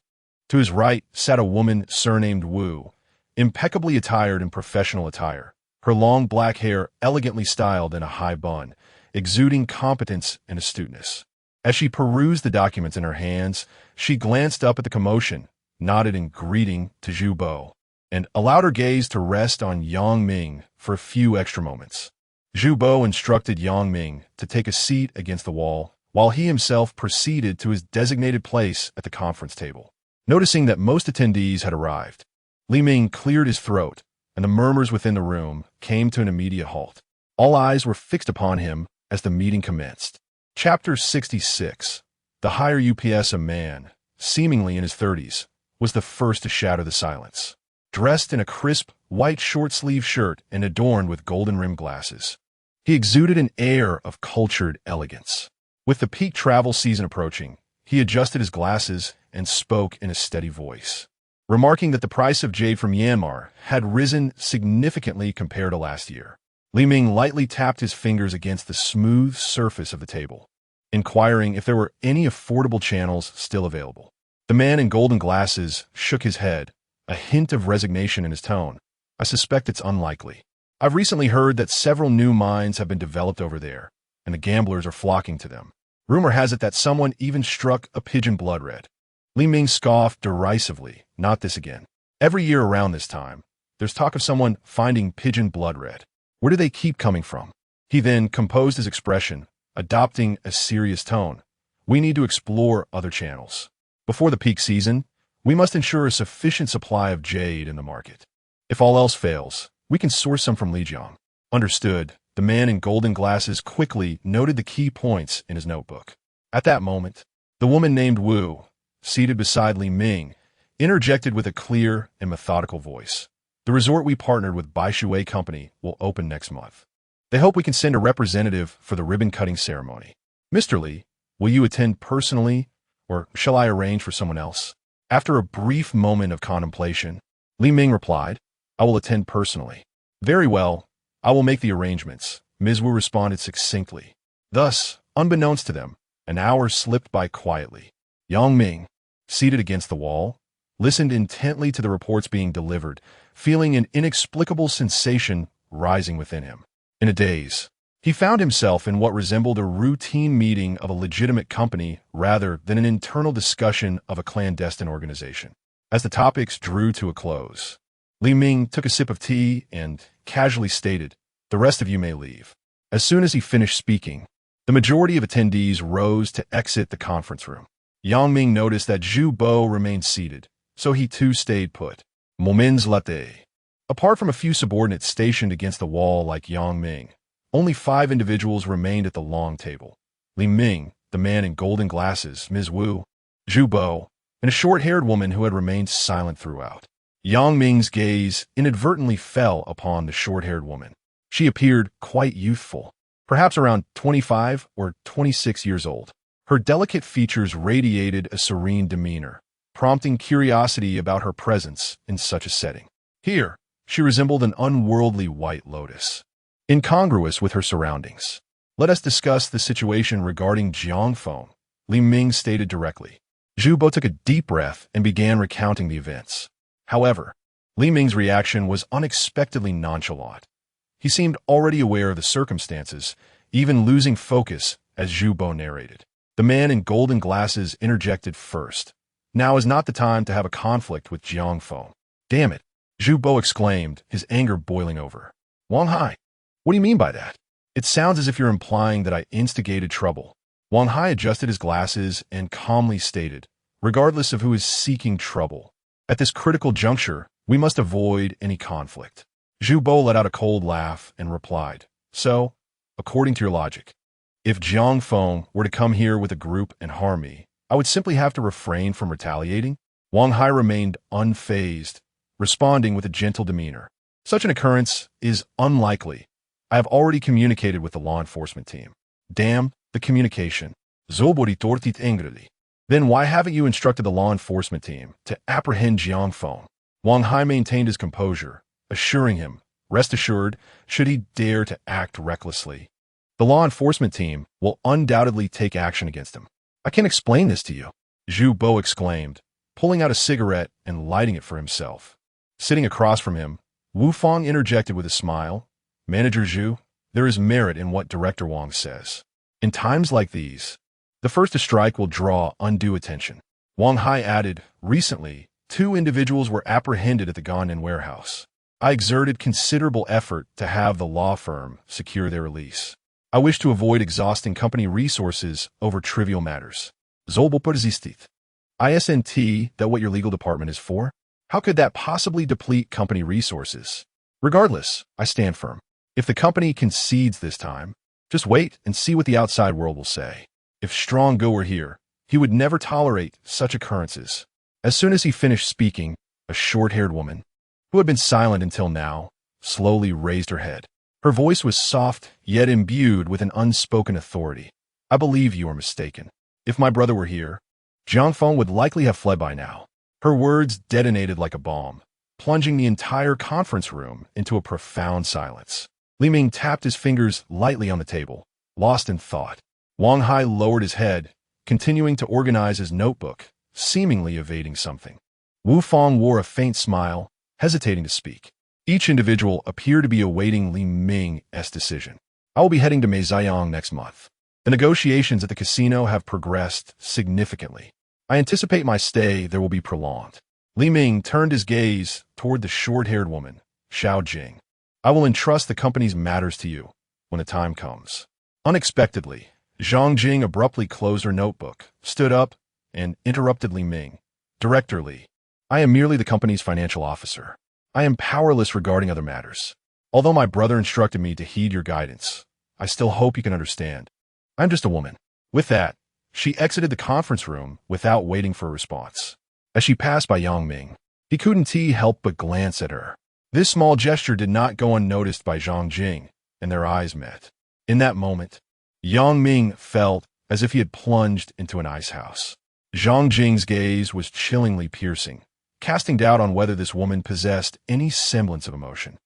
To his right sat a woman surnamed Wu, impeccably attired in professional attire, her long black hair elegantly styled in a high bun, exuding competence and astuteness. As she perused the documents in her hands, she glanced up at the commotion, nodded in greeting to Zhu Bo, and allowed her gaze to rest on Yang Ming for a few extra moments. Zhu Bo instructed Yang Ming to take a seat against the wall, while he himself proceeded to his designated place at the conference table. Noticing that most attendees had arrived, Li Ming cleared his throat, and the murmurs within the room came to an immediate halt. All eyes were fixed upon him as the meeting commenced. Chapter 66. The higher UPS, a man, seemingly in his 30s, was the first to shatter the silence. Dressed in a crisp, white short-sleeved shirt and adorned with golden-rimmed glasses, he exuded an air of cultured elegance. With the peak travel season approaching, he adjusted his glasses and spoke in a steady voice, remarking that the price of jade from Myanmar had risen significantly compared to last year. Li Ming lightly tapped his fingers against the smooth surface of the table, inquiring if there were any affordable channels still available. The man in golden glasses shook his head, a hint of resignation in his tone. I suspect it's unlikely. I've recently heard that several new mines have been developed over there, and the gamblers are flocking to them. Rumor has it that someone even struck a pigeon blood red. Li Ming scoffed derisively. Not this again. Every year around this time, there's talk of someone finding pigeon blood red. Where do they keep coming from? He then composed his expression, adopting a serious tone. We need to explore other channels. Before the peak season, we must ensure a sufficient supply of jade in the market. If all else fails, we can source some from Lijiang. Understood. The man in golden glasses quickly noted the key points in his notebook. At that moment, the woman named Wu, seated beside Li Ming, interjected with a clear and methodical voice. The resort we partnered with Baishui Company will open next month. They hope we can send a representative for the ribbon-cutting ceremony. Mr. Li, will you attend personally, or shall I arrange for someone else? After a brief moment of contemplation, Li Ming replied, I will attend personally. Very well, I will make the arrangements, Ms. Wu responded succinctly. Thus, unbeknownst to them, an hour slipped by quietly. Yang Ming, seated against the wall, listened intently to the reports being delivered, feeling an inexplicable sensation rising within him. In a daze, he found himself in what resembled a routine meeting of a legitimate company rather than an internal discussion of a clandestine organization. As the topics drew to a close, Li Ming took a sip of tea and casually stated, the rest of you may leave. As soon as he finished speaking, the majority of attendees rose to exit the conference room. Yang Ming noticed that Zhu Bo remained seated, so he too stayed put. Moments later. Apart from a few subordinates stationed against the wall like Yang Ming, only 5 individuals remained at the long table. Li Ming, the man in golden glasses, Ms. Wu, Zhu Bo, and a short-haired woman who had remained silent throughout. Yang Ming's gaze inadvertently fell upon the short-haired woman. She appeared quite youthful, perhaps around 25 or 26 years old. Her delicate features radiated a serene demeanor, prompting curiosity about her presence in such a setting. Here, she resembled an unworldly white lotus, incongruous with her surroundings. Let us discuss the situation regarding Jiangfeng, Li Ming stated directly. Zhu Bo took a deep breath and began recounting the events. However, Li Ming's reaction was unexpectedly nonchalant. He seemed already aware of the circumstances, even losing focus as Zhu Bo narrated. The man in golden glasses interjected first. Now is not the time to have a conflict with Jiangfeng. Damn it, Zhu Bo exclaimed, his anger boiling over. Wang Hai, what do you mean by that? It sounds as if you're implying that I instigated trouble. Wang Hai adjusted his glasses and calmly stated, regardless of who is seeking trouble, at this critical juncture, we must avoid any conflict. Zhu Bo let out a cold laugh and replied, so, according to your logic, if Jiangfeng were to come here with a group and harm me, I would simply have to refrain from retaliating? Wang Hai remained unfazed, responding with a gentle demeanor. Such an occurrence is unlikely. I have already communicated with the law enforcement team. Damn, the communication. Zobori tortit angrily. Then why haven't you instructed the law enforcement team to apprehend Jiangfeng? Wang Hai maintained his composure, assuring him, rest assured, should he dare to act recklessly, the law enforcement team will undoubtedly take action against him. I can't explain this to you, Zhu Bo exclaimed, pulling out a cigarette and lighting it for himself. Sitting across from him, Wu Fang interjected with a smile, Manager Zhu, there is merit in what Director Wang says. In times like these, the first to strike will draw undue attention. Wang Hai added, recently, 2 individuals were apprehended at the Gannan warehouse. I exerted considerable effort to have the law firm secure their release. I wish to avoid exhausting company resources over trivial matters. Zolbo persistit. Isn't that what your legal department is for? How could that possibly deplete company resources? Regardless, I stand firm. If the company concedes this time, just wait and see what the outside world will say. If Strong Go were here, he would never tolerate such occurrences. As soon as he finished speaking, a short-haired woman, who had been silent until now, slowly raised her head. Her voice was soft, yet imbued with an unspoken authority. I believe you are mistaken. If my brother were here, Jiang Feng would likely have fled by now. Her words detonated like a bomb, plunging the entire conference room into a profound silence. Li Ming tapped his fingers lightly on the table, lost in thought. Wang Hai lowered his head, continuing to organize his notebook, seemingly evading something. Wu Fang wore a faint smile, hesitating to speak. Each individual appeared to be awaiting Li Ming's decision. I will be heading to Meizayang next month. The negotiations at the casino have progressed significantly. I anticipate my stay there will be prolonged. Li Ming turned his gaze toward the short-haired woman, Xiao Jing. I will entrust the company's matters to you when the time comes. Unexpectedly, Zhang Jing abruptly closed her notebook, stood up, and interrupted Li Ming. Director Li, I am merely the company's financial officer. I am powerless regarding other matters. Although my brother instructed me to heed your guidance, I still hope you can understand. I'm just a woman. With that, she exited the conference room without waiting for a response. As she passed by Yang Ming, he couldn't help but glance at her. This small gesture did not go unnoticed by Zhang Jing, and their eyes met. In that moment, Yang Ming felt as if he had plunged into an ice house. Zhang Jing's gaze was chillingly piercing, casting doubt on whether this woman possessed any semblance of emotion.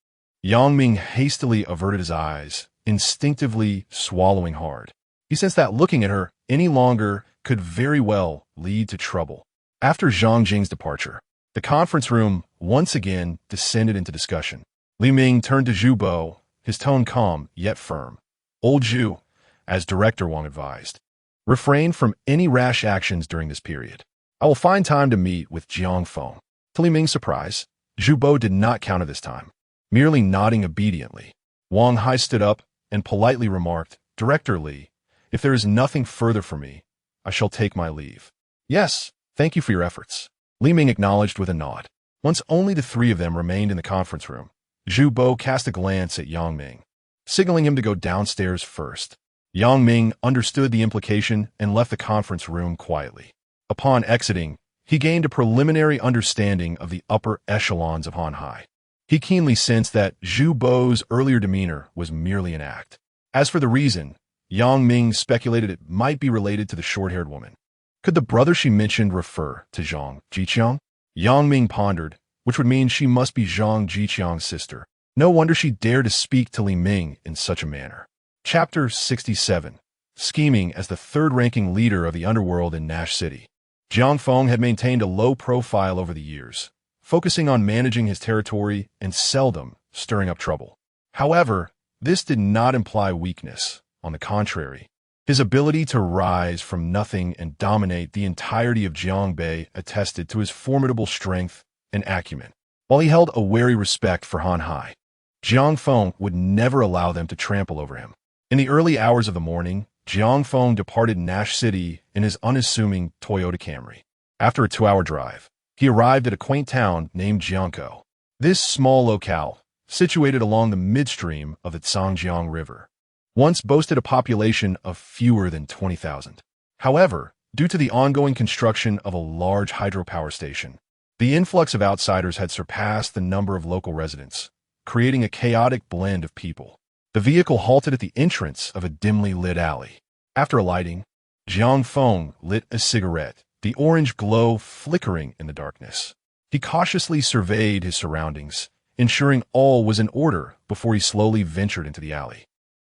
Yang Ming hastily averted his eyes, instinctively swallowing hard. He sensed that looking at her any longer could very well lead to trouble. After Zhang Jing's departure, the conference room once again descended into discussion. Li Ming turned to Zhu Bo, his tone calm yet firm. Old Zhu, as Director Wang advised, refrain from any rash actions during this period. I will find time to meet with Jiang Feng. To Li Ming's surprise, Zhu Bo did not counter this time, merely nodding obediently. Wang Hai stood up and politely remarked, Director Li, if there is nothing further for me, I shall take my leave. Yes, thank you for your efforts. Li Ming acknowledged with a nod. Once only the three of them remained in the conference room, Zhu Bo cast a glance at Yang Ming, signaling him to go downstairs first. Yang Ming understood the implication and left the conference room quietly. Upon exiting, he gained a preliminary understanding of the upper echelons of Han Hai. He keenly sensed that Zhu Bo's earlier demeanor was merely an act. As for the reason, Yang Ming speculated it might be related to the short-haired woman. Could the brother she mentioned refer to Zhang Jiqiang? Yang Ming pondered, which would mean she must be Zhang Jiqiang's sister. No wonder she dared to speak to Li Ming in such a manner. Chapter 67. Scheming as the third-ranking leader of the underworld in Nash City. Jiang Feng had maintained a low profile over the years, focusing on managing his territory and seldom stirring up trouble. However, this did not imply weakness. On the contrary, his ability to rise from nothing and dominate the entirety of Jiangbei attested to his formidable strength and acumen. While he held a wary respect for Han Hai, Jiang Feng would never allow them to trample over him. In the early hours of the morning, Jiang Feng departed Nash City in his unassuming Toyota Camry. After a 2-hour drive, he arrived at a quaint town named Jiangkou. This small locale, situated along the midstream of the Zhangjiang River, once boasted a population of fewer than 20,000. However, due to the ongoing construction of a large hydropower station, the influx of outsiders had surpassed the number of local residents, creating a chaotic blend of people. The vehicle halted at the entrance of a dimly lit alley. After alighting, Jiang Feng lit a cigarette, the orange glow flickering in the darkness. He cautiously surveyed his surroundings, ensuring all was in order before he slowly ventured into the alley.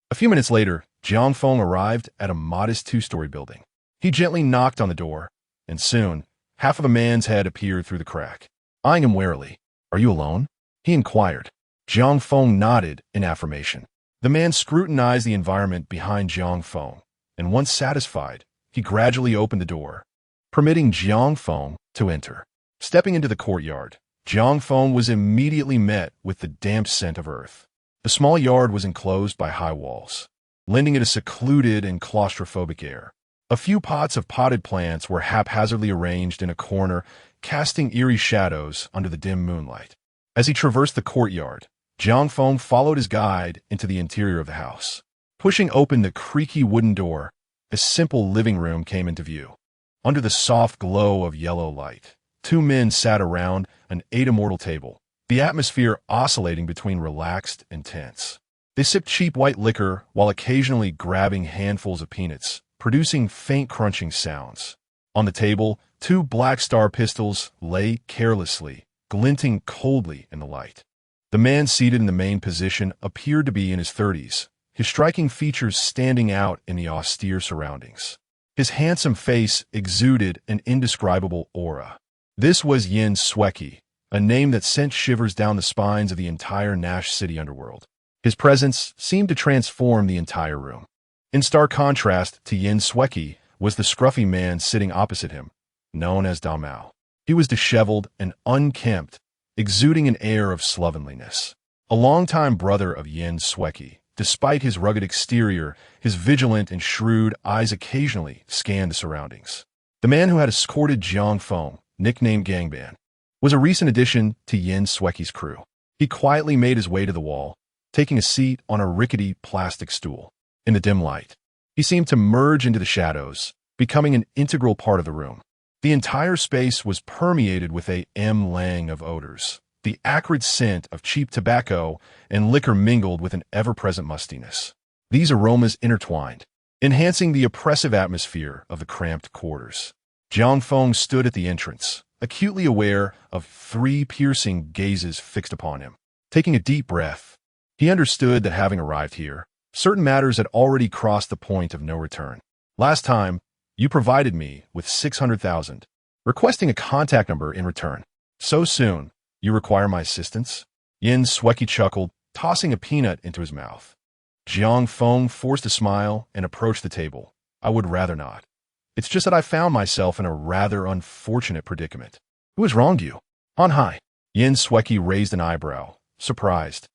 A few minutes later, Jiang Feng arrived at a modest 2-story building. He gently knocked on the door, and soon, half of a man's head appeared through the crack. Eyeing him warily, "Are you alone?" he inquired. Jiang Feng nodded in affirmation. The man scrutinized the environment behind Jiang Feng, and once satisfied, he gradually opened the door, permitting Jiang Feng to enter. Stepping into the courtyard, Jiang Feng was immediately met with the damp scent of earth. The small yard was enclosed by high walls, lending it a secluded and claustrophobic air. A few pots of potted plants were haphazardly arranged in a corner, casting eerie shadows under the dim moonlight. As he traversed the courtyard, Jiang Feng followed his guide into the interior of the house. Pushing open the creaky wooden door, a simple living room came into view. Under the soft glow of yellow light, two men sat around an atemortal table, the atmosphere oscillating between relaxed and tense. They sipped cheap white liquor while occasionally grabbing handfuls of peanuts, producing faint crunching sounds. On the table, two Black Star pistols lay carelessly, glinting coldly in the light. The man seated in the main position appeared to be in his 30s, his striking features standing out in the austere surroundings. His handsome face exuded an indescribable aura. This was Yin Sweki, a name that sent shivers down the spines of the entire Nash City underworld. His presence seemed to transform the entire room. In stark contrast to Yin Sweki was the scruffy man sitting opposite him, known as Da Mao. He was disheveled and unkempt, exuding an air of slovenliness. A longtime brother of Yin Sweki, despite his rugged exterior, his vigilant and shrewd eyes occasionally scanned the surroundings. The man who had escorted Jiang Feng, nicknamed Gangban, was a recent addition to Yin Sweki's crew. He quietly made his way to the wall, taking a seat on a rickety plastic stool. In the dim light, he seemed to merge into the shadows, becoming an integral part of the room. The entire space was permeated with a lang of odors. The acrid scent of cheap tobacco and liquor mingled with an ever-present mustiness. These aromas intertwined, enhancing the oppressive atmosphere of the cramped quarters. Jiang Feng stood at the entrance, acutely aware of three piercing gazes fixed upon him. Taking a deep breath, he understood that having arrived here, certain matters had already crossed the point of no return. Last time, you provided me with 600,000, requesting a contact number in return. So soon, you require my assistance? Yin Sweki chuckled, tossing a peanut into his mouth. Jiang Feng forced a smile and approached the table. I would rather not. It's just that I found myself in a rather unfortunate predicament. Who has wronged you? Han Hai. Yin Sweki raised an eyebrow, surprised.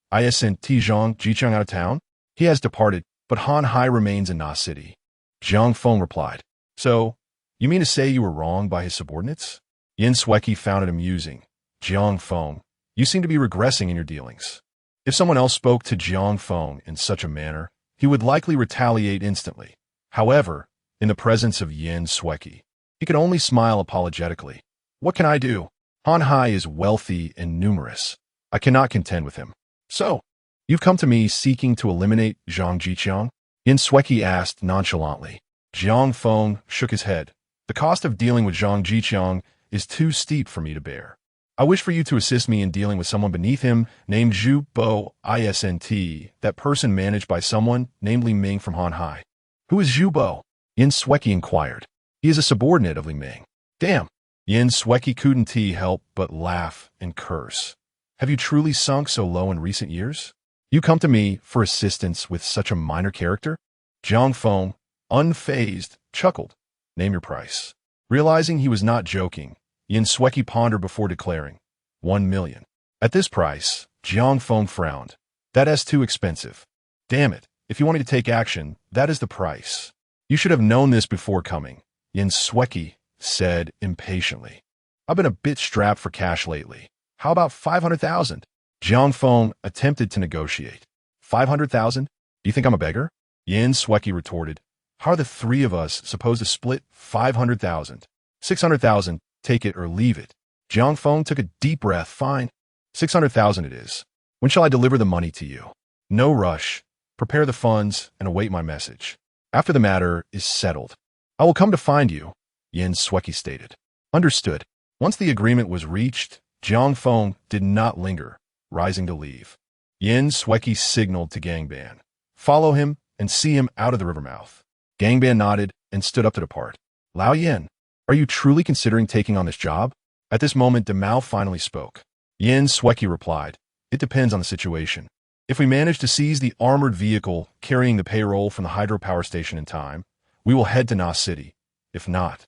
I sent Zhang Jicheng out of town? He has departed, but Han Hai remains in Na City. Jiang Feng replied. So, you mean to say you were wronged by his subordinates? Yin Sweki found it amusing. Jiang Feng, you seem to be regressing in your dealings. If someone else spoke to Jiang Feng in such a manner, he would likely retaliate instantly. However, in the presence of Yin Sweki, he could only smile apologetically. What can I do? Han Hai is wealthy and numerous. I cannot contend with him. So, you've come to me seeking to eliminate Zhang Jiqiang? Yin Sweki asked nonchalantly. Jiang Feng shook his head. The cost of dealing with Zhang Jiqiang is too steep for me to bear. I wish for you to assist me in dealing with someone beneath him named Zhu Bo Isnt, that person managed by someone named Li Ming from Han Hai. Who is Zhu Bo? Yin Sweki inquired. He is a subordinate of Li Ming. Damn. Yin Sweki couldn't help but laugh and curse. Have you truly sunk so low in recent years? You come to me for assistance with such a minor character? Jiang Feng, unfazed, chuckled. Name your price. Realizing he was not joking, Yin Sweki pondered before declaring, 1 million. At this price, Jiang Feng frowned. That is too expensive. Damn it, if you want me to take action, that is the price. You should have known this before coming, Yin Sweki said impatiently. I've been a bit strapped for cash lately. How about 500,000? Jiang Feng attempted to negotiate. 500,000? Do you think I'm a beggar? Yin Sweki retorted. How are the three of us supposed to split 500,000? 600,000, take it or leave it. Jiang Feng took a deep breath. Fine. 600,000 it is. When shall I deliver the money to you? No rush. Prepare the funds and await my message. After the matter is settled, I will come to find you, Yin Sweki stated. Understood. Once the agreement was reached, Jiang Feng did not linger, rising to leave. Yin Sweki signaled to Gangban. Follow him and see him out of the river mouth. Gangban nodded and stood up to depart. Lao Yin, are you truly considering taking on this job? At this moment, Mao finally spoke. Yin Sweki replied, It depends on the situation. If we manage to seize the armored vehicle carrying the payroll from the hydropower station in time, we will head to Na City. If not,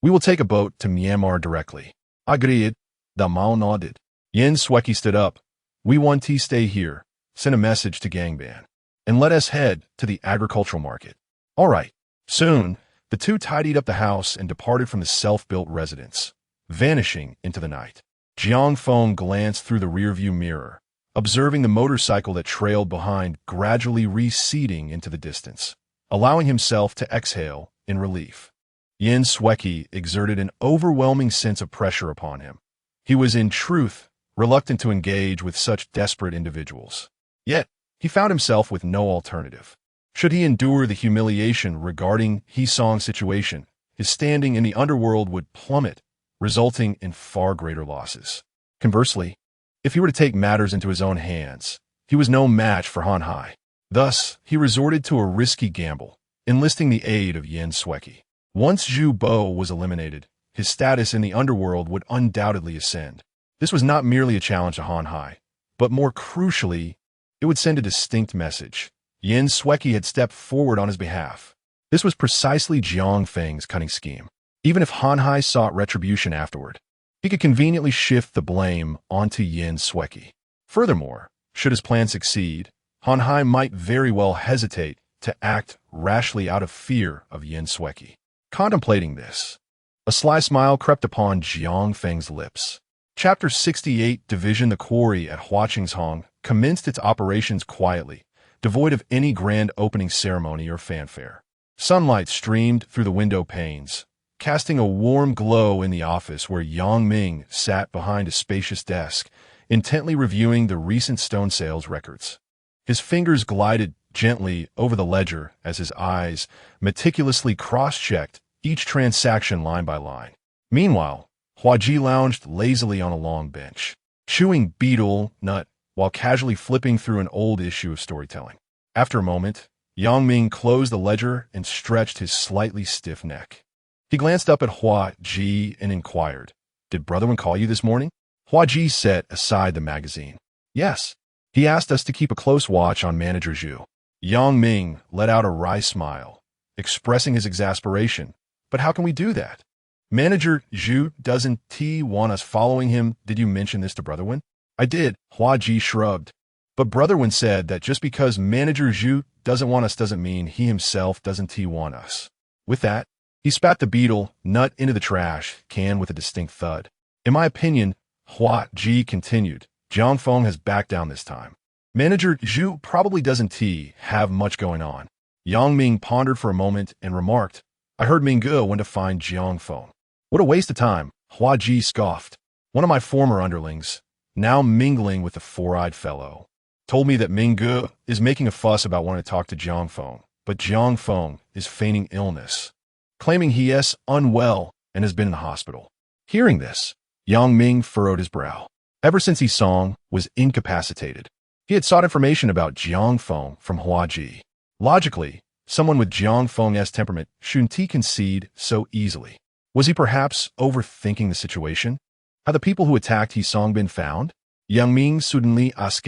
we will take a boat to Myanmar directly. Agreed. The Mao nodded. Yin Sweki stood up. We want to stay here. Send a message to Gangban. And let us head to the agricultural market. All right. Soon, the two tidied up the house and departed from the self-built residence, vanishing into the night. Jiang Feng glanced through the rearview mirror, observing the motorcycle that trailed behind gradually receding into the distance, allowing himself to exhale in relief. Yin Sweki exerted an overwhelming sense of pressure upon him. He was, in truth, reluctant to engage with such desperate individuals. Yet, he found himself with no alternative. Should he endure the humiliation regarding He-song's situation, his standing in the underworld would plummet, resulting in far greater losses. Conversely, if he were to take matters into his own hands, he was no match for Han Hai. Thus, he resorted to a risky gamble, enlisting the aid of Yin Sweki. Once Zhu Bo was eliminated, his status in the underworld would undoubtedly ascend. This was not merely a challenge to Han Hai, but more crucially, it would send a distinct message. Yin Sweki had stepped forward on his behalf. This was precisely Jiang Feng's cunning scheme. Even if Han Hai sought retribution afterward, he could conveniently shift the blame onto Yin Sweki. Furthermore, should his plan succeed, Han Hai might very well hesitate to act rashly out of fear of Yin Sweki. Contemplating this, a sly smile crept upon Jiang Feng's lips. Chapter 68 Division The quarry at Huaqingshang commenced its operations quietly, devoid of any grand opening ceremony or fanfare. Sunlight streamed through the window panes, casting a warm glow in the office where Yang Ming sat behind a spacious desk, intently reviewing the recent stone sales records. His fingers glided gently over the ledger as his eyes meticulously cross-checked each transaction line by line. Meanwhile, Huaji lounged lazily on a long bench, chewing betel nut while casually flipping through an old issue of storytelling. After a moment, Yang Ming closed the ledger and stretched his slightly stiff neck. He glanced up at Huaji and inquired, "Did Brotherman call you this morning?" Huaji set aside the magazine. "Yes. He asked us to keep a close watch on Manager Zhu." Yang Ming let out a wry smile, expressing his exasperation. "But how can we do that? Manager Zhu doesn't want us following him. Did you mention this to Brotherman?" "I did," Huaji shrugged. "But Brotherman said that just because Manager Zhu doesn't want us doesn't mean he himself doesn't want us." With that, he spat the betel nut into the trash can with a distinct thud. "In my opinion," Huaji continued, "Jiang Feng has backed down this time. Manager Zhu probably doesn't have much going on." Yang Ming pondered for a moment and remarked, "I heard Mingge went to find Jiang Feng." "What a waste of time," Huaji scoffed. "One of my former underlings, now mingling with the four-eyed fellow, told me that Mingge is making a fuss about wanting to talk to Jiang Feng, but Jiang Feng is feigning illness, claiming he is unwell and has been in the hospital." Hearing this, Yang Ming furrowed his brow. Ever since He-song was incapacitated, he had sought information about Jiang Feng from Huaji. Logically, someone with Jiang Feng's temperament shouldn't concede so easily. Was he perhaps overthinking the situation? Had the people who attacked He-song been found? Yang Ming suddenly asked,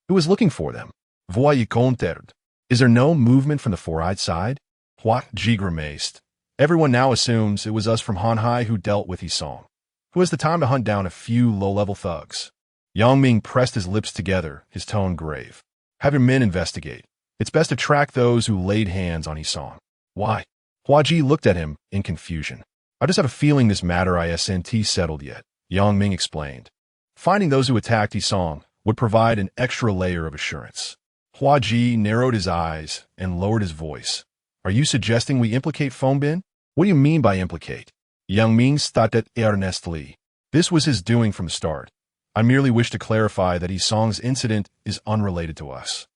"Who was looking for them? Voyez compter. Is there no movement from the four-eyed side?" Huaji grimaced. "Everyone now assumes it was us from Han Hai who dealt with He-song. Who has the time to hunt down a few low-level thugs?" Yang Ming pressed his lips together, his tone grave. "Have your men investigate. It's best to track those who laid hands on He-song." "Why?" Huaji looked at him in confusion. "I just have a feeling this matter isn't settled yet," Yang Ming explained. "Finding those who attacked He-song would provide an extra layer of assurance." Huaji narrowed his eyes and lowered his voice. "Are you suggesting we implicate Fengbin?" "What do you mean by implicate?" Yang Ming started earnestly. "This was his doing from the start. I merely wish to clarify that He-song's incident is unrelated to us."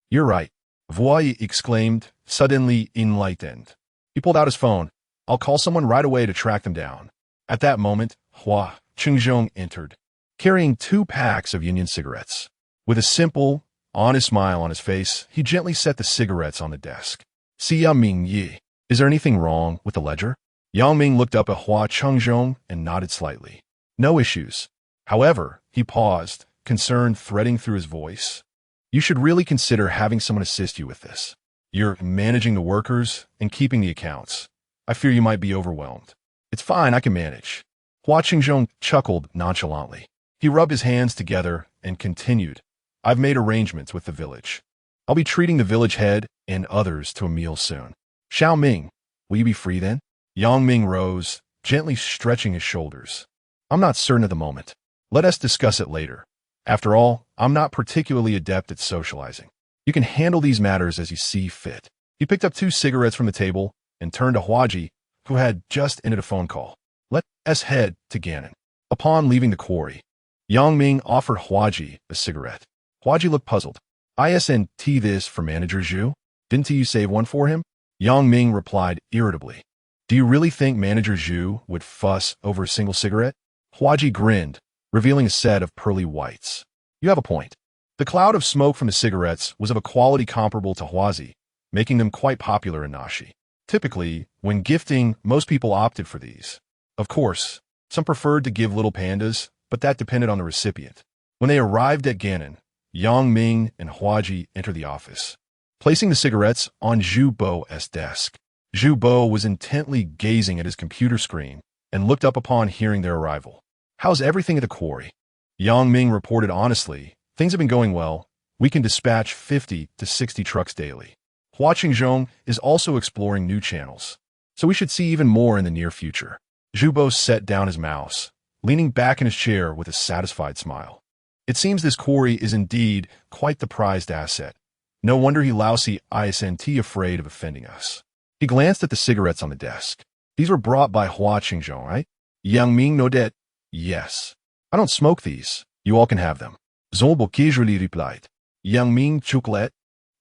"You're right," Voy exclaimed, suddenly enlightened. He pulled out his phone. "I'll call someone right away to track them down." At that moment, Hua Chengzhong entered, carrying 2 packs of Union cigarettes. With a simple, honest smile on his face, he gently set the cigarettes on the desk. "Xia Mingyi, is there anything wrong with the ledger?" Yang Ming looked up at Hua Chengzhong and nodded slightly. "No issues." However, he paused, concern threading through his voice. "You should really consider having someone assist you with this. You're managing the workers and keeping the accounts. I fear you might be overwhelmed." "It's fine, I can manage." Hua Qingzhong chuckled nonchalantly. He rubbed his hands together and continued, I've made arrangements with the village. I'll be treating the village head and others to a meal soon. Xiao Ming, will you be free then? Yang Ming rose, gently stretching his shoulders. I'm not certain at the moment. Let us discuss it later. After all, I'm not particularly adept at socializing. You can handle these matters as you see fit. He picked up 2 cigarettes from the table and turned to Huaji, who had just ended a phone call. Let us head to Gannon. Upon leaving the quarry, Yang Ming offered Huaji a cigarette. Huaji looked puzzled. Isn't this for Manager Zhu? Didn't you save one for him? Yang Ming replied irritably. Do you really think Manager Zhu would fuss over a single cigarette? Huaji grinned, revealing a set of pearly whites. You have a point. The cloud of smoke from the cigarettes was of a quality comparable to Huazi, making them quite popular in Nashi. Typically, when gifting, most people opted for these. Of course, some preferred to give little pandas, but that depended on the recipient. When they arrived at Gannon, Yang Ming and Huaji entered the office, placing the cigarettes on Zhu Bo's desk. Zhu Bo was intently gazing at his computer screen and looked up upon hearing their arrival. How's everything at the quarry? Yang Ming reported honestly, things have been going well. We can dispatch 50 to 60 trucks daily. Hua Qingzhong is also exploring new channels, so we should see even more in the near future. Zhu Bo set down his mouse, leaning back in his chair with a satisfied smile. It seems this quarry is indeed quite the prized asset. No wonder he lousy isn't afraid of offending us. He glanced at the cigarettes on the desk. These were brought by Hua Qingzhong, right? Yang Ming nodded. Yes. I don't smoke these. You all can have them. Zolbo casually replied. Yang Ming chucked,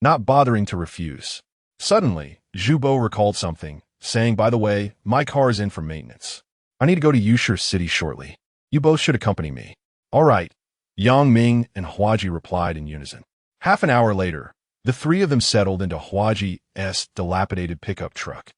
not bothering to refuse. Suddenly, Zhu Bo recalled something, saying, by the way, my car is in for maintenance. I need to go to Yushir City shortly. You both should accompany me. All right. Yang Ming and Huaji replied in unison. Half an hour later, the 3 of them settled into Huaji's dilapidated pickup truck.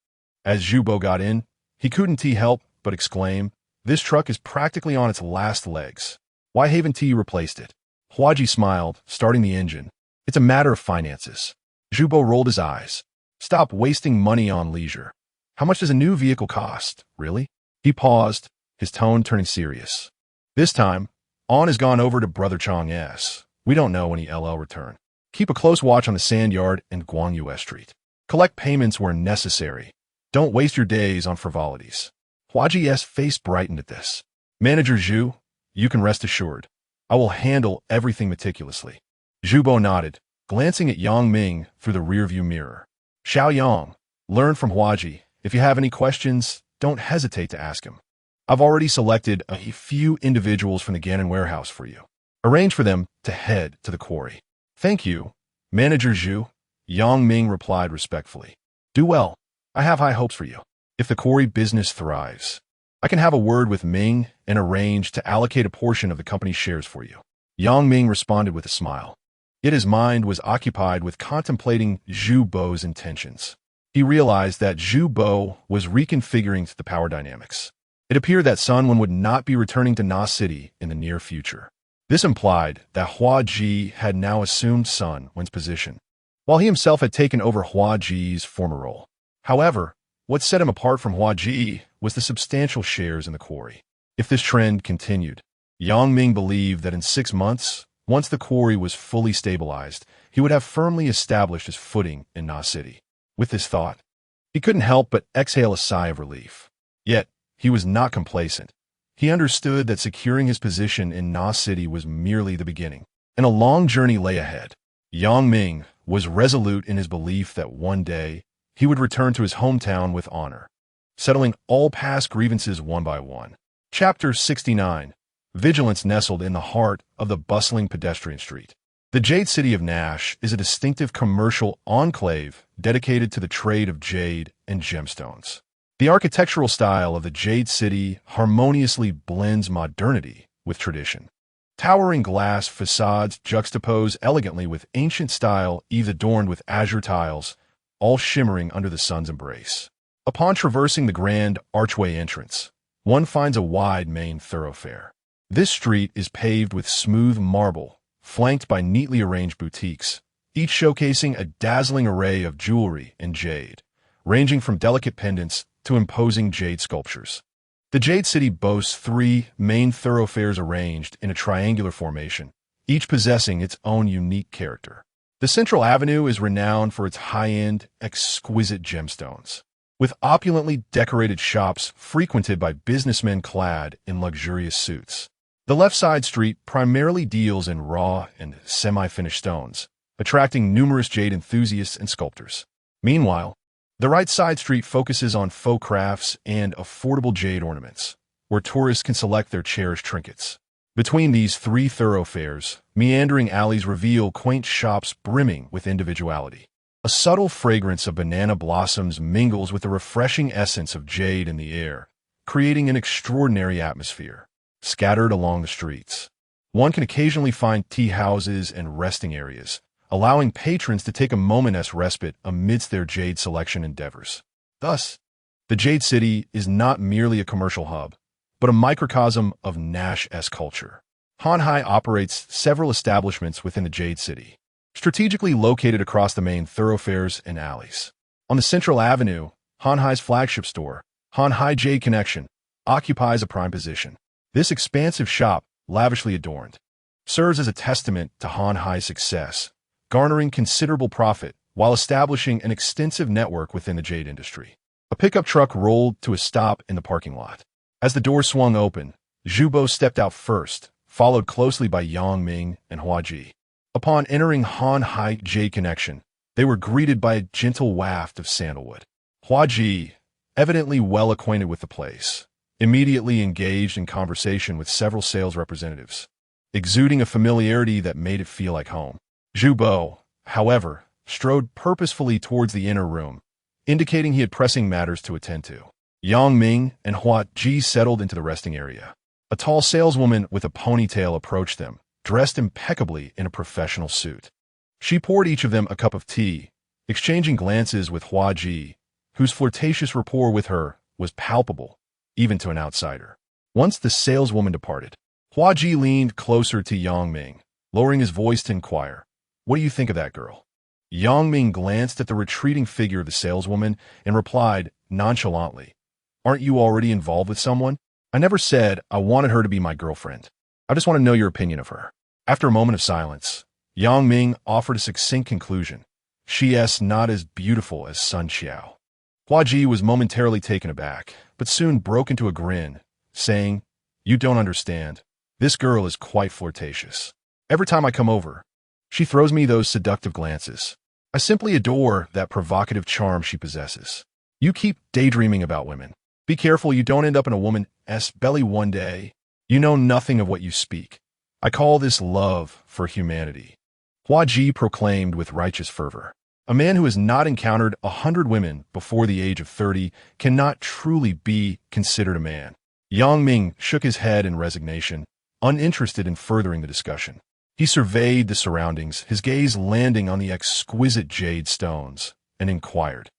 As Zhu Bo got in, he couldn't help but exclaim, this truck is practically on its last legs. Why haven't you replaced it? Huaji smiled, starting the engine. It's a matter of finances. Zhu Bo rolled his eyes. Stop wasting money on leisure. How much does a new vehicle cost, really? He paused, his tone turning serious. This time, On has gone over to Brother Chong S. We don't know when he'll return. Keep a close watch on the sand yard and Guangyu Street. Collect payments where necessary. Don't waste your days on frivolities. Huaji's face brightened at this. Manager Zhu, you can rest assured. I will handle everything meticulously. Zhu Bo nodded, glancing at Yang Ming through the rearview mirror. Xiao Yang, learn from Huaji. If you have any questions, don't hesitate to ask him. I've already selected a few individuals from the Gannon warehouse for you. Arrange for them to head to the quarry. Thank you, Manager Zhu, Yang Ming replied respectfully. Do well. I have high hopes for you. If the quarry business thrives, I can have a word with Ming and arrange to allocate a portion of the company's shares for you. Yang Ming responded with a smile. Yet his mind was occupied with contemplating Zhu Bo's intentions. He realized that Zhu Bo was reconfiguring the power dynamics. It appeared that Sun Wen would not be returning to Na City in the near future. This implied that Hua Ji had now assumed Sun Wen's position, while he himself had taken over Hua Ji's former role. However, what set him apart from Hua Ji was the substantial shares in the quarry. If this trend continued, Yang Ming believed that in 6 months, once the quarry was fully stabilized, he would have firmly established his footing in Na City. With this thought, he couldn't help but exhale a sigh of relief. Yet, he was not complacent. He understood that securing his position in Na City was merely the beginning, and a long journey lay ahead. Yang Ming was resolute in his belief that one day he would return to his hometown with honor, settling all past grievances one by one. Chapter 69. Vigilance nestled in the heart of the bustling pedestrian street. The Jade City of Nash is a distinctive commercial enclave dedicated to the trade of jade and gemstones. The architectural style of the Jade City harmoniously blends modernity with tradition. Towering glass facades juxtapose elegantly with ancient style eaves adorned with azure tiles, all shimmering under the sun's embrace. Upon traversing the grand archway entrance, one finds a wide main thoroughfare. This street is paved with smooth marble, flanked by neatly arranged boutiques, each showcasing a dazzling array of jewelry and jade, ranging from delicate pendants to imposing jade sculptures. The Jade City boasts three main thoroughfares arranged in a triangular formation, each possessing its own unique character. The Central Avenue is renowned for its high-end, exquisite gemstones, with opulently decorated shops frequented by businessmen clad in luxurious suits. The left side street primarily deals in raw and semi-finished stones, attracting numerous jade enthusiasts and sculptors. Meanwhile, the right side street focuses on faux crafts and affordable jade ornaments, where tourists can select their cherished trinkets. Between these three thoroughfares, meandering alleys reveal quaint shops brimming with individuality. A subtle fragrance of banana blossoms mingles with the refreshing essence of jade in the air, creating an extraordinary atmosphere. Scattered along the streets, one can occasionally find tea houses and resting areas, allowing patrons to take a moment's respite amidst their jade selection endeavors. Thus, the Jade City is not merely a commercial hub, but a microcosm of Nash-esque culture. Hanhai operates several establishments within the Jade City, strategically located across the main thoroughfares and alleys. On the Central Avenue, Hanhai's flagship store, Hanhai Jade Connection, occupies a prime position. This expansive shop, lavishly adorned, serves as a testament to Hanhai's success, garnering considerable profit while establishing an extensive network within the jade industry. A pickup truck rolled to a stop in the parking lot. As the door swung open, Zhu Bo stepped out first, followed closely by Yang Ming and Hua Ji. Upon entering Hanhai Jade Connection, they were greeted by a gentle waft of sandalwood. Hua Ji, evidently well acquainted with the place, immediately engaged in conversation with several sales representatives, exuding a familiarity that made it feel like home. Zhu Bo, however, strode purposefully towards the inner room, indicating he had pressing matters to attend to. Yang Ming and Hua Ji settled into the resting area. A tall saleswoman with a ponytail approached them, dressed impeccably in a professional suit. She poured each of them a cup of tea, exchanging glances with Hua Ji, whose flirtatious rapport with her was palpable, even to an outsider. Once the saleswoman departed, Hua Ji leaned closer to Yang Ming, lowering his voice to inquire, "What do you think of that girl?" Yang Ming glanced at the retreating figure of the saleswoman and replied nonchalantly, "Aren't you already involved with someone? I never said I wanted her to be my girlfriend. I just want to know your opinion of her." After a moment of silence, Yang Ming offered a succinct conclusion. "She is not as beautiful as Sun Xiao." Hua Ji was momentarily taken aback, but soon broke into a grin, saying, "You don't understand. This girl is quite flirtatious. Every time I come over, she throws me those seductive glances. I simply adore that provocative charm she possesses. You keep daydreaming about women. Be careful you don't end up in a woman's belly one day. You know nothing of what you speak. I call this love for humanity." Hua Ji proclaimed with righteous fervor. A man who has not encountered 100 women before the age of 30 cannot truly be considered a man. Yang Ming shook his head in resignation, uninterested in furthering the discussion. He surveyed the surroundings, his gaze landing on the exquisite jade stones, and inquired,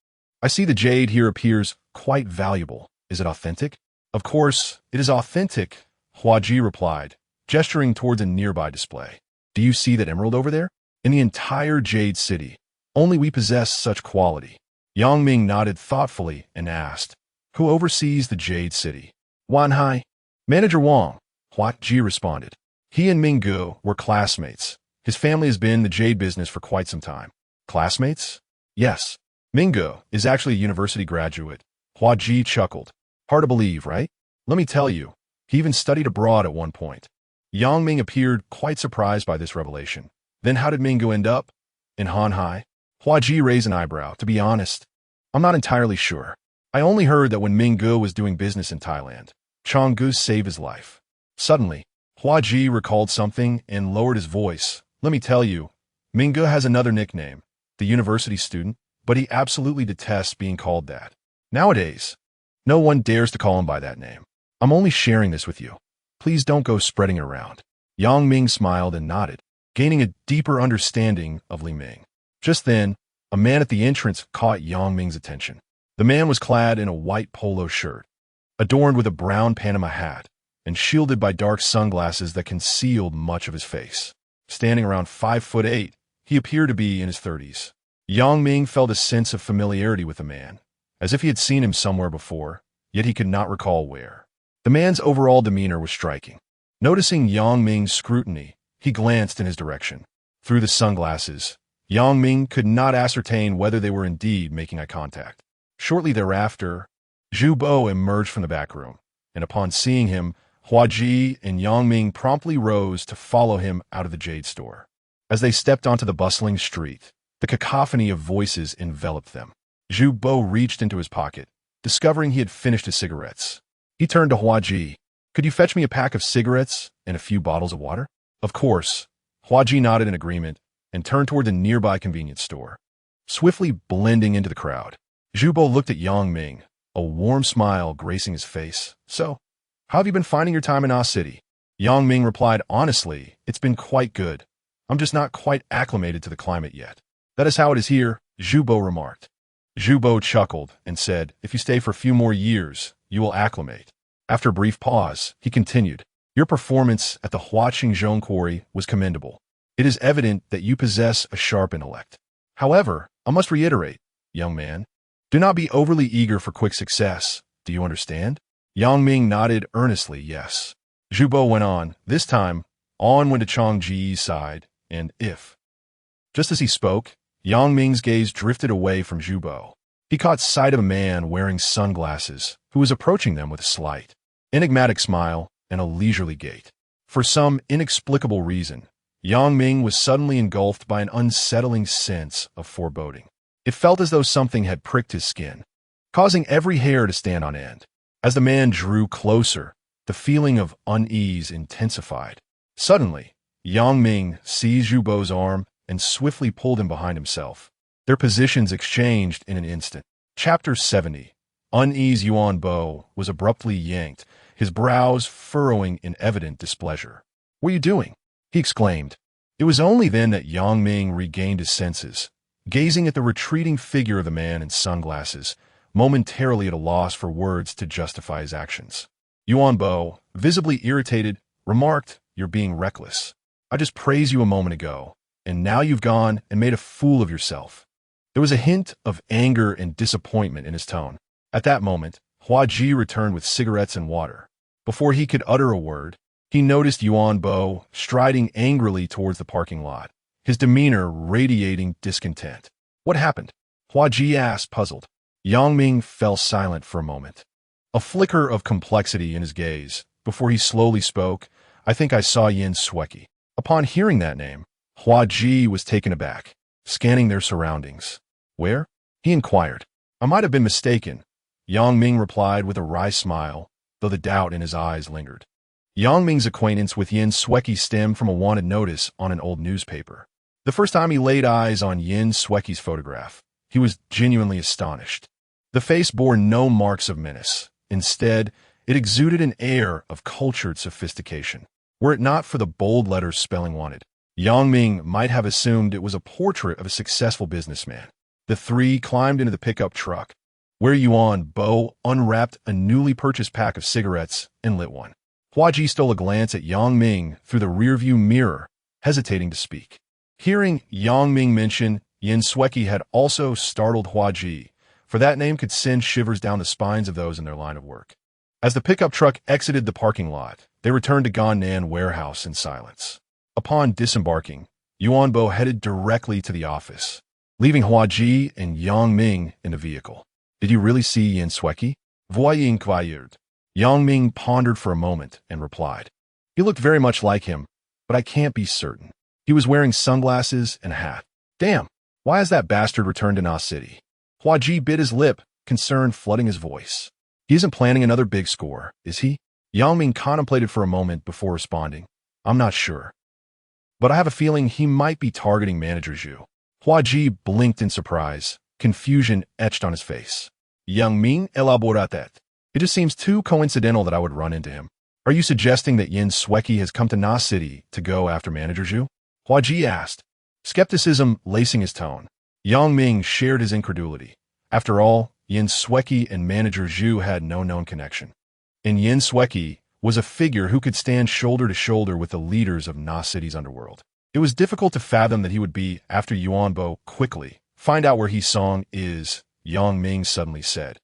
"I see the jade here appears quite valuable. Is it authentic?" "Of course, it is authentic," Hua Ji replied, gesturing towards a nearby display. "Do you see that emerald over there? In the entire Jade City, only we possess such quality." Yang Ming nodded thoughtfully and asked, "Who oversees the Jade City?" "Wanhai. Manager Wang," Hua Ji responded. He and Minggu were classmates. His family has been in the jade business for quite some time. "Classmates?" "Yes. Minggu is actually a university graduate." Hua Ji chuckled. "Hard to believe, right? Let me tell you, he even studied abroad at one point." Yang Ming appeared quite surprised by this revelation. "Then how did Minggu end up in Hanhai?" Hua Ji raised an eyebrow. "To be honest, I'm not entirely sure. I only heard that when Minggu was doing business in Thailand, Changgu saved his life." Suddenly, Hua Ji recalled something and lowered his voice. "Let me tell you, Minggu has another nickname, the university student, but he absolutely detests being called that. Nowadays, no one dares to call him by that name. I'm only sharing this with you. Please don't go spreading it around." Yang Ming smiled and nodded, gaining a deeper understanding of Li Ming. Just then, a man at the entrance caught Yang Ming's attention. The man was clad in a white polo shirt, adorned with a brown Panama hat, and shielded by dark sunglasses that concealed much of his face. Standing around 5'8", he appeared to be in his 30s. Yang Ming felt a sense of familiarity with the man, as if he had seen him somewhere before, yet he could not recall where. The man's overall demeanor was striking. Noticing Yang Ming's scrutiny, he glanced in his direction. Through the sunglasses, Yang Ming could not ascertain whether they were indeed making eye contact. Shortly thereafter, Zhu Bo emerged from the back room, and upon seeing him, Hua Ji and Yang Ming promptly rose to follow him out of the jade store. As they stepped onto the bustling street, the cacophony of voices enveloped them. Zhu Bo reached into his pocket, discovering he had finished his cigarettes. He turned to Hua Ji. "Could you fetch me a pack of cigarettes and a few bottles of water?" "Of course." Hua Ji nodded in agreement and turned toward the nearby convenience store. Swiftly blending into the crowd, Zhu Bo looked at Yang Ming, a warm smile gracing his face. "So, how have you been finding your time in Ah City?" Yang Ming replied, "Honestly, it's been quite good. I'm just not quite acclimated to the climate yet." "That is how it is here," Zhu Bo remarked. Zhu Bo chuckled and said, "If you stay for a few more years, you will acclimate." After a brief pause, he continued, "Your performance at the Huaqingzhong quarry was commendable. It is evident that you possess a sharp intellect. However, I must reiterate, young man, do not be overly eager for quick success. Do you understand?" Yang Ming nodded earnestly, yes. Zhu Bo went on. This time, on went to Chang Ji's side, and if. Just as he spoke, Yang Ming's gaze drifted away from Zhu Bo. He caught sight of a man wearing sunglasses who was approaching them with a slight, enigmatic smile and a leisurely gait. For some inexplicable reason, Yang Ming was suddenly engulfed by an unsettling sense of foreboding. It felt as though something had pricked his skin, causing every hair to stand on end. As the man drew closer, the feeling of unease intensified. Suddenly, Yang Ming seized Zhu Bo's arm and swiftly pulled him behind himself. Their positions exchanged in an instant. Chapter 70. Unease Yuan Bo was abruptly yanked, his brows furrowing in evident displeasure. "What are you doing?" he exclaimed. It was only then that Yang Ming regained his senses, gazing at the retreating figure of the man in sunglasses, momentarily at a loss for words to justify his actions. Yuan Bo, visibly irritated, remarked, "You're being reckless. I just praised you a moment ago, and now you've gone and made a fool of yourself." There was a hint of anger and disappointment in his tone. At that moment, Hua Ji returned with cigarettes and water. Before he could utter a word, he noticed Yuan Bo striding angrily towards the parking lot, his demeanor radiating discontent. "What happened?" Hua Ji asked, puzzled. Yang Ming fell silent for a moment, a flicker of complexity in his gaze, before he slowly spoke. "I think I saw Yin Sweki." Upon hearing that name, Hua Ji was taken aback, scanning their surroundings. "Where?" he inquired. "I might have been mistaken," Yang Ming replied with a wry smile, though the doubt in his eyes lingered. Yang Ming's acquaintance with Yin Sweki stemmed from a wanted notice on an old newspaper. The first time he laid eyes on Yin Sweki's photograph, he was genuinely astonished. The face bore no marks of menace. Instead, it exuded an air of cultured sophistication. Were it not for the bold letters spelling wanted, Yang Ming might have assumed it was a portrait of a successful businessman. The three climbed into the pickup truck, where Yuan Bo unwrapped a newly purchased pack of cigarettes and lit one. Hua Ji stole a glance at Yang Ming through the rearview mirror, hesitating to speak. Hearing Yang Ming mention Yin Sweki had also startled Hua Ji, for that name could send shivers down the spines of those in their line of work. As the pickup truck exited the parking lot, they returned to Gannan warehouse in silence. Upon disembarking, Yuan Bo headed directly to the office, leaving Hua Ji and Yang Ming in the vehicle. "Did you really see Yin Sweki?" Voyez inquired. Yang Ming pondered for a moment and replied, "He looked very much like him, but I can't be certain. He was wearing sunglasses and a hat." "Damn, why has that bastard returned to Na City?" Hua Ji bit his lip, concern flooding his voice. "He isn't planning another big score, is he?" Yang Ming contemplated for a moment before responding, "I'm not sure, but I have a feeling he might be targeting Manager Zhu." Hua Ji blinked in surprise, confusion etched on his face. "Yang Ming elaboratet. It just seems too coincidental that I would run into him. Are you suggesting that Yin Sweki has come to Na City to go after Manager Zhu?" Hua Ji asked, skepticism lacing his tone. Yang Ming shared his incredulity. After all, Yin Sweki and Manager Zhu had no known connection. And Yin Sweki was a figure who could stand shoulder to shoulder with the leaders of Na City's underworld. It was difficult to fathom that he would be after Yuan Bo quickly. "Find out where He Song is," Yang Ming suddenly said.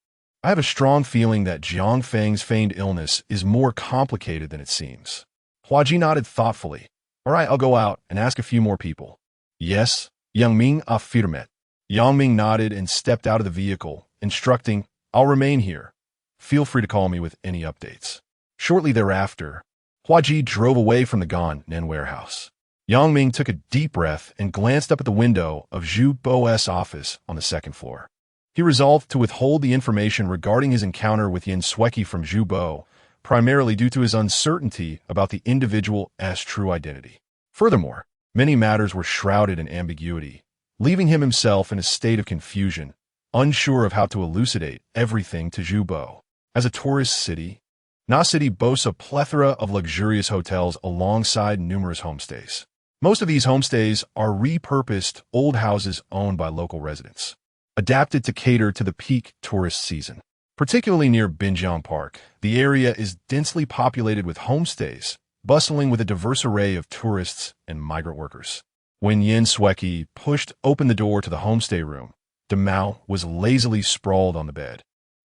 I have a strong feeling that Jiang Feng's feigned illness is more complicated than it seems. Huaji nodded thoughtfully. All right, I'll go out and ask a few more people. Yes, Yang Ming affirmed. Yang Ming nodded and stepped out of the vehicle, instructing, I'll remain here. Feel free to call me with any updates. Shortly thereafter, Huaji drove away from the Gan warehouse. Yang Ming took a deep breath and glanced up at the window of Zhu Bo's office on the second floor. He resolved to withhold the information regarding his encounter with Yin Sweki from Zhu Bo, primarily due to his uncertainty about the individual's true identity. Furthermore, many matters were shrouded in ambiguity, leaving him himself in a state of confusion, unsure of how to elucidate everything to Zhu Bo. As a tourist city, Na City boasts a plethora of luxurious hotels alongside numerous homestays. Most of these homestays are repurposed old houses owned by local residents, adapted to cater to the peak tourist season. Particularly near Binjiang Park, the area is densely populated with homestays, bustling with a diverse array of tourists and migrant workers. When Yin Sweki pushed open the door to the homestay room, Demao was lazily sprawled on the bed,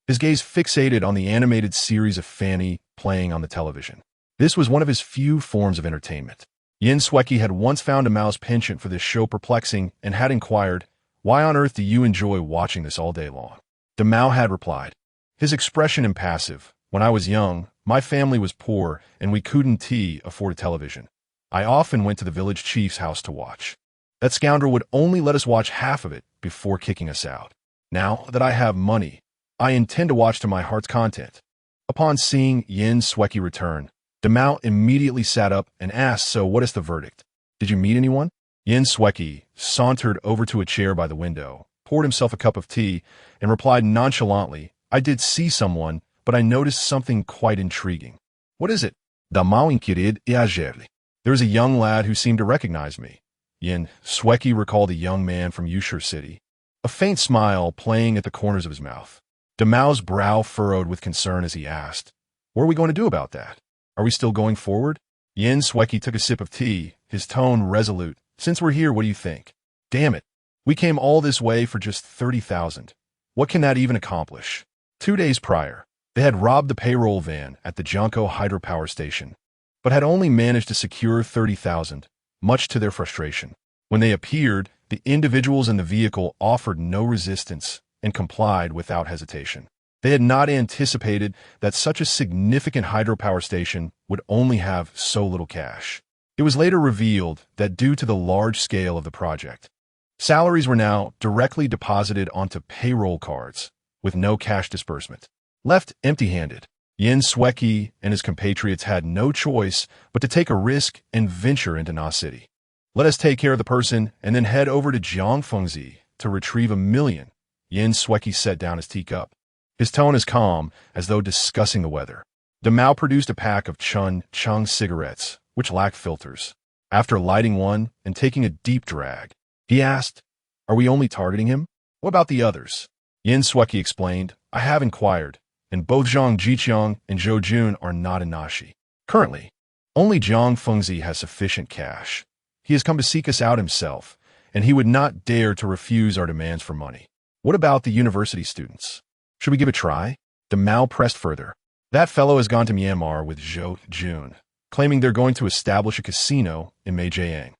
his gaze fixated on the animated series of Fanny playing on the television. This was one of his few forms of entertainment. Yin Sweki had once found Demao's penchant for this show perplexing and had inquired, Why on earth do you enjoy watching this all day long? Demao had replied, his expression impassive, When I was young, my family was poor and we couldn't afford a television. I often went to the village chief's house to watch. That scoundrel would only let us watch half of it before kicking us out. Now that I have money, I intend to watch to my heart's content. Upon seeing Yin Sweki return, Demao immediately sat up and asked, So what is the verdict? Did you meet anyone? Yin Sweki sauntered over to a chair by the window, poured himself a cup of tea, and replied nonchalantly, I did see someone, but I noticed something quite intriguing. What is it? Demao inquired agévement. There is a young lad who seemed to recognize me. Yin Sweki recalled a young man from Yushur City, a faint smile playing at the corners of his mouth. Demao's brow furrowed with concern as he asked, What are we going to do about that? Are we still going forward? Yin Sweki took a sip of tea, his tone resolute. Since we're here, what do you think? Damn it. We came all this way for just 30,000. What can that even accomplish? 2 days prior, they had robbed the payroll van at the Jiangkou hydropower station, but had only managed to secure 30,000, much to their frustration. When they appeared, the individuals in the vehicle offered no resistance and complied without hesitation. They had not anticipated that such a significant hydropower station would only have so little cash. It was later revealed that due to the large scale of the project, salaries were now directly deposited onto payroll cards with no cash disbursement. Left empty-handed, Yin Sweki and his compatriots had no choice but to take a risk and venture into Na City. Let us take care of the person and then head over to Jiangfengzi to retrieve $1 million. Yin Sweki set down his teacup, his tone as calm as though discussing the weather. Demao produced a pack of Chun Chung cigarettes, which lacked filters. After lighting one and taking a deep drag, he asked, Are we only targeting him? What about the others? Yin Sweki explained, I have inquired, and both Zhang Jiqiang and Zhou Jun are not in Nashi. Currently, only Jiang Fengzi has sufficient cash. He has come to seek us out himself, and he would not dare to refuse our demands for money. What about the university students? Should we give a try? Demao pressed further. That fellow has gone to Myanmar with Zhou Jun, claiming they're going to establish a casino in Meijiang.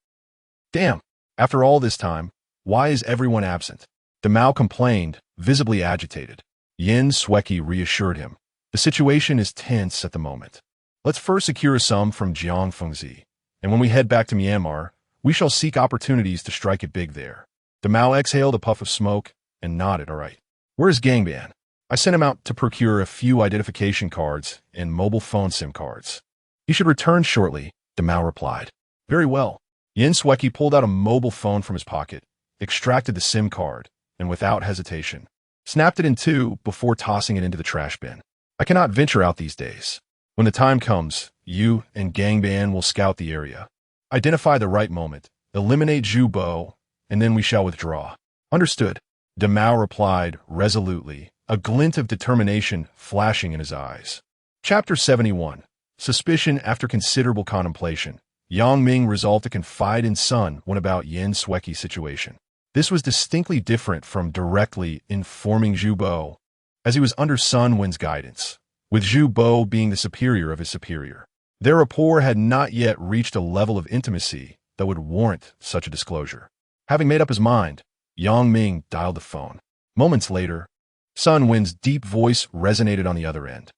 Damn, after all this time, why is everyone absent? Demao complained, visibly agitated. Yin Sweki reassured him. The situation is tense at the moment. Let's first secure a sum from Jiang Fengzi, and when we head back to Myanmar, we shall seek opportunities to strike it big there. Demao exhaled a puff of smoke and nodded, all right. Where's Gangban? I sent him out to procure a few identification cards and mobile phone SIM cards. He should return shortly, Demao replied. Very well. Yin Sweki pulled out a mobile phone from his pocket, extracted the SIM card, and without hesitation, snapped it in two before tossing it into the trash bin. I cannot venture out these days. When the time comes, you and Gangban will scout the area, identify the right moment, eliminate Zhu Bo, and then we shall withdraw. Understood. Demao replied resolutely, a glint of determination flashing in his eyes. Chapter 71. Suspicion after considerable contemplation. Yang Ming resolved to confide in Sun when about Yin Sweki's situation. This was distinctly different from directly informing Zhu Bo. as he was under Sun Wen's guidance, with Zhu Bo being the superior of his superior. Their rapport had not yet reached a level of intimacy that would warrant such a disclosure. Having made up his mind, Yang Ming dialed the phone. Moments later, Sun Wen's deep voice resonated on the other end.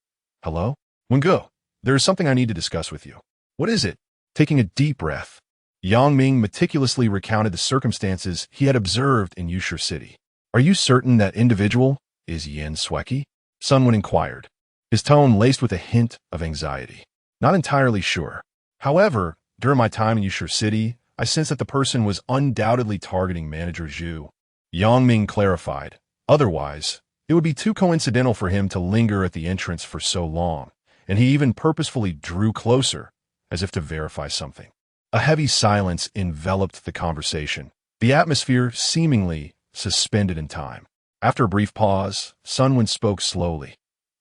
"Hello? Wengu, there is something I need to discuss with you." "What is it?" Taking a deep breath, Yang Ming meticulously recounted the circumstances he had observed in Yushi City. "Are you certain that individual is Yen Sweki?" Sun Wen inquired, his tone laced with a hint of anxiety. "Not entirely sure. However, during my time in Yushi City, I sensed that the person was undoubtedly targeting Manager Zhu." Yang Ming clarified. Otherwise, it would be too coincidental for him to linger at the entrance for so long, and he even purposefully drew closer, as if to verify something. A heavy silence enveloped the conversation, the atmosphere seemingly suspended in time. After a brief pause, Sun Wen spoke slowly.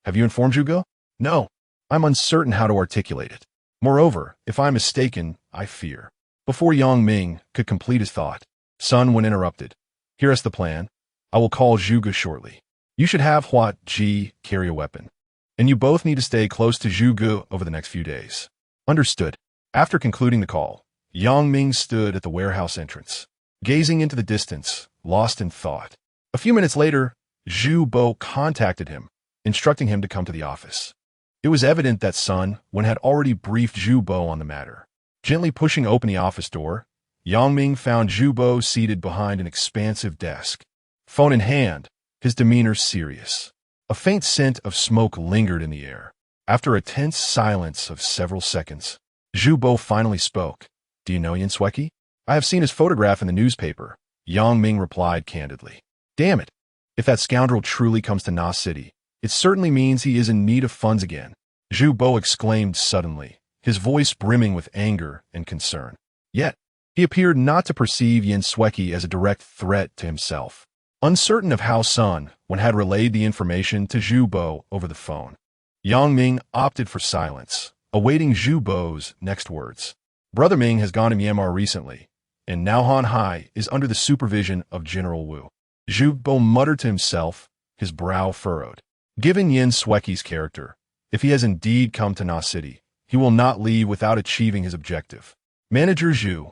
"Have you informed Zhuge?" "No. I'm uncertain how to articulate it. Moreover, if I'm mistaken, I fear." Before Yang Ming could complete his thought, Sun Wen interrupted. "Here is the plan. I will call Zhuge shortly. You should have Hua Ji carry a weapon, and you both need to stay close to Zhuge over the next few days." "Understood." After concluding the call, Yang Ming stood at the warehouse entrance, gazing into the distance, lost in thought. A few minutes later, Zhu Bo contacted him, instructing him to come to the office. It was evident that Sun Wen had already briefed Zhu Bo on the matter. Gently pushing open the office door, Yang Ming found Zhu Bo seated behind an expansive desk. Phone in hand, his demeanor serious. A faint scent of smoke lingered in the air. After a tense silence of several seconds, Zhu Bo finally spoke. "Do you know Yen Sweki?" "I have seen his photograph in the newspaper," Yang Ming replied candidly. "Damn it. If that scoundrel truly comes to Na City, it certainly means he is in need of funds again," Zhu Bo exclaimed suddenly, his voice brimming with anger and concern. Yet, he appeared not to perceive Yen Sweki as a direct threat to himself. Uncertain of how Sun Wen had relayed the information to Zhu Bo over the phone, Yang Ming opted for silence, awaiting Zhu Bo's next words. "Brother Ming has gone to Myanmar recently, and now Han Hai is under the supervision of General Wu." Zhu Bo muttered to himself, his brow furrowed. Given Yen Sweki's character, if he has indeed come to Na City, he will not leave without achieving his objective. "Manager Zhu,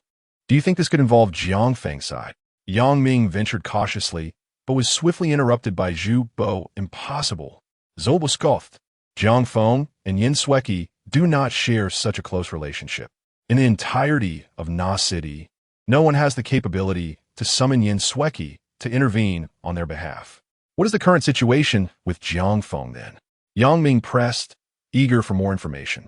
do you think this could involve Jiang Feng's side?" Yang Ming ventured cautiously, but was swiftly interrupted by Zhu Bo. "Impossible. Zolba scoffed. Jiang Feng and Yen Sweki do not share such a close relationship. In the entirety of Na City, no one has the capability to summon Yen Sweki to intervene on their behalf." "What is the current situation with Jiang Feng then?" Yang Ming pressed, eager for more information.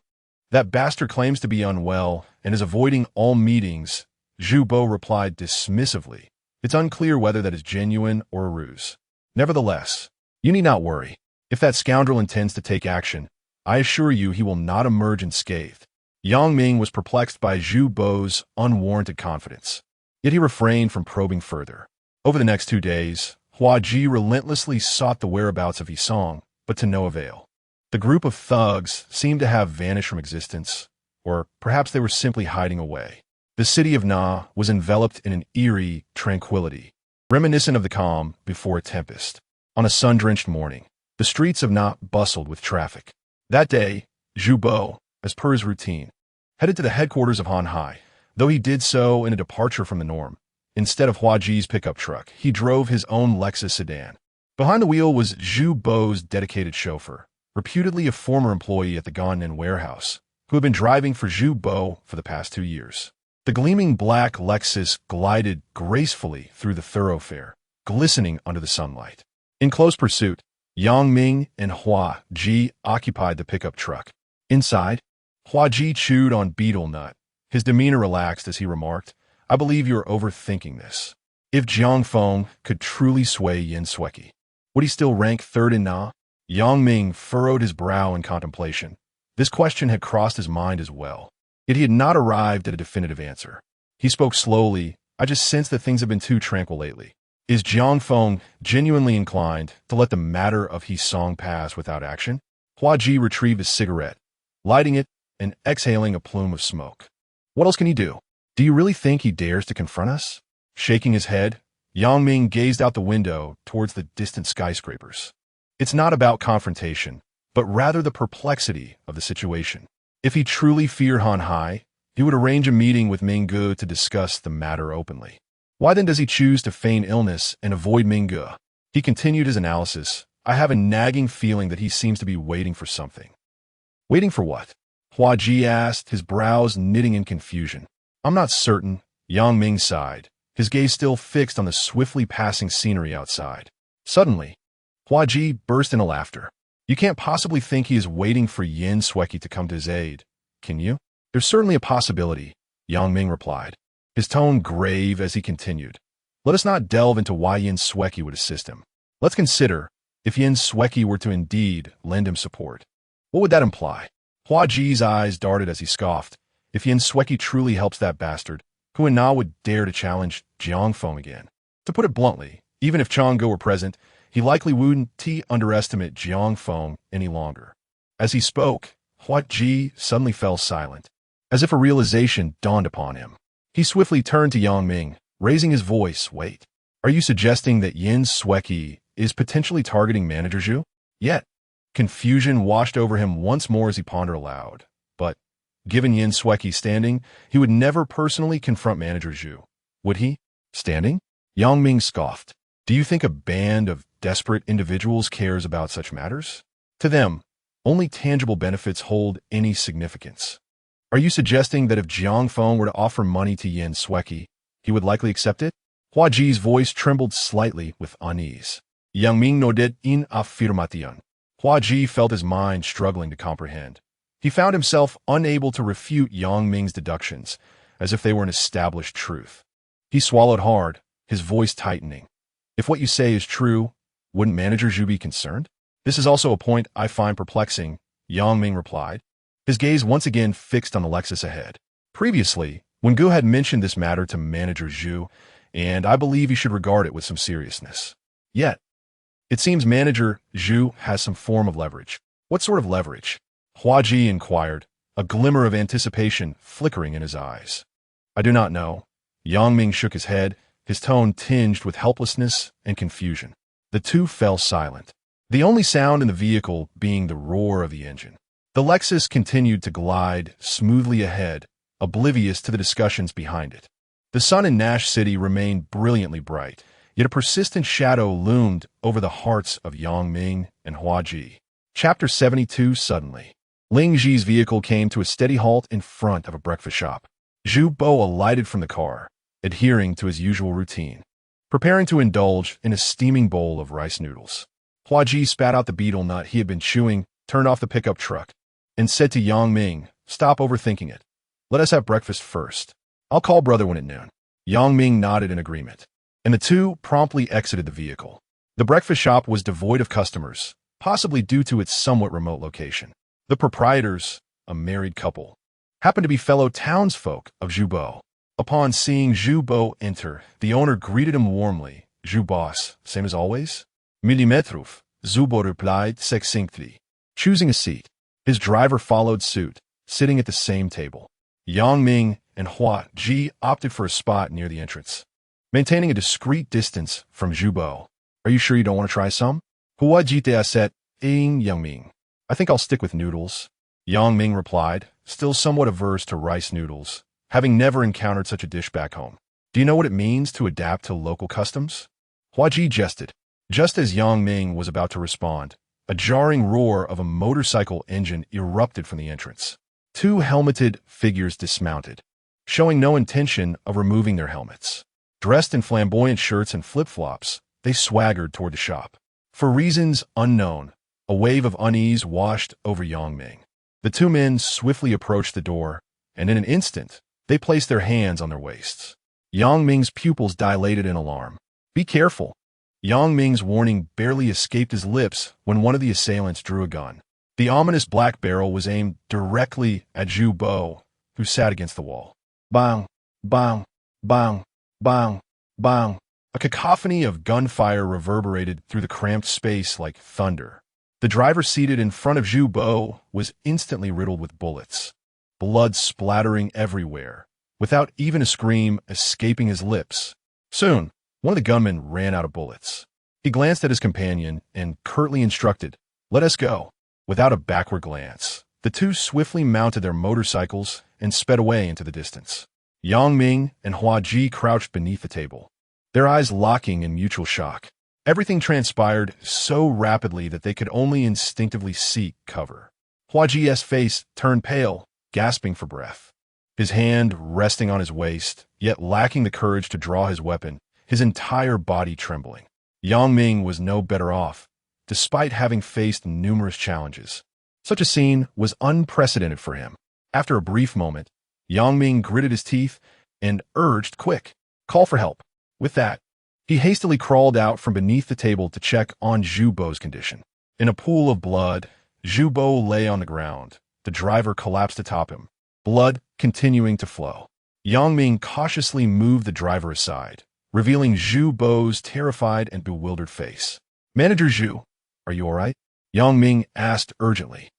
"That bastard claims to be unwell and is avoiding all meetings," Zhu Bo replied dismissively. "It's unclear whether that is genuine or a ruse. Nevertheless, you need not worry. If that scoundrel intends to take action, I assure you he will not emerge unscathed." Yang Ming was perplexed by Zhu Bo's unwarranted confidence, yet he refrained from probing further. Over the next 2 days, Hua Ji relentlessly sought the whereabouts of Yisong, but to no avail. The group of thugs seemed to have vanished from existence, or perhaps they were simply hiding away. The city of Na was enveloped in an eerie tranquility, reminiscent of the calm before a tempest. On a sun-drenched morning, the streets of Na bustled with traffic. That day, Zhu Bo, as per his routine, headed to the headquarters of Han Hai, though he did so in a departure from the norm. Instead of Hua Ji's pickup truck, he drove his own Lexus sedan. Behind the wheel was Zhu Bo's dedicated chauffeur, reputedly a former employee at the Gannan warehouse, who had been driving for Zhu Bo for the past 2 years. The gleaming black Lexus glided gracefully through the thoroughfare, glistening under the sunlight. In close pursuit, Yang Ming and Hua Ji occupied the pickup truck. Inside, Hua Ji chewed on betel nut. His demeanor relaxed as he remarked, "I believe you are overthinking this. If Jiang Feng could truly sway Yen Sweki, would he still rank third in Na?" Yang Ming furrowed his brow in contemplation. This question had crossed his mind as well, yet he had not arrived at a definitive answer. He spoke slowly. "I just sense that things have been too tranquil lately. Is Jiang Feng genuinely inclined to let the matter of Yisong pass without action?" Hua Ji retrieved his cigarette, lighting it and exhaling a plume of smoke. "What else can he do? Do you really think he dares to confront us?" Shaking his head, Yang Ming gazed out the window towards the distant skyscrapers. It's not about confrontation, but rather the perplexity of the situation. If he truly feared Han Hai, he would arrange a meeting with Ming Ge to discuss the matter openly. Why then does he choose to feign illness and avoid Ming Ge? He continued his analysis. I have a nagging feeling that he seems to be waiting for something. Waiting for what? Hua Ji asked, his brows knitting in confusion. I'm not certain, Yang Ming sighed, his gaze still fixed on the swiftly passing scenery outside. Suddenly, Hua Ji burst into laughter. You can't possibly think he is waiting for Yin Sweki to come to his aid, can you? There's certainly a possibility, Yang Ming replied, his tone grave as he continued. Let us not delve into why Yin Sweki would assist him. Let's consider, if Yin Sweki were to indeed lend him support, what would that imply? Hua Ji's eyes darted as he scoffed. If Yin Sweki truly helps that bastard, who and Na would dare to challenge Jiang Feng again? To put it bluntly, even if Chang'e were present, he likely wouldn't underestimate Jiang Feng any longer. As he spoke, Hua Ji suddenly fell silent, as if a realization dawned upon him. He swiftly turned to Yang Ming, raising his voice. Wait, are you suggesting that Yin Sweki is potentially targeting Manager Zhu? Yet, confusion washed over him once more as he pondered aloud. But, given Yin Sweki's standing, he would never personally confront Manager Zhu. Would he? Standing? Yang Ming scoffed. Do you think a band of desperate individuals cares about such matters? To them, only tangible benefits hold any significance. Are you suggesting that if Jiang Feng were to offer money to Yin Sweki, he would likely accept it? Hua Ji's voice trembled slightly with unease. Yang Ming nodded in affirmation. Hua Ji felt his mind struggling to comprehend. He found himself unable to refute Yang Ming's deductions, as if they were an established truth. He swallowed hard, his voice tightening. If what you say is true, wouldn't Manager Zhu be concerned? This is also a point I find perplexing, Yang Ming replied, his gaze once again fixed on the Lexus ahead. Previously, when Gu had mentioned this matter to Manager Zhu, and I believe he should regard it with some seriousness. Yet, it seems Manager Zhu has some form of leverage. What sort of leverage? Hua Ji inquired, a glimmer of anticipation flickering in his eyes. I do not know. Yang Ming shook his head, his tone tinged with helplessness and confusion. The two fell silent, the only sound in the vehicle being the roar of the engine. The Lexus continued to glide smoothly ahead, oblivious to the discussions behind it. The sun in Nash City remained brilliantly bright, yet a persistent shadow loomed over the hearts of Yang Ming and Hua Ji. Chapter 72. Suddenly, Ling Ji's vehicle came to a steady halt in front of a breakfast shop. Zhu Bo alighted from the car, adhering to his usual routine, preparing to indulge in a steaming bowl of rice noodles. Hua Ji spat out the betel nut he had been chewing, turned off the pickup truck, and said to Yang Ming, "Stop overthinking it. Let us have breakfast first. I'll call brother when at noon." Yang Ming nodded in agreement, and the two promptly exited the vehicle. The breakfast shop was devoid of customers, possibly due to its somewhat remote location. The proprietors, a married couple, happened to be fellow townsfolk of Zhu Bo. Upon seeing Zhu Bo enter, the owner greeted him warmly. "Zhu boss, same as always?" "Millimetrov," Zhu Bo replied succinctly, choosing a seat. His driver followed suit, sitting at the same table. Yang Ming and Hua Ji opted for a spot near the entrance, maintaining a discreet distance from Zhu Bo. "Are you sure you don't want to try some?" Hua Ji said, Yang Ming. "I think I'll stick with noodles," Yang Ming replied, still somewhat averse to rice noodles, having never encountered such a dish back home. "Do you know what it means to adapt to local customs?" Hua Ji jested. Just as Yang Ming was about to respond, a jarring roar of a motorcycle engine erupted from the entrance. Two helmeted figures dismounted, showing no intention of removing their helmets. Dressed in flamboyant shirts and flip-flops, they swaggered toward the shop. For reasons unknown, a wave of unease washed over Yang Ming. The two men swiftly approached the door, and in an instant, they placed their hands on their waists. Yang Ming's pupils dilated in alarm. "Be careful." Yang Ming's warning barely escaped his lips when one of the assailants drew a gun. The ominous black barrel was aimed directly at Zhu Bo, who sat against the wall. Bang, bang, bang, bang, bang. A cacophony of gunfire reverberated through the cramped space like thunder. The driver seated in front of Zhu Bo was instantly riddled with bullets, blood splattering everywhere, without even a scream escaping his lips. Soon, one of the gunmen ran out of bullets. He glanced at his companion and curtly instructed, "Let us go." Without a backward glance, the two swiftly mounted their motorcycles and sped away into the distance. Yang Ming and Hua Ji crouched beneath the table, their eyes locking in mutual shock. Everything transpired so rapidly that they could only instinctively seek cover. Hua Ji's face turned pale, gasping for breath. His hand resting on his waist, yet lacking the courage to draw his weapon, his entire body trembling. Yang Ming was no better off, despite having faced numerous challenges. Such a scene was unprecedented for him. After a brief moment, Yang Ming gritted his teeth and urged, "Quick, call for help." With that, he hastily crawled out from beneath the table to check on Zhu Bo's condition. In a pool of blood, Zhu Bo lay on the ground. The driver collapsed atop him, blood continuing to flow. Yang Ming cautiously moved the driver aside, revealing Zhu Bo's terrified and bewildered face. "Manager Zhu, are you all right?" Yang Ming asked urgently.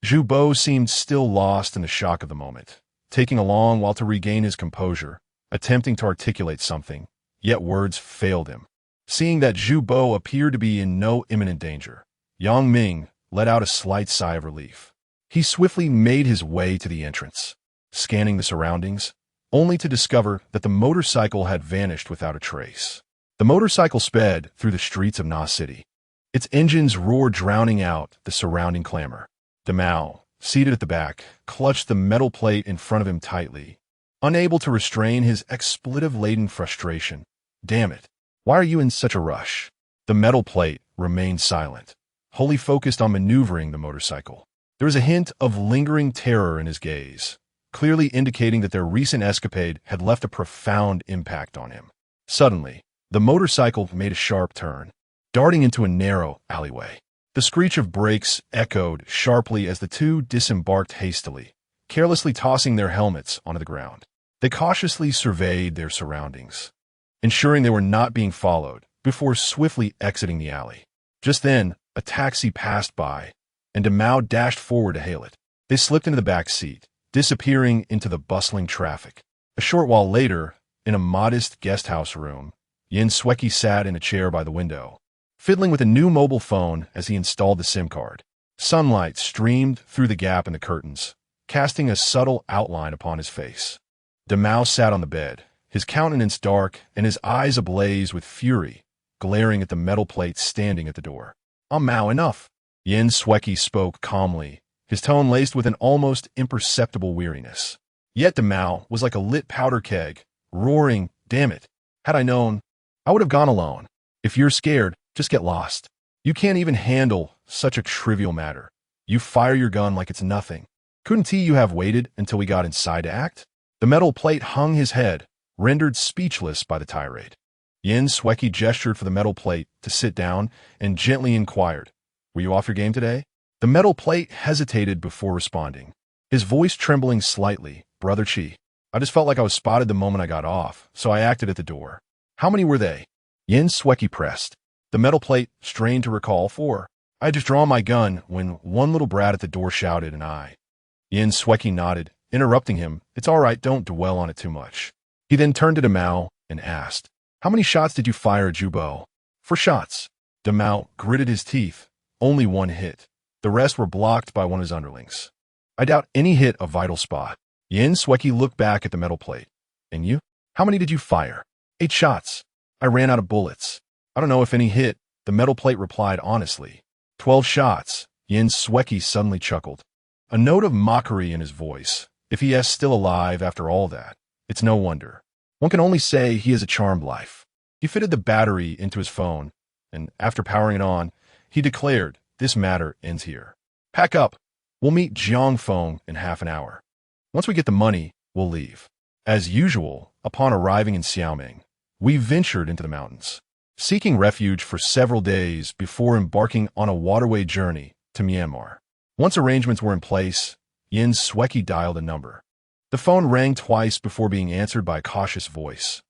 Zhu Bo seemed still lost in the shock of the moment, taking a long while to regain his composure, attempting to articulate something, yet words failed him. Seeing that Zhu Bo appeared to be in no imminent danger, Yang Ming let out a slight sigh of relief. He swiftly made his way to the entrance, scanning the surroundings, only to discover that the motorcycle had vanished without a trace. The motorcycle sped through the streets of Na City, its engines roared, drowning out the surrounding clamor. Demao, seated at the back, clutched the metal plate in front of him tightly, unable to restrain his expletive-laden frustration. "Damn it, why are you in such a rush?" The metal plate remained silent, wholly focused on maneuvering the motorcycle. There was a hint of lingering terror in his gaze, clearly indicating that their recent escapade had left a profound impact on him. Suddenly, the motorcycle made a sharp turn, darting into a narrow alleyway. The screech of brakes echoed sharply as the two disembarked hastily, carelessly tossing their helmets onto the ground. They cautiously surveyed their surroundings, ensuring they were not being followed, before swiftly exiting the alley. Just then, a taxi passed by, and Demao dashed forward to hail it. They slipped into the back seat, disappearing into the bustling traffic. A short while later, in a modest guesthouse room, Yin Sweki sat in a chair by the window, fiddling with a new mobile phone as he installed the SIM card. Sunlight streamed through the gap in the curtains, casting a subtle outline upon his face. Demao sat on the bed, his countenance dark and his eyes ablaze with fury, glaring at the metal plate standing at the door. "Mao, enough." Yin Sweki spoke calmly, his tone laced with an almost imperceptible weariness. Yet Demao was like a lit powder keg, roaring, "Damn it. Had I known, I would have gone alone. If you're scared, just get lost. You can't even handle such a trivial matter. You fire your gun like it's nothing. Couldn't you have waited until we got inside to act?" The metal plate hung his head, rendered speechless by the tirade. Yin Sweki gestured for the metal plate to sit down and gently inquired, "Were you off your game today?" The metal plate hesitated before responding, his voice trembling slightly. "Brother Chi, I just felt like I was spotted the moment I got off, so I acted at the door." "How many were they?" Yin Sweki pressed. The metal plate strained to recall. "4. I had just drawn my gun when one little brat at the door shouted, and I—" Yin Sweki nodded, interrupting him. "It's all right, don't dwell on it too much." He then turned to Demao and asked, "How many shots did you fire at Zhu Bo?" "4 shots. Demao gritted his teeth. "Only 1 hit. The rest were blocked by one of his underlings. I doubt any hit a vital spot." Yin Sweki looked back at the metal plate. "And you? How many did you fire?" 8 shots. I ran out of bullets. I don't know if any hit," the metal plate replied honestly. 12 shots. Yin Sweki suddenly chuckled, a note of mockery in his voice. If he is still alive after all that, it's no wonder. One can only say he has a charmed life. He fitted the battery into his phone, and after powering it on, he declared, "This matter ends here. Pack up. We'll meet Jiangfeng in half an hour. Once we get the money, we'll leave." As usual, upon arriving in Xiaoming, we ventured into the mountains, seeking refuge for several days before embarking on a waterway journey to Myanmar. Once arrangements were in place, Yin Sweki dialed a number. The phone rang twice before being answered by a cautious voice.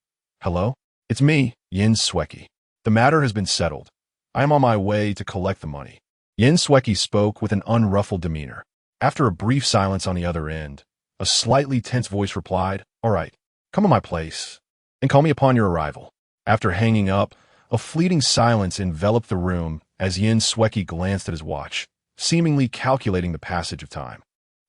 "Hello? It's me, Yin Sweki. The matter has been settled. I am on my way to collect the money." Yin Sweki spoke with an unruffled demeanor. After a brief silence on the other end, a slightly tense voice replied, "All right, come to my place, and call me upon your arrival." After hanging up, A fleeting silence enveloped the room as Yin Sweki glanced at his watch, seemingly calculating the passage of time.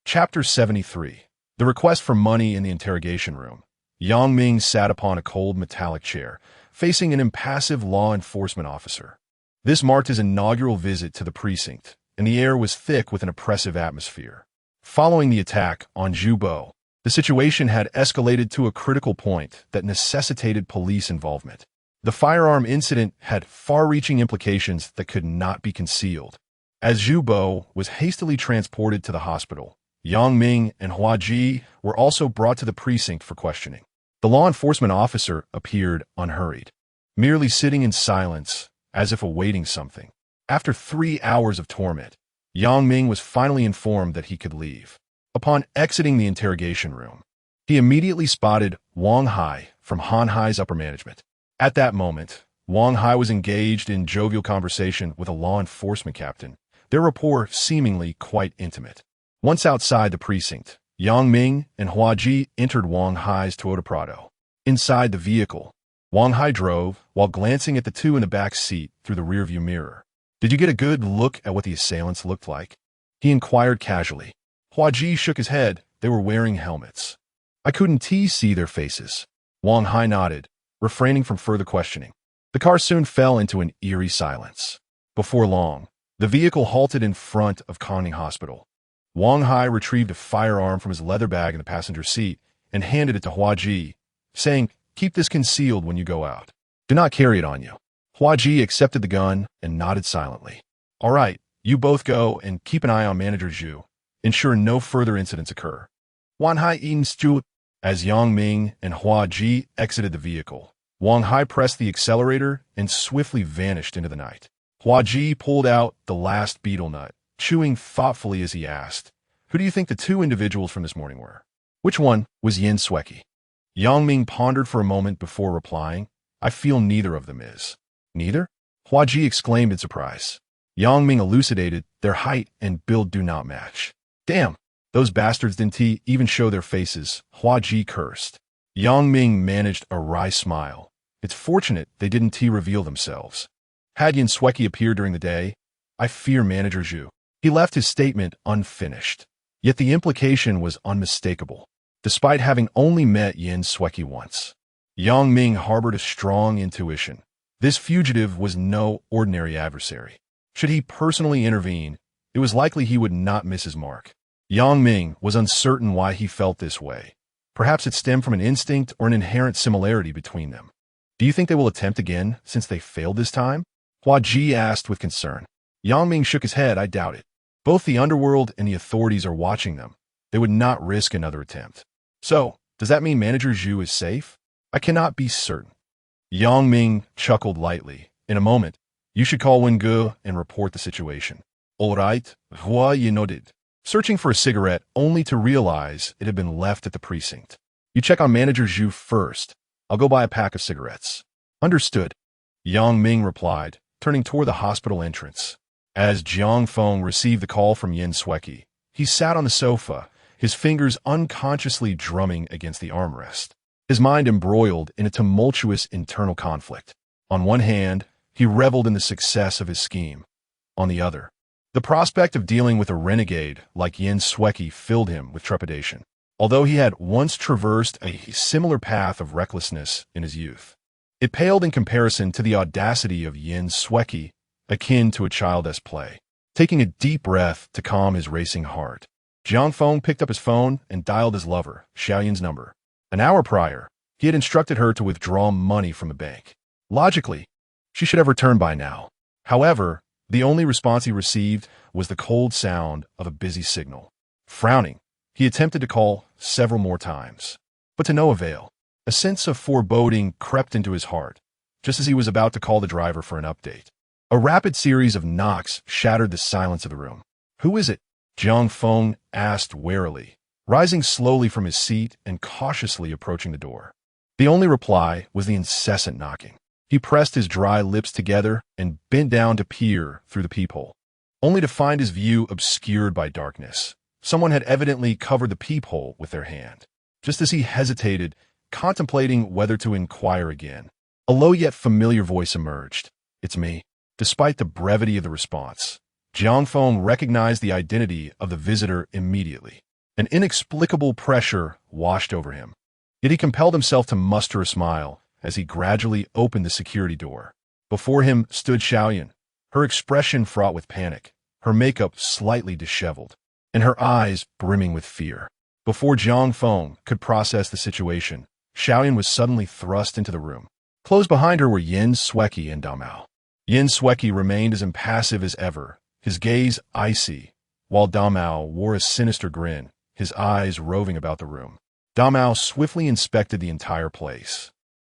Chapter 73. The request for money in the interrogation room. Yang Ming sat upon a cold metallic chair, facing an impassive law enforcement officer. This marked his inaugural visit to the precinct, and the air was thick with an oppressive atmosphere. Following the attack on Zhubo, the situation had escalated to a critical point that necessitated police involvement. The firearm incident had far-reaching implications that could not be concealed. As Zhubo was hastily transported to the hospital, Yang Ming and Hua Ji were also brought to the precinct for questioning. The law enforcement officer appeared unhurried, merely sitting in silence as if awaiting something. After 3 hours of torment, Yang Ming was finally informed that he could leave. Upon exiting the interrogation room, he immediately spotted Wang Hai from Han Hai's upper management. At that moment, Wang Hai was engaged in jovial conversation with a law enforcement captain, their rapport seemingly quite intimate. Once outside the precinct, Yang Ming and Hua Ji entered Wang Hai's Toyota Prado. Inside the vehicle, Wang Hai drove while glancing at the two in the back seat through the rearview mirror. "Did you get a good look at what the assailants looked like?" he inquired casually. Hua Ji shook his head. They were wearing helmets. "I couldn't see their faces." Wang Hai nodded, refraining from further questioning. The car soon fell into an eerie silence. Before long, the vehicle halted in front of Conning Hospital. Wang Hai retrieved a firearm from his leather bag in the passenger seat and handed it to Hua Ji, saying, "Keep this concealed when you go out. Do not carry it on you." Hua Ji accepted the gun and nodded silently. "All right, you both go and keep an eye on Manager Zhu. Ensure no further incidents occur." Wang Hai Stu. As Yang Ming and Hua Ji exited the vehicle, Wang Hai pressed the accelerator and swiftly vanished into the night. Hua Ji pulled out the last betel nut, chewing thoughtfully as he asked, "Who do you think the two individuals from this morning were?" "Which one was Yin Sweki?" Yang Ming pondered for a moment before replying, "I feel neither of them is." "Neither?" Hua Ji exclaimed in surprise. Yang Ming elucidated, "Their height and build do not match." "Damn, those bastards didn't even show their faces," Hua Ji cursed. Yang Ming managed a wry smile. "It's fortunate they didn't reveal themselves. Had Yin Sweki appeared during the day, I fear Manager Zhu." He left his statement unfinished. Yet the implication was unmistakable. Despite having only met Yin Sweki once, Yang Ming harbored a strong intuition. This fugitive was no ordinary adversary. Should he personally intervene, it was likely he would not miss his mark. Yang Ming was uncertain why he felt this way. Perhaps it stemmed from an instinct or an inherent similarity between them. "Do you think they will attempt again since they failed this time?" Hua Ji asked with concern. Yang Ming shook his head. "I doubt it. Both the underworld and the authorities are watching them. They would not risk another attempt." "So, does that mean Manager Zhu is safe?" "I cannot be certain." Yang Ming chuckled lightly. "In a moment, you should call Wengu and report the situation." "All right," Hua Yi nodded, searching for a cigarette only to realize it had been left at the precinct. "You check on Manager Zhu first. I'll go buy a pack of cigarettes." "Understood," Yang Ming replied, turning toward the hospital entrance. As Jiang Feng received the call from Yin Sweki, he sat on the sofa, his fingers unconsciously drumming against the armrest. His mind embroiled in a tumultuous internal conflict. On one hand, he reveled in the success of his scheme. On the other, the prospect of dealing with a renegade like Yin Sweki filled him with trepidation. Although he had once traversed a similar path of recklessness in his youth, it paled in comparison to the audacity of Yin Sweki, akin to a child's play. Taking a deep breath to calm his racing heart, Jiang Feng picked up his phone and dialed his lover, Xiaoyin's number. An hour prior, he had instructed her to withdraw money from the bank. Logically, she should have returned by now. However, the only response he received was the cold sound of a busy signal. Frowning, he attempted to call several more times, but to no avail. A sense of foreboding crept into his heart, just as he was about to call the driver for an update. A rapid series of knocks shattered the silence of the room. "Who is it?" Jiang Feng asked warily, rising slowly from his seat and cautiously approaching the door. The only reply was the incessant knocking. He pressed his dry lips together and bent down to peer through the peephole, only to find his view obscured by darkness. Someone had evidently covered the peephole with their hand. Just as he hesitated, contemplating whether to inquire again, A low yet familiar voice emerged. "It's me." Despite the brevity of the response, Jiang Feng recognized the identity of the visitor immediately. An inexplicable pressure washed over him. Yet he compelled himself to muster a smile as he gradually opened the security door. Before him stood Xiaoyan, her expression fraught with panic, her makeup slightly disheveled, and her eyes brimming with fear. Before Jiang Feng could process the situation, Xiaoyan was suddenly thrust into the room. Close behind her were Yin Sueki and Damao. Yin Sueki remained as impassive as ever, his gaze icy, while Damao wore a sinister grin, his eyes roving about the room. Damao swiftly inspected the entire place,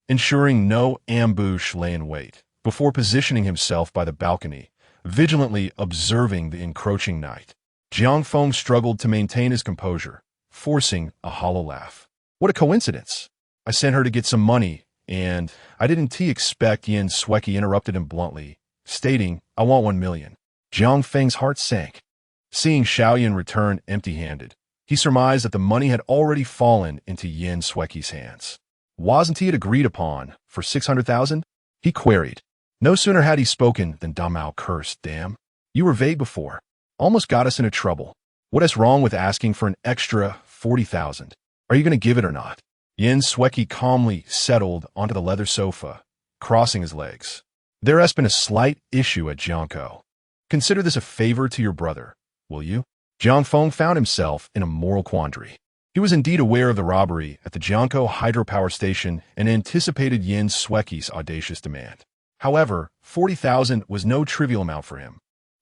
ensuring no ambush lay in wait, before positioning himself by the balcony, vigilantly observing the encroaching night. Jiang Feng struggled to maintain his composure, forcing a hollow laugh. "What a coincidence! I sent her to get some money, and I didn't expect," Yin Sueki interrupted him bluntly, stating, "I want 1 million. Jiang Feng's heart sank. Seeing Xiaoyan return empty-handed, he surmised that the money had already fallen into Yin Sueki's hands. "Wasn't it agreed upon for 600,000? He queried. No sooner had he spoken than Damao cursed. "Damn, you were vague before. Almost got us into trouble. What is wrong with asking for an extra 40,000? Are you going to give it or not?" Yin Sueki calmly settled onto the leather sofa, crossing his legs. "There has been a slight issue at Jiangkou. Consider this a favor to your brother, will you?" Jiang Feng found himself in a moral quandary. He was indeed aware of the robbery at the Jiangkou hydropower station and anticipated Yin Sueki's audacious demand. However, 40,000 was no trivial amount for him.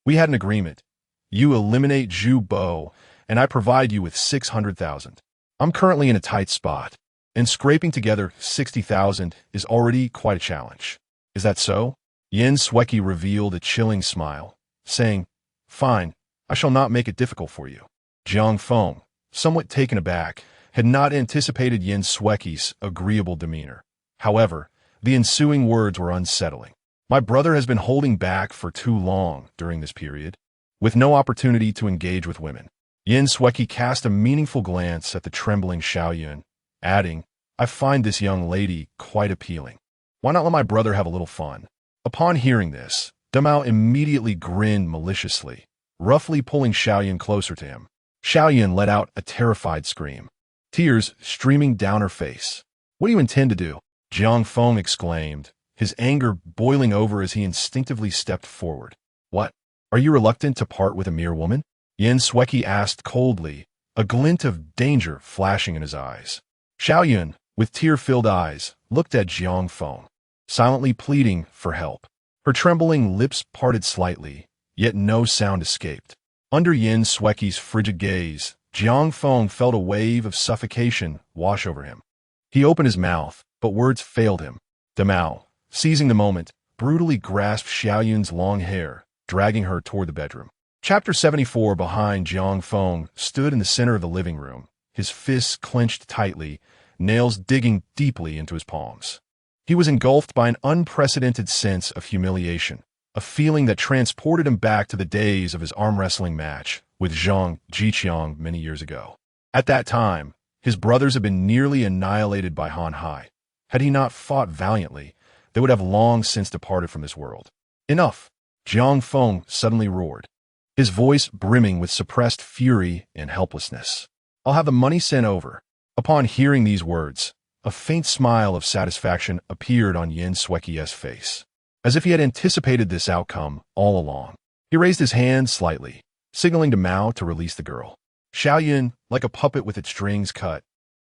"We had an agreement. You eliminate Zhu Bo, and I provide you with 600,000. I'm currently in a tight spot, and scraping together 60,000 is already quite a challenge." "Is that so?" Yin Sueki revealed a chilling smile, saying, "Fine, I shall not make it difficult for you." Jiang Feng, somewhat taken aback, had not anticipated Yin Sueki's agreeable demeanor. However, the ensuing words were unsettling. "My brother has been holding back for too long during this period, with no opportunity to engage with women." Yin Sueki cast a meaningful glance at the trembling Xiaoyan, adding, "I find this young lady quite appealing. Why not let my brother have a little fun?" Upon hearing this, Damao immediately grinned maliciously, roughly pulling Xiaoyan closer to him. Xiaoyan let out a terrified scream, tears streaming down her face. "What do you intend to do?" Jiang Feng exclaimed, his anger boiling over as he instinctively stepped forward. "What? Are you reluctant to part with a mere woman?" Yin Sueki asked coldly, a glint of danger flashing in his eyes. Xiaoyan, with tear-filled eyes, looked at Jiang Feng, silently pleading for help. Her trembling lips parted slightly, yet no sound escaped. Under Yin Sueki's frigid gaze, Jiang Feng felt a wave of suffocation wash over him. He opened his mouth, but words failed him. Damao, seizing the moment, brutally grasped Xiaoyan's long hair, dragging her toward the bedroom. Chapter 74. Behind Jiang Feng stood in the center of the living room, his fists clenched tightly, nails digging deeply into his palms. He was engulfed by an unprecedented sense of humiliation, a feeling that transported him back to the days of his arm wrestling match with Zhang Jiqiang many years ago. At that time, his brothers had been nearly annihilated by Han Hai. Had he not fought valiantly, they would have long since departed from this world. "Enough!" Jiang Feng suddenly roared, his voice brimming with suppressed fury and helplessness. "I'll have the money sent over." Upon hearing these words, a faint smile of satisfaction appeared on Yin Sueki's face, as if he had anticipated this outcome all along. He raised his hand slightly, signaling to Mao to release the girl. Xiaoyan, like a puppet with its strings cut,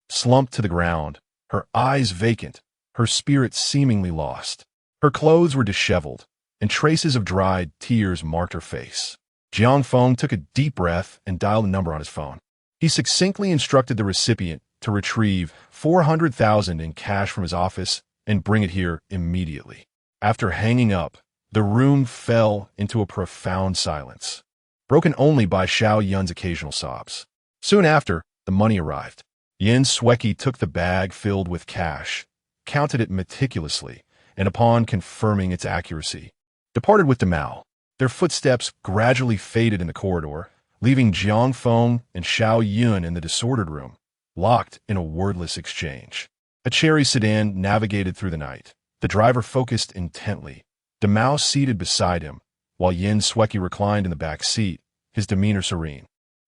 slumped to the ground, her eyes vacant, her spirit seemingly lost. Her clothes were disheveled, and traces of dried tears marked her face. Jiang Feng took a deep breath and dialed a number on his phone. He succinctly instructed the recipient to retrieve 400,000 in cash from his office and bring it here immediately. After hanging up, the room fell into a profound silence, broken only by Xiaoyan's occasional sobs. Soon after, the money arrived. Yin Sueki took the bag filled with cash, counted it meticulously, and upon confirming its accuracy, departed with Damao. Their footsteps gradually faded in the corridor, leaving Jiang Feng and Xiaoyan in the disordered room, locked in a wordless exchange. A cherry sedan navigated through the night, The driver focused intently, Devours seated beside him, while Yin Sweki reclined in the back seat, his demeanor serene.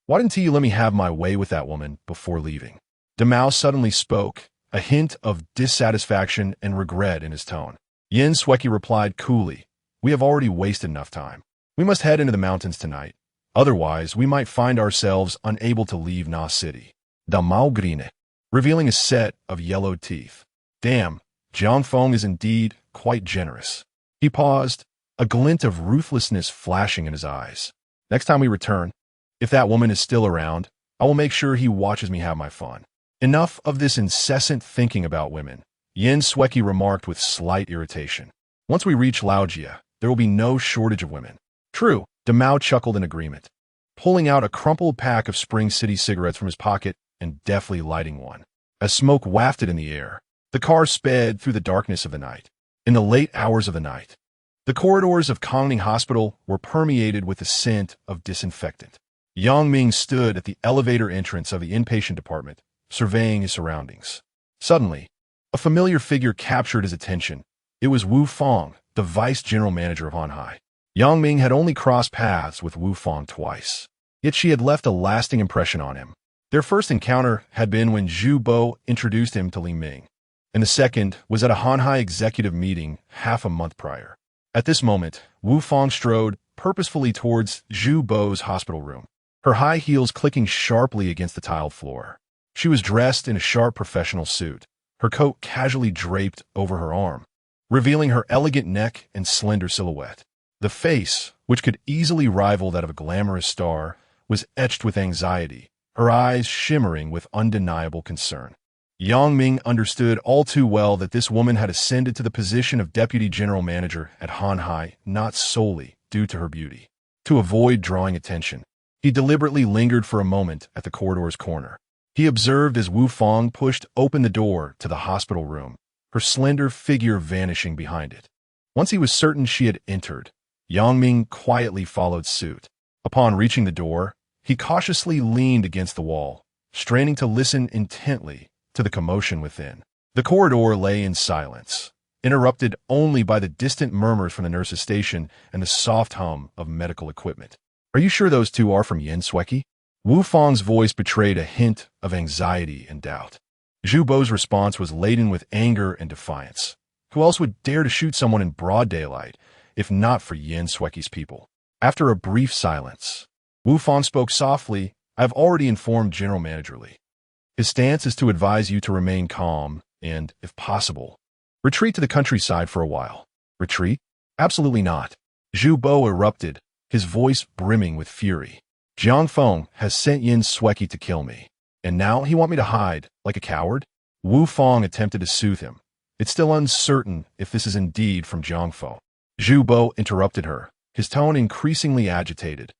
"Why didn't you let me have my way with that woman before leaving?" Devours suddenly spoke, a hint of dissatisfaction and regret in his tone. Yin Sweki replied coolly, "We have already wasted enough time. We must head into the mountains tonight. Otherwise, we might find ourselves unable to leave Na City." Devours grinned, revealing a set of yellowed teeth. "Damn, Jiang Feng is indeed quite generous." He paused, a glint of ruthlessness flashing in his eyes. "Next time we return, if that woman is still around, I will make sure he watches me have my fun." "Enough of this incessant thinking about women," Yin Sweki remarked with slight irritation. "Once we reach Laojia, there will be no shortage of women." "True," Devours chuckled in agreement, pulling out a crumpled pack of Spring City cigarettes from his pocket and deftly lighting one. As smoke wafted in the air, the car sped through the darkness of the night. In the late hours of the night, the corridors of Kongning Hospital were permeated with the scent of disinfectant. Yang Ming stood at the elevator entrance of the inpatient department, surveying his surroundings. Suddenly, a familiar figure captured his attention. It was Wu Fang, the vice general manager of Hanhai. Yang Ming had only crossed paths with Wu Fang twice, yet she had left a lasting impression on him. Their first encounter had been when Zhu Bo introduced him to Li Ming, and the second was at a Hanhai executive meeting half a month prior. At this moment, Wu Fang strode purposefully towards Zhu Bo's hospital room, her high heels clicking sharply against the tiled floor. She was dressed in a sharp professional suit, her coat casually draped over her arm, revealing her elegant neck and slender silhouette. The face, which could easily rival that of a glamorous star, was etched with anxiety, her eyes shimmering with undeniable concern. Yang Ming understood all too well that this woman had ascended to the position of deputy general manager at Hanhai not solely due to her beauty. To avoid drawing attention, he deliberately lingered for a moment at the corridor's corner. He observed as Wu Fang pushed open the door to the hospital room, her slender figure vanishing behind it. Once he was certain she had entered, Yang Ming quietly followed suit. Upon reaching the door, he cautiously leaned against the wall, straining to listen intently to the commotion within. The corridor lay in silence, interrupted only by the distant murmurs from the nurse's station and the soft hum of medical equipment. "Are you sure those two are from Yin Sweki?" Wu Fang's voice betrayed a hint of anxiety and doubt. Zhu Bo's response was laden with anger and defiance. Who else would dare to shoot someone in broad daylight, if not for Yin Sweki's people? After a brief silence, Wu Fang spoke softly. "I have already informed General Manager Li. His stance is to advise you to remain calm and, if possible, retreat to the countryside for a while." "Retreat? Absolutely not." Zhu Bo erupted, his voice brimming with fury. "Jiang Feng has sent Yin Sweki to kill me, and now he want me to hide, like a coward?" Wu Fang attempted to soothe him. "It's still uncertain if this is indeed from Jiang Feng." Zhu Bo interrupted her, his tone increasingly agitated.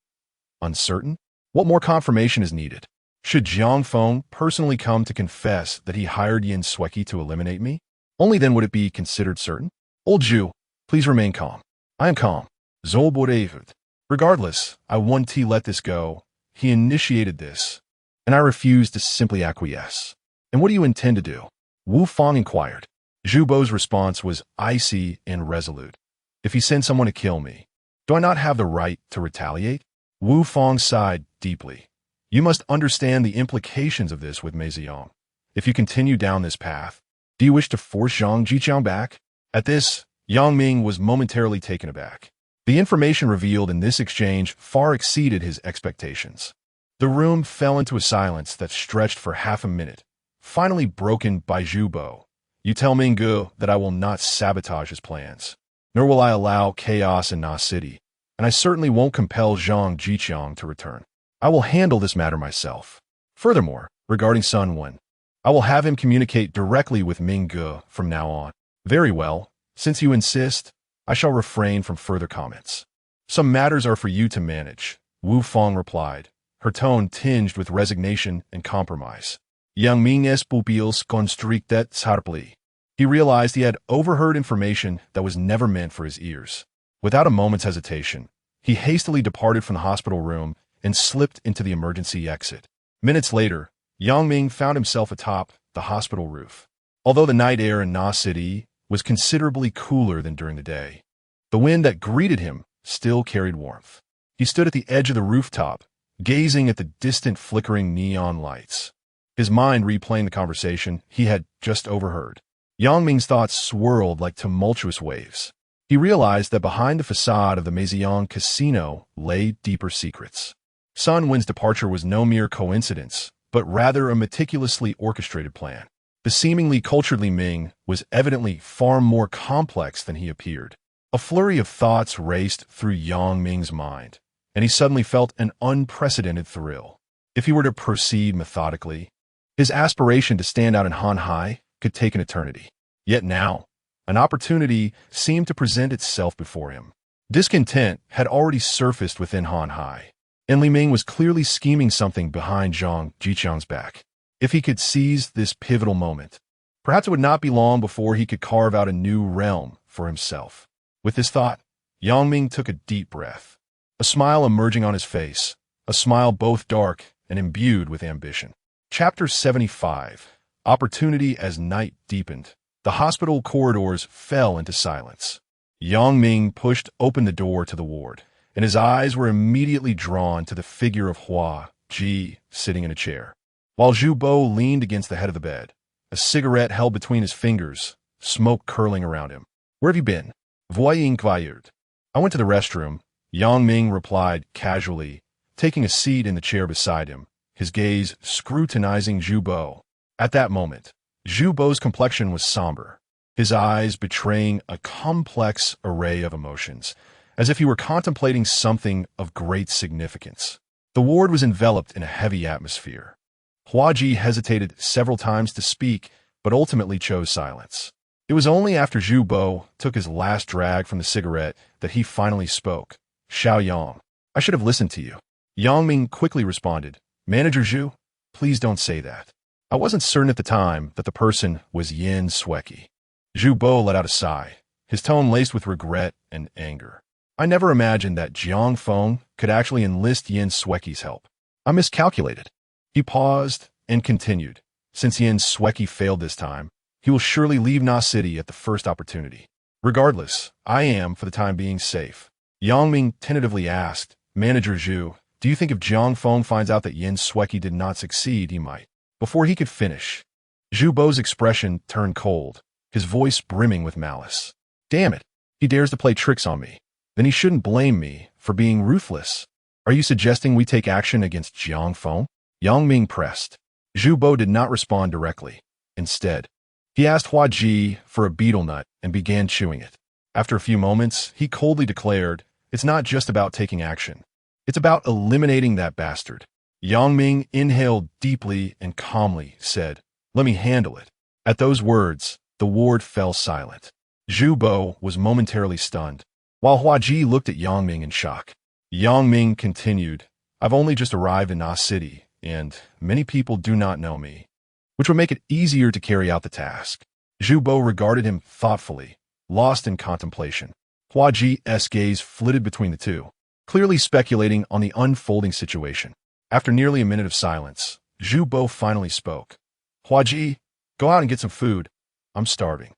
"Uncertain? What more confirmation is needed? Should Jiang Feng personally come to confess that he hired Yin Sweki to eliminate me? Only then would it be considered certain." "Old Zhu, please remain calm." "I am calm." Zolborevet. "Regardless, I want to let this go. He initiated this, and I refuse to simply acquiesce." "And what do you intend to do?" Wu Fang inquired. Zhu Bo's response was icy and resolute. "If he sends someone to kill me, do I not have the right to retaliate?" Wu Fang sighed deeply. "You must understand the implications of this with Mei Ziyang. If you continue down this path, do you wish to force Zhang Jiqiang back?" At this, Yang Ming was momentarily taken aback. The information revealed in this exchange far exceeded his expectations. The room fell into a silence that stretched for half a minute, finally broken by Zhu Bo. "You tell Minggu that I will not sabotage his plans, nor will I allow chaos in Na City, and I certainly won't compel Zhang Jiqiang to return. I will handle this matter myself. Furthermore, regarding Sun Wen, I will have him communicate directly with Minggu from now on." "Very well. Since you insist, I shall refrain from further comments. Some matters are for you to manage," Wu Fang replied, her tone tinged with resignation and compromise. Yang Ming es pupils constricted sharply. He realized he had overheard information that was never meant for his ears. Without a moment's hesitation, he hastily departed from the hospital room and slipped into the emergency exit. Minutes later, Yang Ming found himself atop the hospital roof. Although the night air in Na City was considerably cooler than during the day. The wind that greeted him still carried warmth. He stood at the edge of the rooftop, gazing at the distant flickering neon lights. His mind replaying the conversation he had just overheard. Yang Ming's thoughts swirled like tumultuous waves. He realized that behind the facade of the Maison Casino lay deeper secrets. Sun Wen's departure was no mere coincidence, but rather a meticulously orchestrated plan. The seemingly cultured Li Ming was evidently far more complex than he appeared. A flurry of thoughts raced through Yang Ming's mind, and he suddenly felt an unprecedented thrill. If he were to proceed methodically, his aspiration to stand out in Han Hai could take an eternity. Yet now, an opportunity seemed to present itself before him. Discontent had already surfaced within Han Hai, and Li Ming was clearly scheming something behind Zhang Jiqiang's back. If he could seize this pivotal moment, perhaps it would not be long before he could carve out a new realm for himself. With this thought, Yang Ming took a deep breath, a smile emerging on his face, a smile both dark and imbued with ambition. Chapter 75. Opportunity. As night deepened, the hospital corridors fell into silence. Yang Ming pushed open the door to the ward, and his eyes were immediately drawn to the figure of Hua Ji sitting in a chair, while Zhu Bo leaned against the head of the bed, a cigarette held between his fingers, smoke curling around him. "Where have you been?" Voix inquired. "I went to the restroom," Yang Ming replied casually, taking a seat in the chair beside him, his gaze scrutinizing Zhu Bo. At that moment, Zhu Bo's complexion was somber, his eyes betraying a complex array of emotions, as if he were contemplating something of great significance. The ward was enveloped in a heavy atmosphere. Hua Ji hesitated several times to speak, but ultimately chose silence. It was only after Zhu Bo took his last drag from the cigarette that he finally spoke. "Xiao Yang, I should have listened to you." Yang Ming quickly responded, "Manager Zhu, please don't say that. I wasn't certain at the time that the person was Yin Sweki." Zhu Bo let out a sigh, his tone laced with regret and anger. "I never imagined that Jiang Feng could actually enlist Yin Sweki's help. I miscalculated." He paused and continued. "Since Yin Sweki failed this time, he will surely leave Na City at the first opportunity. Regardless, I am, for the time being, safe." Yang Ming tentatively asked, "Manager Zhu, do you think if Jiang Feng finds out that Yin Sweki did not succeed, he might?" Before he could finish, Zhu Bo's expression turned cold, his voice brimming with malice. "Damn it, he dares to play tricks on me. Then he shouldn't blame me for being ruthless. Are you suggesting we take action against Jiang Feng?" Yang Ming pressed. Zhu Bo did not respond directly. Instead, he asked Hua Ji for a betel nut and began chewing it. After a few moments, he coldly declared, "It's not just about taking action. It's about eliminating that bastard." Yang Ming inhaled deeply and calmly said, "Let me handle it." At those words, the ward fell silent. Zhu Bo was momentarily stunned, while Hua Ji looked at Yang Ming in shock. Yang Ming continued, "I've only just arrived in Na City, and many people do not know me, which would make it easier to carry out the task." Zhu Bo regarded him thoughtfully, lost in contemplation. Hua Ji's gaze flitted between the two, clearly speculating on the unfolding situation. After nearly a minute of silence, Zhu Bo finally spoke. "Hua Ji, go out and get some food. I'm starving."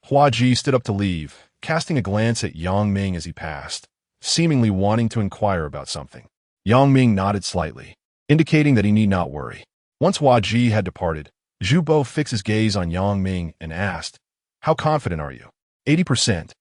Hua Ji stood up to leave, casting a glance at Yang Ming as he passed, seemingly wanting to inquire about something. Yang Ming nodded slightly, indicating that he need not worry. Once Hua Ji had departed, Zhu Bo fixed his gaze on Yang Ming and asked, "How confident are you?" 80%.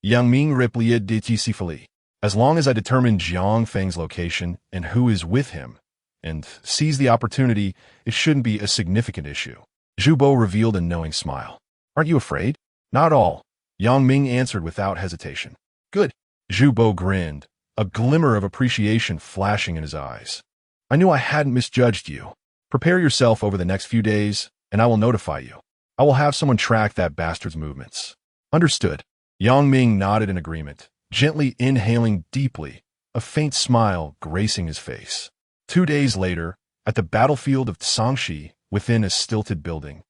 Yang Ming replied decisively. "As long as I determine Jiang Feng's location and who is with him, and seize the opportunity, it shouldn't be a significant issue." Zhu Bo revealed a knowing smile. "Aren't you afraid?" "Not at all," Yang Ming answered without hesitation. "Good." Zhu Bo grinned, a glimmer of appreciation flashing in his eyes. "I knew I hadn't misjudged you. Prepare yourself over the next few days, and I will notify you. I will have someone track that bastard's movements." "Understood." Yang Ming nodded in agreement, gently inhaling deeply, a faint smile gracing his face. 2 days later, at the battlefield of Sangxi, within a stilted building,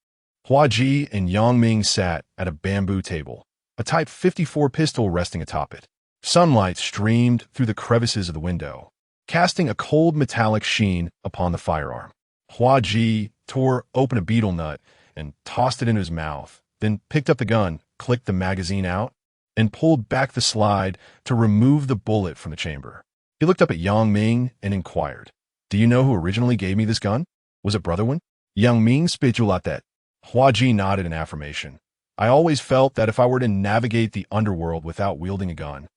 Hua Ji and Yang Ming sat at a bamboo table, a Type 54 pistol resting atop it. Sunlight streamed through the crevices of the window, casting a cold metallic sheen upon the firearm. Hua Ji tore open a betel nut and tossed it into his mouth, then picked up the gun, clicked the magazine out and pulled back the slide to remove the bullet from the chamber. He looked up at Yang Ming and inquired, "Do you know who originally gave me this gun? Was it Brother Wen?" Yang Ming speculated. Hua Ji nodded in affirmation. "I always felt that if I were to navigate the underworld without wielding a gun,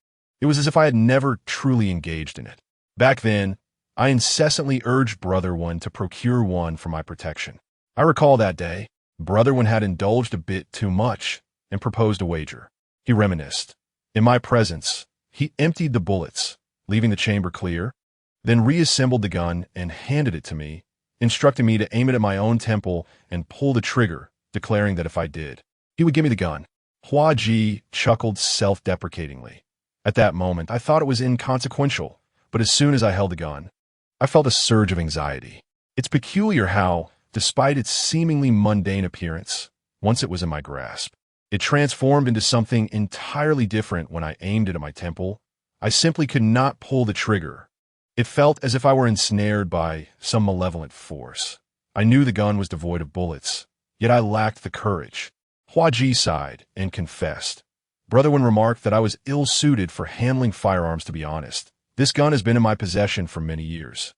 it was as if I had never truly engaged in it. Back then, I incessantly urged Brother Wen to procure one for my protection. I recall that day, Brother Wen had indulged a bit too much and proposed a wager. He reminisced. In my presence, he emptied the bullets, leaving the chamber clear, then reassembled the gun and handed it to me, instructing me to aim it at my own temple and pull the trigger, declaring that if I did, he would give me the gun." Hua Ji chuckled self-deprecatingly. At that moment, I thought it was inconsequential, but as soon as I held the gun, I felt a surge of anxiety. It's peculiar how, despite its seemingly mundane appearance, once it was in my grasp, it transformed into something entirely different when I aimed it at my temple. I simply could not pull the trigger. It felt as if I were ensnared by some malevolent force. I knew the gun was devoid of bullets, yet I lacked the courage. Hua Ji sighed and confessed. Brother Wen remarked that I was ill-suited for handling firearms, to be honest. This gun has been in my possession for many years,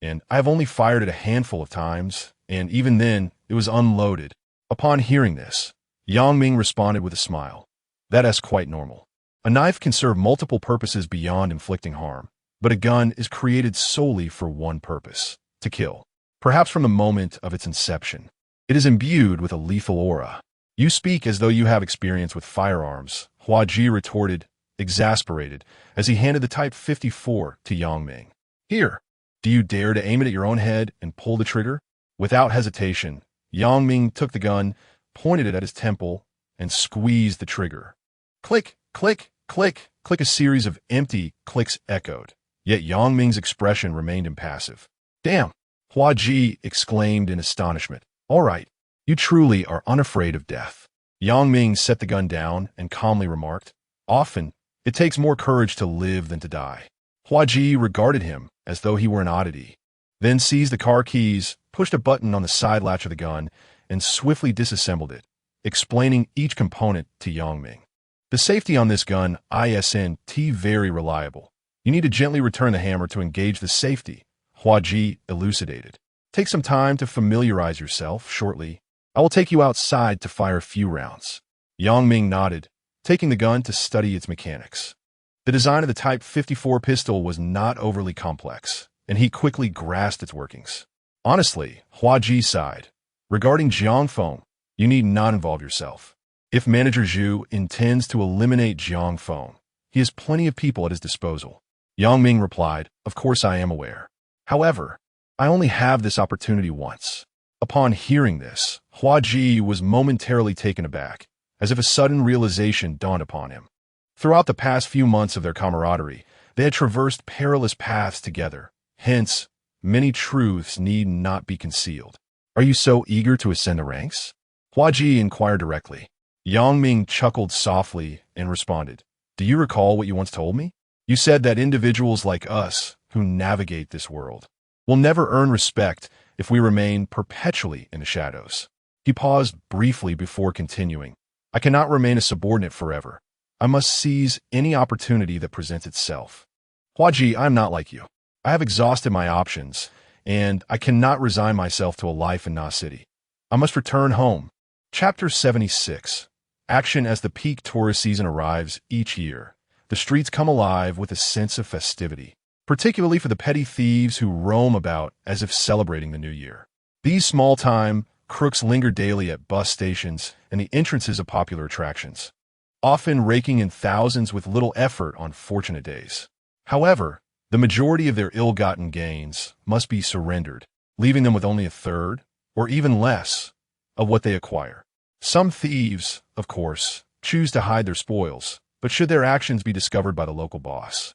and I have only fired it a handful of times, and even then, it was unloaded. Upon hearing this, Yang Ming responded with a smile. That is quite normal. A knife can serve multiple purposes beyond inflicting harm, but a gun is created solely for one purpose, to kill. Perhaps from the moment of its inception, it is imbued with a lethal aura. You speak as though you have experience with firearms, Hua Ji retorted, exasperated, as he handed the Type 54 to Yang Ming. Here, do you dare to aim it at your own head and pull the trigger? Without hesitation, Yang Ming took the gun, pointed it at his temple, and squeezed the trigger. Click, click, click, click. A series of empty clicks echoed, yet Yang Ming's expression remained impassive. Damn! Hua Ji exclaimed in astonishment. All right, you truly are unafraid of death. Yang Ming set the gun down and calmly remarked, Often, it takes more courage to live than to die. Hua Ji regarded him as though he were an oddity, then seized the car keys, pushed a button on the side latch of the gun, and swiftly disassembled it, explaining each component to Yang Ming. The safety on this gun isn't very reliable. You need to gently return the hammer to engage the safety, Hua Ji elucidated. Take some time to familiarize yourself. Shortly, I will take you outside to fire a few rounds. Yang Ming nodded, taking the gun to study its mechanics. The design of the Type 54 pistol was not overly complex, and he quickly grasped its workings. Honestly, Hua Ji sighed. Regarding Jiang Feng, you need not involve yourself. If Manager Zhu intends to eliminate Jiang Feng, he has plenty of people at his disposal. Yang Ming replied, Of course I am aware. However, I only have this opportunity once. Upon hearing this, Hua Ji was momentarily taken aback, as if a sudden realization dawned upon him. Throughout the past few months of their camaraderie, they had traversed perilous paths together. Hence, many truths need not be concealed. Are you so eager to ascend the ranks? Hua Ji inquired directly. Yang Ming chuckled softly and responded, Do you recall what you once told me? You said that individuals like us, who navigate this world, will never earn respect if we remain perpetually in the shadows. He paused briefly before continuing. I cannot remain a subordinate forever. I must seize any opportunity that presents itself. Hua Ji, I am not like you. I have exhausted my options, and I cannot resign myself to a life in Na City. I must return home. Chapter 76. Action. As the peak tourist season arrives each year, the streets come alive with a sense of festivity, particularly for the petty thieves who roam about as if celebrating the new year. These small-time crooks linger daily at bus stations and the entrances of popular attractions, often raking in thousands with little effort on fortunate days. However, the majority of their ill-gotten gains must be surrendered, leaving them with only a third, or even less, of what they acquire. Some thieves, of course, choose to hide their spoils, but should their actions be discovered by the local boss,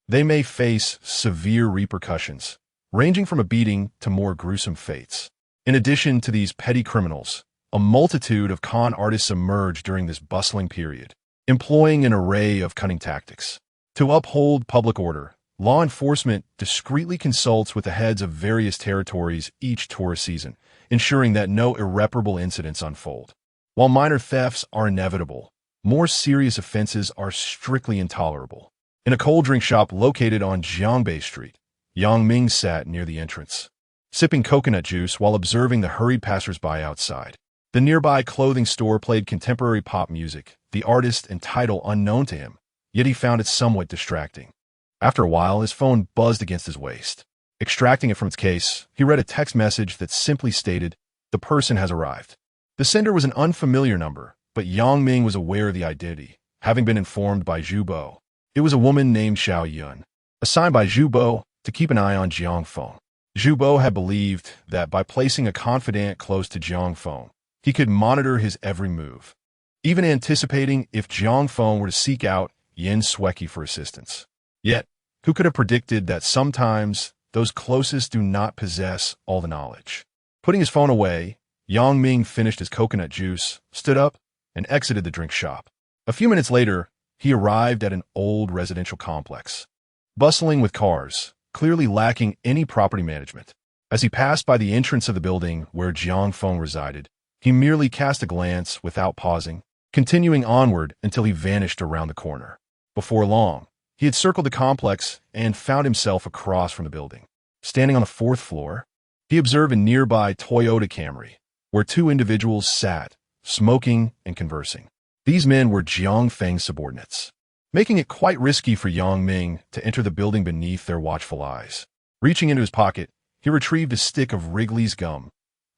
they may face severe repercussions, ranging from a beating to more gruesome fates. In addition to these petty criminals, a multitude of con artists emerge during this bustling period, employing an array of cunning tactics. To uphold public order, law enforcement discreetly consults with the heads of various territories each tourist season, ensuring that no irreparable incidents unfold. While minor thefts are inevitable, More serious offenses are strictly intolerable. In a cold drink shop located on Jiangbei Street, Yang Ming sat near the entrance, sipping coconut juice while observing the hurried passersby outside. The nearby clothing store played contemporary pop music, the artist and title unknown to him, yet he found it somewhat distracting. After a while, his phone buzzed against his waist. Extracting it from its case, he read a text message that simply stated, "The person has arrived." The sender was an unfamiliar number, but Yang Ming was aware of the identity, having been informed by Zhu Bo. It was a woman named Xiao Yun, assigned by Zhu Bo to keep an eye on Jiang Feng. Zhu Bo had believed that by placing a confidant close to Jiang Feng, he could monitor his every move, even anticipating if Jiang Feng were to seek out Yin Sueki for assistance. Yet, who could have predicted that sometimes those closest do not possess all the knowledge? Putting his phone away, Yang Ming finished his coconut juice, stood up, and exited the drink shop. A few minutes later, he arrived at an old residential complex, bustling with cars, clearly lacking any property management. As he passed by the entrance of the building where Jiang Feng resided, he merely cast a glance without pausing, continuing onward until he vanished around the corner. Before long, he had circled the complex and found himself across from the building. Standing on the fourth floor, he observed a nearby Toyota Camry, where two individuals sat, smoking and conversing. These men were Jiang Feng's subordinates, making it quite risky for Yang Ming to enter the building beneath their watchful eyes. Reaching into his pocket, he retrieved a stick of Wrigley's gum,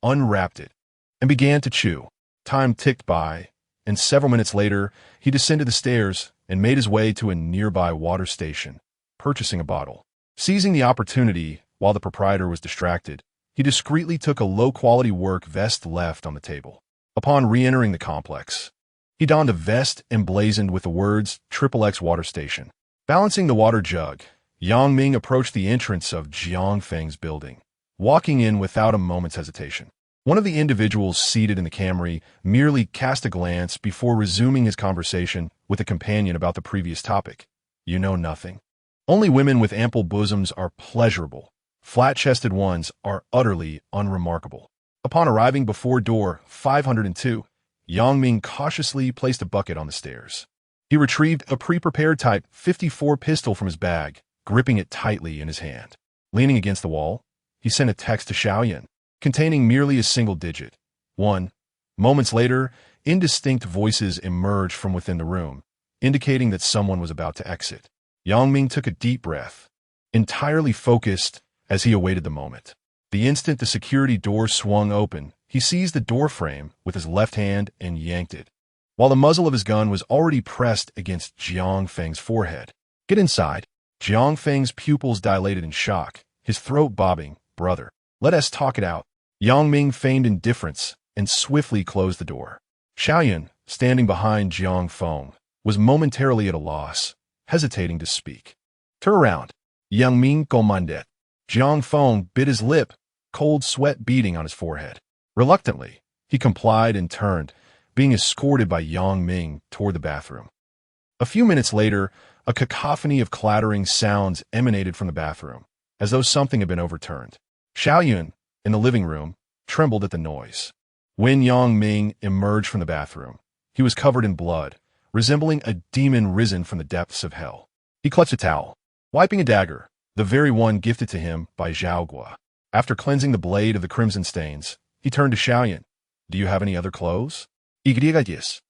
unwrapped it, and began to chew. Time ticked by, and several minutes later, he descended the stairs and made his way to a nearby water station, purchasing a bottle. Seizing the opportunity while the proprietor was distracted, he discreetly took a low-quality work vest left on the table. Upon re-entering the complex, he donned a vest emblazoned with the words XXX Water Station. Balancing the water jug, Yang Ming approached the entrance of Jiang Feng's building, walking in without a moment's hesitation. One of the individuals seated in the Camry merely cast a glance before resuming his conversation with a companion about the previous topic. "You know nothing. Only women with ample bosoms are pleasurable. Flat-chested ones are utterly unremarkable." Upon arriving before door 502, Yang Ming cautiously placed a bucket on the stairs. He retrieved a pre-prepared Type 54 pistol from his bag, gripping it tightly in his hand. Leaning against the wall, he sent a text to Xiaoyan, containing merely a single digit, 1. Moments later, indistinct voices emerged from within the room, indicating that someone was about to exit. Yang Ming took a deep breath, entirely focused as he awaited the moment. The instant the security door swung open, he seized the door frame with his left hand and yanked it, while the muzzle of his gun was already pressed against Jiang Feng's forehead. "Get inside." Jiang Feng's pupils dilated in shock, his throat bobbing. "Brother, let us talk it out." Yang Ming feigned indifference and swiftly closed the door. Xiaoyan, standing behind Jiang Feng, was momentarily at a loss, hesitating to speak. "Turn around." Yang Ming commanded. Jiang Feng bit his lip, cold sweat beading on his forehead. Reluctantly, he complied and turned, being escorted by Yang Ming toward the bathroom. A few minutes later, a cacophony of clattering sounds emanated from the bathroom, as though something had been overturned. Xiaoyun, in the living room, trembled at the noise. When Yang Ming emerged from the bathroom, he was covered in blood, resembling a demon risen from the depths of hell. He clutched a towel, wiping a dagger, the very one gifted to him by Zhao Gua. After cleansing the blade of the crimson stains, he turned to Xiaoyan. "Do you have any other clothes?" "Yes."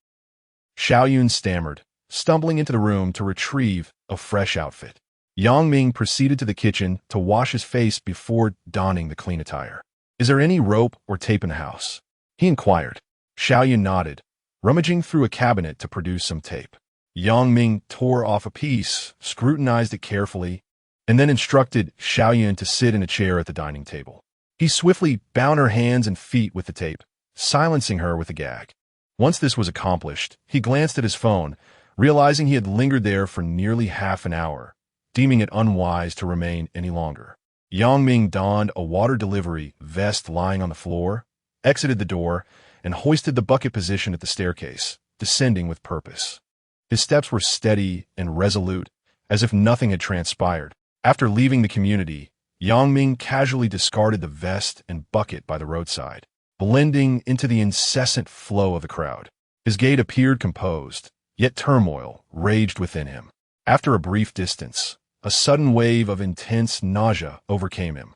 Xiaoyun stammered, stumbling into the room to retrieve a fresh outfit. Yang Ming proceeded to the kitchen to wash his face before donning the clean attire. "Is there any rope or tape in the house?" he inquired. Xiaoyan nodded, rummaging through a cabinet to produce some tape. Yang Ming tore off a piece, scrutinized it carefully, and then instructed Xiaoyan to sit in a chair at the dining table. He swiftly bound her hands and feet with the tape, silencing her with a gag. Once this was accomplished, he glanced at his phone, realizing he had lingered there for nearly half an hour, deeming it unwise to remain any longer. Yang Ming donned a water delivery vest lying on the floor, exited the door, and hoisted the bucket position at the staircase, descending with purpose. His steps were steady and resolute, as if nothing had transpired. After leaving the community, Yang Ming casually discarded the vest and bucket by the roadside, blending into the incessant flow of the crowd. His gait appeared composed, Yet turmoil raged within him. After a brief distance, a sudden wave of intense nausea overcame him.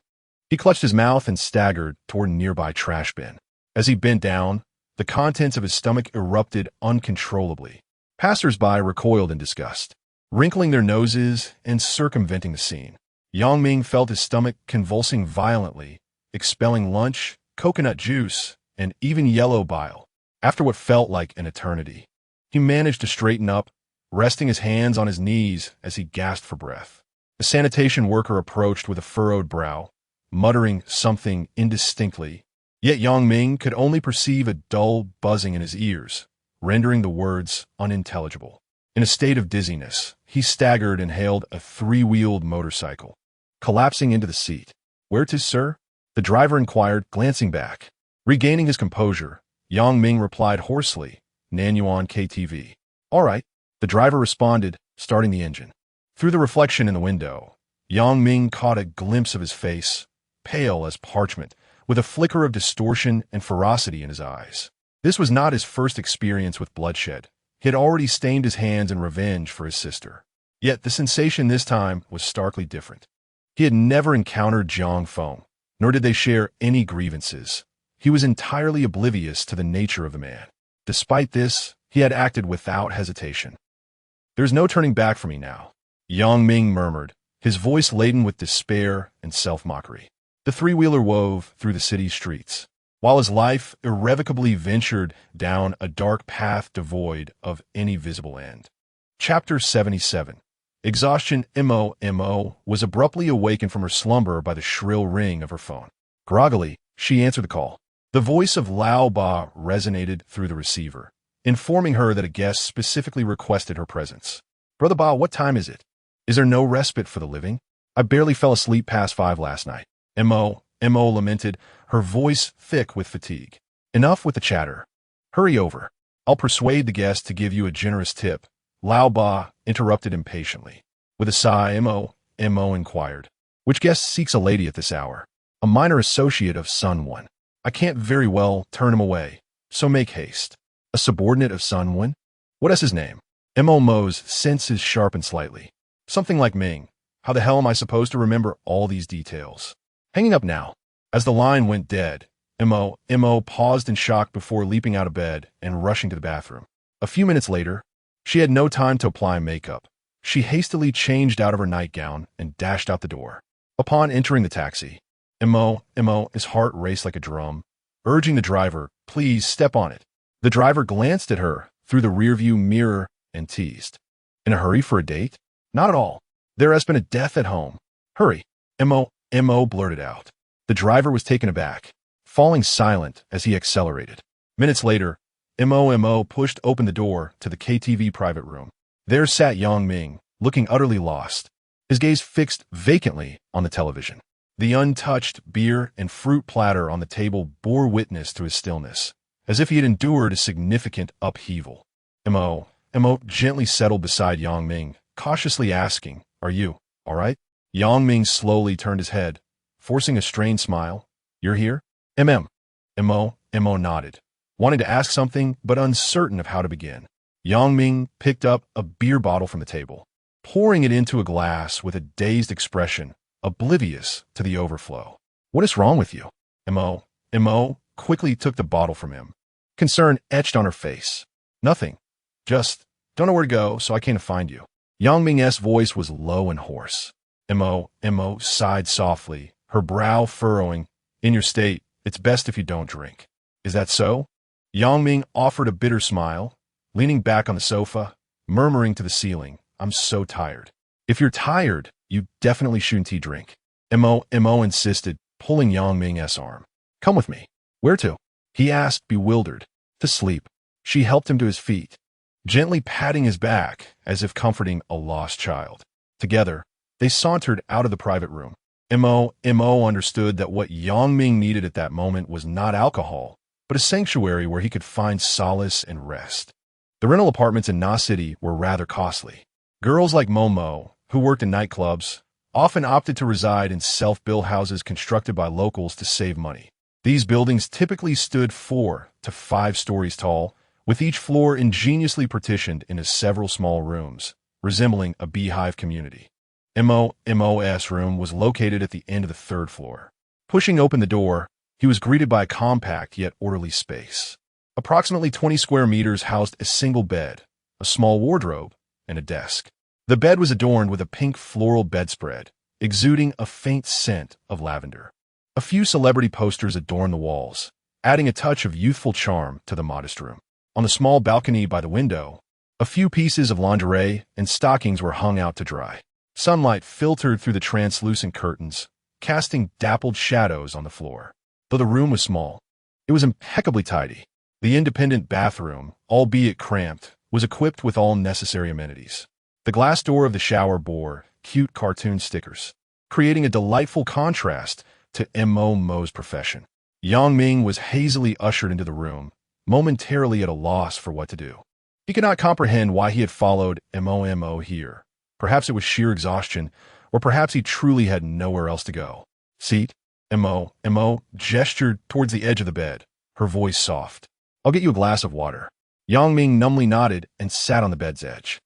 He clutched his mouth and staggered toward a nearby trash bin. As he bent down, the contents of his stomach erupted uncontrollably. Passers-by recoiled in disgust, wrinkling their noses and circumventing the scene. Yang Ming felt his stomach convulsing violently, expelling lunch, coconut juice, and even yellow bile. After what felt like an eternity, he managed to straighten up, resting his hands on his knees as he gasped for breath. The sanitation worker approached with a furrowed brow, muttering something indistinctly. Yet Yang Ming could only perceive a dull buzzing in his ears, rendering the words unintelligible. In a state of dizziness, he staggered and hailed a three-wheeled motorcycle, collapsing into the seat. "Where to, sir?" the driver inquired, glancing back. Regaining his composure, Yang Ming replied hoarsely, "Nanyuan KTV." "All right," the driver responded, starting the engine. Through the reflection in the window, Yang Ming caught a glimpse of his face, pale as parchment, with a flicker of distortion and ferocity in his eyes. This was not his first experience with bloodshed. He had already stained his hands in revenge for his sister. Yet the sensation this time was starkly different. He had never encountered Jiang Feng, nor did they share any grievances. He was entirely oblivious to the nature of the man. Despite this, he had acted without hesitation. "There's no turning back for me now," Yang Ming murmured, his voice laden with despair and self-mockery. The three-wheeler wove through the city's streets, while his life irrevocably ventured down a dark path devoid of any visible end. Chapter 77. Exhaustion. Mo was abruptly awakened from her slumber by the shrill ring of her phone. Groggily, she answered the call. The voice of Lao Ba resonated through the receiver, informing her that a guest specifically requested her presence. "Brother Ba, what time is it? Is there no respite for the living? I barely fell asleep past 5 last night." Mo lamented, her voice thick with fatigue. "Enough with the chatter. Hurry over. I'll persuade the guest to give you a generous tip," Lao Ba interrupted impatiently. With a sigh, Mo inquired, "Which guest seeks a lady at this hour?" "A minor associate of Sun One. I can't very well turn him away, so make haste." "A subordinate of Sun One? What is his name?" Mo's senses sharpened slightly. "Something like Ming. How the hell am I supposed to remember all these details?" Hanging up now. As the line went dead, Mo paused in shock before leaping out of bed and rushing to the bathroom. A few minutes later, she had no time to apply makeup. She hastily changed out of her nightgown and dashed out the door. Upon entering the taxi, his heart raced like a drum, urging the driver, "Please step on it." The driver glanced at her through the rearview mirror and teased. "In a hurry for a date?" "Not at all. There has been a death at home." "Hurry," Mo blurted out. The driver was taken aback, falling silent as he accelerated. Minutes later, Mo pushed open the door to the KTV private room. There sat Yang Ming, looking utterly lost, his gaze fixed vacantly on the television. The untouched beer and fruit platter on the table bore witness to his stillness, as if he had endured a significant upheaval. Mo gently settled beside Yang Ming, cautiously asking, "Are you all right?" Yang Ming slowly turned his head, forcing a strained smile. "You're here?" Mo nodded, wanting to ask something but uncertain of how to begin. Yang Ming picked up a beer bottle from the table, pouring it into a glass with a dazed expression, oblivious to the overflow. "What is wrong with you?" Mo quickly took the bottle from him, concern etched on her face. "Nothing. Just don't know where to go, so I came to find you." Yang Ming's voice was low and hoarse. Mo sighed softly, her brow furrowing. "In your state, it's best if you don't drink." "Is that so?" Yang Ming offered a bitter smile, leaning back on the sofa, murmuring to the ceiling, "I'm so tired." "If you're tired, you definitely shouldn't drink." Mo insisted, pulling Yang Ming's arm. "Come with me." "Where to?" he asked, bewildered. "To sleep." She helped him to his feet, gently patting his back as if comforting a lost child. Together, they sauntered out of the private room. Mo understood that what Yang Ming needed at that moment was not alcohol, but a sanctuary where he could find solace and rest. The rental apartments in Na City were rather costly. Girls like Momo, who worked in nightclubs, often opted to reside in self-built houses constructed by locals to save money. These buildings typically stood 4 to 5 stories tall, with each floor ingeniously partitioned into several small rooms, resembling a beehive community. MO's room was located at the end of the third floor. Pushing open the door, he was greeted by a compact yet orderly space. Approximately 20 square meters housed a single bed, a small wardrobe, and a desk. The bed was adorned with a pink floral bedspread, exuding a faint scent of lavender. A few celebrity posters adorned the walls, adding a touch of youthful charm to the modest room. On the small balcony by the window, a few pieces of lingerie and stockings were hung out to dry. Sunlight filtered through the translucent curtains, casting dappled shadows on the floor. Though the room was small, it was impeccably tidy. The independent bathroom, albeit cramped, was equipped with all necessary amenities. The glass door of the shower bore cute cartoon stickers, creating a delightful contrast to Mo's profession. Yang Ming was hazily ushered into the room, momentarily at a loss for what to do. He could not comprehend why he had followed Mo here. Perhaps it was sheer exhaustion, or perhaps he truly had nowhere else to go. Seat? Mo gestured towards the edge of the bed, her voice soft. I'll get you a glass of water. Yang Ming numbly nodded and sat on the bed's edge.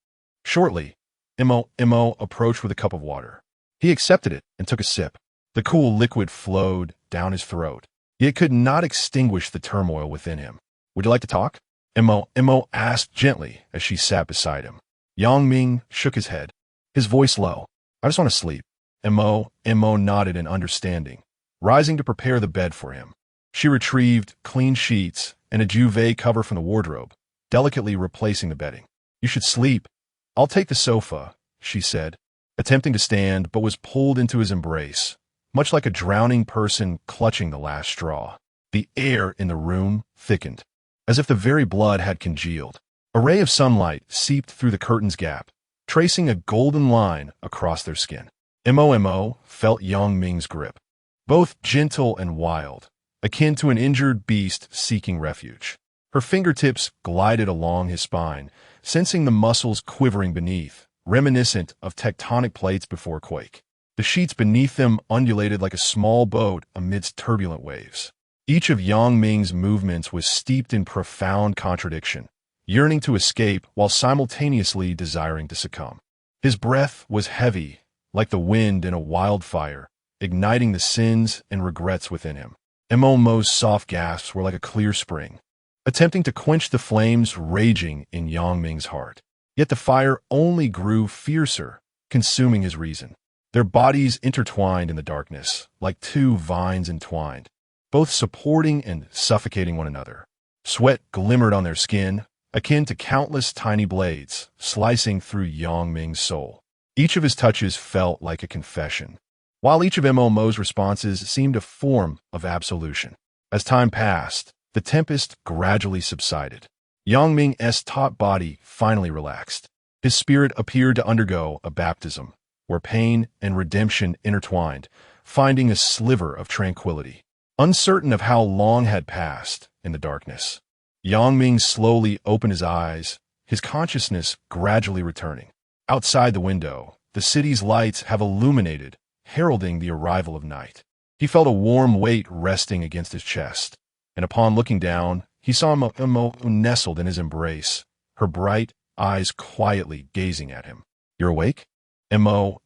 Shortly, Mo approached with a cup of water. He accepted it and took a sip. The cool liquid flowed down his throat, yet could not extinguish the turmoil within him. Would you like to talk? Mo asked gently as she sat beside him. Yang Ming shook his head, his voice low. I just want to sleep. Mo nodded in understanding, rising to prepare the bed for him. She retrieved clean sheets and a duvet cover from the wardrobe, delicately replacing the bedding. You should sleep. I'll take the sofa, she said, attempting to stand but was pulled into his embrace, much like a drowning person clutching the last straw. The air in the room thickened, as if the very blood had congealed. A ray of sunlight seeped through the curtain's gap, tracing a golden line across their skin. Mo felt Yang Ming's grip, both gentle and wild, akin to an injured beast seeking refuge. Her fingertips glided along his spine, sensing the muscles quivering beneath, reminiscent of tectonic plates before a quake. The sheets beneath them undulated like a small boat amidst turbulent waves. Each of Yang Ming's movements was steeped in profound contradiction, yearning to escape while simultaneously desiring to succumb. His breath was heavy, like the wind in a wildfire, igniting the sins and regrets within him. Mo's soft gasps were like a clear spring, attempting to quench the flames raging in Yang Ming's heart. Yet the fire only grew fiercer, consuming his reason. Their bodies intertwined in the darkness, like two vines entwined, both supporting and suffocating one another. Sweat glimmered on their skin, akin to countless tiny blades, slicing through Yang Ming's soul. Each of his touches felt like a confession, while each of Mo's responses seemed a form of absolution. As time passed, the tempest gradually subsided. Yang Ming's taut body finally relaxed. His spirit appeared to undergo a baptism, where pain and redemption intertwined, finding a sliver of tranquility. Uncertain of how long had passed in the darkness, Yang Ming slowly opened his eyes, his consciousness gradually returning. Outside the window, the city's lights have illuminated, heralding the arrival of night. He felt a warm weight resting against his chest, and upon looking down, he saw Mo nestled in his embrace, her bright eyes quietly gazing at him. You're awake? Mo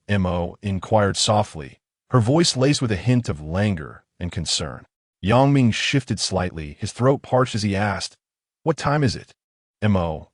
inquired softly, her voice laced with a hint of languor and concern. Yang Ming shifted slightly, his throat parched as he asked, What time is it? Mo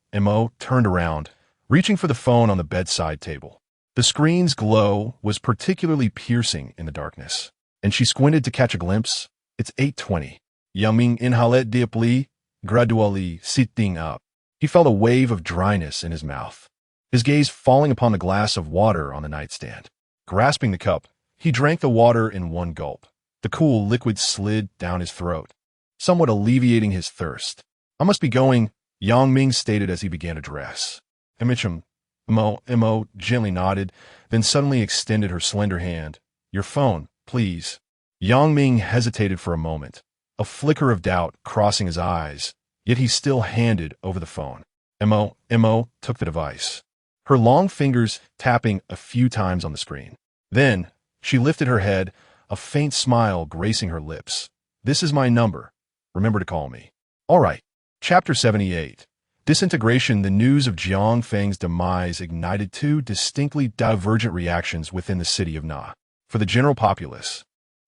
turned around, reaching for the phone on the bedside table. The screen's glow was particularly piercing in the darkness, and she squinted to catch a glimpse. It's 8:20. Yang Ming inhaled deeply, gradually sitting up. He felt a wave of dryness in his mouth, his gaze falling upon the glass of water on the nightstand. Grasping the cup, he drank the water in one gulp. The cool liquid slid down his throat, somewhat alleviating his thirst. I must be going, Yang Ming stated as he began to dress. Mo gently nodded, then suddenly extended her slender hand. Your phone, please. Yang Ming hesitated for a moment, a flicker of doubt crossing his eyes, yet he still handed over the phone. Mo took the device, her long fingers tapping a few times on the screen. Then, she lifted her head, a faint smile gracing her lips. This is my number. Remember to call me. All right, Chapter 78. Disintegration. The news of Jiang Feng's demise ignited two distinctly divergent reactions within the city of Na. For the general populace,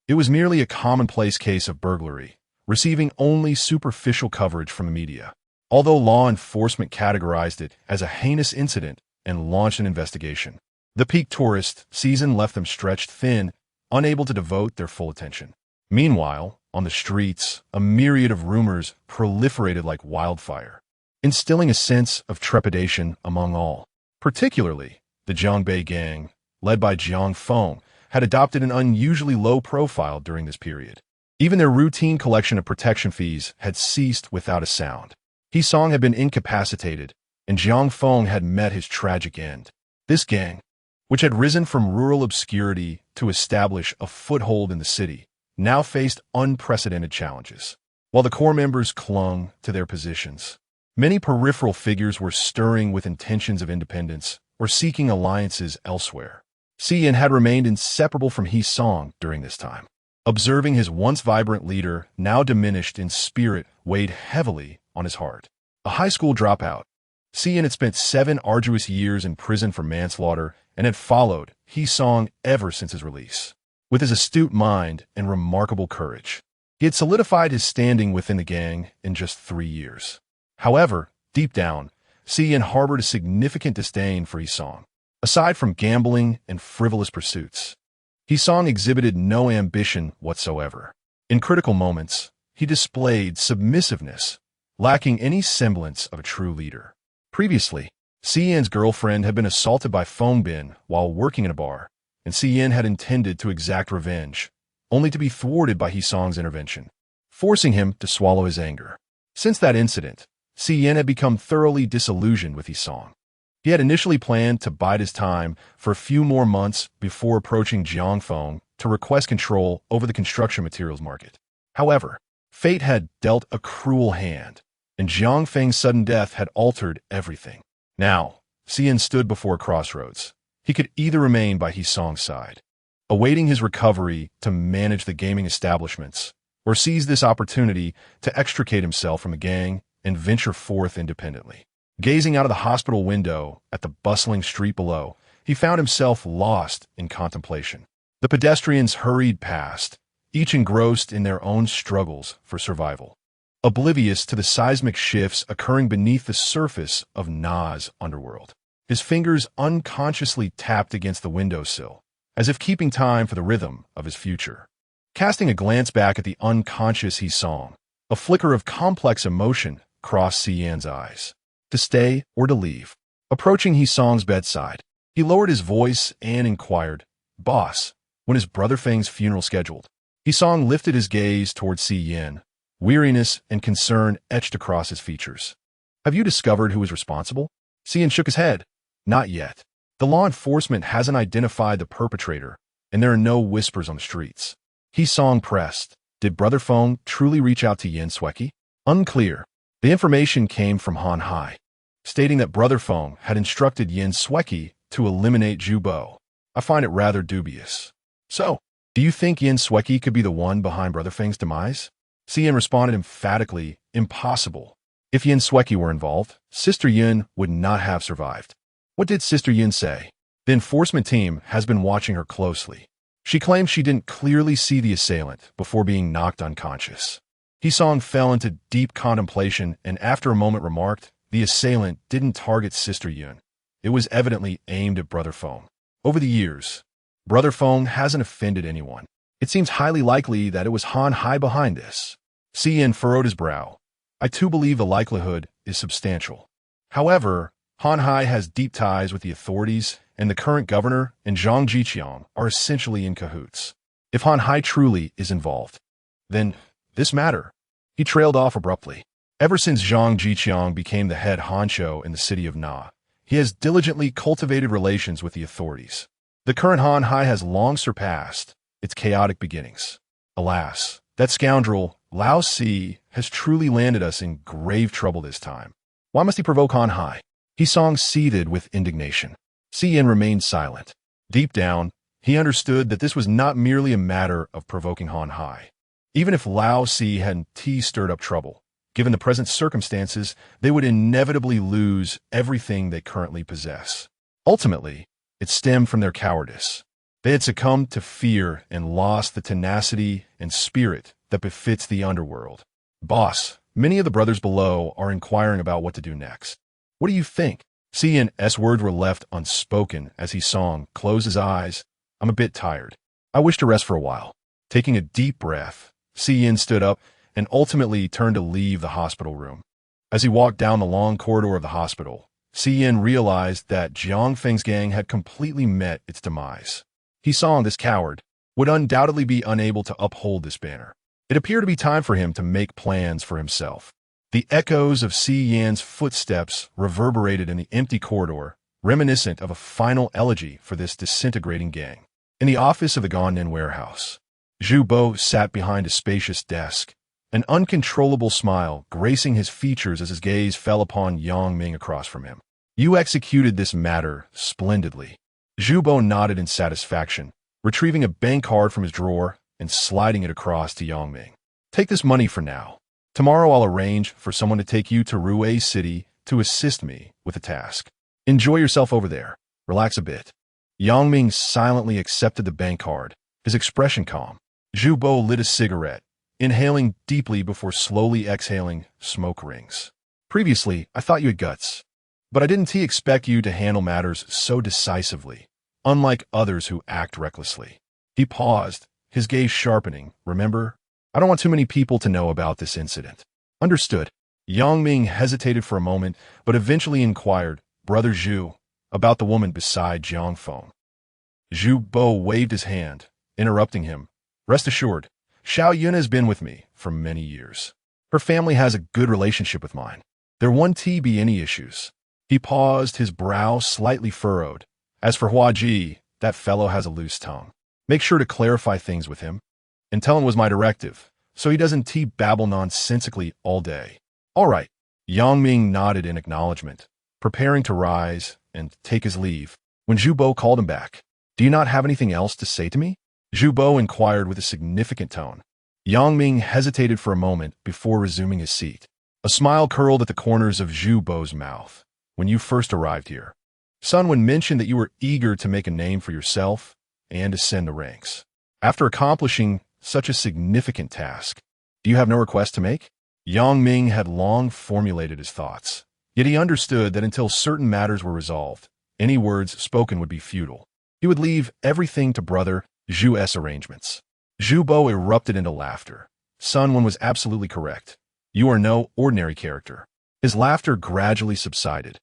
it was merely a commonplace case of burglary, receiving only superficial coverage from the media, although law enforcement categorized it as a heinous incident and launched an investigation. The peak tourist season left them stretched thin, unable to devote their full attention. Meanwhile, on the streets, a myriad of rumors proliferated like wildfire, instilling a sense of trepidation among all. Particularly, the Jiangbei gang, led by Jiang Feng, had adopted an unusually low profile during this period. Even their routine collection of protection fees had ceased without a sound. He Song had been incapacitated, and Jiang Feng had met his tragic end. This gang, which had risen from rural obscurity to establish a foothold in the city, now faced unprecedented challenges. While the core members clung to their positions, many peripheral figures were stirring with intentions of independence or seeking alliances elsewhere. Xian had remained inseparable from He Song during this time. Observing his once vibrant leader, now diminished in spirit, weighed heavily on his heart. A high school dropout, Xian had spent 7 arduous years in prison for manslaughter and had followed He Song ever since his release. With his astute mind and remarkable courage, he had solidified his standing within the gang in just 3 years. However, deep down, Xian harbored a significant disdain for He Song. Aside from gambling and frivolous pursuits, He Song exhibited no ambition whatsoever. In critical moments, he displayed submissiveness, lacking any semblance of a true leader. Previously, Xian's girlfriend had been assaulted by Feng Bin while working in a bar, and Xian had intended to exact revenge, only to be thwarted by He Song's intervention, forcing him to swallow his anger. Since that incident, Xian had become thoroughly disillusioned with He Song. He had initially planned to bide his time for a few more months before approaching Jiang Feng to request control over the construction materials market. However, fate had dealt a cruel hand, and Jiang Feng's sudden death had altered everything. Now, Xian stood before a crossroads. He could either remain by He Song's side, awaiting his recovery to manage the gaming establishments, or seize this opportunity to extricate himself from the gang and venture forth independently. Gazing out of the hospital window at the bustling street below, he found himself lost in contemplation. The pedestrians hurried past, each engrossed in their own struggles for survival, oblivious to the seismic shifts occurring beneath the surface of Na's underworld. His fingers unconsciously tapped against the windowsill, as if keeping time for the rhythm of his future. Casting a glance back at the unconscious He Song, a flicker of complex emotion crossed Xian's eyes. To stay or to leave. Approaching He Song's bedside, he lowered his voice and inquired, "Boss, when is Brother Feng's funeral scheduled?" He Song lifted his gaze towards Xian, weariness and concern etched across his features. "Have you discovered who is responsible?" Xian shook his head. "Not yet. The law enforcement hasn't identified the perpetrator, and there are no whispers on the streets." He Song pressed, "Did Brother Feng truly reach out to Yin Sueki?" "Unclear. The information came from Han Hai, stating that Brother Feng had instructed Yin Sueki to eliminate Zhu Bo. I find it rather dubious." "So, do you think Yin Sueki could be the one behind Brother Feng's demise?" Xian responded emphatically, "Impossible. If Yin Sueki were involved, Sister Yin would not have survived." "What did Sister Yin say?" "The enforcement team has been watching her closely. She claims she didn't clearly see the assailant before being knocked unconscious." He Song fell into deep contemplation and after a moment remarked, "The assailant didn't target Sister Yun. It was evidently aimed at Brother Feng. Over the years, Brother Feng hasn't offended anyone. It seems highly likely that it was Han Hai behind this." Xian furrowed his brow. "I too believe the likelihood is substantial. However, Han Hai has deep ties with the authorities, and the current governor and Zhang Jiqiang are essentially in cahoots. If Han Hai truly is involved, then this matter." He trailed off abruptly. Ever since Zhang Jiqiang became the head honcho in the city of Na, he has diligently cultivated relations with the authorities. The current Han Hai has long surpassed its chaotic beginnings. Alas, that scoundrel, Lao Si, has truly landed us in grave trouble this time. Why must he provoke Han Hai? He Song seethed with indignation. Xian remained silent. Deep down, he understood that this was not merely a matter of provoking Han Hai. Even if Lao Si hadn't stirred up trouble, Given the present circumstances, they would inevitably lose everything they currently possess. Ultimately, it stemmed from their cowardice. They had succumbed to fear and lost the tenacity and spirit that befits the underworld. Boss, many of the brothers below are inquiring about what to do next. What do you think? C&'s words were left unspoken as he closed his eyes. I'm a bit tired. I wish to rest for a while. Taking a deep breath, C&, stood up and ultimately turned to leave the hospital room. As he walked down the long corridor of the hospital, C&, realized that Jiang Feng's gang had completely met its demise. He saw this coward would undoubtedly be unable to uphold this banner. It appeared to be time for him to make plans for himself. The echoes of C&'s footsteps reverberated in the empty corridor, reminiscent of a final elegy for this disintegrating gang. In the office of the Ganden warehouse, Zhu Bo sat behind a spacious desk, an uncontrollable smile gracing his features as his gaze fell upon Yang Ming across from him. You executed this matter splendidly. Zhu Bo nodded in satisfaction, retrieving a bank card from his drawer and sliding it across to Yang Ming. Take this money for now. Tomorrow I'll arrange for someone to take you to Ruwei City to assist me with the task. Enjoy yourself over there. Relax a bit. Yang Ming silently accepted the bank card, his expression calm. Zhu Bo lit a cigarette, inhaling deeply before slowly exhaling smoke rings. Previously, I thought you had guts, but I didn't expect you to handle matters so decisively, unlike others who act recklessly. He paused, his gaze sharpening. Remember, I don't want too many people to know about this incident. Understood. Yang Ming hesitated for a moment, but eventually inquired, Brother Zhu, about the woman beside Jiang Feng. Zhu Bo waved his hand, interrupting him. Rest assured, Xiao Yun has been with me for many years. Her family has a good relationship with mine. There won't be any issues. He paused, his brow slightly furrowed. As for Hua Ji, that fellow has a loose tongue. Make sure to clarify things with him. And tell him was my directive, so he doesn't babble nonsensically all day. All right. Yang Ming nodded in acknowledgement, preparing to rise and take his leave, when Zhu Bo called him back. Do you not have anything else to say to me? Zhu Bo inquired with a significant tone. Yang Ming hesitated for a moment before resuming his seat. A smile curled at the corners of Zhu Bo's mouth. When you first arrived here, someone mentioned that you were eager to make a name for yourself and ascend the ranks. After accomplishing such a significant task, do you have no request to make? Yang Ming had long formulated his thoughts, yet he understood that until certain matters were resolved, any words spoken would be futile. He would leave everything to Brother Zhu's arrangements. Zhu Bo erupted into laughter. Sun Wen was absolutely correct. You are no ordinary character. His laughter gradually subsided,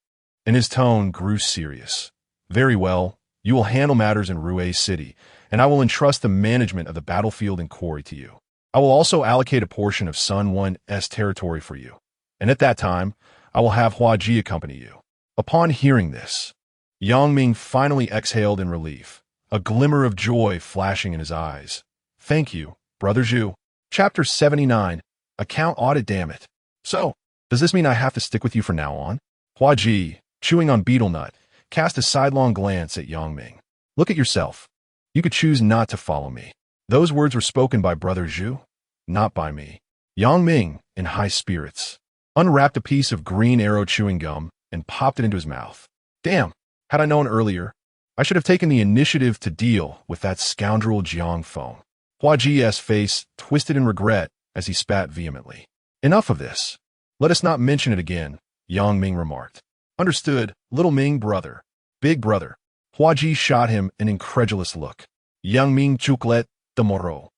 and his tone grew serious. Very well, you will handle matters in Ruwei City, and I will entrust the management of the battlefield and quarry to you. I will also allocate a portion of Sun Wen's territory for you, and at that time, I will have Hua Ji accompany you. Upon hearing this, Yang Ming finally exhaled in relief, a glimmer of joy flashing in his eyes. Thank you, Brother Zhu. Chapter 79, Account Audit. Damn it. So, does this mean I have to stick with you from now on? Hua Ji, chewing on betel nut, cast a sidelong glance at Yang Ming. Look at yourself. You could choose not to follow me. Those words were spoken by Brother Zhu, not by me. Yang Ming, in high spirits, unwrapped a piece of green arrow chewing gum and popped it into his mouth. Damn, had I known earlier, I should have taken the initiative to deal with that scoundrel Jiang Feng. Hua Ji's face twisted in regret as he spat vehemently. Enough of this. Let us not mention it again, Yang Ming remarked. Understood, little Ming brother. Big brother. Hua Ji shot him an incredulous look. Yang Ming chuklet tomorrow.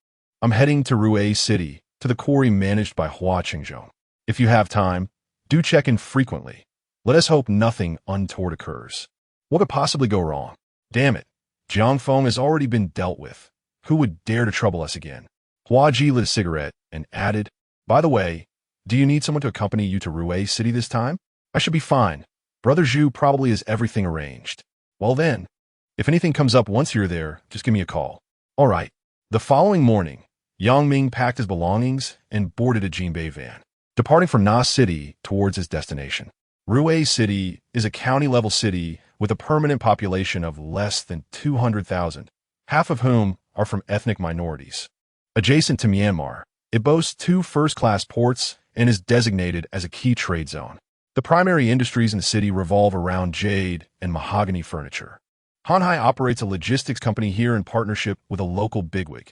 I'm heading to Ruwei City, to the quarry managed by Hua Qingzhong. If you have time, do check in frequently. Let us hope nothing untoward occurs. What could possibly go wrong? Damn it. Jiang Feng has already been dealt with. Who would dare to trouble us again? Hua Ji lit a cigarette and added, By the way, do you need someone to accompany you to Ruwei City this time? I should be fine. Brother Zhu probably has everything arranged. Well then, if anything comes up once you're there, just give me a call. All right. The following morning, Yang Ming packed his belongings and boarded a Jinbei van, departing from Na City towards his destination. Ruwei City is a county-level city with a permanent population of less than 200,000, half of whom are from ethnic minorities. Adjacent to Myanmar, it boasts 2 first-class ports and is designated as a key trade zone. The primary industries in the city revolve around jade and mahogany furniture. Hanhai operates a logistics company here in partnership with a local bigwig.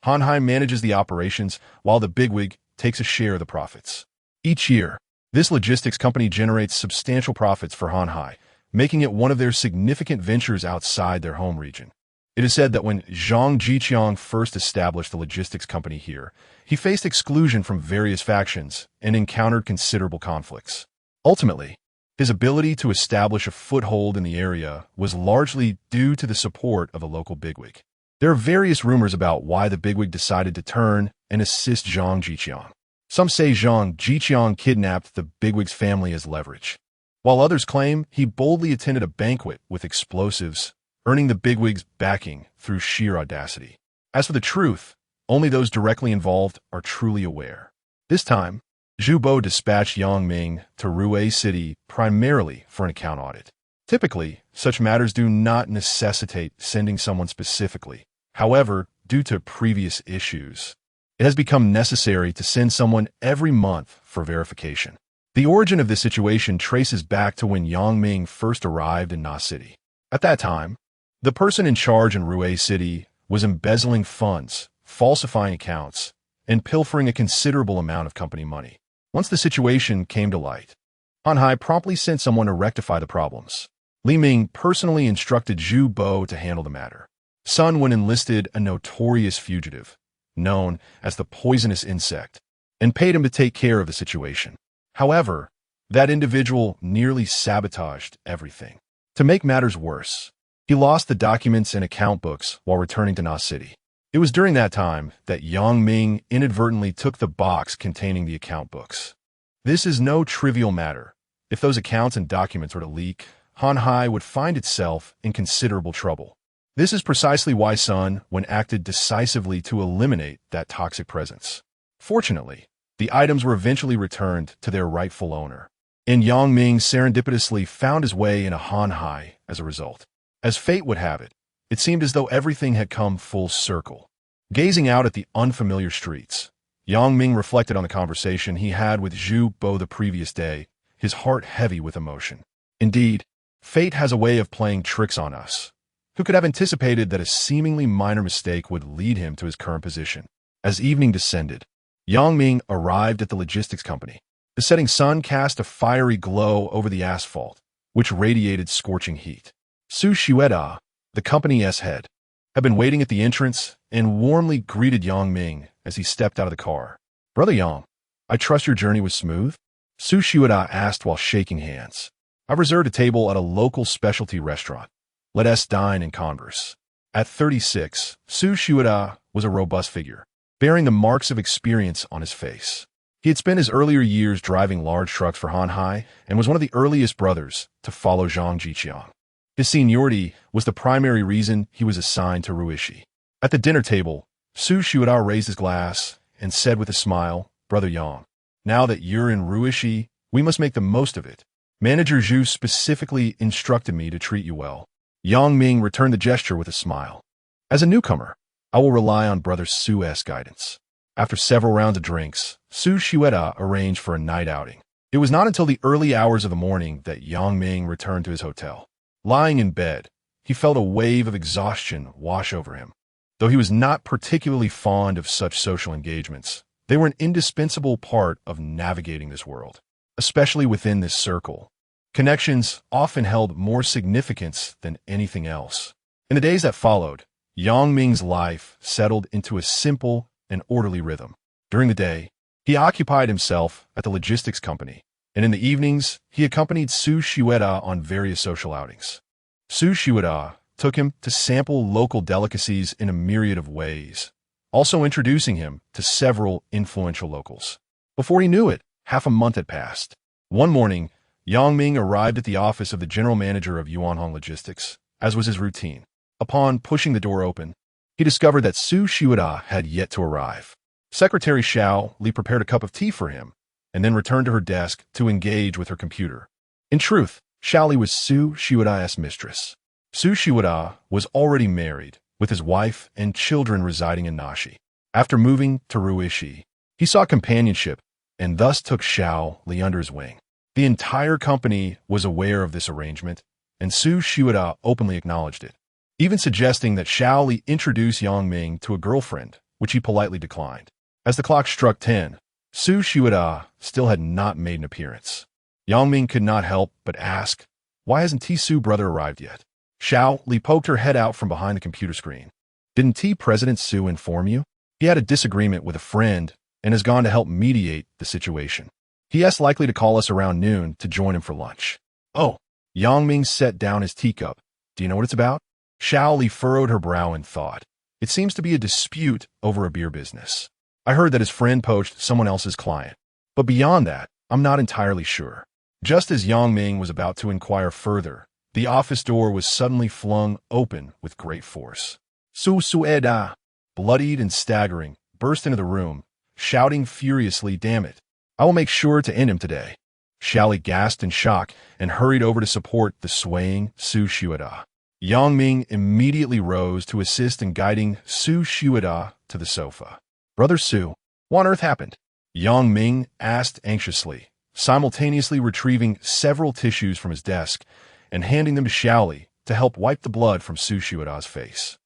Hanhai manages the operations while the bigwig takes a share of the profits. Each year, this logistics company generates substantial profits for Hanhai, making it one of their significant ventures outside their home region. It is said that when Zhang Jiqiang first established the logistics company here, he faced exclusion from various factions and encountered considerable conflicts. Ultimately, his ability to establish a foothold in the area was largely due to the support of a local bigwig. There are various rumors about why the bigwig decided to turn and assist Zhang Jiqiang. Some say Zhang Jiqiang kidnapped the bigwig's family as leverage, while others claim he boldly attended a banquet with explosives, earning the bigwig's backing through sheer audacity. As for the truth, only those directly involved are truly aware. This time, Zhu Bo dispatched Yang Ming to Ruwei City primarily for an account audit. Typically, such matters do not necessitate sending someone specifically. However, due to previous issues, it has become necessary to send someone every month for verification. The origin of this situation traces back to when Yang Ming first arrived in Na City. At that time, the person in charge in Ruwei City was embezzling funds, falsifying accounts, and pilfering a considerable amount of company money. Once the situation came to light, Hanhai promptly sent someone to rectify the problems. Li Ming personally instructed Zhu Bo to handle the matter. Sun Wen enlisted a notorious fugitive, known as the poisonous insect, and paid him to take care of the situation. However, that individual nearly sabotaged everything. To make matters worse, he lost the documents and account books while returning to Na City. It was during that time that Yang Ming inadvertently took the box containing the account books. This is no trivial matter. If those accounts and documents were to leak, Hanhai would find itself in considerable trouble. This is precisely why Sun Wen acted decisively to eliminate that toxic presence. Fortunately, the items were eventually returned to their rightful owner, and Yang Ming serendipitously found his way into Hanhai as a result. As fate would have it, it seemed as though everything had come full circle. Gazing out at the unfamiliar streets, Yang Ming reflected on the conversation he had with Zhu Bo the previous day, his heart heavy with emotion. Indeed, fate has a way of playing tricks on us. Who could have anticipated that a seemingly minor mistake would lead him to his current position? As evening descended, Yang Ming arrived at the logistics company. The setting sun cast a fiery glow over the asphalt, which radiated scorching heat. Su Xueda, the company's head, had been waiting at the entrance and warmly greeted Yang Ming as he stepped out of the car. "Brother Yang, I trust your journey was smooth?" Su Xueda asked while shaking hands. "I've reserved a table at a local specialty restaurant. Let us dine and converse." At 36, Su Xueda was a robust figure, bearing the marks of experience on his face. He had spent his earlier years driving large trucks for Hanhai and was one of the earliest brothers to follow Zhang Jiqiang. His seniority was the primary reason he was assigned to Ruishi. At the dinner table, Su Xueda raised his glass and said with a smile, "Brother Yang, now that you're in Ruishi, we must make the most of it. Manager Zhu specifically instructed me to treat you well." Yang Ming returned the gesture with a smile. "As a newcomer, I will rely on Brother Su's guidance." After several rounds of drinks, Su Xueda arranged for a night outing. It was not until the early hours of the morning that Yang Ming returned to his hotel. Lying in bed, he felt a wave of exhaustion wash over him. Though he was not particularly fond of such social engagements, they were an indispensable part of navigating this world, especially within this circle. Connections often held more significance than anything else. In the days that followed, Yang Ming's life settled into a simple and orderly rhythm. During the day, he occupied himself at the logistics company, and in the evenings, he accompanied Su Xueda on various social outings. Su Xueda took him to sample local delicacies in a myriad of ways, also introducing him to several influential locals. Before he knew it, half a month had passed. One morning, Yang Ming arrived at the office of the general manager of Yuanhong Logistics, as was his routine. Upon pushing the door open, he discovered that Su Xueda had yet to arrive. Secretary Xiao Li prepared a cup of tea for him, and then returned to her desk to engage with her computer. In truth, Xiao Li was Su Xueda's mistress. Su Xueda was already married, with his wife and children residing in Nashi. After moving to Ruishi, he sought companionship and thus took Xiao Li under his wing. The entire company was aware of this arrangement, and Su Shuada openly acknowledged it, even suggesting that Xiao Li introduce Yang Ming to a girlfriend, which he politely declined. As the clock struck 10, Su Shuada still had not made an appearance. Yang Ming could not help but ask, "Why hasn't T-Su brother arrived yet?" Xiao Li poked her head out from behind the computer screen. "Didn't President Su inform you? He had a disagreement with a friend and has gone to help mediate the situation. He is likely to call us around noon to join him for lunch." "Oh." Yang Ming set down his teacup. "Do you know what it's about?" Xiao Li furrowed her brow in thought. "It seems to be a dispute over a beer business. I heard that his friend poached someone else's client. But beyond that, I'm not entirely sure." Just as Yang Ming was about to inquire further, the office door was suddenly flung open with great force. Su Sueda, bloodied and staggering, burst into the room, shouting furiously, "Damn it! I will make sure to end him today." Xiao Li gasped in shock and hurried over to support the swaying Su Shuada. Yang Ming immediately rose to assist in guiding Su Shuada to the sofa. "Brother Su, what on earth happened?" Yang Ming asked anxiously, simultaneously retrieving several tissues from his desk and handing them to Xiao Li to help wipe the blood from Su Shuada's face.